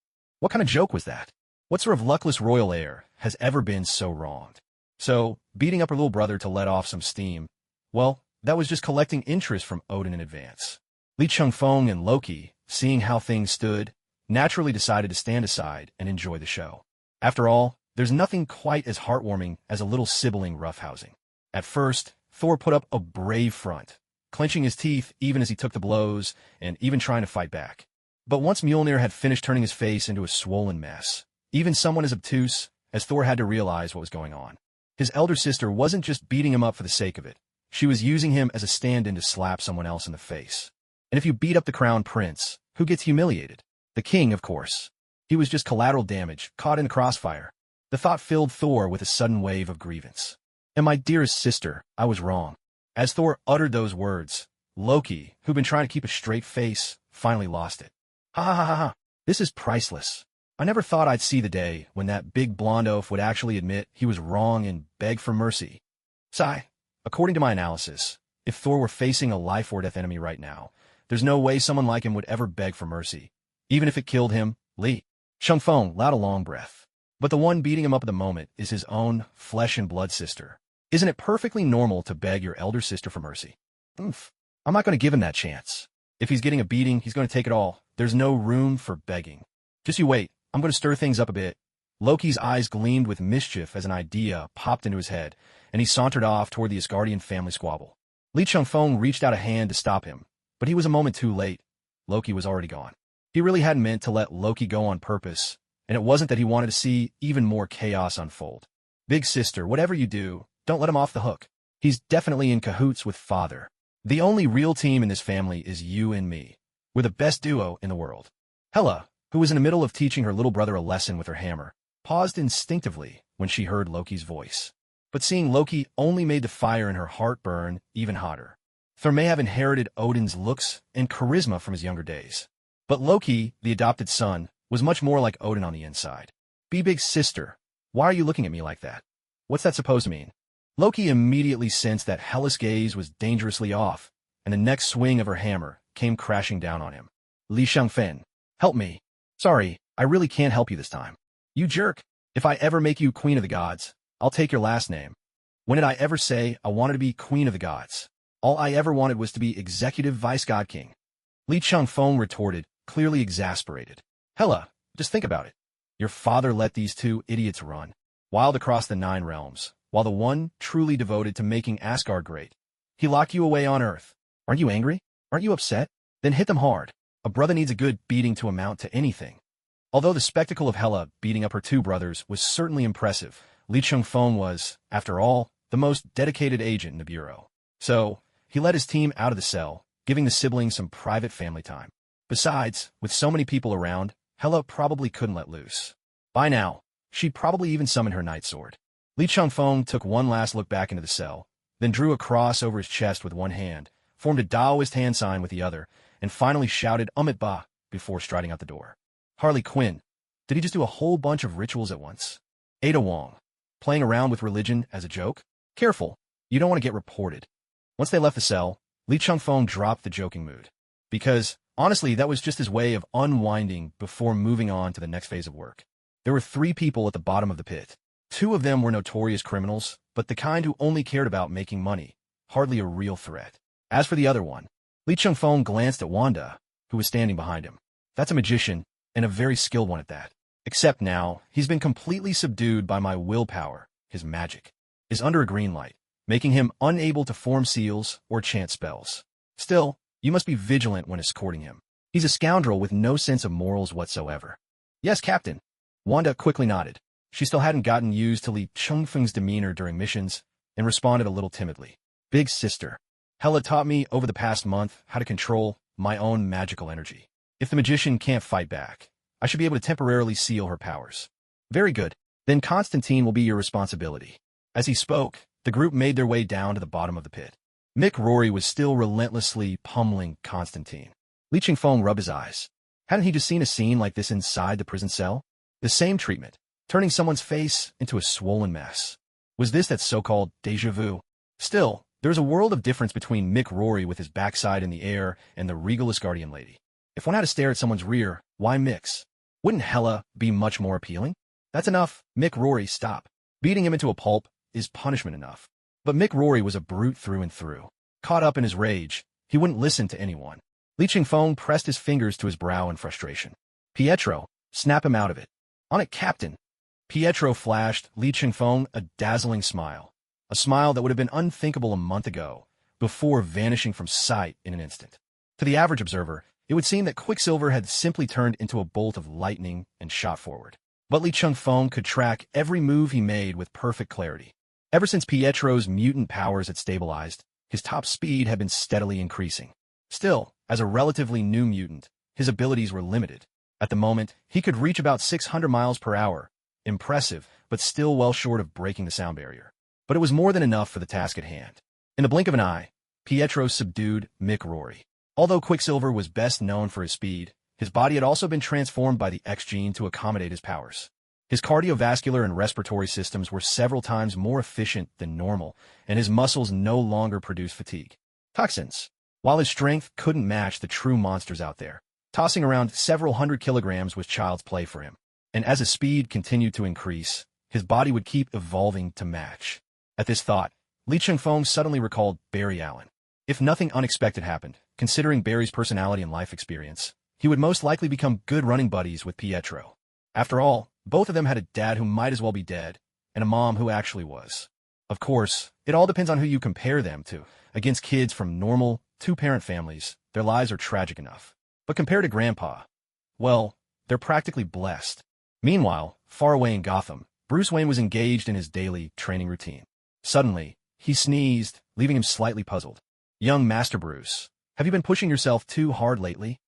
What kind of joke was that? What sort of luckless royal heir has ever been so wronged? So, beating up her little brother to let off some steam, well, that was just collecting interest from Odin in advance. Lee Chung-fong and Loki, seeing how things stood, naturally decided to stand aside and enjoy the show. After all, there's nothing quite as heartwarming as a little sibling roughhousing. At first, Thor put up a brave front, clenching his teeth even as he took the blows and even trying to fight back. But once Mjolnir had finished turning his face into a swollen mess, even someone as obtuse as Thor had to realize what was going on. His elder sister wasn't just beating him up for the sake of it. She was using him as a stand-in to slap someone else in the face. And if you beat up the crown prince, who gets humiliated? The king, of course. He was just collateral damage, caught in the crossfire. The thought filled Thor with a sudden wave of grievance. And my dearest sister, I was wrong. As Thor uttered those words, Loki, who'd been trying to keep a straight face, finally lost it. Ha ha ha ha. This is priceless. I never thought I'd see the day when that big blonde oaf would actually admit he was wrong and beg for mercy. Sigh. According to my analysis, if Thor were facing a life-or-death enemy right now, there's no way someone like him would ever beg for mercy. Even if it killed him, Lee Chung-fong let a long breath. But the one beating him up at the moment is his own flesh-and-blood sister. Isn't it perfectly normal to beg your elder sister for mercy? Oof. I'm not going to give him that chance. If he's getting a beating, he's going to take it all. There's no room for begging. Just you wait. I'm going to stir things up a bit. Loki's eyes gleamed with mischief as an idea popped into his head, and he sauntered off toward the Asgardian family squabble. Lee Chung-fong reached out a hand to stop him, but he was a moment too late. Loki was already gone. He really hadn't meant to let Loki go on purpose, and it wasn't that he wanted to see even more chaos unfold. Big sister, whatever you do, don't let him off the hook. He's definitely in cahoots with father. The only real team in this family is you and me. We're the best duo in the world. Hela, who was in the middle of teaching her little brother a lesson with her hammer, paused instinctively when she heard Loki's voice. But seeing Loki only made the fire in her heart burn even hotter. Thor may have inherited Odin's looks and charisma from his younger days. But Loki, the adopted son, was much more like Odin on the inside. Be big sister, why are you looking at me like that? What's that supposed to mean? Loki immediately sensed that Hela's gaze was dangerously off, and the next swing of her hammer came crashing down on him. Li Shangfen, help me. Sorry, I really can't help you this time. You jerk. If I ever make you queen of the gods, I'll take your last name. When did I ever say I wanted to be queen of the gods? All I ever wanted was to be executive vice-god king. Li Chung-fong retorted, clearly exasperated. Hela, just think about it. Your father let these two idiots run, wild across the 9 realms, while the one truly devoted to making Asgard great. He locked you away on Earth. Aren't you angry? Aren't you upset? Then hit them hard. A brother needs a good beating to amount to anything. Although the spectacle of Hela beating up her 2 brothers was certainly impressive, Lee Chung-fong was, after all, the most dedicated agent in the Bureau. So, he led his team out of the cell, giving the siblings some private family time. Besides, with so many people around, Hela probably couldn't let loose. By now, she'd probably even summoned her night sword. Lee Chung-fong took one last look back into the cell, then drew a cross over his chest with one hand, formed a Taoist hand sign with the other, and finally shouted Amit Ba before striding out the door. Harley Quinn. Did he just do a whole bunch of rituals at once? Ada Wong. Playing around with religion as a joke? Careful, you don't want to get reported. Once they left the cell, Lee Chung-fong dropped the joking mood. Because, honestly, that was just his way of unwinding before moving on to the next phase of work. There were 3 people at the bottom of the pit. 2 of them were notorious criminals, but the kind who only cared about making money, hardly a real threat. As for the other one, Lee Chung-fong glanced at Wanda, who was standing behind him. That's a magician, and a very skilled one at that. Except now, he's been completely subdued by my willpower. His magic is under a green light, making him unable to form seals or chant spells. Still, you must be vigilant when escorting him. He's a scoundrel with no sense of morals whatsoever. Yes, Captain. Wanda quickly nodded. She still hadn't gotten used to Lee Chung-fong's demeanor during missions, and responded a little timidly. Big sister. Hela taught me over the past month how to control my own magical energy. If the magician can't fight back, I should be able to temporarily seal her powers. Very good. Then Constantine will be your responsibility. As he spoke, the group made their way down to the bottom of the pit. Mick Rory was still relentlessly pummeling Constantine. Li Qingfeng rubbed his eyes. Hadn't he just seen a scene like this inside the prison cell? The same treatment, turning someone's face into a swollen mess. Was this that so-called déjà vu? Still, there is a world of difference between Mick Rory with his backside in the air and the regal Asgardian lady. If one had to stare at someone's rear, why mix? Wouldn't Hela be much more appealing? That's enough. Mick Rory, stop. Beating him into a pulp is punishment enough. But Mick Rory was a brute through and through. Caught up in his rage, he wouldn't listen to anyone. Li Qingfeng pressed his fingers to his brow in frustration. Pietro, snap him out of it. On it, Captain. Pietro flashed Li Qingfeng a dazzling smile. A smile that would have been unthinkable a month ago, before vanishing from sight in an instant. To the average observer, it would seem that Quicksilver had simply turned into a bolt of lightning and shot forward. But Li Qingfeng could track every move he made with perfect clarity. Ever since Pietro's mutant powers had stabilized, his top speed had been steadily increasing. Still, as a relatively new mutant, his abilities were limited. At the moment, he could reach about 600 miles per hour. Impressive, but still well short of breaking the sound barrier. But it was more than enough for the task at hand. In the blink of an eye, Pietro subdued Mick Rory. Although Quicksilver was best known for his speed, his body had also been transformed by the X gene to accommodate his powers. His cardiovascular and respiratory systems were several times more efficient than normal, and his muscles no longer produced fatigue. Toxins. While his strength couldn't match the true monsters out there, tossing around several hundred kilograms was child's play for him. And as his speed continued to increase, his body would keep evolving to match. At this thought, Li Qingfeng suddenly recalled Barry Allen. If nothing unexpected happened, considering Barry's personality and life experience, he would most likely become good running buddies with Pietro. After all, both of them had a dad who might as well be dead, and a mom who actually was. Of course, it all depends on who you compare them to. Against kids from normal, two-parent families, their lives are tragic enough. But compared to Grandpa, well, they're practically blessed. Meanwhile, far away in Gotham, Bruce Wayne was engaged in his daily training routine. Suddenly, he sneezed, leaving him slightly puzzled. Young Master Bruce, have you been pushing yourself too hard lately?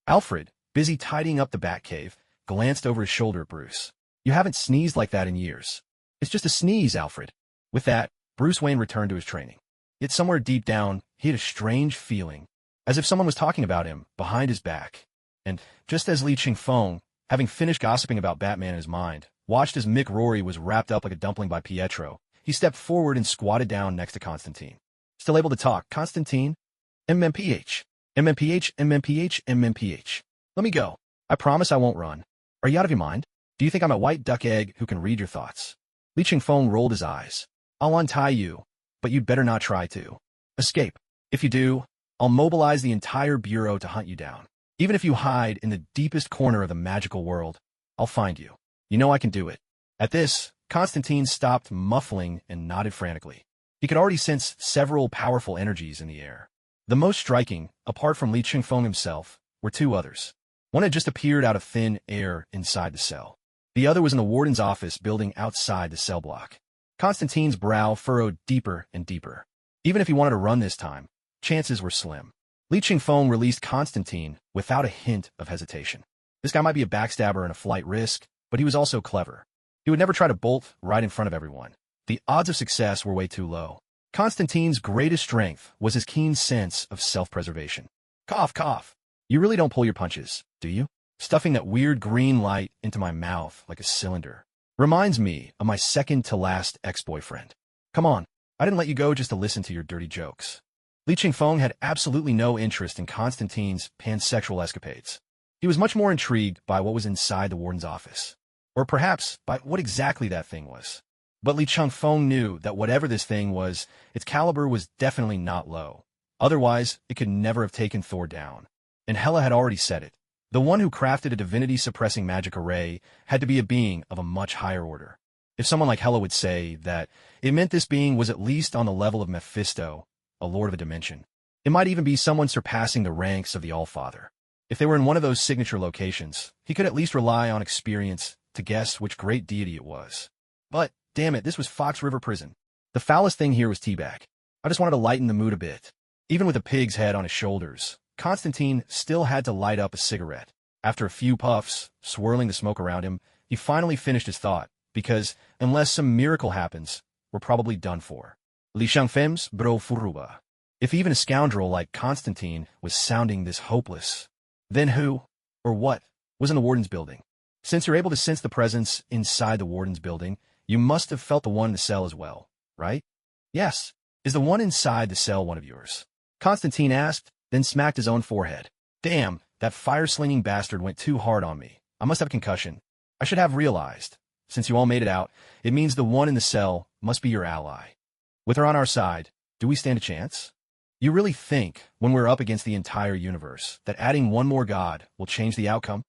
Alfred, busy tidying up the Batcave, glanced over his shoulder at Bruce. You haven't sneezed like that in years. It's just a sneeze, Alfred. With that, Bruce Wayne returned to his training. Yet somewhere deep down, he had a strange feeling, as if someone was talking about him behind his back. And just as Li Qingfeng, having finished gossiping about Batman in his mind, watched as Mick Rory was wrapped up like a dumpling by Pietro, he stepped forward and squatted down next to Constantine. Still able to talk, Constantine? MMPH. MMPH, MMPH, MMPH. Let me go. I promise I won't run. Are you out of your mind? Do you think I'm a white duck egg who can read your thoughts? Li Qingfeng rolled his eyes. I'll untie you, but you'd better not try to escape. If you do, I'll mobilize the entire bureau to hunt you down. Even if you hide in the deepest corner of the magical world, I'll find you. You know I can do it. At this, Constantine stopped muffling and nodded frantically. He could already sense several powerful energies in the air. The most striking, apart from Li Qingfeng himself, were two others. One had just appeared out of thin air inside the cell. The other was in the warden's office building outside the cell block. Constantine's brow furrowed deeper and deeper. Even if he wanted to run this time, chances were slim. Li Qingfeng released Constantine without a hint of hesitation. This guy might be a backstabber and a flight risk, but he was also clever. He would never try to bolt right in front of everyone. The odds of success were way too low. Constantine's greatest strength was his keen sense of self-preservation. Cough, cough. You really don't pull your punches, do you? Stuffing that weird green light into my mouth like a cylinder. Reminds me of my second-to-last ex-boyfriend. Come on, I didn't let you go just to listen to your dirty jokes. Li Qingfeng had absolutely no interest in Constantine's pansexual escapades. He was much more intrigued by what was inside the warden's office. Or perhaps by what exactly that thing was. But Li Qingfeng knew that whatever this thing was, its caliber was definitely not low. Otherwise, it could never have taken Thor down. And Hela had already said it. The one who crafted a divinity-suppressing magic array had to be a being of a much higher order. If someone like Hela would say that, it meant this being was at least on the level of Mephisto, a lord of a dimension. It might even be someone surpassing the ranks of the Allfather. If they were in one of those signature locations, he could at least rely on experience to guess which great deity it was. But, damn it, this was Fox River Prison. The foulest thing here was Teabag. I just wanted to lighten the mood a bit. Even with a pig's head on his shoulders, Constantine still had to light up a cigarette. After a few puffs, swirling the smoke around him, he finally finished his thought, because, unless some miracle happens, we're probably done for. Li Shangfem's bro furuba. If even a scoundrel like Constantine was sounding this hopeless, then who, or what, was in the warden's building? Since you're able to sense the presence inside the warden's building, you must have felt the one in the cell as well, right? Yes. Is the one inside the cell one of yours? Constantine asked, then smacked his own forehead. Damn, that fire-slinging bastard went too hard on me. I must have a concussion. I should have realized. Since you all made it out, it means the one in the cell must be your ally. With her on our side, do we stand a chance? You really think, when we're up against the entire universe, that adding one more god will change the outcome?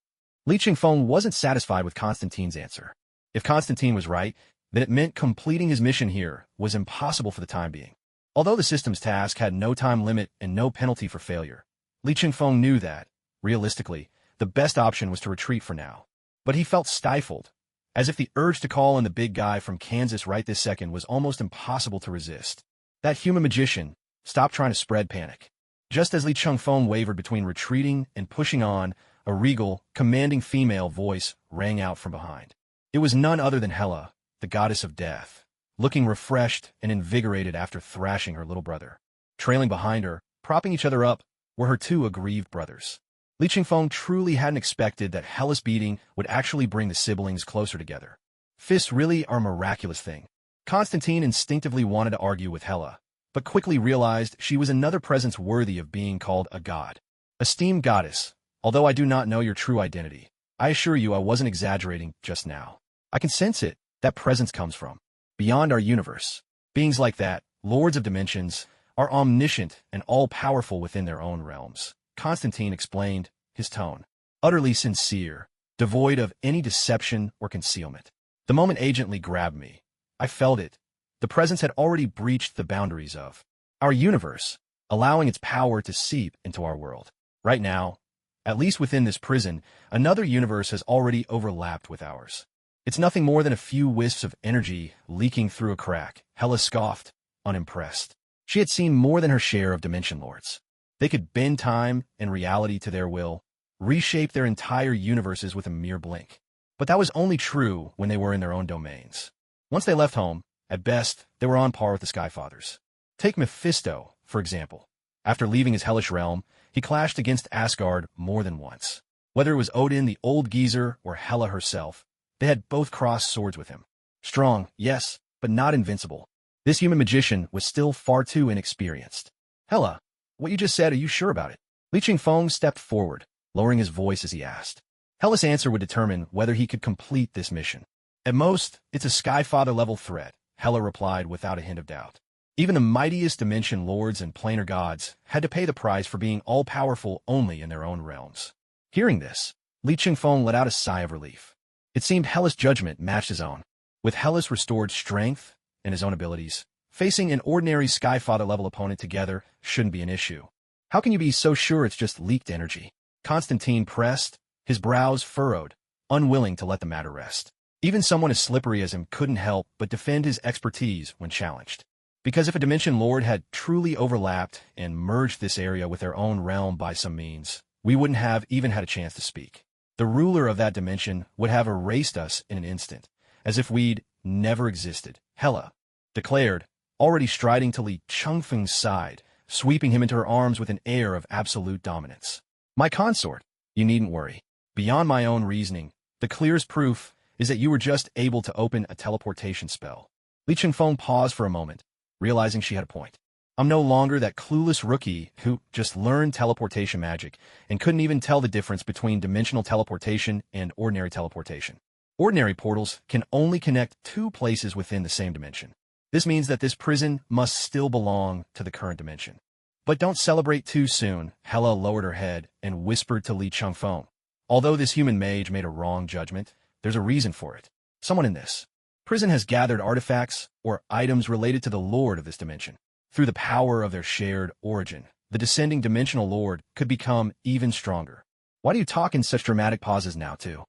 Li Qingfeng wasn't satisfied with Constantine's answer. If Constantine was right, then it meant completing his mission here was impossible for the time being. Although the system's task had no time limit and no penalty for failure, Li Qingfeng knew that, realistically, the best option was to retreat for now. But he felt stifled, as if the urge to call in the big guy from Kansas right this second was almost impossible to resist. That human magician stopped trying to spread panic. Just as Li Qingfeng wavered between retreating and pushing on, a regal, commanding female voice rang out from behind. It was none other than Hela, the goddess of death, looking refreshed and invigorated after thrashing her little brother. Trailing behind her, propping each other up, were her two aggrieved brothers. Li Qingfeng truly hadn't expected that Hela's beating would actually bring the siblings closer together. Fists really are a miraculous thing. Constantine instinctively wanted to argue with Hela, but quickly realized she was another presence worthy of being called a god. Esteemed goddess, although I do not know your true identity, I assure you I wasn't exaggerating just now. I can sense it. That presence comes from beyond our universe. Beings like that, lords of dimensions, are omniscient and all-powerful within their own realms. Constantine explained, his tone utterly sincere, devoid of any deception or concealment. The moment Agent Lee grabbed me, I felt it. The presence had already breached the boundaries of our universe, allowing its power to seep into our world. Right now, at least within this prison, another universe has already overlapped with ours. It's nothing more than a few wisps of energy leaking through a crack. Hela scoffed, unimpressed. She had seen more than her share of Dimension Lords. They could bend time and reality to their will, reshape their entire universes with a mere blink. But that was only true when they were in their own domains. Once they left home, at best, they were on par with the Skyfathers. Take Mephisto, for example. After leaving his hellish realm, he clashed against Asgard more than once. Whether it was Odin, the old geezer, or Hela herself, they had both crossed swords with him. Strong, yes, but not invincible. This human magician was still far too inexperienced. Hela, what you just said, are you sure about it? Li Qingfeng stepped forward, lowering his voice as he asked. Hela's answer would determine whether he could complete this mission. At most, it's a Skyfather-level threat, Hela replied without a hint of doubt. Even the mightiest Dimension Lords and Planar Gods had to pay the price for being all-powerful only in their own realms. Hearing this, Li Qingfeng let out a sigh of relief. It seemed Hela's judgment matched his own. With Hela's restored strength and his own abilities, facing an ordinary Skyfather-level opponent together shouldn't be an issue. How can you be so sure it's just leaked energy? Constantine pressed, his brows furrowed, unwilling to let the matter rest. Even someone as slippery as him couldn't help but defend his expertise when challenged. Because if a Dimension Lord had truly overlapped and merged this area with their own realm by some means, we wouldn't have even had a chance to speak. The ruler of that dimension would have erased us in an instant, as if we'd never existed. Hela declared, already striding to Li Qingfeng's side, sweeping him into her arms with an air of absolute dominance. My consort, you needn't worry. Beyond my own reasoning, the clearest proof is that you were just able to open a teleportation spell. Li Qingfeng paused for a moment, realizing she had a point. I'm no longer that clueless rookie who just learned teleportation magic and couldn't even tell the difference between dimensional teleportation and ordinary teleportation. Ordinary portals can only connect two places within the same dimension. This means that this prison must still belong to the current dimension. But don't celebrate too soon, Hela lowered her head and whispered to Li Qingfeng. Although this human mage made a wrong judgment, there's a reason for it. Someone in this prison has gathered artifacts or items related to the Lord of this dimension. Through the power of their shared origin, the descending dimensional Lord could become even stronger. Why do you talk in such dramatic pauses now, too?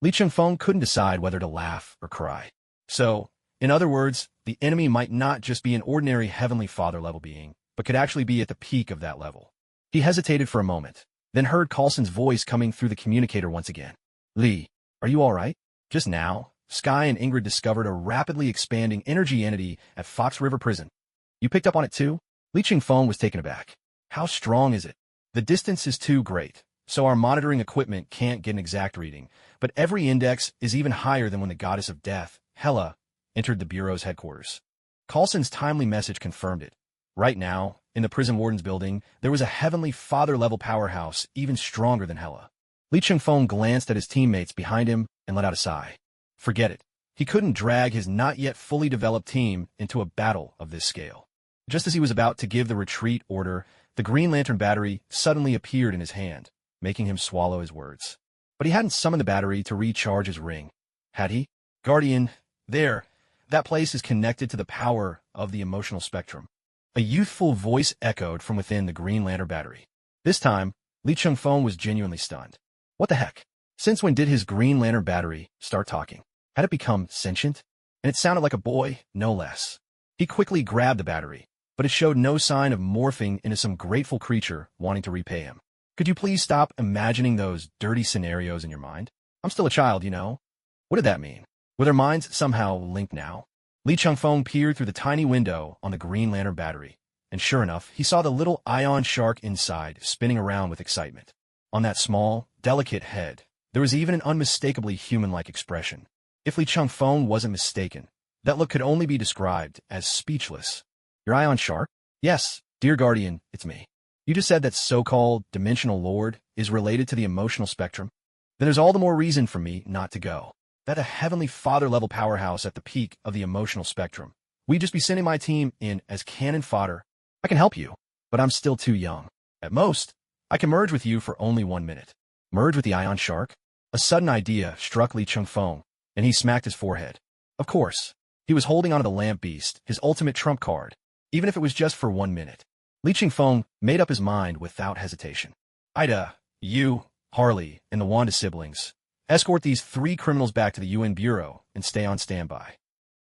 Li Qingfeng couldn't decide whether to laugh or cry. So, in other words, the enemy might not just be an ordinary Heavenly Father-level being, but could actually be at the peak of that level. He hesitated for a moment, then heard Coulson's voice coming through the communicator once again. Lee, are you all right? Just now, Sky and Ingrid discovered a rapidly expanding energy entity at Fox River Prison. You picked up on it too? Lee Ching-fong was taken aback. How strong is it? The distance is too great, so our monitoring equipment can't get an exact reading, but every index is even higher than when the goddess of death, Hela, entered the Bureau's headquarters. Coulson's timely message confirmed it. Right now, in the prison warden's building, there was a heavenly father-level powerhouse even stronger than Hela. Lee Ching-fong glanced at his teammates behind him and let out a sigh. Forget it. He couldn't drag his not-yet-fully developed team into a battle of this scale. Just as he was about to give the retreat order, the Green Lantern battery suddenly appeared in his hand, making him swallow his words. But he hadn't summoned the battery to recharge his ring. Had he? Guardian, there. That place is connected to the power of the emotional spectrum. A youthful voice echoed from within the Green Lantern battery. This time, Lee Ching-fong was genuinely stunned. What the heck? Since when did his Green Lantern battery start talking? Had it become sentient? And it sounded like a boy, no less. He quickly grabbed the battery, but it showed no sign of morphing into some grateful creature wanting to repay him. Could you please stop imagining those dirty scenarios in your mind? I'm still a child, you know. What did that mean? Were their minds somehow linked now? Lee Ching-fong peered through the tiny window on the Green Lantern battery, and sure enough, he saw the little ion shark inside spinning around with excitement. On that small, delicate head, there was even an unmistakably human-like expression. If Lee Ching-fong wasn't mistaken, that look could only be described as speechless. Your ion shark? Yes, dear Guardian, it's me. You just said that so-called dimensional lord is related to the emotional spectrum? Then there's all the more reason for me not to go. That a heavenly father-level powerhouse at the peak of the emotional spectrum. We'd just be sending my team in as cannon fodder. I can help you, but I'm still too young. At most, I can merge with you for only 1 minute. Merge with the ion shark? A sudden idea struck Lee Ching-fong, and he smacked his forehead. Of course, he was holding onto the lamp beast, his ultimate trump card, even if it was just for 1 minute. Lee Ching-fong made up his mind without hesitation. Ida, you, Harley, and the Wanda siblings, escort these 3 criminals back to the UN Bureau and stay on standby.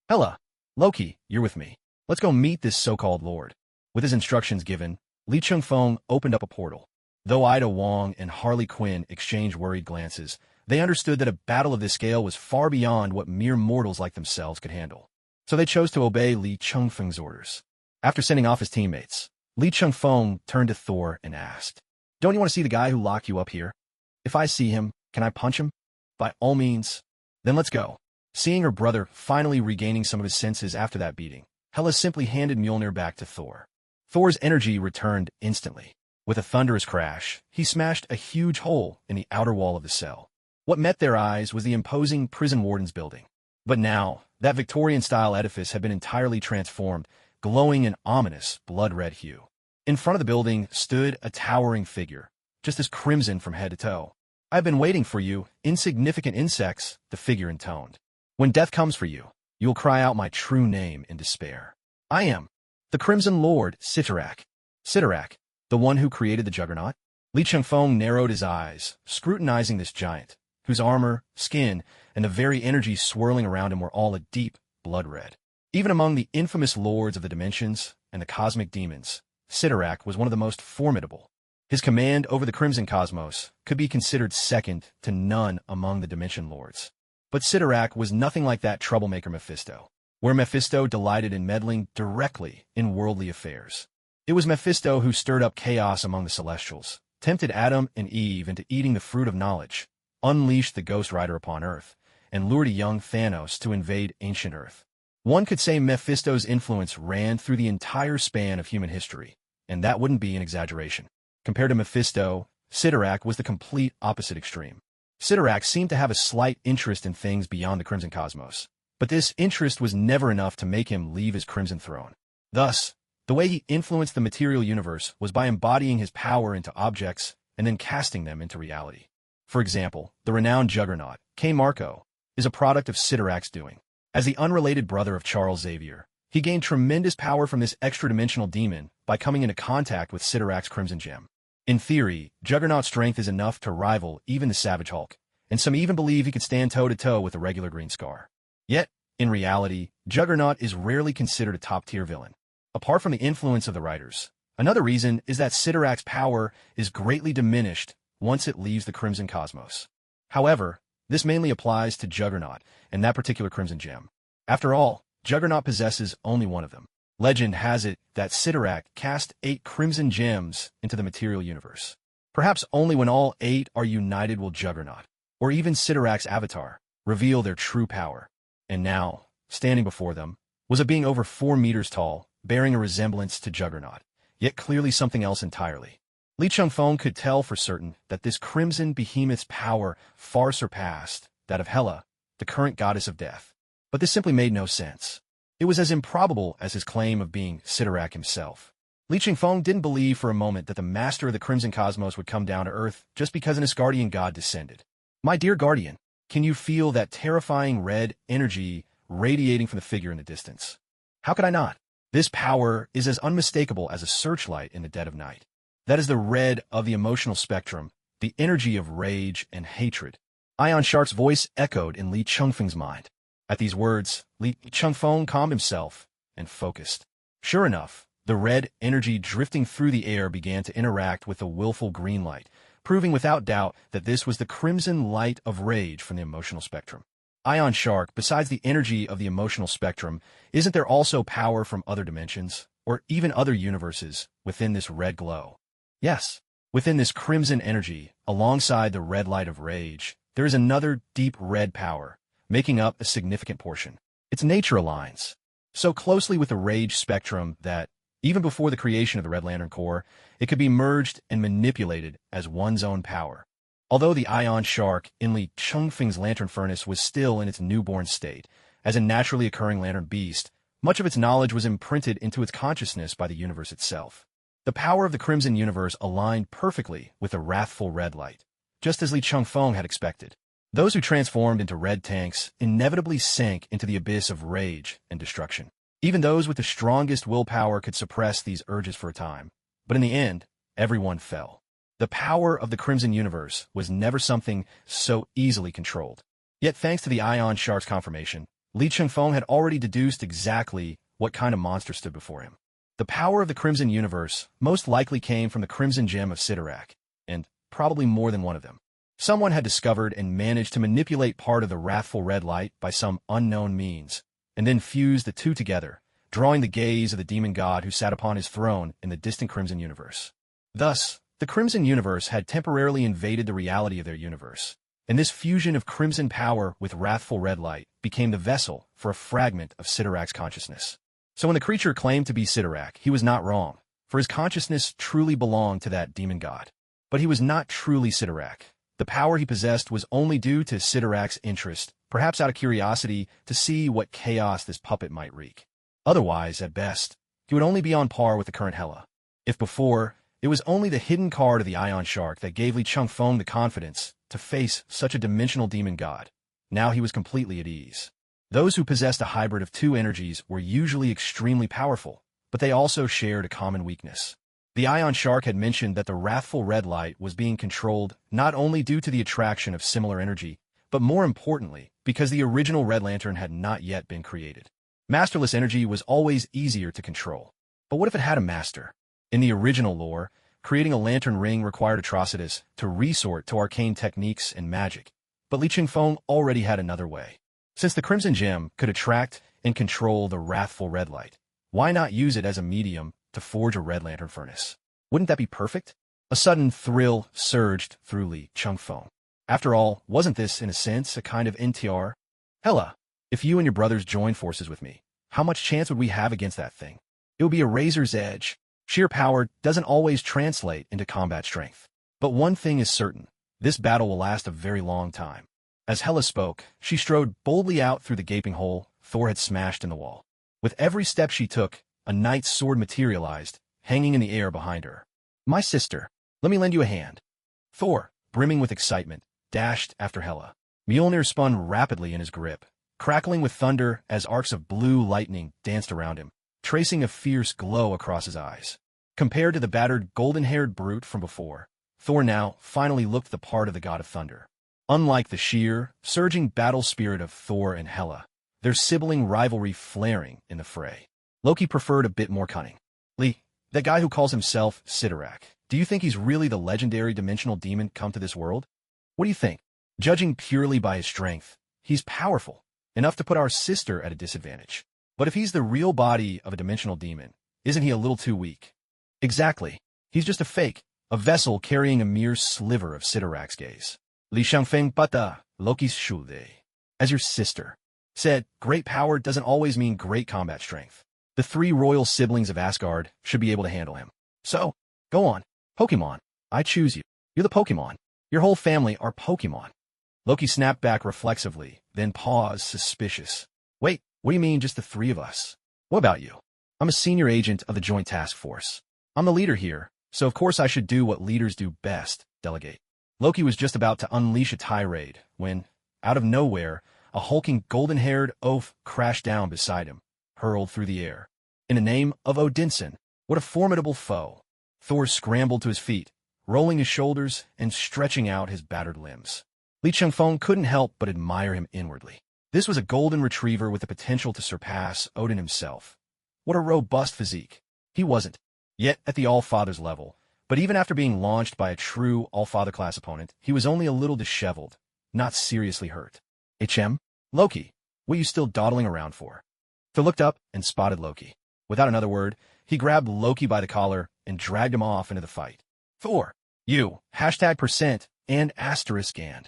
Hela, Loki, you're with me. Let's go meet this so-called lord. With his instructions given, Lee Ching-fong opened up a portal. Though Ida Wong and Harley Quinn exchanged worried glances, they understood that a battle of this scale was far beyond what mere mortals like themselves could handle. So they chose to obey Lee Ching-fong's orders. After sending off his teammates, Lee Ching-fong turned to Thor and asked, "Don't you want to see the guy who locked you up here? If I see him, can I punch him?" "By all means." "Then let's go." Seeing her brother finally regaining some of his senses after that beating, Hela simply handed Mjolnir back to Thor. Thor's energy returned instantly. With a thunderous crash, he smashed a huge hole in the outer wall of the cell. What met their eyes was the imposing prison warden's building. But now, that Victorian-style edifice had been entirely transformed, glowing an ominous blood-red hue. In front of the building stood a towering figure, just as crimson from head to toe. "I've been waiting for you, insignificant insects," the figure intoned. "When death comes for you, you'll cry out my true name in despair. I am the Crimson Lord, Cyttorak. Cyttorak, the one who created the Juggernaut?" Lee Ching-fong narrowed his eyes, scrutinizing this giant, whose armor, skin, and the very energy swirling around him were all a deep blood red. Even among the infamous lords of the dimensions and the cosmic demons, Cyttorak was one of the most formidable. His command over the Crimson Cosmos could be considered second to none among the Dimension Lords. But Cyttorak was nothing like that troublemaker Mephisto, where Mephisto delighted in meddling directly in worldly affairs. It was Mephisto who stirred up chaos among the Celestials, tempted Adam and Eve into eating the fruit of knowledge, unleashed the Ghost Rider upon Earth, and lured a young Thanos to invade ancient Earth. One could say Mephisto's influence ran through the entire span of human history, and that wouldn't be an exaggeration. Compared to Mephisto, Cyttorak was the complete opposite extreme. Cyttorak seemed to have a slight interest in things beyond the Crimson Cosmos, but this interest was never enough to make him leave his Crimson Throne. Thus, the way he influenced the material universe was by embodying his power into objects and then casting them into reality. For example, the renowned Juggernaut, K. Marco, is a product of Cyttorak's doing. As the unrelated brother of Charles Xavier, he gained tremendous power from this extra-dimensional demon by coming into contact with Cyttorak's Crimson Gem. In theory, Juggernaut's strength is enough to rival even the Savage Hulk, and some even believe he could stand toe-to-toe with a regular Green Scar. Yet, in reality, Juggernaut is rarely considered a top-tier villain. Apart from the influence of the writers, Another reason is that Sidorak's power is greatly diminished once it leaves the Crimson Cosmos. However, this mainly applies to Juggernaut and that particular Crimson Gem. After all, Juggernaut possesses only one of them. Legend has it that Sidorak cast 8 Crimson Gems into the material universe. Perhaps only when all 8 are united will Juggernaut, or even Sidorak's avatar, reveal their true power. And now, standing before them, was a being over 4 meters tall, bearing a resemblance to Juggernaut, yet clearly something else entirely. Li Changfeng could tell for certain that this crimson behemoth's power far surpassed that of Hela, the current goddess of death. But this simply made no sense. It was as improbable as his claim of being Sidorak himself. Li Changfeng didn't believe for a moment that the master of the Crimson Cosmos would come down to Earth just because an Asgardian god descended. My dear Guardian, can you feel that terrifying red energy radiating from the figure in the distance? How could I not? This power is as unmistakable as a searchlight in the dead of night. That is the red of the emotional spectrum, the energy of rage and hatred. Ion Shark's voice echoed in Li Changfeng's mind. At these words, Li Changfeng calmed himself and focused. Sure enough, the red energy drifting through the air began to interact with the willful green light, proving without doubt that this was the crimson light of rage from the emotional spectrum. Ion Shark, besides the energy of the emotional spectrum, isn't there also power from other dimensions, or even other universes, within this red glow? Yes, within this crimson energy, alongside the red light of rage, there is another deep red power, making up a significant portion. Its nature aligns so closely with the rage spectrum that, even before the creation of the Red Lantern Corps, it could be merged and manipulated as one's own power. Although the Ion Shark in Li Changfeng's lantern furnace was still in its newborn state, as a naturally occurring lantern beast, much of its knowledge was imprinted into its consciousness by the universe itself. The power of the Crimson Universe aligned perfectly with the wrathful red light, just as Li Changfeng had expected. Those who transformed into red tanks inevitably sank into the abyss of rage and destruction. Even those with the strongest willpower could suppress these urges for a time, but in the end, everyone fell. The power of the Crimson Universe was never something so easily controlled. Yet thanks to the Ion Shark's confirmation, Li Changfeng had already deduced exactly what kind of monster stood before him. The power of the Crimson Universe most likely came from the Crimson Gem of Sidorak, and probably more than one of them. Someone had discovered and managed to manipulate part of the wrathful red light by some unknown means, and then fuse the two together, drawing the gaze of the demon god who sat upon his throne in the distant Crimson Universe. Thus, the Crimson Universe had temporarily invaded the reality of their universe, and this fusion of crimson power with wrathful red light became the vessel for a fragment of Sidorak's consciousness. So when the creature claimed to be Sidorak, he was not wrong, for his consciousness truly belonged to that demon god. But he was not truly Sidorak. The power he possessed was only due to Sidorak's interest, perhaps out of curiosity to see what chaos this puppet might wreak. Otherwise, at best, he would only be on par with the current Hela. If before, it was only the hidden card of the Ion Shark that gave Li Changfeng the confidence to face such a dimensional demon god, now he was completely at ease. Those who possessed a hybrid of two energies were usually extremely powerful, but they also shared a common weakness. The Ion Shark had mentioned that the wrathful red light was being controlled not only due to the attraction of similar energy, but more importantly, because the original Red Lantern had not yet been created. Masterless energy was always easier to control. But what if it had a master? In the original lore, creating a lantern ring required Atrocitus to resort to arcane techniques and magic, but Li Changfeng already had another way. Since the Crimson Gem could attract and control the wrathful red light, why not use it as a medium to forge a Red Lantern furnace? Wouldn't that be perfect? A sudden thrill surged through Li Changfeng. After all, wasn't this, in a sense, a kind of NTR? Hela, if you and your brothers joined forces with me, how much chance would we have against that thing? It would be a razor's edge. Sheer power doesn't always translate into combat strength. But one thing is certain, this battle will last a very long time. As Hela spoke, she strode boldly out through the gaping hole Thor had smashed in the wall. With every step she took, a knight's sword materialized, hanging in the air behind her. My sister, let me lend you a hand. Thor, brimming with excitement, dashed after Hela. Mjolnir spun rapidly in his grip, crackling with thunder as arcs of blue lightning danced around him, tracing a fierce glow across his eyes. Compared to the battered, golden-haired brute from before, Thor now finally looked the part of the god of thunder. Unlike the sheer, surging battle spirit of Thor and Hela, their sibling rivalry flaring in the fray. Loki preferred a bit more cunning. Li That guy who calls himself Sidorak. Do you think he's really the legendary dimensional demon come to this world? What do you think? Judging purely by his strength, he's powerful, enough to put our sister at a disadvantage. But if he's the real body of a dimensional demon, isn't he a little too weak? Exactly. He's just a fake, a vessel carrying a mere sliver of Sidorak's gaze. Li Shangfeng Bata, Loki's Shulde. As your sister said, great power doesn't always mean great combat strength. The 3 royal siblings of Asgard should be able to handle him. So, go on. Pokemon, I choose you. You're the Pokemon. Your whole family are Pokemon. Loki snapped back reflexively, then paused, suspicious. Wait, what do you mean just the 3 of us? What about you? I'm a senior agent of the Joint Task Force. I'm the leader here, so of course I should do what leaders do best, delegate. Loki was just about to unleash a tirade when, out of nowhere, a hulking golden-haired oaf crashed down beside him, hurled through the air. In the name of Odinson, what a formidable foe! Thor scrambled to his feet, rolling his shoulders and stretching out his battered limbs. Li Changfeng couldn't help but admire him inwardly. This was a golden retriever with the potential to surpass Odin himself. What a robust physique. He wasn't yet at the All-Father's level, but even after being launched by a true All-Father-class opponent, he was only a little disheveled, not seriously hurt. HM? Loki, what are you still dawdling around for? Thor looked up and spotted Loki. Without another word, he grabbed Loki by the collar and dragged him off into the fight. Thor, you, #% and *and.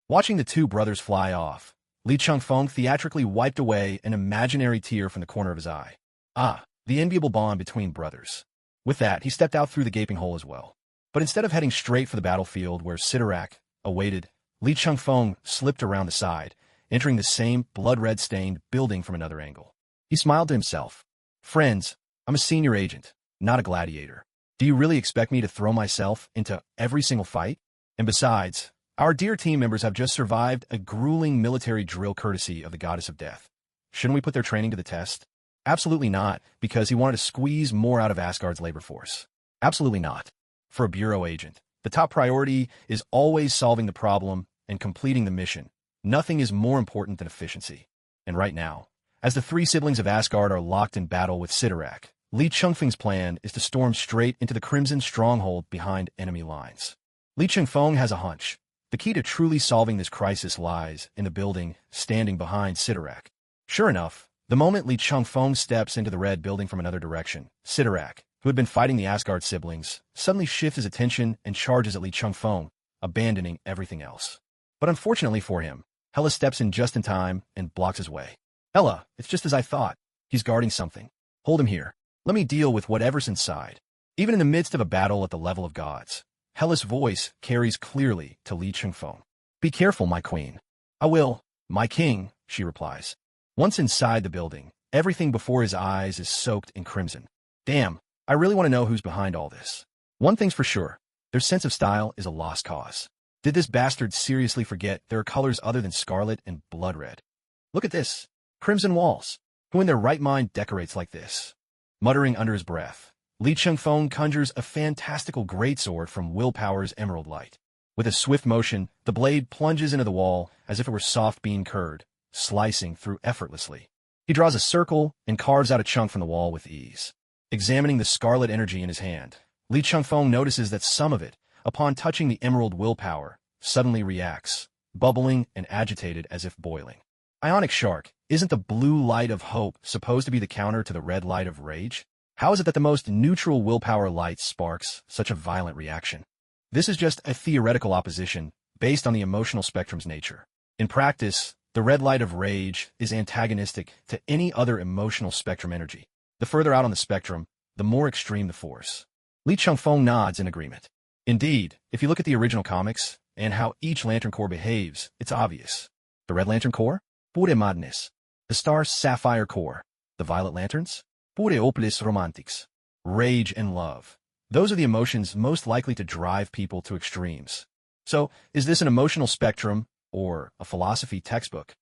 Watching the 2 brothers fly off, Li Changfeng theatrically wiped away an imaginary tear from the corner of his eye. Ah, the enviable bond between brothers. With that, he stepped out through the gaping hole as well. But instead of heading straight for the battlefield where Sidorak awaited, Li Changfeng slipped around the side, entering the same blood-red-stained building from another angle. He smiled to himself. Friends, I'm a senior agent, not a gladiator. Do you really expect me to throw myself into every single fight? And besides, our dear team members have just survived a grueling military drill courtesy of the goddess of death. Shouldn't we put their training to the test? Absolutely not, because he wanted to squeeze more out of Asgard's labor force. Absolutely not. For a bureau agent, the top priority is always solving the problem and completing the mission. Nothing is more important than efficiency. And right now, as the 3 siblings of Asgard are locked in battle with Sidorak, Li Changfeng's plan is to storm straight into the Crimson Stronghold behind enemy lines. Li Changfeng has a hunch. The key to truly solving this crisis lies in the building standing behind Sidorak. Sure enough, the moment Li Changfeng steps into the red building from another direction, Sidorak, who had been fighting the Asgard siblings, suddenly shifts his attention and charges at Li Changfeng, abandoning everything else. But unfortunately for him, Hela steps in just in time and blocks his way. Hela, it's just as I thought. He's guarding something. Hold him here. Let me deal with whatever's inside. Even in the midst of a battle at the level of gods, Hela's voice carries clearly to Li Changfeng. Be careful, my queen. I will, my king, she replies. Once inside the building, everything before his eyes is soaked in crimson. Damn, I really want to know who's behind all this. One thing's for sure, their sense of style is a lost cause. Did this bastard seriously forget there are colors other than scarlet and blood red? Look at this. Crimson walls. Who in their right mind decorates like this? Muttering under his breath, Li Changfeng conjures a fantastical greatsword from Willpower's emerald light. With a swift motion, the blade plunges into the wall as if it were soft bean curd, slicing through effortlessly. He draws a circle and carves out a chunk from the wall with ease. Examining the scarlet energy in his hand, Li Changfeng notices that some of it, upon touching the emerald willpower, suddenly reacts, bubbling and agitated as if boiling. Ionic Shark, isn't the blue light of hope supposed to be the counter to the red light of rage? How is it that the most neutral willpower light sparks such a violent reaction? This is just a theoretical opposition based on the emotional spectrum's nature. In practice, the red light of rage is antagonistic to any other emotional spectrum energy. The further out on the spectrum, the more extreme the force. Li Changfeng nods in agreement. Indeed, if you look at the original comics and how each Lantern Corps behaves, it's obvious. The Red Lantern Corps? Pure madness. The Star Sapphire Corps. The Violet Lanterns? Pure opus romantics. Rage and love. Those are the emotions most likely to drive people to extremes. So, is this an emotional spectrum or a philosophy textbook?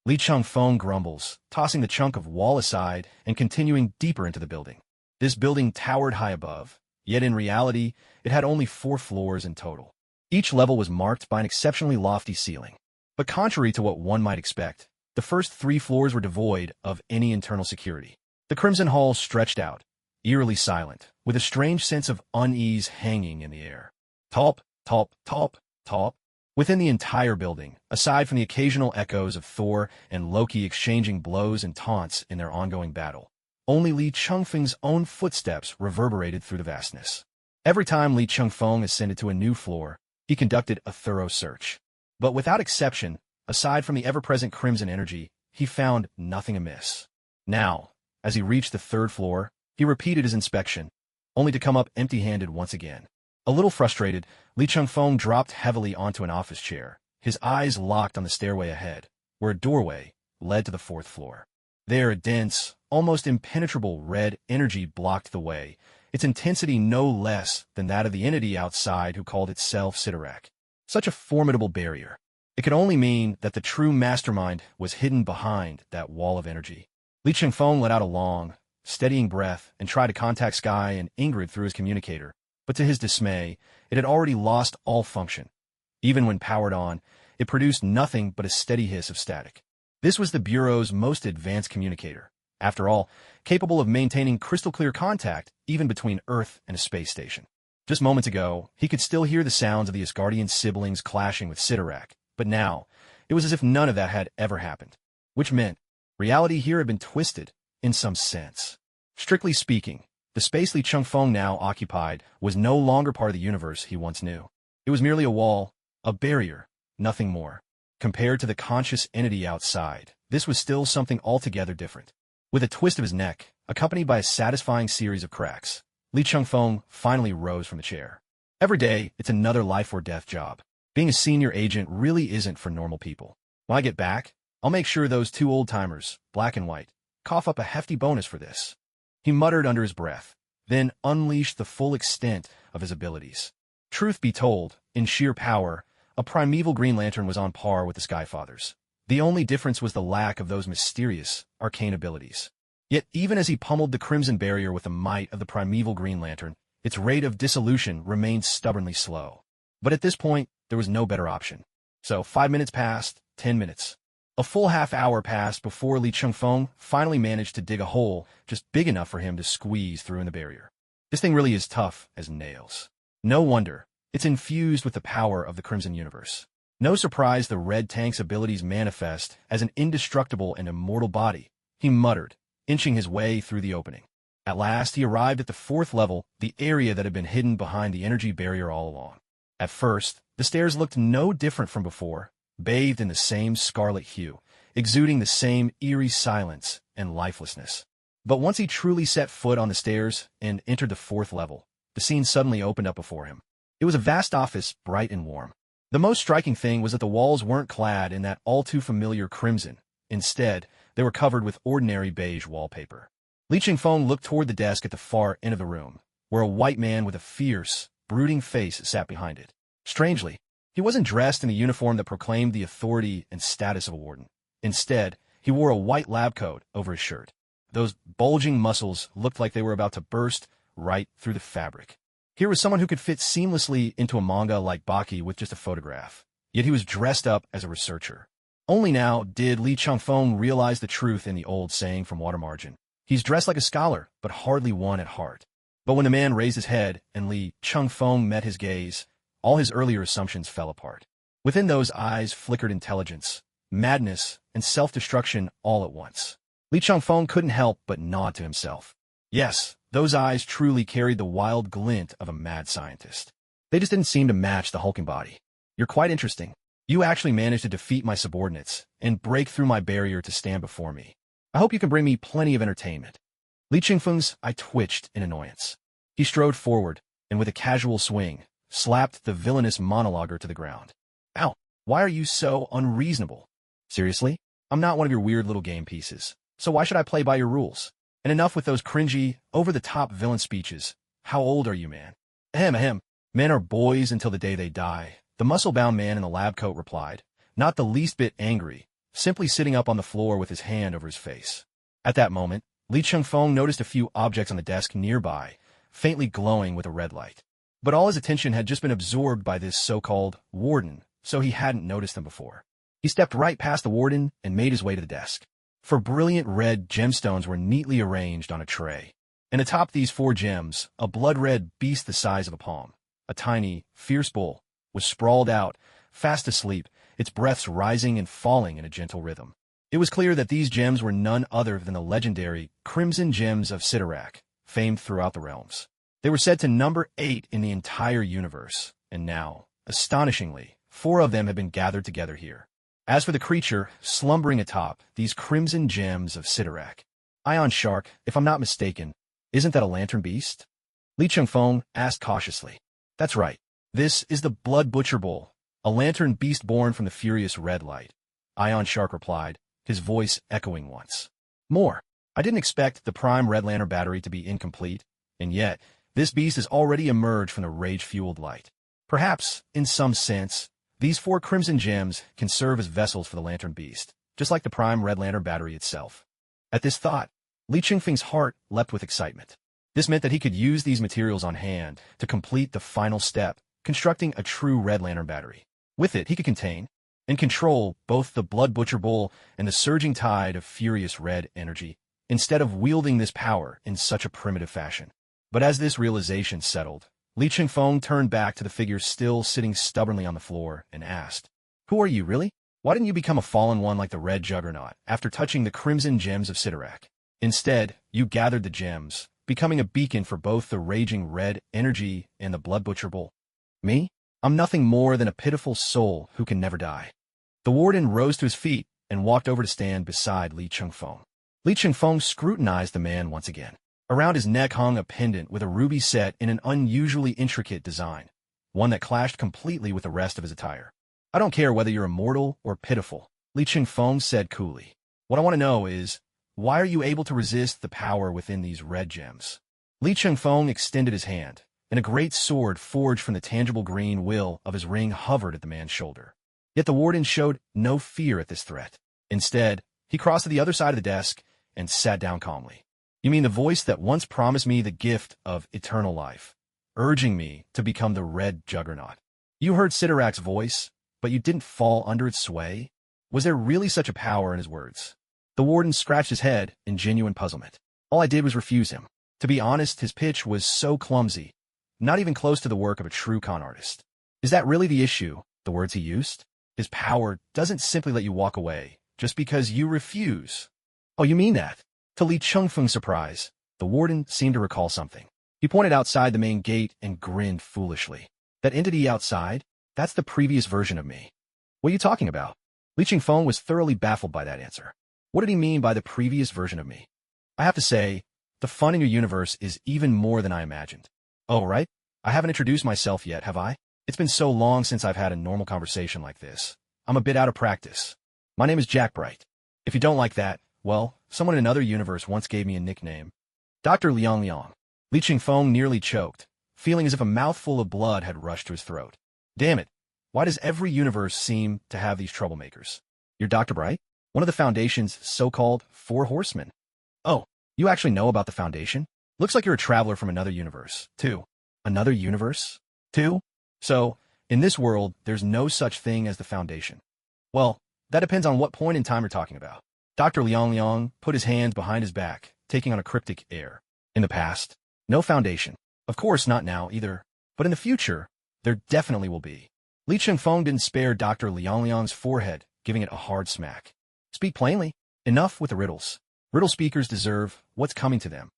Li Changfeng grumbles, tossing the chunk of wall aside and continuing deeper into the building. This building towered high above, yet in reality, it had only 4 floors in total. Each level was marked by an exceptionally lofty ceiling. But contrary to what one might expect, the first 3 floors were devoid of any internal security. The Crimson Hall stretched out, eerily silent, with a strange sense of unease hanging in the air. Talp, talp, talp, talp. Within the entire building, aside from the occasional echoes of Thor and Loki exchanging blows and taunts in their ongoing battle, only Li Changfeng's own footsteps reverberated through the vastness. Every time Li Changfeng ascended to a new floor, he conducted a thorough search. But without exception, aside from the ever-present crimson energy, he found nothing amiss. Now, as he reached the third floor, he repeated his inspection, only to come up empty-handed once again. A little frustrated, Li Changfeng dropped heavily onto an office chair, his eyes locked on the stairway ahead, where a doorway led to the fourth floor. There, a dense, almost impenetrable red energy blocked the way, its intensity no less than that of the entity outside who called itself Sidorak. Such a formidable barrier. It could only mean that the true mastermind was hidden behind that wall of energy. Li Changfeng let out a long, steadying breath and tried to contact Sky and Ingrid through his communicator, but to his dismay, it had already lost all function. Even when powered on, it produced nothing but a steady hiss of static. This was the Bureau's most advanced communicator, after all, capable of maintaining crystal-clear contact even between Earth and a space station. Just moments ago, he could still hear the sounds of the Asgardian siblings clashing with Sidorak, but now, it was as if none of that had ever happened. Which meant, reality here had been twisted, in some sense. Strictly speaking, the space Li Changfeng now occupied was no longer part of the universe he once knew. It was merely a wall, a barrier, nothing more. Compared to the conscious entity outside, this was still something altogether different. With a twist of his neck, accompanied by a satisfying series of cracks, Li Changfeng finally rose from the chair. Every day, it's another life-or-death job. Being a senior agent really isn't for normal people. When I get back, I'll make sure those two old-timers, Black and White, cough up a hefty bonus for this. He muttered under his breath, then unleashed the full extent of his abilities. Truth be told, in sheer power, a primeval Green Lantern was on par with the Skyfathers. The only difference was the lack of those mysterious, arcane abilities. Yet even as he pummeled the Crimson Barrier with the might of the primeval Green Lantern, its rate of dissolution remained stubbornly slow. But at this point, there was no better option. So 5 minutes passed, 10 minutes. A full half-hour passed before Li Changfeng finally managed to dig a hole just big enough for him to squeeze through in the barrier. This thing really is tough as nails. No wonder. It's infused with the power of the Crimson Universe. No surprise the Red Tank's abilities manifest as an indestructible and immortal body, he muttered, inching his way through the opening. At last he arrived at the fourth level, the area that had been hidden behind the energy barrier all along. At first, the stairs looked no different from before, bathed in the same scarlet hue, exuding the same eerie silence and lifelessness. But once he truly set foot on the stairs and entered the fourth level, the scene suddenly opened up before him. It was a vast office, bright and warm. The most striking thing was that the walls weren't clad in that all-too-familiar crimson. Instead, they were covered with ordinary beige wallpaper. Li Changfeng looked toward the desk at the far end of the room, where a white man with a fierce, brooding face sat behind it. Strangely, he wasn't dressed in the uniform that proclaimed the authority and status of a warden. Instead, he wore a white lab coat over his shirt. Those bulging muscles looked like they were about to burst right through the fabric. Here was someone who could fit seamlessly into a manga like Baki with just a photograph. Yet he was dressed up as a researcher. Only now did Li Changfeng realize the truth in the old saying from Water Margin. He's dressed like a scholar, but hardly one at heart. But when the man raised his head and Li Changfeng met his gaze, all his earlier assumptions fell apart. Within those eyes flickered intelligence, madness, and self-destruction all at once. Li Changfeng couldn't help but nod to himself. Yes, those eyes truly carried the wild glint of a mad scientist. They just didn't seem to match the hulking body. You're quite interesting. You actually managed to defeat my subordinates and break through my barrier to stand before me. I hope you can bring me plenty of entertainment. Li Changfeng's eye twitched in annoyance. He strode forward, and with a casual swing, slapped the villainous monologuer to the ground. Ow, why are you so unreasonable? Seriously? I'm not one of your weird little game pieces, so why should I play by your rules? And enough with those cringy, over-the-top villain speeches. How old are you, man? Ahem. Men are boys until the day they die, the muscle-bound man in the lab coat replied, not the least bit angry, simply sitting up on the floor with his hand over his face. At that moment, Li Changfeng noticed a few objects on the desk nearby, faintly glowing with a red light. But all his attention had just been absorbed by this so-called warden, so he hadn't noticed them before. He stepped right past the warden and made his way to the desk. 4 brilliant red gemstones were neatly arranged on a tray. And atop these 4 gems, a blood-red beast the size of a palm, a tiny, fierce bull, was sprawled out, fast asleep, its breaths rising and falling in a gentle rhythm. It was clear that these gems were none other than the legendary Crimson Gems of Sidorak, famed throughout the realms. They were said to number 8 in the entire universe, and now, astonishingly, 4 of them had been gathered together here. As for the creature slumbering atop these Crimson Gems of Sidorak, Ion Shark, if I'm not mistaken, isn't that a lantern beast? Li Chengfeng asked cautiously. That's right. This is the Blood Butcher Bull, a lantern beast born from the furious red light. Ion Shark replied, his voice echoing once more. I didn't expect the Prime Red Lantern battery to be incomplete, and yet, this beast has already emerged from the rage-fueled light. Perhaps, in some sense, these 4 Crimson Gems can serve as vessels for the Lantern Beast, just like the Prime Red Lantern battery itself. At this thought, Li Chengfeng's heart leapt with excitement. This meant that he could use these materials on hand to complete the final step, constructing a true Red Lantern battery. With it, he could contain and control both the Blood Butcher Bull and the surging tide of furious red energy, instead of wielding this power in such a primitive fashion. But as this realization settled, Li Chengfeng turned back to the figure still sitting stubbornly on the floor and asked, Who are you, really? Why didn't you become a fallen one like the Red Juggernaut after touching the Crimson Gems of Sidorak? Instead, you gathered the gems, becoming a beacon for both the raging red energy and the Blood Butcher Bull. Me? I'm nothing more than a pitiful soul who can never die. The warden rose to his feet and walked over to stand beside Li Chengfeng. Li Chengfeng scrutinized the man once again. Around his neck hung a pendant with a ruby set in an unusually intricate design, one that clashed completely with the rest of his attire. I don't care whether you're immortal or pitiful, Li Chengfeng said coolly. What I want to know is, why are you able to resist the power within these red gems? Li Chengfeng extended his hand, and a great sword forged from the tangible green will of his ring hovered at the man's shoulder. Yet the warden showed no fear at this threat. Instead, he crossed to the other side of the desk and sat down calmly. You mean the voice that once promised me the gift of eternal life, urging me to become the Red Juggernaut? You heard Sidorak's voice, but you didn't fall under its sway? Was there really such a power in his words? The warden scratched his head in genuine puzzlement. All I did was refuse him. To be honest, his pitch was so clumsy, not even close to the work of a true con artist. Is that really the issue, the words he used? His power doesn't simply let you walk away, just because you refuse. Oh, you mean that? To Li Chengfeng's surprise, the warden seemed to recall something. He pointed outside the main gate and grinned foolishly. That entity outside? That's the previous version of me. What are you talking about? Li Chengfeng was thoroughly baffled by that answer. What did he mean by the previous version of me? I have to say, the fun in your universe is even more than I imagined. Oh, right? I haven't introduced myself yet, have I? It's been so long since I've had a normal conversation like this. I'm a bit out of practice. My name is Jack Bright. If you don't like that, well, someone in another universe once gave me a nickname. Dr. Liang Liang. Li Chengfeng nearly choked, feeling as if a mouthful of blood had rushed to his throat. Damn it. Why does every universe seem to have these troublemakers? You're Dr. Bright? One of the Foundation's so-called 4 horsemen. Oh, you actually know about the Foundation? Looks like you're a traveler from another universe, too. Another universe? Too? So, in this world, there's no such thing as the Foundation. Well, that depends on what point in time you're talking about. Dr. Liang Liang put his hands behind his back, taking on a cryptic air. In the past, no Foundation. Of course, not now either. But in the future, there definitely will be. Li Chengfeng didn't spare Dr. Liang Liang's forehead, giving it a hard smack. Speak plainly. Enough with the riddles. Riddle speakers deserve what's coming to them.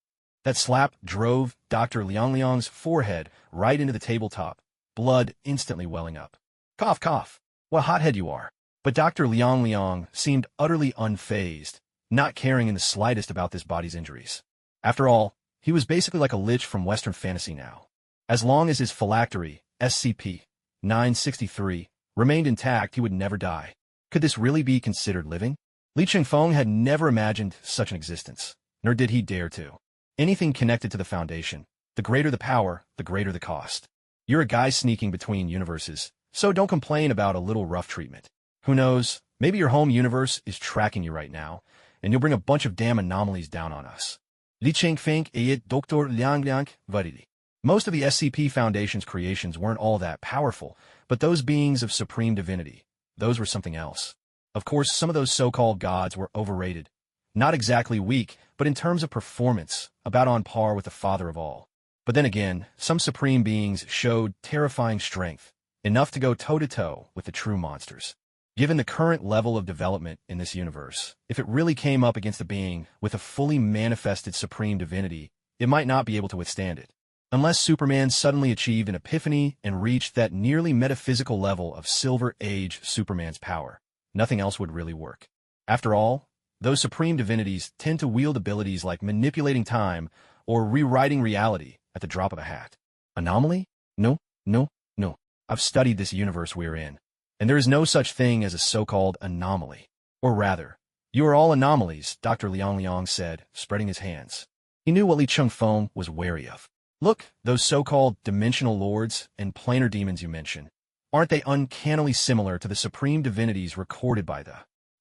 That slap drove Dr. Liang Liang's forehead right into the tabletop, blood instantly welling up. Cough, cough. What a hothead you are. But Dr. Liang Liang seemed utterly unfazed, not caring in the slightest about this body's injuries. After all, he was basically like a lich from Western fantasy now. As long as his phylactery, SCP-963, remained intact, he would never die. Could this really be considered living? Li Chengfeng had never imagined such an existence, nor did he dare to. Anything connected to the Foundation, the greater the power, the greater the cost. You're a guy sneaking between universes, so don't complain about a little rough treatment. Who knows, maybe your home universe is tracking you right now, and you'll bring a bunch of damn anomalies down on us. Li Chengfeng et Dr. Liang Liang Vadidi. Most of the SCP Foundation's creations weren't all that powerful, but those beings of supreme divinity, those were something else. Of course, some of those so-called gods were overrated. Not exactly weak, but in terms of performance, about on par with the father of all. But then again, some supreme beings showed terrifying strength, enough to go toe-to-toe with the true monsters. Given the current level of development in this universe, if it really came up against a being with a fully manifested supreme divinity, it might not be able to withstand it. Unless Superman suddenly achieved an epiphany and reached that nearly metaphysical level of Silver Age Superman's power, nothing else would really work. After all, those supreme divinities tend to wield abilities like manipulating time or rewriting reality at the drop of a hat. Anomaly? No, no, no. I've studied this universe we're in, and there is no such thing as a so-called anomaly. Or rather, you are all anomalies, Dr. Liang said, spreading his hands. He knew what Li Chengfeng was wary of. Look, those so-called dimensional lords and planar demons you mention, aren't they uncannily similar to the supreme divinities recorded by the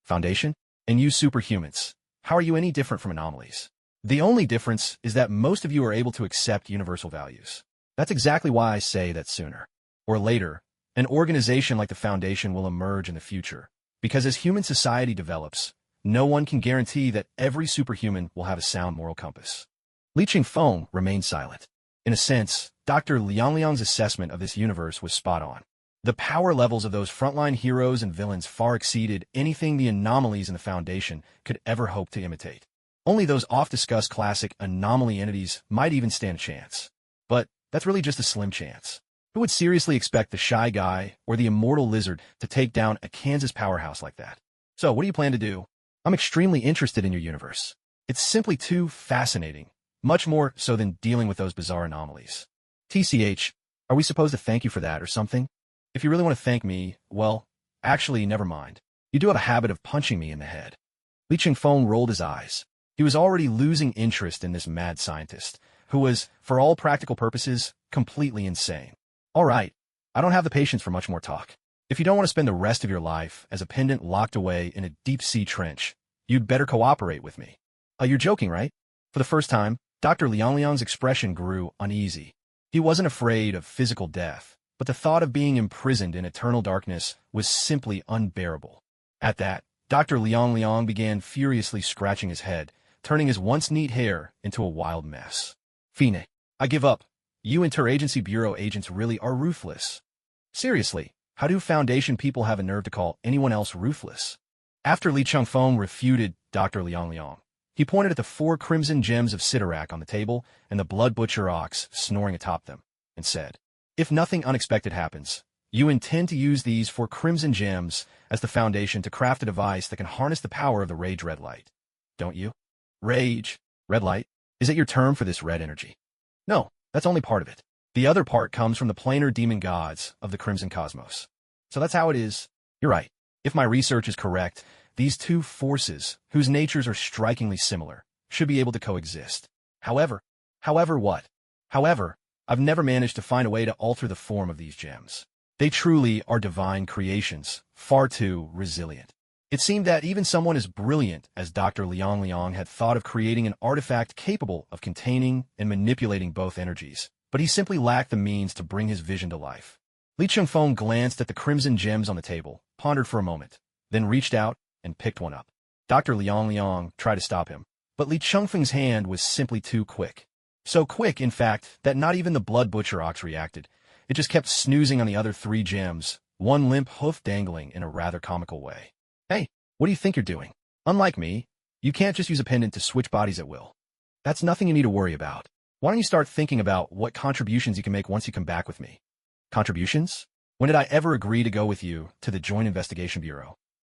Foundation? And you superhumans, how are you any different from anomalies? The only difference is that most of you are able to accept universal values. That's exactly why I say that sooner or later, an organization like the Foundation will emerge in the future. Because as human society develops, no one can guarantee that every superhuman will have a sound moral compass. Li Chengfeng remained silent. In a sense, Dr. Liang's assessment of this universe was spot on. The power levels of those frontline heroes and villains far exceeded anything the anomalies in the Foundation could ever hope to imitate. Only those oft-discussed classic anomaly entities might even stand a chance. But that's really just a slim chance. Who would seriously expect the Shy Guy or the Immortal Lizard to take down a Kansas powerhouse like that? So, what do you plan to do? I'm extremely interested in your universe. It's simply too fascinating, much more so than dealing with those bizarre anomalies. TCH, are we supposed to thank you for that or something? If you really want to thank me, well, actually, never mind. You do have a habit of punching me in the head. Li Chengfeng rolled his eyes. He was already losing interest in this mad scientist, who was, for all practical purposes, completely insane. All right, I don't have the patience for much more talk. If you don't want to spend the rest of your life as a pendant locked away in a deep-sea trench, you'd better cooperate with me. You're joking, right? For the first time, Dr. Liang's expression grew uneasy. He wasn't afraid of physical death, but the thought of being imprisoned in eternal darkness was simply unbearable. At that, Dr. Liang began furiously scratching his head, turning his once neat hair into a wild mess. Fine, I give up. You Interagency Bureau agents really are ruthless. Seriously, how do Foundation people have a nerve to call anyone else ruthless? After Li Chengfeng refuted Dr. Liang, he pointed at the 4 crimson gems of Sidorak on the table and the Blood Butcher ox snoring atop them, and said, if nothing unexpected happens, you intend to use these 4 crimson gems as the Foundation to craft a device that can harness the power of the Rage Red Light. Don't you? Rage, Red Light? Is it your term for this red energy? No, that's only part of it. The other part comes from the planar demon gods of the Crimson Cosmos. So that's how it is. You're right. If my research is correct, these 2 forces, whose natures are strikingly similar, should be able to coexist. However, what? However, I've never managed to find a way to alter the form of these gems. They truly are divine creations, far too resilient. It seemed that even someone as brilliant as Dr. Liang had thought of creating an artifact capable of containing and manipulating both energies, but he simply lacked the means to bring his vision to life. Li Chengfeng glanced at the crimson gems on the table, pondered for a moment, then reached out and picked one up. Dr. Liang tried to stop him, but Li Chengfeng's hand was simply too quick. So quick, in fact, that not even the Blood Butcher ox reacted. It just kept snoozing on the other 3 gems, one limp hoof dangling in a rather comical way. Hey, what do you think you're doing? Unlike me, you can't just use a pendant to switch bodies at will. That's nothing you need to worry about. Why don't you start thinking about what contributions you can make once you come back with me? Contributions? When did I ever agree to go with you to the Joint Investigation Bureau?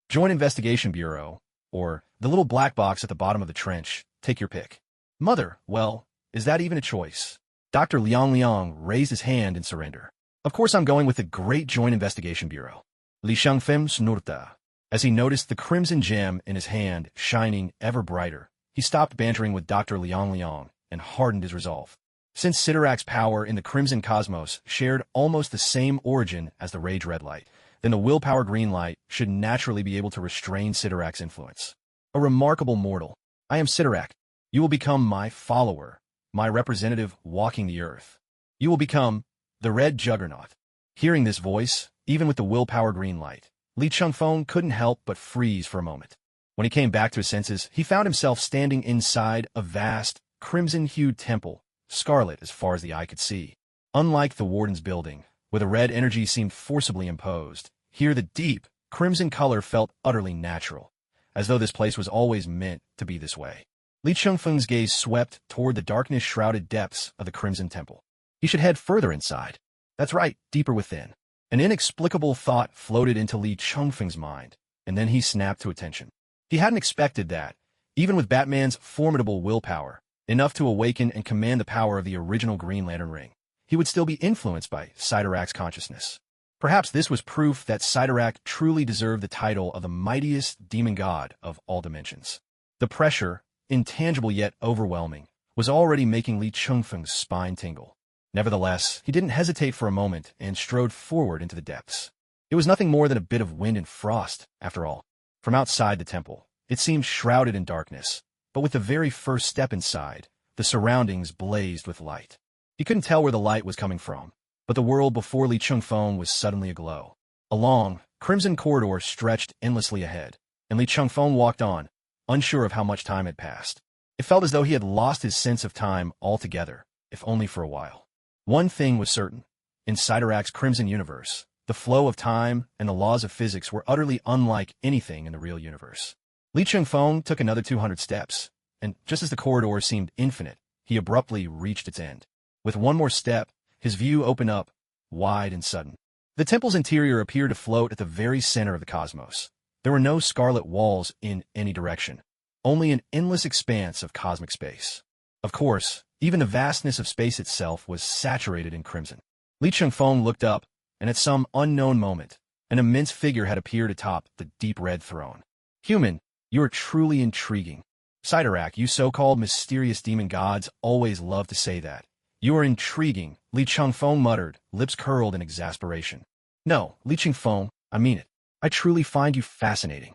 Joint Investigation Bureau, or the little black box at the bottom of the trench, take your pick. Mother, well, is that even a choice? Dr. Liang raised his hand in surrender. Of course I'm going with the Great Joint Investigation Bureau. Li Chengfeng snorta. As he noticed the crimson gem in his hand shining ever brighter, he stopped bantering with Dr. Liang and hardened his resolve. Since Sidorak's power in the Crimson Cosmos shared almost the same origin as the Rage Red Light, then the Willpower Green Light should naturally be able to restrain Sidorak's influence. A remarkable mortal. I am Sidorak. You will become my follower, my representative walking the earth. You will become the Red Juggernaut. Hearing this voice, even with the Willpower Green Light, Li Chengfeng couldn't help but freeze for a moment. When he came back to his senses, he found himself standing inside a vast, crimson-hued temple, scarlet as far as the eye could see. Unlike the warden's building, where the red energy seemed forcibly imposed, here the deep, crimson color felt utterly natural, as though this place was always meant to be this way. Li Chengfeng's gaze swept toward the darkness-shrouded depths of the Crimson Temple. He should head further inside. That's right, deeper within. An inexplicable thought floated into Li Chengfeng's mind, and then he snapped to attention. He hadn't expected that, even with Batman's formidable willpower, enough to awaken and command the power of the original Green Lantern ring, he would still be influenced by Cyttorak's consciousness. Perhaps this was proof that Cyttorak truly deserved the title of the mightiest demon god of all dimensions. The pressure, intangible yet overwhelming, was already making Li Chengfeng's spine tingle. Nevertheless, he didn't hesitate for a moment and strode forward into the depths. It was nothing more than a bit of wind and frost, after all. From outside the temple, it seemed shrouded in darkness, but with the very first step inside, the surroundings blazed with light. He couldn't tell where the light was coming from, but the world before Li Chengfeng was suddenly aglow. A long, crimson corridor stretched endlessly ahead, and Li Chengfeng walked on, unsure of how much time had passed. It felt as though he had lost his sense of time altogether, if only for a while. One thing was certain. In Cyttorak's Crimson Universe, the flow of time and the laws of physics were utterly unlike anything in the real universe. Li Chengfeng took another 200 steps, and just as the corridor seemed infinite, he abruptly reached its end. With one more step, his view opened up, wide and sudden. The temple's interior appeared to float at the very center of the cosmos. There were no scarlet walls in any direction, only an endless expanse of cosmic space. Of course, even the vastness of space itself was saturated in crimson. Li Chengfeng looked up, and at some unknown moment, an immense figure had appeared atop the deep red throne. Human, you are truly intriguing. Cyttorak, you so-called mysterious demon gods always love to say that. You are intriguing, Li Chengfeng muttered, lips curled in exasperation. No, Li Chengfeng, I mean it. I truly find you fascinating.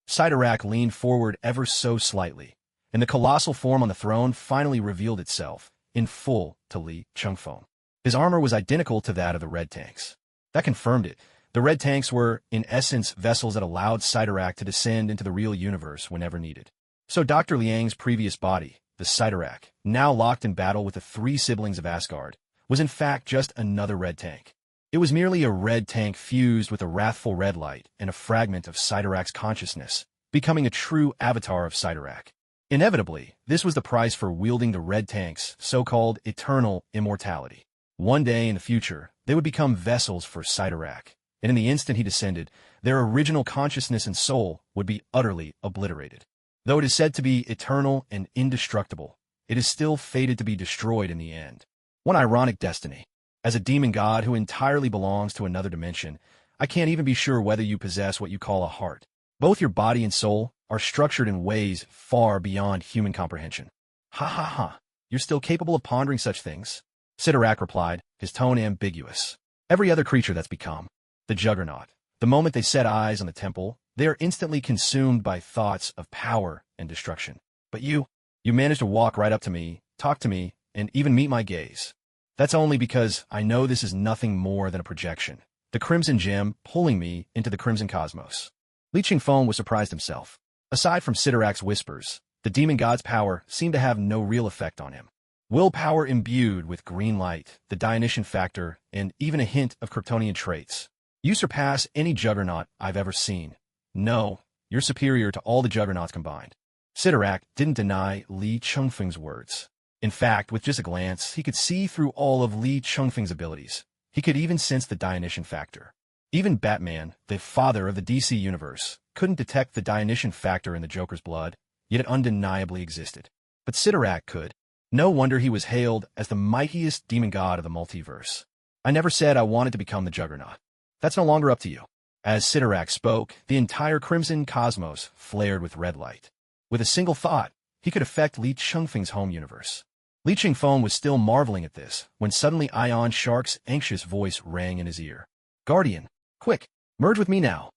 Cyttorak leaned forward ever so slightly, and the colossal form on the throne finally revealed itself, in full, to Li Chengfeng. His armor was identical to that of the red tanks. That confirmed it. The red tanks were, in essence, vessels that allowed Cyttorak to descend into the real universe whenever needed. So Dr. Liang's previous body, the Cyttorak, now locked in battle with the three siblings of Asgard, was in fact just another red tank. It was merely a red tank fused with a wrathful red light and a fragment of Cyttorak's consciousness, becoming a true avatar of Cyttorak. Inevitably, this was the price for wielding the red tank's so-called eternal immortality. One day in the future, they would become vessels for Cyttorak, and in the instant he descended, their original consciousness and soul would be utterly obliterated. Though it is said to be eternal and indestructible, it is still fated to be destroyed in the end. One ironic destiny. As a demon god who entirely belongs to another dimension, I can't even be sure whether you possess what you call a heart. Both your body and soul are structured in ways far beyond human comprehension. Ha ha ha, you're still capable of pondering such things? Cyttorak replied, his tone ambiguous. Every other creature that's become the Juggernaut, the moment they set eyes on the temple, they are instantly consumed by thoughts of power and destruction. But you managed to walk right up to me, talk to me, and even meet my gaze. That's only because I know this is nothing more than a projection. The Crimson Gem pulling me into the Crimson Cosmos. Li Chengfeng was surprised himself. Aside from Cyttorak's whispers, the demon god's power seemed to have no real effect on him. Willpower imbued with green light, the Dionysian factor, and even a hint of Kryptonian traits. You surpass any Juggernaut I've ever seen. No, you're superior to all the Juggernauts combined. Cyttorak didn't deny Li Chengfeng's words. In fact, with just a glance, he could see through all of Li Chengfeng's abilities. He could even sense the Dionysian factor. Even Batman, the father of the DC universe, couldn't detect the Dionysian factor in the Joker's blood, yet it undeniably existed. But Cyttorak could. No wonder he was hailed as the mightiest demon god of the multiverse. I never said I wanted to become the Juggernaut. That's no longer up to you. As Cyttorak spoke, the entire Crimson Cosmos flared with red light. With a single thought, he could affect Li Chengfeng's home universe. Li Chengfeng was still marveling at this, when suddenly Ion Shark's anxious voice rang in his ear. Guardian, quick, merge with me now.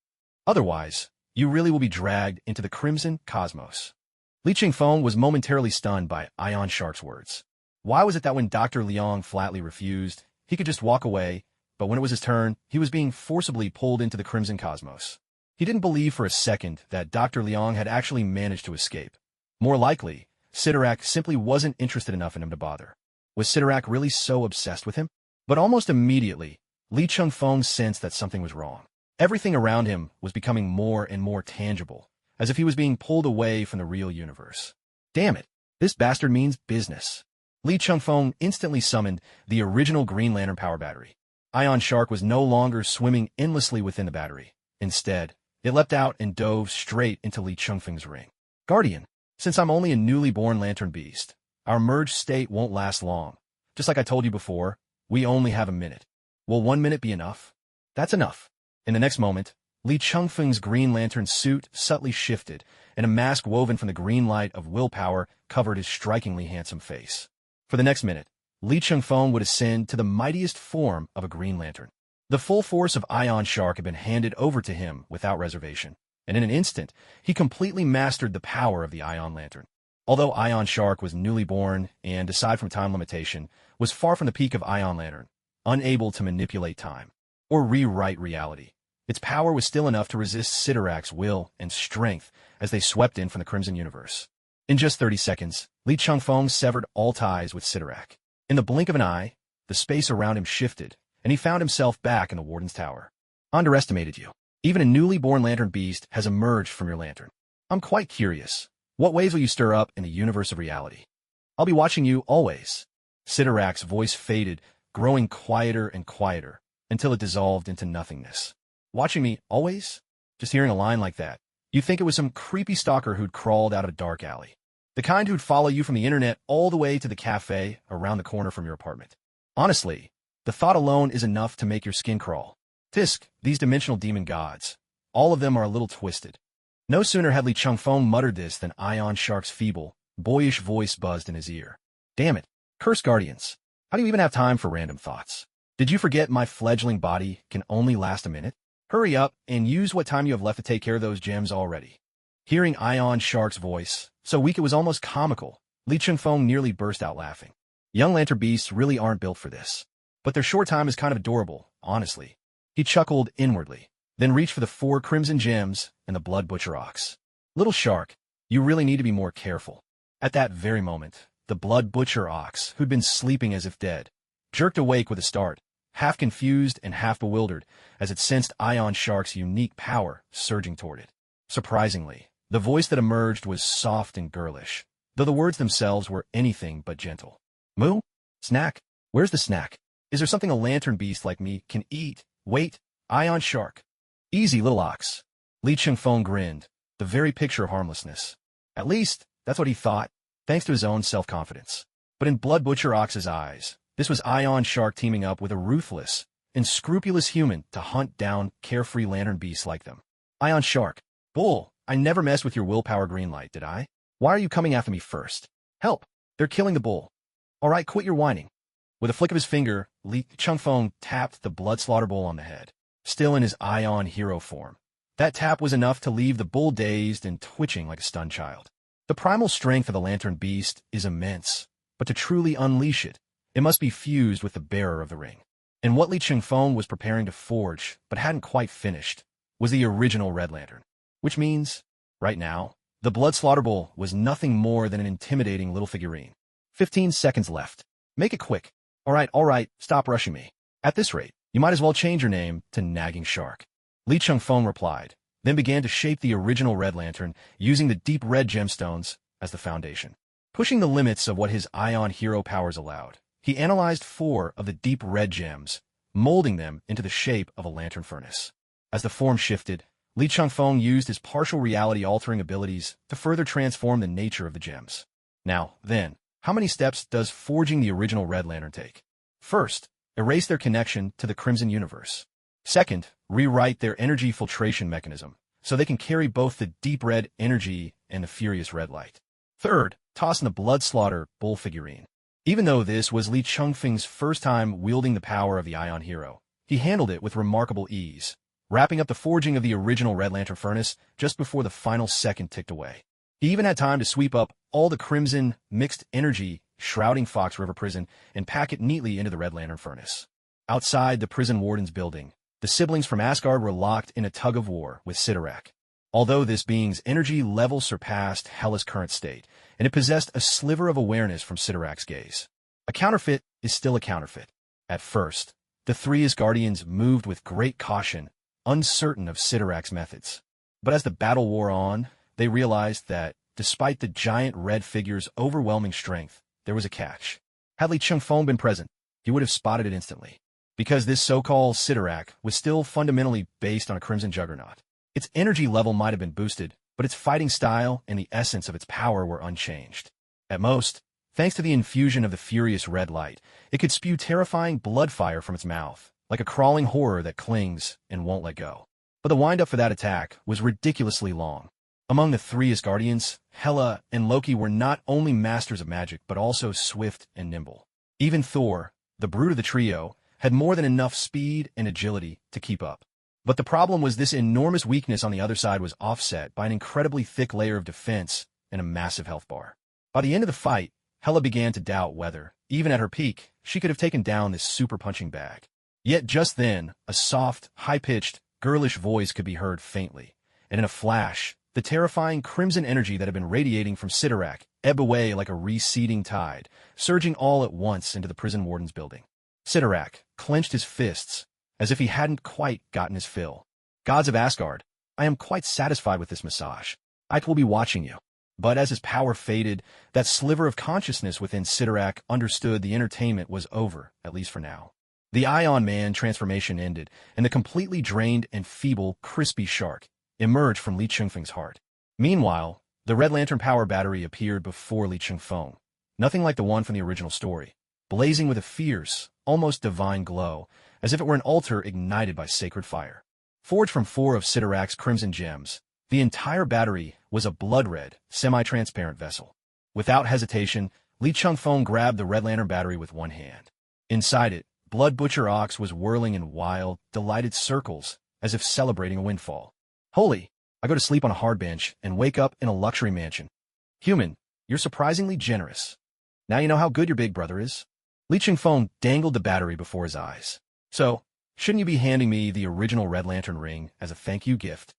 Otherwise, you really will be dragged into the Crimson Cosmos. Li Chengfeng was momentarily stunned by Ion Shark's words. Why was it that when Dr. Liang flatly refused, he could just walk away, but when it was his turn, he was being forcibly pulled into the Crimson Cosmos? He didn't believe for a second that Dr. Liang had actually managed to escape. More likely, Sidorak simply wasn't interested enough in him to bother. Was Sidorak really so obsessed with him? But almost immediately, Li Chungfeng sensed that something was wrong. Everything around him was becoming more and more tangible, as if he was being pulled away from the real universe. Damn it, this bastard means business. Li Chungfeng instantly summoned the original Green Lantern power battery. Ion Shark was no longer swimming endlessly within the battery. Instead, it leapt out and dove straight into Li Chungfeng's ring. Guardian, since I'm only a newly born lantern beast, our merged state won't last long. Just like I told you before, we only have a minute. Will 1 minute be enough? That's enough. In the next moment, Li Chungfeng's Green Lantern suit subtly shifted, and a mask woven from the green light of willpower covered his strikingly handsome face. For the next minute, Li Chungfeng would ascend to the mightiest form of a Green Lantern. The full force of Ion Shark had been handed over to him without reservation, and in an instant, he completely mastered the power of the Ion Lantern. Although Ion Shark was newly born and, aside from time limitation, was far from the peak of Ion Lantern, unable to manipulate time or rewrite reality, its power was still enough to resist Sidorak's will and strength as they swept in from the Crimson Universe. In just 30 seconds, Li Chungfeng severed all ties with Sidorak. In the blink of an eye, the space around him shifted, and he found himself back in the Warden's Tower. Underestimated you. Even a newly born lantern beast has emerged from your lantern. I'm quite curious. What waves will you stir up in the universe of reality? I'll be watching you always. Sidorak's voice faded, growing quieter and quieter, until it dissolved into nothingness. Watching me always? Just hearing a line like that, you'd think it was some creepy stalker who'd crawled out of a dark alley. The kind who'd follow you from the internet all the way to the cafe around the corner from your apartment. Honestly, the thought alone is enough to make your skin crawl. Tisk, these dimensional demon gods. All of them are a little twisted. No sooner had Li Chungfeng muttered this than Ion Shark's feeble, boyish voice buzzed in his ear. Damn it, cursed guardians. How do you even have time for random thoughts? Did you forget my fledgling body can only last a minute? Hurry up and use what time you have left to take care of those gems already. Hearing Ion Shark's voice, so weak it was almost comical, Li Chungfeng nearly burst out laughing. Young lantern beasts really aren't built for this. But their short time is kind of adorable, honestly. He chuckled inwardly, then reached for the 4 crimson gems and the blood butcher ox. Little shark, you really need to be more careful. At that very moment, the blood butcher ox, who'd been sleeping as if dead, jerked awake with a start, half confused and half bewildered, as it sensed Ion Shark's unique power surging toward it. Surprisingly, the voice that emerged was soft and girlish, though the words themselves were anything but gentle. Moo? Snack? Where's the snack? Is there something a lantern beast like me can eat? Wait, Ion Shark. Easy, little ox. Li Chungfeng grinned, the very picture of harmlessness. At least, that's what he thought, thanks to his own self-confidence. But in Blood Butcher Ox's eyes, this was Ion Shark teaming up with a ruthless and scrupulous human to hunt down carefree lantern beasts like them. Ion Shark. Bull, I never messed with your willpower green light, did I? Why are you coming after me first? Help! They're killing the bull. All right, quit your whining. With a flick of his finger, Li Chungfeng tapped the blood slaughter bull on the head, still in his Ion hero form. That tap was enough to leave the bull dazed and twitching like a stunned child. The primal strength of the lantern beast is immense, but to truly unleash it, it must be fused with the bearer of the ring. And what Li Chungfeng was preparing to forge, but hadn't quite finished, was the original Red Lantern. Which means, right now, the blood slaughter bull was nothing more than an intimidating little figurine. 15 seconds left. Make it quick. All right, stop rushing me. At this rate, you might as well change your name to Nagging Shark. Li Chungfeng replied, then began to shape the original Red Lantern using the deep red gemstones as the foundation. Pushing the limits of what his Ion hero powers allowed, he analyzed 4 of the deep red gems, molding them into the shape of a lantern furnace. As the form shifted, Li Chungfeng used his partial reality-altering abilities to further transform the nature of the gems. Now, then, how many steps does forging the original Red Lantern take? First, erase their connection to the Crimson Universe. Second, rewrite their energy filtration mechanism, so they can carry both the deep red energy and the furious red light. Third, toss in the blood slaughter bull figurine. Even though this was Li Chungfeng's first time wielding the power of the Ion hero, he handled it with remarkable ease, wrapping up the forging of the original Red Lantern furnace just before the final second ticked away. He even had time to sweep up all the crimson, mixed energy shrouding Fox River Prison and pack it neatly into the Red Lantern furnace. Outside the prison warden's building, the siblings from Asgard were locked in a tug-of-war with Sidorak. Although this being's energy level surpassed Hela's current state, and it possessed a sliver of awareness from Sidorak's gaze. A counterfeit is still a counterfeit. At first, the three Asgardians moved with great caution, uncertain of Sidorak's methods. But as the battle wore on, they realized that, despite the giant red figure's overwhelming strength, there was a catch. Had Li Changfeng been present, he would have spotted it instantly. Because this so-called Sidorak was still fundamentally based on a crimson juggernaut. Its energy level might have been boosted, but its fighting style and the essence of its power were unchanged. At most, thanks to the infusion of the furious red light, it could spew terrifying blood fire from its mouth, like a crawling horror that clings and won't let go. But the wind-up for that attack was ridiculously long. Among the three Asgardians, Hela and Loki were not only masters of magic, but also swift and nimble. Even Thor, the brute of the trio, had more than enough speed and agility to keep up. But the problem was this enormous weakness on the other side was offset by an incredibly thick layer of defense and a massive health bar. By the end of the fight, Hela began to doubt whether, even at her peak, she could have taken down this super punching bag. Yet just then, a soft, high-pitched, girlish voice could be heard faintly, and in a flash, the terrifying crimson energy that had been radiating from Sidorak ebbed away like a receding tide, surging all at once into the prison warden's building. Sidorak clenched his fists, as if he hadn't quite gotten his fill. Gods of Asgard, I am quite satisfied with this massage. I will be watching you. But as his power faded, that sliver of consciousness within Sidorak understood the entertainment was over, at least for now. The Ion Man transformation ended, and the completely drained and feeble, crispy shark emerged from Li Changfeng's heart. Meanwhile, the Red Lantern power battery appeared before Li Changfeng, nothing like the one from the original story, blazing with a fierce, almost divine glow, as if it were an altar ignited by sacred fire. Forged from 4 of Sidorak's crimson gems, the entire battery was a blood-red, semi-transparent vessel. Without hesitation, Li Changfeng grabbed the Red Lantern battery with one hand. Inside it, Blood Butcher Ox was whirling in wild, delighted circles, as if celebrating a windfall. Holy, I go to sleep on a hard bench and wake up in a luxury mansion. Human, you're surprisingly generous. Now you know how good your big brother is. Li Changfeng dangled the battery before his eyes. So, shouldn't you be handing me the original Red Lantern ring as a thank you gift?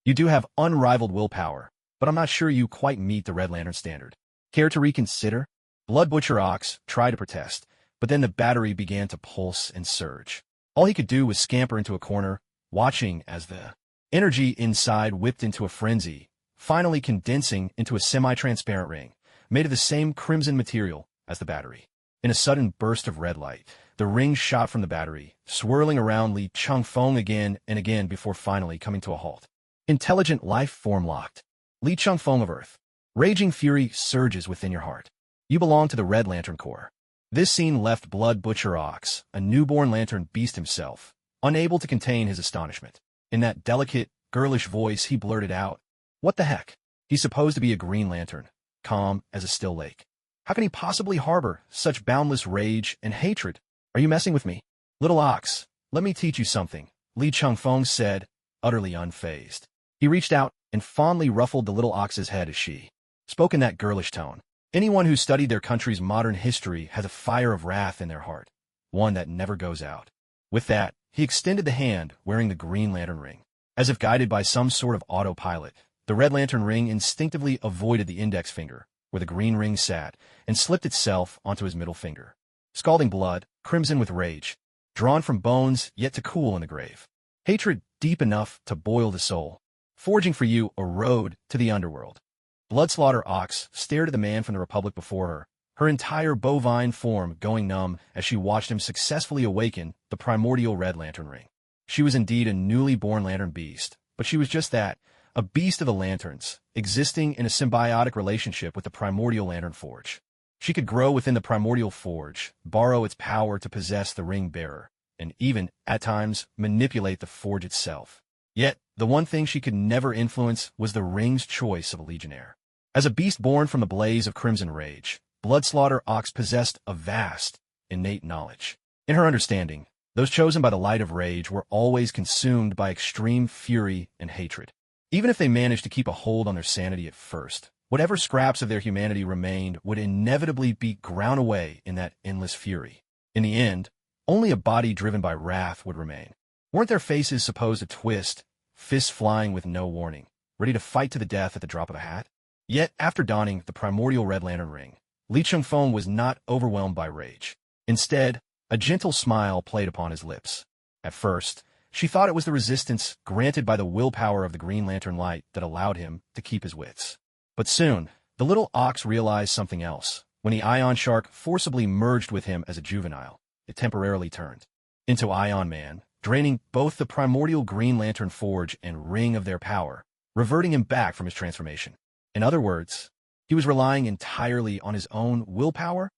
You do have unrivaled willpower, but I'm not sure you quite meet the Red Lantern standard. Care to reconsider? Blood Butcher Ox tried to protest, but then the battery began to pulse and surge. All he could do was scamper into a corner, watching as the energy inside whipped into a frenzy, finally condensing into a semi-transparent ring, made of the same crimson material as the battery. In a sudden burst of red light, the ring shot from the battery, swirling around Li Changfeng again and again before finally coming to a halt. Intelligent life form locked. Li Changfeng of Earth. Raging fury surges within your heart. You belong to the Red Lantern Corps. This scene left Blood Butcher Ox, a newborn lantern beast himself, unable to contain his astonishment. In that delicate, girlish voice he blurted out, "What the heck? He's supposed to be a Green Lantern, calm as a still lake. How can he possibly harbor such boundless rage and hatred? Are you messing with me? Little Ox, let me teach you something," Li Changfeng said, utterly unfazed. He reached out and fondly ruffled the little ox's head as she spoke in that girlish tone. Anyone who studied their country's modern history has a fire of wrath in their heart, one that never goes out. With that, he extended the hand wearing the Green Lantern ring. As if guided by some sort of autopilot, the Red Lantern ring instinctively avoided the index finger, where the green ring sat, and slipped itself onto his middle finger. Scalding blood, crimson with rage, drawn from bones yet to cool in the grave. Hatred deep enough to boil the soul. Forging for you a road to the underworld. Bloodslaughter Ox stared at the man from the Republic before her entire bovine form going numb as she watched him successfully awaken the primordial Red Lantern ring. She was indeed a newly born lantern beast, but she was just that, a beast of the lanterns, existing in a symbiotic relationship with the primordial lantern forge. She could grow within the primordial forge, borrow its power to possess the ring bearer, and even, at times, manipulate the forge itself. Yet, the one thing she could never influence was the ring's choice of a legionnaire. As a beast born from the blaze of crimson rage, Bloodslaughter Ox possessed a vast, innate knowledge. In her understanding, those chosen by the light of rage were always consumed by extreme fury and hatred. Even if they managed to keep a hold on their sanity at first, whatever scraps of their humanity remained would inevitably be ground away in that endless fury. In the end, only a body driven by wrath would remain. Weren't their faces supposed to twist, fists flying with no warning, ready to fight to the death at the drop of a hat? Yet, after donning the primordial Red Lantern ring, Li Chengfeng was not overwhelmed by rage. Instead, a gentle smile played upon his lips. At first, she thought it was the resistance granted by the willpower of the Green Lantern light that allowed him to keep his wits. But soon, the little ox realized something else. When the Ion Shark forcibly merged with him as a juvenile, it temporarily turned into Ion Man, draining both the primordial Green Lantern forge and ring of their power, reverting him back from his transformation. In other words, he was relying entirely on his own willpower.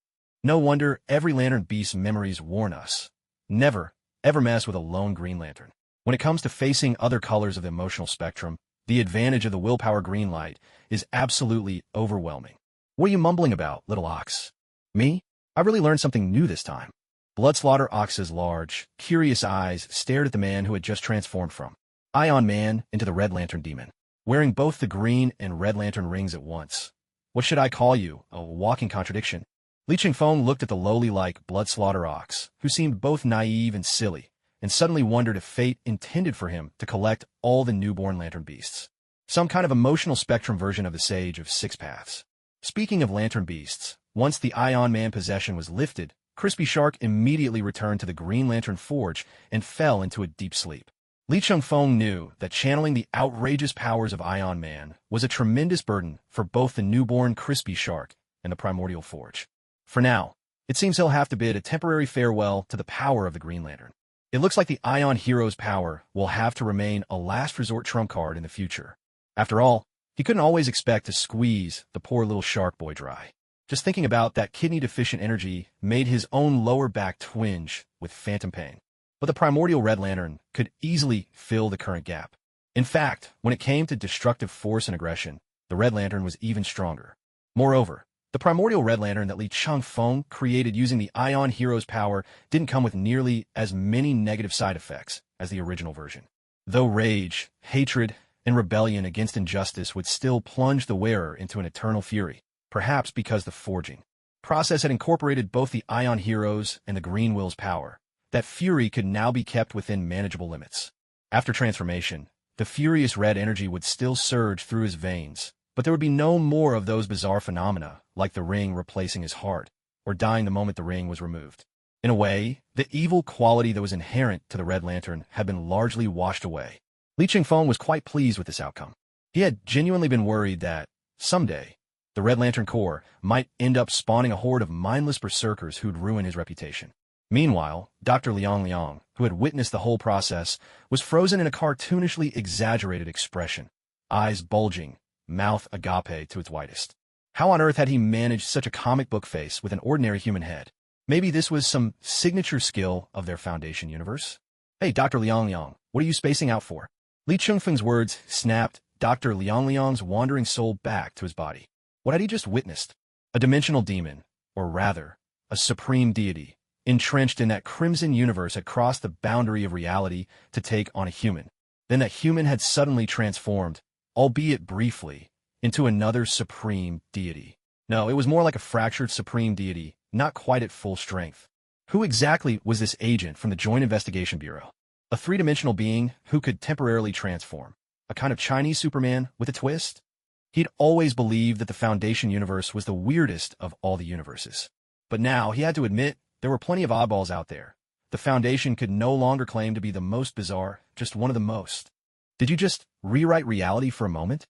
No wonder every Lantern Beast's memories warn us. Never, ever mess with a lone Green Lantern. When it comes to facing other colors of the emotional spectrum, the advantage of the willpower green light is absolutely overwhelming. What are you mumbling about, little ox? Me? I really learned something new this time. Bloodslaughter Ox's large, curious eyes stared at the man who had just transformed from Ion Man into the Red Lantern Demon, wearing both the Green and Red Lantern rings at once. What should I call you, a walking contradiction? Li Chengfeng looked at the lowly-like Bloodslaughter Ox, who seemed both naive and silly, and suddenly wondered if fate intended for him to collect all the newborn Lantern Beasts. Some kind of emotional spectrum version of the Sage of Six Paths. Speaking of Lantern Beasts, once the Ion Man possession was lifted, Crispy Shark immediately returned to the Green Lantern Forge and fell into a deep sleep. Li Chengfeng knew that channeling the outrageous powers of Ion Man was a tremendous burden for both the newborn Crispy Shark and the Primordial Forge. For now, it seems he'll have to bid a temporary farewell to the power of the Green Lantern. It looks like the Ion Hero's power will have to remain a last resort trump card in the future. After all, he couldn't always expect to squeeze the poor little shark boy dry. Just thinking about that kidney-deficient energy made his own lower back twinge with phantom pain. But the primordial Red Lantern could easily fill the current gap. In fact, when it came to destructive force and aggression, the Red Lantern was even stronger. Moreover, the primordial Red Lantern that Li Chengfeng created using the Ion Hero's power didn't come with nearly as many negative side effects as the original version. Though rage, hatred, and rebellion against injustice would still plunge the wearer into an eternal fury, perhaps because the forging process had incorporated both the Ion Hero's and the Green Will's power. That fury could now be kept within manageable limits. After transformation, the furious red energy would still surge through his veins, but there would be no more of those bizarre phenomena like the ring replacing his heart, or dying the moment the ring was removed. In a way, the evil quality that was inherent to the Red Lantern had been largely washed away. Li Chengfeng was quite pleased with this outcome. He had genuinely been worried that, someday, the Red Lantern Corps might end up spawning a horde of mindless berserkers who'd ruin his reputation. Meanwhile, Dr. Liang, who had witnessed the whole process, was frozen in a cartoonishly exaggerated expression, eyes bulging, mouth agape to its widest. How on earth had he managed such a comic book face with an ordinary human head? Maybe this was some signature skill of their Foundation universe? Hey, Dr. Liang, what are you spacing out for? Li Chengfeng's words snapped Dr. Liang's wandering soul back to his body. What had he just witnessed? A dimensional demon, or rather, a supreme deity, entrenched in that crimson universe had crossed the boundary of reality to take on a human. Then that human had suddenly transformed, albeit briefly, into another supreme deity. No, it was more like a fractured supreme deity, not quite at full strength. Who exactly was this agent from the Joint Investigation Bureau? A three-dimensional being who could temporarily transform. A kind of Chinese Superman with a twist? He'd always believed that the Foundation universe was the weirdest of all the universes. But now he had to admit there were plenty of oddballs out there. The Foundation could no longer claim to be the most bizarre, just one of the most. Did you just rewrite reality for a moment?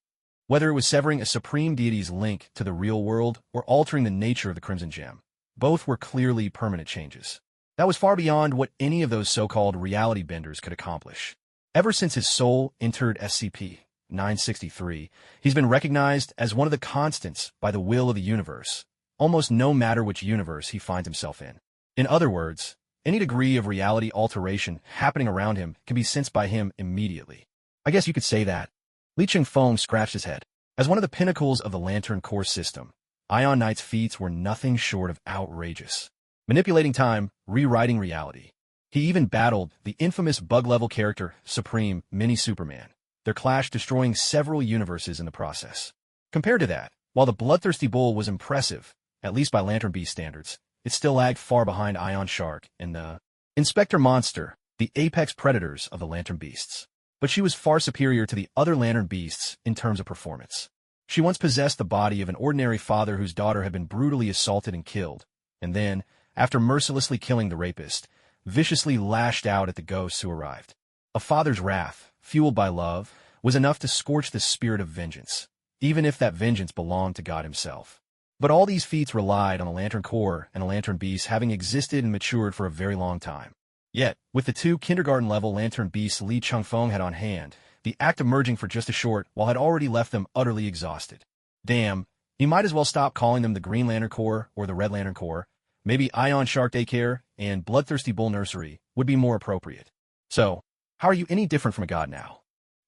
Whether it was severing a supreme deity's link to the real world or altering the nature of the Crimson Gem, both were clearly permanent changes. That was far beyond what any of those so-called reality benders could accomplish. Ever since his soul entered SCP-963, he's been recognized as one of the constants by the will of the universe, almost no matter which universe he finds himself in. In other words, any degree of reality alteration happening around him can be sensed by him immediately. I guess you could say that. Li Chengfeng scratched his head. As one of the pinnacles of the Lantern Corps system, Ion Knight's feats were nothing short of outrageous. Manipulating time, rewriting reality. He even battled the infamous bug-level character, Supreme Mini-Superman, their clash destroying several universes in the process. Compared to that, while the Bloodthirsty Bull was impressive, at least by Lantern Beast standards, it still lagged far behind Ion Shark and the Inspector Monster, the apex predators of the Lantern Beasts. But she was far superior to the other Lantern Beasts in terms of performance. She once possessed the body of an ordinary father whose daughter had been brutally assaulted and killed, and then, after mercilessly killing the rapist, viciously lashed out at the ghosts who arrived. A father's wrath, fueled by love, was enough to scorch the spirit of vengeance, even if that vengeance belonged to God himself. But all these feats relied on the Lantern Corps and the Lantern Beasts having existed and matured for a very long time. Yet, with the two kindergarten-level Lantern Beasts Li Changfeng had on hand, the act of merging for just a short while had already left them utterly exhausted. Damn, he might as well stop calling them the Green Lantern Corps or the Red Lantern Corps. Maybe Ion Shark Daycare and Bloodthirsty Bull Nursery would be more appropriate. So, how are you any different from a god now?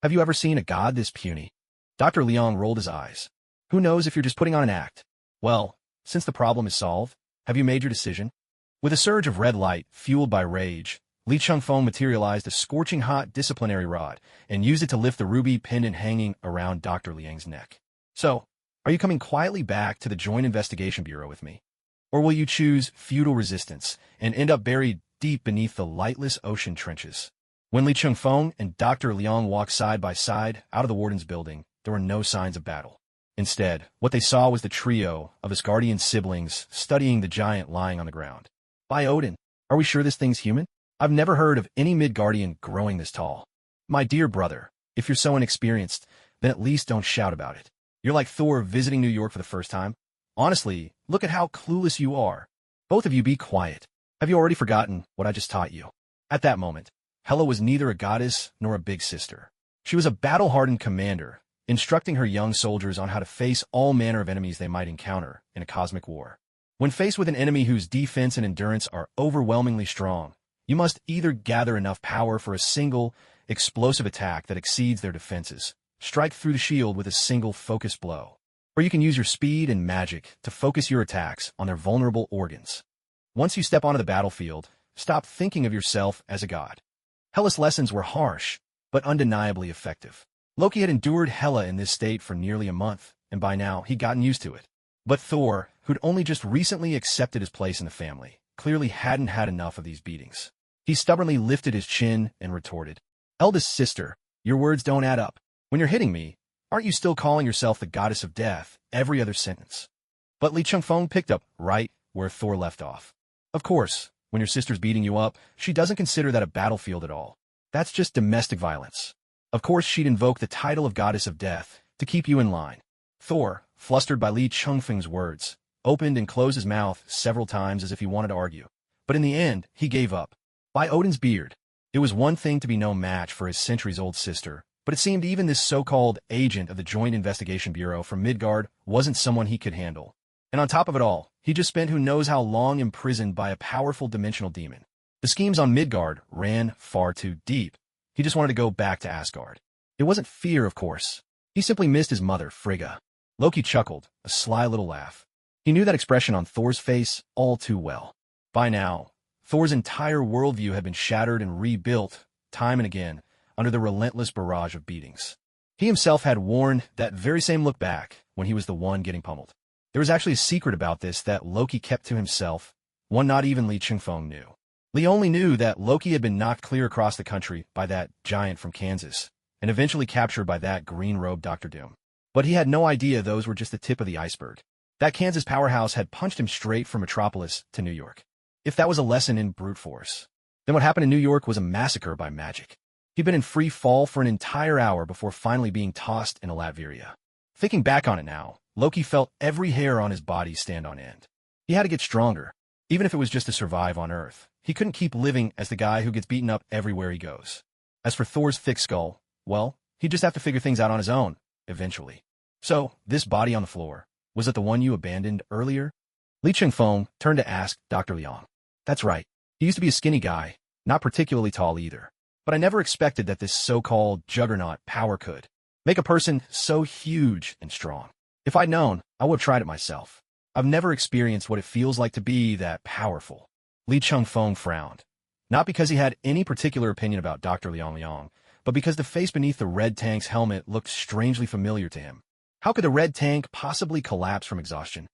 Have you ever seen a god this puny? Dr. Liang rolled his eyes. Who knows if you're just putting on an act? Well, since the problem is solved, have you made your decision? With a surge of red light, fueled by rage, Li Changfeng materialized a scorching hot disciplinary rod and used it to lift the ruby pendant hanging around Dr. Liang's neck. So, are you coming quietly back to the Joint Investigation Bureau with me? Or will you choose futile resistance and end up buried deep beneath the lightless ocean trenches? When Li Changfeng and Dr. Liang walked side by side out of the warden's building, there were no signs of battle. Instead, what they saw was the trio of Asgardian siblings studying the giant lying on the ground. By Odin, are we sure this thing's human? I've never heard of any Midgardian growing this tall. My dear brother, if you're so inexperienced, then at least don't shout about it. You're like Thor visiting New York for the first time. Honestly, look at how clueless you are. Both of you be quiet. Have you already forgotten what I just taught you? At that moment, Hela was neither a goddess nor a big sister. She was a battle-hardened commander, instructing her young soldiers on how to face all manner of enemies they might encounter in a cosmic war. When faced with an enemy whose defense and endurance are overwhelmingly strong, you must either gather enough power for a single, explosive attack that exceeds their defenses, strike through the shield with a single focused blow, or you can use your speed and magic to focus your attacks on their vulnerable organs. Once you step onto the battlefield, stop thinking of yourself as a god. Hela's lessons were harsh, but undeniably effective. Loki had endured Hela in this state for nearly a month, and by now he'd gotten used to it. But Thor, who'd only just recently accepted his place in the family, clearly hadn't had enough of these beatings. He stubbornly lifted his chin and retorted, "Eldest sister, your words don't add up. When you're hitting me, aren't you still calling yourself the goddess of death every other sentence?" But Li Changfeng picked up right where Thor left off. Of course, when your sister's beating you up, she doesn't consider that a battlefield at all. That's just domestic violence. Of course, she'd invoke the title of goddess of death to keep you in line. Thor, flustered by Li Changfeng's words, opened and closed his mouth several times as if he wanted to argue. But in the end, he gave up. By Odin's beard, it was one thing to be no match for his centuries-old sister, but it seemed even this so-called agent of the Joint Investigation Bureau from Midgard wasn't someone he could handle. And on top of it all, he just spent who knows how long imprisoned by a powerful dimensional demon. The schemes on Midgard ran far too deep. He just wanted to go back to Asgard. It wasn't fear, of course. He simply missed his mother, Frigga. Loki chuckled, a sly little laugh. He knew that expression on Thor's face all too well. By now, Thor's entire worldview had been shattered and rebuilt, time and again, under the relentless barrage of beatings. He himself had worn that very same look back when he was the one getting pummeled. There was actually a secret about this that Loki kept to himself, one not even Li Changfeng knew. Li only knew that Loki had been knocked clear across the country by that giant from Kansas, and eventually captured by that green-robed Dr. Doom. But he had no idea those were just the tip of the iceberg. That Kansas powerhouse had punched him straight from Metropolis to New York. If that was a lesson in brute force, then what happened in New York was a massacre by magic. He'd been in free fall for an entire hour before finally being tossed into Latveria. Thinking back on it now, Loki felt every hair on his body stand on end. He had to get stronger, even if it was just to survive on Earth. He couldn't keep living as the guy who gets beaten up everywhere he goes. As for Thor's thick skull, well, he'd just have to figure things out on his own, eventually. So, this body on the floor, was it the one you abandoned earlier? Li Changfeng turned to ask Dr. Liang. That's right. He used to be a skinny guy, not particularly tall either. But I never expected that this so-called juggernaut power could make a person so huge and strong. If I'd known, I would have tried it myself. I've never experienced what it feels like to be that powerful. Li Changfeng frowned. Not because he had any particular opinion about Dr. Liang, but because the face beneath the red tank's helmet looked strangely familiar to him. How could the red tank possibly collapse from exhaustion?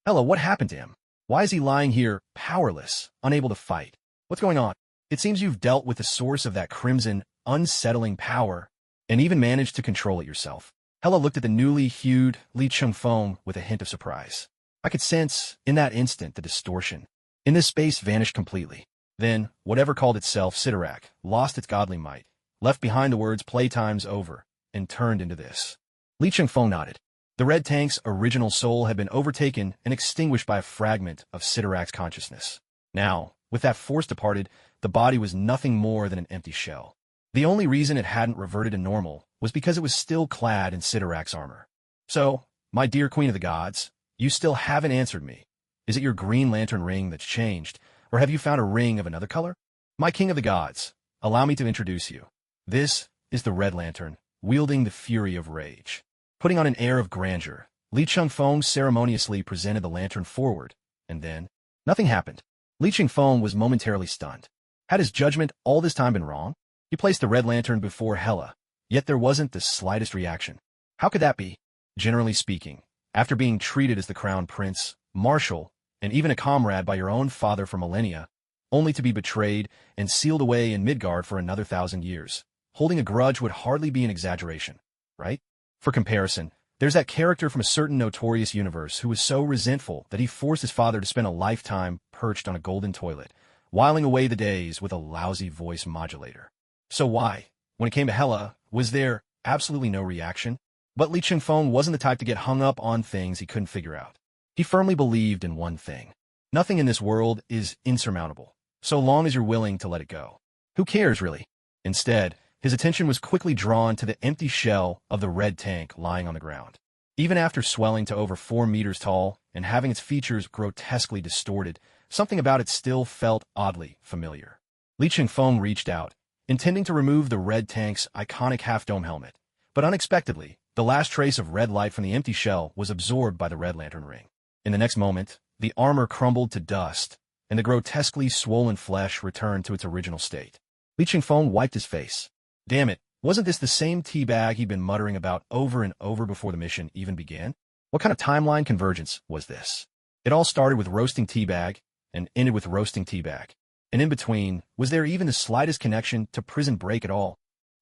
Hela, what happened to him? Why is he lying here, powerless, unable to fight? What's going on? It seems you've dealt with the source of that crimson, unsettling power, and even managed to control it yourself. Hela looked at the newly hued Li Chengfeng with a hint of surprise. I could sense, in that instant, the distortion. In this space vanished completely. Then, whatever called itself Sidorak lost its godly might, left behind the words playtime's over, and turned into this. Li Chengfeng nodded. The red tank's original soul had been overtaken and extinguished by a fragment of Sidorak's consciousness. Now, with that force departed, the body was nothing more than an empty shell. The only reason it hadn't reverted to normal was because it was still clad in Sidorak's armor. So, my dear Queen of the Gods, you still haven't answered me. Is it your Green Lantern ring that's changed, or have you found a ring of another color? My King of the Gods, allow me to introduce you. This is the Red Lantern, wielding the fury of rage. Putting on an air of grandeur, Li Chengfeng ceremoniously presented the lantern forward, and then, nothing happened. Li Chengfeng was momentarily stunned. Had his judgment all this time been wrong? He placed the Red Lantern before Hela, yet there wasn't the slightest reaction. How could that be? Generally speaking, after being treated as the crown prince, marshal, and even a comrade by your own father for millennia, only to be betrayed and sealed away in Midgard for another 1,000 years, holding a grudge would hardly be an exaggeration, right? For comparison, there's that character from a certain notorious universe who was so resentful that he forced his father to spend a lifetime perched on a golden toilet, whiling away the days with a lousy voice modulator. So why, when it came to Hela, was there absolutely no reaction? But Li Chengfeng wasn't the type to get hung up on things he couldn't figure out. He firmly believed in one thing. Nothing in this world is insurmountable, so long as you're willing to let it go. Who cares, really? Instead, his attention was quickly drawn to the empty shell of the red tank lying on the ground. Even after swelling to over 4 meters tall and having its features grotesquely distorted, something about it still felt oddly familiar. Li Chengfeng reached out, intending to remove the red tank's iconic half-dome helmet, but unexpectedly, the last trace of red light from the empty shell was absorbed by the Red Lantern ring. In the next moment, the armor crumbled to dust, and the grotesquely swollen flesh returned to its original state. Li Chengfeng wiped his face. Damn it, wasn't this the same teabag he'd been muttering about over and over before the mission even began? What kind of timeline convergence was this? It all started with roasting teabag, and ended with roasting teabag. And in between, was there even the slightest connection to Prison Break at all?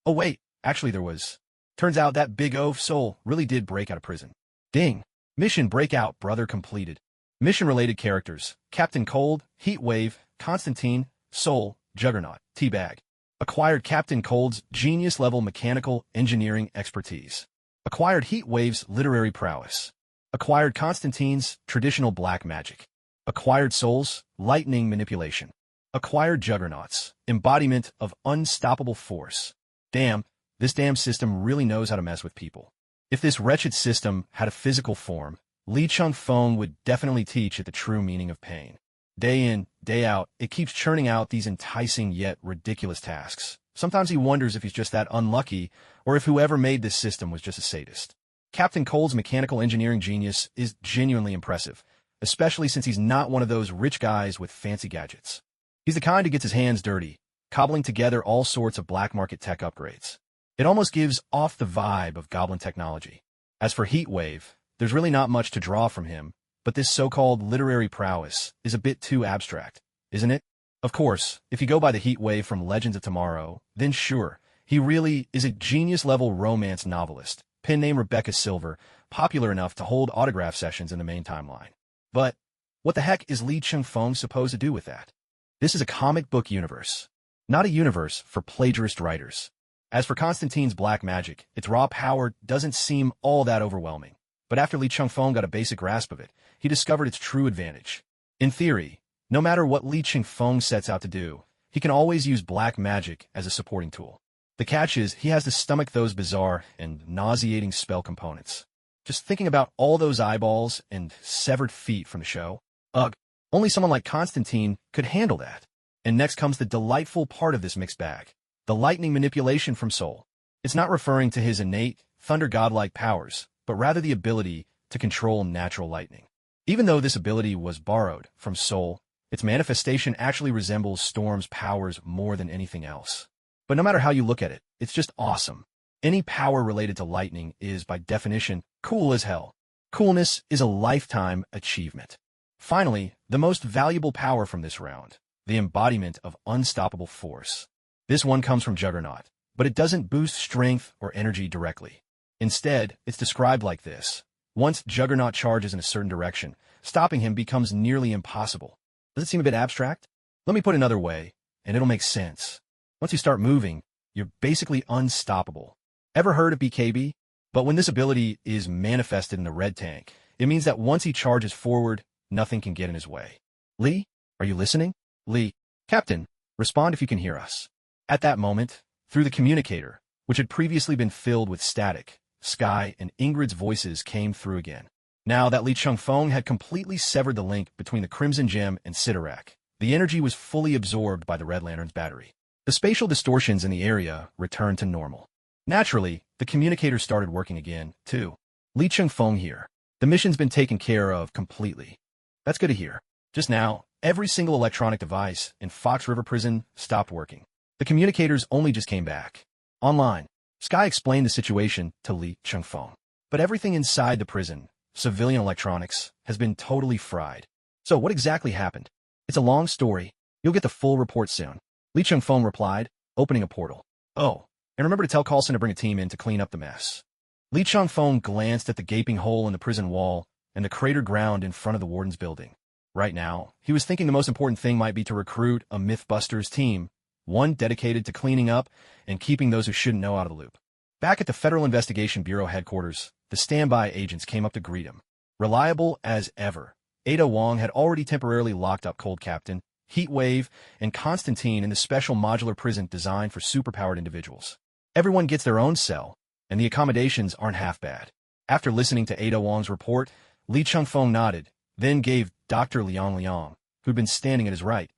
Oh wait, actually there was. Turns out that big oaf soul really did break out of prison. Ding! Mission breakout, brother, completed. Mission-related characters: Captain Cold, Heatwave, Constantine, Soul, Juggernaut, Teabag. Acquired Captain Cold's genius-level mechanical engineering expertise. Acquired Heatwave's literary prowess. Acquired Constantine's traditional black magic. Acquired Soul's lightning manipulation. Acquired Juggernaut's embodiment of unstoppable force. Damn, this damn system really knows how to mess with people. If this wretched system had a physical form, Li Chengfeng would definitely teach it the true meaning of pain. Day in, day out, it keeps churning out these enticing yet ridiculous tasks. Sometimes he wonders if he's just that unlucky, or if whoever made this system was just a sadist. Captain Cold's mechanical engineering genius is genuinely impressive, especially since he's not one of those rich guys with fancy gadgets. He's the kind who gets his hands dirty, cobbling together all sorts of black market tech upgrades. It almost gives off the vibe of goblin technology. As for Heatwave, there's really not much to draw from him, but this so-called literary prowess is a bit too abstract, isn't it? Of course, if you go by the Heatwave from Legends of Tomorrow, then sure, he really is a genius-level romance novelist, pen name Rebecca Silver, popular enough to hold autograph sessions in the main timeline. But what the heck is Li Chengfeng supposed to do with that? This is a comic book universe, not a universe for plagiarist writers. As for Constantine's black magic, its raw power doesn't seem all that overwhelming. But after Li Chengfeng got a basic grasp of it, he discovered its true advantage. In theory, no matter what Li Chengfeng sets out to do, he can always use black magic as a supporting tool. The catch is he has to stomach those bizarre and nauseating spell components. Just thinking about all those eyeballs and severed feet from the show, ugh, only someone like Constantine could handle that. And next comes the delightful part of this mixed bag. The lightning manipulation from Soul. It's not referring to his innate, thunder godlike powers, but rather the ability to control natural lightning. Even though this ability was borrowed from Soul, its manifestation actually resembles Storm's powers more than anything else. But no matter how you look at it, it's just awesome. Any power related to lightning is, by definition, cool as hell. Coolness is a lifetime achievement. Finally, the most valuable power from this round, the embodiment of unstoppable force. This one comes from Juggernaut, but it doesn't boost strength or energy directly. Instead, it's described like this. Once Juggernaut charges in a certain direction, stopping him becomes nearly impossible. Does it seem a bit abstract? Let me put it another way, and it'll make sense. Once you start moving, you're basically unstoppable. Ever heard of BKB? But when this ability is manifested in the red tank, it means that once he charges forward, nothing can get in his way. Lee, are you listening? Lee, Captain, respond if you can hear us. At that moment, through the communicator, which had previously been filled with static, Sky and Ingrid's voices came through again. Now that Li Changfeng had completely severed the link between the Crimson Gem and Sidorak, the energy was fully absorbed by the Red Lantern's battery. The spatial distortions in the area returned to normal. Naturally, the communicator started working again, too. Li Changfeng here. The mission's been taken care of completely. That's good to hear. Just now, every single electronic device in Fox River Prison stopped working. The communicators only just came back. Online, Sky explained the situation to Li Changfeng. But everything inside the prison, civilian electronics, has been totally fried. So what exactly happened? It's a long story. You'll get the full report soon. Li Changfeng replied, opening a portal. Oh, and remember to tell Carlson to bring a team in to clean up the mess. Li Changfeng glanced at the gaping hole in the prison wall and the cratered ground in front of the warden's building. Right now, he was thinking the most important thing might be to recruit a Mythbusters team, one dedicated to cleaning up and keeping those who shouldn't know out of the loop. Back at the Federal Investigation Bureau headquarters, the standby agents came up to greet him. Reliable as ever, Ada Wong had already temporarily locked up Cold Captain, Heatwave, and Constantine in the special modular prison designed for superpowered individuals. Everyone gets their own cell, and the accommodations aren't half bad. After listening to Ada Wong's report, Li Changfeng nodded, then gave Dr. Liang, who'd been standing at his right,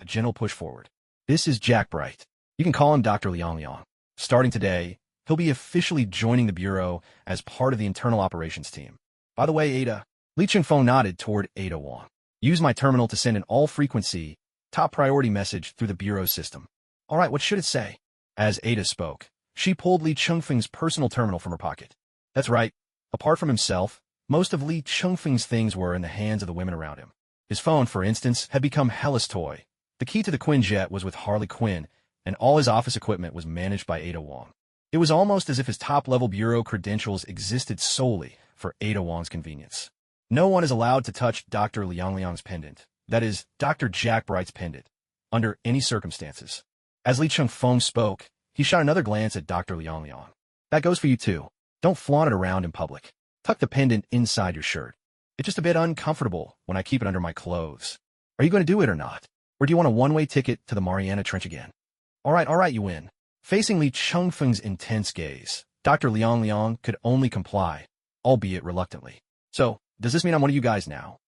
a gentle push forward. This is Jack Bright. You can call him Dr. Liang. Starting today, he'll be officially joining the Bureau as part of the internal operations team. By the way, Ada, Li Changfeng nodded toward Ada Wong. Use my terminal to send an all-frequency, top-priority message through the Bureau system. All right, what should it say? As Ada spoke, she pulled Li Changfeng's personal terminal from her pocket. That's right. Apart from himself, most of Li Changfeng's things were in the hands of the women around him. His phone, for instance, had become Hella's toy. The key to the Quinjet was with Harley Quinn, and all his office equipment was managed by Ada Wong. It was almost as if his top-level Bureau credentials existed solely for Ada Wong's convenience. No one is allowed to touch Dr. Liang's pendant, that is, Dr. Jack Bright's pendant, under any circumstances. As Li Changfeng spoke, he shot another glance at Dr. Liang. That goes for you too. Don't flaunt it around in public. Tuck the pendant inside your shirt. It's just a bit uncomfortable when I keep it under my clothes. Are you going to do it or not? Or do you want a one-way ticket to the Mariana Trench again? All right, you win. Facing Li Changfeng's intense gaze, Dr. Liang could only comply, albeit reluctantly. So, does this mean I'm one of you guys now?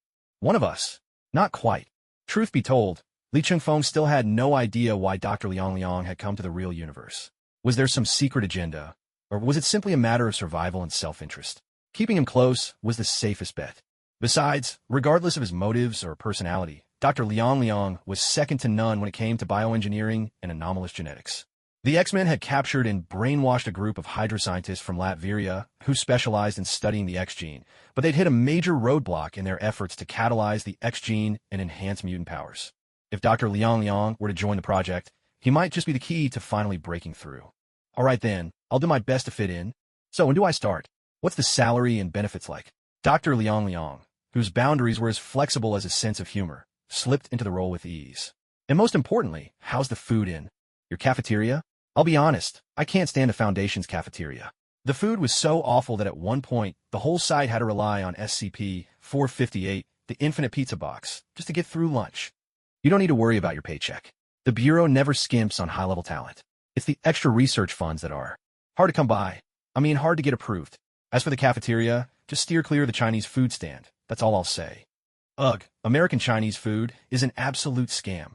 One of us? Not quite. Truth be told, Li Changfeng still had no idea why Dr. Liang had come to the real universe. Was there some secret agenda, or was it simply a matter of survival and self-interest? Keeping him close was the safest bet. Besides, regardless of his motives or personality, Dr. Liang was second to none when it came to bioengineering and anomalous genetics. The X-Men had captured and brainwashed a group of Hydra scientists from Latveria who specialized in studying the X gene, but they'd hit a major roadblock in their efforts to catalyze the X gene and enhance mutant powers. If Dr. Liang were to join the project, he might just be the key to finally breaking through. All right then, I'll do my best to fit in. So when do I start? What's the salary and benefits like? Dr. Liang, whose boundaries were as flexible as his sense of humor, slipped into the role with ease. And most importantly, how's the food in? Your cafeteria? I'll be honest, I can't stand the Foundation's cafeteria. The food was so awful that at one point, the whole site had to rely on SCP-458, the Infinite Pizza Box, just to get through lunch. You don't need to worry about your paycheck. The Bureau never skimps on high-level talent. It's the extra research funds that are hard to come by. Hard to get approved. As for the cafeteria, just steer clear of the Chinese food stand. That's all I'll say. Ugh, American Chinese food is an absolute scam.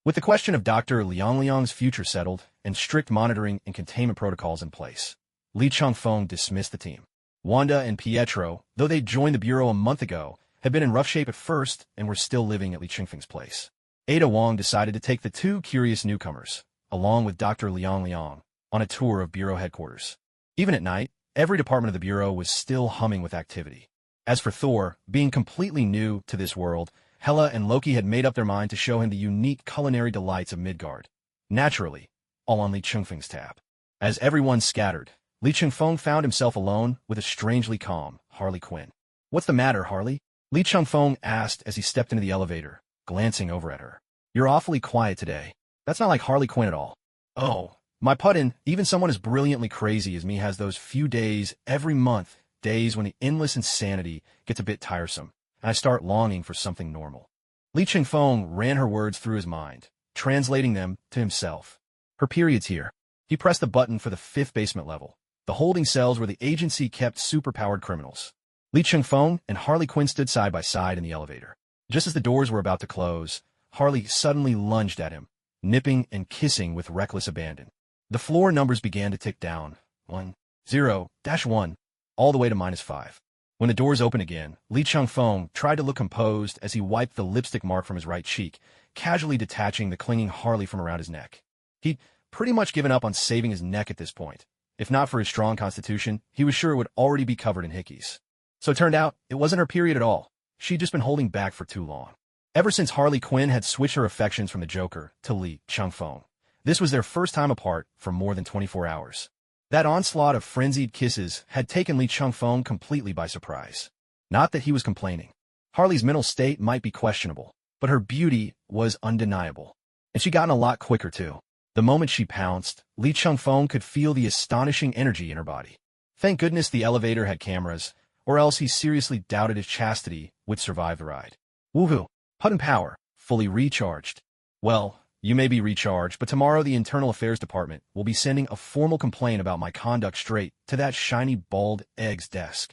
With the question of Dr. Liang's future settled and strict monitoring and containment protocols in place, Li Changfeng dismissed the team. Wanda and Pietro, though they joined the Bureau a month ago, had been in rough shape at first and were still living at Li Changfeng's place. Ada Wong decided to take the two curious newcomers, along with Dr. Liang, on a tour of Bureau headquarters. Even at night, every department of the Bureau was still humming with activity. As for Thor, being completely new to this world, Hela and Loki had made up their mind to show him the unique culinary delights of Midgard. Naturally, all on Li Changfeng's tab. As everyone scattered, Li Chengfeng found himself alone with a strangely calm Harley Quinn. "What's the matter, Harley?" Li Chengfeng asked as he stepped into the elevator, glancing over at her. "You're awfully quiet today. That's not like Harley Quinn at all." "Oh, my puddin', even someone as brilliantly crazy as me has those few days every month, days when the endless insanity gets a bit tiresome, and I start longing for something normal." Li Chengfeng ran her words through his mind, translating them to himself. "Her period's here." He pressed the button for the 5th basement level, the holding cells where the agency kept superpowered criminals. Li Chengfeng and Harley Quinn stood side by side in the elevator. Just as the doors were about to close, Harley suddenly lunged at him, nipping and kissing with reckless abandon. The floor numbers began to tick down, 1, 0, -1, all the way to -5. When the doors opened again, Li Chengfeng tried to look composed as he wiped the lipstick mark from his right cheek, casually detaching the clinging Harley from around his neck. He'd pretty much given up on saving his neck at this point. If not for his strong constitution, he was sure it would already be covered in hickeys. So it turned out, it wasn't her period at all. She'd just been holding back for too long. Ever since Harley Quinn had switched her affections from the Joker to Li Chengfeng, this was their first time apart for more than 24 hours. That onslaught of frenzied kisses had taken Li Chengfeng completely by surprise. Not that he was complaining. Harley's mental state might be questionable, but her beauty was undeniable. And she'd gotten a lot quicker, too. The moment she pounced, Li Chengfeng could feel the astonishing energy in her body. Thank goodness the elevator had cameras, or else he seriously doubted his chastity would survive the ride. Woohoo! Puddin' power, fully recharged. Well, you may be recharged, but tomorrow the Internal Affairs Department will be sending a formal complaint about my conduct straight to that shiny bald egg's desk.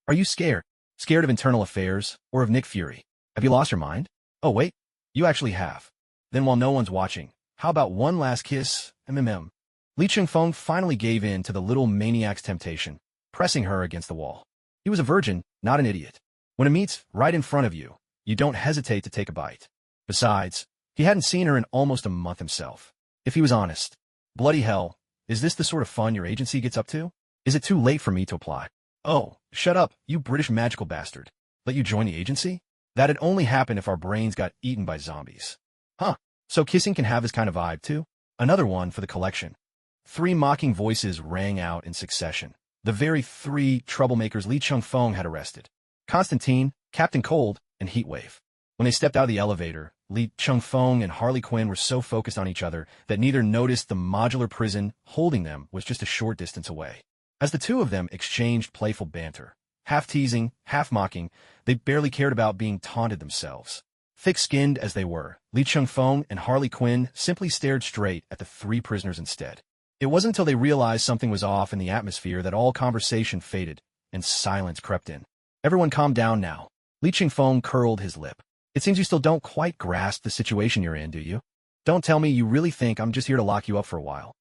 Are you scared? Scared of Internal Affairs, or of Nick Fury? Have you lost your mind? Oh wait, you actually have. Then while no one's watching, how about one last kiss, MMM? Li Chengfeng finally gave in to the little maniac's temptation, pressing her against the wall. He was a virgin, not an idiot. When a meat's right in front of you, you don't hesitate to take a bite. Besides, he hadn't seen her in almost a month himself. If he was honest, bloody hell, is this the sort of fun your agency gets up to? Is it too late for me to apply? Oh, shut up, you British magical bastard. Let you join the agency? That'd only happen if our brains got eaten by zombies. Huh, so kissing can have this kind of vibe too? Another one for the collection. 3 mocking voices rang out in succession. The very 3 troublemakers Li Chengfeng had arrested. Constantine, Captain Cold, and Heatwave. When they stepped out of the elevator, Li Chengfeng and Harley Quinn were so focused on each other that neither noticed the modular prison holding them was just a short distance away. As the two of them exchanged playful banter, half teasing, half mocking, they barely cared about being taunted themselves. Thick-skinned as they were, Li Chengfeng and Harley Quinn simply stared straight at the 3 prisoners instead. It wasn't until they realized something was off in the atmosphere that all conversation faded and silence crept in. Everyone calmed down now. Li Chengfeng curled his lip. It seems you still don't quite grasp the situation you're in, do you? Don't tell me you really think I'm just here to lock you up for a while.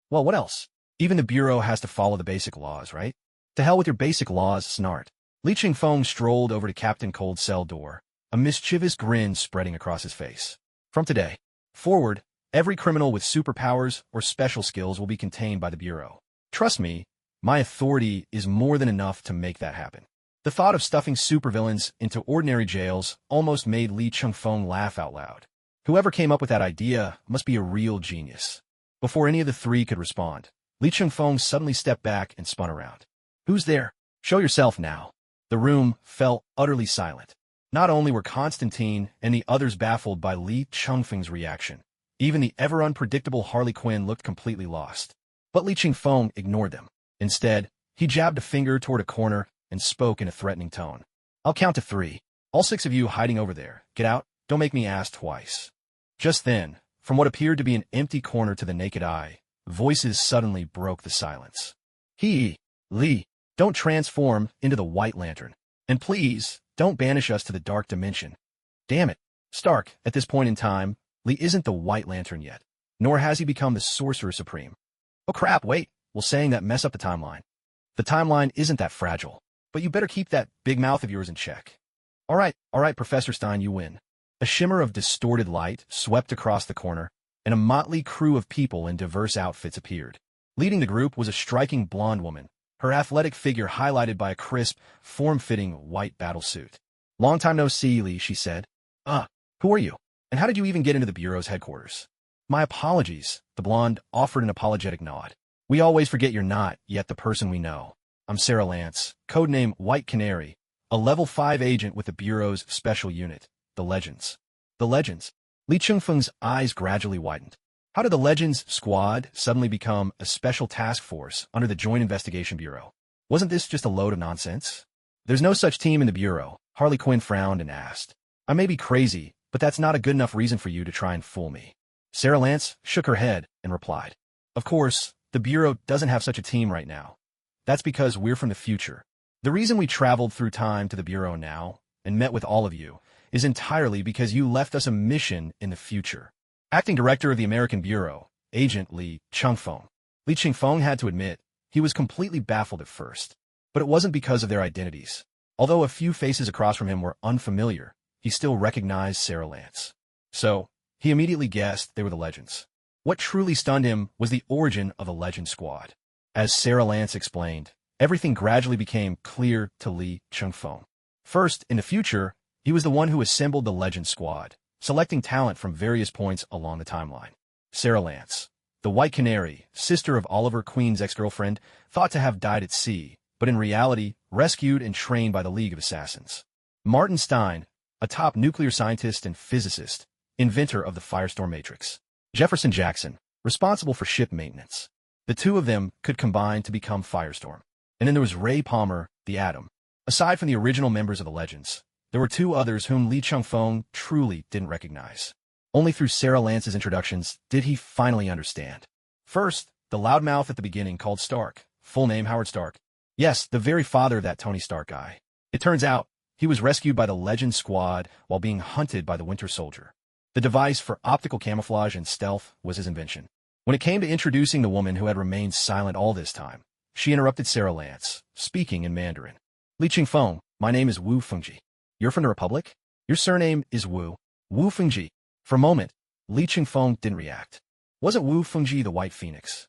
Well, what else? Even the Bureau has to follow the basic laws, right? To hell with your basic laws, snart. Li Chengfeng strolled over to Captain Cold's cell door, a mischievous grin spreading across his face. From today forward, every criminal with superpowers or special skills will be contained by the Bureau. Trust me, my authority is more than enough to make that happen. The thought of stuffing supervillains into ordinary jails almost made Li Chengfeng laugh out loud. Whoever came up with that idea must be a real genius. Before any of the 3 could respond, Li Chengfeng suddenly stepped back and spun around. Who's there? Show yourself now. The room fell utterly silent. Not only were Constantine and the others baffled by Li Chengfeng's reaction, even the ever-unpredictable Harley Quinn looked completely lost. But Li Chengfeng ignored them. Instead, he jabbed a finger toward a corner and spoke in a threatening tone. I'll count to 3. All 6 of you hiding over there, get out, don't make me ask twice. Just then, from what appeared to be an empty corner to the naked eye, voices suddenly broke the silence. Li, don't transform into the White Lantern. And please, don't banish us to the dark dimension. Damn it, Stark, at this point in time, Li isn't the White Lantern yet, nor has he become the Sorcerer Supreme. Oh crap, wait, will saying that mess up the timeline? The timeline isn't that fragile. But you better keep that big mouth of yours in check. All right, Professor Stein, you win. A shimmer of distorted light swept across the corner, and a motley crew of people in diverse outfits appeared. Leading the group was a striking blonde woman, her athletic figure highlighted by a crisp, form-fitting white battlesuit. Long time no see, Li, she said. Who are you? And how did you even get into the Bureau's headquarters? My apologies, the blonde offered an apologetic nod. We always forget you're not yet the person we know. I'm Sarah Lance, codename White Canary, a level 5 agent with the Bureau's special unit, the Legends. The Legends. Li Chengfeng's eyes gradually widened. How did the Legends Squad suddenly become a special task force under the Joint Investigation Bureau? Wasn't this just a load of nonsense? There's no such team in the Bureau, Harley Quinn frowned and asked. I may be crazy, but that's not a good enough reason for you to try and fool me. Sarah Lance shook her head and replied. Of course, the Bureau doesn't have such a team right now. That's because we're from the future. The reason we traveled through time to the Bureau now and met with all of you is entirely because you left us a mission in the future. Acting Director of the American Bureau, Agent Li Chengfeng. Li Chengfeng had to admit he was completely baffled at first. But it wasn't because of their identities. Although a few faces across from him were unfamiliar, he still recognized Sarah Lance. So, he immediately guessed they were the Legends. What truly stunned him was the origin of the Legend Squad. As Sarah Lance explained, everything gradually became clear to Li Chengfeng. First, in the future, he was the one who assembled the Legend Squad, selecting talent from various points along the timeline. Sarah Lance, the White Canary, sister of Oliver Queen's ex-girlfriend, thought to have died at sea, but in reality, rescued and trained by the League of Assassins. Martin Stein, a top nuclear scientist and physicist, inventor of the Firestorm Matrix. Jefferson Jackson, responsible for ship maintenance. The two of them could combine to become Firestorm. And then there was Ray Palmer, the Atom. Aside from the original members of the Legends, there were two others whom Li Chengfeng truly didn't recognize. Only through Sarah Lance's introductions did he finally understand. First, the loudmouth at the beginning called Stark, full name Howard Stark. Yes, the very father of that Tony Stark guy. It turns out, he was rescued by the Legend Squad while being hunted by the Winter Soldier. The device for optical camouflage and stealth was his invention. When it came to introducing the woman who had remained silent all this time, she interrupted Sarah Lance, speaking in Mandarin. Li Chengfeng, my name is Wu Fengji. You're from the Republic? Your surname is Wu. Wu Fengji. For a moment, Li Chengfeng didn't react. Wasn't Wu Fengji the White Phoenix?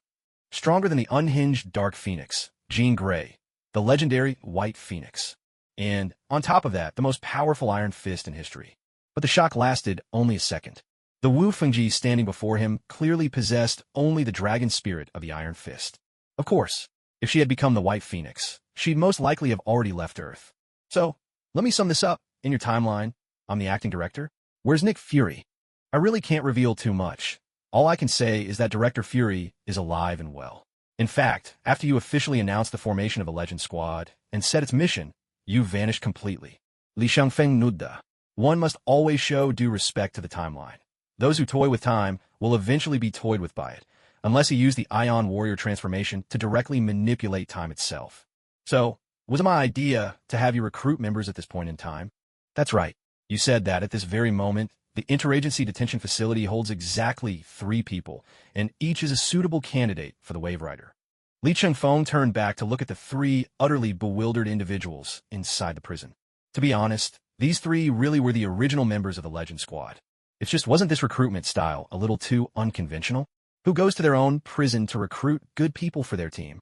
Stronger than the unhinged Dark Phoenix, Jean Grey, the legendary White Phoenix. And, on top of that, the most powerful Iron Fist in history. But the shock lasted only a second. The Wu Fengji standing before him clearly possessed only the dragon spirit of the Iron Fist. Of course, if she had become the White Phoenix, she'd most likely have already left Earth. So, let me sum this up. In your timeline, I'm the acting director. Where's Nick Fury? I really can't reveal too much. All I can say is that Director Fury is alive and well. In fact, after you officially announced the formation of the Legend Squad and set its mission, you vanished completely. Li Chengfeng Nudda. One must always show due respect to the timeline. Those who toy with time will eventually be toyed with by it, unless you use the Ion Warrior transformation to directly manipulate time itself. So, was it my idea to have you recruit members at this point in time? That's right. You said that at this very moment, the interagency detention facility holds exactly 3 people, and each is a suitable candidate for the Wave Rider. Li Chengfeng turned back to look at the 3 utterly bewildered individuals inside the prison. To be honest, these 3 really were the original members of the Legend Squad. It just wasn't this recruitment style a little too unconventional? Who goes to their own prison to recruit good people for their team?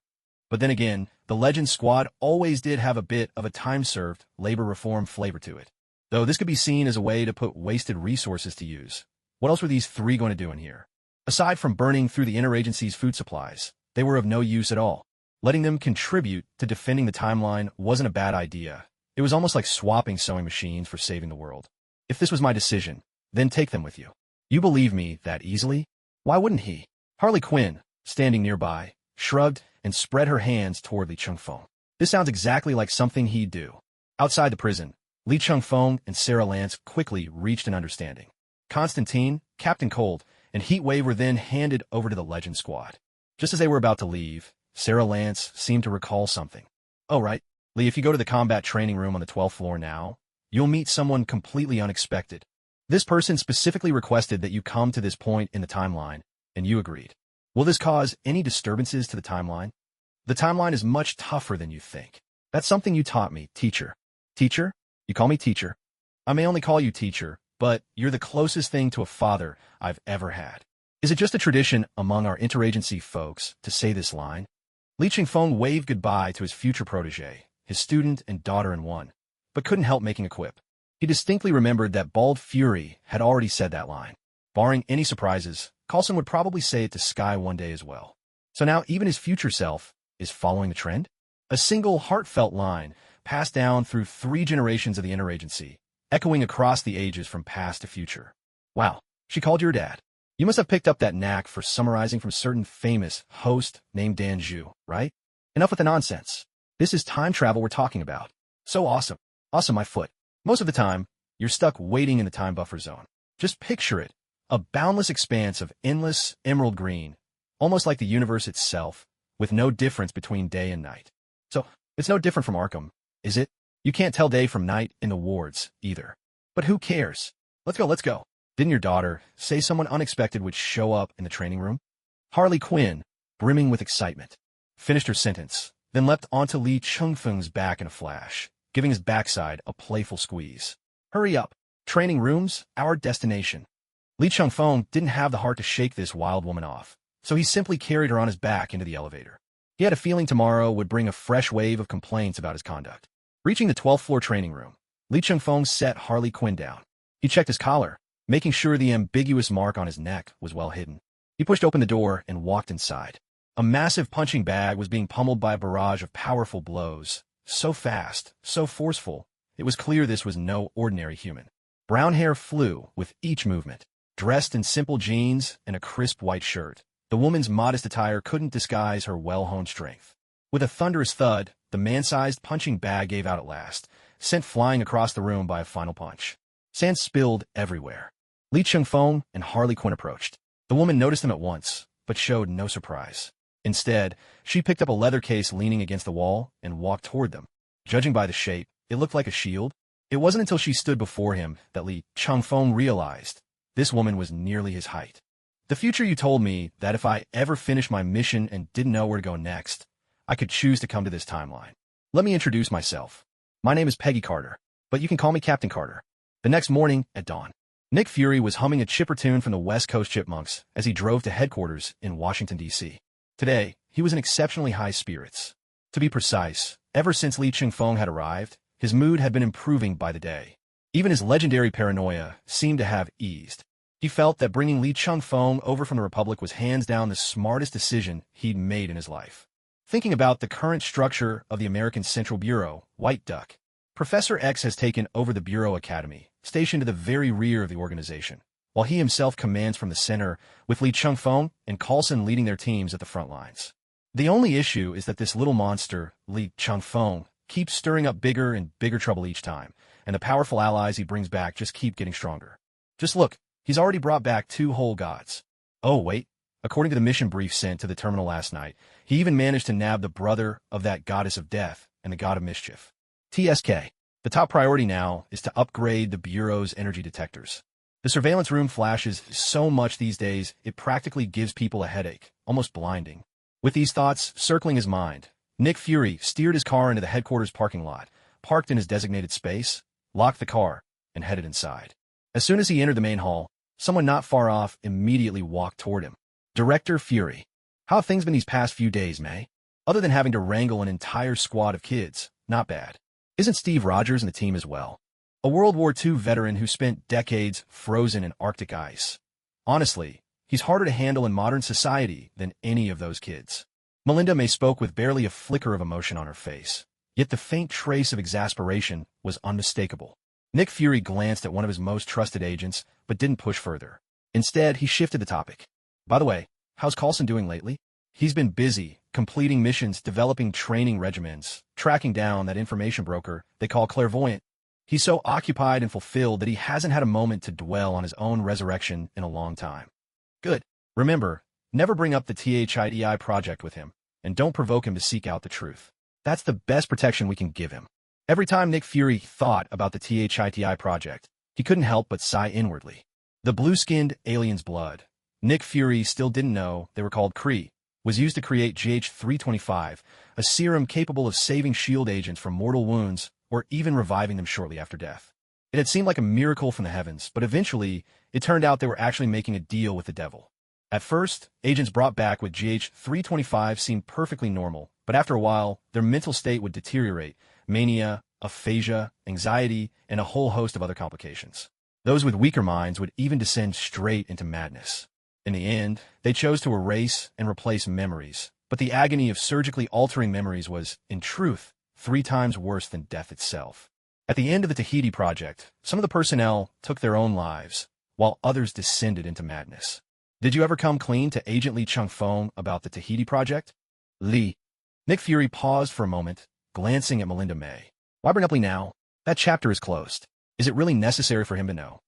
But then again, the Legend Squad always did have a bit of a time-served, labor reform flavor to it. Though this could be seen as a way to put wasted resources to use. What else were these 3 going to do in here? Aside from burning through the interagency's food supplies, they were of no use at all. Letting them contribute to defending the timeline wasn't a bad idea. It was almost like swapping sewing machines for saving the world. If this was my decision, then take them with you. You believe me that easily? Why wouldn't he? Harley Quinn, standing nearby, shrugged and spread her hands toward Li Chengfeng. This sounds exactly like something he'd do. Outside the prison, Li Chengfeng and Sarah Lance quickly reached an understanding. Constantine, Captain Cold, and Heatwave were then handed over to the Legend Squad. Just as they were about to leave, Sarah Lance seemed to recall something. Oh, right. Lee, if you go to the combat training room on the 12th floor now, you'll meet someone completely unexpected. This person specifically requested that you come to this point in the timeline, and you agreed. Will this cause any disturbances to the timeline? The timeline is much tougher than you think. That's something you taught me, teacher. Teacher? You call me teacher. I may only call you teacher, but you're the closest thing to a father I've ever had. Is it just a tradition among our interagency folks to say this line? Li Chengfeng waved goodbye to his future protege, his student and daughter-in-one, but couldn't help making a quip. He distinctly remembered that Bald Fury had already said that line. Barring any surprises, Coulson would probably say it to Sky one day as well. So now even his future self is following the trend? A single heartfelt line passed down through 3 generations of the interagency, echoing across the ages from past to future. Wow, she called your dad. You must have picked up that knack for summarizing from certain famous host named Dan Zhu, right? Enough with the nonsense. This is time travel we're talking about. So awesome. Awesome, my foot. Most of the time, you're stuck waiting in the time buffer zone. Just picture it. A boundless expanse of endless emerald green, almost like the universe itself, with no difference between day and night. So, it's no different from Arkham, is it? You can't tell day from night in the wards, either. But who cares? Let's go, let's go. Didn't your daughter say someone unexpected would show up in the training room? Harley Quinn, brimming with excitement, finished her sentence, then leapt onto Li Chengfeng's back in a flash, giving his backside a playful squeeze. Hurry up. Training rooms, our destination. Li Chengfeng didn't have the heart to shake this wild woman off, so he simply carried her on his back into the elevator. He had a feeling tomorrow would bring a fresh wave of complaints about his conduct. Reaching the 12th floor training room, Li Chengfeng set Harley Quinn down. He checked his collar, making sure the ambiguous mark on his neck was well hidden. He pushed open the door and walked inside. A massive punching bag was being pummeled by a barrage of powerful blows. So fast, so forceful, it was clear this was no ordinary human. Brown hair flew with each movement. Dressed in simple jeans and a crisp white shirt, the woman's modest attire couldn't disguise her well-honed strength. With a thunderous thud, the man-sized punching bag gave out at last, sent flying across the room by a final punch. Sand spilled everywhere. Li Chengfeng and Harley Quinn approached. The woman noticed them at once, but showed no surprise. Instead, she picked up a leather case leaning against the wall and walked toward them. Judging by the shape, it looked like a shield. It wasn't until she stood before him that Li Chengfeng realized this woman was nearly his height. The future you told me that if I ever finished my mission and didn't know where to go next, I could choose to come to this timeline. Let me introduce myself. My name is Peggy Carter, but you can call me Captain Carter. The next morning, at dawn, Nick Fury was humming a chipper tune from the West Coast Chipmunks as he drove to headquarters in Washington, D.C. Today, he was in exceptionally high spirits. To be precise, ever since Li Chengfeng had arrived, his mood had been improving by the day. Even his legendary paranoia seemed to have eased. He felt that bringing Li Chengfeng over from the Republic was hands down the smartest decision he'd made in his life. Thinking about the current structure of the American Central Bureau, White Duck, Professor X has taken over the Bureau Academy, stationed to the very rear of the organization, while he himself commands from the center, with Li Chengfeng and Coulson leading their teams at the front lines. The only issue is that this little monster, Li Chengfeng, keeps stirring up bigger and bigger trouble each time, and the powerful allies he brings back just keep getting stronger. Just look, he's already brought back 2 whole gods. Oh, wait. According to the mission brief sent to the terminal last night, he even managed to nab the brother of that goddess of death and the god of mischief. TSK. The top priority now is to upgrade the Bureau's energy detectors. The surveillance room flashes so much these days, it practically gives people a headache, almost blinding. With these thoughts circling his mind, Nick Fury steered his car into the headquarters parking lot, parked in his designated space, locked the car, and headed inside. As soon as he entered the main hall, someone not far off immediately walked toward him. Director Fury. How have things been these past few days, May? Other than having to wrangle an entire squad of kids, not bad. Isn't Steve Rogers in the team as well? A World War II veteran who spent decades frozen in Arctic ice. Honestly, he's harder to handle in modern society than any of those kids. Melinda May spoke with barely a flicker of emotion on her face, yet the faint trace of exasperation was unmistakable. Nick Fury glanced at one of his most trusted agents, but didn't push further. Instead, he shifted the topic. By the way, how's Coulson doing lately? He's been busy, completing missions, developing training regimens, tracking down that information broker they call clairvoyant. He's so occupied and fulfilled that he hasn't had a moment to dwell on his own resurrection in a long time. Good. Remember, never bring up the THIDI project with him, and don't provoke him to seek out the truth. That's the best protection we can give him. Every time Nick Fury thought about the THIDI project, he couldn't help but sigh inwardly. The blue-skinned alien's blood, Nick Fury still didn't know they were called Kree, was used to create GH325, a serum capable of saving S.H.I.E.L.D. agents from mortal wounds or even reviving them shortly after death. It had seemed like a miracle from the heavens, but eventually, it turned out they were actually making a deal with the devil. At first, agents brought back with GH325 seemed perfectly normal, but after a while, their mental state would deteriorate, mania, aphasia, anxiety, and a whole host of other complications. Those with weaker minds would even descend straight into madness. In the end, they chose to erase and replace memories, but the agony of surgically altering memories was, in truth, 3 times worse than death itself. At the end of the Tahiti project, some of the personnel took their own lives, while others descended into madness. Did you ever come clean to Agent Lee Chung-fong about the Tahiti project? Lee. Nick Fury paused for a moment, glancing at Melinda May. Why bring up Lee now? That chapter is closed. Is it really necessary for him to know?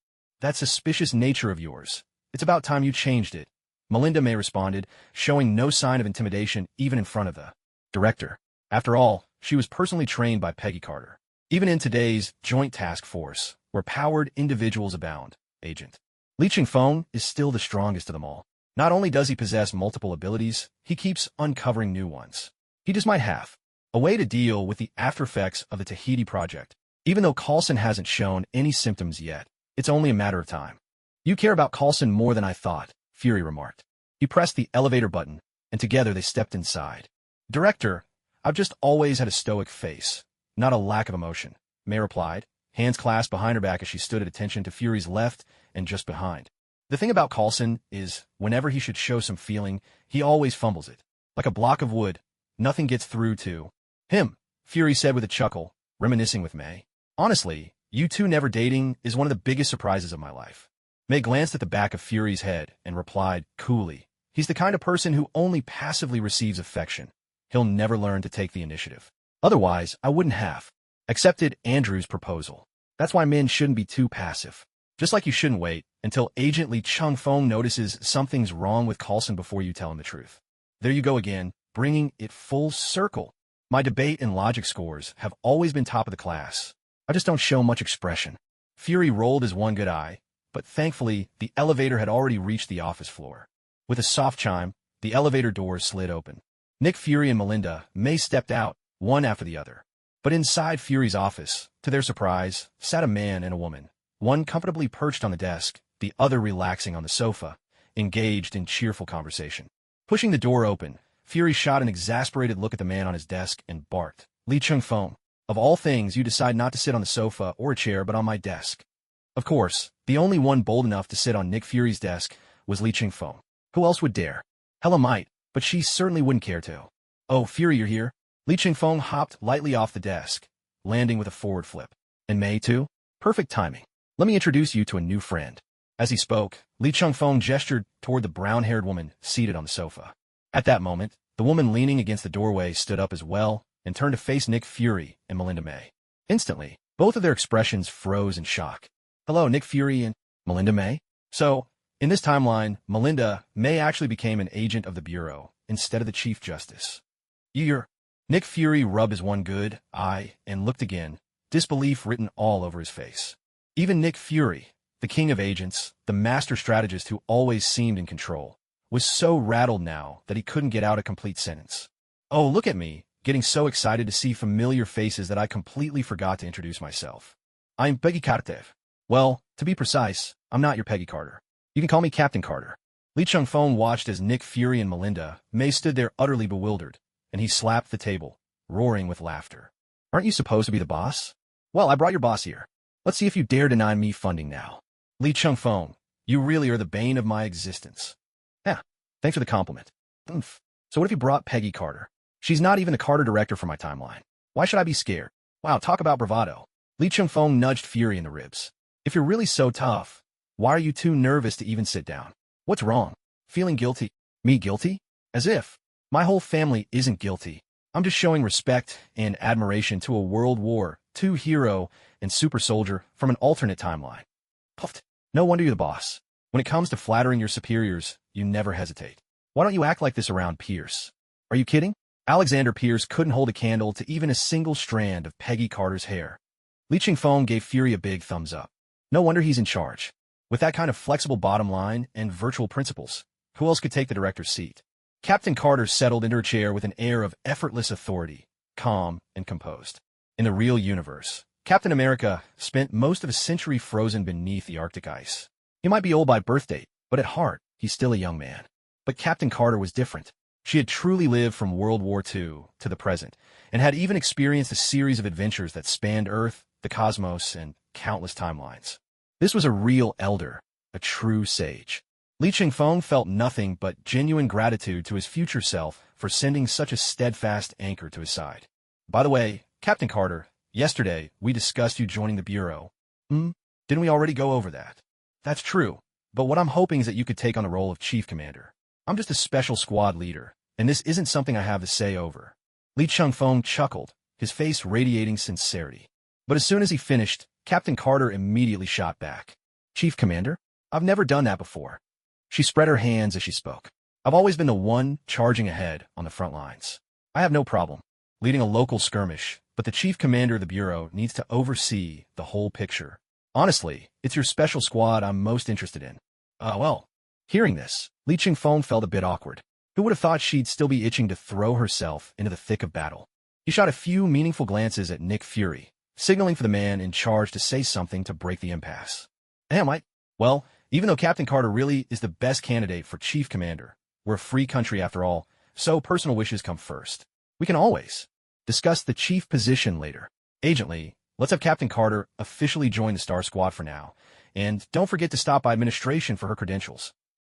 That suspicious nature of yours. It's about time you changed it. Melinda May responded, showing no sign of intimidation even in front of the director. After all, she was personally trained by Peggy Carter. Even in today's joint task force, where powered individuals abound, Agent Lee Chung-fong is still the strongest of them all. Not only does he possess multiple abilities, he keeps uncovering new ones. He just might have a way to deal with the aftereffects of the Tahiti project. Even though Coulson hasn't shown any symptoms yet, it's only a matter of time. You care about Coulson more than I thought, Fury remarked. He pressed the elevator button, and together they stepped inside. Director, I've just always had a stoic face, not a lack of emotion, May replied, hands clasped behind her back as she stood at attention to Fury's left and just behind. The thing about Coulson is, whenever he should show some feeling, he always fumbles it. Like a block of wood, nothing gets through to him, Fury said with a chuckle, reminiscing with May. Honestly, you two never dating is one of the biggest surprises of my life. May glanced at the back of Fury's head and replied, coolly, he's the kind of person who only passively receives affection. He'll never learn to take the initiative. Otherwise, I wouldn't have accepted Andrew's proposal. That's why men shouldn't be too passive. Just like you shouldn't wait until Agent Lee Chung-fong notices something's wrong with Coulson before you tell him the truth. There you go again, bringing it full circle. My debate and logic scores have always been top of the class. I just don't show much expression. Fury rolled his one good eye, but thankfully, the elevator had already reached the office floor. With a soft chime, the elevator doors slid open. Nick Fury and Melinda May stepped out, one after the other. But inside Fury's office, to their surprise, sat a man and a woman, one comfortably perched on the desk, the other relaxing on the sofa, engaged in cheerful conversation. Pushing the door open, Fury shot an exasperated look at the man on his desk and barked, Lee Chung-fong, of all things you decide not to sit on the sofa or a chair but on my desk. Of course, the only one bold enough to sit on Nick Fury's desk was Lee Chung-fong. Who else would dare? Hella might, but she certainly wouldn't care to. Oh, Fury, you're here? Lee Chung-fong hopped lightly off the desk, landing with a forward flip. And May, too? Perfect timing. Let me introduce you to a new friend. As he spoke, Lee Chung-fong gestured toward the brown-haired woman seated on the sofa. At that moment, the woman leaning against the doorway stood up as well and turned to face Nick Fury and Melinda May. Instantly, both of their expressions froze in shock. Hello, Nick Fury and Melinda May? So, in this timeline, Melinda May actually became an agent of the Bureau instead of the Chief Justice. You're... Nick Fury rubbed his one good eye and looked again, disbelief written all over his face. Even Nick Fury, the king of agents, the master strategist who always seemed in control, was so rattled now that he couldn't get out a complete sentence. Oh, look at me, getting so excited to see familiar faces that I completely forgot to introduce myself. I'm Peggy Carter. Well, to be precise, I'm not your Peggy Carter. You can call me Captain Carter. Lee Chung-fong watched as Nick Fury and Melinda May stood there utterly bewildered, and he slapped the table, roaring with laughter. Aren't you supposed to be the boss? Well, I brought your boss here. Let's see if you dare deny me funding now. Lee Chung-fong, you really are the bane of my existence. Yeah, thanks for the compliment. So what if you brought Peggy Carter? She's not even the Carter director for my timeline. Why should I be scared? Wow, talk about bravado. Lee Chung-fong nudged Fury in the ribs. If you're really so tough, why are you too nervous to even sit down? What's wrong? Feeling guilty? Me guilty? As if. My whole family isn't guilty. I'm just showing respect and admiration to a World War II hero and super soldier from an alternate timeline. Puffed. No wonder you're the boss. When it comes to flattering your superiors, you never hesitate. Why don't you act like this around Pierce? Are you kidding? Alexander Pierce couldn't hold a candle to even a single strand of Peggy Carter's hair. Lee Chung-fong gave Fury a big thumbs up. No wonder he's in charge. With that kind of flexible bottom line and virtual principles, who else could take the director's seat? Captain Carter settled into her chair with an air of effortless authority, calm and composed. In the real universe, Captain America spent most of a century frozen beneath the Arctic ice. He might be old by birth date, but at heart, he's still a young man. But Captain Carter was different. She had truly lived from World War II to the present, and had even experienced a series of adventures that spanned Earth, the cosmos, and countless timelines. This was a real elder, a true sage. Li Chingfeng felt nothing but genuine gratitude to his future self for sending such a steadfast anchor to his side. By the way, Captain Carter, yesterday we discussed you joining the Bureau. Didn't we already go over that? That's true, but what I'm hoping is that you could take on the role of Chief Commander. I'm just a special squad leader, and this isn't something I have to say over. Li Chingfeng chuckled, his face radiating sincerity. But as soon as he finished, Captain Carter immediately shot back. Chief Commander? I've never done that before. She spread her hands as she spoke. I've always been the one charging ahead on the front lines. I have no problem leading a local skirmish, but the Chief Commander of the Bureau needs to oversee the whole picture. Honestly, it's your special squad I'm most interested in. Well, hearing this, Li Chingfeng felt a bit awkward. Who would have thought she'd still be itching to throw herself into the thick of battle? He shot a few meaningful glances at Nick Fury, signaling for the man in charge to say something to break the impasse. Well, even though Captain Carter really is the best candidate for Chief Commander, we're a free country after all, so personal wishes come first. We can always discuss the chief position later. Agent Lee, let's have Captain Carter officially join the Star Squad for now, and don't forget to stop by administration for her credentials.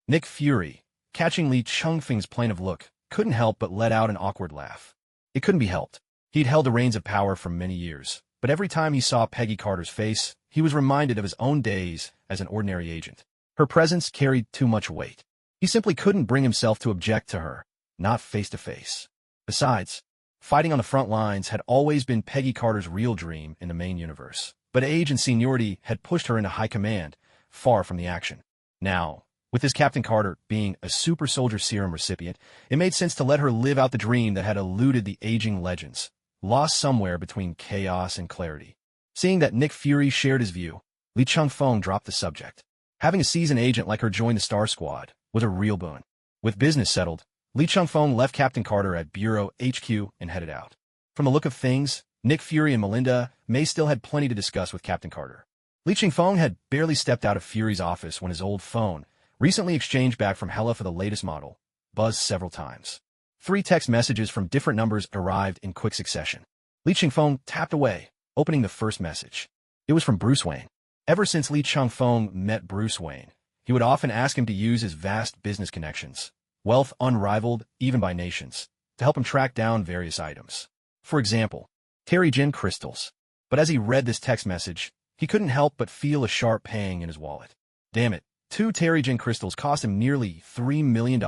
Nick Fury, catching Li Chingfeng's plaintive look, couldn't help but let out an awkward laugh. It couldn't be helped. He'd held the reins of power for many years, but every time he saw Peggy Carter's face, he was reminded of his own days as an ordinary agent. Her presence carried too much weight. He simply couldn't bring himself to object to her, not face to face. Besides, fighting on the front lines had always been Peggy Carter's real dream in the main universe, but age and seniority had pushed her into high command, far from the action. Now, with this Captain Carter being a super soldier serum recipient, it made sense to let her live out the dream that had eluded the aging legends, lost somewhere between chaos and clarity. Seeing that Nick Fury shared his view, Li Chingfeng dropped the subject. Having a seasoned agent like her join the Star Squad was a real boon. With business settled, Li Chingfeng left Captain Carter at Bureau HQ and headed out. From the look of things, Nick Fury and Melinda May still had plenty to discuss with Captain Carter. Li Chingfeng had barely stepped out of Fury's office when his old phone, recently exchanged back from Hella for the latest model, buzzed several times. 3 text messages from different numbers arrived in quick succession. Li Chingfeng tapped away, opening the first message. It was from Bruce Wayne. Ever since Li Chingfeng met Bruce Wayne, he would often ask him to use his vast business connections, wealth unrivaled even by nations, to help him track down various items. For example, Terrigen crystals. But as he read this text message, he couldn't help but feel a sharp pang in his wallet. Damn it, 2 Terrigen crystals cost him nearly $3 million.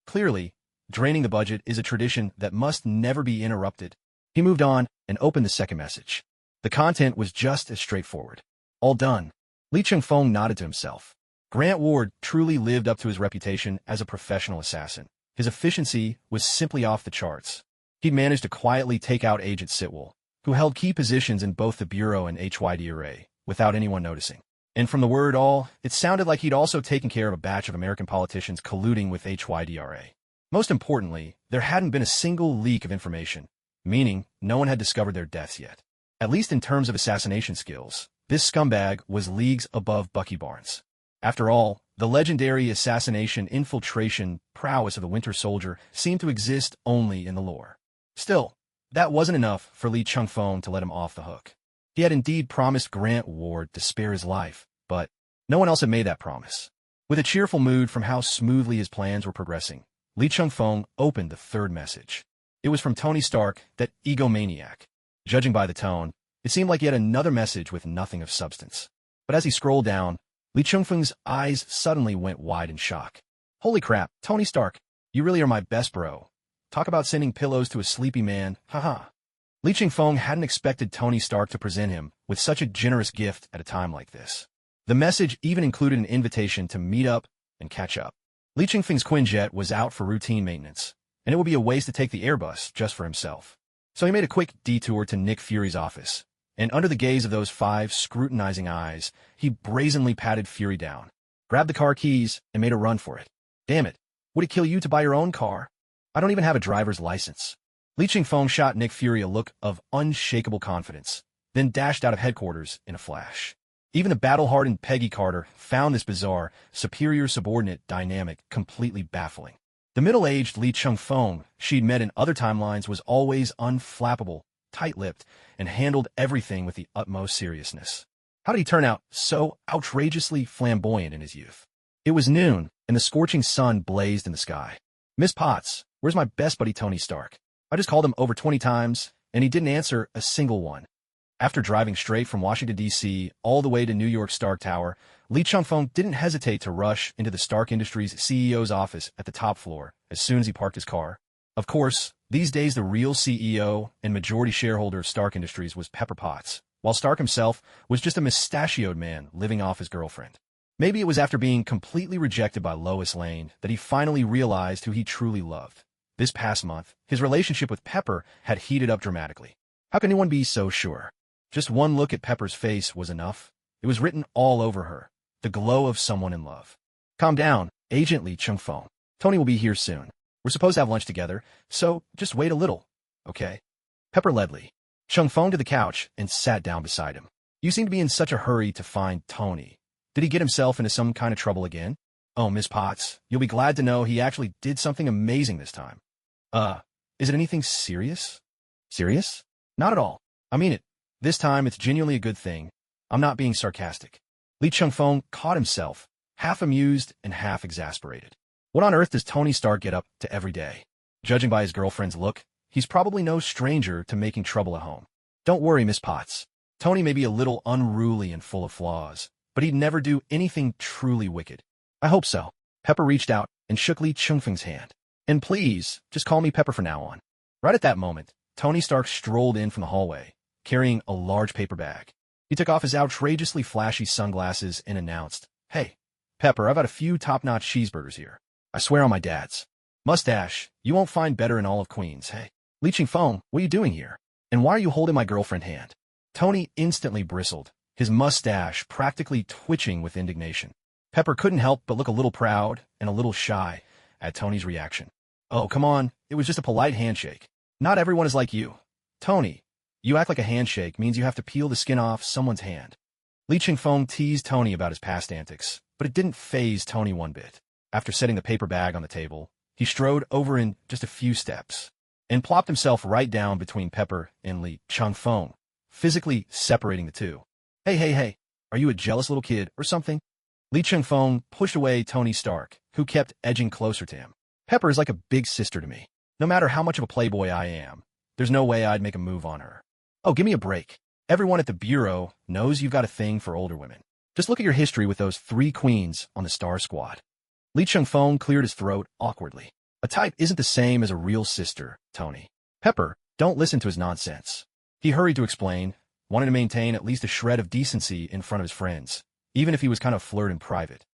Clearly, draining the budget is a tradition that must never be interrupted. He moved on and opened the second message. The content was just as straightforward. All done. Li Chingfeng nodded to himself. Grant Ward truly lived up to his reputation as a professional assassin. His efficiency was simply off the charts. He'd managed to quietly take out Agent Sitwell, who held key positions in both the Bureau and HYDRA, without anyone noticing. And from the word all, it sounded like he'd also taken care of a batch of American politicians colluding with HYDRA. Most importantly, there hadn't been a single leak of information, meaning no one had discovered their deaths yet. At least in terms of assassination skills, this scumbag was leagues above Bucky Barnes. After all, the legendary assassination infiltration prowess of the Winter Soldier seemed to exist only in the lore. Still, that wasn't enough for Li Chingfeng to let him off the hook. He had indeed promised Grant Ward to spare his life, but no one else had made that promise. With a cheerful mood from how smoothly his plans were progressing, Li Chingfeng opened the third message. It was from Tony Stark, that egomaniac. Judging by the tone, it seemed like yet another message with nothing of substance. But as he scrolled down, Li Chingfeng's eyes suddenly went wide in shock. Holy crap, Tony Stark, you really are my best bro. Talk about sending pillows to a sleepy man, haha. Li Chingfeng hadn't expected Tony Stark to present him with such a generous gift at a time like this. The message even included an invitation to meet up and catch up. Li Chingfeng's Quinjet was out for routine maintenance, and it would be a waste to take the Airbus just for himself. So he made a quick detour to Nick Fury's office, and under the gaze of those 5 scrutinizing eyes, he brazenly patted Fury down, grabbed the car keys, and made a run for it. Damn it, would it kill you to buy your own car? I don't even have a driver's license. Li Chingfeng shot Nick Fury a look of unshakable confidence, then dashed out of headquarters in a flash. Even the battle-hardened Peggy Carter found this bizarre, superior-subordinate dynamic completely baffling. The middle-aged Li Chingfeng she'd met in other timelines was always unflappable, tight-lipped, and handled everything with the utmost seriousness. How did he turn out so outrageously flamboyant in his youth? It was noon, and the scorching sun blazed in the sky. "Miss Potts, where's my best buddy Tony Stark? I just called him over 20 times, and he didn't answer a single one." After driving straight from Washington, D.C. all the way to New York's Stark Tower, Lee Chung-fong didn't hesitate to rush into the Stark Industries CEO's office at the top floor as soon as he parked his car. Of course, these days the real CEO and majority shareholder of Stark Industries was Pepper Potts, while Stark himself was just a mustachioed man living off his girlfriend. Maybe it was after being completely rejected by Lois Lane that he finally realized who he truly loved. This past month, his relationship with Pepper had heated up dramatically. How can anyone be so sure? Just one look at Pepper's face was enough. It was written all over her, the glow of someone in love. "Calm down, Agent Lee Chung-fong. Tony will be here soon. We're supposed to have lunch together, so just wait a little, okay?" Pepper led Lee Chung-fong to the couch and sat down beside him. "You seem to be in such a hurry to find Tony. Did he get himself into some kind of trouble again?" "Oh, Miss Potts, you'll be glad to know he actually did something amazing this time." Is it anything serious?" "Serious? Not at all. I mean it. This time, it's genuinely a good thing. I'm not being sarcastic." Lee Chung-fong caught himself, half amused and half exasperated. What on earth does Tony Stark get up to every day? Judging by his girlfriend's look, he's probably no stranger to making trouble at home. "Don't worry, Miss Potts. Tony may be a little unruly and full of flaws, but he'd never do anything truly wicked." "I hope so." Pepper reached out and shook Lee Chung-fong's hand. "And please, just call me Pepper from now on." Right at that moment, Tony Stark strolled in from the hallway, carrying a large paper bag. He took off his outrageously flashy sunglasses and announced, "Hey, Pepper, I've got a few top-notch cheeseburgers here. I swear on my dad's mustache, you won't find better in all of Queens. Hey, Lee Chung-fong, what are you doing here? And why are you holding my girlfriend's hand?" Tony instantly bristled, his mustache practically twitching with indignation. Pepper couldn't help but look a little proud and a little shy at Tony's reaction. "Oh, come on, it was just a polite handshake. Not everyone is like you. Tony, you act like a handshake means you have to peel the skin off someone's hand." Lee Chung-fong teased Tony about his past antics, but it didn't faze Tony one bit. After setting the paper bag on the table, he strode over in just a few steps and plopped himself right down between Pepper and Lee Chung-fong, physically separating the two. Hey, are you a jealous little kid or something?" Lee Chung-fong pushed away Tony Stark, who kept edging closer to him. "Pepper is like a big sister to me. No matter how much of a playboy I am, there's no way I'd make a move on her." "Oh, give me a break. Everyone at the Bureau knows you've got a thing for older women. Just look at your history with those 3 queens on the Star Squad." Lee Chung-fong cleared his throat awkwardly. "A type isn't the same as a real sister, Tony. Pepper, don't listen to his nonsense." He hurried to explain, wanting to maintain at least a shred of decency in front of his friends, even if he was kind of flirt in private.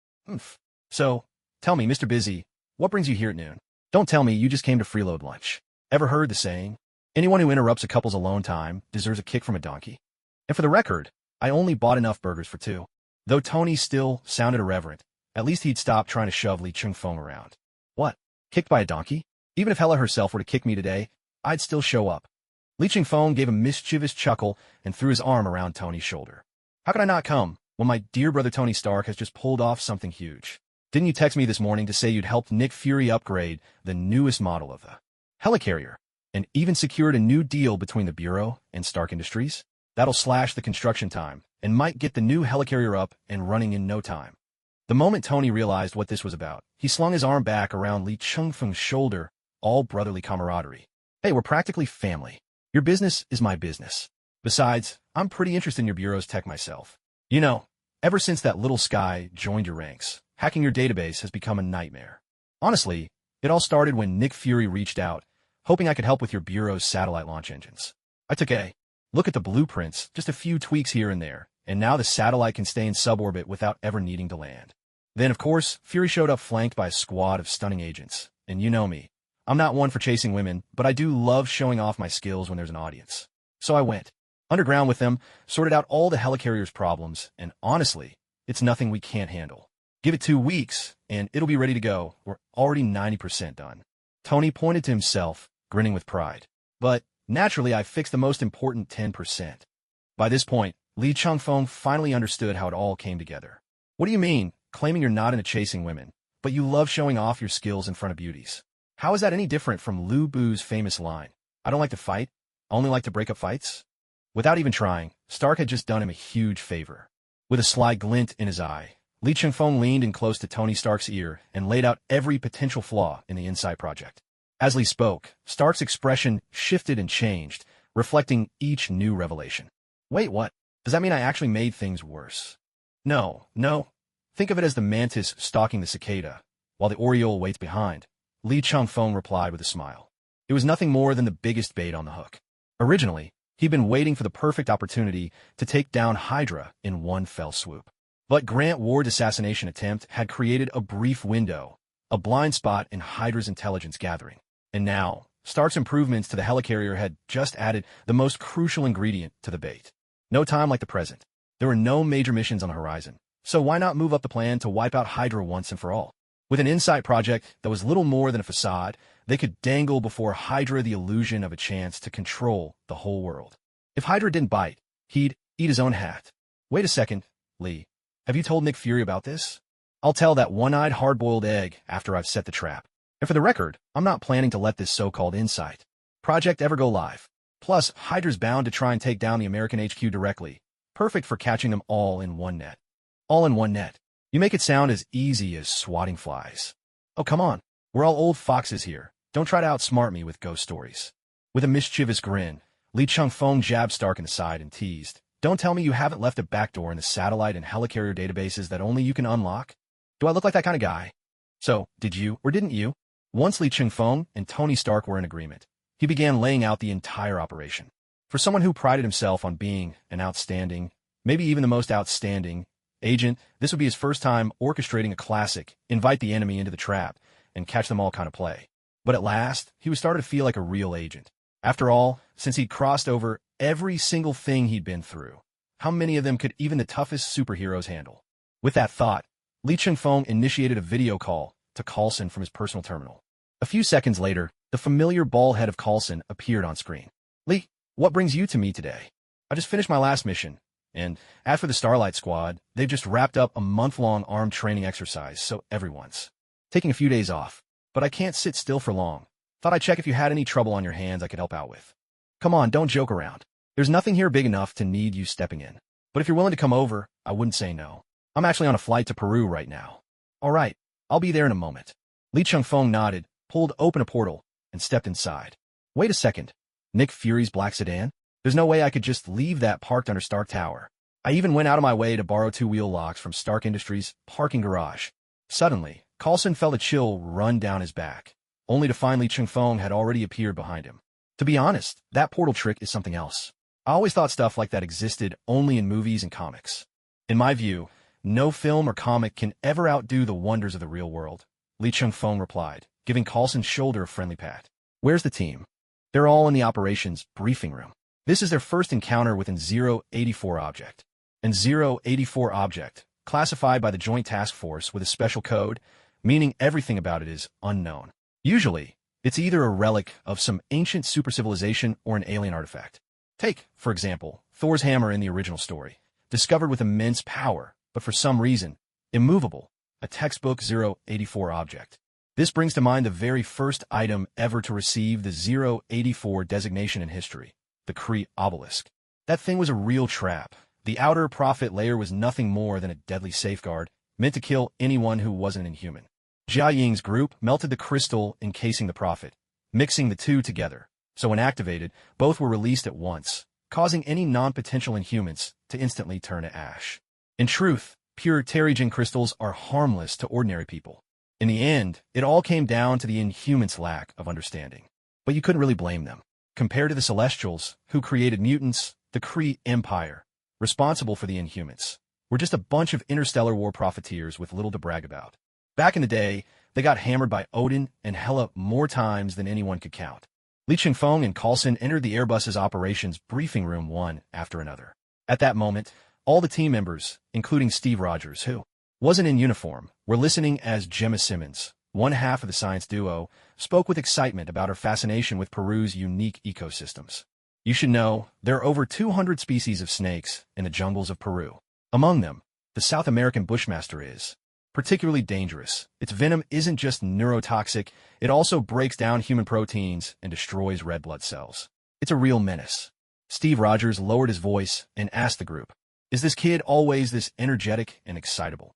"So, tell me, Mr. Busy, what brings you here at noon? Don't tell me you just came to freeload lunch. Ever heard the saying, anyone who interrupts a couple's alone time deserves a kick from a donkey? And for the record, I only bought enough burgers for 2. Though Tony still sounded irreverent, at least he'd stopped trying to shove Lee Chung-fong around. "What? Kicked by a donkey? Even if Hella herself were to kick me today, I'd still show up." Lee Chung-fong gave a mischievous chuckle and threw his arm around Tony's shoulder. "How could I not come when my dear brother Tony Stark has just pulled off something huge? Didn't you text me this morning to say you'd helped Nick Fury upgrade the newest model of the helicarrier, and even secured a new deal between the Bureau and Stark Industries? That'll slash the construction time and might get the new helicarrier up and running in no time." The moment Tony realized what this was about, he slung his arm back around Lee Chung-fong's shoulder, all brotherly camaraderie. "Hey, we're practically family. Your business is my business. Besides, I'm pretty interested in your Bureau's tech myself. You know, ever since that little Sky joined your ranks, hacking your database has become a nightmare. Honestly, it all started when Nick Fury reached out, hoping I could help with your Bureau's satellite launch engines. I took a look at the blueprints, just a few tweaks here and there, and now the satellite can stay in suborbit without ever needing to land. Then, of course, Fury showed up flanked by a squad of stunning agents, and you know me. I'm not one for chasing women, but I do love showing off my skills when there's an audience. So I went underground with them, sorted out all the helicarrier's problems, and honestly, it's nothing we can't handle. Give it 2 weeks, and it'll be ready to go. We're already 90% done." Tony pointed to himself, grinning with pride. "But, naturally, I fixed the most important 10%. By this point, Lee Chung-fong finally understood how it all came together. "What do you mean, claiming you're not into chasing women, but you love showing off your skills in front of beauties? How is that any different from Lu Bu's famous line, 'I don't like to fight, I only like to break up fights'?" Without even trying, Stark had just done him a huge favor. With a sly glint in his eye, Li Chengfeng leaned in close to Tony Stark's ear and laid out every potential flaw in the Insight Project. As Li spoke, Stark's expression shifted and changed, reflecting each new revelation. Wait, what? Does that mean I actually made things worse? No. Think of it as the mantis stalking the cicada, while the oriole waits behind. Li Chengfeng replied with a smile. It was nothing more than the biggest bait on the hook. Originally, he'd been waiting for the perfect opportunity to take down Hydra in one fell swoop. But Grant Ward's assassination attempt had created a brief window, a blind spot in Hydra's intelligence gathering. And now, Stark's improvements to the helicarrier had just added the most crucial ingredient to the bait. No time like the present. There were no major missions on the horizon, so why not move up the plan to wipe out Hydra once and for all? With an Insight Project that was little more than a facade, they could dangle before Hydra the illusion of a chance to control the whole world. If Hydra didn't bite, he'd eat his own hat. Wait a second, Lee. Have you told Nick Fury about this? I'll tell that one-eyed hard-boiled egg after I've set the trap. And for the record, I'm not planning to let this so-called Insight Project ever go live. Plus, Hydra's bound to try and take down the American HQ directly. Perfect for catching them all in one net. All in one net. You make it sound as easy as swatting flies. Oh, come on. We're all old foxes here. Don't try to outsmart me with ghost stories. With a mischievous grin, Li Chengfeng jabbed Stark in the side and teased. Don't tell me you haven't left a backdoor in the satellite and helicarrier databases that only you can unlock? Do I look like that kind of guy? So, did you or didn't you? Once Li Chengfeng and Tony Stark were in agreement, he began laying out the entire operation. For someone who prided himself on being an outstanding, maybe even the most outstanding, agent, this would be his first time orchestrating a classic, invite the enemy into the trap, and catch them all kind of play. But at last, he was starting to feel like a real agent. After all, since he'd crossed over every single thing he'd been through, how many of them could even the toughest superheroes handle? With that thought, Li Chengfeng initiated a video call to Coulson from his personal terminal. A few seconds later, the familiar bald head of Coulson appeared on screen. Li, what brings you to me today? I just finished my last mission, and as for the Starlight Squad, they've just wrapped up a month-long armed training exercise, so everyone's taking a few days off. But I can't sit still for long. Thought I'd check if you had any trouble on your hands I could help out with. Come on, don't joke around. There's nothing here big enough to need you stepping in. But if you're willing to come over, I wouldn't say no. I'm actually on a flight to Peru right now. All right, I'll be there in a moment. Li Chengfeng nodded, pulled open a portal, and stepped inside. Wait a second. Nick Fury's black sedan? There's no way I could just leave that parked under Stark Tower. I even went out of my way to borrow two-wheel locks from Stark Industries' parking garage. Suddenly, Coulson felt a chill run down his back, only to find Li Chengfeng had already appeared behind him. To be honest, that portal trick is something else. I always thought stuff like that existed only in movies and comics. In my view, no film or comic can ever outdo the wonders of the real world, Li Chengfeng replied, giving Coulson's shoulder a friendly pat. Where's the team? They're all in the operations briefing room. This is their first encounter with an 084 object. An 084 object, classified by the Joint Task Force with a special code, meaning everything about it is unknown. Usually, it's either a relic of some ancient supercivilization or an alien artifact. Take, for example, Thor's hammer in the original story, discovered with immense power, but for some reason, immovable, a textbook 084 object. This brings to mind the very first item ever to receive the 084 designation in history, the Kree obelisk. That thing was a real trap. The outer prophet layer was nothing more than a deadly safeguard, meant to kill anyone who wasn't inhuman. Jia Ying's group melted the crystal encasing the prophet, mixing the two together, so when activated, both were released at once, causing any non-potential inhumans to instantly turn to ash. In truth, pure Terrigen crystals are harmless to ordinary people. In the end, it all came down to the Inhumans' lack of understanding. But you couldn't really blame them. Compared to the Celestials, who created mutants, the Kree Empire, responsible for the Inhumans, were just a bunch of interstellar war profiteers with little to brag about. Back in the day, they got hammered by Odin and Hela more times than anyone could count. Li Chengfeng and Coulson entered the Airbus's operations briefing room one after another. At that moment, all the team members, including Steve Rogers, who wasn't in uniform, were listening as Gemma Simmons, one half of the science duo, spoke with excitement about her fascination with Peru's unique ecosystems. You should know, there are over 200 species of snakes in the jungles of Peru. Among them, the South American bushmaster is particularly dangerous. Its venom isn't just neurotoxic, it also breaks down human proteins and destroys red blood cells. It's a real menace. Steve Rogers lowered his voice and asked the group, "Is this kid always this energetic and excitable?"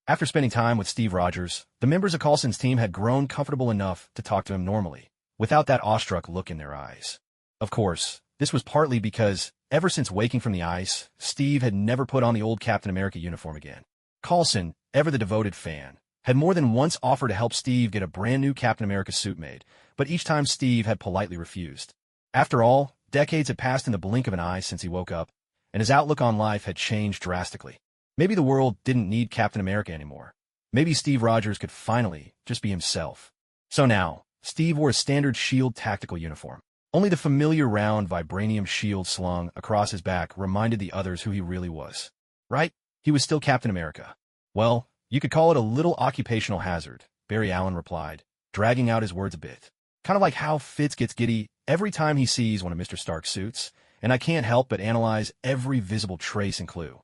After spending time with Steve Rogers, the members of Coulson's team had grown comfortable enough to talk to him normally, without that awestruck look in their eyes. Of course, this was partly because, ever since waking from the ice, Steve had never put on the old Captain America uniform again. Coulson, ever the devoted fan, had more than once offered to help Steve get a brand new Captain America suit made, but each time Steve had politely refused. After all, decades had passed in the blink of an eye since he woke up, and his outlook on life had changed drastically. Maybe the world didn't need Captain America anymore. Maybe Steve Rogers could finally just be himself. So now, Steve wore a standard SHIELD tactical uniform. Only the familiar round vibranium shield slung across his back reminded the others who he really was. Right? He was still Captain America. Well, you could call it a little occupational hazard, Barry Allen replied, dragging out his words a bit. Kind of like how Fitz gets giddy every time he sees one of Mr. Stark's suits, and I can't help but analyze every visible trace and clue.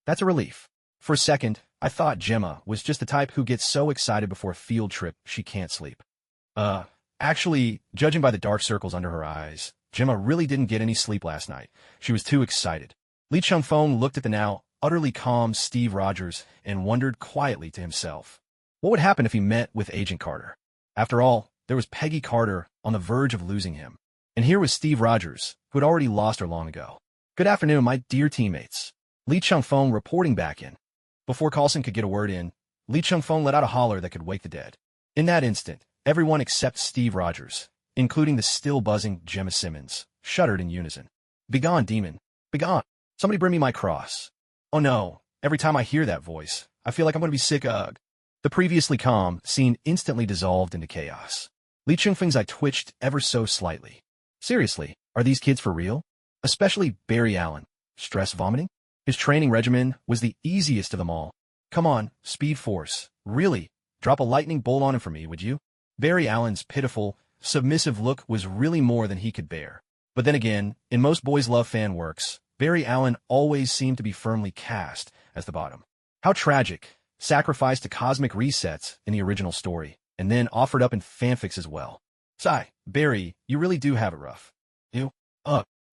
That's a relief. For a second, I thought Gemma was just the type who gets so excited before a field trip she can't sleep. Actually, judging by the dark circles under her eyes, Gemma really didn't get any sleep last night. She was too excited. Lee Chung-fong looked at the now utterly calm Steve Rogers and wondered quietly to himself. What would happen if he met with Agent Carter? After all, there was Peggy Carter on the verge of losing him. And here was Steve Rogers, who had already lost her long ago. Good afternoon, my dear teammates. Lee Chung-fong reporting back in. Before Coulson could get a word in, Lee Chung-fong let out a holler that could wake the dead. In that instant, everyone except Steve Rogers, including the still buzzing Gemma Simmons, shuddered in unison. Begone, demon. Begone. Somebody bring me my cross. Oh no, every time I hear that voice, I feel like I'm going to be sick. Ugh. The previously calm scene instantly dissolved into chaos. Lee Chung-fong's eye twitched ever so slightly. Seriously, are these kids for real? Especially Barry Allen. Stress vomiting? His training regimen was the easiest of them all. Come on, Speed Force. Really? Drop a lightning bolt on him for me, would you? Barry Allen's pitiful, submissive look was really more than he could bear. But then again, in most boys' love fan works, Barry Allen always seemed to be firmly cast as the bottom. How tragic. Sacrificed to cosmic resets in the original story, and then offered up in fanfics as well. Sigh, Barry, you really do have it rough. You?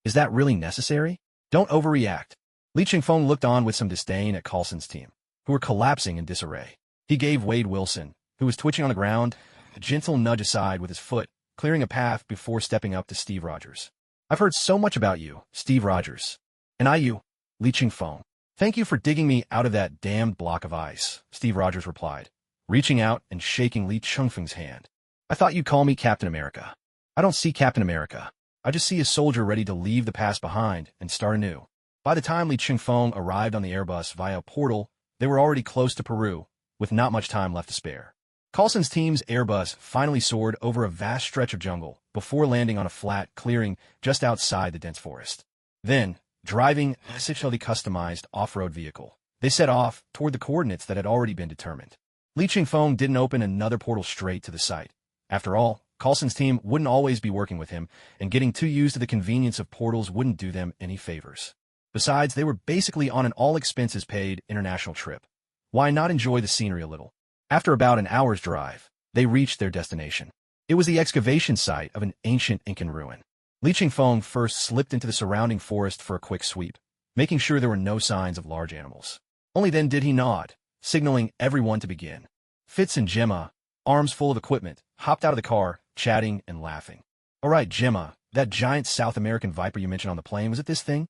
Is that really necessary? Don't overreact. Lee Chung-fong looked on with some disdain at Coulson's team, who were collapsing in disarray. He gave Wade Wilson, who was twitching on the ground, a gentle nudge aside with his foot, clearing a path before stepping up to Steve Rogers. I've heard so much about you, Steve Rogers. And you, Lee Chung-fong. Thank you for digging me out of that damned block of ice, Steve Rogers replied, reaching out and shaking Lee Chung-fong's hand. I thought you'd call me Captain America. I don't see Captain America. I just see a soldier ready to leave the past behind and start anew. By the time Lee Chung-fong arrived on the Airbus via a portal, they were already close to Peru, with not much time left to spare. Coulson's team's Airbus finally soared over a vast stretch of jungle before landing on a flat clearing just outside the dense forest. Then, driving a specially customized off-road vehicle, they set off toward the coordinates that had already been determined. Lee Chung-fong didn't open another portal straight to the site. After all, Coulson's team wouldn't always be working with him, and getting too used to the convenience of portals wouldn't do them any favors. Besides, they were basically on an all-expenses-paid international trip. Why not enjoy the scenery a little? After about an hour's drive, they reached their destination. It was the excavation site of an ancient Incan ruin. Lee Chung-fong first slipped into the surrounding forest for a quick sweep, making sure there were no signs of large animals. Only then did he nod, signaling everyone to begin. Fitz and Gemma, arms full of equipment, hopped out of the car, chatting and laughing. All right, Gemma, that giant South American viper you mentioned on the plane, was it this thing?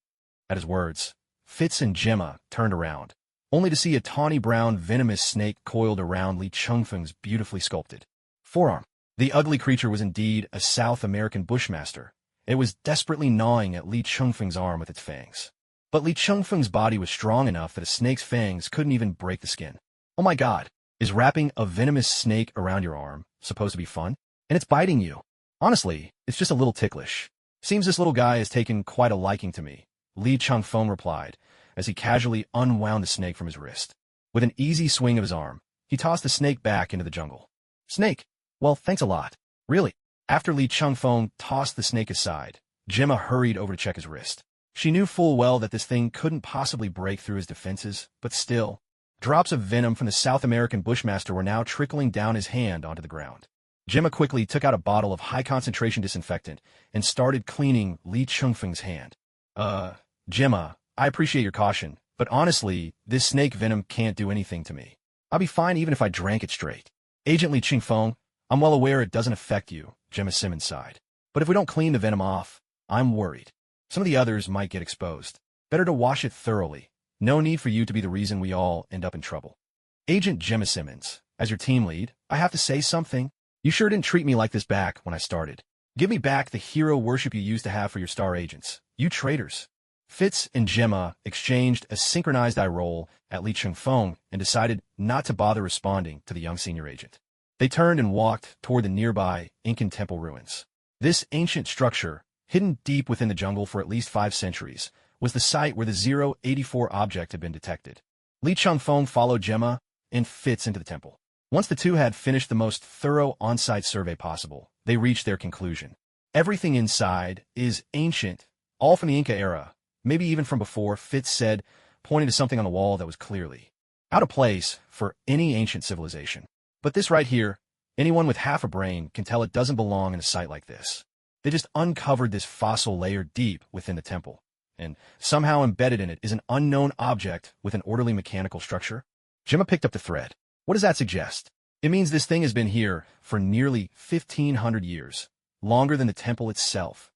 At his words, Fitz and Gemma turned around, only to see a tawny brown venomous snake coiled around Lee Chung-fong's beautifully sculpted forearm. The ugly creature was indeed a South American bushmaster. It was desperately gnawing at Lee Chung-fong's arm with its fangs. But Lee Chung-fong's body was strong enough that a snake's fangs couldn't even break the skin. Oh my god, is wrapping a venomous snake around your arm supposed to be fun? And it's biting you. Honestly, it's just a little ticklish. Seems this little guy has taken quite a liking to me, Lee Chung-fong replied, as he casually unwound the snake from his wrist. With an easy swing of his arm, he tossed the snake back into the jungle. Snake? Well, thanks a lot. Really? After Lee Chung-fong tossed the snake aside, Gemma hurried over to check his wrist. She knew full well that this thing couldn't possibly break through his defenses, but still, drops of venom from the South American bushmaster were now trickling down his hand onto the ground. Gemma quickly took out a bottle of high-concentration disinfectant and started cleaning Lee Chung-fong's hand. Gemma, I appreciate your caution, but honestly, this snake venom can't do anything to me. I'll be fine even if I drank it straight. Agent Li Qingfeng, I'm well aware it doesn't affect you, Gemma Simmons sighed. But if we don't clean the venom off, I'm worried. Some of the others might get exposed. Better to wash it thoroughly. No need for you to be the reason we all end up in trouble. Agent Gemma Simmons, as your team lead, I have to say something. You sure didn't treat me like this back when I started. Give me back the hero worship you used to have for your star agents. You traitors. Fitz and Gemma exchanged a synchronized eye roll at Li Qingfeng and decided not to bother responding to the young senior agent. They turned and walked toward the nearby Incan temple ruins. This ancient structure, hidden deep within the jungle for at least 5 centuries, was the site where the 084 object had been detected. Li Qingfeng followed Gemma and Fitz into the temple. Once the two had finished the most thorough on-site survey possible, they reached their conclusion. Everything inside is ancient, all from the Inca era, maybe even from before, Fitz said, pointing to something on the wall that was clearly out of place for any ancient civilization. But this right here, anyone with half a brain can tell it doesn't belong in a site like this. They just uncovered this fossil layer deep within the temple, and somehow embedded in it is an unknown object with an orderly mechanical structure. Gemma picked up the thread. What does that suggest? It means this thing has been here for nearly 1,500 years, longer than the temple itself.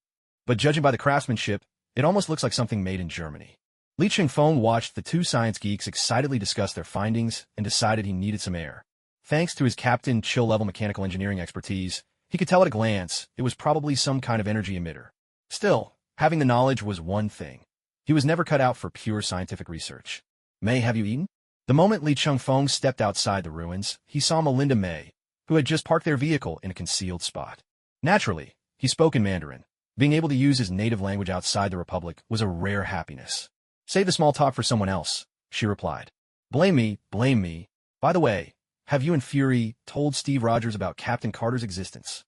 But judging by the craftsmanship, it almost looks like something made in Germany. Li Qingfeng watched the two science geeks excitedly discuss their findings and decided he needed some air. Thanks to his Captain Chill-level mechanical engineering expertise, he could tell at a glance it was probably some kind of energy emitter. Still, having the knowledge was one thing. He was never cut out for pure scientific research. May, have you eaten? The moment Li Qingfeng stepped outside the ruins, he saw Melinda May, who had just parked their vehicle in a concealed spot. Naturally, he spoke in Mandarin. Being able to use his native language outside the Republic was a rare happiness. Save the small talk for someone else, she replied. Blame me, blame me. By the way, have you and Fury told Steve Rogers about Captain Carter's existence?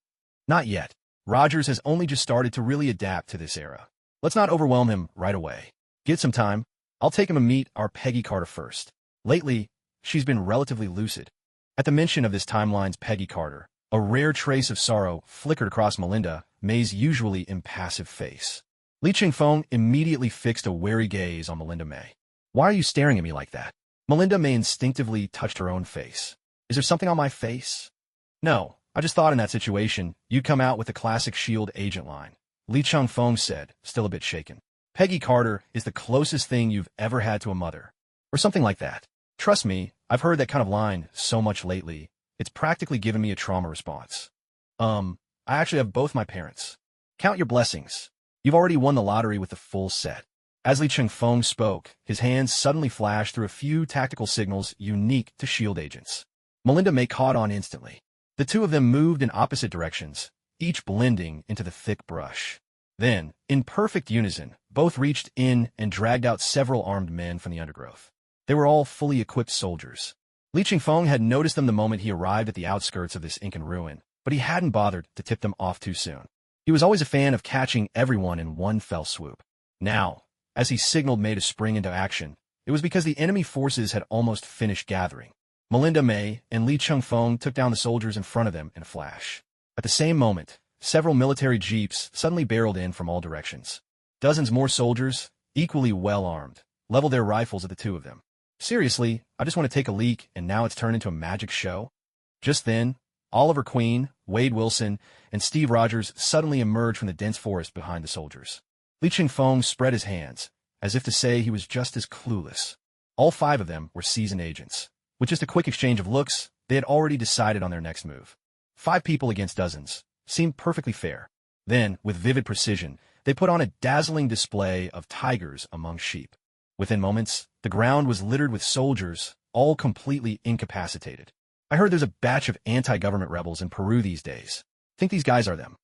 Not yet. Rogers has only just started to really adapt to this era. Let's not overwhelm him right away. Get some time. I'll take him to meet our Peggy Carter first. Lately, she's been relatively lucid. At the mention of this timeline's Peggy Carter, a rare trace of sorrow flickered across Melinda May's usually impassive face. Li Qingfeng immediately fixed a wary gaze on Melinda May. Why are you staring at me like that? Melinda May instinctively touched her own face. Is there something on my face? No, I just thought in that situation, you'd come out with the classic S.H.I.E.L.D. agent line. Li Qingfeng said, still a bit shaken. Peggy Carter is the closest thing you've ever had to a mother. Or something like that. Trust me, I've heard that kind of line so much lately, it's practically given me a trauma response. I actually have both my parents. Count your blessings. You've already won the lottery with the full set. As Li Qingfeng spoke, his hands suddenly flashed through a few tactical signals unique to S.H.I.E.L.D. agents. Melinda May caught on instantly. The two of them moved in opposite directions, each blending into the thick brush. Then, in perfect unison, both reached in and dragged out several armed men from the undergrowth. They were all fully equipped soldiers. Li Qingfeng had noticed them the moment he arrived at the outskirts of this Incan ruin, but he hadn't bothered to tip them off too soon. He was always a fan of catching everyone in one fell swoop. Now, as he signaled May to spring into action, it was because the enemy forces had almost finished gathering. Melinda May and Li Qingfeng took down the soldiers in front of them in a flash. At the same moment, several military jeeps suddenly barreled in from all directions. Dozens more soldiers, equally well-armed, leveled their rifles at the two of them. Seriously, I just want to take a leak and now it's turned into a magic show? Just then, Oliver Queen, Wade Wilson, and Steve Rogers suddenly emerged from the dense forest behind the soldiers. Li Qingfeng spread his hands, as if to say he was just as clueless. All 5 of them were seasoned agents. With just a quick exchange of looks, they had already decided on their next move. 5 people against dozens seemed perfectly fair. Then, with vivid precision, they put on a dazzling display of tigers among sheep. Within moments, the ground was littered with soldiers, all completely incapacitated. I heard there's a batch of anti-government rebels in Peru these days. Think these guys are them?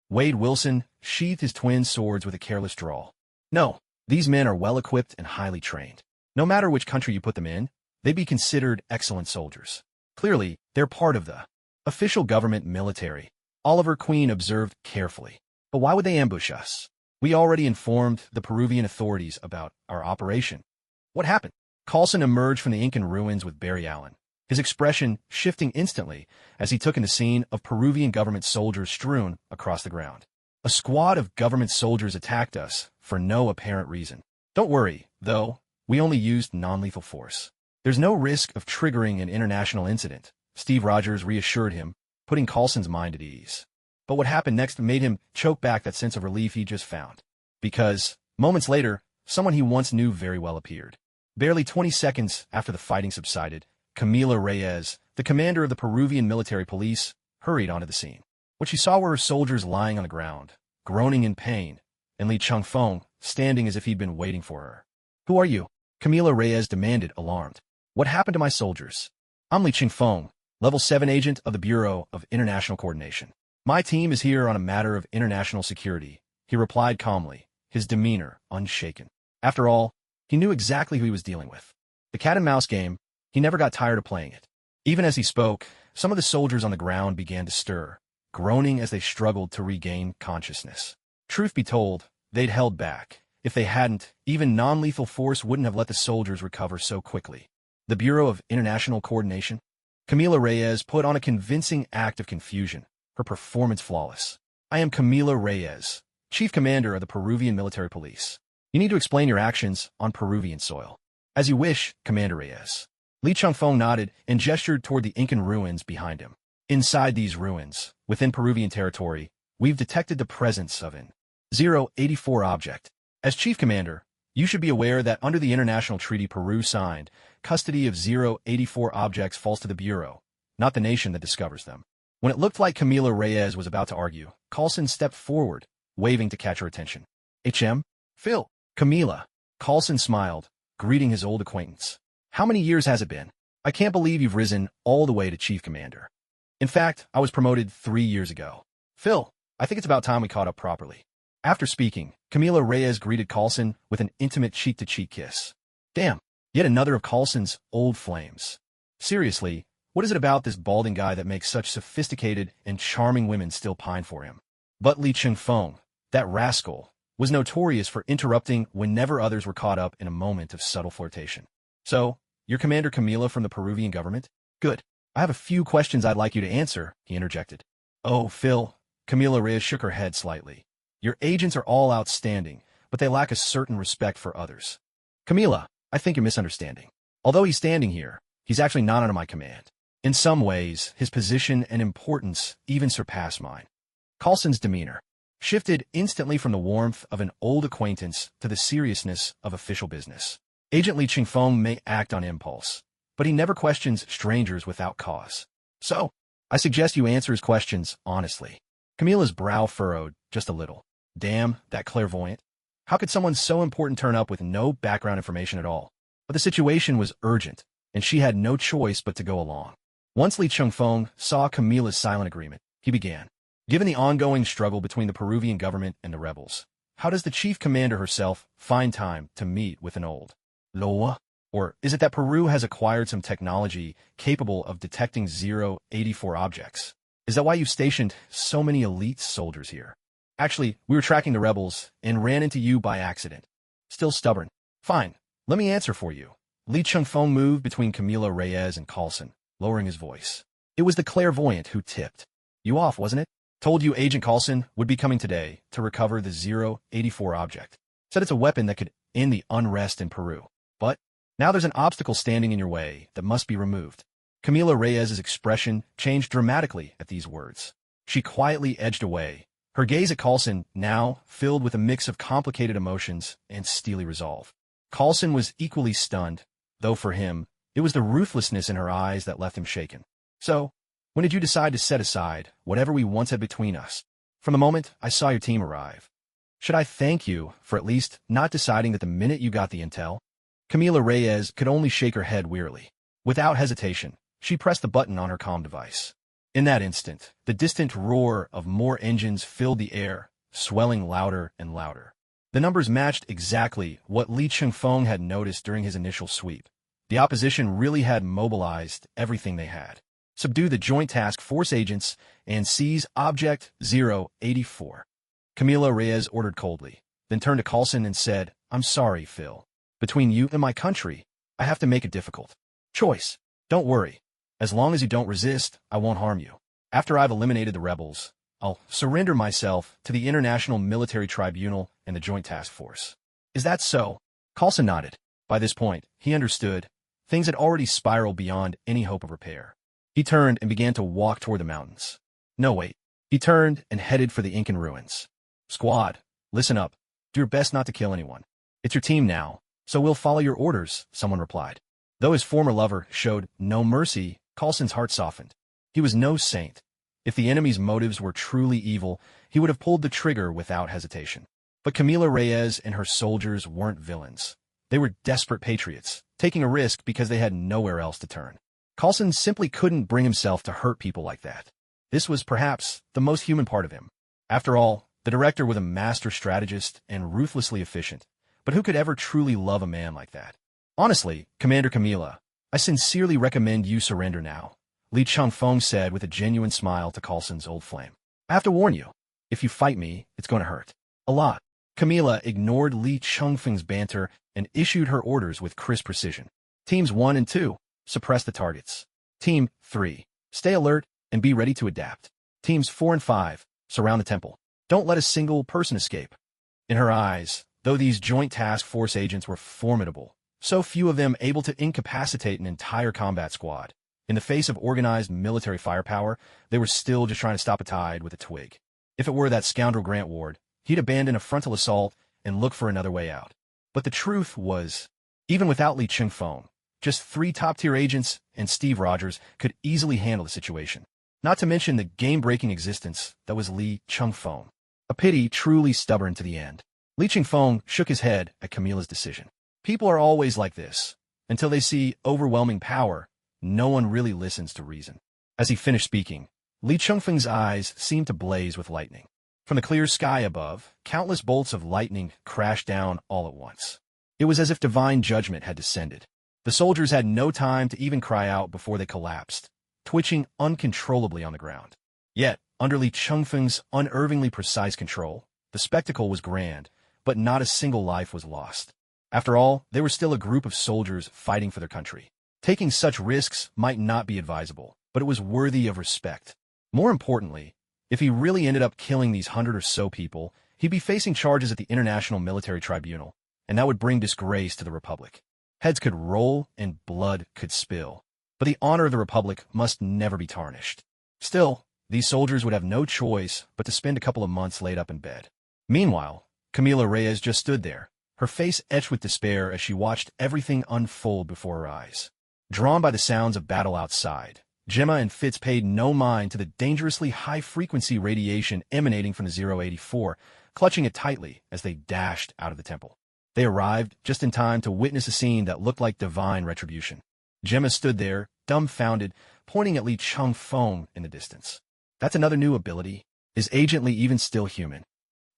Wade Wilson sheathed his twin swords with a careless drawl. No, these men are well-equipped and highly trained. No matter which country you put them in, they'd be considered excellent soldiers. Clearly, they're part of the official government military, Oliver Queen observed carefully. But why would they ambush us? We already informed the Peruvian authorities about our operation. What happened? Coulson emerged from the Incan ruins with Barry Allen, his expression shifting instantly as he took in the scene of Peruvian government soldiers strewn across the ground. A squad of government soldiers attacked us for no apparent reason. Don't worry, though, we only used non-lethal force. There's no risk of triggering an international incident, Steve Rogers reassured him, putting Coulson's mind at ease. But what happened next made him choke back that sense of relief he just found. Because, moments later, someone he once knew very well appeared. Barely 20 seconds after the fighting subsided, Camila Reyes, the commander of the Peruvian military police, hurried onto the scene. What she saw were her soldiers lying on the ground, groaning in pain, and Li Chengfeng standing as if he'd been waiting for her. "Who are you?" Camila Reyes demanded, alarmed. "What happened to my soldiers?" "I'm Li Chengfeng, Level 7 agent of the Bureau of International Coordination. My team is here on a matter of international security," he replied calmly, his demeanor unshaken. After all, he knew exactly who he was dealing with. The cat-and-mouse game, he never got tired of playing it. Even as he spoke, some of the soldiers on the ground began to stir, groaning as they struggled to regain consciousness. Truth be told, they'd held back. If they hadn't, even non-lethal force wouldn't have let the soldiers recover so quickly. The Bureau of International Coordination? Camila Reyes put on a convincing act of confusion, her performance flawless. "I am Camila Reyes, Chief Commander of the Peruvian Military Police. You need to explain your actions on Peruvian soil." "As you wish, Commander Reyes." Li Chengfeng nodded and gestured toward the Incan ruins behind him. "Inside these ruins, within Peruvian territory, we've detected the presence of an 084 object. As Chief Commander, you should be aware that under the international treaty Peru signed, custody of 084 objects falls to the Bureau, not the nation that discovers them." When it looked like Camila Reyes was about to argue, Coulson stepped forward, waving to catch her attention. "HM? Phil." "Camila." Coulson smiled, greeting his old acquaintance. "How many years has it been? I can't believe you've risen all the way to Chief Commander." "In fact, I was promoted 3 years ago." "Phil, I think it's about time we caught up properly." After speaking, Camila Reyes greeted Coulson with an intimate cheek-to-cheek kiss. Damn, yet another of Coulson's old flames. Seriously, what is it about this balding guy that makes such sophisticated and charming women still pine for him? But Li Chengfeng, that rascal, was notorious for interrupting whenever others were caught up in a moment of subtle flirtation. "So, you're Commander Camila from the Peruvian government? Good. I have a few questions I'd like you to answer," he interjected. "Oh, Phil." Camila Reyes shook her head slightly. "Your agents are all outstanding, but they lack a certain respect for others." "Camila, I think you're misunderstanding. Although he's standing here, he's actually not under my command. In some ways, his position and importance even surpass mine." Coulson's demeanor shifted instantly from the warmth of an old acquaintance to the seriousness of official business. Agent Li Chengfeng may act on impulse, but he never questions strangers without cause. "So, I suggest you answer his questions honestly." Camila's brow furrowed just a little. Damn, that clairvoyant. How could someone so important turn up with no background information at all? But the situation was urgent, and she had no choice but to go along. Once Li Chengfeng saw Camila's silent agreement, he began. "Given the ongoing struggle between the Peruvian government and the rebels, how does the chief commander herself find time to meet with an old Loa? Or is it that Peru has acquired some technology capable of detecting 084 objects? Is that why you've stationed so many elite soldiers here? Actually, we were tracking the rebels and ran into you by accident." Still stubborn. "Fine, let me answer for you." Li Chengfeng moved between Camila Reyes and Coulson, lowering his voice. "It was the clairvoyant who tipped you off, wasn't it? Told you Agent Coulson would be coming today to recover the 084 object. Said it's a weapon that could end the unrest in Peru. But now there's an obstacle standing in your way that must be removed." Camila Reyes' expression changed dramatically at these words. She quietly edged away, her gaze at Coulson now filled with a mix of complicated emotions and steely resolve. Coulson was equally stunned, though for him, it was the ruthlessness in her eyes that left him shaken. "So, when did you decide to set aside whatever we once had between us?" "From the moment I saw your team arrive." "Should I thank you for at least not deciding that the minute you got the intel?" Camila Reyes could only shake her head wearily. Without hesitation, she pressed the button on her comm device. In that instant, the distant roar of more engines filled the air, swelling louder and louder. The numbers matched exactly what Li Chengfeng had noticed during his initial sweep. The opposition really had mobilized everything they had. Subdue the Joint Task Force agents and seize Object 084. Camila Reyes ordered coldly, then turned to Coulson and said, "I'm sorry, Phil. Between you and my country, I have to make a difficult choice. Don't worry. As long as you don't resist, I won't harm you. After I've eliminated the rebels, I'll surrender myself to the International Military Tribunal and the Joint Task Force." "Is that so?" Coulson nodded. By this point, he understood. things had already spiraled beyond any hope of repair. He turned and began to walk toward the mountains. No, wait. He turned and headed for the Incan ruins. Squad, listen up. Do your best not to kill anyone. It's your team now, so we'll follow your orders, someone replied. Though his former lover showed no mercy, Coulson's heart softened. He was no saint. If the enemy's motives were truly evil, he would have pulled the trigger without hesitation. But Camila Reyes and her soldiers weren't villains. They were desperate patriots, taking a risk because they had nowhere else to turn. Coulson simply couldn't bring himself to hurt people like that. This was perhaps the most human part of him. After all, the director was a master strategist and ruthlessly efficient, but who could ever truly love a man like that? Honestly, Commander Camila, I sincerely recommend you surrender now, Li Changfeng said with a genuine smile to Coulson's old flame. I have to warn you, if you fight me, it's going to hurt. A lot. Camila ignored Li Changfeng's banter and issued her orders with crisp precision. Teams 1 and 2, suppress the targets. Team 3, stay alert and be ready to adapt. Teams 4 and 5, surround the temple. Don't let a single person escape. In her eyes, though these joint task force agents were formidable, so few of them able to incapacitate an entire combat squad. In the face of organized military firepower, they were still just trying to stop a tide with a twig. If it were that scoundrel Grant Ward, he'd abandon a frontal assault and look for another way out. But the truth was, even without Li Changfeng, just 3 top-tier agents and Steve Rogers could easily handle the situation. Not to mention the game-breaking existence that was Li Changfeng. A pity truly stubborn to the end. Li Changfeng shook his head at Camila's decision. People are always like this. Until they see overwhelming power, no one really listens to reason. As he finished speaking, Li Changfeng's eyes seemed to blaze with lightning. From the clear sky above, countless bolts of lightning crashed down all at once. It was as if divine judgment had descended. The soldiers had no time to even cry out before they collapsed, twitching uncontrollably on the ground. Yet, under Li Changfeng's unervingly precise control, the spectacle was grand, but not a single life was lost. After all, they were still a group of soldiers fighting for their country. Taking such risks might not be advisable, but it was worthy of respect. More importantly, if he really ended up killing these 100 or so people, he'd be facing charges at the International Military Tribunal, and that would bring disgrace to the Republic. Heads could roll and blood could spill, but the honor of the Republic must never be tarnished. Still, these soldiers would have no choice but to spend a couple of months laid up in bed. Meanwhile, Camila Reyes just stood there, her face etched with despair as she watched everything unfold before her eyes. Drawn by the sounds of battle outside, Gemma and Fitz paid no mind to the dangerously high-frequency radiation emanating from the 084, clutching it tightly as they dashed out of the temple. They arrived just in time to witness a scene that looked like divine retribution. Gemma stood there, dumbfounded, pointing at Li Changfeng in the distance. That's another new ability. Is Agent Li even still human?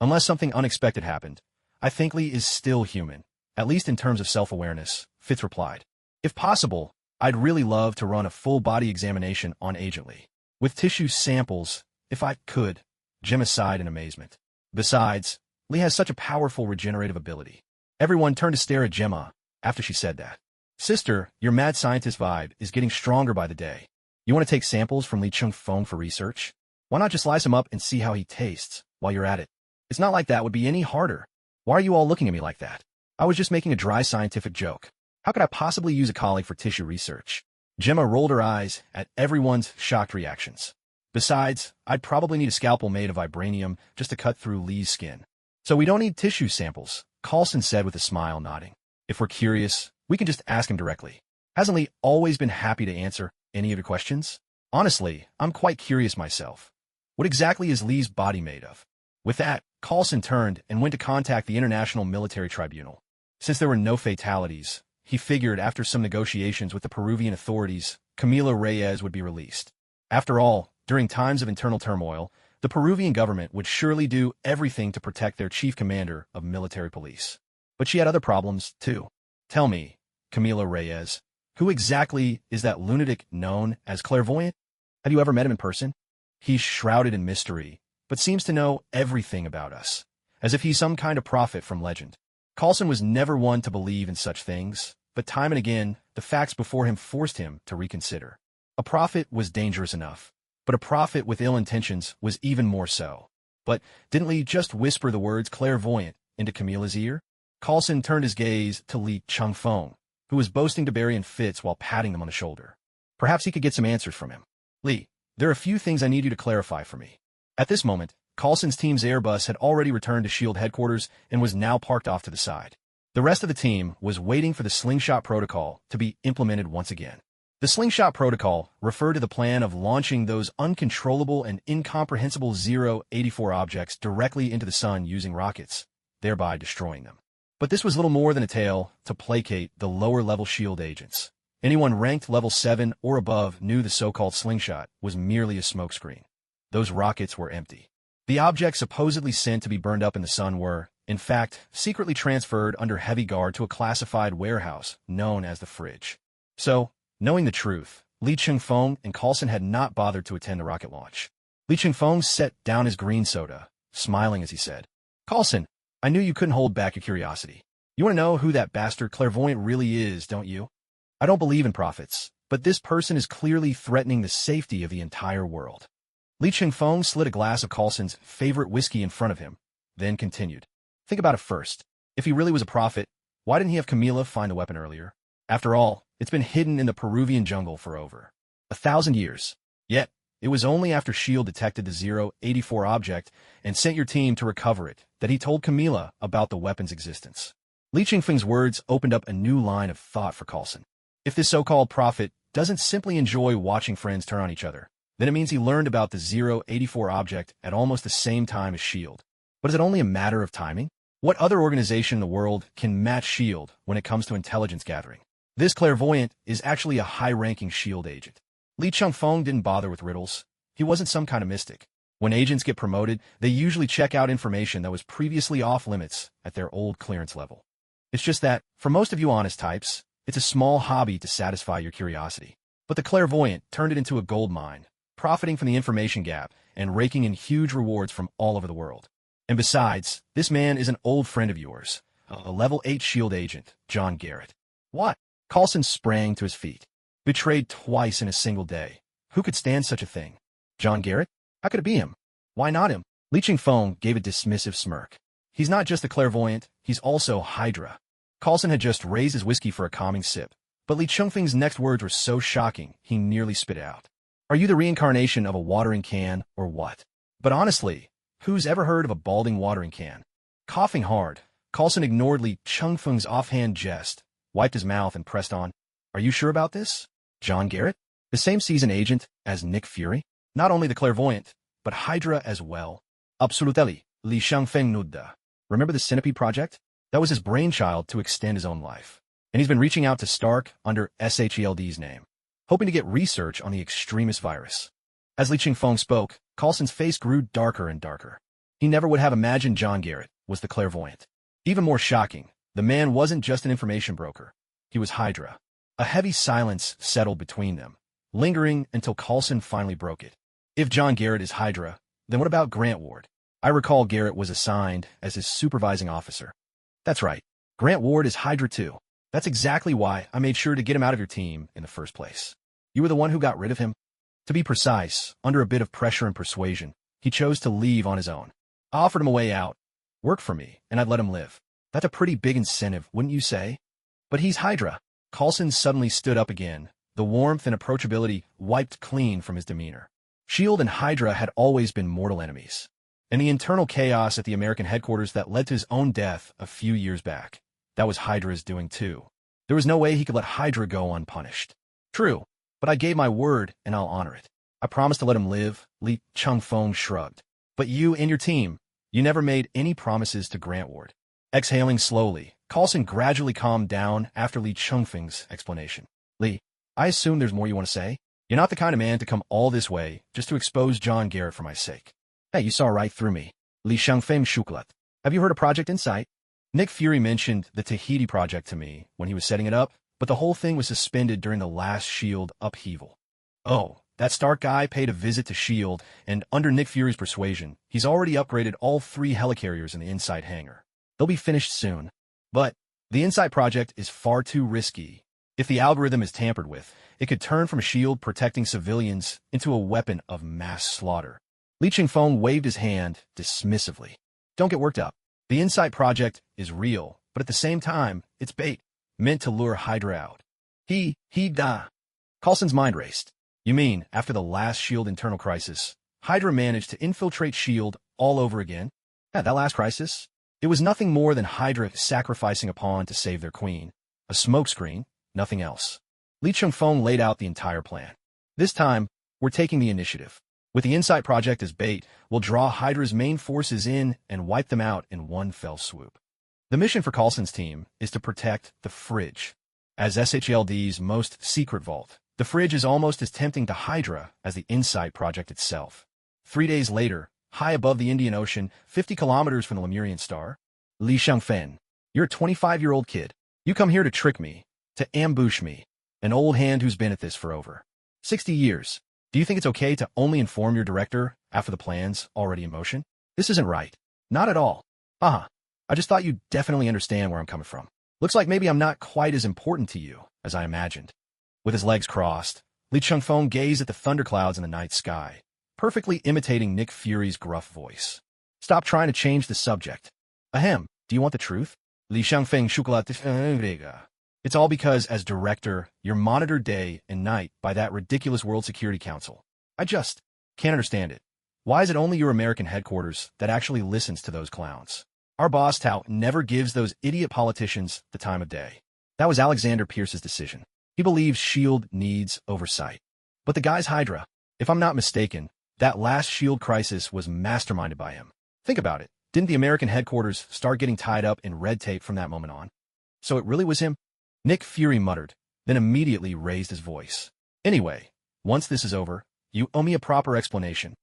Unless something unexpected happened, I think Li is still human, at least in terms of self-awareness, Fitz replied. If possible, I'd really love to run a full-body examination on Agent Li. With tissue samples, if I could, Gemma sighed in amazement. Besides, Li has such a powerful regenerative ability. Everyone turned to stare at Gemma after she said that. Sister, your mad scientist vibe is getting stronger by the day. You want to take samples from Li Changfeng for research? Why not just slice him up and see how he tastes while you're at it? It's not like that would be any harder. Why are you all looking at me like that? I was just making a dry scientific joke. How could I possibly use a colleague for tissue research? Gemma rolled her eyes at everyone's shocked reactions. Besides, I'd probably need a scalpel made of vibranium just to cut through Li's skin. So we don't need tissue samples, Coulson said with a smile, nodding. If we're curious, we can just ask him directly. Hasn't Li always been happy to answer any of your questions? Honestly, I'm quite curious myself. What exactly is Li's body made of? With that, Coulson turned and went to contact the International Military Tribunal. Since there were no fatalities, he figured after some negotiations with the Peruvian authorities, Camila Reyes would be released. After all, during times of internal turmoil, the Peruvian government would surely do everything to protect their chief commander of military police. But she had other problems, too. Tell me, Camila Reyes, who exactly is that lunatic known as Clairvoyant? Have you ever met him in person? He's shrouded in mystery, but seems to know everything about us, as if he's some kind of prophet from legend. Coulson was never one to believe in such things, but time and again, the facts before him forced him to reconsider. A prophet was dangerous enough, but a prophet with ill intentions was even more so. But didn't Li just whisper the words clairvoyant into Camila's ear? Coulson turned his gaze to Li Changfeng, who was boasting to Barry in fits while patting them on the shoulder. Perhaps he could get some answers from him. Lee, there are a few things I need you to clarify for me. At this moment, Coulson's team's Airbus had already returned to S.H.I.E.L.D. headquarters and was now parked off to the side. The rest of the team was waiting for the slingshot protocol to be implemented once again. The slingshot protocol referred to the plan of launching those uncontrollable and incomprehensible 084 objects directly into the sun using rockets, thereby destroying them. But this was little more than a tale to placate the lower-level S.H.I.E.L.D. agents. Anyone ranked level 7 or above knew the so-called slingshot was merely a smokescreen. Those rockets were empty. The objects supposedly sent to be burned up in the sun were, in fact, secretly transferred under heavy guard to a classified warehouse known as the fridge. So, knowing the truth, Lee Chung-fong and Coulson had not bothered to attend the rocket launch. Lee Chung-fong set down his green soda, smiling as he said, "Coulson, I knew you couldn't hold back your curiosity. You want to know who that bastard clairvoyant really is, don't you? I don't believe in prophets, but this person is clearly threatening the safety of the entire world." Lee Chung-fong slid a glass of Coulson's favorite whiskey in front of him, then continued. "Think about it first. If he really was a prophet, why didn't he have Camila find the weapon earlier? After all, it's been hidden in the Peruvian jungle for over 1,000 years. Yet, it was only after S.H.I.E.L.D. detected the 084 object and sent your team to recover it that he told Camila about the weapon's existence." Lee Chung-feng's words opened up a new line of thought for Coulson. If this so-called prophet doesn't simply enjoy watching friends turn on each other, then it means he learned about the 084 object at almost the same time as S.H.I.E.L.D. But is it only a matter of timing? What other organization in the world can match S.H.I.E.L.D. when it comes to intelligence gathering? This clairvoyant is actually a high-ranking S.H.I.E.L.D. agent. Lee Chung-fong didn't bother with riddles. He wasn't some kind of mystic. When agents get promoted, they usually check out information that was previously off-limits at their old clearance level. It's just that, for most of you honest types, it's a small hobby to satisfy your curiosity. But the clairvoyant turned it into a gold mine, profiting from the information gap and raking in huge rewards from all over the world. And besides, this man is an old friend of yours, a level 8 S.H.I.E.L.D. agent, John Garrett. What? Coulson sprang to his feet. Betrayed twice in a single day. Who could stand such a thing? John Garrett? How could it be him? Why not him? Lee Chung-fong gave a dismissive smirk. He's not just a clairvoyant, he's also Hydra. Coulson had just raised his whiskey for a calming sip, but Lee Chung-feng's next words were so shocking he nearly spit out. Are you the reincarnation of a watering can, or what? But honestly, who's ever heard of a balding watering can? Coughing hard, Coulson ignored Lee Chung-feng's offhand jest, wiped his mouth and pressed on. Are you sure about this? John Garrett? The same season agent as Nick Fury? Not only the clairvoyant, but Hydra as well. Absolutely, Lee Chung-feng nudda. Remember the Centipede Project? That was his brainchild to extend his own life. And he's been reaching out to Stark under SHIELD's name, hoping to get research on the extremist virus. As Lee Chung-feng spoke, Coulson's face grew darker and darker. He never would have imagined John Garrett was the clairvoyant. Even more shocking, the man wasn't just an information broker. He was Hydra. A heavy silence settled between them, lingering until Coulson finally broke it. If John Garrett is Hydra, then what about Grant Ward? I recall Garrett was assigned as his supervising officer. That's right. Grant Ward is Hydra too. That's exactly why I made sure to get him out of your team in the first place. You were the one who got rid of him. To be precise, under a bit of pressure and persuasion, he chose to leave on his own. I offered him a way out. Work for me, and I'd let him live. That's a pretty big incentive, wouldn't you say? But he's Hydra. Coulson suddenly stood up again, the warmth and approachability wiped clean from his demeanor. S.H.I.E.L.D. and Hydra had always been mortal enemies. And the internal chaos at the American headquarters that led to his own death a few years back, that was Hydra's doing too. There was no way he could let Hydra go unpunished. True, but I gave my word and I'll honor it. I promised to let him live, Lee Chung-feng shrugged. But you and your team, you never made any promises to Grant Ward. Exhaling slowly, Coulson gradually calmed down after Lee Chung-feng's explanation. Lee, I assume there's more you want to say? You're not the kind of man to come all this way just to expose John Garrett for my sake. Hey, you saw right through me. Lee Chung-feng shuklat. Have you heard of Project Insight? Nick Fury mentioned the Tahiti project to me when he was setting it up, but the whole thing was suspended during the last S.H.I.E.L.D. upheaval. Oh, that Stark guy paid a visit to S.H.I.E.L.D., and under Nick Fury's persuasion, he's already upgraded all 3 helicarriers in the Insight hangar. They'll be finished soon. But the Insight project is far too risky. If the algorithm is tampered with, it could turn from a shield protecting civilians into a weapon of mass slaughter. Lee Chung-feng waved his hand dismissively. Don't get worked up. The Insight project is real, but at the same time, it's bait. meant to lure Hydra out. Da. Coulson's mind raced. You mean, after the last S.H.I.E.L.D. internal crisis, Hydra managed to infiltrate S.H.I.E.L.D. all over again? Yeah, that last crisis? It was nothing more than Hydra sacrificing a pawn to save their queen. A smokescreen, nothing else. Lee Chung-fong laid out the entire plan. This time, we're taking the initiative. With the Insight Project as bait, we'll draw Hydra's main forces in and wipe them out in one fell swoop. The mission for Coulson's team is to protect the fridge. As SHLD's most secret vault, the fridge is almost as tempting to Hydra as the Insight Project itself. 3 days later, high above the Indian Ocean, 50 kilometers from the Lemurian star, Li Shangfen, you're a 25-year-old kid. You come here to trick me, to ambush me, an old hand who's been at this for over 60 years. Do you think it's okay to only inform your director after the plan's already in motion? This isn't right. Not at all. I just thought you'd definitely understand where I'm coming from. Looks like maybe I'm not quite as important to you as I imagined. With his legs crossed, Lee Chung-fong gazed at the thunderclouds in the night sky, perfectly imitating Nick Fury's gruff voice. Stop trying to change the subject. Ahem, do you want the truth? Li Shangfeng Shukulat. It's all because, as director, you're monitored day and night by that ridiculous World Security Council. I just can't understand it. Why is it only your American headquarters that actually listens to those clowns? Our boss Tao never gives those idiot politicians the time of day. That was Alexander Pierce's decision. He believes S.H.I.E.L.D. needs oversight. But the guy's Hydra. If I'm not mistaken, that last S.H.I.E.L.D. crisis was masterminded by him. Think about it. Didn't the American headquarters start getting tied up in red tape from that moment on? So it really was him? Nick Fury muttered, then immediately raised his voice. Anyway, once this is over, you owe me a proper explanation.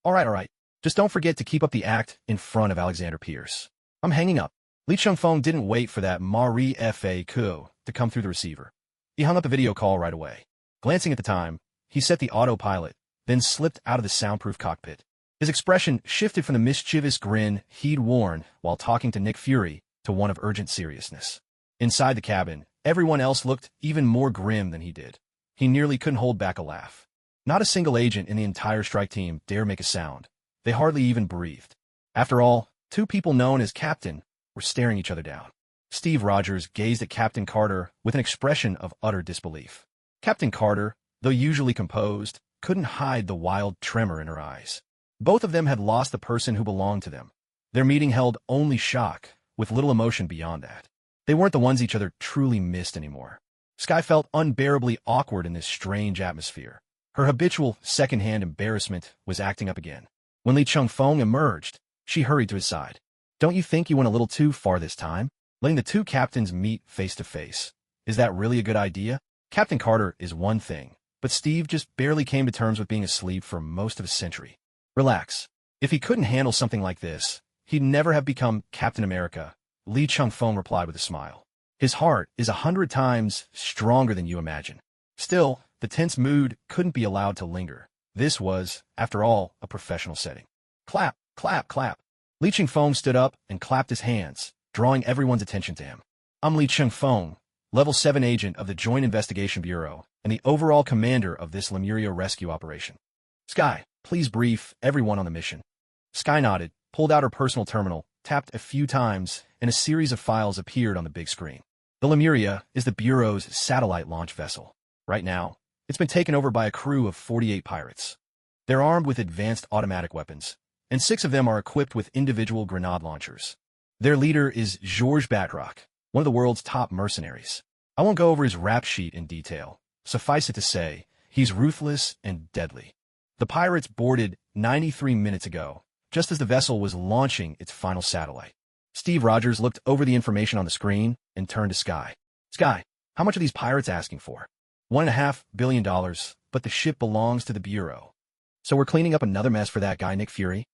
All right. Just don't forget to keep up the act in front of Alexander Pierce. I'm hanging up. Lee Chung-fong didn't wait for that Marie FAQ to come through the receiver. He hung up the video call right away. Glancing at the time, he set the autopilot, then slipped out of the soundproof cockpit. His expression shifted from the mischievous grin he'd worn while talking to Nick Fury to one of urgent seriousness. Inside the cabin, everyone else looked even more grim than he did. He nearly couldn't hold back a laugh. Not a single agent in the entire strike team dared make a sound. They hardly even breathed. After all, two people known as Captain were staring each other down. Steve Rogers gazed at Captain Carter with an expression of utter disbelief. Captain Carter, though usually composed, couldn't hide the wild tremor in her eyes. Both of them had lost the person who belonged to them. Their meeting held only shock, with little emotion beyond that. They weren't the ones each other truly missed anymore. Sky felt unbearably awkward in this strange atmosphere. Her habitual second-hand embarrassment was acting up again. When Lee Chung-fong emerged, she hurried to his side. Don't you think you went a little too far this time? Letting the two captains meet face to face. Is that really a good idea? Captain Carter is one thing, but Steve just barely came to terms with being asleep for most of a century. Relax. If he couldn't handle something like this, he'd never have become Captain America, Lee Chung-fong replied with a smile. His heart is 100 times stronger than you imagine. Still, the tense mood couldn't be allowed to linger. This was, after all, a professional setting. Clap, clap, clap. Lee Chung-fong stood up and clapped his hands, drawing everyone's attention to him. I'm Lee Chung-fong, Level 7 agent of the Joint Investigation Bureau and the overall commander of this Lemuria rescue operation. Sky, please brief everyone on the mission. Sky nodded, pulled out her personal terminal, tapped a few times, and a series of files appeared on the big screen. The Lemuria is the Bureau's satellite launch vessel. Right now, it's been taken over by a crew of 48 pirates. They're armed with advanced automatic weapons, and 6 of them are equipped with individual grenade launchers. Their leader is Georges Batroc, one of the world's top mercenaries. I won't go over his rap sheet in detail. Suffice it to say, he's ruthless and deadly. The pirates boarded 93 minutes ago, just as the vessel was launching its final satellite. Steve Rogers looked over the information on the screen and turned to Sky. Sky, how much are these pirates asking for? $1.5 billion, but the ship belongs to the Bureau. So we're cleaning up another mess for that guy Nick Fury?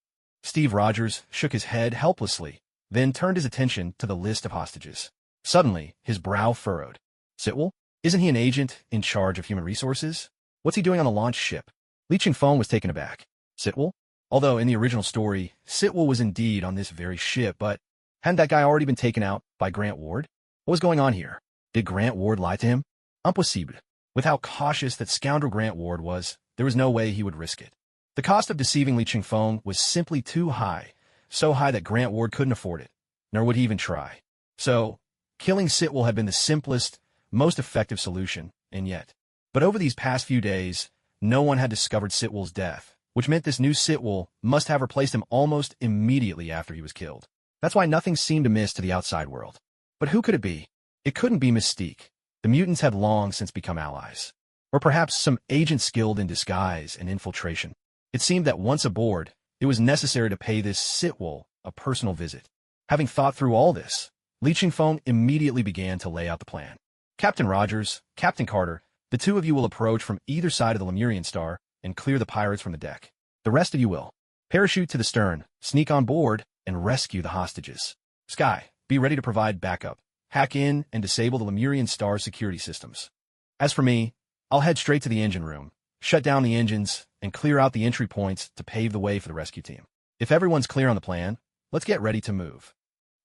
Steve Rogers shook his head helplessly, then turned his attention to the list of hostages. Suddenly, his brow furrowed. Sitwell? Isn't he an agent in charge of human resources? What's he doing on the launch ship? Lee Chung-fong was taken aback. Sitwell? Although in the original story, Sitwell was indeed on this very ship, but hadn't that guy already been taken out by Grant Ward? What was going on here? Did Grant Ward lie to him? Impossible. With how cautious that scoundrel Grant Ward was, there was no way he would risk it. The cost of deceiving Lee Chung-fong was simply too high, so high that Grant Ward couldn't afford it, nor would he even try. So, Killing Sitwell had been the simplest, most effective solution, and yet. But over these past few days, no one had discovered Sitwell's death, which meant this new Sitwell must have replaced him almost immediately after he was killed. That's why nothing seemed amiss to the outside world. But who could it be? It couldn't be Mystique. The mutants had long since become allies. Or perhaps some agent skilled in disguise and infiltration. It seemed that once aboard, it was necessary to pay this Sitwell a personal visit. Having thought through all this, Li Chingfeng immediately began to lay out the plan. Captain Rogers, Captain Carter, the two of you will approach from either side of the Lemurian star and clear the pirates from the deck. The rest of you will parachute to the stern, sneak on board, and rescue the hostages. Sky, be ready to provide backup. Hack in and disable the Lemurian star's security systems. As for me, I'll head straight to the engine room, shut down the engines, and clear out the entry points to pave the way for the rescue team. If everyone's clear on the plan, let's get ready to move.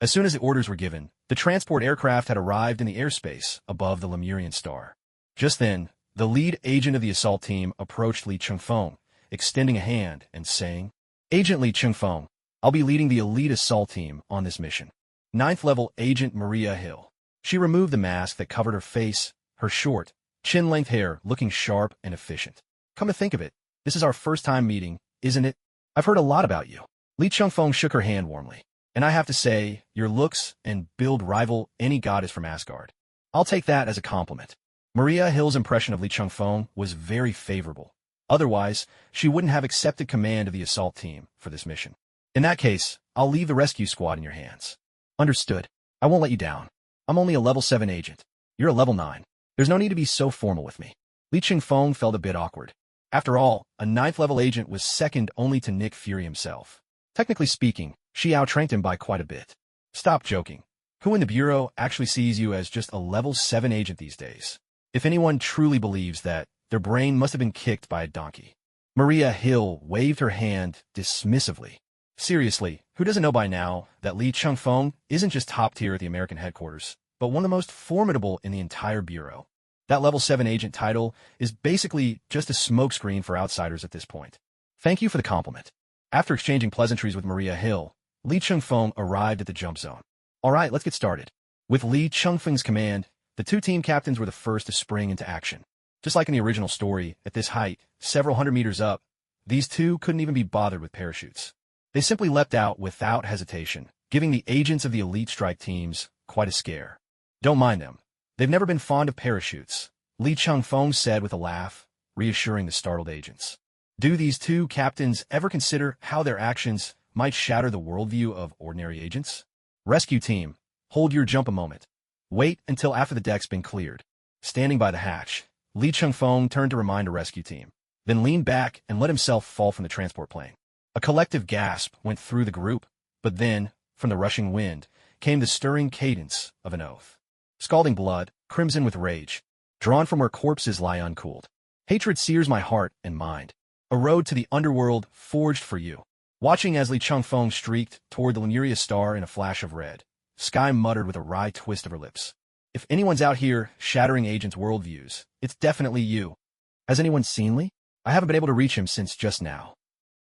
As soon as the orders were given, the transport aircraft had arrived in the airspace above the Lemurian star. Just then, the lead agent of the assault team approached Li Chingfeng, extending a hand and saying, "Agent Li Chingfeng, I'll be leading the elite assault team on this mission. 9th level Agent Maria Hill." She removed the mask that covered her face, her short, chin-length hair looking sharp and efficient. "Come to think of it, this is our first time meeting, isn't it? I've heard a lot about you." Li Chingfeng shook her hand warmly. "And I have to say, your looks and build rival any goddess from Asgard. I'll take that as a compliment." Maria Hill's impression of Li Chingfeng was very favorable. Otherwise, she wouldn't have accepted command of the assault team for this mission. "In that case, I'll leave the rescue squad in your hands." "Understood. I won't let you down. I'm only a level 7 agent. You're a level 9. There's no need to be so formal with me." Li Chingfeng felt a bit awkward. After all, a 9th level agent was second only to Nick Fury himself. Technically speaking, she outranked him by quite a bit. "Stop joking. Who in the Bureau actually sees you as just a level 7 agent these days? If anyone truly believes that, their brain must have been kicked by a donkey." Maria Hill waved her hand dismissively. Seriously, who doesn't know by now that Li Chingfeng isn't just top tier at the American headquarters, but one of the most formidable in the entire Bureau? That level 7 agent title is basically just a smokescreen for outsiders at this point. "Thank you for the compliment." After exchanging pleasantries with Maria Hill, Li Chingfeng arrived at the jump zone. "All right, let's get started." With Li Chingfeng's command, the two team captains were the first to spring into action. Just like in the original story, at this height, several hundred meters up, these two couldn't even be bothered with parachutes. They simply leapt out without hesitation, giving the agents of the elite strike teams quite a scare. "Don't mind them. They've never been fond of parachutes," Li Chingfeng said with a laugh, reassuring the startled agents. Do these two captains ever consider how their actions might shatter the worldview of ordinary agents? "Rescue team, hold your jump a moment. Wait until after the deck's been cleared." Standing by the hatch, Li Chingfeng turned to remind a rescue team, then leaned back and let himself fall from the transport plane. A collective gasp went through the group, but then, from the rushing wind, came the stirring cadence of an oath. "Scalding blood, crimson with rage, drawn from where corpses lie uncooled. Hatred sears my heart and mind. A road to the underworld forged for you." Watching as Li Chingfeng streaked toward the Lemuria star in a flash of red, Sky muttered with a wry twist of her lips. "If anyone's out here shattering agents' worldviews, it's definitely you." "Has anyone seen Li? I haven't been able to reach him since just now."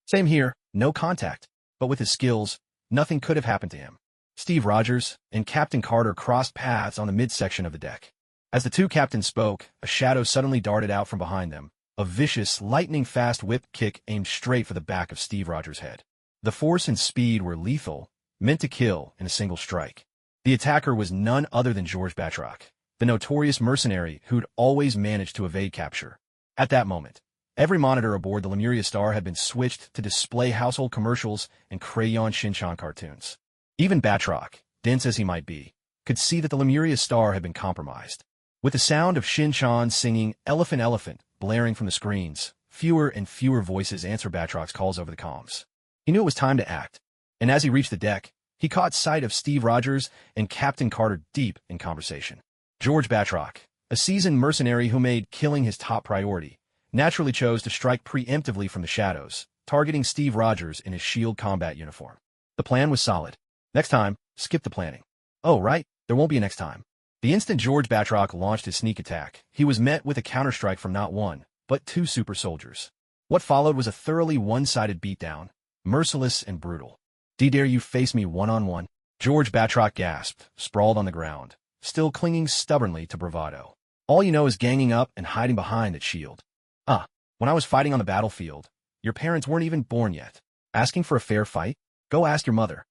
"Same here, no contact. But with his skills, nothing could have happened to him." Steve Rogers and Captain Carter crossed paths on the midsection of the deck. As the two captains spoke, a shadow suddenly darted out from behind them. A vicious, lightning-fast whip kick aimed straight for the back of Steve Rogers' head. The force and speed were lethal, meant to kill in a single strike. The attacker was none other than George Batroc, the notorious mercenary who'd always managed to evade capture. At that moment, every monitor aboard the Lemuria star had been switched to display household commercials and Crayon Shin-chan cartoons. Even Batroc, dense as he might be, could see that the Lemuria star had been compromised. With the sound of Shin-chan singing Elephant Elephant blaring from the screens, fewer and fewer voices answered Batroc's calls over the comms. He knew it was time to act, and as he reached the deck, he caught sight of Steve Rogers and Captain Carter deep in conversation. George Batroc, a seasoned mercenary who made killing his top priority, naturally chose to strike preemptively from the shadows, targeting Steve Rogers in his SHIELD combat uniform. The plan was solid. Next time, skip the planning. Oh, right, there won't be a next time. The instant George Batroc launched his sneak attack, he was met with a counterstrike from not one, but two super soldiers. What followed was a thoroughly one-sided beatdown, merciless and brutal. "Dare you face me one-on-one?" George Batroc gasped, sprawled on the ground, still clinging stubbornly to bravado. All you know is ganging up and hiding behind that shield. When I was fighting on the battlefield, your parents weren't even born yet. Asking for a fair fight? Go ask your mother.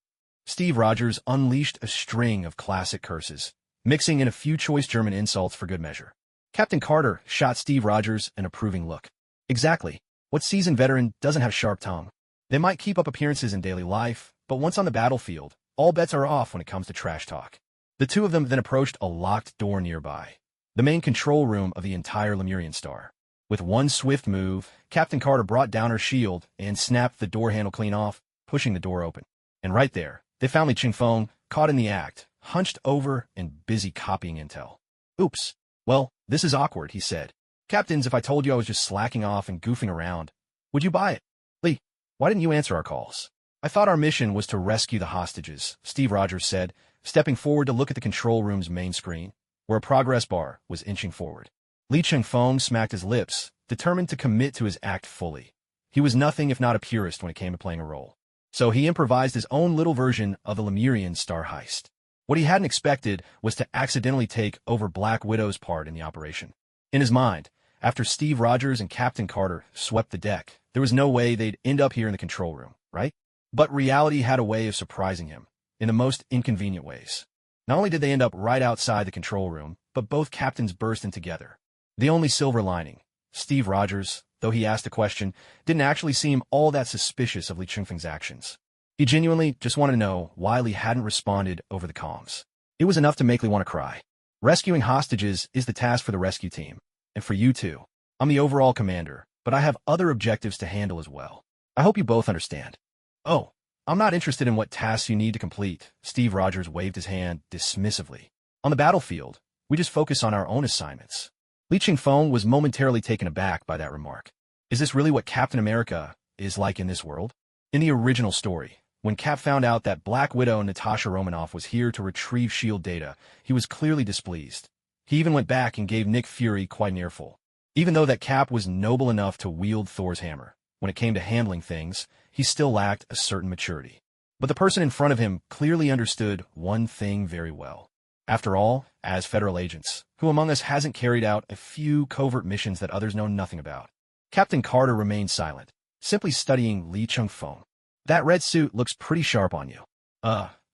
Steve Rogers unleashed a string of classic curses, mixing in a few choice German insults for good measure. Captain Carter shot Steve Rogers an approving look. Exactly. What seasoned veteran doesn't have a sharp tongue? They might keep up appearances in daily life, but once on the battlefield, all bets are off when it comes to trash talk. The two of them then approached a locked door nearby, the main control room of the entire Lemurian star. With one swift move, Captain Carter brought down her shield and snapped the door handle clean off, pushing the door open. And right there, they found Li Chingfeng, caught in the act, hunched over and busy copying intel. Oops. Well, this is awkward, he said. Captains, if I told you I was just slacking off and goofing around, would you buy it? Li, why didn't you answer our calls? I thought our mission was to rescue the hostages, Steve Rogers said, stepping forward to look at the control room's main screen, where a progress bar was inching forward. Li Chingfeng smacked his lips, determined to commit to his act fully. He was nothing if not a purist when it came to playing a role. So he improvised his own little version of the Lemurian star heist. What he hadn't expected was to accidentally take over Black Widow's part in the operation. In his mind, after Steve Rogers and Captain Carter swept the deck, there was no way they'd end up here in the control room, right? But reality had a way of surprising him, in the most inconvenient ways. Not only did they end up right outside the control room, but both captains burst in together. The only silver lining, Steve Rogers, though he asked a question, didn't actually seem all that suspicious of Li Chingfeng's actions. He genuinely just wanted to know why Li hadn't responded over the comms. It was enough to make Li want to cry. Rescuing hostages is the task for the rescue team, and for you too. I'm the overall commander, but I have other objectives to handle as well. I hope you both understand. Oh, I'm not interested in what tasks you need to complete, Steve Rogers waved his hand dismissively. On the battlefield, we just focus on our own assignments. Li Chingfeng was momentarily taken aback by that remark. Is this really what Captain America is like in this world? In the original story, when Cap found out that Black Widow Natasha Romanoff was here to retrieve S.H.I.E.L.D. data, he was clearly displeased. He even went back and gave Nick Fury quite an earful. Even though that Cap was noble enough to wield Thor's hammer, when it came to handling things, he still lacked a certain maturity. But the person in front of him clearly understood one thing very well. After all, as federal agents, who among us hasn't carried out a few covert missions that others know nothing about? Captain Carter remained silent, simply studying Li Chingfeng. That red suit looks pretty sharp on you.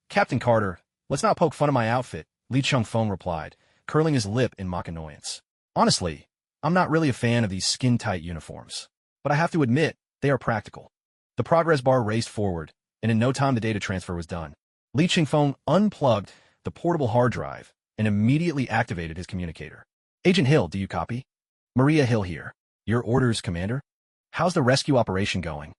Captain Carter, let's not poke fun at my outfit, Li Chingfeng replied, curling his lip in mock annoyance. Honestly, I'm not really a fan of these skin-tight uniforms. But I have to admit, they are practical. The progress bar raced forward, and in no time the data transfer was done. Li Chingfeng unplugged the portable hard drive and immediately activated his communicator. Agent Hill, do you copy? Maria Hill here. Your orders, Commander? How's the rescue operation going?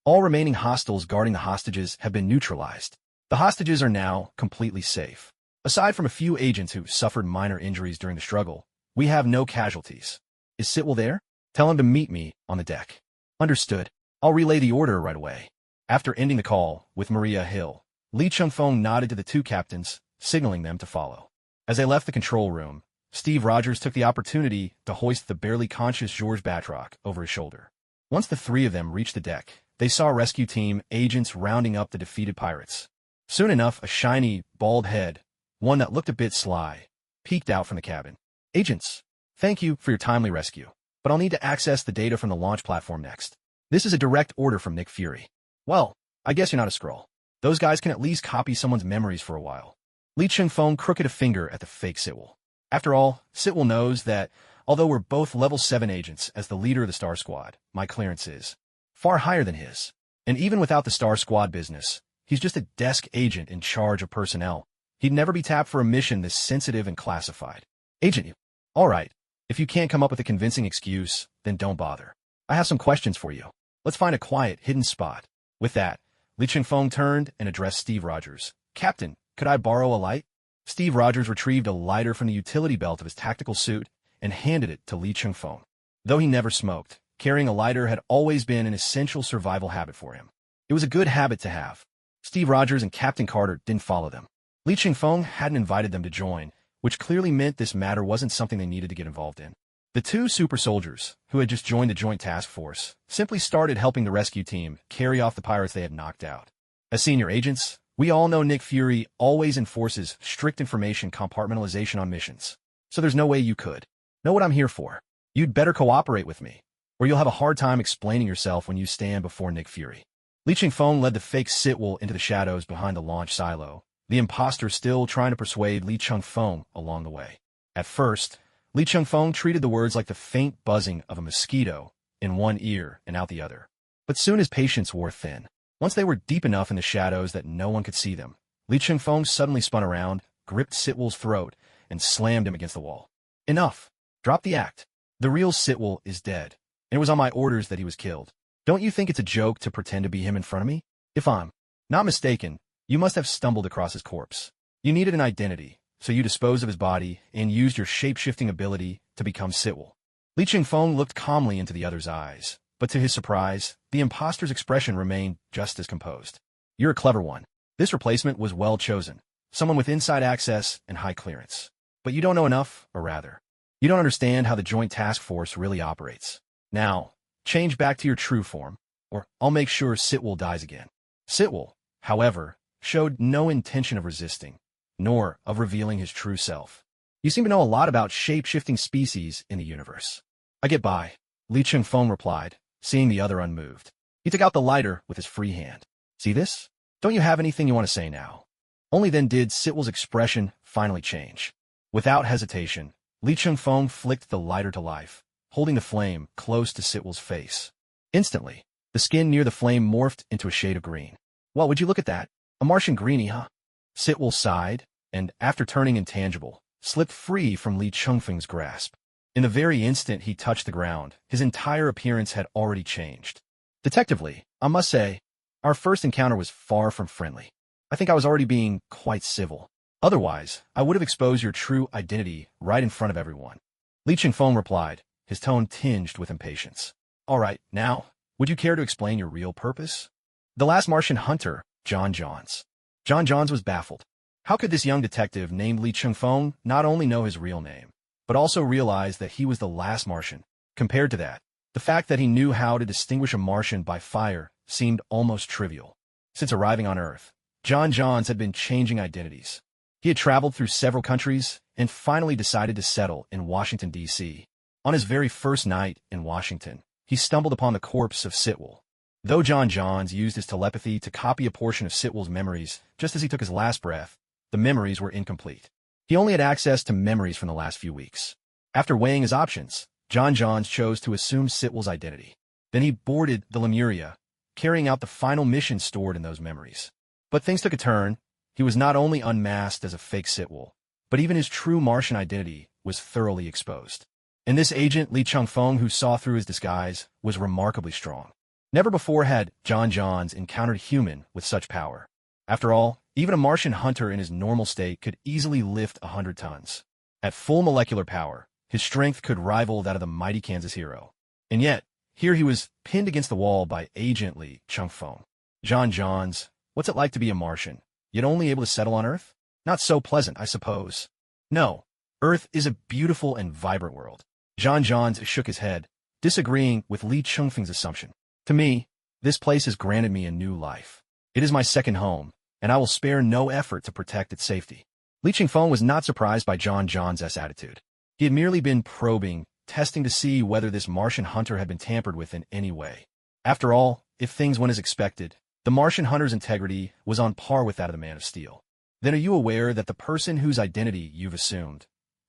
All remaining hostiles guarding the hostages have been neutralized. The hostages are now completely safe. Aside from a few agents who suffered minor injuries during the struggle, we have no casualties. Is Sitwell there? Tell him to meet me on the deck. Understood. I'll relay the order right away. After ending the call with Maria Hill, Li Chingfeng nodded to the two captains, signaling them to follow. As they left the control room, Steve Rogers took the opportunity to hoist the barely conscious George Batroc over his shoulder. Once the three of them reached the deck, they saw rescue team agents rounding up the defeated pirates. Soon enough, a shiny, bald head, one that looked a bit sly, peeked out from the cabin. Agents, thank you for your timely rescue, but I'll need to access the data from the launch platform next. This is a direct order from Nick Fury. Well, I guess you're not a Skrull. Those guys can at least copy someone's memories for a while. Li Chingfeng crooked a finger at the fake Sitwell. After all, Sitwell knows that, although we're both level 7 agents as the leader of the Star Squad, my clearance is far higher than his. And even without the Star Squad business, he's just a desk agent in charge of personnel. He'd never be tapped for a mission this sensitive and classified. Agent, you. All right. If you can't come up with a convincing excuse, then don't bother. I have some questions for you. Let's find a quiet, hidden spot. With that, Li Chingfeng turned and addressed Steve Rogers. Captain, could I borrow a light? Steve Rogers retrieved a lighter from the utility belt of his tactical suit and handed it to Li Chingfeng. Though he never smoked, carrying a lighter had always been an essential survival habit for him. It was a good habit to have. Steve Rogers and Captain Carter didn't follow them. Li Chingfeng hadn't invited them to join, which clearly meant this matter wasn't something they needed to get involved in. The two super soldiers, who had just joined the Joint Task Force, simply started helping the rescue team carry off the pirates they had knocked out. As senior agents, We all know Nick Fury always enforces strict information compartmentalization on missions, so there's no way you could know what I'm here for. You'd better cooperate with me, or you'll have a hard time explaining yourself when you stand before Nick Fury. Li Chengfeng led the fake Sitwell into the shadows behind the launch silo, the imposter still trying to persuade Li Chengfeng along the way. At first, Li Chengfeng treated the words like the faint buzzing of a mosquito in one ear and out the other. But soon his patience wore thin. Once they were deep enough in the shadows that no one could see them, Li Chengfeng suddenly spun around, gripped Sitwell's throat, and slammed him against the wall. Enough! Drop the act. The real Sitwell is dead, and it was on my orders that he was killed. Don't you think it's a joke to pretend to be him in front of me? If I'm not mistaken, you must have stumbled across his corpse. You needed an identity, so you disposed of his body and used your shape-shifting ability to become Sitwell. Li Chengfeng looked calmly into the other's eyes, but to his surprise, the imposter's expression remained just as composed. You're a clever one. This replacement was well chosen, someone with inside access and high clearance. But you don't know enough, or rather, you don't understand how the Joint Task Force really operates. Now, change back to your true form, or I'll make sure Sitwell dies again. Sitwell, however, showed no intention of resisting, nor of revealing his true self. You seem to know a lot about shape-shifting species in the universe. I get by, Li Chengfeng replied, seeing the other unmoved. He took out the lighter with his free hand. See this? Don't you have anything you want to say now? Only then did Sitwell's expression finally change. Without hesitation, Li Chengfeng flicked the lighter to life, holding the flame close to Sitwell's face. Instantly, the skin near the flame morphed into a shade of green. Well, would you look at that? A Martian greenie, huh? Sitwell sighed, and, after turning intangible, slipped free from Li Chengfeng's grasp. In the very instant he touched the ground, his entire appearance had already changed. Detectively, I must say, our first encounter was far from friendly. I think I was already being quite civil. Otherwise, I would have exposed your true identity right in front of everyone. Li Chengfeng replied, his tone tinged with impatience. All right, now, would you care to explain your real purpose? The last Martian hunter, John Johns. John Johns was baffled. How could this young detective named Li Chengfeng not only know his real name, but also realize that he was the last Martian? Compared to that, the fact that he knew how to distinguish a Martian by fire seemed almost trivial. Since arriving on Earth, John Johns had been changing identities. He had traveled through several countries and finally decided to settle in Washington, D.C. On his very first night in Washington, he stumbled upon the corpse of Sitwell. Though John Johns used his telepathy to copy a portion of Sitwell's memories just as he took his last breath, the memories were incomplete. He only had access to memories from the last few weeks. After weighing his options, John Johns chose to assume Sitwell's identity. Then he boarded the Lemuria, carrying out the final mission stored in those memories. But things took a turn. He was not only unmasked as a fake Sitwell, but even his true Martian identity was thoroughly exposed. And this agent, Li Chengfeng, who saw through his disguise, was remarkably strong. Never before had John Johns encountered a human with such power. After all, even a Martian hunter in his normal state could easily lift 100 tons. At full molecular power, his strength could rival that of the mighty Kansas hero. And yet, here he was pinned against the wall by Agent Li Chengfeng. John Johns, what's it like to be a Martian, yet only able to settle on Earth? Not so pleasant, I suppose. No, Earth is a beautiful and vibrant world. John Johns shook his head, disagreeing with Li Chengfeng's assumption. To me, this place has granted me a new life. It is my second home, and I will spare no effort to protect its safety. Li Chengfeng was not surprised by John Johns' attitude. He had merely been probing, testing to see whether this Martian hunter had been tampered with in any way. After all, if things went as expected, the Martian hunter's integrity was on par with that of the Man of Steel. Then are you aware that the person whose identity you've assumed,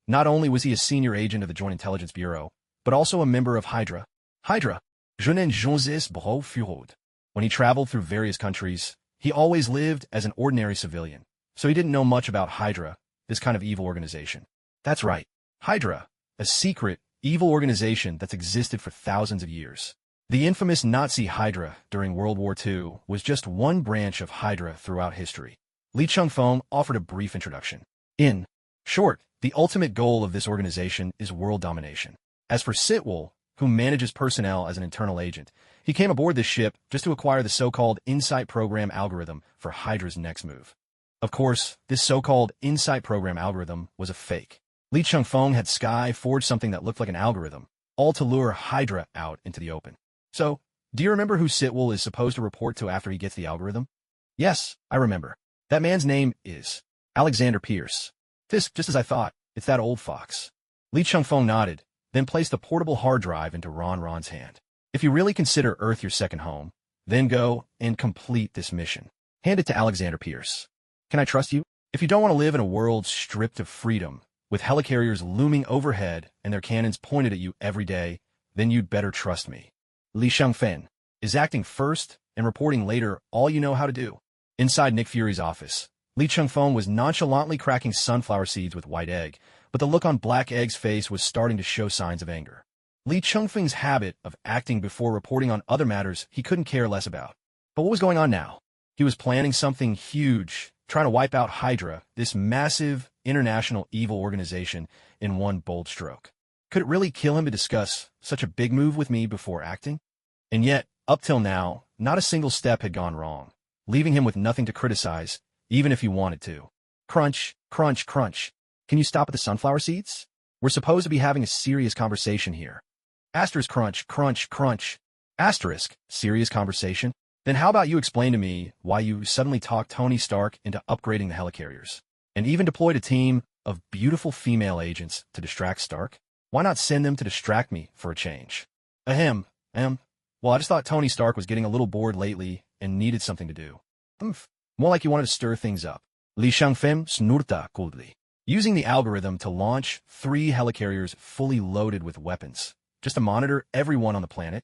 not only was he a senior agent of the Joint Intelligence Bureau, but also a member of Hydra? Hydra, je n'en Joseph Bro Furod. When he traveled through various countries, he always lived as an ordinary civilian, so he didn't know much about Hydra, this kind of evil organization. That's right, Hydra, a secret, evil organization that's existed for thousands of years. The infamous Nazi Hydra during World War II was just one branch of Hydra throughout history. Li Chengfeng offered a brief introduction. In short, the ultimate goal of this organization is world domination. As for Sitwell, who manages personnel as an internal agent, he came aboard this ship just to acquire the so-called Insight Program algorithm for Hydra's next move. Of course, this so-called Insight Program algorithm was a fake. Li Chengfeng had Sky forge something that looked like an algorithm, all to lure Hydra out into the open. So, do you remember who Sitwell is supposed to report to after he gets the algorithm? Yes, I remember. That man's name is Alexander Pierce. Fisk, just as I thought. It's that old fox. Li Chungfeng nodded, then placed the portable hard drive into Ron's hand. If you really consider Earth your second home, then go and complete this mission. Hand it to Alexander Pierce. Can I trust you? If you don't want to live in a world stripped of freedom, with helicarriers looming overhead and their cannons pointed at you every day, then you'd better trust me. Li Changfen is acting first and reporting later all you know how to do. Inside Nick Fury's office, Li Changfeng was nonchalantly cracking sunflower seeds with white egg, but the look on Black Egg's face was starting to show signs of anger. Li Changfeng's habit of acting before reporting on other matters he couldn't care less about. But what was going on now? He was planning something huge, trying to wipe out Hydra, this massive, international evil organization, in one bold stroke. Could it really kill him to discuss such a big move with me before acting? And yet, up till now, not a single step had gone wrong, leaving him with nothing to criticize, even if he wanted to. Crunch, crunch, crunch. Can you stop at the sunflower seeds? We're supposed to be having a serious conversation here. Asterisk crunch, crunch, crunch. Asterisk, serious conversation? Then how about you explain to me why you suddenly talked Tony Stark into upgrading the helicarriers, and even deployed a team of beautiful female agents to distract Stark? Why not send them to distract me for a change? Well, I just thought Tony Stark was getting a little bored lately and needed something to do. More like you wanted to stir things up. Li Shangfem snurta coldly. Using the algorithm to launch 3 helicarriers fully loaded with weapons, just to monitor everyone on the planet?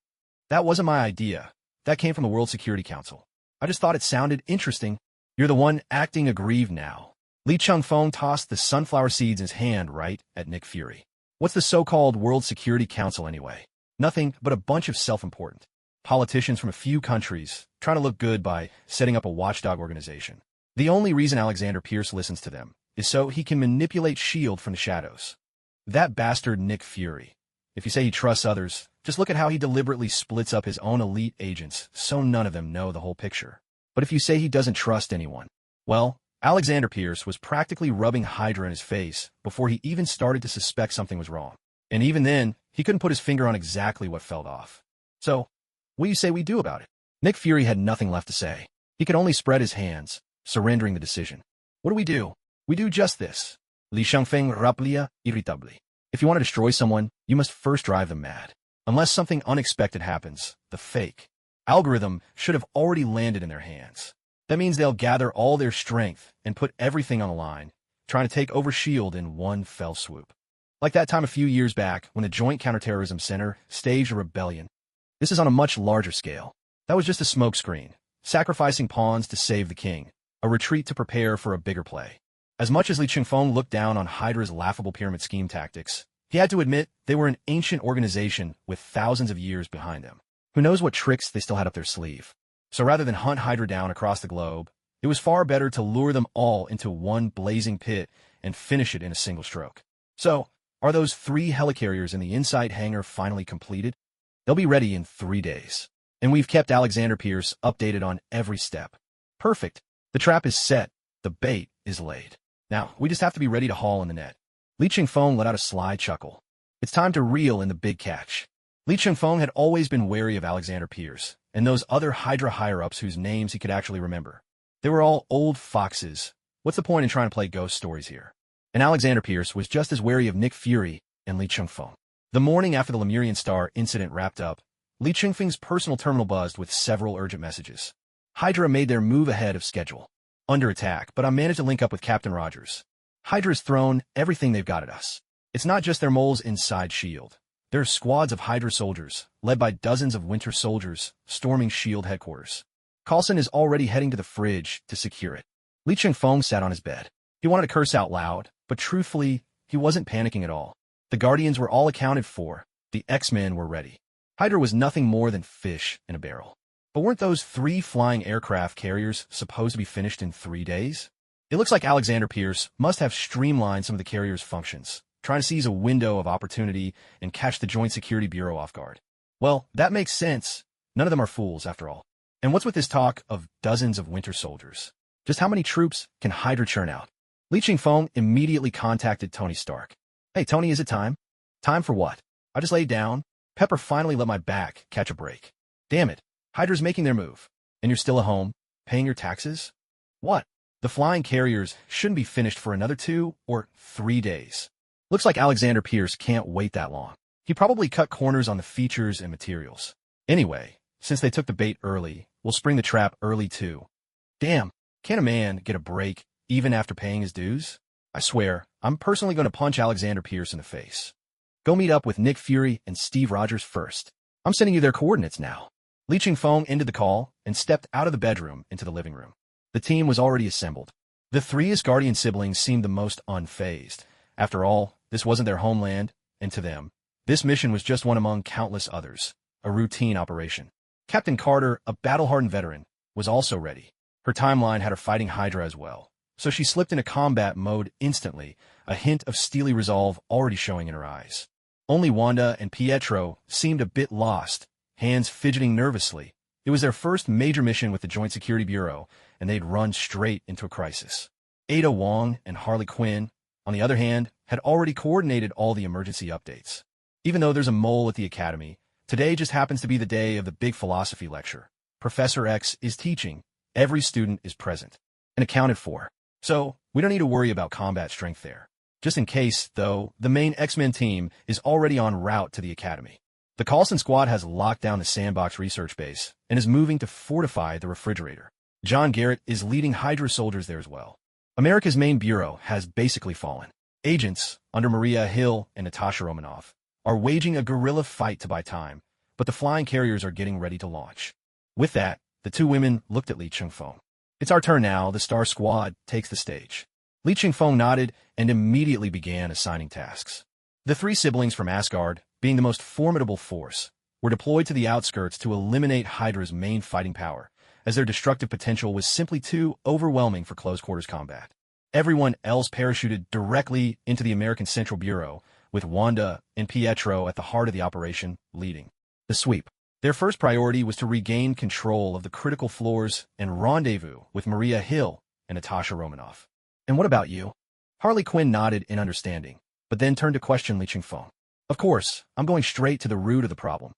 That wasn't my idea. That came from the World Security Council. I just thought it sounded interesting. You're the one acting aggrieved now. Li Changfeng tossed the sunflower seeds in his hand right at Nick Fury. What's the so-called World Security Council anyway? Nothing but a bunch of self-important politicians from a few countries trying to look good by setting up a watchdog organization. The only reason Alexander Pierce listens to them is so he can manipulate S.H.I.E.L.D. from the shadows. That bastard Nick Fury. If you say he trusts others, just look at how he deliberately splits up his own elite agents so none of them know the whole picture. But if you say he doesn't trust anyone, well, Alexander Pierce was practically rubbing Hydra in his face before he even started to suspect something was wrong. And even then, he couldn't put his finger on exactly what felt off. So, what do you say we do about it? Nick Fury had nothing left to say. He could only spread his hands, surrendering the decision. What do? We do just this. Li Shangfeng rapplia irritably. If you want to destroy someone, you must first drive them mad. Unless something unexpected happens, the fake algorithm should have already landed in their hands. That means they'll gather all their strength and put everything on the line, trying to take over S.H.I.E.L.D. in one fell swoop. Like that time a few years back when the Joint Counterterrorism Center staged a rebellion. This is on a much larger scale. That was just a smokescreen, sacrificing pawns to save the king, a retreat to prepare for a bigger play. As much as Li Changfeng looked down on Hydra's laughable pyramid scheme tactics, he had to admit they were an ancient organization with thousands of years behind them. Who knows what tricks they still had up their sleeve? So rather than hunt Hydra down across the globe, it was far better to lure them all into one blazing pit and finish it in a single stroke. So, are those 3 helicarriers in the inside hangar finally completed? They'll be ready in 3 days. And we've kept Alexander Pierce updated on every step. Perfect. The trap is set. The bait is laid. Now, we just have to be ready to haul in the net. Li Changfeng let out a sly chuckle. It's time to reel in the big catch. Li Changfeng had always been wary of Alexander Pierce and those other Hydra higher-ups whose names he could actually remember. They were all old foxes. What's the point in trying to play ghost stories here? And Alexander Pierce was just as wary of Nick Fury and Li Changfeng. The morning after the Lemurian Star incident wrapped up, Li Changfeng's personal terminal buzzed with several urgent messages. Hydra made their move ahead of schedule. Under attack, but I managed to link up with Captain Rogers. Hydra's thrown everything they've got at us. It's not just their moles inside S.H.I.E.L.D. There are squads of Hydra soldiers, led by dozens of Winter soldiers, storming S.H.I.E.L.D. headquarters. Coulson is already heading to the fridge to secure it. Li Changfeng sat on his bed. He wanted to curse out loud, but truthfully, he wasn't panicking at all. The Guardians were all accounted for. The X-Men were ready. Hydra was nothing more than fish in a barrel. But weren't those 3 flying aircraft carriers supposed to be finished in 3 days? It looks like Alexander Pierce must have streamlined some of the carrier's functions, trying to seize a window of opportunity and catch the Joint Security Bureau off guard. Well, that makes sense. None of them are fools, after all. And what's with this talk of dozens of Winter soldiers? Just how many troops can Hydra churn out? Li Changfeng immediately contacted Tony Stark. Hey, Tony, is it time? Time for what? I just laid down. Pepper finally let my back catch a break. Damn it. Hydra's making their move. And you're still at home, paying your taxes? What? The flying carriers shouldn't be finished for another 2 or 3 days. Looks like Alexander Pierce can't wait that long. He probably cut corners on the features and materials. Anyway, since they took the bait early, we'll spring the trap early too. Damn, can't a man get a break even after paying his dues? I swear, I'm personally going to punch Alexander Pierce in the face. Go meet up with Nick Fury and Steve Rogers first. I'm sending you their coordinates now. Li Chingfeng ended the call and stepped out of the bedroom into the living room. The team was already assembled. The three Asgardian siblings seemed the most unfazed. After all, this wasn't their homeland, and to them, this mission was just one among countless others, a routine operation. Captain Carter, a battle-hardened veteran, was also ready. Her timeline had her fighting Hydra as well, so she slipped into combat mode instantly, a hint of steely resolve already showing in her eyes. Only Wanda and Pietro seemed a bit lost, hands fidgeting nervously. It was their first major mission with the Joint Security Bureau, and they'd run straight into a crisis. Ada Wong and Harley Quinn, on the other hand, had already coordinated all the emergency updates. Even though there's a mole at the academy, today just happens to be the day of the big philosophy lecture. Professor X is teaching. Every student is present and accounted for. So, we don't need to worry about combat strength there. Just in case, though, the main X-Men team is already en route to the academy. The Coulson squad has locked down the sandbox research base and is moving to fortify the refrigerator. John Garrett is leading Hydra soldiers there as well. America's main bureau has basically fallen. Agents, under Maria Hill and Natasha Romanoff, are waging a guerrilla fight to buy time, but the flying carriers are getting ready to launch. With that, the two women looked at Li Chingfeng. It's our turn now, the Star Squad takes the stage. Li Chingfeng nodded and immediately began assigning tasks. The three siblings from Asgard, being the most formidable force, were deployed to the outskirts to eliminate Hydra's main fighting power, as their destructive potential was simply too overwhelming for close-quarters combat. Everyone else parachuted directly into the American Central Bureau, with Wanda and Pietro at the heart of the operation, leading the sweep. Their first priority was to regain control of the critical floors and rendezvous with Maria Hill and Natasha Romanoff. And what about you? Harley Quinn nodded in understanding, but then turned to question Li Chingfeng. Of course, I'm going straight to the root of the problem.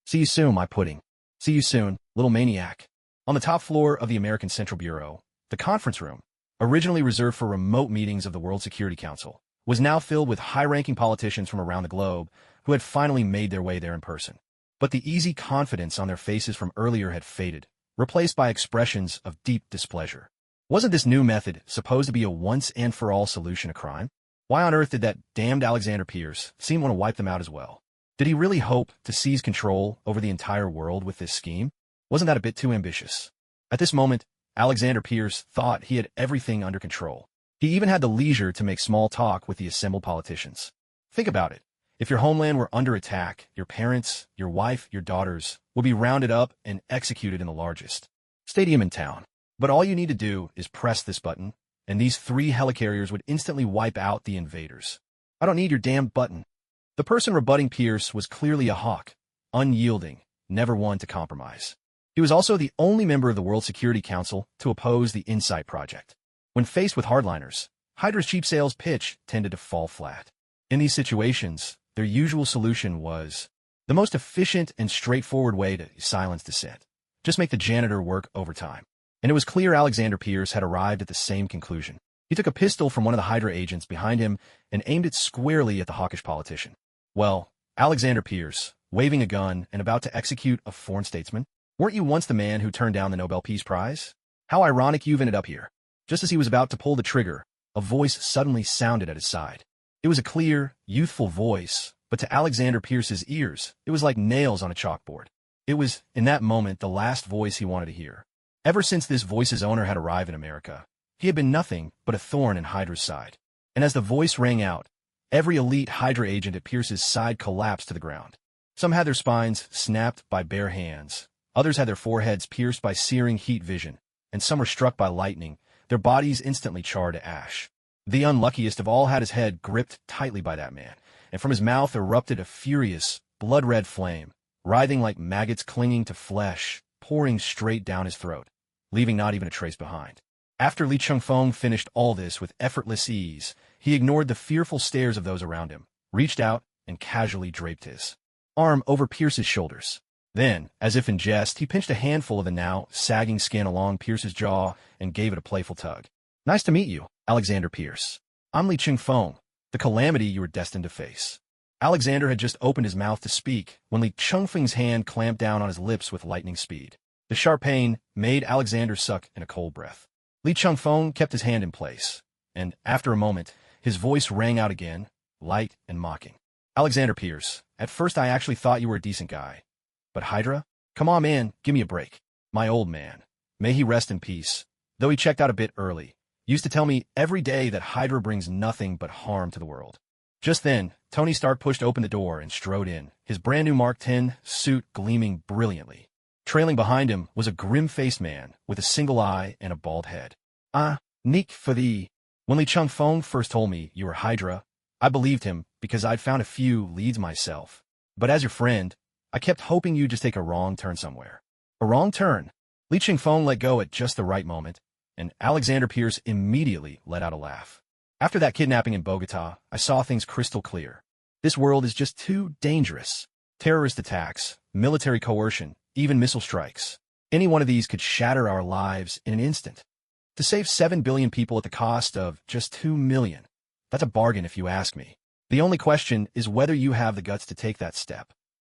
See you soon, my pudding. See you soon, little maniac. On the top floor of the American Central Bureau, the conference room, originally reserved for remote meetings of the World Security Council, was now filled with high-ranking politicians from around the globe who had finally made their way there in person. But the easy confidence on their faces from earlier had faded, replaced by expressions of deep displeasure. Wasn't this new method supposed to be a once-and-for-all solution to crime? Why on earth did that damned Alexander Pierce seem to want to wipe them out as well? Did he really hope to seize control over the entire world with this scheme? Wasn't that a bit too ambitious? At this moment, Alexander Pierce thought he had everything under control. He even had the leisure to make small talk with the assembled politicians. Think about it. If your homeland were under attack, your parents, your wife, your daughters would be rounded up and executed in the largest stadium in town. But all you need to do is press this button, and these three helicarriers would instantly wipe out the invaders. I don't need your damn button. The person rebutting Pierce was clearly a hawk, unyielding, never one to compromise. He was also the only member of the World Security Council to oppose the Insight Project. When faced with hardliners, Hydra's cheap sales pitch tended to fall flat. In these situations, their usual solution was the most efficient and straightforward way to silence dissent. Just make the janitor work overtime. And it was clear Alexander Pierce had arrived at the same conclusion. He took a pistol from one of the Hydra agents behind him and aimed it squarely at the hawkish politician. Well, Alexander Pierce, waving a gun and about to execute a foreign statesman? Weren't you once the man who turned down the Nobel Peace Prize? How ironic you've ended up here. Just as he was about to pull the trigger, a voice suddenly sounded at his side. It was a clear, youthful voice, but to Alexander Pierce's ears, it was like nails on a chalkboard. It was, in that moment, the last voice he wanted to hear. Ever since this voice's owner had arrived in America, he had been nothing but a thorn in Hydra's side. And as the voice rang out, every elite Hydra agent at Pierce's side collapsed to the ground. Some had their spines snapped by bare hands, others had their foreheads pierced by searing heat vision, and some were struck by lightning, their bodies instantly charred to ash. The unluckiest of all had his head gripped tightly by that man, and from his mouth erupted a furious, blood-red flame, writhing like maggots clinging to flesh, pouring straight down his throat, leaving not even a trace behind. After Li Chingfeng finished all this with effortless ease, he ignored the fearful stares of those around him, reached out, and casually draped his arm over Pierce's shoulders. Then, as if in jest, he pinched a handful of the now sagging skin along Pierce's jaw and gave it a playful tug. Nice to meet you, Alexander Pierce. I'm Li Ching-fong, the calamity you were destined to face. Alexander had just opened his mouth to speak when Li Ching-fong's hand clamped down on his lips with lightning speed. The sharp pain made Alexander suck in a cold breath. Li Ching-fong kept his hand in place, and after a moment, his voice rang out again, light and mocking. Alexander Pierce, at first I actually thought you were a decent guy. But Hydra? Come on, man, give me a break. My old man, may he rest in peace, though he checked out a bit early, used to tell me every day that Hydra brings nothing but harm to the world. Just then, Tony Stark pushed open the door and strode in, his brand-new Mark X suit gleaming brilliantly. Trailing behind him was a grim-faced man with a single eye and a bald head. Nick for thee. When Li Ching-fong first told me you were Hydra, I believed him because I'd found a few leads myself. But as your friend, I kept hoping you'd just take a wrong turn somewhere. A wrong turn? Li Ching-fong let go at just the right moment, and Alexander Pierce immediately let out a laugh. After that kidnapping in Bogota, I saw things crystal clear. This world is just too dangerous. Terrorist attacks, military coercion, even missile strikes. Any one of these could shatter our lives in an instant. To save 7 billion people at the cost of just 2 million. That's a bargain if you ask me. The only question is whether you have the guts to take that step.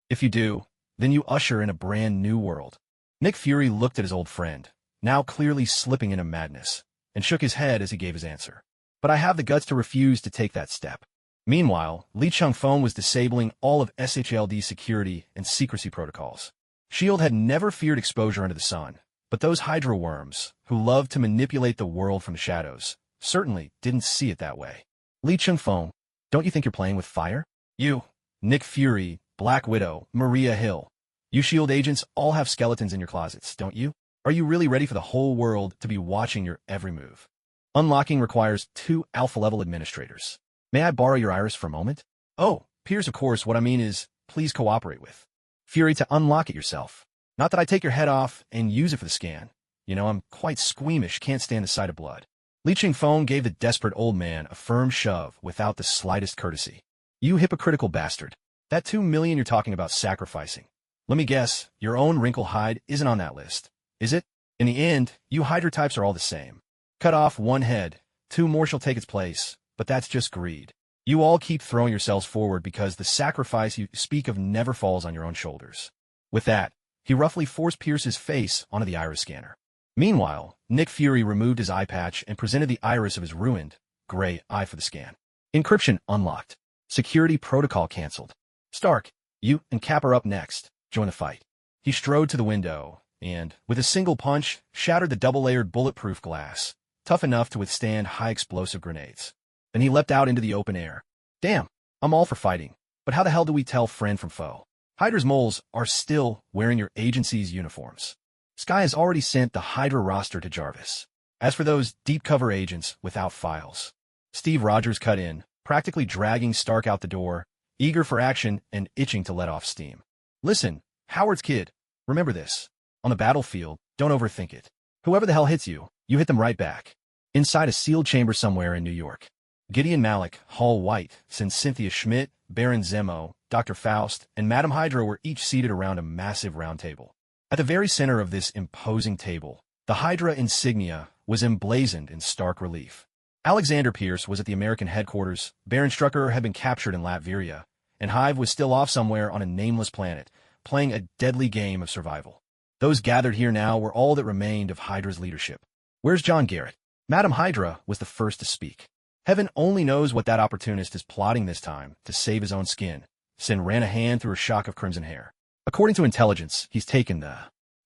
If you do, then you usher in a brand new world. Nick Fury looked at his old friend, now clearly slipping into madness, and shook his head as he gave his answer. But I have the guts to refuse to take that step. Meanwhile, Li Ching-fong was disabling all of SHLD's security and secrecy protocols. S.H.I.E.L.D. had never feared exposure under the sun, but those Hydra worms, who loved to manipulate the world from the shadows, certainly didn't see it that way. Li Ching-fong, don't you think you're playing with fire? You, Nick Fury, Black Widow, Maria Hill. You S.H.I.E.L.D. agents all have skeletons in your closets, don't you? Are you really ready for the whole world to be watching your every move? Unlocking requires 2 alpha-level administrators. May I borrow your iris for a moment? Oh, Piers, of course, what I mean is, please cooperate with Fury to unlock it yourself. Not that I take your head off and use it for the scan. You know, I'm quite squeamish, can't stand the sight of blood. Li Ching-fong gave the desperate old man a firm shove without the slightest courtesy. You hypocritical bastard. That 2 million you're talking about sacrificing. Let me guess, your own wrinkle hide isn't on that list, is it? In the end, you Hydra types are all the same. Cut off 1 head, 2 more shall take its place, but that's just greed. You all keep throwing yourselves forward because the sacrifice you speak of never falls on your own shoulders. With that, he roughly forced Pierce's face onto the iris scanner. Meanwhile, Nick Fury removed his eye patch and presented the iris of his ruined, gray eye for the scan. Encryption unlocked. Security protocol cancelled. Stark, you and Cap are up next. Join the fight. He strode to the window and, with a single punch, shattered the double-layered bulletproof glass, tough enough to withstand high-explosive grenades. Then he leapt out into the open air. Damn, I'm all for fighting, but how the hell do we tell friend from foe? Hydra's moles are still wearing your agency's uniforms. Sky has already sent the Hydra roster to Jarvis. As for those deep-cover agents without files, Steve Rogers cut in, practically dragging Stark out the door, eager for action and itching to let off steam. Listen, Howard's kid, remember this. On the battlefield, don't overthink it. Whoever the hell hits you, you hit them right back. Inside a sealed chamber somewhere in New York. Gideon Malik, Hall White, since Cynthia Schmidt, Baron Zemo, Dr. Faust, and Madame Hydra were each seated around a massive round table. At the very center of this imposing table, the Hydra insignia was emblazoned in stark relief. Alexander Pierce was at the American headquarters, Baron Strucker had been captured in Latveria, and Hive was still off somewhere on a nameless planet, playing a deadly game of survival. Those gathered here now were all that remained of Hydra's leadership. Where's John Garrett? Madame Hydra was the first to speak. Heaven only knows what that opportunist is plotting this time to save his own skin. Sin ran a hand through her shock of crimson hair. According to intelligence, he's taken the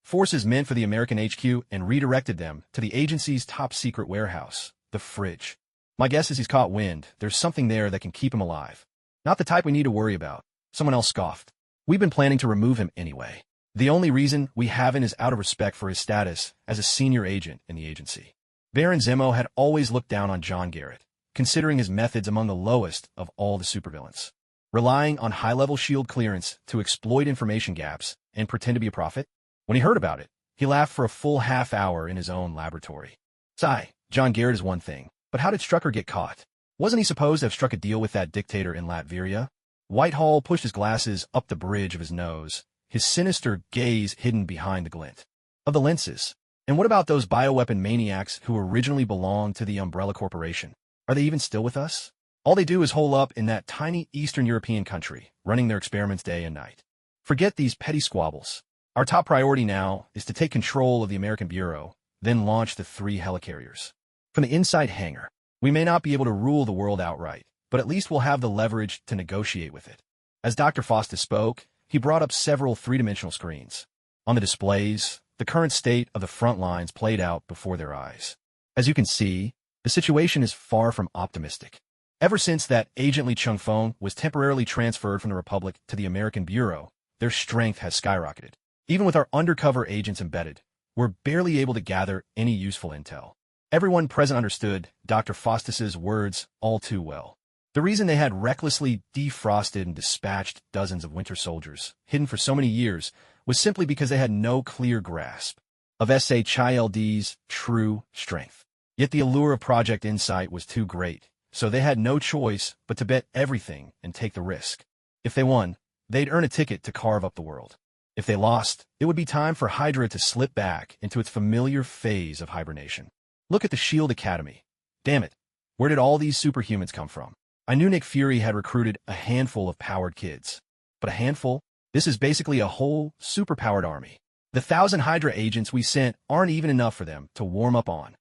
forces meant for the American HQ and redirected them to the agency's top-secret warehouse, the fridge. My guess is he's caught wind. There's something there that can keep him alive. Not the type we need to worry about. Someone else scoffed. We've been planning to remove him anyway. The only reason we haven't is out of respect for his status as a senior agent in the agency. Baron Zemo had always looked down on John Garrett, considering his methods among the lowest of all the supervillains. Relying on high-level S.H.I.E.L.D. clearance to exploit information gaps and pretend to be a prophet? When he heard about it, he laughed for a full half hour in his own laboratory. Sigh, John Garrett is one thing, but how did Strucker get caught? Wasn't he supposed to have struck a deal with that dictator in Latveria? Whitehall pushed his glasses up the bridge of his nose, his sinister gaze hidden behind the glint of the lenses. And what about those bioweapon maniacs who originally belonged to the Umbrella Corporation? Are they even still with us? All they do is hole up in that tiny Eastern European country, running their experiments day and night. Forget these petty squabbles. Our top priority now is to take control of the American Bureau, then launch the 3 helicarriers. From the inside hangar, we may not be able to rule the world outright, but at least we'll have the leverage to negotiate with it. As Dr. Faustus spoke, he brought up several 3-dimensional screens. On the displays, the current state of the front lines played out before their eyes. As you can see, the situation is far from optimistic. Ever since that Agent Lee Chung-fong was temporarily transferred from the Republic to the American Bureau, their strength has skyrocketed. Even with our undercover agents embedded, we're barely able to gather any useful intel. Everyone present understood Dr. Faustus's words all too well. The reason they had recklessly defrosted and dispatched dozens of winter soldiers, hidden for so many years, was simply because they had no clear grasp of SHIELD's true strength. Yet the allure of Project Insight was too great, so they had no choice but to bet everything and take the risk. If they won, they'd earn a ticket to carve up the world. If they lost, it would be time for Hydra to slip back into its familiar phase of hibernation. Look at the SHIELD Academy. Damn it, where did all these superhumans come from? I knew Nick Fury had recruited a handful of powered kids. But a handful? This is basically a whole superpowered army. The 1,000 Hydra agents we sent aren't even enough for them to warm up on.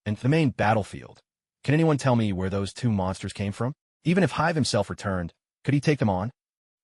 And the main battlefield. Can anyone tell me where those 2 monsters came from? Even if Hive himself returned, could he take them on?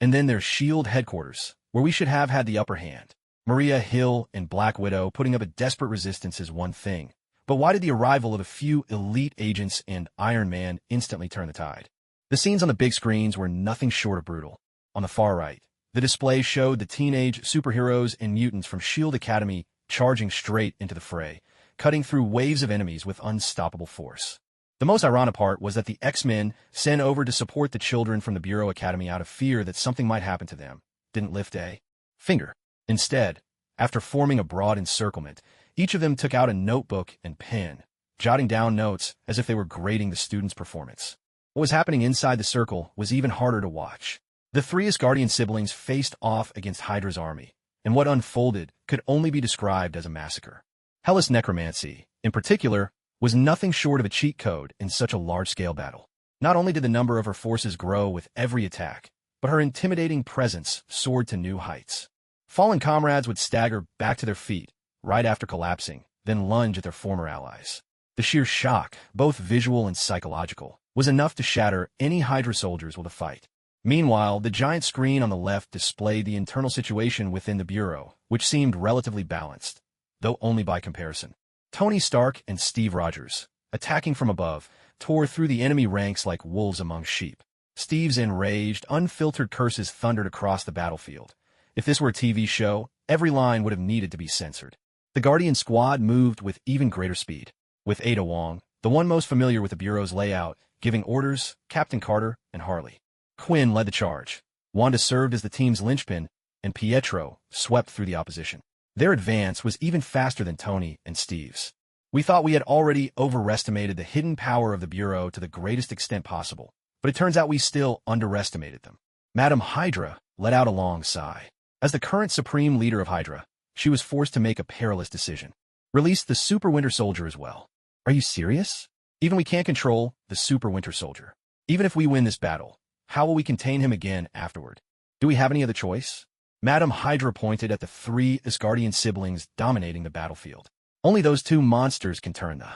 And then there's SHIELD headquarters, where we should have had the upper hand. Maria Hill and Black Widow putting up a desperate resistance is one thing. But why did the arrival of a few elite agents and Iron Man instantly turn the tide? The scenes on the big screens were nothing short of brutal. On the far right, the display showed the teenage superheroes and mutants from SHIELD Academy charging straight into the fray, cutting through waves of enemies with unstoppable force. The most ironic part was that the X-Men, sent over to support the children from the Bureau Academy out of fear that something might happen to them, didn't lift a finger. Instead, after forming a broad encirclement, each of them took out a notebook and pen, jotting down notes as if they were grading the students' performance. What was happening inside the circle was even harder to watch. The 3 Asgardian siblings faced off against Hydra's army, and what unfolded could only be described as a massacre. Hellas necromancy, in particular, was nothing short of a cheat code in such a large-scale battle. Not only did the number of her forces grow with every attack, but her intimidating presence soared to new heights. Fallen comrades would stagger back to their feet right after collapsing, then lunge at their former allies. The sheer shock, both visual and psychological, was enough to shatter any Hydra soldiers with a fight. Meanwhile, the giant screen on the left displayed the internal situation within the Bureau, which seemed relatively balanced, though only by comparison. Tony Stark and Steve Rogers, attacking from above, tore through the enemy ranks like wolves among sheep. Steve's enraged, unfiltered curses thundered across the battlefield. If this were a TV show, every line would have needed to be censored. The Guardian squad moved with even greater speed, with Ada Wong, the one most familiar with the Bureau's layout, giving orders. Captain Carter and Harley Quinn led the charge. Wanda served as the team's linchpin, and Pietro swept through the opposition. Their advance was even faster than Tony and Steve's. We thought we had already overestimated the hidden power of the Bureau to the greatest extent possible, but it turns out we still underestimated them. Madame Hydra let out a long sigh. As the current supreme leader of Hydra, she was forced to make a perilous decision. Release the Super Winter Soldier as well. Are you serious? Even we can't control the Super Winter Soldier. Even if we win this battle, how will we contain him again afterward? Do we have any other choice? Madame Hydra pointed at the 3 Asgardian siblings dominating the battlefield. Only those 2 monsters can turn the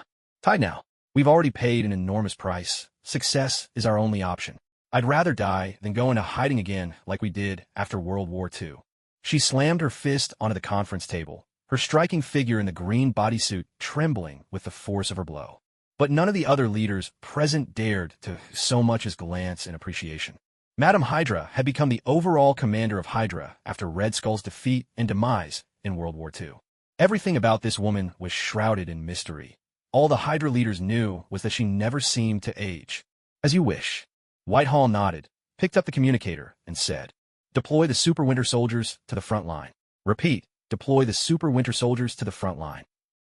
tide now. We've already paid an enormous price. Success is our only option. I'd rather die than go into hiding again like we did after World War II. She slammed her fist onto the conference table, her striking figure in the green bodysuit trembling with the force of her blow. But none of the other leaders present dared to so much as glance in appreciation. Madame Hydra had become the overall commander of Hydra after Red Skull's defeat and demise in World War II. Everything about this woman was shrouded in mystery. All the Hydra leaders knew was that she never seemed to age. As you wish. Whitehall nodded, picked up the communicator, and said, "Deploy the Super Winter Soldiers to the front line. Repeat, deploy the Super Winter Soldiers to the front line."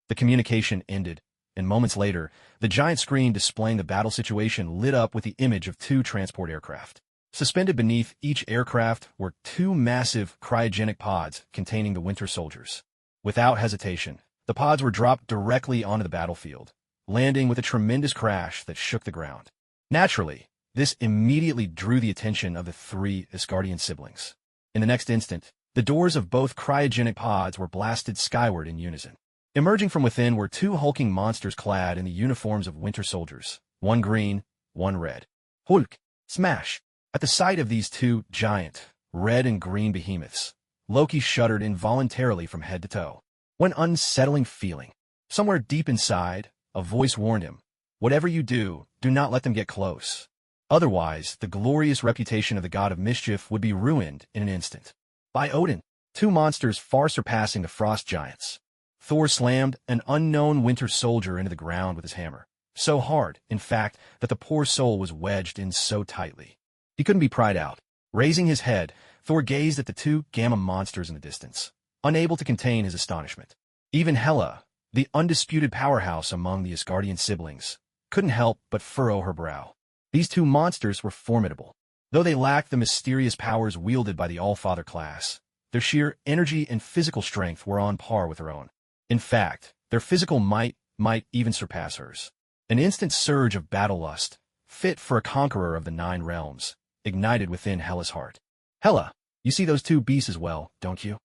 The communication ended, and moments later, the giant screen displaying the battle situation lit up with the image of 2 transport aircraft. Suspended beneath each aircraft were 2 massive cryogenic pods containing the Winter Soldiers. Without hesitation, The pods were dropped directly onto the battlefield, landing with a tremendous crash that shook the ground. Naturally, this immediately drew the attention of the three Asgardian siblings. In the next instant, the doors of both cryogenic pods were blasted skyward in unison. Emerging from within were two hulking monsters clad in the uniforms of winter soldiers, one green, one red. Hulk! Smash! At the sight of these two giant, red and green behemoths, Loki shuddered involuntarily from head to toe. One unsettling feeling. Somewhere deep inside, a voice warned him, "Whatever you do, do not let them get close. Otherwise, the glorious reputation of the god of mischief would be ruined in an instant." By Odin, two monsters far surpassing the frost giants. Thor slammed an unknown winter soldier into the ground with his hammer. So hard, in fact, that the poor soul was wedged in so tightly. He couldn't be pried out. Raising his head, Thor gazed at the two gamma monsters in the distance, unable to contain his astonishment. Even Hela, the undisputed powerhouse among the Asgardian siblings, couldn't help but furrow her brow. These two monsters were formidable. Though they lacked the mysterious powers wielded by the All-Father class, their sheer energy and physical strength were on par with her own. In fact, their physical might even surpass hers. An instant surge of battle lust, fit for a conqueror of the 9 realms, ignited within Hela's heart. "Hela, you see those two beasts as well, don't you?"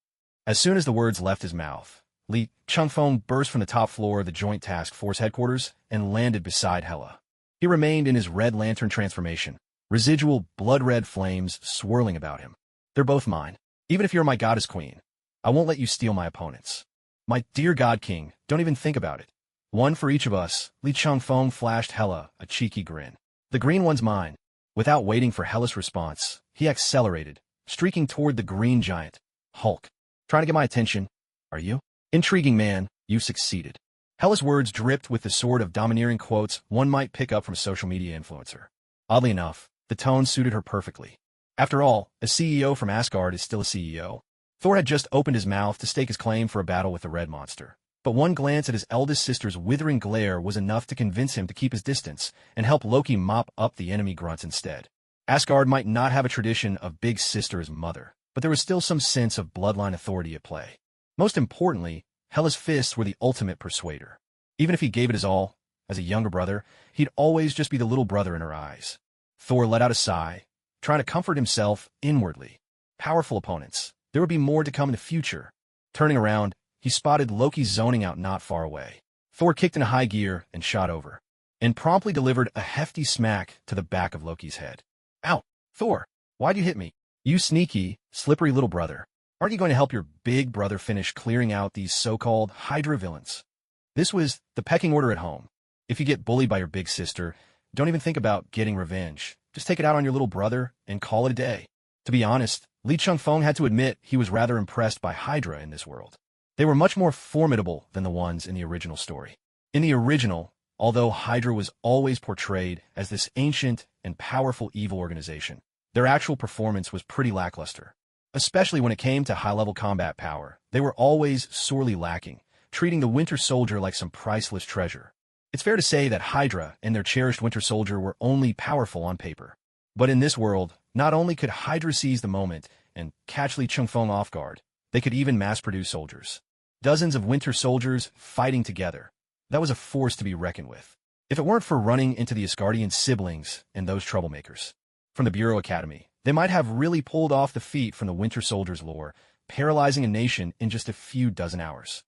As soon as the words left his mouth, Li Changfeng burst from the top floor of the Joint Task Force headquarters and landed beside Hela. He remained in his red lantern transformation, residual blood-red flames swirling about him. "They're both mine. Even if you're my goddess queen, I won't let you steal my opponents. My dear God King, don't even think about it. One for each of us." Li Changfeng flashed Hela a cheeky grin. "The green one's mine." Without waiting for Hela's response, he accelerated, streaking toward the green giant. "Hulk, trying to get my attention, are you? Intriguing man, you've succeeded." Hela's words dripped with the sort of domineering quotes one might pick up from a social media influencer. Oddly enough, the tone suited her perfectly. After all, a CEO from Asgard is still a CEO. Thor had just opened his mouth to stake his claim for a battle with the red monster. But one glance at his eldest sister's withering glare was enough to convince him to keep his distance and help Loki mop up the enemy grunts instead. Asgard might not have a tradition of big sister as mother, but there was still some sense of bloodline authority at play. Most importantly, Hela's fists were the ultimate persuader. Even if he gave it his all, as a younger brother, he'd always just be the little brother in her eyes. Thor let out a sigh, trying to comfort himself inwardly. Powerful opponents. There would be more to come in the future. Turning around, he spotted Loki zoning out not far away. Thor kicked into high gear and shot over, and promptly delivered a hefty smack to the back of Loki's head. "Ow! Thor, why'd you hit me? You sneaky, slippery little brother. Aren't you going to help your big brother finish clearing out these so-called Hydra villains?" This was the pecking order at home. If you get bullied by your big sister, don't even think about getting revenge. Just take it out on your little brother and call it a day. To be honest, Li Changfeng had to admit he was rather impressed by Hydra in this world. They were much more formidable than the ones in the original story. In the original, although Hydra was always portrayed as this ancient and powerful evil organization, their actual performance was pretty lackluster. Especially when it came to high-level combat power, they were always sorely lacking, treating the Winter Soldier like some priceless treasure. It's fair to say that Hydra and their cherished Winter Soldier were only powerful on paper. But in this world, not only could Hydra seize the moment and catch Li Changfeng off guard, they could even mass-produce soldiers. Dozens of Winter Soldiers fighting together. That was a force to be reckoned with. If it weren't for running into the Asgardian siblings and those troublemakers from the Bureau Academy, they might have really pulled off the feat from the Winter Soldier's lore, paralyzing a nation in just a few dozen hours,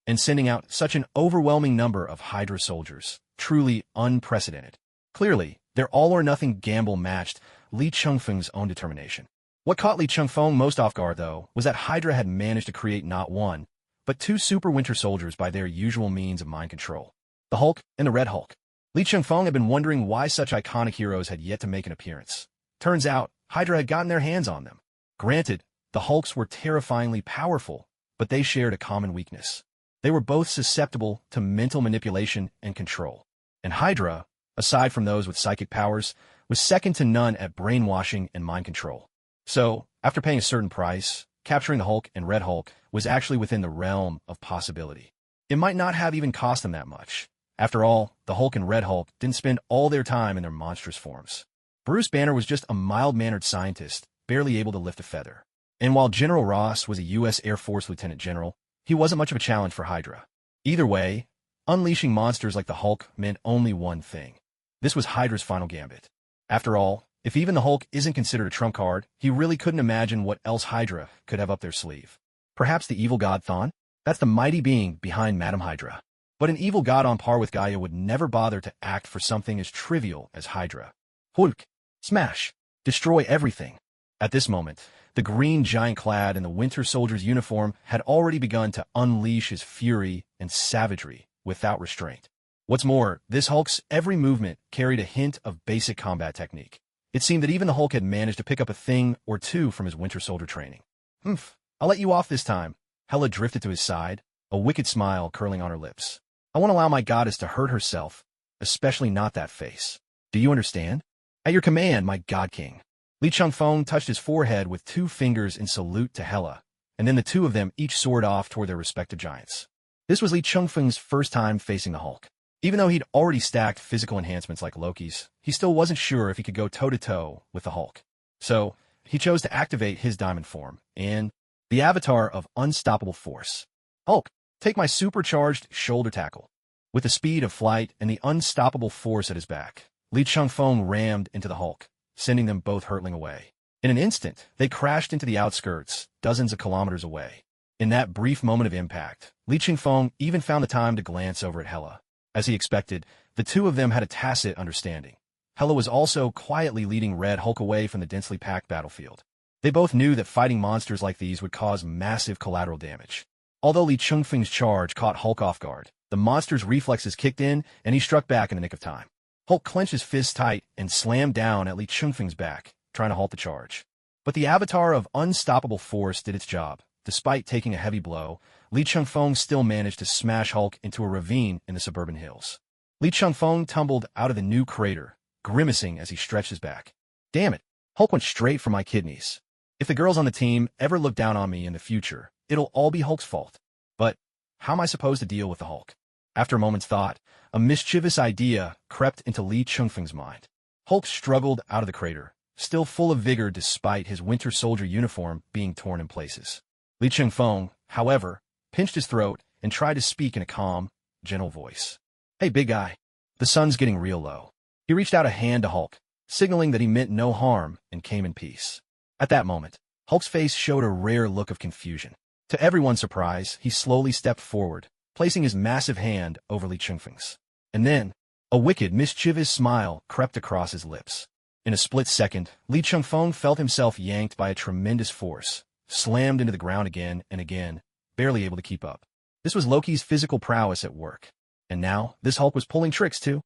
and sending out such an overwhelming number of Hydra soldiers. Truly unprecedented. Clearly, their all-or-nothing gamble matched Li Changfeng's own determination. What caught Li Changfeng most off guard, though, was that Hydra had managed to create not one, but two super Winter Soldiers by their usual means of mind control. The Hulk and the Red Hulk. Li Changfeng had been wondering why such iconic heroes had yet to make an appearance. Turns out, Hydra had gotten their hands on them. Granted, the Hulks were terrifyingly powerful, but they shared a common weakness. They were both susceptible to mental manipulation and control. And Hydra, aside from those with psychic powers, was second to none at brainwashing and mind control. So, after paying a certain price, capturing the Hulk and Red Hulk was actually within the realm of possibility. It might not have even cost them that much. After all, the Hulk and Red Hulk didn't spend all their time in their monstrous forms. Bruce Banner was just a mild-mannered scientist, barely able to lift a feather. And while General Ross was a U.S. Air Force Lieutenant General, he wasn't much of a challenge for Hydra. Either way, unleashing monsters like the Hulk meant only one thing. This was Hydra's final gambit. After all, if even the Hulk isn't considered a trump card, he really couldn't imagine what else Hydra could have up their sleeve. Perhaps the evil god Thawne? That's the mighty being behind Madam Hydra. But an evil god on par with Gaia would never bother to act for something as trivial as Hydra. Hulk! Smash! Destroy everything! At this moment, the green giant clad in the Winter Soldier's uniform had already begun to unleash his fury and savagery without restraint. What's more, this Hulk's every movement carried a hint of basic combat technique. It seemed that even the Hulk had managed to pick up a thing or two from his Winter Soldier training. I'll let you off this time. Hela drifted to his side, a wicked smile curling on her lips. I won't allow my goddess to hurt herself, especially not that face. Do you understand? At your command, my God King. Li Changfeng touched his forehead with 2 fingers in salute to Hela, and then the two of them each soared off toward their respective giants. This was Li Changfeng's first time facing the Hulk. Even though he'd already stacked physical enhancements like Loki's, he still wasn't sure if he could go toe-to-toe with the Hulk. So, he chose to activate his diamond form, and the avatar of unstoppable force. Hulk, take my supercharged shoulder tackle. With the speed of flight and the unstoppable force at his back, Li Changfeng rammed into the Hulk, sending them both hurtling away. In an instant, they crashed into the outskirts, dozens of kilometers away. In that brief moment of impact, Li Changfeng even found the time to glance over at Hela. As he expected, the two of them had a tacit understanding. Hela was also quietly leading Red Hulk away from the densely packed battlefield. They both knew that fighting monsters like these would cause massive collateral damage. Although Li Changfeng's charge caught Hulk off guard, the monster's reflexes kicked in, and he struck back in the nick of time. Hulk clenched his fists tight and slammed down at Li Changfeng's back, trying to halt the charge. But the avatar of unstoppable force did its job. Despite taking a heavy blow, Li Changfeng still managed to smash Hulk into a ravine in the suburban hills. Li Changfeng tumbled out of the new crater, grimacing as he stretched his back. Damn it, Hulk went straight for my kidneys. If the girls on the team ever look down on me in the future, it'll all be Hulk's fault. But how am I supposed to deal with the Hulk? After a moment's thought, a mischievous idea crept into Li Changfeng's mind. Hulk struggled out of the crater, still full of vigor despite his Winter Soldier uniform being torn in places. Li Changfeng, however, pinched his throat and tried to speak in a calm, gentle voice. Hey, big guy. The sun's getting real low. He reached out a hand to Hulk, signaling that he meant no harm and came in peace. At that moment, Hulk's face showed a rare look of confusion. To everyone's surprise, he slowly stepped forward, placing his massive hand over Li Changfeng's. And then, a wicked, mischievous smile crept across his lips. In a split second, Li Changfeng felt himself yanked by a tremendous force, slammed into the ground again and again, barely able to keep up. This was Loki's physical prowess at work. And now, this Hulk was pulling tricks too.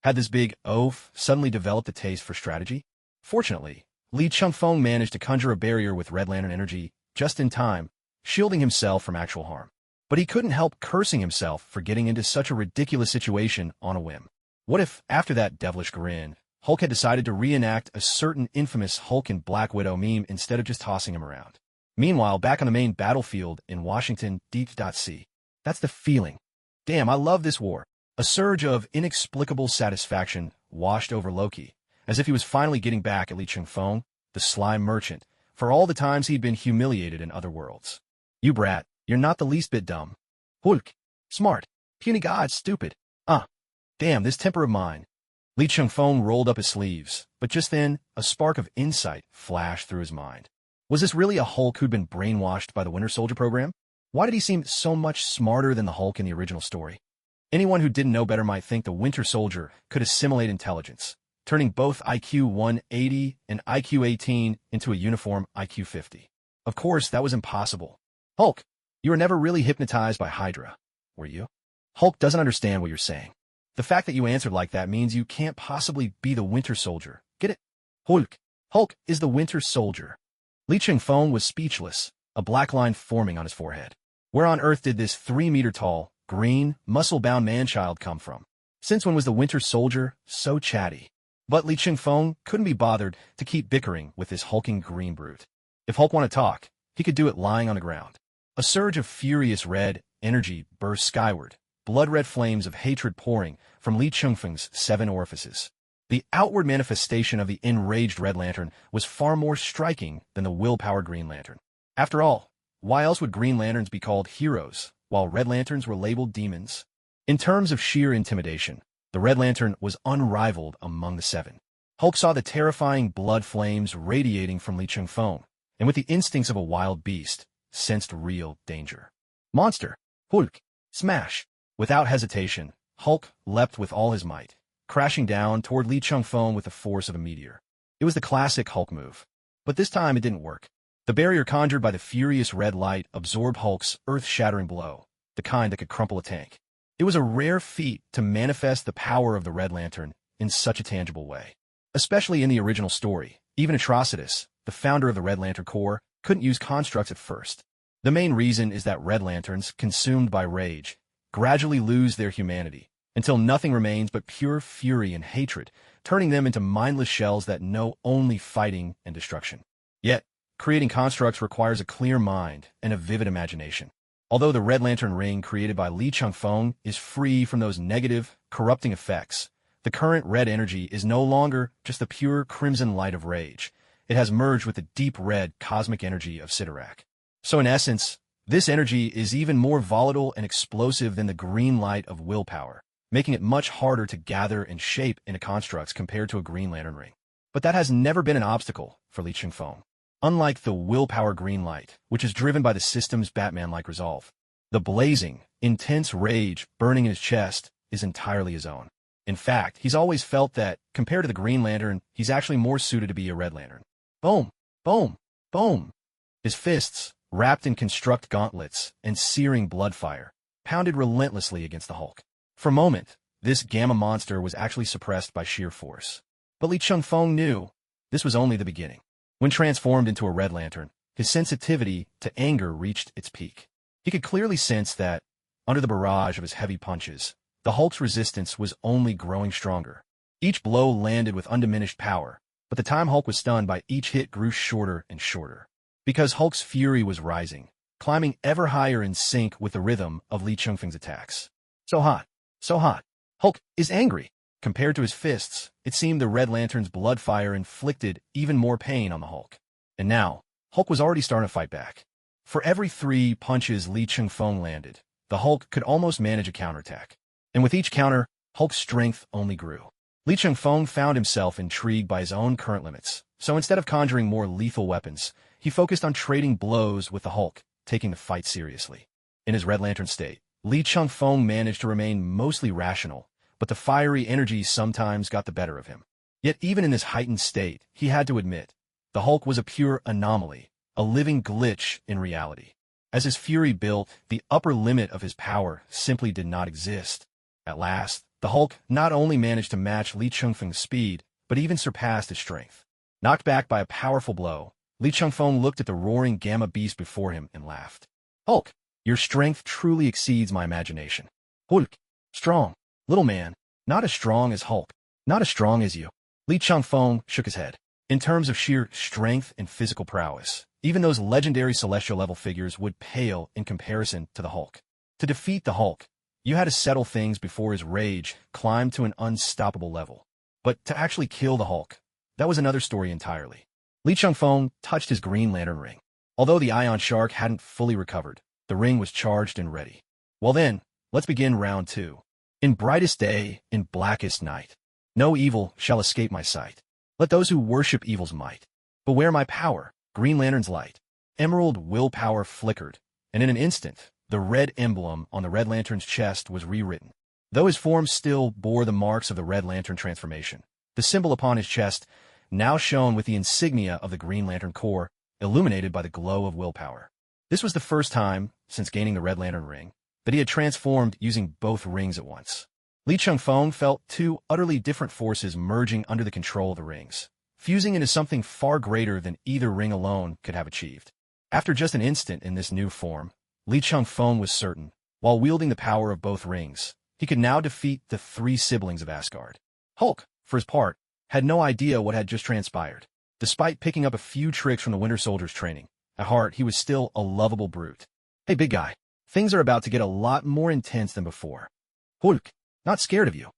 Had this big oaf suddenly developed a taste for strategy? Fortunately, Li Changfeng managed to conjure a barrier with Red Lantern energy just in time, shielding himself from actual harm. But he couldn't help cursing himself for getting into such a ridiculous situation on a whim. What if, after that devilish grin, Hulk had decided to reenact a certain infamous Hulk and Black Widow meme instead of just tossing him around? Meanwhile, back on the main battlefield in Washington, D.C. That's the feeling. Damn, I love this war. A surge of inexplicable satisfaction washed over Loki, as if he was finally getting back at Li Changfeng, the slime merchant, for all the times he'd been humiliated in other worlds. You brat, you're not the least bit dumb. Hulk, smart. Puny god, stupid. Damn, this temper of mine. Li Changfeng rolled up his sleeves, but just then, a spark of insight flashed through his mind. Was this really a Hulk who'd been brainwashed by the Winter Soldier program? Why did he seem so much smarter than the Hulk in the original story? Anyone who didn't know better might think the Winter Soldier could assimilate intelligence, turning both IQ 180 and IQ 18 into a uniform IQ 50. Of course, that was impossible. Hulk, you were never really hypnotized by Hydra, were you? Hulk doesn't understand what you're saying. The fact that you answered like that means you can't possibly be the Winter Soldier. Get it? Hulk is the Winter Soldier. Li Changfeng was speechless, a black line forming on his forehead. Where on earth did this 3-meter-tall, green, muscle-bound man-child come from? Since when was the Winter Soldier so chatty? But Li Changfeng couldn't be bothered to keep bickering with this hulking green brute. If Hulk wanted to talk, he could do it lying on the ground. A surge of furious red energy burst skyward, blood-red flames of hatred pouring from Li Changfeng's 7 orifices. The outward manifestation of the enraged Red Lantern was far more striking than the willpower Green Lantern. After all, why else would Green Lanterns be called heroes? while Red Lanterns were labeled demons. In terms of sheer intimidation, the Red Lantern was unrivaled among the seven. Hulk saw the terrifying blood flames radiating from Li Changfeng, and with the instincts of a wild beast, sensed real danger. Monster! Hulk! Smash! Without hesitation, Hulk leapt with all his might, crashing down toward Li Changfeng with the force of a meteor. It was the classic Hulk move. But this time it didn't work. The barrier conjured by the furious red light absorbed Hulk's earth-shattering blow, the kind that could crumple a tank. It was a rare feat to manifest the power of the Red Lantern in such a tangible way. Especially in the original story, even Atrocitus, the founder of the Red Lantern Corps, couldn't use constructs at first. The main reason is that Red Lanterns, consumed by rage, gradually lose their humanity, until nothing remains but pure fury and hatred, turning them into mindless shells that know only fighting and destruction. Yet, creating constructs requires a clear mind and a vivid imagination. Although the Red Lantern ring created by Li Changfeng is free from those negative, corrupting effects, the current red energy is no longer just the pure crimson light of rage. It has merged with the deep red cosmic energy of Sidorak. So in essence, this energy is even more volatile and explosive than the green light of willpower, making it much harder to gather and shape into constructs compared to a Green Lantern ring. But that has never been an obstacle for Li Changfeng. Unlike the willpower green light, which is driven by the system's Batman-like resolve, the blazing, intense rage burning in his chest is entirely his own. In fact, he's always felt that, compared to the Green Lantern, he's actually more suited to be a Red Lantern. Boom! Boom! Boom! His fists, wrapped in construct gauntlets and searing blood fire, pounded relentlessly against the Hulk. For a moment, this gamma monster was actually suppressed by sheer force. But Li Changfeng knew this was only the beginning. When transformed into a Red Lantern, his sensitivity to anger reached its peak. He could clearly sense that, under the barrage of his heavy punches, the Hulk's resistance was only growing stronger. Each blow landed with undiminished power, but the time Hulk was stunned by each hit grew shorter and shorter. Because Hulk's fury was rising, climbing ever higher in sync with the rhythm of Li Changfeng's attacks. So hot, so hot. Hulk is angry. Compared to his fists, it seemed the Red Lantern's blood fire inflicted even more pain on the Hulk. And now, Hulk was already starting to fight back. For every 3 punches Li Changfeng landed, the Hulk could almost manage a counterattack. And with each counter, Hulk's strength only grew. Li Changfeng found himself intrigued by his own current limits, so instead of conjuring more lethal weapons, he focused on trading blows with the Hulk, taking the fight seriously. In his Red Lantern state, Li Changfeng managed to remain mostly rational, but the fiery energy sometimes got the better of him. Yet even in this heightened state, he had to admit, the Hulk was a pure anomaly, a living glitch in reality. As his fury built, the upper limit of his power simply did not exist. At last, the Hulk not only managed to match Li Changfeng's speed, but even surpassed his strength. Knocked back by a powerful blow, Li Changfeng looked at the roaring gamma beast before him and laughed. Hulk, your strength truly exceeds my imagination. Hulk, strong. Little man, not as strong as Hulk, not as strong as you. Li Changfeng shook his head. In terms of sheer strength and physical prowess, even those legendary celestial-level figures would pale in comparison to the Hulk. To defeat the Hulk, you had to settle things before his rage climbed to an unstoppable level. But to actually kill the Hulk, that was another story entirely. Li Changfeng touched his Green Lantern ring. Although the Ion Shark hadn't fully recovered, the ring was charged and ready. Well then, let's begin round 2. In brightest day, in blackest night, no evil shall escape my sight. Let those who worship evil's might beware my power, Green Lantern's light. Emerald willpower flickered, and in an instant, the red emblem on the Red Lantern's chest was rewritten. Though his form still bore the marks of the Red Lantern transformation, the symbol upon his chest now shone with the insignia of the Green Lantern Corps, illuminated by the glow of willpower. This was the first time, since gaining the Red Lantern ring, that he had transformed using both rings at once. Li Changfeng felt 2 utterly different forces merging under the control of the rings, fusing into something far greater than either ring alone could have achieved. After just an instant in this new form, Li Changfeng was certain, while wielding the power of both rings, he could now defeat the 3 siblings of Asgard. Hulk, for his part, had no idea what had just transpired. Despite picking up a few tricks from the Winter Soldier's training, at heart he was still a lovable brute. Hey big guy, things are about to get a lot more intense than before. Hulk, not scared of you.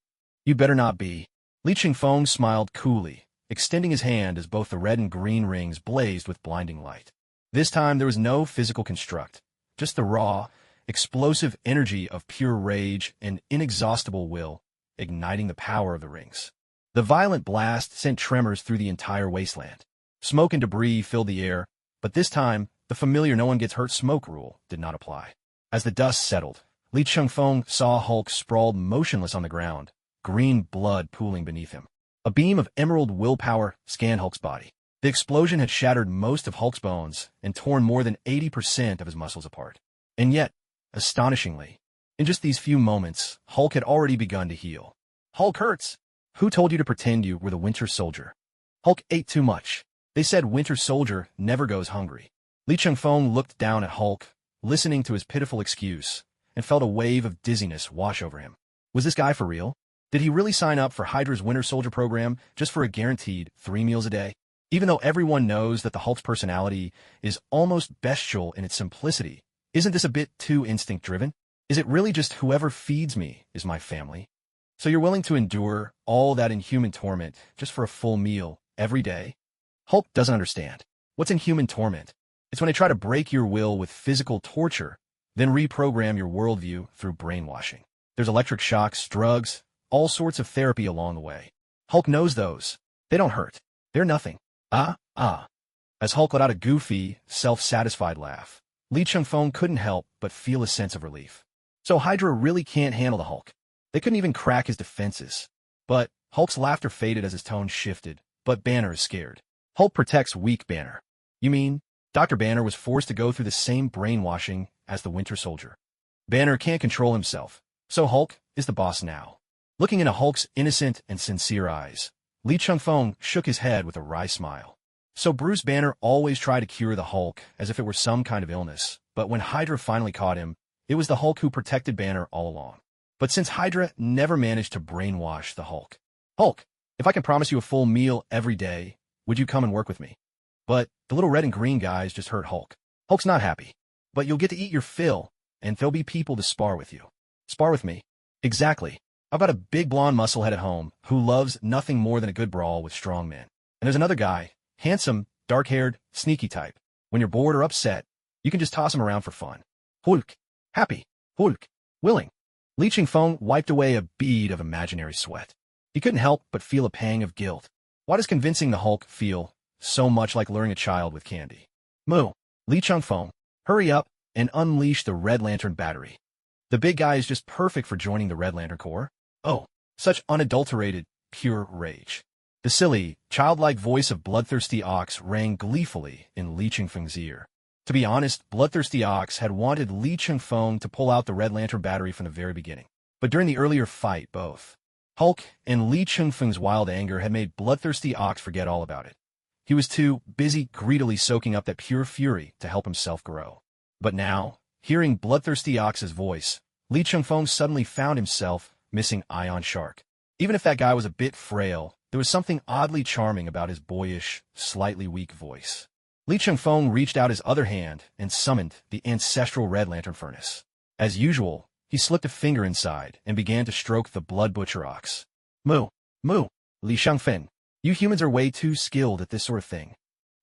You'd better not be. Li Changfeng smiled coolly, extending his hand as both the red and green rings blazed with blinding light. This time there was no physical construct, just the raw, explosive energy of pure rage and inexhaustible will, igniting the power of the rings. The violent blast sent tremors through the entire wasteland. Smoke and debris filled the air, but this time, the familiar no one gets hurt smoke rule did not apply. As the dust settled, Li Chengfeng saw Hulk sprawled motionless on the ground, green blood pooling beneath him. A beam of emerald willpower scanned Hulk's body. The explosion had shattered most of Hulk's bones and torn more than 80% of his muscles apart. And yet, astonishingly, in just these few moments, Hulk had already begun to heal. Hulk hurts! Who told you to pretend you were the Winter Soldier? Hulk ate too much. They said Winter Soldier never goes hungry. Li Chengfeng looked down at Hulk, listening to his pitiful excuse, and felt a wave of dizziness wash over him. Was this guy for real? Did he really sign up for Hydra's Winter Soldier program just for a guaranteed 3 meals a day? Even though everyone knows that the Hulk's personality is almost bestial in its simplicity, isn't this a bit too instinct-driven? Is it really just whoever feeds me is my family? So you're willing to endure all that inhuman torment just for a full meal every day? Hulk doesn't understand. What's inhuman torment? It's when they try to break your will with physical torture, then reprogram your worldview through brainwashing. There's electric shocks, drugs, all sorts of therapy along the way. Hulk knows those. They don't hurt. They're nothing. As Hulk let out a goofy, self-satisfied laugh, Li Chengfeng couldn't help but feel a sense of relief. So Hydra really can't handle the Hulk. They couldn't even crack his defenses. But Hulk's laughter faded as his tone shifted. But Banner is scared. Hulk protects weak Banner. You mean, Dr. Banner was forced to go through the same brainwashing as the Winter Soldier. Banner can't control himself, so Hulk is the boss now. Looking into Hulk's innocent and sincere eyes, Li Chengfeng shook his head with a wry smile. So Bruce Banner always tried to cure the Hulk as if it were some kind of illness, but when Hydra finally caught him, it was the Hulk who protected Banner all along. But since Hydra never managed to brainwash the Hulk, if I can promise you a full meal every day, would you come and work with me? But the little red and green guys just hurt Hulk. Hulk's not happy. But you'll get to eat your fill, and there'll be people to spar with you. Spar with me? Exactly. I've got a big blonde musclehead at home who loves nothing more than a good brawl with strong men. And there's another guy, handsome, dark-haired, sneaky type. When you're bored or upset, you can just toss him around for fun. Hulk. Happy. Hulk. Willing. Li Chengfeng wiped away a bead of imaginary sweat. He couldn't help but feel a pang of guilt. Why does convincing the Hulk feel so much like luring a child with candy? Moo. Li Chengfeng, hurry up and unleash the Red Lantern battery. The big guy is just perfect for joining the Red Lantern Corps. Oh, such unadulterated, pure rage. The silly, childlike voice of Bloodthirsty Ox rang gleefully in Li Chengfeng's ear. To be honest, Bloodthirsty Ox had wanted Li Chengfeng to pull out the Red Lantern battery from the very beginning. But during the earlier fight, both Hulk and Li Chengfeng's wild anger had made Bloodthirsty Ox forget all about it. He was too busy greedily soaking up that pure fury to help himself grow. But now, hearing Bloodthirsty Ox's voice, Li Chengfeng suddenly found himself missing Ion Shark. Even if that guy was a bit frail, there was something oddly charming about his boyish, slightly weak voice. Li Chengfeng reached out his other hand and summoned the ancestral Red Lantern Furnace. As usual, he slipped a finger inside and began to stroke the Blood Butcher Ox. Moo, moo, Li Chengfeng, you humans are way too skilled at this sort of thing.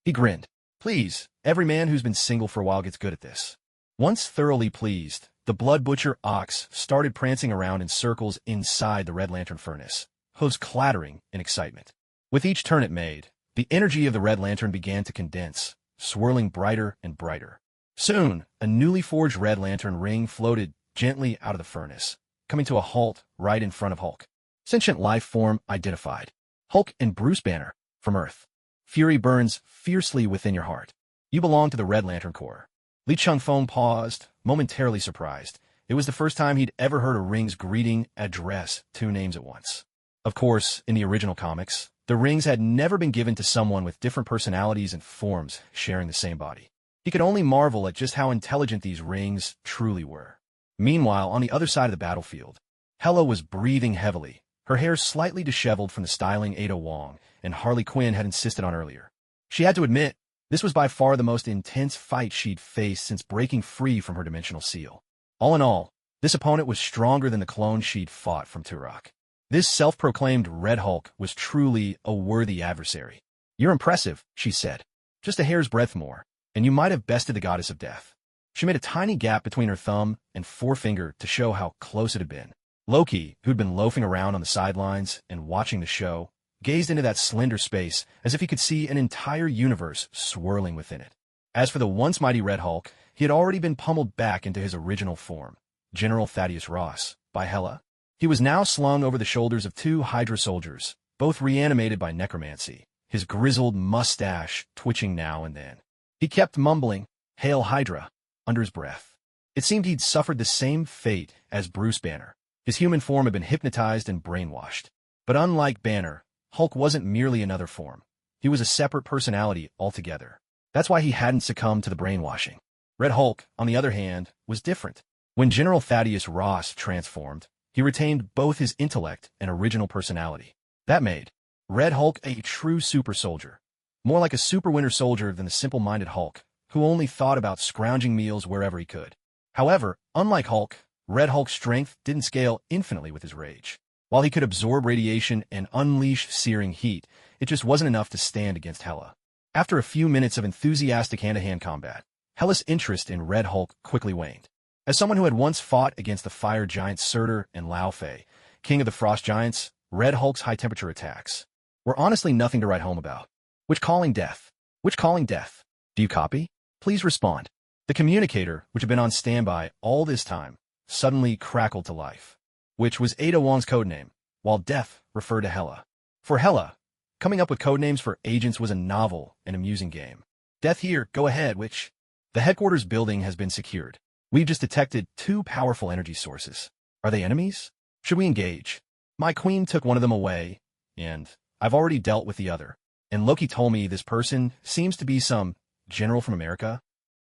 He grinned. Please, every man who's been single for a while gets good at this. Once thoroughly pleased, the Blood Butcher Ox started prancing around in circles inside the Red Lantern Furnace, hooves clattering in excitement. With each turn it made, the energy of the Red Lantern began to condense, swirling brighter and brighter. Soon, a newly forged Red Lantern ring floated gently out of the furnace, coming to a halt right in front of Hulk. Sentient life form identified. Hulk and Bruce Banner, from Earth. Fury burns fiercely within your heart. You belong to the Red Lantern Corps. Li Chengfeng paused, momentarily surprised. It was the first time he'd ever heard a ring's greeting address 2 names at once. Of course, in the original comics, the rings had never been given to someone with different personalities and forms sharing the same body. He could only marvel at just how intelligent these rings truly were. Meanwhile, on the other side of the battlefield, Hela was breathing heavily, her hair slightly disheveled from the styling Ada Wong and Harley Quinn had insisted on earlier. She had to admit, this was by far the most intense fight she'd faced since breaking free from her dimensional seal. All in all, this opponent was stronger than the clone she'd fought from Turok. This self-proclaimed Red Hulk was truly a worthy adversary. You're impressive, she said. Just a hair's breadth more, and you might have bested the goddess of death. She made a tiny gap between her thumb and forefinger to show how close it had been. Loki, who'd been loafing around on the sidelines and watching the show, gazed into that slender space as if he could see an entire universe swirling within it. As for the once mighty Red Hulk, he had already been pummeled back into his original form, General Thaddeus Ross, by Hela. He was now slung over the shoulders of two Hydra soldiers, both reanimated by necromancy, his grizzled mustache twitching now and then. He kept mumbling, "Hail Hydra," under his breath. It seemed he'd suffered the same fate as Bruce Banner. His human form had been hypnotized and brainwashed. But unlike Banner, Hulk wasn't merely another form. He was a separate personality altogether. That's why he hadn't succumbed to the brainwashing. Red Hulk, on the other hand, was different. When General Thaddeus Ross transformed, he retained both his intellect and original personality. That made Red Hulk a true super soldier, more like a super winter soldier than the simple-minded Hulk, who only thought about scrounging meals wherever he could. However, unlike Hulk, Red Hulk's strength didn't scale infinitely with his rage. While he could absorb radiation and unleash searing heat, it just wasn't enough to stand against Hela. After a few minutes of enthusiastic hand-to-hand combat, Hela's interest in Red Hulk quickly waned. As someone who had once fought against the fire giants Surtur and Laufey, king of the frost giants, Red Hulk's high-temperature attacks were honestly nothing to write home about. Which calling death? Which calling death? Do you copy? Please respond. The communicator, which had been on standby all this time, suddenly crackled to life, which was Ada Wong's codename, while death referred to Hela. For Hela, coming up with codenames for agents was a novel and amusing game. Death here, go ahead, which... The headquarters building has been secured. We've just detected two powerful energy sources. Are they enemies? Should we engage? My queen took one of them away, and I've already dealt with the other. And Loki told me this person seems to be some general from America.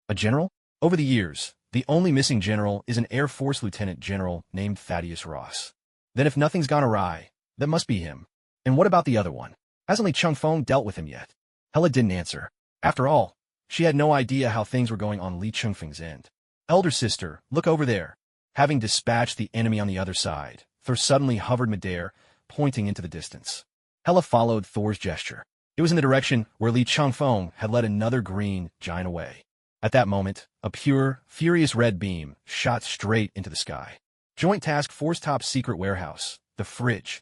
A general? Over the years, the only missing general is an Air Force lieutenant general named Thaddeus Ross. Then if nothing's gone awry, that must be him. And what about the other one? Hasn't Li Changfeng dealt with him yet? Hela didn't answer. After all, she had no idea how things were going on Li Changfeng's end. Elder sister, look over there. Having dispatched the enemy on the other side, Thor suddenly hovered midair, pointing into the distance. Hela followed Thor's gesture. It was in the direction where Li Changfeng had led another green giant away. At that moment, a pure, furious red beam shot straight into the sky. Joint Task Force top secret warehouse, the fridge.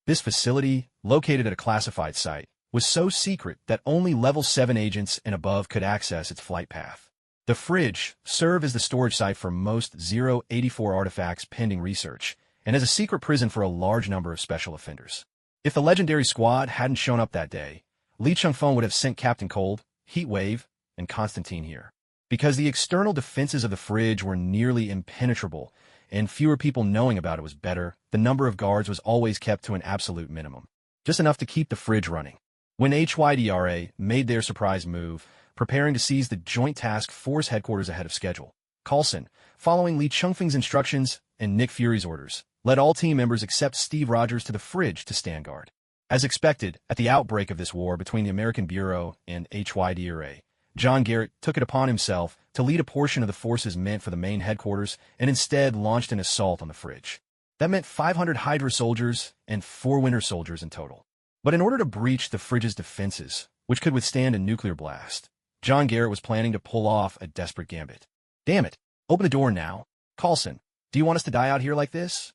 This facility, located at a classified site, was so secret that only Level 7 agents and above could access its flight path. The fridge served as the storage site for most 084 artifacts pending research, and as a secret prison for a large number of special offenders. If the legendary squad hadn't shown up that day, Li Changfeng would have sent Captain Cold, Heatwave, and Constantine here. Because the external defenses of the fridge were nearly impenetrable, and fewer people knowing about it was better, the number of guards was always kept to an absolute minimum. Just enough to keep the fridge running. When HYDRA made their surprise move, preparing to seize the Joint Task Force headquarters ahead of schedule, Coulson, following Li Changfeng's instructions and Nick Fury's orders, led all team members except Steve Rogers to the fridge to stand guard. As expected, at the outbreak of this war between the American Bureau and HYDRA, John Garrett took it upon himself to lead a portion of the forces meant for the main headquarters and instead launched an assault on the fridge. That meant 500 Hydra soldiers and 4 Winter soldiers in total. But in order to breach the fridge's defenses, which could withstand a nuclear blast, John Garrett was planning to pull off a desperate gambit. Damn it, open the door now. Coulson, do you want us to die out here like this?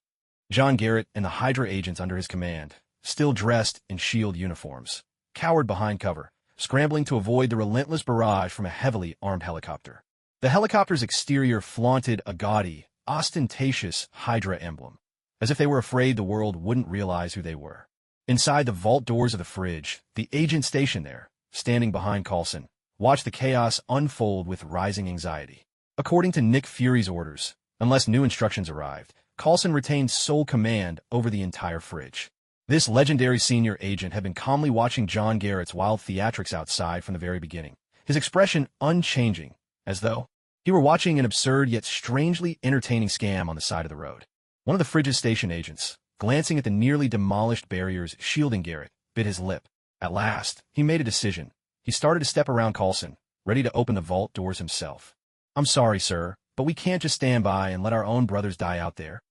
John Garrett and the Hydra agents under his command, still dressed in SHIELD uniforms, cowered behind cover, scrambling to avoid the relentless barrage from a heavily armed helicopter. The helicopter's exterior flaunted a gaudy, ostentatious Hydra emblem, as if they were afraid the world wouldn't realize who they were. Inside the vault doors of the fridge, the agent stationed there, standing behind Coulson, watched the chaos unfold with rising anxiety. According to Nick Fury's orders, unless new instructions arrived, Coulson retained sole command over the entire fridge. This legendary senior agent had been calmly watching John Garrett's wild theatrics outside from the very beginning, his expression unchanging, as though he were watching an absurd yet strangely entertaining scam on the side of the road. One of the fridge's station agents, glancing at the nearly demolished barriers shielding Garrett, bit his lip. At last, he made a decision. He started to step around Coulson, ready to open the vault doors himself. "I'm sorry, sir, but we can't just stand by and let our own brothers die out there."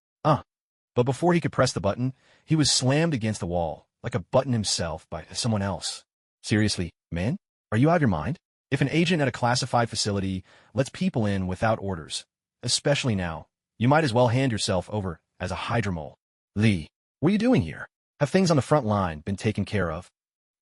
But before he could press the button, he was slammed against the wall, like a button himself, by someone else. "Seriously, man? Are you out of your mind?" If an agent at a classified facility lets people in without orders, especially now, you might as well hand yourself over as a Hydra mole. Lee, what are you doing here? Have things on the front line been taken care of?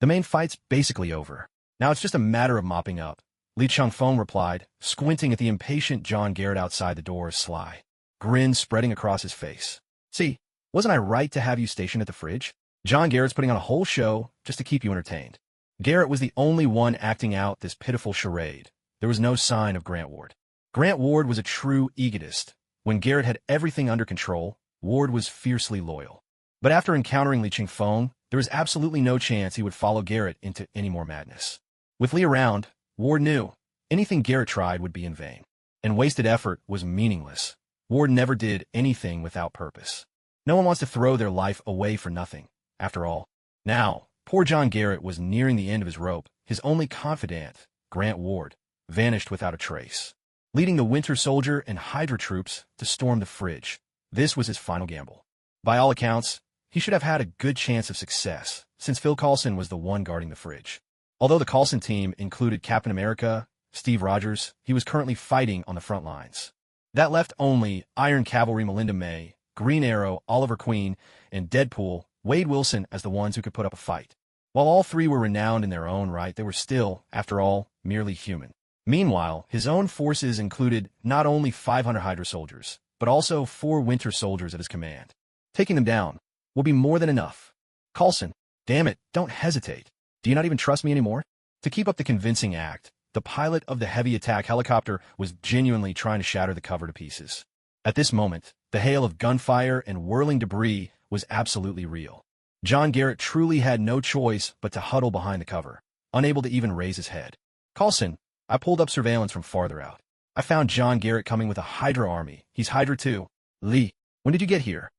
The main fight's basically over. Now it's just a matter of mopping up. Lee Chung-fong replied, squinting at the impatient John Garrett outside the door, sly grin spreading across his face. See, wasn't I right to have you stationed at the fridge? John Garrett's putting on a whole show just to keep you entertained. Garrett was the only one acting out this pitiful charade. There was no sign of Grant Ward. Grant Ward was a true egotist. When Garrett had everything under control, Ward was fiercely loyal. But after encountering Lee Chung-fong, there was absolutely no chance he would follow Garrett into any more madness. With Lee around, Ward knew anything Garrett tried would be in vain, and wasted effort was meaningless. Ward never did anything without purpose. No one wants to throw their life away for nothing, after all. Now, poor John Garrett was nearing the end of his rope. His only confidant, Grant Ward, vanished without a trace, leading the Winter Soldier and Hydra troops to storm the fridge. This was his final gamble. By all accounts, he should have had a good chance of success, since Phil Coulson was the one guarding the fridge. Although the Coulson team included Captain America, Steve Rogers, he was currently fighting on the front lines. That left only Iron Cavalry Melinda May, Green Arrow, Oliver Queen, and Deadpool, Wade Wilson as the ones who could put up a fight. While all three were renowned in their own right, they were still, after all, merely human. Meanwhile, his own forces included not only 500 Hydra soldiers, but also 4 Winter Soldiers at his command. Taking them down will be more than enough. Coulson, damn it, don't hesitate. Do you not even trust me anymore? To keep up the convincing act, the pilot of the heavy attack helicopter was genuinely trying to shatter the cover to pieces. At this moment, the hail of gunfire and whirling debris was absolutely real. John Garrett truly had no choice but to huddle behind the cover, unable to even raise his head. Coulson, I pulled up surveillance from farther out. I found John Garrett coming with a Hydra army. He's Hydra too. Lee, when did you get here?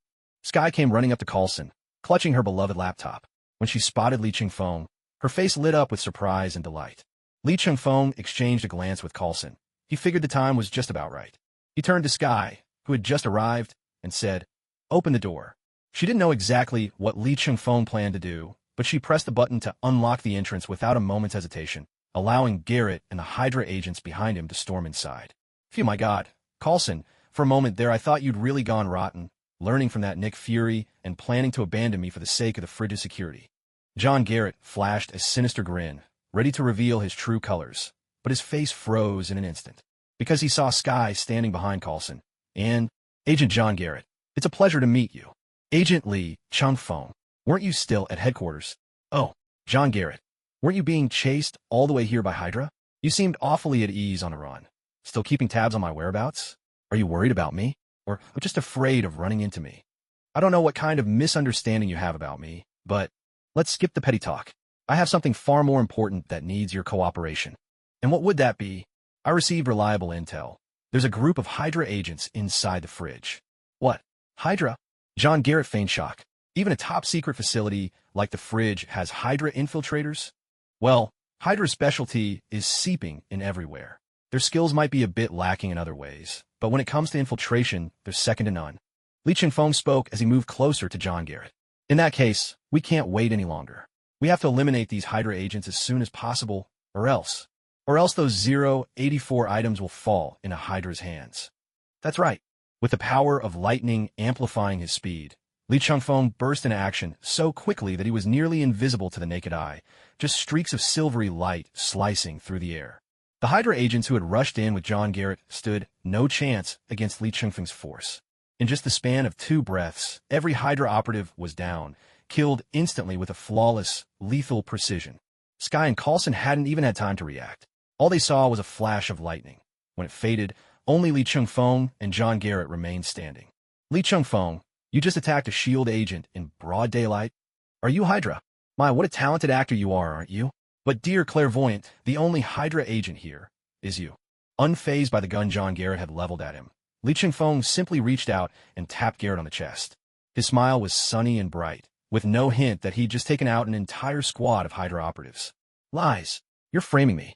Sky came running up to Coulson, clutching her beloved laptop. When she spotted Lee Chung-fong, her face lit up with surprise and delight. Lee Chung-fong exchanged a glance with Coulson. He figured the time was just about right. He turned to Sky, who had just arrived, and said, "Open the door." She didn't know exactly what Lee Chung-fong planned to do, but she pressed the button to unlock the entrance without a moment's hesitation, allowing Garrett and the Hydra agents behind him to storm inside. Phew, my God, Coulson, for a moment there I thought you'd really gone rotten, learning from that Nick Fury and planning to abandon me for the sake of the fridge's security. John Garrett flashed a sinister grin, ready to reveal his true colors, but his face froze in an instant, because he saw Sky standing behind Coulson. And, Agent John Garrett, it's a pleasure to meet you. Agent Lee Chung-fong, weren't you still at headquarters? Oh, John Garrett, weren't you being chased all the way here by Hydra? You seemed awfully at ease on the run. Still keeping tabs on my whereabouts? Are you worried about me? Or just afraid of running into me? I don't know what kind of misunderstanding you have about me, but let's skip the petty talk. I have something far more important that needs your cooperation. And what would that be? I received reliable intel. There's a group of Hydra agents inside the fridge. What? Hydra? John Garrett feigned shock. Even a top-secret facility like the fridge has Hydra infiltrators? Well, Hydra's specialty is seeping in everywhere. Their skills might be a bit lacking in other ways, but when it comes to infiltration, they're second to none. Lee Chung-fong spoke as he moved closer to John Garrett. In that case, we can't wait any longer. We have to eliminate these Hydra agents as soon as possible, or else those 084 items will fall into Hydra's hands. That's right. With the power of lightning amplifying his speed, Lee Chung-fong burst into action so quickly that he was nearly invisible to the naked eye, just streaks of silvery light slicing through the air. The Hydra agents who had rushed in with John Garrett stood no chance against Lee Chung-fong's force. In just the span of 2 breaths, every Hydra operative was down, killed instantly with a flawless, lethal precision. Sky and Coulson hadn't even had time to react. All they saw was a flash of lightning. When it faded, only Lee Chung-fong and John Garrett remained standing. Lee Chung-fong, you just attacked a S.H.I.E.L.D. agent in broad daylight? Are you Hydra? My, what a talented actor you are, aren't you? But dear clairvoyant, the only Hydra agent here is you. Unfazed by the gun John Garrett had leveled at him, Lee Chung-fong simply reached out and tapped Garrett on the chest. His smile was sunny and bright, with no hint that he'd just taken out an entire squad of Hydra operatives. Lies. You're framing me.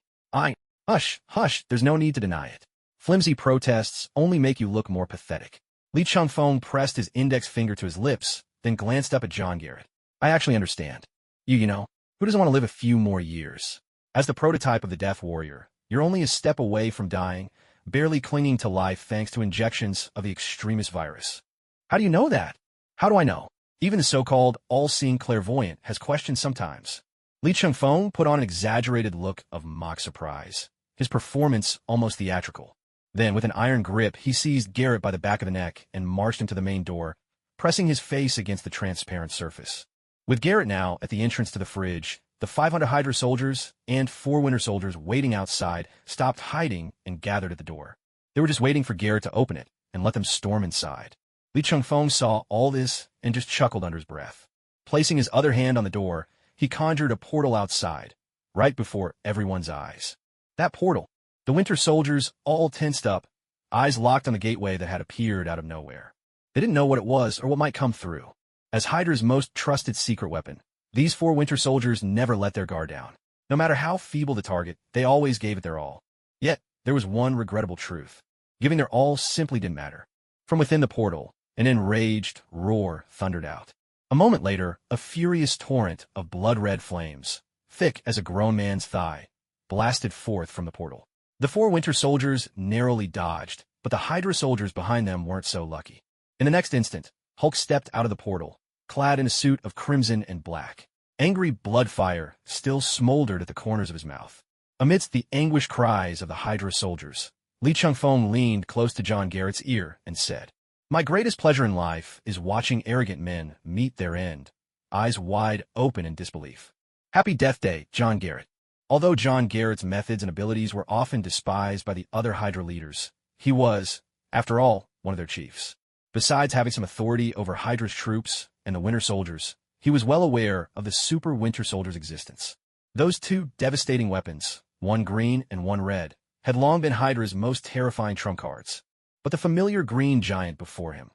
Hush, there's no need to deny it. Flimsy protests only make you look more pathetic. Lee Chung-fong pressed his index finger to his lips, then glanced up at John Garrett. I actually understand. You know, who doesn't want to live a few more years? As the prototype of the Death Warrior, you're only a step away from dying, barely clinging to life thanks to injections of the extremist virus. How do you know that? How do I know? Even the so-called all-seeing clairvoyant has questions sometimes. Li Chengfeng put on an exaggerated look of mock surprise, his performance almost theatrical. Then, with an iron grip, he seized Garrett by the back of the neck and marched him to the main door, pressing his face against the transparent surface. With Garrett now at the entrance to the fridge, the 500 Hydra soldiers and 4 Winter soldiers waiting outside stopped hiding and gathered at the door. They were just waiting for Garrett to open it and let them storm inside. Li Chengfeng saw all this and just chuckled under his breath. Placing his other hand on the door, he conjured a portal outside, right before everyone's eyes. That portal. The Winter soldiers all tensed up, eyes locked on the gateway that had appeared out of nowhere. They didn't know what it was or what might come through. As Hydra's most trusted secret weapon, these 4 Winter soldiers never let their guard down. No matter how feeble the target, they always gave it their all. Yet, there was one regrettable truth. Giving their all simply didn't matter. From within the portal, an enraged roar thundered out. A moment later, a furious torrent of blood-red flames, thick as a grown man's thigh, blasted forth from the portal. The 4 Winter soldiers narrowly dodged, but the Hydra soldiers behind them weren't so lucky. In the next instant, Hulk stepped out of the portal, clad in a suit of crimson and black. Angry blood fire still smoldered at the corners of his mouth. Amidst the anguished cries of the Hydra soldiers, Li Chengfeng leaned close to John Garrett's ear and said, "My greatest pleasure in life is watching arrogant men meet their end, eyes wide open in disbelief. Happy Death Day, John Garrett." Although John Garrett's methods and abilities were often despised by the other Hydra leaders, he was, after all, one of their chiefs. Besides having some authority over Hydra's troops and the Winter soldiers, he was well aware of the Super Winter Soldiers' existence. Those 2 devastating weapons, one green and one red, had long been Hydra's most terrifying trump cards. But the familiar green giant before him,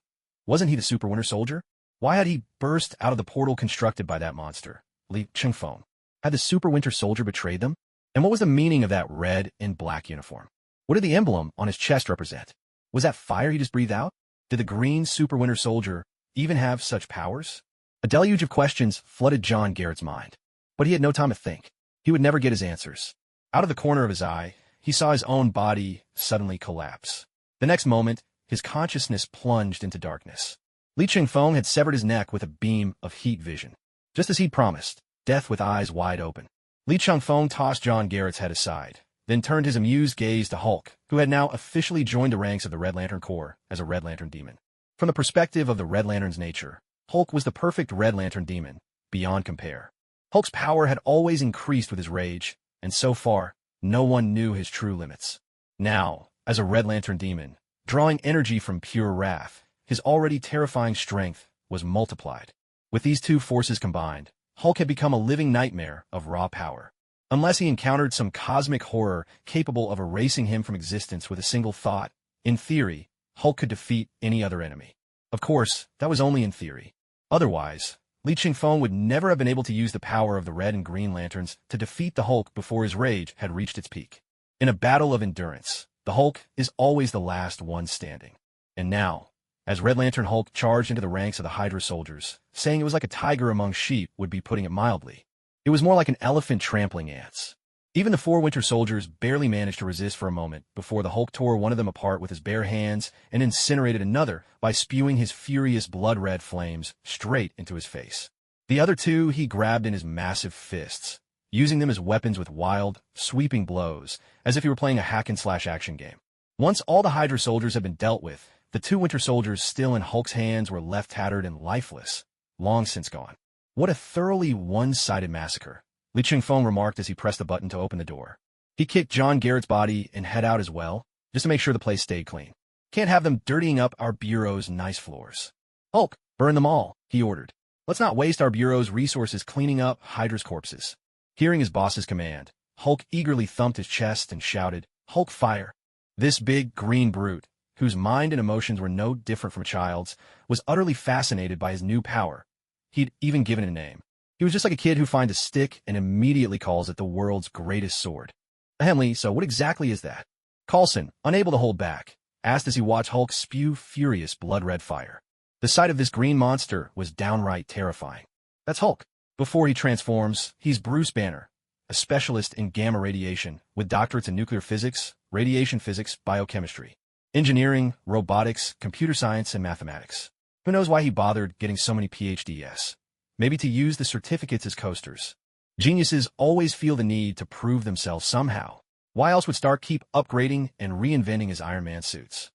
wasn't he the Super Winter Soldier? Why had he burst out of the portal constructed by that monster, Li Chengfeng? Had the Super Winter Soldier betrayed them? And what was the meaning of that red and black uniform? What did the emblem on his chest represent? Was that fire he just breathed out? Did the green Super Winter Soldier even have such powers? A deluge of questions flooded John Garrett's mind. But he had no time to think. He would never get his answers. Out of the corner of his eye, he saw his own body suddenly collapse. The next moment, his consciousness plunged into darkness. Li Chengfeng had severed his neck with a beam of heat vision. Just as he'd promised, death with eyes wide open. Li Chengfeng tossed John Garrett's head aside, then turned his amused gaze to Hulk, who had now officially joined the ranks of the Red Lantern Corps as a Red Lantern demon. From the perspective of the Red Lantern's nature, Hulk was the perfect Red Lantern demon, beyond compare. Hulk's power had always increased with his rage, and so far, no one knew his true limits. Now, as a Red Lantern demon, drawing energy from pure wrath, his already terrifying strength was multiplied. With these 2 forces combined, Hulk had become a living nightmare of raw power. Unless he encountered some cosmic horror capable of erasing him from existence with a single thought, in theory, Hulk could defeat any other enemy. Of course, that was only in theory. Otherwise, Li Chengfeng would never have been able to use the power of the Red and Green Lanterns to defeat the Hulk before his rage had reached its peak. In a battle of endurance, the Hulk is always the last one standing. And now, as Red Lantern Hulk charged into the ranks of the Hydra soldiers, saying it was like a tiger among sheep would be putting it mildly. It was more like an elephant trampling ants. Even the 4 Winter soldiers barely managed to resist for a moment before the Hulk tore one of them apart with his bare hands and incinerated another by spewing his furious blood-red flames straight into his face. The other 2 he grabbed in his massive fists, using them as weapons with wild, sweeping blows, as if he were playing a hack-and-slash action game. Once all the Hydra soldiers had been dealt with, the 2 Winter soldiers still in Hulk's hands were left tattered and lifeless, long since gone. What a thoroughly one-sided massacre, Li Chengfeng remarked as he pressed the button to open the door. He kicked John Garrett's body and head out as well, just to make sure the place stayed clean. Can't have them dirtying up our bureau's nice floors. Hulk, burn them all, he ordered. Let's not waste our bureau's resources cleaning up Hydra's corpses. Hearing his boss's command, Hulk eagerly thumped his chest and shouted, "Hulk fire!" This big, green brute, whose mind and emotions were no different from a child's, was utterly fascinated by his new power. He'd even given it a name. He was just like a kid who finds a stick and immediately calls it the world's greatest sword. Henley, so what exactly is that? Coulson, unable to hold back, asked as he watched Hulk spew furious blood-red fire. The sight of this green monster was downright terrifying. That's Hulk. Before he transforms, he's Bruce Banner, a specialist in gamma radiation, with doctorates in nuclear physics, radiation physics, biochemistry, engineering, robotics, computer science, and mathematics. Who knows why he bothered getting so many PhDs? Maybe to use the certificates as coasters. Geniuses always feel the need to prove themselves somehow. Why else would Stark keep upgrading and reinventing his Iron Man suits?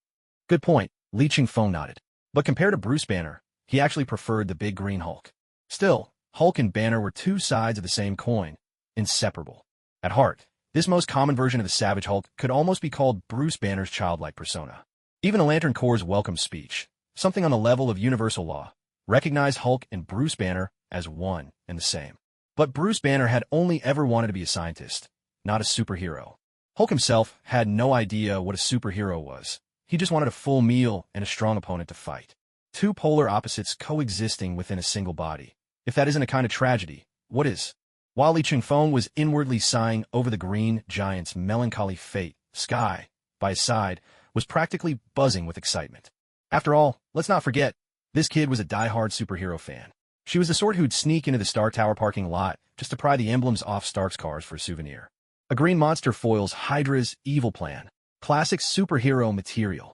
Good point, Li Ching-feng nodded. But compared to Bruce Banner, he actually preferred the big green Hulk. Still, Hulk and Banner were two sides of the same coin, inseparable. At heart, this most common version of the Savage Hulk could almost be called Bruce Banner's childlike persona. Even the Lantern Corps' welcome speech, something on the level of universal law, recognized Hulk and Bruce Banner as one and the same. But Bruce Banner had only ever wanted to be a scientist, not a superhero. Hulk himself had no idea what a superhero was. He just wanted a full meal and a strong opponent to fight. Two polar opposites coexisting within a single body. If that isn't a kind of tragedy, what is? While Li Ching-feng was inwardly sighing over the green giant's melancholy fate, Sky, by his side, was practically buzzing with excitement. After all, let's not forget, this kid was a die-hard superhero fan. She was the sort who'd sneak into the Star Tower parking lot just to pry the emblems off Stark's cars for a souvenir. A green monster foils Hydra's evil plan. Classic superhero material.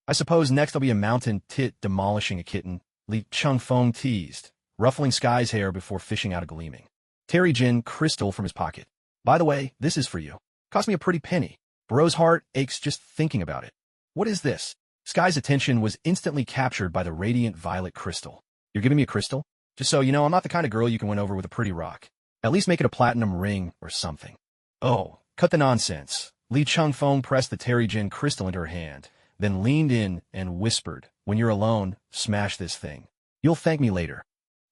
I suppose next I'll be a mountain tit demolishing a kitten, Li Ching-feng teased, ruffling Sky's hair before fishing out a gleaming Terry Jin crystal from his pocket. By the way, this is for you. Cost me a pretty penny. Bro's heart aches just thinking about it. What is this? Sky's attention was instantly captured by the radiant violet crystal. You're giving me a crystal? Just so you know, I'm not the kind of girl you can win over with a pretty rock. At least make it a platinum ring or something. Oh, cut the nonsense. Li Ching-feng pressed the Terry Jin crystal into her hand, then leaned in and whispered, when you're alone, smash this thing. You'll thank me later.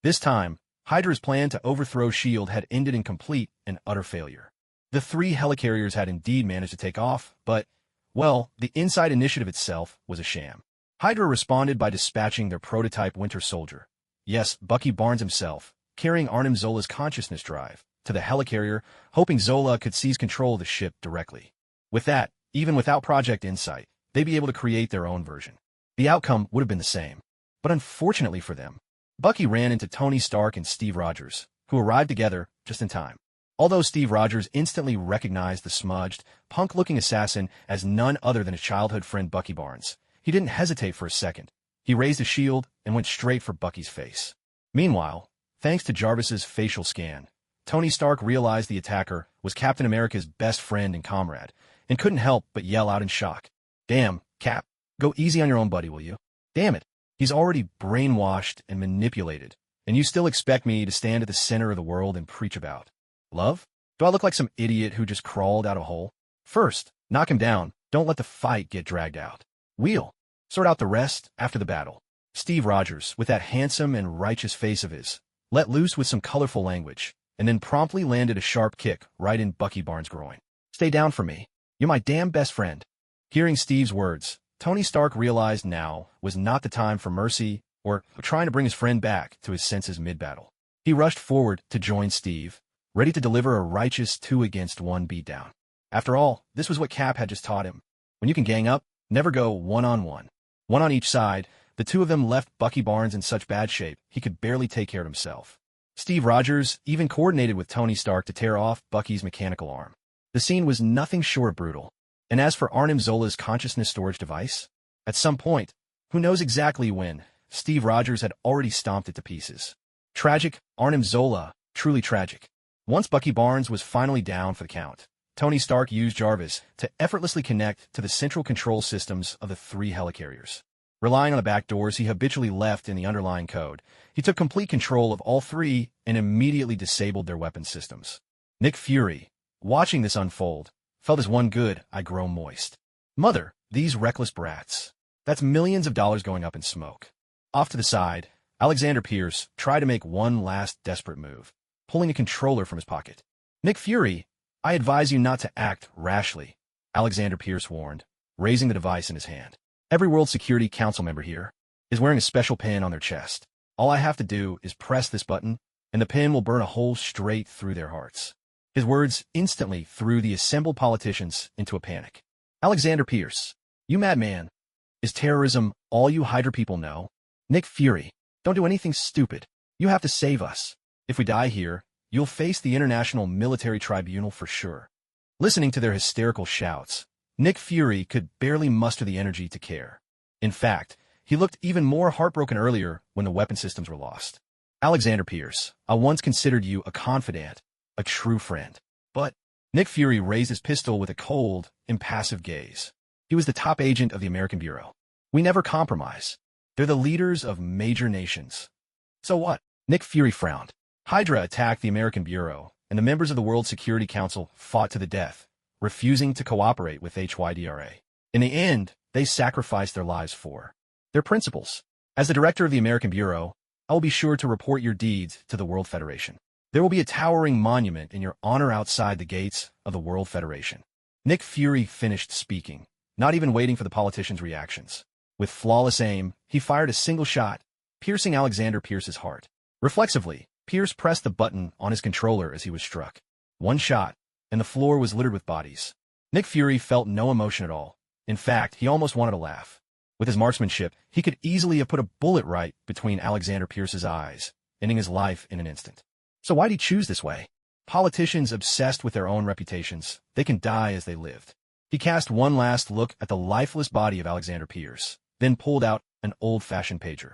This time, Hydra's plan to overthrow S.H.I.E.L.D. had ended in complete and utter failure. The three helicarriers had indeed managed to take off, but, well, the Inside Initiative itself was a sham. Hydra responded by dispatching their prototype Winter Soldier. Yes, Bucky Barnes himself, carrying Arnim Zola's consciousness drive, to the helicarrier, hoping Zola could seize control of the ship directly. With that, even without Project Insight, they'd be able to create their own version. The outcome would have been the same. But unfortunately for them, Bucky ran into Tony Stark and Steve Rogers, who arrived together just in time. Although Steve Rogers instantly recognized the smudged, punk-looking assassin as none other than his childhood friend Bucky Barnes, he didn't hesitate for a second. He raised his shield and went straight for Bucky's face. Meanwhile, thanks to Jarvis's facial scan, Tony Stark realized the attacker was Captain America's best friend and comrade, and couldn't help but yell out in shock. Damn, Cap, go easy on your own buddy, will you? Damn it, he's already brainwashed and manipulated, and you still expect me to stand at the center of the world and preach about love? Do I look like some idiot who just crawled out a hole? First, knock him down, don't let the fight get dragged out. We'll sort out the rest after the battle. Steve Rogers, with that handsome and righteous face of his, let loose with some colorful language, and then promptly landed a sharp kick right in Bucky Barnes' groin. Stay down for me. You're my damn best friend. Hearing Steve's words, Tony Stark realized now was not the time for mercy or trying to bring his friend back to his senses mid-battle. He rushed forward to join Steve, ready to deliver a righteous 2-against-1 beatdown. After all, this was what Cap had just taught him. When you can gang up, never go one-on-one. One on each side, the two of them left Bucky Barnes in such bad shape he could barely take care of himself. Steve Rogers even coordinated with Tony Stark to tear off Bucky's mechanical arm. The scene was nothing short of brutal. And as for Arnim Zola's consciousness storage device, at some point, who knows exactly when, Steve Rogers had already stomped it to pieces. Tragic, Arnim Zola, truly tragic. Once Bucky Barnes was finally down for the count, Tony Stark used Jarvis to effortlessly connect to the central control systems of the three helicarriers. Relying on the back doors he habitually left in the underlying code, he took complete control of all three and immediately disabled their weapon systems. Nick Fury, watching this unfold, felt as one good I grow moist. Mother, these reckless brats. That's millions of dollars going up in smoke. Off to the side, Alexander Pierce tried to make one last desperate move, pulling a controller from his pocket. Nick Fury, I advise you not to act rashly, Alexander Pierce warned, raising the device in his hand. Every World Security Council member here is wearing a special pin on their chest. All I have to do is press this button, and the pin will burn a hole straight through their hearts. His words instantly threw the assembled politicians into a panic. Alexander Pierce, you madman. Is terrorism all you Hydra people know? Nick Fury, don't do anything stupid. You have to save us. If we die here, You'll face the International Military Tribunal for sure. Listening to their hysterical shouts, Nick Fury could barely muster the energy to care. In fact, he looked even more heartbroken earlier when the weapon systems were lost. Alexander Pierce, I once considered you a confidant, a true friend. But Nick Fury raised his pistol with a cold, impassive gaze. He was the top agent of the American Bureau. We never compromise. They're the leaders of major nations. So what? Nick Fury frowned. Hydra attacked the American Bureau, and the members of the World Security Council fought to the death, refusing to cooperate with HYDRA. In the end, they sacrificed their lives for their principles. As the director of the American Bureau, I will be sure to report your deeds to the World Federation. There will be a towering monument in your honor outside the gates of the World Federation. Nick Fury finished speaking, not even waiting for the politicians' reactions. With flawless aim, he fired a single shot, piercing Alexander Pierce's heart. Reflexively, Pierce pressed the button on his controller as he was struck. One shot, and the floor was littered with bodies. Nick Fury felt no emotion at all. In fact, he almost wanted to laugh. With his marksmanship, he could easily have put a bullet right between Alexander Pierce's eyes, ending his life in an instant. So why'd he choose this way? Politicians obsessed with their own reputations, they can die as they lived. He cast one last look at the lifeless body of Alexander Pierce, then pulled out an old-fashioned pager.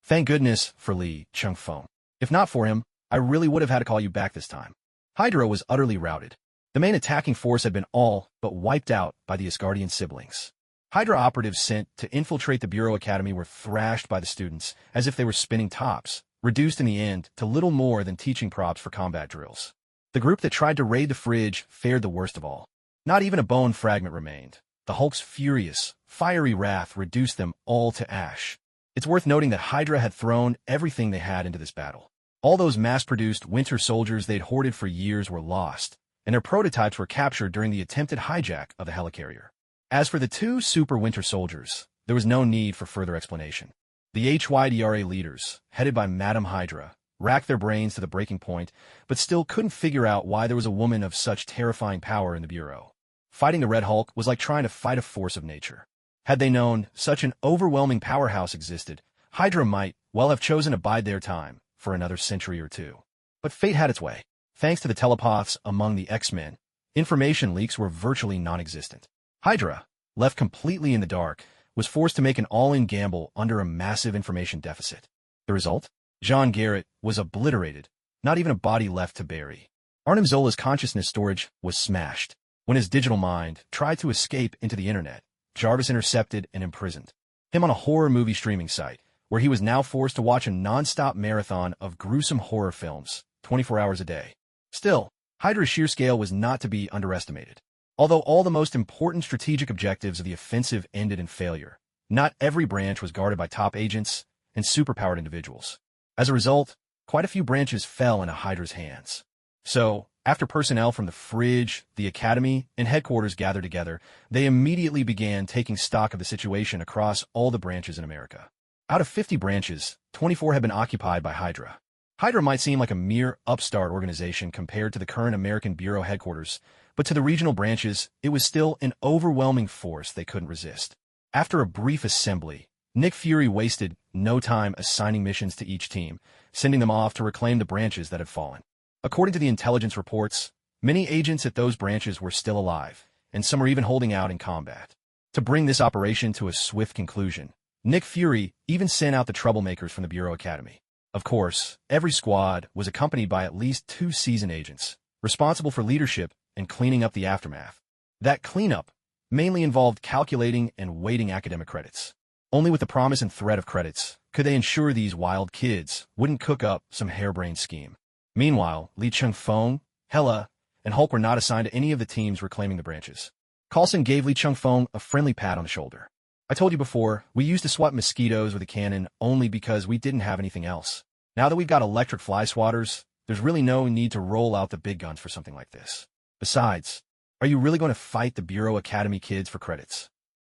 Thank goodness for Lee Chung-fong. If not for him, I really would have had to call you back this time. Hydra was utterly routed. The main attacking force had been all but wiped out by the Asgardian siblings. Hydra operatives sent to infiltrate the Bureau Academy were thrashed by the students as if they were spinning tops, reduced in the end to little more than teaching props for combat drills. The group that tried to raid the fridge fared the worst of all. Not even a bone fragment remained. The Hulk's furious, fiery wrath reduced them all to ash. It's worth noting that Hydra had thrown everything they had into this battle. All those mass-produced Winter Soldiers they'd hoarded for years were lost, and their prototypes were captured during the attempted hijack of the helicarrier. As for the two Super Winter Soldiers, there was no need for further explanation. The HYDRA leaders, headed by Madam Hydra, racked their brains to the breaking point, but still couldn't figure out why there was a woman of such terrifying power in the Bureau. Fighting the Red Hulk was like trying to fight a force of nature. Had they known such an overwhelming powerhouse existed, Hydra might well have chosen to bide their time for another century or two. But fate had its way. Thanks to the telepaths among the X-Men, information leaks were virtually non-existent. Hydra, left completely in the dark, was forced to make an all-in gamble under a massive information deficit. The result? Jean Garrett was obliterated, not even a body left to bury. Arnim Zola's consciousness storage was smashed. When his digital mind tried to escape into the internet, Jarvis intercepted and imprisoned him on a horror movie streaming site, where he was now forced to watch a non-stop marathon of gruesome horror films, 24 hours a day. Still, Hydra's sheer scale was not to be underestimated. Although all the most important strategic objectives of the offensive ended in failure, not every branch was guarded by top agents and superpowered individuals. As a result, quite a few branches fell into Hydra's hands. So, after personnel from the Fridge, the Academy, and headquarters gathered together, they immediately began taking stock of the situation across all the branches in America. Out of 50 branches, 24 had been occupied by Hydra. Hydra might seem like a mere upstart organization compared to the current American Bureau headquarters, but to the regional branches, it was still an overwhelming force they couldn't resist. After a brief assembly, Nick Fury wasted no time assigning missions to each team, sending them off to reclaim the branches that had fallen. According to the intelligence reports, many agents at those branches were still alive, and some were even holding out in combat. To bring this operation to a swift conclusion, Nick Fury even sent out the troublemakers from the Bureau Academy. Of course, every squad was accompanied by at least 2 seasoned agents, responsible for leadership and cleaning up the aftermath. That cleanup mainly involved calculating and weighting academic credits. Only with the promise and threat of credits could they ensure these wild kids wouldn't cook up some harebrained scheme. Meanwhile, Lee Chung-fong, Hela, and Hulk were not assigned to any of the teams reclaiming the branches. Coulson gave Lee Chung-fong a friendly pat on the shoulder. I told you before, we used to swat mosquitoes with a cannon only because we didn't have anything else. Now that we've got electric fly swatters, there's really no need to roll out the big guns for something like this. Besides, are you really going to fight the Bureau Academy kids for credits?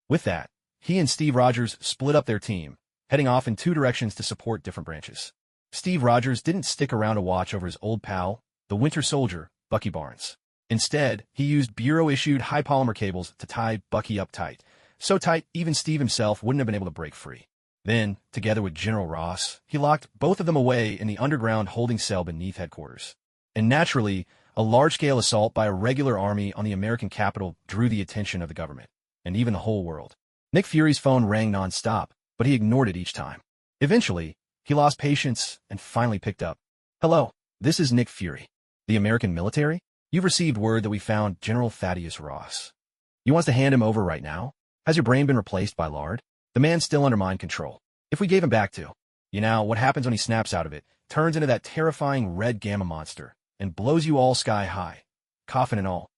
With that, he and Steve Rogers split up their team, heading off in 2 directions to support different branches. Steve Rogers didn't stick around to watch over his old pal, the Winter Soldier, Bucky Barnes. Instead, he used Bureau-issued high-polymer cables to tie Bucky up tight, so tight even Steve himself wouldn't have been able to break free. Then, together with General Ross, he locked both of them away in the underground holding cell beneath headquarters. And naturally, a large-scale assault by a regular army on the American capital drew the attention of the government, and even the whole world. Nick Fury's phone rang non-stop, but he ignored it each time. Eventually, he lost patience and finally picked up. "Hello, this is Nick Fury. The American military? You've received word that we found General Thaddeus Ross. You want us to hand him over right now? Has your brain been replaced by lard? The man's still under mind control. If we gave him back to, what happens when he snaps out of it, turns into that terrifying red gamma monster, and blows you all sky high, coffin and all.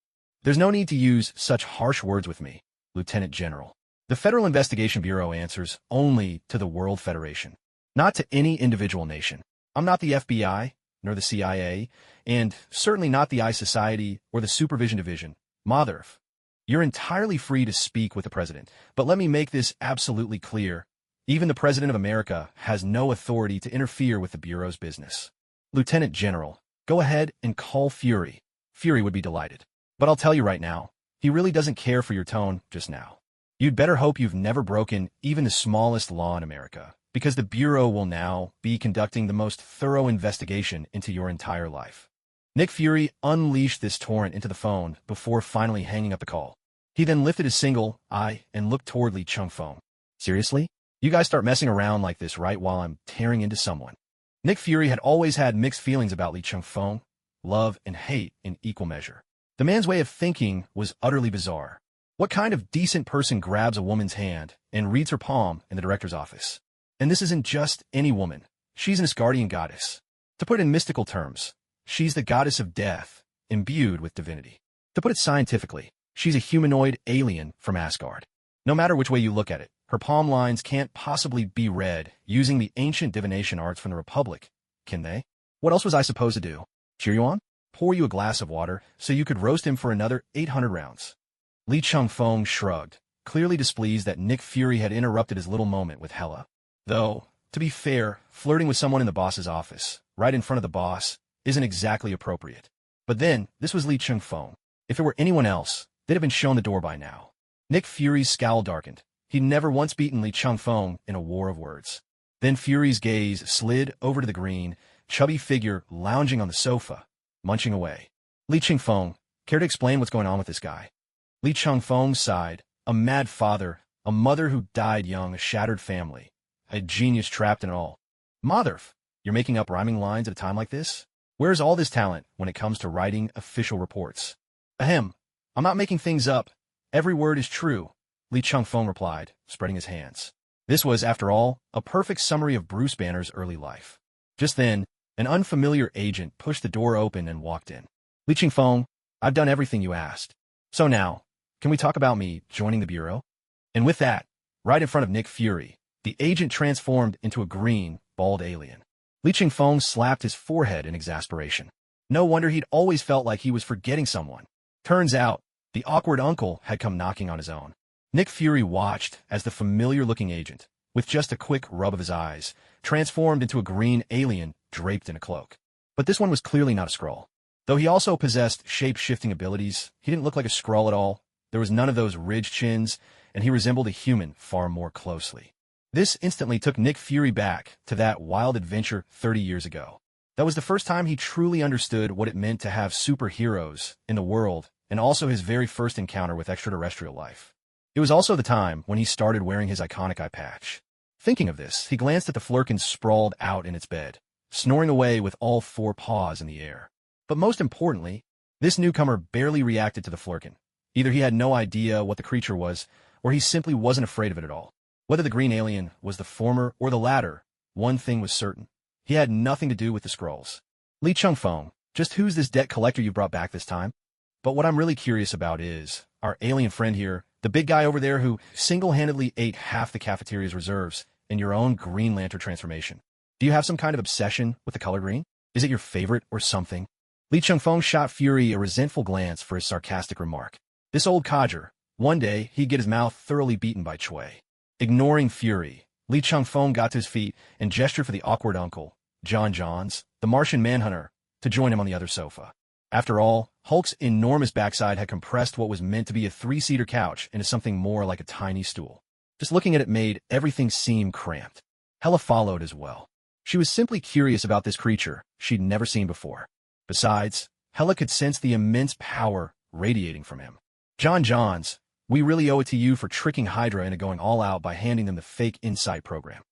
There's no need to use such harsh words with me, Lieutenant General. The Federal Investigation Bureau answers only to the World Federation, not to any individual nation. I'm not the FBI, nor the CIA, and certainly not the Eye Society or the Supervision Division. Motherf. You're entirely free to speak with the President, but let me make this absolutely clear. Even the President of America has no authority to interfere with the Bureau's business. Lieutenant General, go ahead and call Fury. Fury would be delighted. But I'll tell you right now, he really doesn't care for your tone just now. You'd better hope you've never broken even the smallest law in America, because the Bureau will now be conducting the most thorough investigation into your entire life." Nick Fury unleashed this torrent into the phone before finally hanging up the call. He then lifted his single eye and looked toward Lee Chung-fong. "Seriously? You guys start messing around like this right while I'm tearing into someone." Nick Fury had always had mixed feelings about Lee Chung-fong, love and hate in equal measure. The man's way of thinking was utterly bizarre. What kind of decent person grabs a woman's hand and reads her palm in the director's office? And this isn't just any woman. She's an Asgardian goddess. To put it in mystical terms, she's the goddess of death, imbued with divinity. To put it scientifically, she's a humanoid alien from Asgard. No matter which way you look at it, her palm lines can't possibly be read using the ancient divination arts from the Republic, can they? What else was I supposed to do? Cheer you on? Pour you a glass of water so you could roast him for another 800 rounds? Lee Chung-fong shrugged, clearly displeased that Nick Fury had interrupted his little moment with Hela. Though, to be fair, flirting with someone in the boss's office, right in front of the boss, isn't exactly appropriate. But then, this was Lee Chung-fong. If it were anyone else, they'd have been shown the door by now. Nick Fury's scowl darkened. He'd never once beaten Lee Chung-fong in a war of words. Then Fury's gaze slid over to the green, chubby figure lounging on the sofa, munching away. "Lee Chung-fong, care to explain what's going on with this guy?" Lee Chung-fong sighed. A mad father, a mother who died young, a shattered family, a genius trapped in it all. Motherf, you're making up rhyming lines at a time like this? Where's all this talent when it comes to writing official reports? Ahem, I'm not making things up. Every word is true, Lee Chung-fong replied, spreading his hands. This was, after all, a perfect summary of Bruce Banner's early life. Just then, an unfamiliar agent pushed the door open and walked in. "Lee Chung-fong, I've done everything you asked. So now, can we talk about me joining the Bureau?" And with that, right in front of Nick Fury, the agent transformed into a green, bald alien. Lee Chung-fong slapped his forehead in exasperation. No wonder he'd always felt like he was forgetting someone. Turns out, the awkward uncle had come knocking on his own. Nick Fury watched as the familiar-looking agent, with just a quick rub of his eyes, transformed into a green alien draped in a cloak. But this one was clearly not a Skrull. Though he also possessed shape-shifting abilities, he didn't look like a Skrull at all. There was none of those ridged chins, and he resembled a human far more closely. This instantly took Nick Fury back to that wild adventure 30 years ago. That was the first time he truly understood what it meant to have superheroes in the world, and also his very first encounter with extraterrestrial life. It was also the time when he started wearing his iconic eye patch. Thinking of this, he glanced at the Flurkin sprawled out in its bed, snoring away with all four paws in the air. But most importantly, this newcomer barely reacted to the Flurkin. Either he had no idea what the creature was, or he simply wasn't afraid of it at all. Whether the green alien was the former or the latter, one thing was certain. He had nothing to do with the Skrulls. "Lee Chung-fong, just who's this debt collector you brought back this time?" But what I'm really curious about is our alien friend here, the big guy over there who single-handedly ate half the cafeteria's reserves in your own Green Lantern transformation. Do you have some kind of obsession with the color green? Is it your favorite or something? Lee Chung-fong shot Fury a resentful glance for his sarcastic remark. This old codger, one day he'd get his mouth thoroughly beaten by Chui. Ignoring Fury, Lee Chung-fong got to his feet and gestured for the awkward uncle, John Johns, the Martian Manhunter, to join him on the other sofa. After all, Hulk's enormous backside had compressed what was meant to be a three-seater couch into something more like a tiny stool. Just looking at it made everything seem cramped. Hela followed as well. She was simply curious about this creature she'd never seen before. Besides, Hela could sense the immense power radiating from him. Johns, we really owe it to you for tricking Hydra into going all out by handing them the fake Insight program.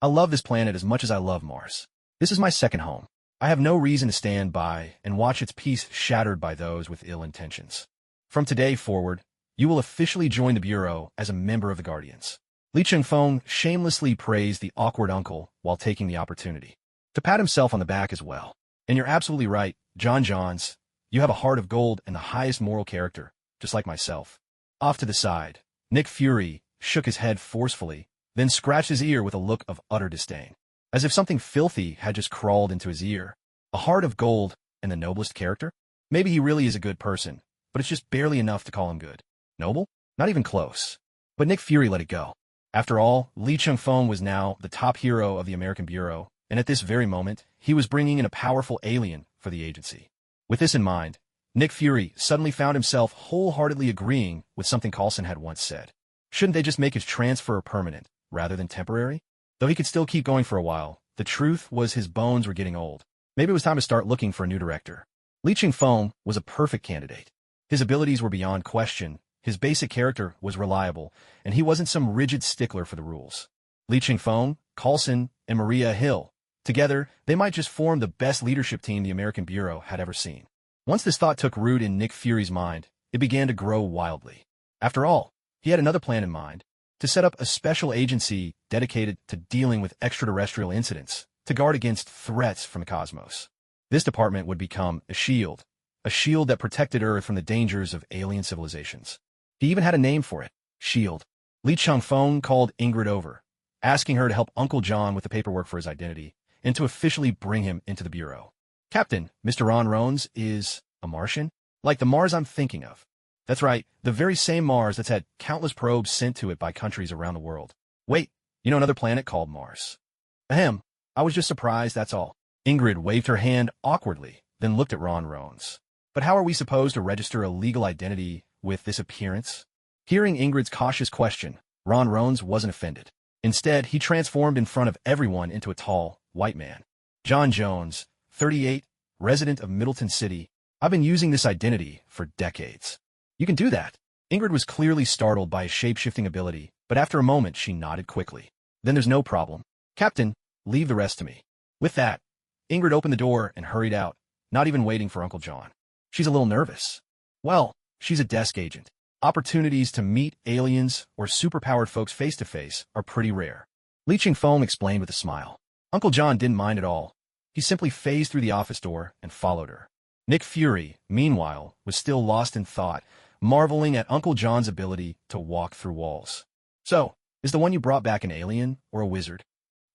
I love this planet as much as I love Mars. This is my second home. I have no reason to stand by and watch its peace shattered by those with ill intentions. From today forward, you will officially join the Bureau as a member of the Guardians. Li Chengfeng shamelessly praised the awkward uncle while taking the opportunity to pat himself on the back as well. And you're absolutely right, Johns, you have a heart of gold and the highest moral character, just like myself. Off to the side, Nick Fury shook his head forcefully, then scratched his ear with a look of utter disdain, as if something filthy had just crawled into his ear. A heart of gold and the noblest character? Maybe he really is a good person, but it's just barely enough to call him good. Noble? Not even close. But Nick Fury let it go. After all, Li Chengfeng was now the top hero of the American Bureau, and at this very moment, he was bringing in a powerful alien for the agency. With this in mind, Nick Fury suddenly found himself wholeheartedly agreeing with something Coulson had once said. Shouldn't they just make his transfer permanent, rather than temporary? Though he could still keep going for a while, the truth was his bones were getting old. Maybe it was time to start looking for a new director. Li Chengfeng was a perfect candidate. His abilities were beyond question, his basic character was reliable, and he wasn't some rigid stickler for the rules. Li Chengfeng, Coulson, and Maria Hill. Together, they might just form the best leadership team the American Bureau had ever seen. Once this thought took root in Nick Fury's mind, it began to grow wildly. After all, he had another plan in mind, to set up a special agency dedicated to dealing with extraterrestrial incidents, to guard against threats from the cosmos. This department would become a shield that protected Earth from the dangers of alien civilizations. He even had a name for it, S.H.I.E.L.D. Li Chengfeng called Ingrid over, asking her to help Uncle John with the paperwork for his identity, and to officially bring him into the Bureau. Captain, Mr. Ron Rones is a Martian? Like the Mars I'm thinking of. That's right, the very same Mars that's had countless probes sent to it by countries around the world. Wait, you know another planet called Mars? Ahem, I was just surprised, that's all. Ingrid waved her hand awkwardly, then looked at Ron Rones. But how are we supposed to register a legal identity with this appearance? Hearing Ingrid's cautious question, Ron Rones wasn't offended. Instead, he transformed in front of everyone into a tall, white man. John Jones, 38, resident of Middleton City. I've been using this identity for decades. You can do that. Ingrid was clearly startled by his shape-shifting ability, but after a moment she nodded quickly. Then there's no problem. Captain, leave the rest to me. With that, Ingrid opened the door and hurried out, not even waiting for Uncle John. She's a little nervous. Well, she's a desk agent. Opportunities to meet aliens or superpowered folks face-to-face are pretty rare. Li Chengfeng explained with a smile. Uncle John didn't mind at all. He simply phased through the office door and followed her. Nick Fury, meanwhile, was still lost in thought, marveling at Uncle John's ability to walk through walls. So, is the one you brought back an alien or a wizard?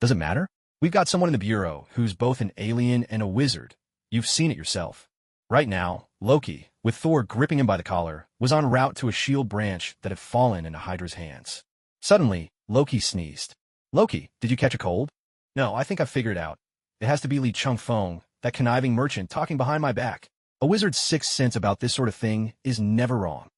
Does it matter? We've got someone in the Bureau who's both an alien and a wizard. You've seen it yourself. Right now, Loki, with Thor gripping him by the collar, was en route to a shield branch that had fallen into Hydra's hands. Suddenly, Loki sneezed. Loki, did you catch a cold? No, I think I've figured it out. It has to be Li Chengfeng, that conniving merchant talking behind my back. A wizard's sixth sense about this sort of thing is never wrong.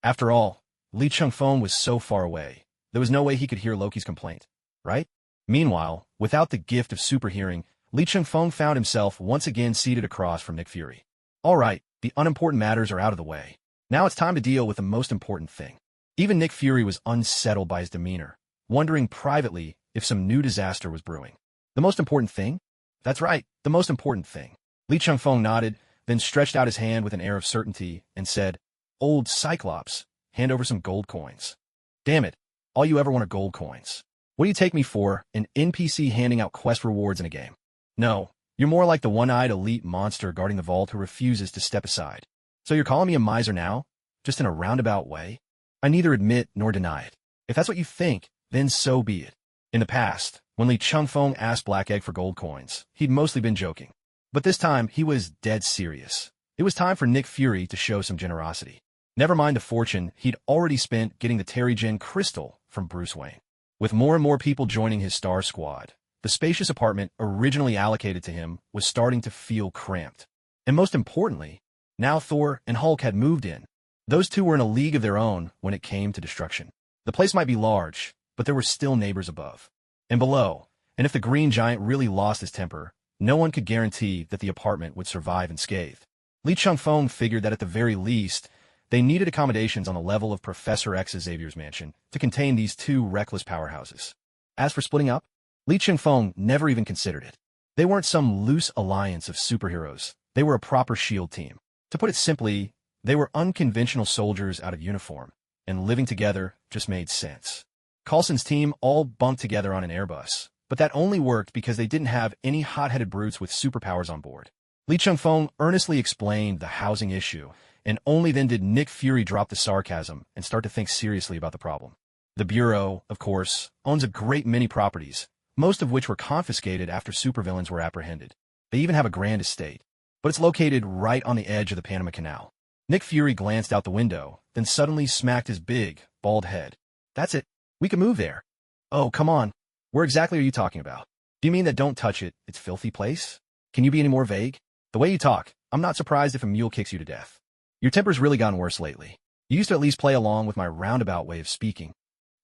After all, Li Chengfeng was so far away, there was no way he could hear Loki's complaint, right? Meanwhile, without the gift of superhearing, Li Chengfeng found himself once again seated across from Nick Fury. All right, the unimportant matters are out of the way. Now it's time to deal with the most important thing. Even Nick Fury was unsettled by his demeanor, wondering privately if some new disaster was brewing. The most important thing? That's right, the most important thing. Li Chengfeng nodded, then stretched out his hand with an air of certainty and said, Old Cyclops, hand over some gold coins. Damn it, all you ever want are gold coins. What do you take me for, an NPC handing out quest rewards in a game? No, you're more like the one-eyed elite monster guarding the vault who refuses to step aside. So you're calling me a miser now? Just in a roundabout way? I neither admit nor deny it. If that's what you think, then so be it. In the past, when Li Chengfeng asked Black Egg for gold coins, he'd mostly been joking. But this time, he was dead serious. It was time for Nick Fury to show some generosity. Never mind the fortune he'd already spent getting the Terrigen crystal from Bruce Wayne. With more and more people joining his star squad, the spacious apartment originally allocated to him was starting to feel cramped. And most importantly, now Thor and Hulk had moved in. Those two were in a league of their own when it came to destruction. The place might be large, but there were still neighbors above and below, and if the Green Giant really lost his temper, no one could guarantee that the apartment would survive unscathed. Li Changfeng figured that at the very least, they needed accommodations on the level of Professor Xavier's mansion to contain these two reckless powerhouses. As for splitting up, Li Changfeng never even considered it. They weren't some loose alliance of superheroes. They were a proper SHIELD team. To put it simply, they were unconventional soldiers out of uniform, and living together just made sense. Coulson's team all bunked together on an Airbus, but that only worked because they didn't have any hot-headed brutes with superpowers on board. Li Changfeng earnestly explained the housing issue, and only then did Nick Fury drop the sarcasm and start to think seriously about the problem. The Bureau, of course, owns a great many properties, most of which were confiscated after supervillains were apprehended. They even have a grand estate, but it's located right on the edge of the Panama Canal. Nick Fury glanced out the window, then suddenly smacked his big, bald head. That's it. We can move there. Oh, come on. Where exactly are you talking about? Do you mean that don't touch it, it's filthy place? Can you be any more vague? The way you talk, I'm not surprised if a mule kicks you to death. Your temper's really gotten worse lately. You used to at least play along with my roundabout way of speaking.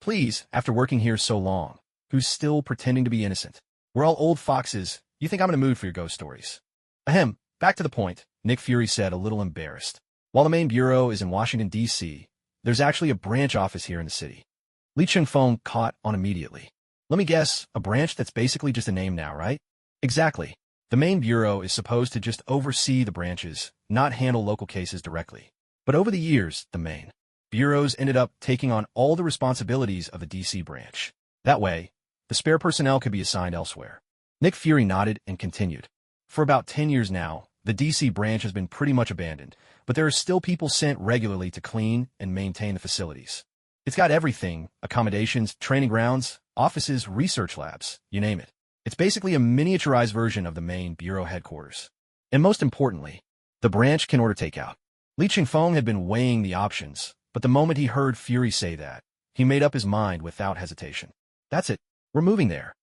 Please, after working here so long, who's still pretending to be innocent? We're all old foxes. You think I'm in a mood for your ghost stories? Ahem, back to the point, Nick Fury said, a little embarrassed. While the main bureau is in Washington, D.C., there's actually a branch office here in the city. Li Changfeng caught on immediately. Let me guess, a branch that's basically just a name now, right? Exactly. The main bureau is supposed to just oversee the branches, not handle local cases directly. But over the years, the main bureaus ended up taking on all the responsibilities of the D.C. branch. That way, the spare personnel could be assigned elsewhere. Nick Fury nodded and continued. For about 10 years now, the D.C. branch has been pretty much abandoned, but there are still people sent regularly to clean and maintain the facilities. It's got everything: accommodations, training grounds, offices, research labs, you name it. It's basically a miniaturized version of the main bureau headquarters. And most importantly, the branch can order takeout. Li Changfeng had been weighing the options, but the moment he heard Fury say that, he made up his mind without hesitation. That's it. We're moving there.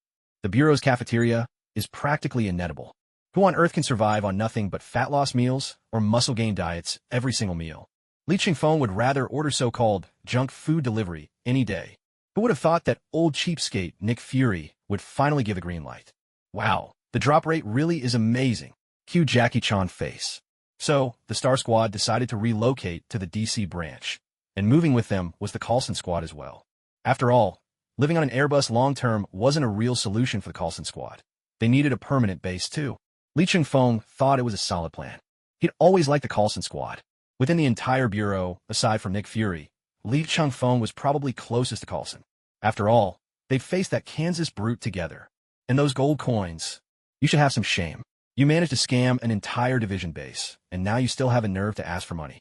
The bureau's cafeteria is practically inedible. Who on earth can survive on nothing but fat loss meals or muscle gain diets every single meal? Li Changfeng would rather order so-called junk food delivery any day. Who would have thought that old cheapskate Nick Fury would finally give a green light? Wow, the drop rate really is amazing. Cue Jackie Chan face. So, the Star Squad decided to relocate to the DC branch, and moving with them was the Coulson Squad as well. After all, living on an Airbus long-term wasn't a real solution for the Coulson Squad. They needed a permanent base too. Li Changfeng thought it was a solid plan. He'd always liked the Coulson Squad. Within the entire bureau, aside from Nick Fury, Li Changfeng was probably closest to Coulson. After all, they'd faced that Kansas brute together. And those gold coins, you should have some shame. You managed to scam an entire division base, and now you still have a nerve to ask for money.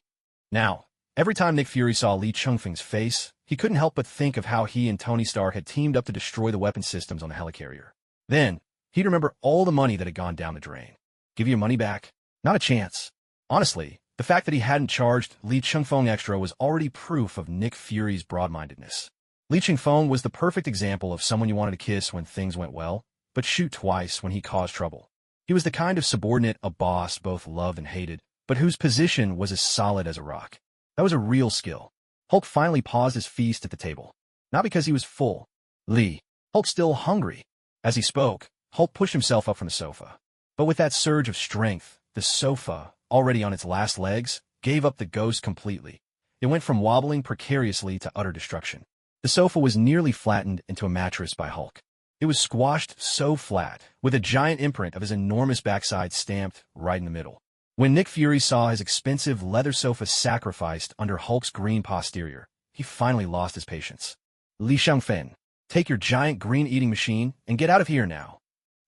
Now, every time Nick Fury saw Li Changfeng's face, he couldn't help but think of how he and Tony Stark had teamed up to destroy the weapon systems on the helicarrier. Then, he'd remember all the money that had gone down the drain. Give you your money back? Not a chance. Honestly, the fact that he hadn't charged Li Changfeng extra was already proof of Nick Fury's broad-mindedness. Li Changfeng was the perfect example of someone you wanted to kiss when things went well, but shoot twice when he caused trouble. He was the kind of subordinate a boss both loved and hated, but whose position was as solid as a rock. That was a real skill. Hulk finally paused his feast at the table. Not because he was full. Hulk's still hungry. As he spoke, Hulk pushed himself up from the sofa. But with that surge of strength, the sofa, already on its last legs, gave up the ghost completely. It went from wobbling precariously to utter destruction. The sofa was nearly flattened into a mattress by Hulk. It was squashed so flat, with a giant imprint of his enormous backside stamped right in the middle. When Nick Fury saw his expensive leather sofa sacrificed under Hulk's green posterior, he finally lost his patience. Li Changfeng, take your giant green eating machine and get out of here now.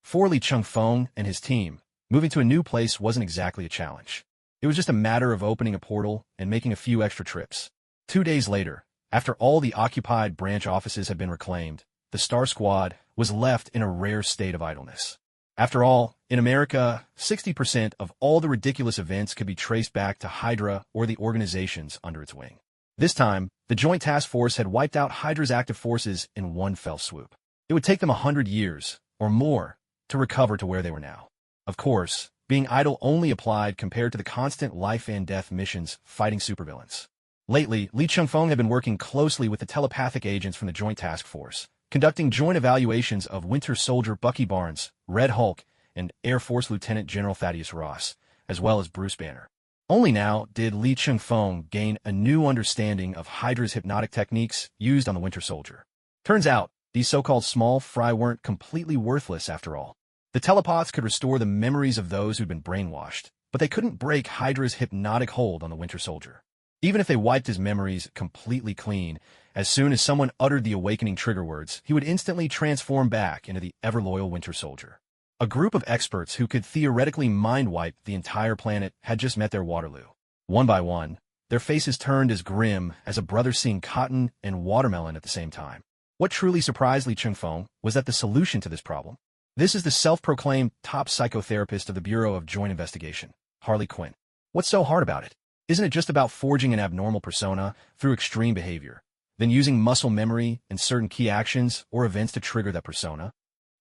For Li Changfeng and his team, moving to a new place wasn't exactly a challenge. It was just a matter of opening a portal and making a few extra trips. 2 days later, after all the occupied branch offices had been reclaimed, the Star Squad was left in a rare state of idleness. After all, in America, 60% of all the ridiculous events could be traced back to Hydra or the organizations under its wing. This time, the Joint Task Force had wiped out Hydra's active forces in one fell swoop. It would take them 100 years, or more, to recover to where they were now. Of course, being idle only applied compared to the constant life-and-death missions fighting supervillains. Lately, Li Changfeng had been working closely with the telepathic agents from the Joint Task Force, conducting joint evaluations of Winter Soldier Bucky Barnes, Red Hulk, and Air Force Lieutenant General Thaddeus Ross, as well as Bruce Banner. Only now did Li Chun-Feng gain a new understanding of Hydra's hypnotic techniques used on the Winter Soldier. Turns out, these so-called small fry weren't completely worthless after all. The telepaths could restore the memories of those who'd been brainwashed, but they couldn't break Hydra's hypnotic hold on the Winter Soldier. Even if they wiped his memories completely clean, as soon as someone uttered the awakening trigger words, he would instantly transform back into the ever-loyal Winter Soldier. A group of experts who could theoretically mind-wipe the entire planet had just met their Waterloo. One by one, their faces turned as grim as a brother seeing cotton and watermelon at the same time. What truly surprised Li Chun-Feng was that the solution to this problem. This is the self-proclaimed top psychotherapist of the Bureau of Joint Investigation, Harley Quinn. What's so hard about it? Isn't it just about forging an abnormal persona through extreme behavior, then using muscle memory and certain key actions or events to trigger that persona?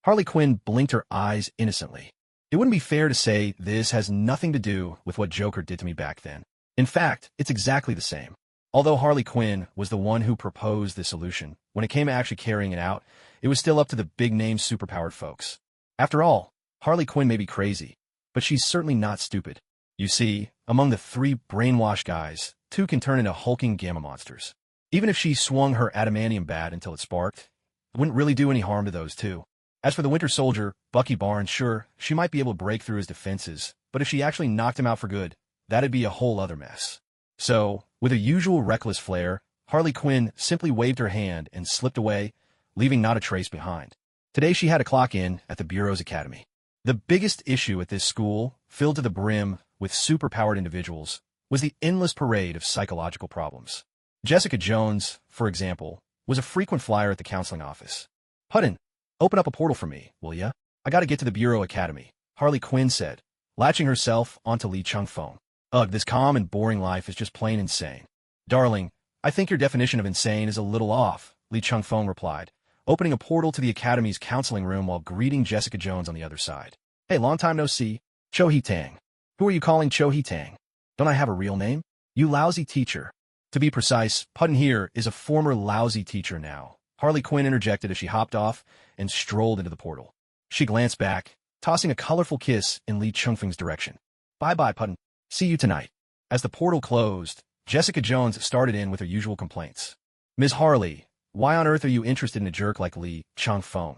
Harley Quinn blinked her eyes innocently. It wouldn't be fair to say this has nothing to do with what Joker did to me back then. In fact, it's exactly the same. Although Harley Quinn was the one who proposed the solution, when it came to actually carrying it out, it was still up to the big-name superpowered folks. After all, Harley Quinn may be crazy, but she's certainly not stupid. You see, among the 3 brainwashed guys, 2 can turn into hulking gamma monsters. Even if she swung her adamantium bat until it sparked, it wouldn't really do any harm to those 2. As for the Winter Soldier, Bucky Barnes, sure, she might be able to break through his defenses, but if she actually knocked him out for good, that'd be a whole other mess. So, with her usual reckless flair, Harley Quinn simply waved her hand and slipped away, leaving not a trace behind. Today she had to clock in at the Bureau's academy. The biggest issue at this school, filled to the brim with superpowered individuals, was the endless parade of psychological problems. Jessica Jones, for example, was a frequent flyer at the counseling office. "Hudden, open up a portal for me, will ya? I gotta get to the Bureau Academy," Harley Quinn said, latching herself onto Li Chun-Feng. "Ugh, this calm and boring life is just plain insane." "Darling, I think your definition of insane is a little off," Li Chun-Feng replied, opening a portal to the Academy's counseling room while greeting Jessica Jones on the other side. "Hey, long time no see. Cho Hee-Tang." "Who are you calling Cho Hee-Tang? Don't I have a real name?" "You lousy teacher." To be precise, Hudden here is a former lousy teacher now, Harley Quinn interjected as she hopped off and strolled into the portal. She glanced back, tossing a colorful kiss in Li Chun-Feng's direction. "Bye-bye, Hudden. See you tonight." As the portal closed, Jessica Jones started in with her usual complaints. "Ms. Harley, why on earth are you interested in a jerk like Li Chun-Feng?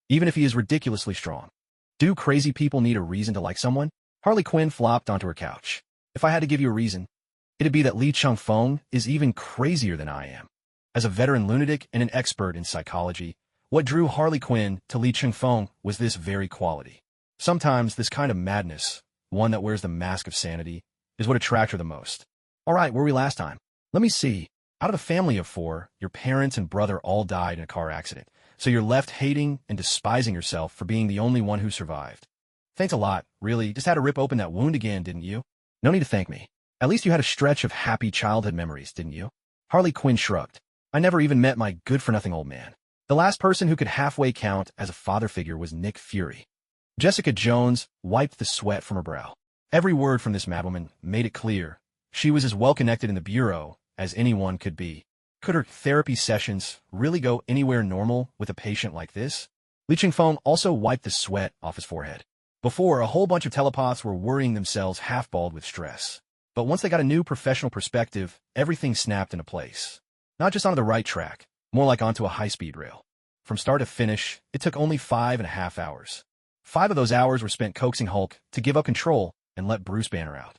Even if he is ridiculously strong. Do crazy people need a reason to like someone?" Harley Quinn flopped onto her couch. "If I had to give you a reason, it'd be that Li Chun-Feng is even crazier than I am." As a veteran lunatic and an expert in psychology, what drew Harley Quinn to Li Chun-Feng was this very quality. Sometimes this kind of madness, one that wears the mask of sanity, is what attracts her the most. "All right, where were we last time? Let me see. Out of a family of 4, your parents and brother all died in a car accident, so you're left hating and despising yourself for being the only one who survived. Thanks a lot, really. Just had to rip open that wound again, didn't you? No need to thank me. At least you had a stretch of happy childhood memories, didn't you?" Harley Quinn shrugged. "I never even met my good-for-nothing old man. The last person who could halfway count as a father figure was Nick Fury." Jessica Jones wiped the sweat from her brow. Every word from this madwoman made it clear she was as well-connected in the Bureau as anyone could be. Could her therapy sessions really go anywhere normal with a patient like this? Li Chun-Feng also wiped the sweat off his forehead. Before, a whole bunch of telepaths were worrying themselves half-bald with stress. But once they got a new professional perspective, everything snapped into place. Not just onto the right track, more like onto a high-speed rail. From start to finish, it took only 5.5 hours. 5 of those hours were spent coaxing Hulk to give up control and let Bruce Banner out.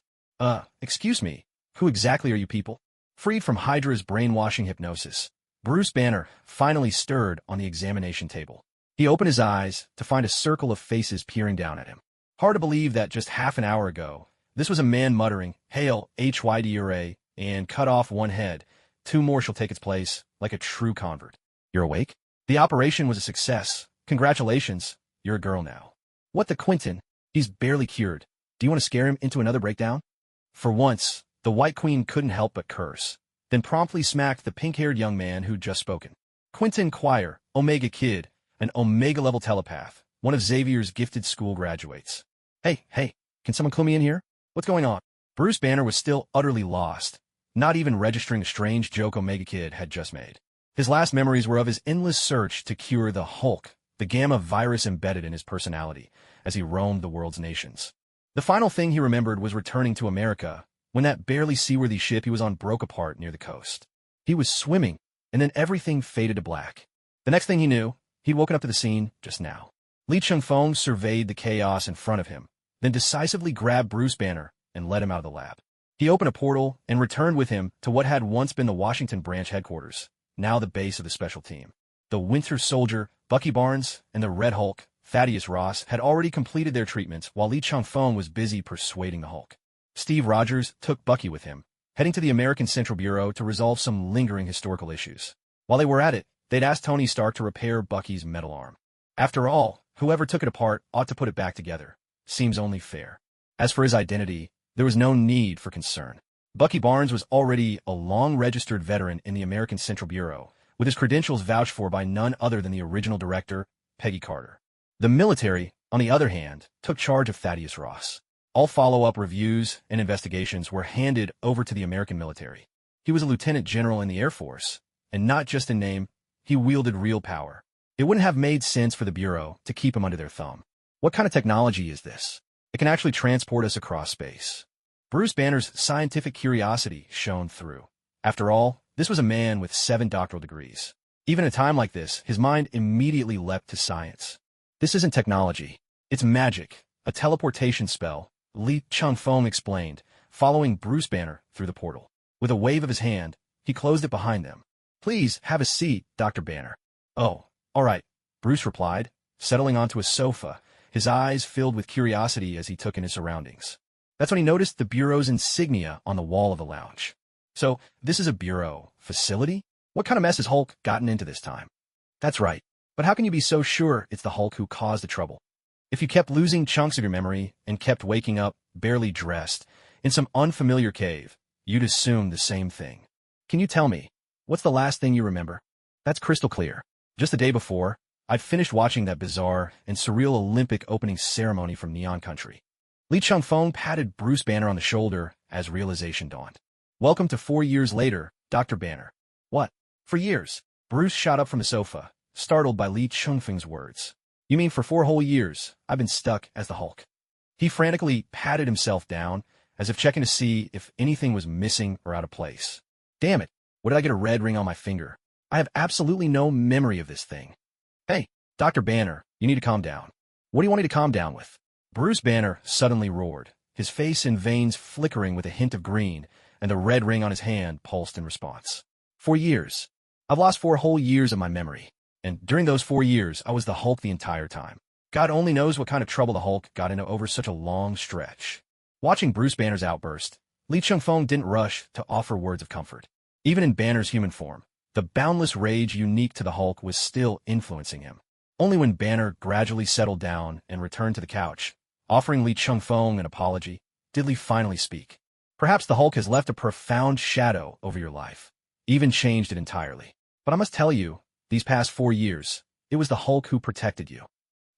Excuse me, who exactly are you people?" Freed from Hydra's brainwashing hypnosis, Bruce Banner finally stirred on the examination table. He opened his eyes to find a circle of faces peering down at him. Hard to believe that just half an hour ago, this was a man muttering, "Hail, Hydrae," and cut off one head. 2 more shall take its place, like a true convert. "You're awake? The operation was a success. Congratulations, you're a girl now." "What the Quentin? He's barely cured. Do you want to scare him into another breakdown?" For once, the White Queen couldn't help but curse, then promptly smacked the pink-haired young man who'd just spoken. Quentin Quire, Omega Kid, an Omega-level telepath, one of Xavier's gifted school graduates. Hey, can someone clue me in here? What's going on?" Bruce Banner was still utterly lost, not even registering a strange joke Omega Kid had just made. His last memories were of his endless search to cure the Hulk, the gamma virus embedded in his personality as he roamed the world's nations. The final thing he remembered was returning to America, when that barely seaworthy ship he was on broke apart near the coast. He was swimming, and then everything faded to black. The next thing he knew, he'd woken up to the scene just now. Li Changfeng surveyed the chaos in front of him, then decisively grabbed Bruce Banner and led him out of the lab. He opened a portal and returned with him to what had once been the Washington branch headquarters, now the base of the special team. The Winter Soldier, Bucky Barnes, and the Red Hulk, Thaddeus Ross, had already completed their treatments while Li Changfeng was busy persuading the Hulk. Steve Rogers took Bucky with him, heading to the American Central Bureau to resolve some lingering historical issues. While they were at it, they'd asked Tony Stark to repair Bucky's metal arm. After all, whoever took it apart ought to put it back together. Seems only fair. As for his identity, there was no need for concern. Bucky Barnes was already a long-registered veteran in the American Central Bureau, with his credentials vouched for by none other than the original director, Peggy Carter. The military, on the other hand, took charge of Thaddeus Ross. All follow-up reviews and investigations were handed over to the American military. He was a lieutenant general in the Air Force, and not just in name, he wielded real power. It wouldn't have made sense for the Bureau to keep him under their thumb. What kind of technology is this? It can actually transport us across space. Bruce Banner's scientific curiosity shone through. After all, this was a man with 7 doctoral degrees. Even at a time like this, his mind immediately leapt to science. This isn't technology. It's magic, a teleportation spell, Li Changfeng explained, following Bruce Banner through the portal. With a wave of his hand, he closed it behind them. Please, have a seat, Dr. Banner. Oh, all right, Bruce replied, settling onto a sofa, his eyes filled with curiosity as he took in his surroundings. That's when he noticed the Bureau's insignia on the wall of the lounge. So, this is a Bureau facility? What kind of mess has Hulk gotten into this time? That's right. But how can you be so sure it's the Hulk who caused the trouble? If you kept losing chunks of your memory and kept waking up, barely dressed, in some unfamiliar cave, you'd assume the same thing. Can you tell me, what's the last thing you remember? That's crystal clear. Just the day before, I'd finished watching that bizarre and surreal Olympic opening ceremony from Neon Country. Li Changfeng patted Bruce Banner on the shoulder as realization dawned. Welcome to 4 years later, Dr. Banner. What? For years? Bruce shot up from the sofa, startled by Li Changfeng's words. You mean for 4 whole years, I've been stuck as the Hulk? He frantically patted himself down, as if checking to see if anything was missing or out of place. Damn it, what did I get a red ring on my finger? I have absolutely no memory of this thing. Hey, Dr. Banner, you need to calm down. What do you want me to calm down with? Bruce Banner suddenly roared, his face and veins flickering with a hint of green, and the red ring on his hand pulsed in response. 4 years. I've lost 4 whole years of my memory, and during those 4 years, I was the Hulk the entire time. God only knows what kind of trouble the Hulk got into over such a long stretch. Watching Bruce Banner's outburst, Li Changfeng didn't rush to offer words of comfort. Even in Banner's human form, the boundless rage unique to the Hulk was still influencing him. Only when Banner gradually settled down and returned to the couch, offering Li Changfeng an apology, did Li finally speak. Perhaps the Hulk has left a profound shadow over your life, even changed it entirely. But I must tell you, these past 4 years, it was the Hulk who protected you.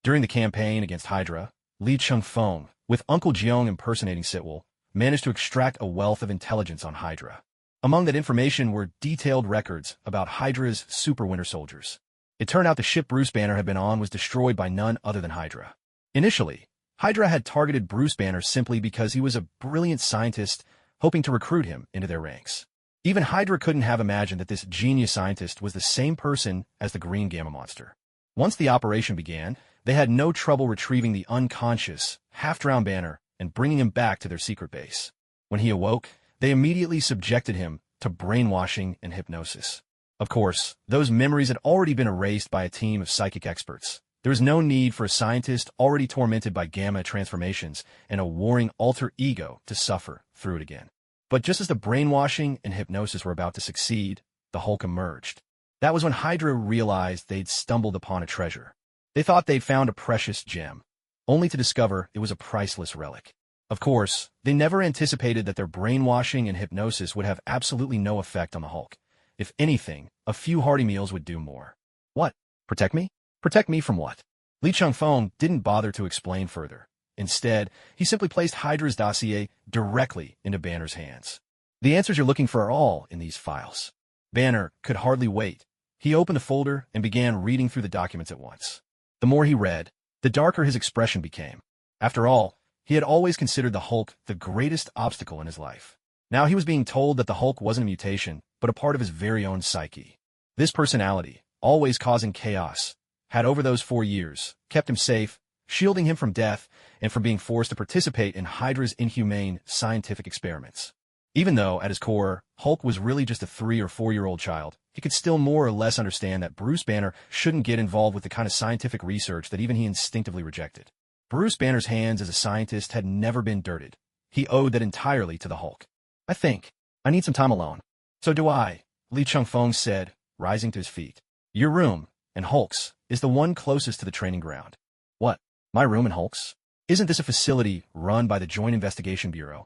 During the campaign against Hydra, Li Changfeng, with Uncle Jeong impersonating Sitwell, managed to extract a wealth of intelligence on Hydra. Among that information were detailed records about Hydra's super winter soldiers. It turned out the ship Bruce Banner had been on was destroyed by none other than Hydra. Initially, Hydra had targeted Bruce Banner simply because he was a brilliant scientist hoping to recruit him into their ranks. Even Hydra couldn't have imagined that this genius scientist was the same person as the Green Gamma Monster. Once the operation began, they had no trouble retrieving the unconscious, half-drowned Banner and bringing him back to their secret base. When he awoke, they immediately subjected him to brainwashing and hypnosis. Of course, those memories had already been erased by a team of psychic experts. There was no need for a scientist already tormented by gamma transformations and a warring alter ego to suffer through it again. But just as the brainwashing and hypnosis were about to succeed, the Hulk emerged. That was when Hydra realized they'd stumbled upon a treasure. They thought they'd found a precious gem, only to discover it was a priceless relic. Of course, they never anticipated that their brainwashing and hypnosis would have absolutely no effect on the Hulk. If anything, a few hearty meals would do more. What? Protect me? Protect me from what? Li Changfeng didn't bother to explain further. Instead, he simply placed Hydra's dossier directly into Banner's hands. The answers you're looking for are all in these files. Banner could hardly wait. He opened the folder and began reading through the documents at once. The more he read, the darker his expression became. After all, he had always considered the Hulk the greatest obstacle in his life. Now he was being told that the Hulk wasn't a mutation, but a part of his very own psyche. This personality, always causing chaos, had over those 4 years kept him safe, shielding him from death and from being forced to participate in Hydra's inhumane scientific experiments. Even though, at his core, Hulk was really just a 3 or 4-year-old child, he could still more or less understand that Bruce Banner shouldn't get involved with the kind of scientific research that even he instinctively rejected. Bruce Banner's hands as a scientist had never been dirted. He owed that entirely to the Hulk. "I think I need some time alone." "So do I," Lee Chung-fong said, rising to his feet. "Your room, and Hulk's, is the one closest to the training ground." "What? My room and Hulk's? Isn't this a facility run by the Joint Investigation Bureau?"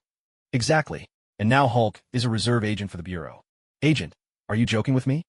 "Exactly. And now Hulk is a reserve agent for the Bureau." "Agent, are you joking with me?"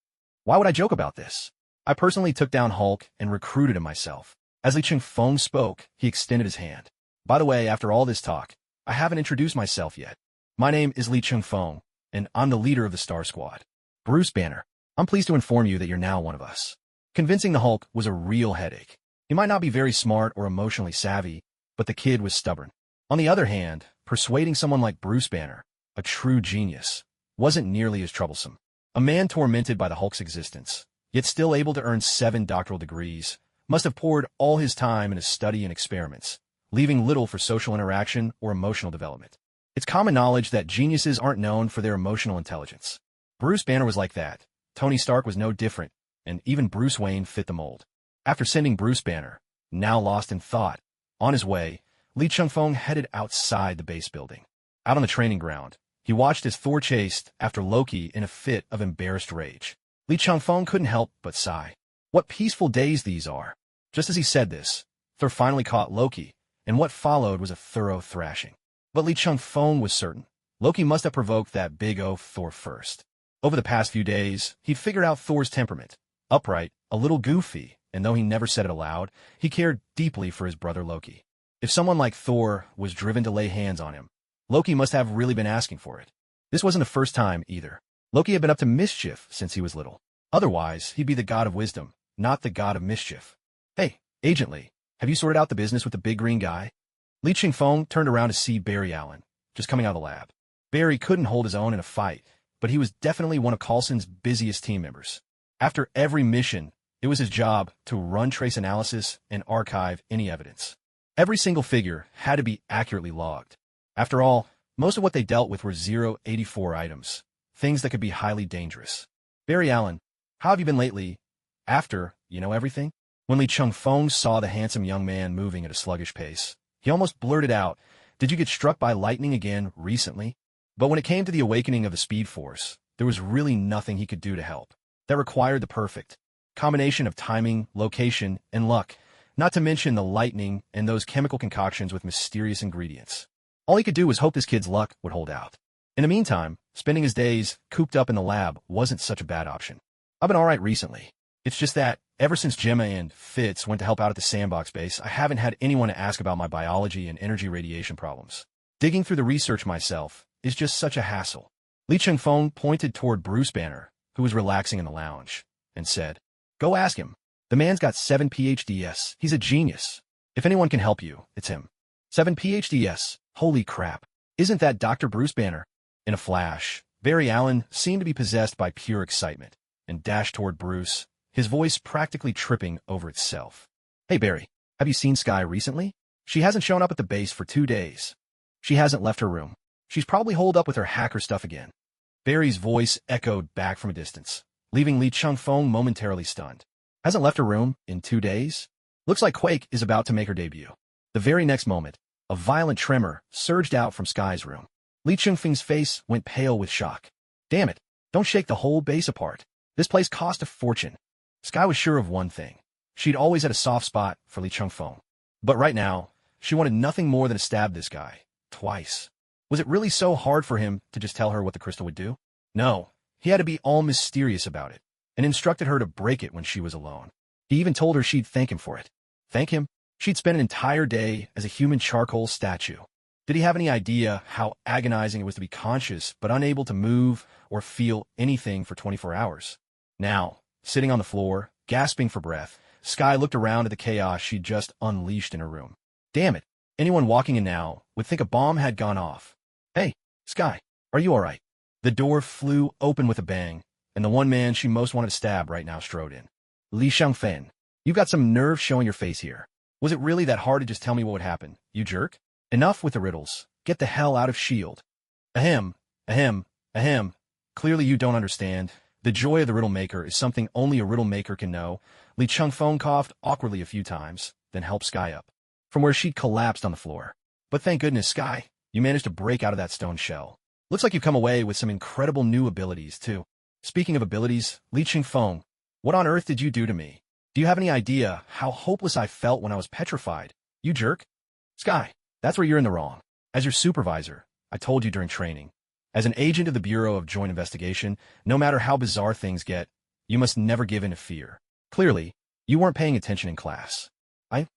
"Why would I joke about this? I personally took down Hulk and recruited him myself." As Lee Chung-fong spoke, he extended his hand. "By the way, after all this talk, I haven't introduced myself yet. My name is Lee Chung-fong, and I'm the leader of the Star Squad. Bruce Banner, I'm pleased to inform you that you're now one of us." Convincing the Hulk was a real headache. He might not be very smart or emotionally savvy, but the kid was stubborn. On the other hand, persuading someone like Bruce Banner, a true genius, wasn't nearly as troublesome. A man tormented by the Hulk's existence, yet still able to earn 7 doctoral degrees, must have poured all his time into study and experiments, leaving little for social interaction or emotional development. It's common knowledge that geniuses aren't known for their emotional intelligence. Bruce Banner was like that. Tony Stark was no different, and even Bruce Wayne fit the mold. After sending Bruce Banner, now lost in thought, on his way, Lee Chung-fong headed outside the base building. Out on the training ground, he watched as Thor chased after Loki in a fit of embarrassed rage. Lee Chung-fong couldn't help but sigh. What peaceful days these are. Just as he said this, Thor finally caught Loki, and what followed was a thorough thrashing. But Lee Chung-fong was certain Loki must have provoked that big oaf Thor first. Over the past few days, he'd figured out Thor's temperament. Upright, a little goofy, and though he never said it aloud, he cared deeply for his brother Loki. If someone like Thor was driven to lay hands on him, Loki must have really been asking for it. This wasn't the first time, either. Loki had been up to mischief since he was little. Otherwise, he'd be the god of wisdom, not the god of mischief. "Hey, Agent Lee, have you sorted out the business with the big green guy?" Lee Chung-fong turned around to see Barry Allen, just coming out of the lab. Barry couldn't hold his own in a fight, but he was definitely one of Coulson's busiest team members. After every mission, it was his job to run trace analysis and archive any evidence. Every single figure had to be accurately logged. After all, most of what they dealt with were 084 items, things that could be highly dangerous. "Barry Allen, how have you been lately? After, everything?" When Lee Chung-fong saw the handsome young man moving at a sluggish pace, he almost blurted out, "Did you get struck by lightning again recently?" But when it came to the awakening of the Speed Force, there was really nothing he could do to help. That required the perfect combination of timing, location, and luck, not to mention the lightning and those chemical concoctions with mysterious ingredients. All he could do was hope this kid's luck would hold out. In the meantime, spending his days cooped up in the lab wasn't such a bad option. "I've been alright recently. It's just that, ever since Gemma and Fitz went to help out at the sandbox base, I haven't had anyone to ask about my biology and energy radiation problems. Digging through the research myself is just such a hassle." Lee Chung-fong pointed toward Bruce Banner, who was relaxing in the lounge, and said, "Go ask him. The man's got 7 PhDs. He's a genius. If anyone can help you, it's him." 7 PhDs. Holy crap. Isn't that Dr. Bruce Banner? In a flash, Barry Allen seemed to be possessed by pure excitement, and dashed toward Bruce, his voice practically tripping over itself. "Hey Barry, have you seen Skye recently? She hasn't shown up at the base for 2 days. She hasn't left her room. She's probably holed up with her hacker stuff again." Barry's voice echoed back from a distance, leaving Lee Chung-fong momentarily stunned. "Hasn't left her room in 2 days? Looks like Quake is about to make her debut." The very next moment, a violent tremor surged out from Skye's room. Lee Chung-fong's face went pale with shock. "Damn it, don't shake the whole base apart. This place cost a fortune." Skye was sure of one thing. She'd always had a soft spot for Lee Chung-fong. But right now, she wanted nothing more than to stab this guy. Twice. Was it really so hard for him to just tell her what the crystal would do? No, he had to be all mysterious about it, and instructed her to break it when she was alone. He even told her she'd thank him for it. Thank him? She'd spent an entire day as a human charcoal statue. Did he have any idea how agonizing it was to be conscious but unable to move or feel anything for 24 hours? Now, sitting on the floor, gasping for breath, Sky looked around at the chaos she'd just unleashed in her room. Damn it. Anyone walking in now would think a bomb had gone off. Hey, Sky, are you alright? The door flew open with a bang, and the one man she most wanted to stab right now strode in. Li Xiangfen, you've got some nerve showing your face here. Was it really that hard to just tell me what would happen, you jerk? Enough with the riddles. Get the hell out of S.H.I.E.L.D. Ahem, ahem, ahem. Clearly you don't understand. The joy of the riddle maker is something only a riddle maker can know. Li Changfeng coughed awkwardly a few times, then helped Sky up, from where she'd collapsed on the floor. But thank goodness, Sky, you managed to break out of that stone shell. Looks like you've come away with some incredible new abilities, too. Speaking of abilities, Li Changfeng, what on earth did you do to me? Do you have any idea how hopeless I felt when I was petrified? You jerk? Sky, that's where you're in the wrong. As your supervisor, I told you during training, as an agent of the Bureau of Joint Investigation, no matter how bizarre things get, you must never give in to fear. Clearly, you weren't paying attention in class.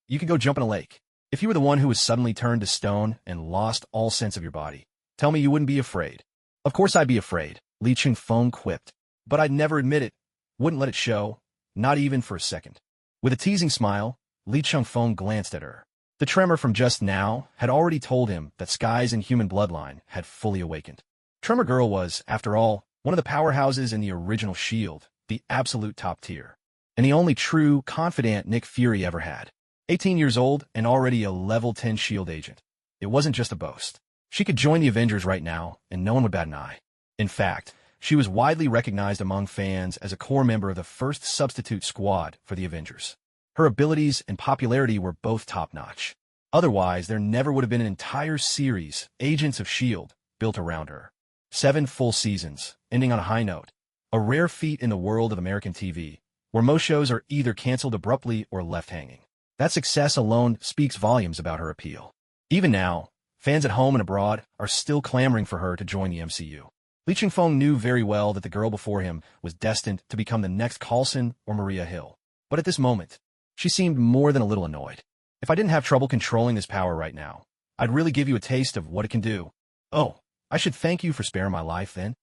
You could go jump in a lake. If you were the one who was suddenly turned to stone and lost all sense of your body, tell me you wouldn't be afraid. Of course I'd be afraid, Li Changfeng quipped. But I'd never admit it, wouldn't let it show, not even for a second. With a teasing smile, Li Changfeng glanced at her. The tremor from just now had already told him that Sky's inhuman bloodline had fully awakened. Tremor Girl was, after all, one of the powerhouses in the original S.H.I.E.L.D., the absolute top tier, and the only true, confidant Nick Fury ever had. 18 years old and already a level 10 S.H.I.E.L.D. agent. It wasn't just a boast. She could join the Avengers right now, and no one would bat an eye. In fact, she was widely recognized among fans as a core member of the first substitute squad for the Avengers. Her abilities and popularity were both top-notch. Otherwise, there never would have been an entire series, Agents of S.H.I.E.L.D., built around her. 7 full seasons, ending on a high note. A rare feat in the world of American TV, where most shows are either canceled abruptly or left hanging. That success alone speaks volumes about her appeal. Even now, fans at home and abroad are still clamoring for her to join the MCU. Li Changfeng knew very well that the girl before him was destined to become the next Coulson or Maria Hill. But at this moment, she seemed more than a little annoyed. If I didn't have trouble controlling this power right now, I'd really give you a taste of what it can do. Oh, I should thank you for sparing my life then.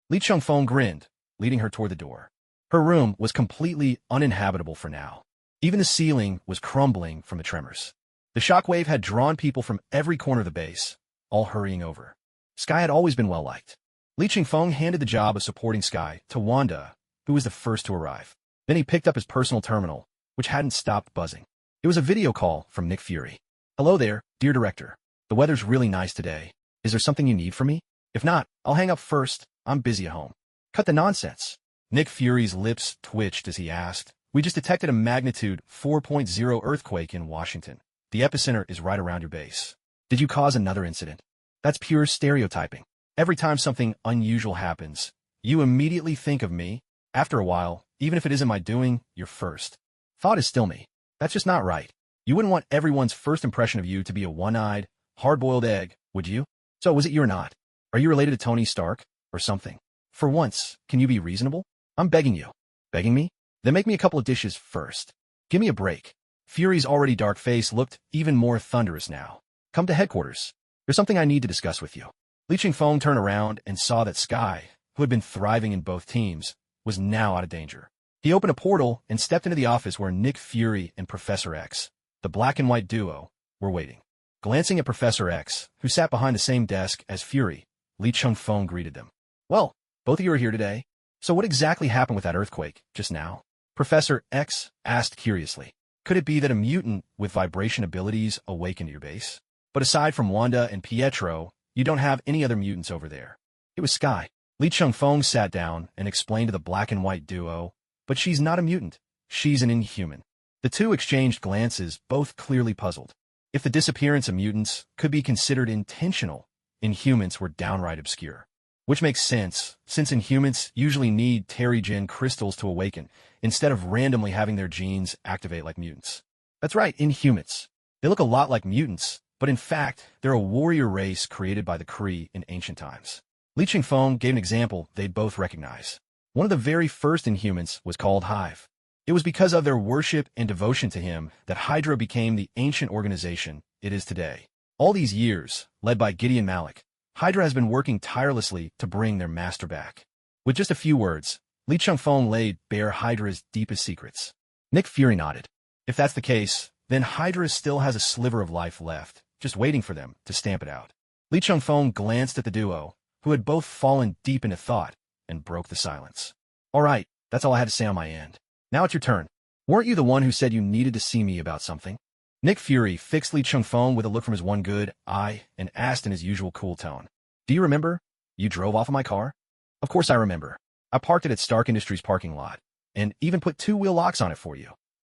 Li Changfeng grinned, leading her toward the door. Her room was completely uninhabitable for now. Even the ceiling was crumbling from the tremors. The shockwave had drawn people from every corner of the base, all hurrying over. Sky had always been well-liked. Li Changfeng handed the job of supporting Sky to Wanda, who was the first to arrive. Then he picked up his personal terminal, which hadn't stopped buzzing. It was a video call from Nick Fury. Hello there, dear director. The weather's really nice today. Is there something you need from me? If not, I'll hang up first. I'm busy at home. Cut the nonsense. Nick Fury's lips twitched as he asked, We just detected a magnitude 4.0 earthquake in Washington. The epicenter is right around your base. Did you cause another incident? That's pure stereotyping. Every time something unusual happens, you immediately think of me. After a while, even if it isn't my doing, you're first. Thought is still me. That's just not right. You wouldn't want everyone's first impression of you to be a one-eyed, hard-boiled egg, would you? So was it you or not? Are you related to Tony Stark, or something? For once, can you be reasonable? I'm begging you. Begging me? Then make me a couple of dishes first. Give me a break. Fury's already dark face looked even more thunderous now. Come to headquarters. There's something I need to discuss with you. Li Changfeng turned around and saw that Sky, who had been thriving in both teams, was now out of danger. He opened a portal and stepped into the office where Nick Fury and Professor X, the black and white duo, were waiting. Glancing at Professor X, who sat behind the same desk as Fury, Li Changfeng greeted them. Well, both of you are here today. So what exactly happened with that earthquake just now? Professor X asked curiously. Could it be that a mutant with vibration abilities awakened your base? But aside from Wanda and Pietro, you don't have any other mutants over there. It was Sky. Li Changfeng sat down and explained to the black and white duo, but she's not a mutant. She's an inhuman. The two exchanged glances, both clearly puzzled. If the disappearance of mutants could be considered intentional, Inhumans were downright obscure. Which makes sense, since Inhumans usually need Terrigen crystals to awaken, instead of randomly having their genes activate like mutants. That's right, Inhumans. They look a lot like mutants, but in fact, they're a warrior race created by the Kree in ancient times. Li Changfeng gave an example they'd both recognize. One of the very first Inhumans was called Hive. It was because of their worship and devotion to him that Hydra became the ancient organization it is today. All these years, led by Gideon Malik, Hydra has been working tirelessly to bring their master back. With just a few words, Li Changfeng laid bare Hydra's deepest secrets. Nick Fury nodded. If that's the case, then Hydra still has a sliver of life left, just waiting for them to stamp it out. Li Changfeng glanced at the duo, who had both fallen deep into thought, and broke the silence. All right, that's all I had to say on my end. Now it's your turn. Weren't you the one who said you needed to see me about something? Nick Fury fixed Li Changfeng with a look from his one good eye and asked in his usual cool tone. Do you remember? You drove off of my car? Of course I remember. I parked it at Stark Industries parking lot, and even put two-wheel locks on it for you.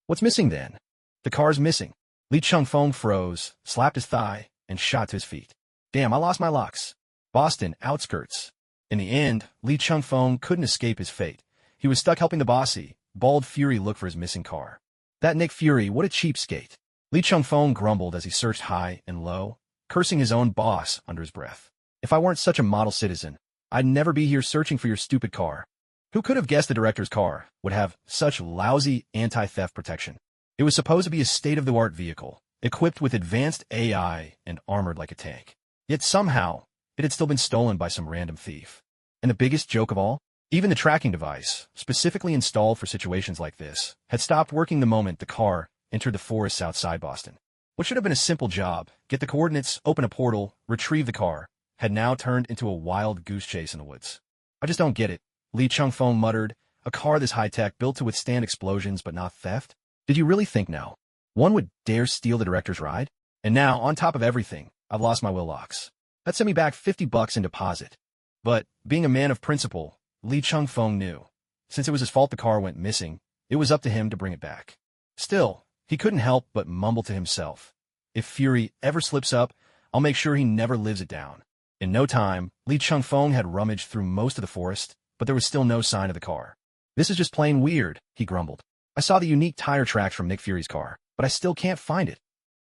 What's missing then? The car's missing. Li Changfeng froze, slapped his thigh, and shot to his feet. Damn, I lost my locks. Boston, outskirts. In the end, Li Changfeng couldn't escape his fate. He was stuck helping the bossy, bald Fury look for his missing car. That Nick Fury, what a cheapskate. Li Changfeng grumbled as he searched high and low, cursing his own boss under his breath. If I weren't such a model citizen, I'd never be here searching for your stupid car. Who could have guessed the director's car would have such lousy anti-theft protection? It was supposed to be a state-of-the-art vehicle, equipped with advanced AI and armored like a tank. Yet somehow, it had still been stolen by some random thief. And the biggest joke of all? Even the tracking device, specifically installed for situations like this, had stopped working the moment the car entered the forests outside Boston. What should have been a simple job, get the coordinates, open a portal, retrieve the car, had now turned into a wild goose chase in the woods. I just don't get it, Li Changfeng muttered. A car this high-tech built to withstand explosions but not theft? Did you really think now one would dare steal the director's ride? And now, on top of everything, I've lost my wheel locks. That sent me back $50 in deposit. But, being a man of principle, Li Changfeng knew. Since it was his fault the car went missing, it was up to him to bring it back. Still, he couldn't help but mumble to himself. If Fury ever slips up, I'll make sure he never lives it down. In no time, Li Changfeng had rummaged through most of the forest, but there was still no sign of the car. This is just plain weird, he grumbled. I saw the unique tire tracks from Nick Fury's car, but I still can't find it.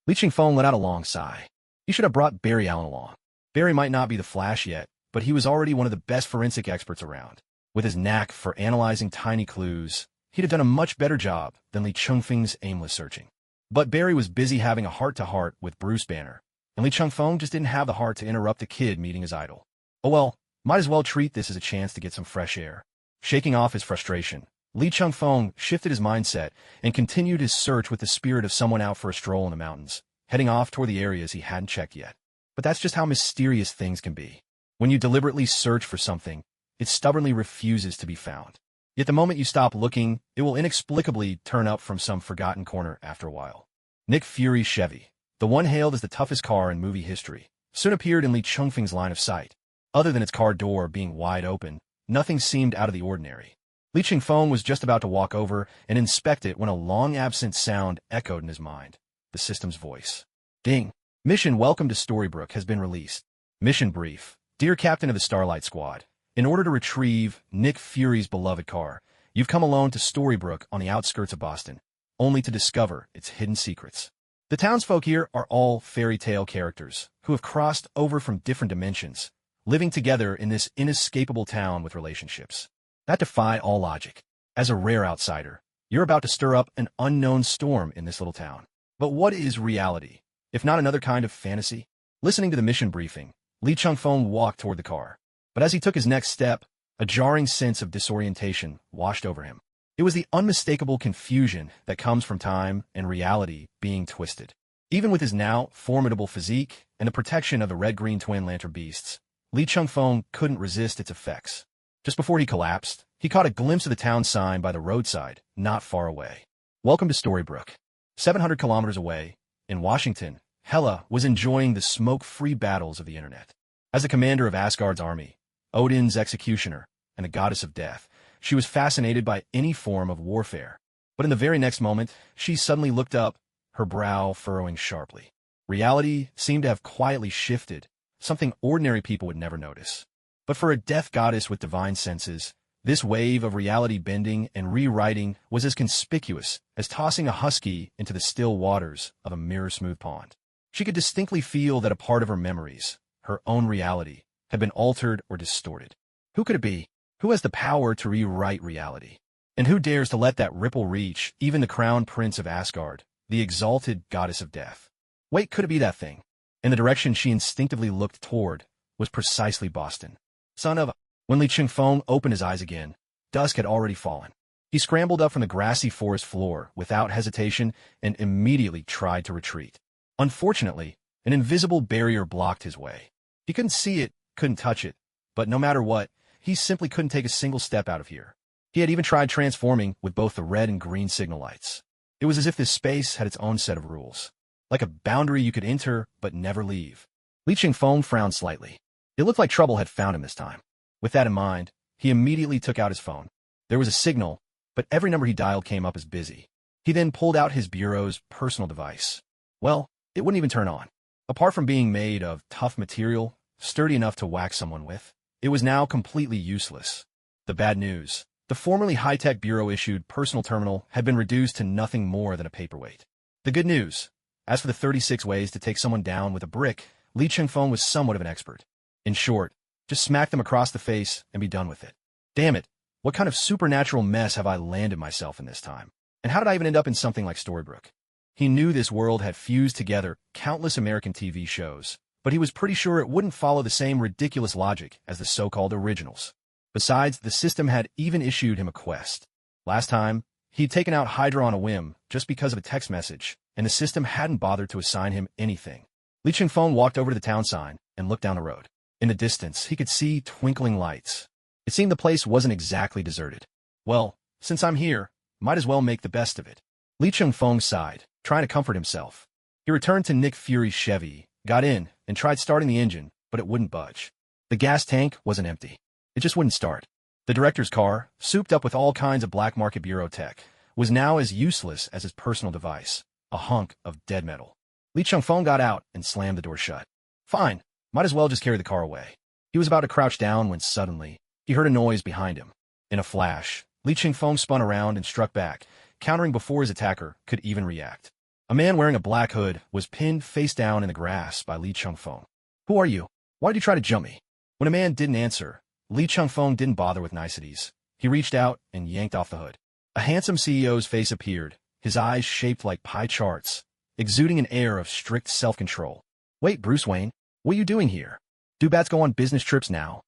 Li Changfeng let out a long sigh. You should have brought Barry Allen along. Barry might not be the Flash yet, but he was already one of the best forensic experts around. With his knack for analyzing tiny clues, he'd have done a much better job than Li Changfeng's aimless searching. But Barry was busy having a heart-to-heart with Bruce Banner, and Li Changfeng just didn't have the heart to interrupt the kid meeting his idol. Oh well, might as well treat this as a chance to get some fresh air. Shaking off his frustration, Li Changfeng shifted his mindset and continued his search with the spirit of someone out for a stroll in the mountains, heading off toward the areas he hadn't checked yet. But that's just how mysterious things can be. When you deliberately search for something, it stubbornly refuses to be found. Yet the moment you stop looking, it will inexplicably turn up from some forgotten corner after a while. Nick Fury's Chevy, the one hailed as the toughest car in movie history, soon appeared in Li Changfeng's line of sight. Other than its car door being wide open, nothing seemed out of the ordinary. Li Changfeng was just about to walk over and inspect it when a long-absent sound echoed in his mind. The system's voice. Ding. Mission Welcome to Storybrooke has been released. Mission brief. Dear Captain of the Starlight Squad, in order to retrieve Nick Fury's beloved car, you've come alone to Storybrooke on the outskirts of Boston, only to discover its hidden secrets. The townsfolk here are all fairy tale characters who have crossed over from different dimensions, living together in this inescapable town with relationships that defy all logic. As a rare outsider, you're about to stir up an unknown storm in this little town. But what is reality, if not another kind of fantasy? Listening to the mission briefing, Li Changfeng walked toward the car. But as he took his next step, a jarring sense of disorientation washed over him. It was the unmistakable confusion that comes from time and reality being twisted. Even with his now formidable physique and the protection of the red-green twin lantern beasts, Li Changfeng couldn't resist its effects. Just before he collapsed, he caught a glimpse of the town sign by the roadside, not far away. Welcome to Storybrooke. 700 kilometers away, in Washington, Hela was enjoying the smoke-free battles of the internet. As the commander of Asgard's army, Odin's executioner, and the goddess of death, she was fascinated by any form of warfare. But in the very next moment, she suddenly looked up, her brow furrowing sharply. Reality seemed to have quietly shifted, something ordinary people would never notice. But for a death goddess with divine senses, this wave of reality bending and rewriting was as conspicuous as tossing a husky into the still waters of a mirror-smooth pond. She could distinctly feel that a part of her memories, her own reality, had been altered or distorted. Who could it be? Who has the power to rewrite reality? And who dares to let that ripple reach even the crown prince of Asgard, the exalted goddess of death? Wait, could it be that thing? And the direction she instinctively looked toward was precisely Boston. Son of a... When Li Changfeng opened his eyes again, dusk had already fallen. He scrambled up from the grassy forest floor without hesitation and immediately tried to retreat. Unfortunately, an invisible barrier blocked his way. He couldn't see it, couldn't touch it, but no matter what, he simply couldn't take a single step out of here. He had even tried transforming with both the red and green signal lights. It was as if this space had its own set of rules, like a boundary you could enter but never leave. Li Qingfeng frowned slightly. It looked like trouble had found him this time. With that in mind, he immediately took out his phone. There was a signal, but every number he dialed came up as busy. He then pulled out his bureau's personal device. Well, it wouldn't even turn on. Apart from being made of tough material, sturdy enough to whack someone with, it was now completely useless. The bad news: the formerly high-tech bureau-issued personal terminal had been reduced to nothing more than a paperweight. The good news: as for the 36 ways to take someone down with a brick, Li Qingfeng was somewhat of an expert. In short, just smack them across the face and be done with it. Damn it, what kind of supernatural mess have I landed myself in this time? And how did I even end up in something like Storybrooke? He knew this world had fused together countless American TV shows, but he was pretty sure it wouldn't follow the same ridiculous logic as the so-called originals. Besides, the system had even issued him a quest. Last time, he'd taken out Hydra on a whim just because of a text message, and the system hadn't bothered to assign him anything. Li Qingfeng walked over to the town sign and looked down the road. In the distance, he could see twinkling lights. It seemed the place wasn't exactly deserted. Well, since I'm here, might as well make the best of it. Li Qingfeng sighed, trying to comfort himself. He returned to Nick Fury's Chevy, got in, and tried starting the engine, but it wouldn't budge. The gas tank wasn't empty. It just wouldn't start. The director's car, souped up with all kinds of black market bureau tech, was now as useless as his personal device, a hunk of dead metal. Li Qingfeng got out and slammed the door shut. Fine, might as well just carry the car away. He was about to crouch down when suddenly, he heard a noise behind him. In a flash, Li Qingfeng spun around and struck back, countering before his attacker could even react. A man wearing a black hood was pinned face down in the grass by Li Qingfeng. Who are you? Why did you try to jump me? When a man didn't answer, Li Qingfeng didn't bother with niceties. He reached out and yanked off the hood. A handsome CEO's face appeared, his eyes shaped like pie charts, exuding an air of strict self-control. Wait, Bruce Wayne, what are you doing here? Do bats go on business trips now?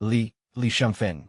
Li Qingfeng.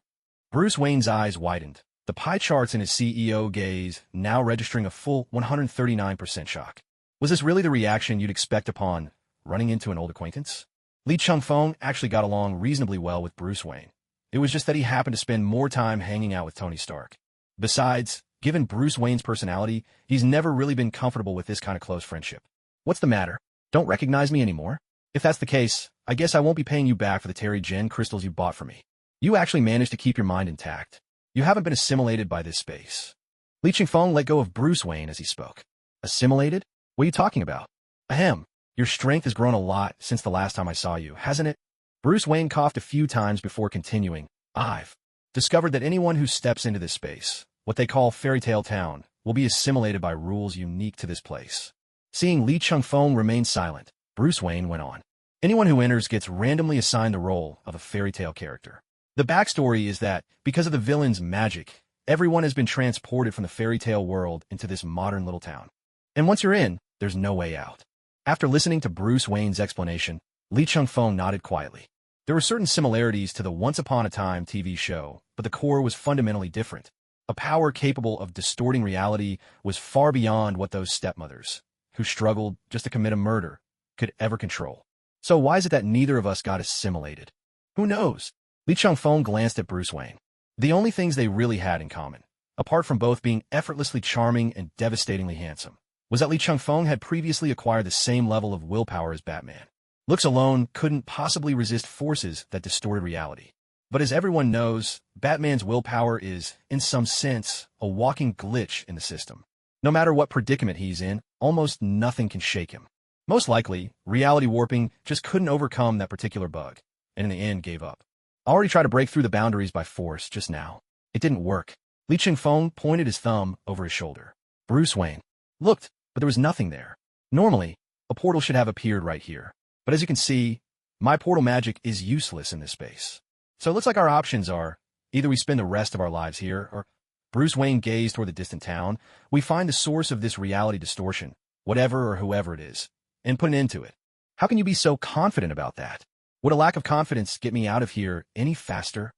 Bruce Wayne's eyes widened, the pie charts in his CEO gaze now registering a full 139% shock. Was this really the reaction you'd expect upon running into an old acquaintance? Li Qingfeng actually got along reasonably well with Bruce Wayne. It was just that he happened to spend more time hanging out with Tony Stark. Besides, given Bruce Wayne's personality, he's never really been comfortable with this kind of close friendship. What's the matter? Don't recognize me anymore? If that's the case, I guess I won't be paying you back for the Terry Gen crystals you bought for me. You actually managed to keep your mind intact. You haven't been assimilated by this space. Li Qingfeng let go of Bruce Wayne as he spoke. Assimilated? What are you talking about? Ahem. Your strength has grown a lot since the last time I saw you, hasn't it? Bruce Wayne coughed a few times before continuing. I've discovered that anyone who steps into this space, what they call Fairy Tale Town, will be assimilated by rules unique to this place. Seeing Li Qingfeng remain silent, Bruce Wayne went on. Anyone who enters gets randomly assigned the role of a fairy tale character. The backstory is that, because of the villain's magic, everyone has been transported from the fairy tale world into this modern little town. And once you're in, there's no way out. After listening to Bruce Wayne's explanation, Li Qingfeng nodded quietly. There were certain similarities to the Once Upon a Time TV show, but the core was fundamentally different. A power capable of distorting reality was far beyond what those stepmothers, who struggled just to commit a murder, could ever control. So why is it that neither of us got assimilated? Who knows? Li Qingfeng glanced at Bruce Wayne. The only things they really had in common, apart from both being effortlessly charming and devastatingly handsome, was that Li Qingfeng had previously acquired the same level of willpower as Batman. Looks alone couldn't possibly resist forces that distorted reality. But as everyone knows, Batman's willpower is, in some sense, a walking glitch in the system. No matter what predicament he's in, almost nothing can shake him. Most likely, reality warping just couldn't overcome that particular bug, and in the end gave up. I already tried to break through the boundaries by force just now. It didn't work. Li Qingfeng pointed his thumb over his shoulder. Bruce Wayne looked, but there was nothing there. Normally, a portal should have appeared right here. But as you can see, my portal magic is useless in this space. So it looks like our options are, either we spend the rest of our lives here, or Bruce Wayne gazed toward the distant town, we find the source of this reality distortion, whatever or whoever it is, and put an end to it. How can you be so confident about that? Would a lack of confidence get me out of here any faster?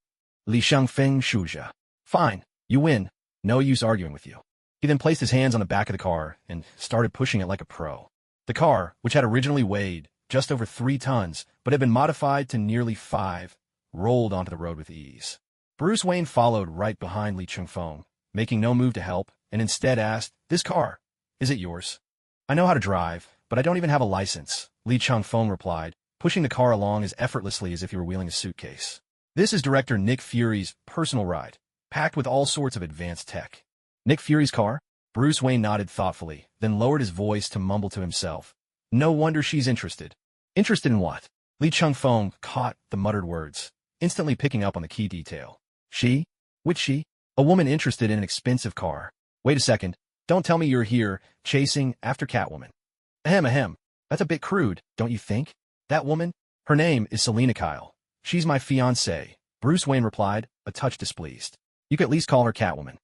Li Qingfeng shuja. Fine, you win. No use arguing with you. He then placed his hands on the back of the car and started pushing it like a pro. The car, which had originally weighed just over 3 tons, but had been modified to nearly 5, rolled onto the road with ease. Bruce Wayne followed right behind Li Chungfeng, making no move to help, and instead asked, "This car, is it yours?" "I know how to drive, but I don't even have a license," Li Chungfeng replied, pushing the car along as effortlessly as if he were wheeling a suitcase. "This is director Nick Fury's personal ride, packed with all sorts of advanced tech." "Nick Fury's car?" Bruce Wayne nodded thoughtfully, then lowered his voice to mumble to himself. "No wonder she's interested." "Interested in what?" Li Chungfeng caught the muttered words, instantly picking up on the key detail. "She? Which she?" "A woman interested in an expensive car." "Wait a second. Don't tell me you're here, chasing after Catwoman." Ahem, ahem. "That's a bit crude, don't you think?" "That woman? Her name is Selina Kyle. She's my fiancée," Bruce Wayne replied, a touch displeased. "You could at least call her Catwoman.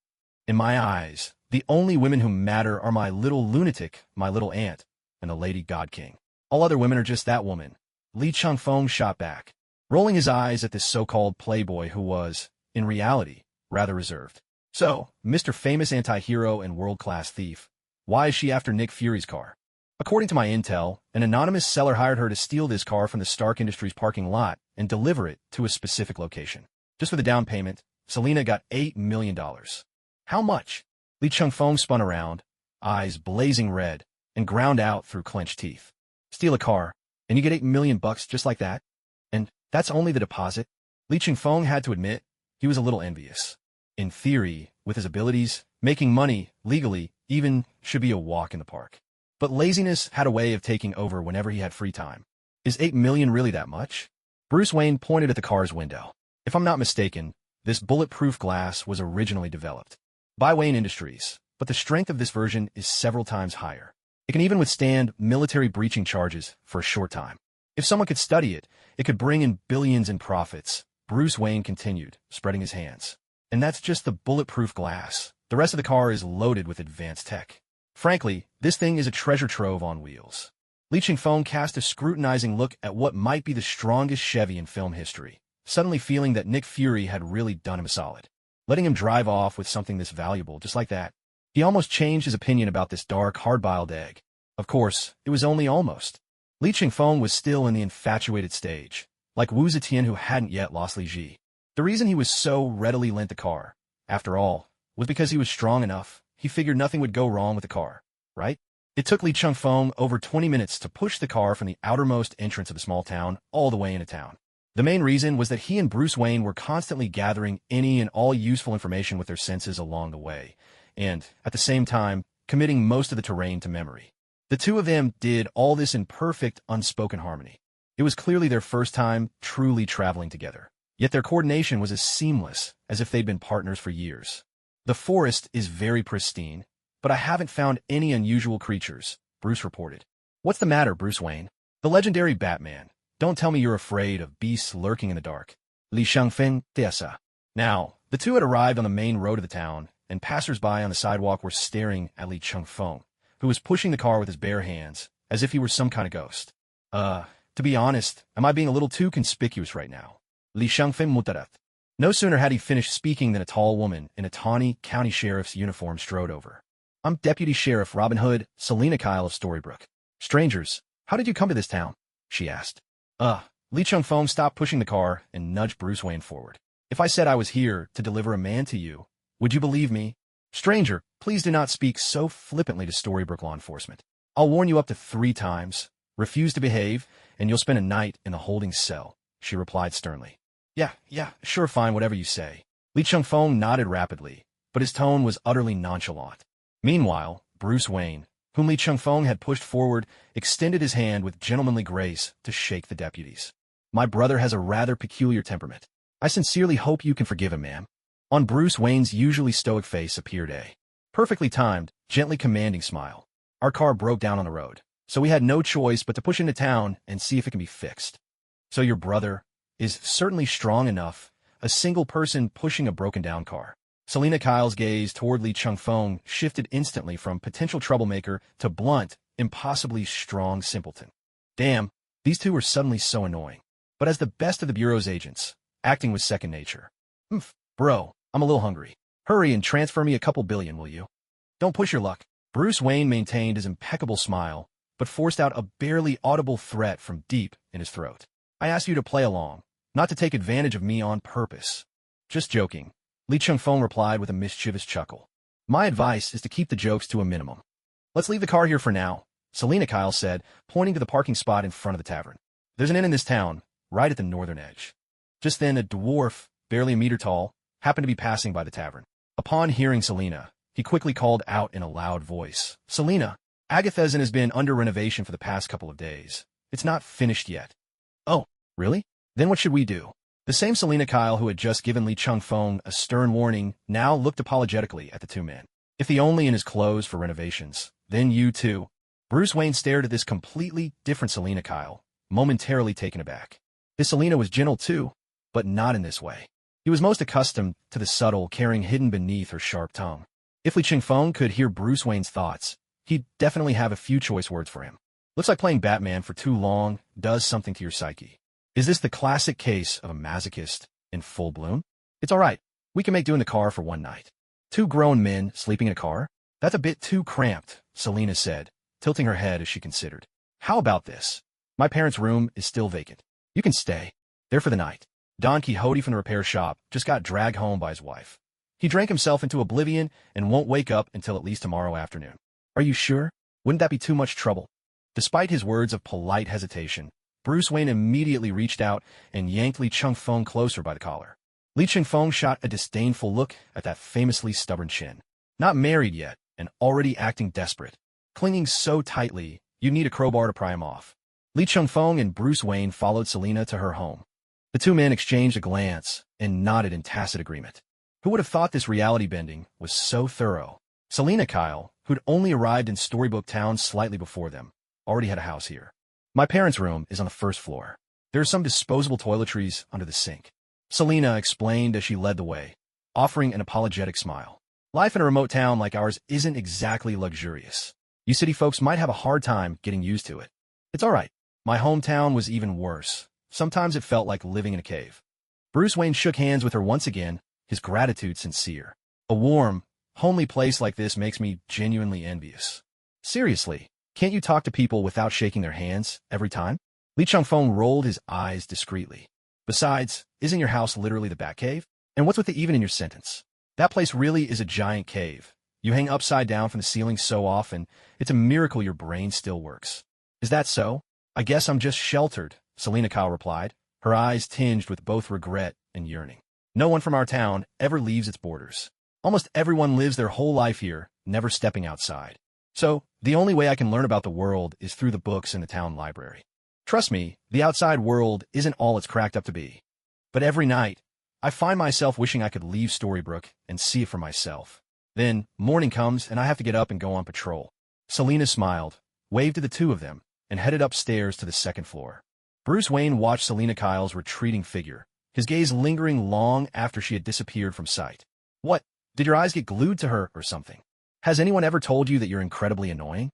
In my eyes, the only women who matter are my little lunatic, my little aunt, and the Lady God King. All other women are just that woman." Li Chungfeng shot back, rolling his eyes at this so-called playboy who was, in reality, rather reserved. "So, Mr. Famous Anti-Hero and World-Class Thief, why is she after Nick Fury's car?" "According to my intel, an anonymous seller hired her to steal this car from the Stark Industries parking lot and deliver it to a specific location. Just for the down payment, Selina got $8 million. "How much?" Li Chungfeng spun around, eyes blazing red, and ground out through clenched teeth. "Steal a car, and you get $8 million just like that? And that's only the deposit?" Li Chungfeng had to admit he was a little envious. In theory, with his abilities, making money, legally, even, should be a walk in the park. But laziness had a way of taking over whenever he had free time. "Is $8 million really that much?" Bruce Wayne pointed at the car's window. "If I'm not mistaken, this bulletproof glass was originally developed by Wayne Industries, but the strength of this version is several times higher. It can even withstand military breaching charges for a short time. If someone could study it, it could bring in billions in profits," Bruce Wayne continued, spreading his hands. "And that's just the bulletproof glass. The rest of the car is loaded with advanced tech. Frankly, this thing is a treasure trove on wheels." Li Chungfeng cast a scrutinizing look at what might be the strongest Chevy in film history, suddenly feeling that Nick Fury had really done him a solid, letting him drive off with something this valuable just like that. He almost changed his opinion about this dark, hard-boiled egg. Of course, it was only almost. Li Chungfeng was still in the infatuated stage, like Wu Zetian who hadn't yet lost Li Ji. The reason he was so readily lent the car, after all, was because he was strong enough. He figured nothing would go wrong with the car, right? It took Li Chungfeng over 20 minutes to push the car from the outermost entrance of the small town all the way into town. The main reason was that he and Bruce Wayne were constantly gathering any and all useful information with their senses along the way, and, at the same time, committing most of the terrain to memory. The two of them did all this in perfect, unspoken harmony. It was clearly their first time truly traveling together, yet their coordination was as seamless as if they'd been partners for years. "The forest is very pristine, but I haven't found any unusual creatures," Bruce reported. "What's the matter, Bruce Wayne?" "The legendary Batman. Don't tell me you're afraid of beasts lurking in the dark." Li Chungfeng, Tiasa. Now, the two had arrived on the main road of the town, and passers-by on the sidewalk were staring at Li Chungfeng, who was pushing the car with his bare hands, as if he were some kind of ghost. To be honest, am I being a little too conspicuous right now?" Li Chungfeng mutarat. No sooner had he finished speaking than a tall woman in a tawny county sheriff's uniform strode over. "I'm Deputy Sheriff Robin Hood, Selina Kyle of Storybrooke." "Strangers, how did you come to this town?" she asked. Li Chungfeng stopped pushing the car and nudged Bruce Wayne forward. "If I said I was here to deliver a man to you, would you believe me?" "Stranger, please do not speak so flippantly to Storybrooke law enforcement. I'll warn you up to 3 times. Refuse to behave, and you'll spend a night in the holding cell," she replied sternly. Yeah, sure, fine, whatever you say." Li Chungfeng nodded rapidly, but his tone was utterly nonchalant. Meanwhile, Bruce Wayne, whom Li Chungfeng had pushed forward, extended his hand with gentlemanly grace to shake the deputies. "My brother has a rather peculiar temperament. I sincerely hope you can forgive him, ma'am." On Bruce Wayne's usually stoic face appeared a perfectly timed, gently commanding smile. "Our car broke down on the road, so we had no choice but to push into town and see if it can be fixed." "So your brother is certainly strong enough, a single person pushing a broken-down car." Selina Kyle's gaze toward Li Chungfeng shifted instantly from potential troublemaker to blunt, impossibly strong simpleton. Damn, these two were suddenly so annoying. But as the best of the Bureau's agents, acting was second nature. Bro, I'm a little hungry." Hurry and transfer me a couple billion, will you? Don't push your luck. Bruce Wayne maintained his impeccable smile, but forced out a barely audible threat from deep in his throat. I asked you to play along, not to take advantage of me on purpose. Just joking, Lee Chung-fong replied with a mischievous chuckle. My advice is to keep the jokes to a minimum. Let's leave the car here for now, Selina Kyle said, pointing to the parking spot in front of the tavern. There's an inn in this town, right at the northern edge. Just then, a dwarf, barely a meter tall, happened to be passing by the tavern. Upon hearing Selina, he quickly called out in a loud voice, Selina, Agatha's Inn has been under renovation for the past couple of days. It's not finished yet. Oh, really? Then what should we do? The same Selina Kyle who had just given Lee Chung-fong a stern warning now looked apologetically at the two men. If the only inn is closed for renovations, then you too. Bruce Wayne stared at this completely different Selina Kyle, momentarily taken aback. His Selina was gentle too, but not in this way. He was most accustomed to the subtle carrying hidden beneath her sharp tongue. If Lee Chung-fong could hear Bruce Wayne's thoughts, he'd definitely have a few choice words for him. Looks like playing Batman for too long does something to your psyche. Is this the classic case of a masochist in full bloom? It's all right. We can make do in the car for one night. Two grown men sleeping in a car? That's a bit too cramped, Selina said, tilting her head as she considered. How about this? My parents' room is still vacant. You can stay there for the night. Don Quixote from the repair shop just got dragged home by his wife. He drank himself into oblivion and won't wake up until at least tomorrow afternoon. Are you sure? Wouldn't that be too much trouble? Despite his words of polite hesitation, Bruce Wayne immediately reached out and yanked Lee Chung-fong closer by the collar. Lee Chung-fong shot a disdainful look at that famously stubborn chin. Not married yet, and already acting desperate. Clinging so tightly, you need a crowbar to pry him off. Lee Chung-fong and Bruce Wayne followed Selina to her home. The two men exchanged a glance and nodded in tacit agreement. Who would have thought this reality bending was so thorough? Selina Kyle, who'd only arrived in Storybook Town slightly before them, already had a house here. My parents' room is on the first floor. There are some disposable toiletries under the sink. Selina explained as she led the way, offering an apologetic smile. Life in a remote town like ours isn't exactly luxurious. You city folks might have a hard time getting used to it. It's all right. My hometown was even worse. Sometimes it felt like living in a cave. Bruce Wayne shook hands with her once again, his gratitude sincere. A warm, homely place like this makes me genuinely envious. Seriously, can't you talk to people without shaking their hands every time? Lee Chung-fong rolled his eyes discreetly. Besides, isn't your house literally the Batcave? And what's with the even in your sentence? That place really is a giant cave. You hang upside down from the ceiling so often, it's a miracle your brain still works. Is that so? I guess I'm just sheltered, Selina Kyle replied, her eyes tinged with both regret and yearning. No one from our town ever leaves its borders. Almost everyone lives their whole life here, never stepping outside. So, the only way I can learn about the world is through the books in the town library. Trust me, the outside world isn't all it's cracked up to be. But every night, I find myself wishing I could leave Storybrooke and see it for myself. Then, morning comes and I have to get up and go on patrol. Selina smiled, waved to the two of them, and headed upstairs to the second floor. Bruce Wayne watched Selina Kyle's retreating figure, his gaze lingering long after she had disappeared from sight. What? Did your eyes get glued to her or something? Has anyone ever told you that you're incredibly annoying?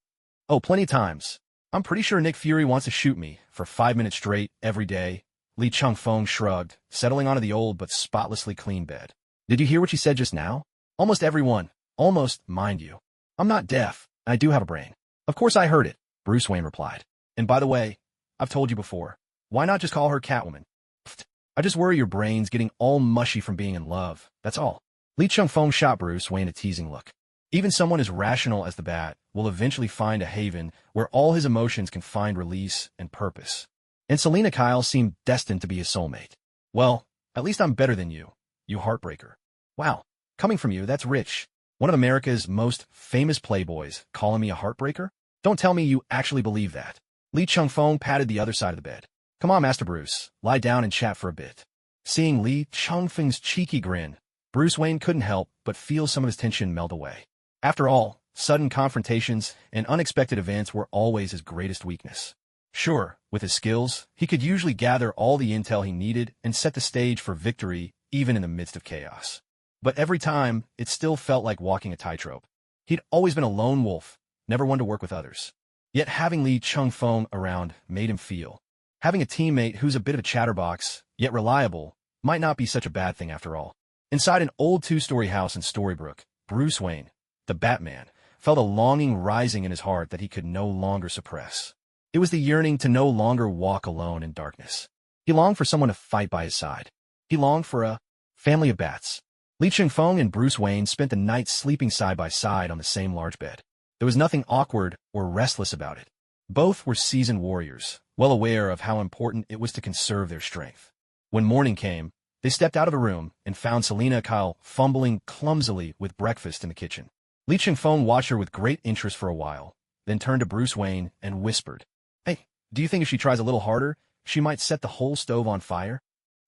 Oh, plenty of times. I'm pretty sure Nick Fury wants to shoot me for 5 minutes straight every day. Lee Chung-fong shrugged, settling onto the old but spotlessly clean bed. Did you hear what she said just now? Almost everyone. Almost, mind you. I'm not deaf, and I do have a brain. Of course I heard it, Bruce Wayne replied. And by the way, I've told you before. Why not just call her Catwoman? Pfft, I just worry your brain's getting all mushy from being in love. That's all. Lee Chung-fong shot Bruce Wayne a teasing look. Even someone as rational as the Bat will eventually find a haven where all his emotions can find release and purpose. And Selina Kyle seemed destined to be his soulmate. Well, at least I'm better than you heartbreaker. Wow, coming from you, that's rich. One of America's most famous playboys calling me a heartbreaker? Don't tell me you actually believe that. Lee Chung-fong patted the other side of the bed. Come on, Master Bruce, lie down and chat for a bit. Seeing Lee Chung-fong's cheeky grin, Bruce Wayne couldn't help but feel some of his tension melt away. After all, sudden confrontations and unexpected events were always his greatest weakness. Sure, with his skills, he could usually gather all the intel he needed and set the stage for victory even in the midst of chaos. But every time, it still felt like walking a tightrope. He'd always been a lone wolf, never one to work with others. Yet having Lee Chung-fong around made him feel. Having a teammate who's a bit of a chatterbox, yet reliable, might not be such a bad thing after all. Inside an old two-story house in Storybrooke, Bruce Wayne, the Batman, felt a longing rising in his heart that he could no longer suppress. It was the yearning to no longer walk alone in darkness. He longed for someone to fight by his side. He longed for a family of bats. Li Chingfeng and Bruce Wayne spent the night sleeping side by side on the same large bed. There was nothing awkward or restless about it. Both were seasoned warriors, well aware of how important it was to conserve their strength. When morning came, they stepped out of the room and found Selina Kyle fumbling clumsily with breakfast in the kitchen. Li Chingfeng watched her with great interest for a while, then turned to Bruce Wayne and whispered, "Hey, do you think if she tries a little harder, she might set the whole stove on fire?"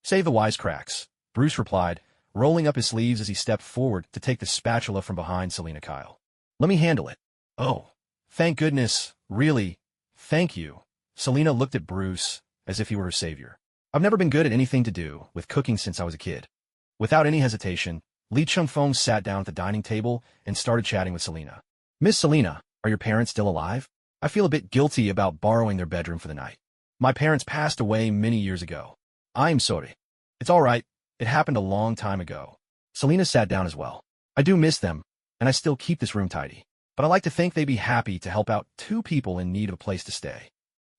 "Save the wisecracks," Bruce replied, rolling up his sleeves as he stepped forward to take the spatula from behind Selina Kyle. "Let me handle it." "Oh, thank goodness, really, thank you." Selina looked at Bruce as if he were her savior. "I've never been good at anything to do with cooking since I was a kid." Without any hesitation, Li Chengfeng sat down at the dining table and started chatting with Selina. "Miss Selina, are your parents still alive? I feel a bit guilty about borrowing their bedroom for the night. My parents passed away many years ago. I'm sorry." "It's all right. It happened a long time ago." Selina sat down as well. "I do miss them, and I still keep this room tidy. But I like to think they'd be happy to help out two people in need of a place to stay."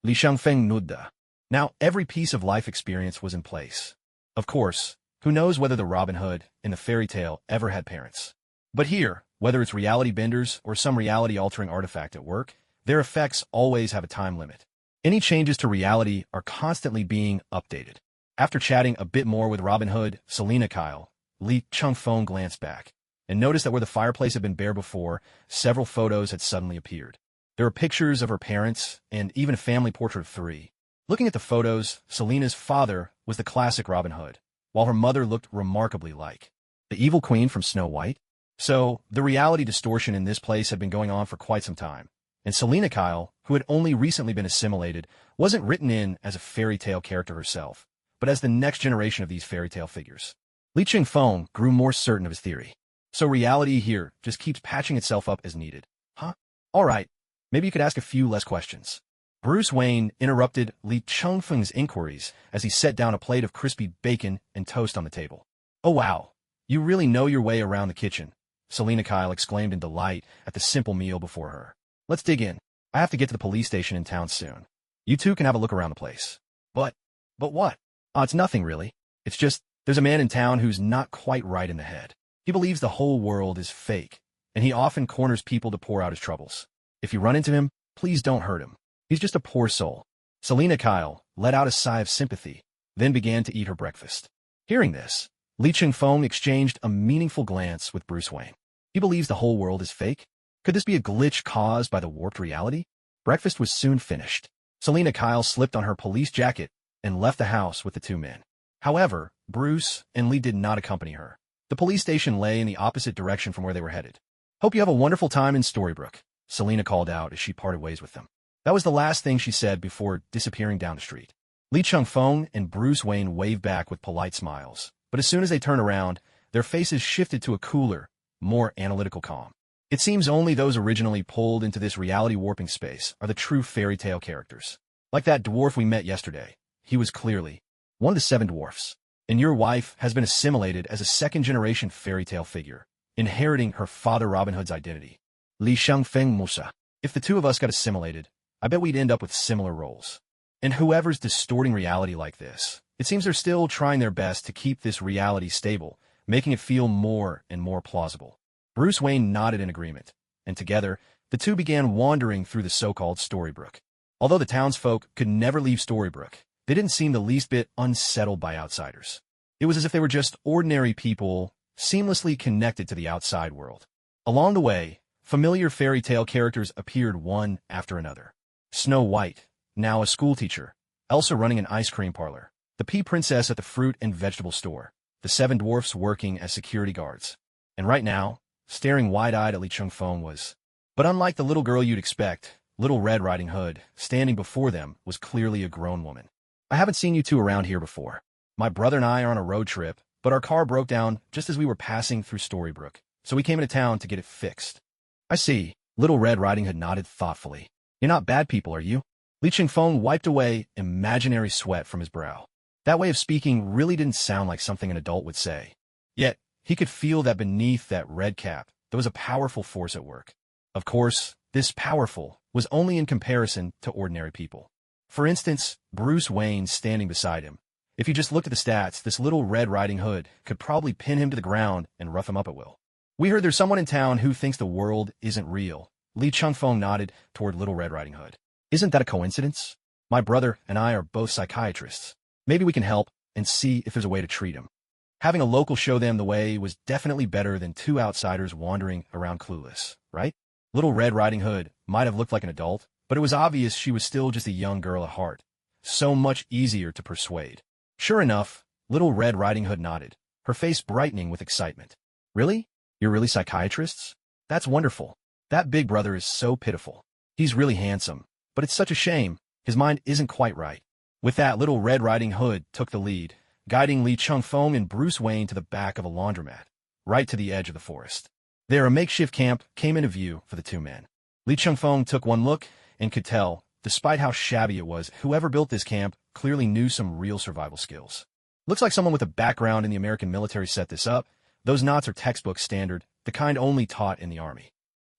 Li Shangfeng nodded. Now every piece of life experience was in place. Of course, who knows whether the Robin Hood in the fairy tale ever had parents. But here, whether it's reality benders or some reality-altering artifact at work, their effects always have a time limit. Any changes to reality are constantly being updated. After chatting a bit more with Robin Hood, Selina Kyle, Li Chengfeng glanced back and noticed that where the fireplace had been bare before, several photos had suddenly appeared. There were pictures of her parents and even a family portrait of three. Looking at the photos, Selina's father was the classic Robin Hood, while her mother looked remarkably like the evil queen from Snow White. So, the reality distortion in this place had been going on for quite some time, and Selina Kyle, who had only recently been assimilated, wasn't written in as a fairy tale character herself, but as the next generation of these fairy tale figures. Li Chingfeng grew more certain of his theory. So reality here just keeps patching itself up as needed. Huh? All right, maybe you could ask a few less questions. Bruce Wayne interrupted Li Chengfeng's inquiries as he set down a plate of crispy bacon and toast on the table. "Oh wow, you really know your way around the kitchen," Selina Kyle exclaimed in delight at the simple meal before her. "Let's dig in. I have to get to the police station in town soon. You two can have a look around the place." But what? "Oh, it's nothing really. It's just, there's a man in town who's not quite right in the head. He believes the whole world is fake, and he often corners people to pour out his troubles. If you run into him, please don't hurt him. He's just a poor soul." Selina Kyle let out a sigh of sympathy, then began to eat her breakfast. Hearing this, Li Chingfeng exchanged a meaningful glance with Bruce Wayne. He believes the whole world is fake? Could this be a glitch caused by the warped reality? Breakfast was soon finished. Selina Kyle slipped on her police jacket and left the house with the two men. However, Bruce and Lee did not accompany her. The police station lay in the opposite direction from where they were headed. "Hope you have a wonderful time in Storybrooke," Selina called out as she parted ways with them. That was the last thing she said before disappearing down the street. Li Chengfeng and Bruce Wayne waved back with polite smiles, but as soon as they turned around, their faces shifted to a cooler, more analytical calm. It seems only those originally pulled into this reality-warping space are the true fairy tale characters. Like that dwarf we met yesterday. He was clearly one of the 7 dwarfs. And your wife has been assimilated as a second-generation fairy tale figure, inheriting her father Robin Hood's identity. Li Shangfeng Musa. If the two of us got assimilated, I bet we'd end up with similar roles. And whoever's distorting reality like this, it seems they're still trying their best to keep this reality stable, making it feel more and more plausible. Bruce Wayne nodded in agreement, and together, the two began wandering through the so-called Storybrooke. Although the townsfolk could never leave Storybrooke, they didn't seem the least bit unsettled by outsiders. It was as if they were just ordinary people, seamlessly connected to the outside world. Along the way, familiar fairy tale characters appeared one after another. Snow White, now a schoolteacher, Elsa running an ice cream parlor, the Pea Princess at the fruit and vegetable store, the 7 dwarfs working as security guards. And right now, staring wide-eyed at Li Chengfeng was... But unlike the little girl you'd expect, Little Red Riding Hood, standing before them, was clearly a grown woman. "I haven't seen you two around here before. My brother and I are on a road trip, but our car broke down just as we were passing through Storybrooke, so we came into town to get it fixed." "I see." Little Red Riding Hood nodded thoughtfully. "You're not bad people, are you?" Li Chingfeng wiped away imaginary sweat from his brow. That way of speaking really didn't sound like something an adult would say. Yet, He could feel that beneath that red cap, there was a powerful force at work. Of course, this powerful was only in comparison to ordinary people. For instance, Bruce Wayne standing beside him. If you just looked at the stats, this little Red Riding Hood could probably pin him to the ground and rough him up at will. We heard there's someone in town who thinks the world isn't real. Li Chungfeng nodded toward Little Red Riding Hood. Isn't that a coincidence? My brother and I are both psychiatrists. Maybe we can help and see if there's a way to treat him. Having a local show them the way was definitely better than two outsiders wandering around clueless, right? Little Red Riding Hood might have looked like an adult, but it was obvious she was still just a young girl at heart. So much easier to persuade. Sure enough, Little Red Riding Hood nodded, her face brightening with excitement. Really? You're really psychiatrists? That's wonderful. That big brother is so pitiful. He's really handsome, but it's such a shame. His mind isn't quite right. With that, Little Red Riding Hood took the lead, guiding Li Chungfeng and Bruce Wayne to the back of a laundromat, right to the edge of the forest. There, a makeshift camp came into view for the two men. Li Chungfeng took one look and could tell, despite how shabby it was, whoever built this camp clearly knew some real survival skills. Looks like someone with a background in the American military set this up. Those knots are textbook standard, the kind only taught in the army.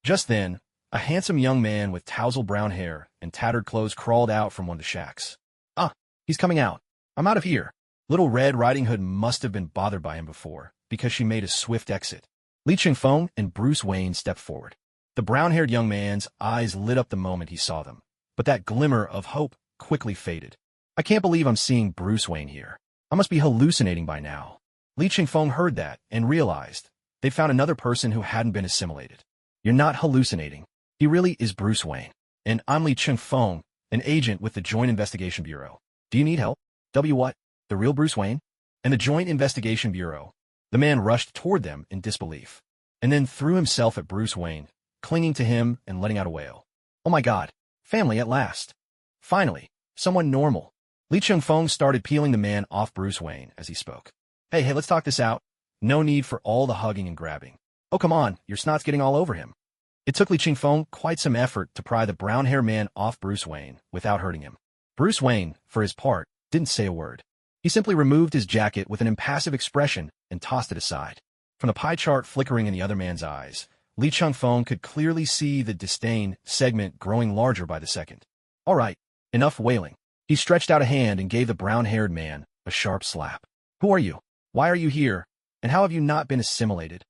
Just then, a handsome young man with tousled brown hair and tattered clothes crawled out from one of the shacks. Ah, he's coming out. I'm out of here. Little Red Riding Hood must have been bothered by him before, because she made a swift exit. Li Chungfeng and Bruce Wayne stepped forward. The brown-haired young man's eyes lit up the moment he saw them, but that glimmer of hope quickly faded. I can't believe I'm seeing Bruce Wayne here. I must be hallucinating by now. Li Chungfeng heard that and realized they'd found another person who hadn't been assimilated. You're not hallucinating. He really is Bruce Wayne. And I'm Li Chungfeng, an agent with the Joint Investigation Bureau. Do you need help? What? The real Bruce Wayne? And the Joint Investigation Bureau. The man rushed toward them in disbelief, and then threw himself at Bruce Wayne, clinging to him and letting out a wail. Oh my God, family at last. Finally, someone normal. Li Chungfeng started peeling the man off Bruce Wayne as he spoke. Hey, let's talk this out. No need for all the hugging and grabbing. Oh, come on, your snot's getting all over him. It took Li Chungfeng quite some effort to pry the brown-haired man off Bruce Wayne without hurting him. Bruce Wayne, for his part, didn't say a word. He simply removed his jacket with an impassive expression and tossed it aside. From the pie chart flickering in the other man's eyes, Li Chungfeng could clearly see the disdain segment growing larger by the second. All right, enough wailing. He stretched out a hand and gave the brown-haired man a sharp slap. Who are you? Why are you here? And how have you not been assimilated?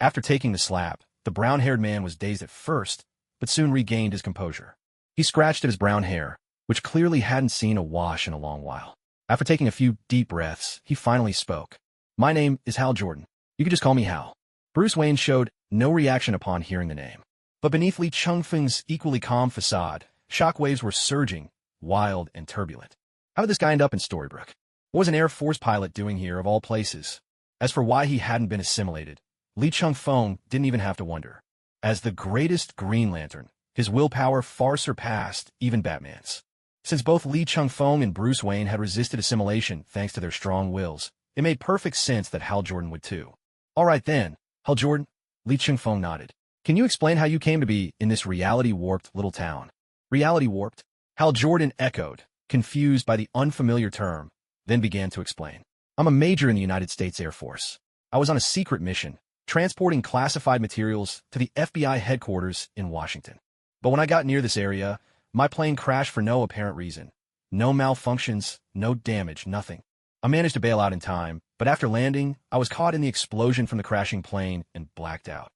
After taking the slap, the brown-haired man was dazed at first, but soon regained his composure. He scratched at his brown hair, which clearly hadn't seen a wash in a long while. After taking a few deep breaths, he finally spoke. My name is Hal Jordan. You can just call me Hal. Bruce Wayne showed no reaction upon hearing the name. But beneath Li Chungfeng's equally calm facade, shockwaves were surging, wild and turbulent. How did this guy end up in Storybrooke? What was an Air Force pilot doing here of all places? As for why he hadn't been assimilated, Li Chungfeng didn't even have to wonder. As the greatest Green Lantern, his willpower far surpassed even Batman's. Since both Li Chungfeng and Bruce Wayne had resisted assimilation thanks to their strong wills, it made perfect sense that Hal Jordan would too. All right then, Hal Jordan, Li Chungfeng nodded. Can you explain how you came to be in this reality-warped little town? Reality-warped? Hal Jordan echoed, confused by the unfamiliar term, then began to explain. I'm a major in the United States Air Force. I was on a secret mission, transporting classified materials to the FBI headquarters in Washington. But when I got near this area, my plane crashed for no apparent reason. No malfunctions, no damage, nothing. I managed to bail out in time, but after landing, I was caught in the explosion from the crashing plane and blacked out.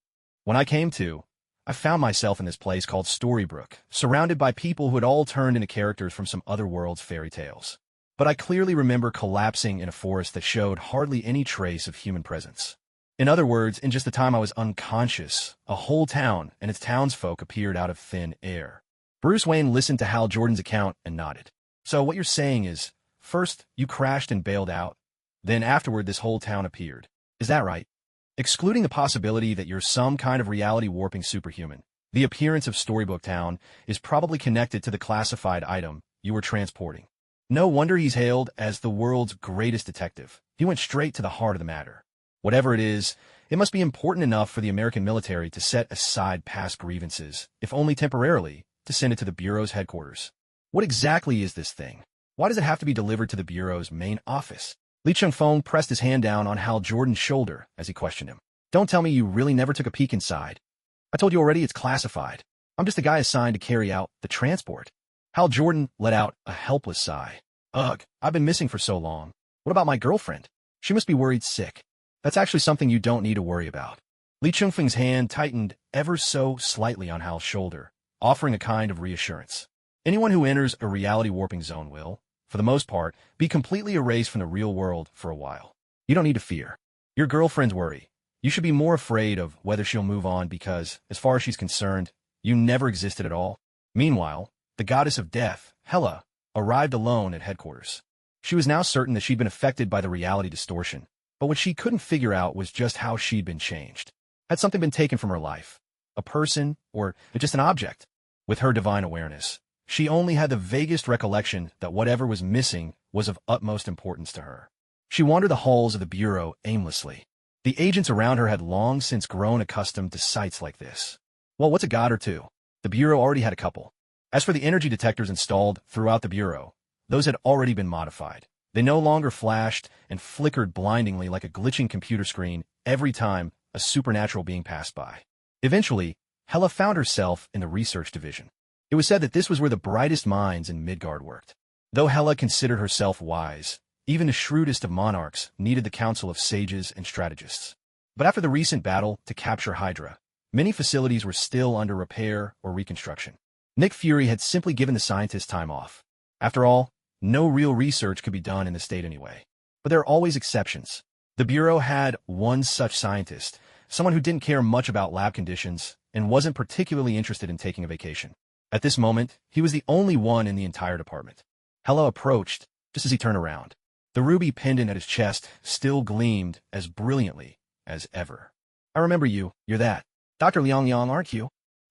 When I came to, I found myself in this place called Storybrooke, surrounded by people who had all turned into characters from some other world's fairy tales. But I clearly remember collapsing in a forest that showed hardly any trace of human presence. In other words, in just the time I was unconscious, a whole town and its townsfolk appeared out of thin air. Bruce Wayne listened to Hal Jordan's account and nodded. So what you're saying is, first, you crashed and bailed out, then afterward this whole town appeared. Is that right? Excluding the possibility that you're some kind of reality-warping superhuman, the appearance of Storybook Town is probably connected to the classified item you were transporting. No wonder he's hailed as the world's greatest detective. He went straight to the heart of the matter. Whatever it is, it must be important enough for the American military to set aside past grievances, if only temporarily, to send it to the Bureau's headquarters. What exactly is this thing? Why does it have to be delivered to the Bureau's main office? Lee Chung-fong pressed his hand down on Hal Jordan's shoulder as he questioned him. Don't tell me you really never took a peek inside. I told you already it's classified. I'm just the guy assigned to carry out the transport. Hal Jordan let out a helpless sigh. Ugh, I've been missing for so long. What about my girlfriend? She must be worried sick. That's actually something you don't need to worry about. Lee Chung-feng's hand tightened ever so slightly on Hal's shoulder, offering a kind of reassurance. Anyone who enters a reality warping zone will, for the most part, be completely erased from the real world for a while. You don't need to fear. Your girlfriend's worry. You should be more afraid of whether she'll move on because, as far as she's concerned, you never existed at all. Meanwhile, the goddess of death, Hela, arrived alone at headquarters. She was now certain that she'd been affected by the reality distortion, but what she couldn't figure out was just how she'd been changed. Had something been taken from her life? A person, or just an object? With her divine awareness, she only had the vaguest recollection that whatever was missing was of utmost importance to her. She wandered the halls of the Bureau aimlessly. The agents around her had long since grown accustomed to sights like this. Well, what's a god or two? The Bureau already had a couple. As for the energy detectors installed throughout the Bureau, those had already been modified. They no longer flashed and flickered blindingly like a glitching computer screen every time a supernatural being passed by. Eventually, Hela found herself in the research division. It was said that this was where the brightest minds in Midgard worked. Though Hela considered herself wise, even the shrewdest of monarchs needed the counsel of sages and strategists. But after the recent battle to capture Hydra, many facilities were still under repair or reconstruction. Nick Fury had simply given the scientists time off. After all, no real research could be done in the state anyway. But there are always exceptions. The Bureau had one such scientist, someone who didn't care much about lab conditions and wasn't particularly interested in taking a vacation. At this moment, he was the only one in the entire department. Hela approached just as he turned around. The ruby pendant at his chest still gleamed as brilliantly as ever. I remember you. You're that. Dr. Liang Liang, aren't you?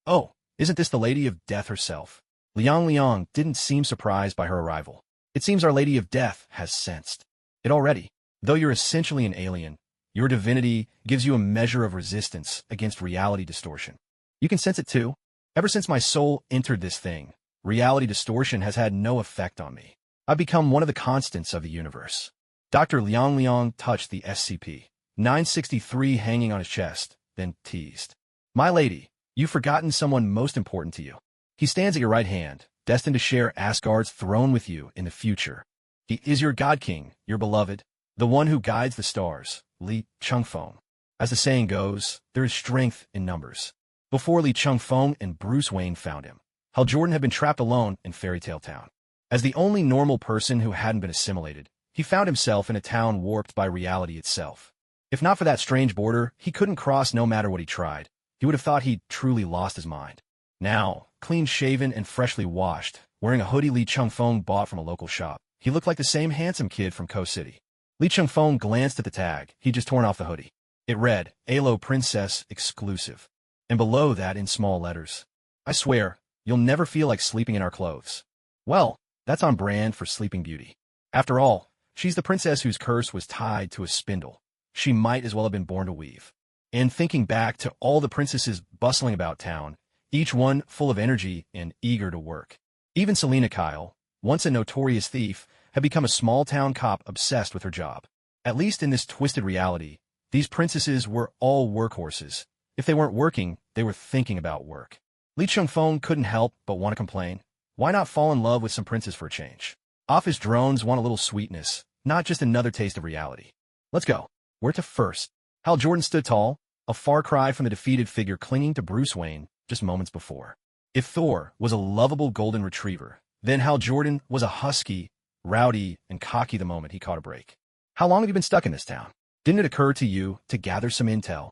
Oh, isn't this the Lady of Death herself? Liang Liang didn't seem surprised by her arrival. It seems Our Lady of Death has sensed it already. Though you're essentially an alien, your divinity gives you a measure of resistance against reality distortion. You can sense it too. Ever since my soul entered this thing, reality distortion has had no effect on me. I've become one of the constants of the universe. Dr. Liang Liang touched the SCP-963 hanging on his chest, then teased. My lady, you've forgotten someone most important to you. He stands at your right hand, destined to share Asgard's throne with you in the future. He is your God King, your beloved, the one who guides the stars, Lee Chung-fong. As the saying goes, there is strength in numbers. Before Lee Chung-fong and Bruce Wayne found him, Hal Jordan had been trapped alone in Fairy Tale Town. As the only normal person who hadn't been assimilated, he found himself in a town warped by reality itself. If not for that strange border, he couldn't cross no matter what he tried. He would have thought he'd truly lost his mind. Now, clean-shaven and freshly washed, wearing a hoodie Lee Chung-fong bought from a local shop, he looked like the same handsome kid from Coast City. Lee Chung-fong glanced at the tag he'd just torn off the hoodie. It read, Alo Princess Exclusive. And below that in small letters, I swear, you'll never feel like sleeping in our clothes. Well, that's on brand for Sleeping Beauty. After all, she's the princess whose curse was tied to a spindle. She might as well have been born to weave. And thinking back to all the princesses bustling about town, each one full of energy and eager to work. Even Selena Kyle, once a notorious thief, had become a small-town cop obsessed with her job. At least in this twisted reality, these princesses were all workhorses. If they weren't working, they were thinking about work. Lee Chung-fong couldn't help but want to complain. Why not fall in love with some princess for a change? Office drones want a little sweetness, not just another taste of reality. Let's go. Where to first? Hal Jordan stood tall, a far cry from the defeated figure clinging to Bruce Wayne just moments before. If Thor was a lovable golden retriever, then Hal Jordan was a husky, rowdy, and cocky the moment he caught a break. How long have you been stuck in this town? Didn't it occur to you to gather some intel?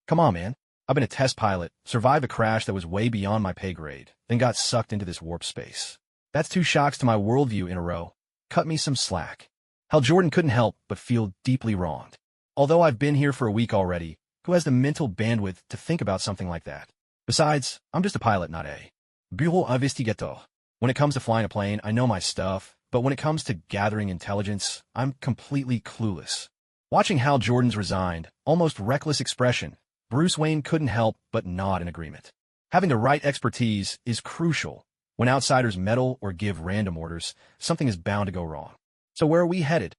Come on, man. I've been a test pilot, survived a crash that was way beyond my pay grade, then got sucked into this warp space. That's 2 shocks to my worldview in a row. Cut me some slack. Hal Jordan couldn't help but feel deeply wronged. Although I've been here for a week already, who has the mental bandwidth to think about something like that? Besides, I'm just a pilot, not a bureau investigateur. When it comes to flying a plane, I know my stuff, but when it comes to gathering intelligence, I'm completely clueless. Watching Hal Jordan's resigned, almost reckless expression, Bruce Wayne couldn't help but nod in agreement. Having the right expertise is crucial. When outsiders meddle or give random orders, something is bound to go wrong. So where are we headed?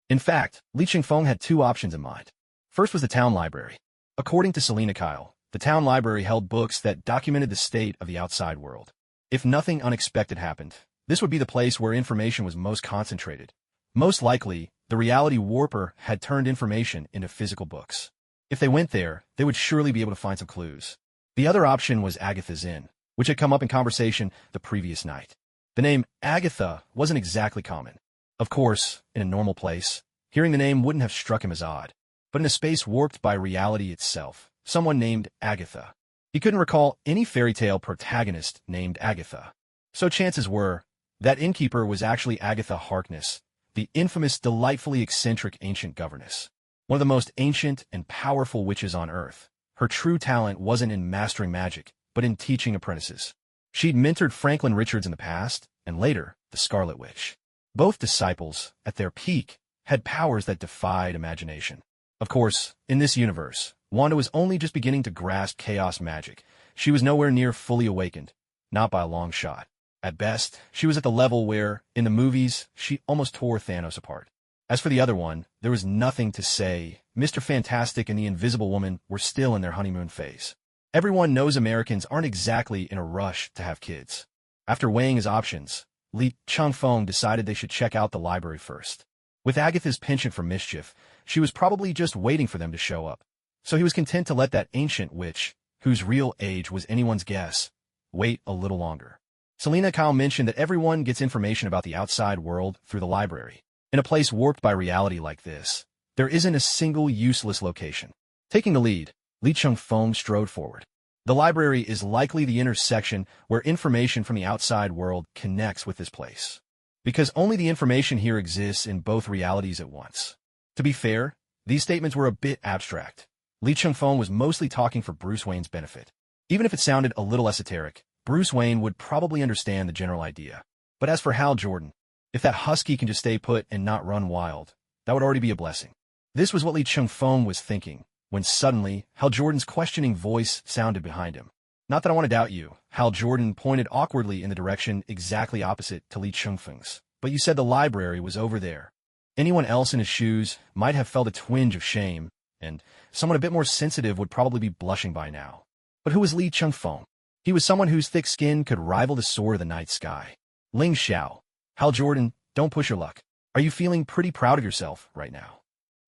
In fact, Li Chingfeng had two options in mind. First was the town library. According to Selena Kyle, the town library held books that documented the state of the outside world. If nothing unexpected happened, this would be the place where information was most concentrated. Most likely, the reality warper had turned information into physical books. If they went there, they would surely be able to find some clues. The other option was Agatha's Inn, which had come up in conversation the previous night. The name Agatha wasn't exactly common. Of course, in a normal place, hearing the name wouldn't have struck him as odd. But in a space warped by reality itself, someone named Agatha. He couldn't recall any fairy tale protagonist named Agatha. So chances were, that innkeeper was actually Agatha Harkness, the infamous, delightfully eccentric ancient governess. One of the most ancient and powerful witches on Earth. Her true talent wasn't in mastering magic, but in teaching apprentices. She'd mentored Franklin Richards in the past, and later, the Scarlet Witch. Both disciples, at their peak, had powers that defied imagination. Of course, in this universe, Wanda was only just beginning to grasp chaos magic. She was nowhere near fully awakened, not by a long shot. At best, she was at the level where, in the movies, she almost tore Thanos apart. As for the other one, there was nothing to say. Mr. Fantastic and the Invisible Woman were still in their honeymoon phase. Everyone knows Americans aren't exactly in a rush to have kids. After weighing his options, Li Changfeng decided they should check out the library first. With Agatha's penchant for mischief, she was probably just waiting for them to show up. So he was content to let that ancient witch, whose real age was anyone's guess, wait a little longer. Selena Kyle mentioned that everyone gets information about the outside world through the library. In a place warped by reality like this, there isn't a single useless location. Taking the lead, Li Changfeng strode forward. The library is likely the intersection where information from the outside world connects with this place. Because only the information here exists in both realities at once. To be fair, these statements were a bit abstract. Li Changfeng was mostly talking for Bruce Wayne's benefit. Even if it sounded a little esoteric, Bruce Wayne would probably understand the general idea. But as for Hal Jordan, if that husky can just stay put and not run wild, that would already be a blessing. This was what Li Changfeng was thinking, when suddenly, Hal Jordan's questioning voice sounded behind him. Not that I want to doubt you, Hal Jordan pointed awkwardly in the direction exactly opposite to Li Changfeng's. But you said the library was over there. Anyone else in his shoes might have felt a twinge of shame, and someone a bit more sensitive would probably be blushing by now. But who was Li Changfeng? He was someone whose thick skin could rival the sword of the night sky. Ling Xiao. Hal Jordan, don't push your luck. Are you feeling pretty proud of yourself right now?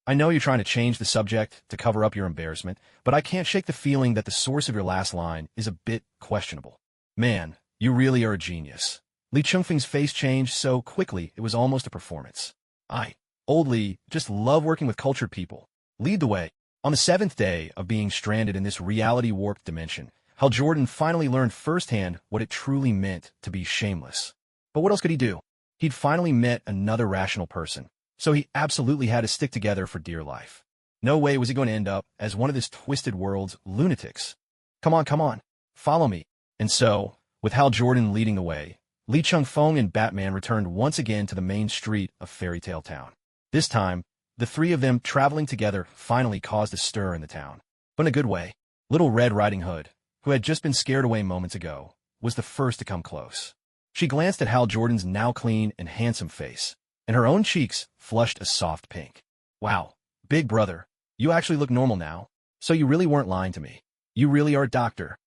I know you're trying to change the subject to cover up your embarrassment, but I can't shake the feeling that the source of your last line is a bit questionable. Man, you really are a genius. Li Changfeng's face changed so quickly it was almost a performance. Old Li, just love working with cultured people. Lead the way. On the 7th day of being stranded in this reality-warped dimension, Hal Jordan finally learned firsthand what it truly meant to be shameless. But what else could he do? He'd finally met another rational person, so he absolutely had to stick together for dear life. No way was he going to end up as one of this twisted world's lunatics. Come on, follow me. And so, with Hal Jordan leading the way, Li Changfeng and Batman returned once again to the main street of Fairy Tale Town. This time, the three of them traveling together finally caused a stir in the town. But in a good way. Little Red Riding Hood, who had just been scared away moments ago, was the first to come close. She glanced at Hal Jordan's now clean and handsome face, and her own cheeks flushed a soft pink. Wow, big brother, you actually look normal now. So you really weren't lying to me. You really are a doctor.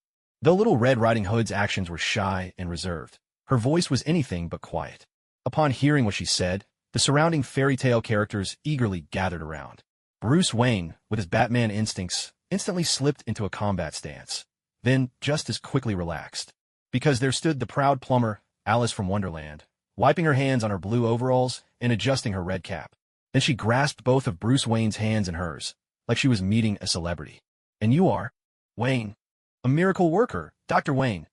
Though Little Red Riding Hood's actions were shy and reserved, her voice was anything but quiet. Upon hearing what she said, the surrounding fairy tale characters eagerly gathered around. Bruce Wayne, with his Batman instincts, instantly slipped into a combat stance, then just as quickly relaxed. Because there stood the proud plumber, Alice from Wonderland, wiping her hands on her blue overalls and adjusting her red cap. Then she grasped both of Bruce Wayne's hands in hers, like she was meeting a celebrity. And you are? Wayne. A miracle worker, Dr. Wayne.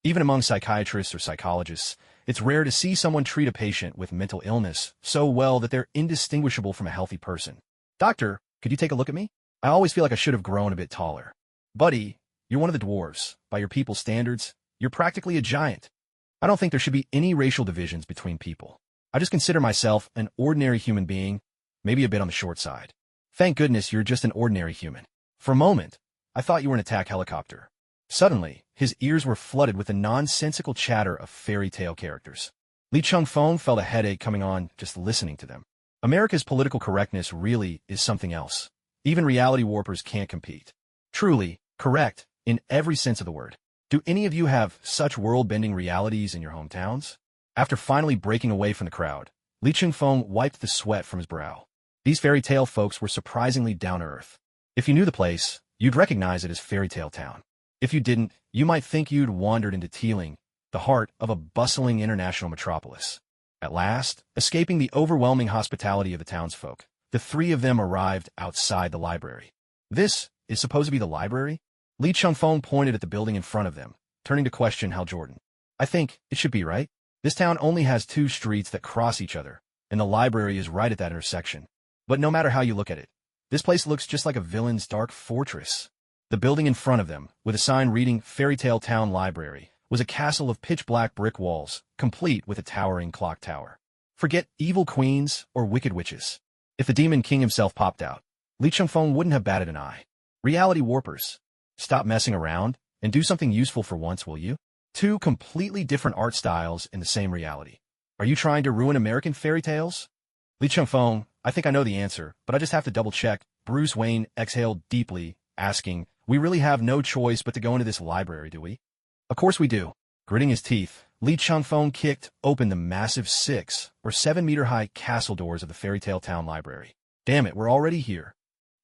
Even among psychiatrists or psychologists, it's rare to see someone treat a patient with mental illness so well that they're indistinguishable from a healthy person. Doctor, could you take a look at me? I always feel like I should have grown a bit taller. Buddy, you're one of the dwarves. By your people's standards, you're practically a giant. I don't think there should be any racial divisions between people. I just consider myself an ordinary human being, maybe a bit on the short side. Thank goodness you're just an ordinary human. For a moment, I thought you were an attack helicopter. Suddenly, his ears were flooded with the nonsensical chatter of fairy tale characters. Li Changfeng felt a headache coming on just listening to them. America's political correctness really is something else. Even reality warpers can't compete. Truly, correct, in every sense of the word. Do any of you have such world-bending realities in your hometowns? After finally breaking away from the crowd, Li Chungfeng wiped the sweat from his brow. These fairy tale folks were surprisingly down-to-earth. If you knew the place, you'd recognize it as Fairy Tale Town. If you didn't, you might think you'd wandered into Teeling, the heart of a bustling international metropolis. At last, escaping the overwhelming hospitality of the townsfolk, the three of them arrived outside the library. This is supposed to be the library? Li Chungfeng pointed at the building in front of them, turning to question Hal Jordan. I think it should be, right? This town only has 2 streets that cross each other, and the library is right at that intersection. But no matter how you look at it, this place looks just like a villain's dark fortress. The building in front of them, with a sign reading Fairy Tale Town Library, was a castle of pitch-black brick walls, complete with a towering clock tower. Forget evil queens or wicked witches. If the Demon King himself popped out, Li Chungfeng wouldn't have batted an eye. Reality warpers. Stop messing around and do something useful for once, will you? 2 completely different art styles in the same reality. Are you trying to ruin American fairy tales? Li Chungfeng, I think I know the answer, but I just have to double-check. Bruce Wayne exhaled deeply, asking, we really have no choice but to go into this library, do we? Of course we do. Gritting his teeth, Li Chungfeng kicked open the massive 6 or 7-meter-high castle doors of the Fairy Tale Town Library. Damn it, we're already here.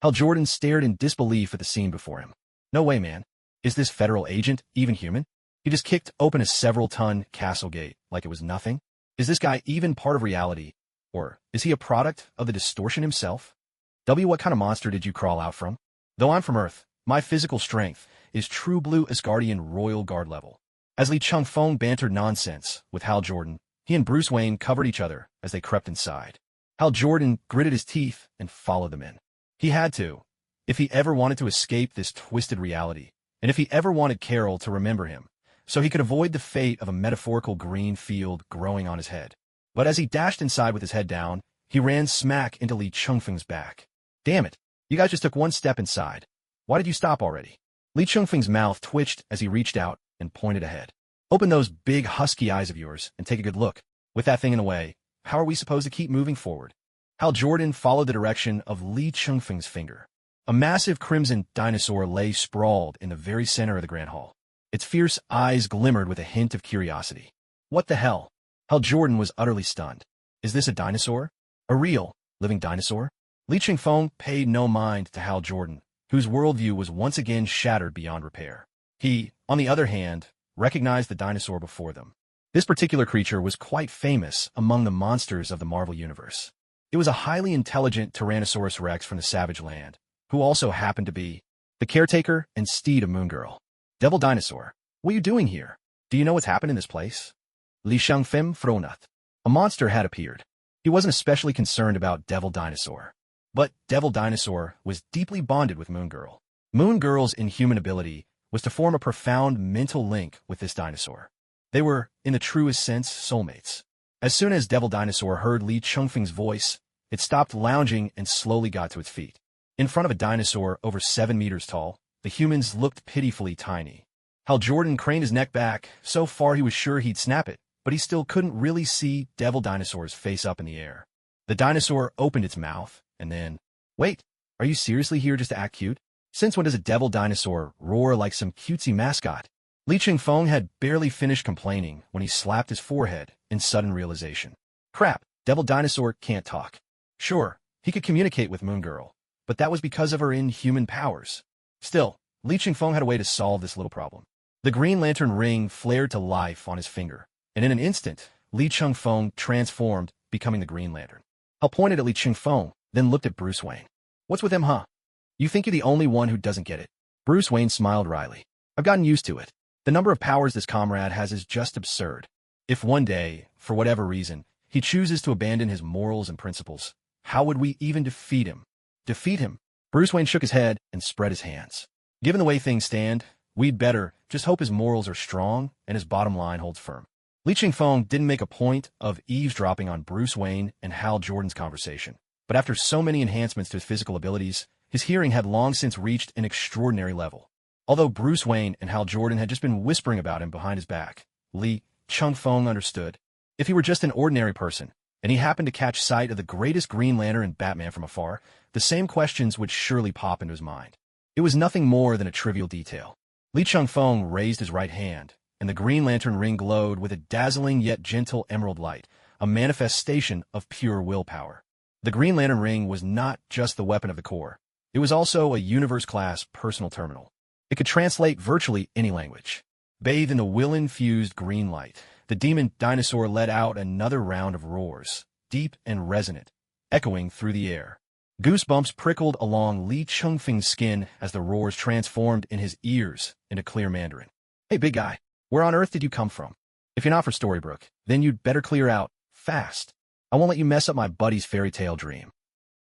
Hal Jordan stared in disbelief at the scene before him. No way, man. Is this federal agent even human? He just kicked open a several-ton castle gate like it was nothing? Is this guy even part of reality? Or is he a product of the distortion himself? What kind of monster did you crawl out from? Though I'm from Earth, my physical strength is true blue Asgardian Royal Guard level. As Li Chungfeng bantered nonsense with Hal Jordan, he and Bruce Wayne covered each other as they crept inside. Hal Jordan gritted his teeth and followed them in. He had to, if he ever wanted to escape this twisted reality, and if he ever wanted Carol to remember him, so he could avoid the fate of a metaphorical green field growing on his head. But as he dashed inside with his head down, he ran smack into Li Chungfeng's back. Damn it, you guys just took 1 step inside. Why did you stop already? Li Chungfeng's mouth twitched as he reached out and pointed ahead. Open those big husky eyes of yours and take a good look. With that thing in the way, how are we supposed to keep moving forward? Hal Jordan followed the direction of Li Chungfeng's finger. A massive crimson dinosaur lay sprawled in the very center of the Grand Hall. Its fierce eyes glimmered with a hint of curiosity. What the hell? Hal Jordan was utterly stunned. Is this a dinosaur? A real, living dinosaur? Li Chungfeng paid no mind to Hal Jordan, whose worldview was once again shattered beyond repair. He, on the other hand, recognized the dinosaur before them. This particular creature was quite famous among the monsters of the Marvel Universe. It was a highly intelligent Tyrannosaurus Rex from the Savage Land, who also happened to be the caretaker and steed of Moon Girl. Devil Dinosaur, what are you doing here? Do you know what's happened in this place? Li Chungfeng frowned. A monster had appeared. He wasn't especially concerned about Devil Dinosaur. But Devil Dinosaur was deeply bonded with Moon Girl. Moon Girl's inhuman ability was to form a profound mental link with this dinosaur. They were, in the truest sense, soulmates. As soon as Devil Dinosaur heard Li Chungfeng's voice, it stopped lounging and slowly got to its feet. In front of a dinosaur over 7 meters tall, the humans looked pitifully tiny. Hal Jordan craned his neck back, so far he was sure he'd snap it, but he still couldn't really see Devil Dinosaur's face up in the air. The dinosaur opened its mouth, and then, wait, are you seriously here just to act cute? Since when does a Devil Dinosaur roar like some cutesy mascot? Li Chungfeng had barely finished complaining when he slapped his forehead in sudden realization. Crap, Devil Dinosaur can't talk. Sure, he could communicate with Moon Girl, but that was because of her inhuman powers. Still, Li Chungfeng had a way to solve this little problem. The Green Lantern ring flared to life on his finger, and in an instant, Li Chungfeng transformed, becoming the Green Lantern. Hal pointed at Li Chungfeng, then looked at Bruce Wayne. What's with him, huh? You think you're the only one who doesn't get it? Bruce Wayne smiled wryly. I've gotten used to it. The number of powers this comrade has is just absurd. If one day, for whatever reason, he chooses to abandon his morals and principles, how would we even defeat him? Defeat him? Bruce Wayne shook his head and spread his hands. Given the way things stand, we'd better just hope his morals are strong and his bottom line holds firm. Li Chungfeng didn't make a point of eavesdropping on Bruce Wayne and Hal Jordan's conversation, but after so many enhancements to his physical abilities, his hearing had long since reached an extraordinary level. Although Bruce Wayne and Hal Jordan had just been whispering about him behind his back, Li Chungfeng understood. If he were just an ordinary person, and he happened to catch sight of the greatest Green Lantern and Batman from afar, the same questions would surely pop into his mind. It was nothing more than a trivial detail. Li Changfeng raised his right hand, and the Green Lantern ring glowed with a dazzling yet gentle emerald light, a manifestation of pure willpower. The Green Lantern ring was not just the weapon of the Corps. It was also a universe-class personal terminal. It could translate virtually any language. Bathed in the will-infused green light, the demon dinosaur let out another round of roars, deep and resonant, echoing through the air. Goosebumps prickled along Li Changfeng's skin as the roars transformed in his ears into clear Mandarin. Hey, big guy, where on earth did you come from? If you're not for Storybrooke, then you'd better clear out, fast. I won't let you mess up my buddy's fairy tale dream.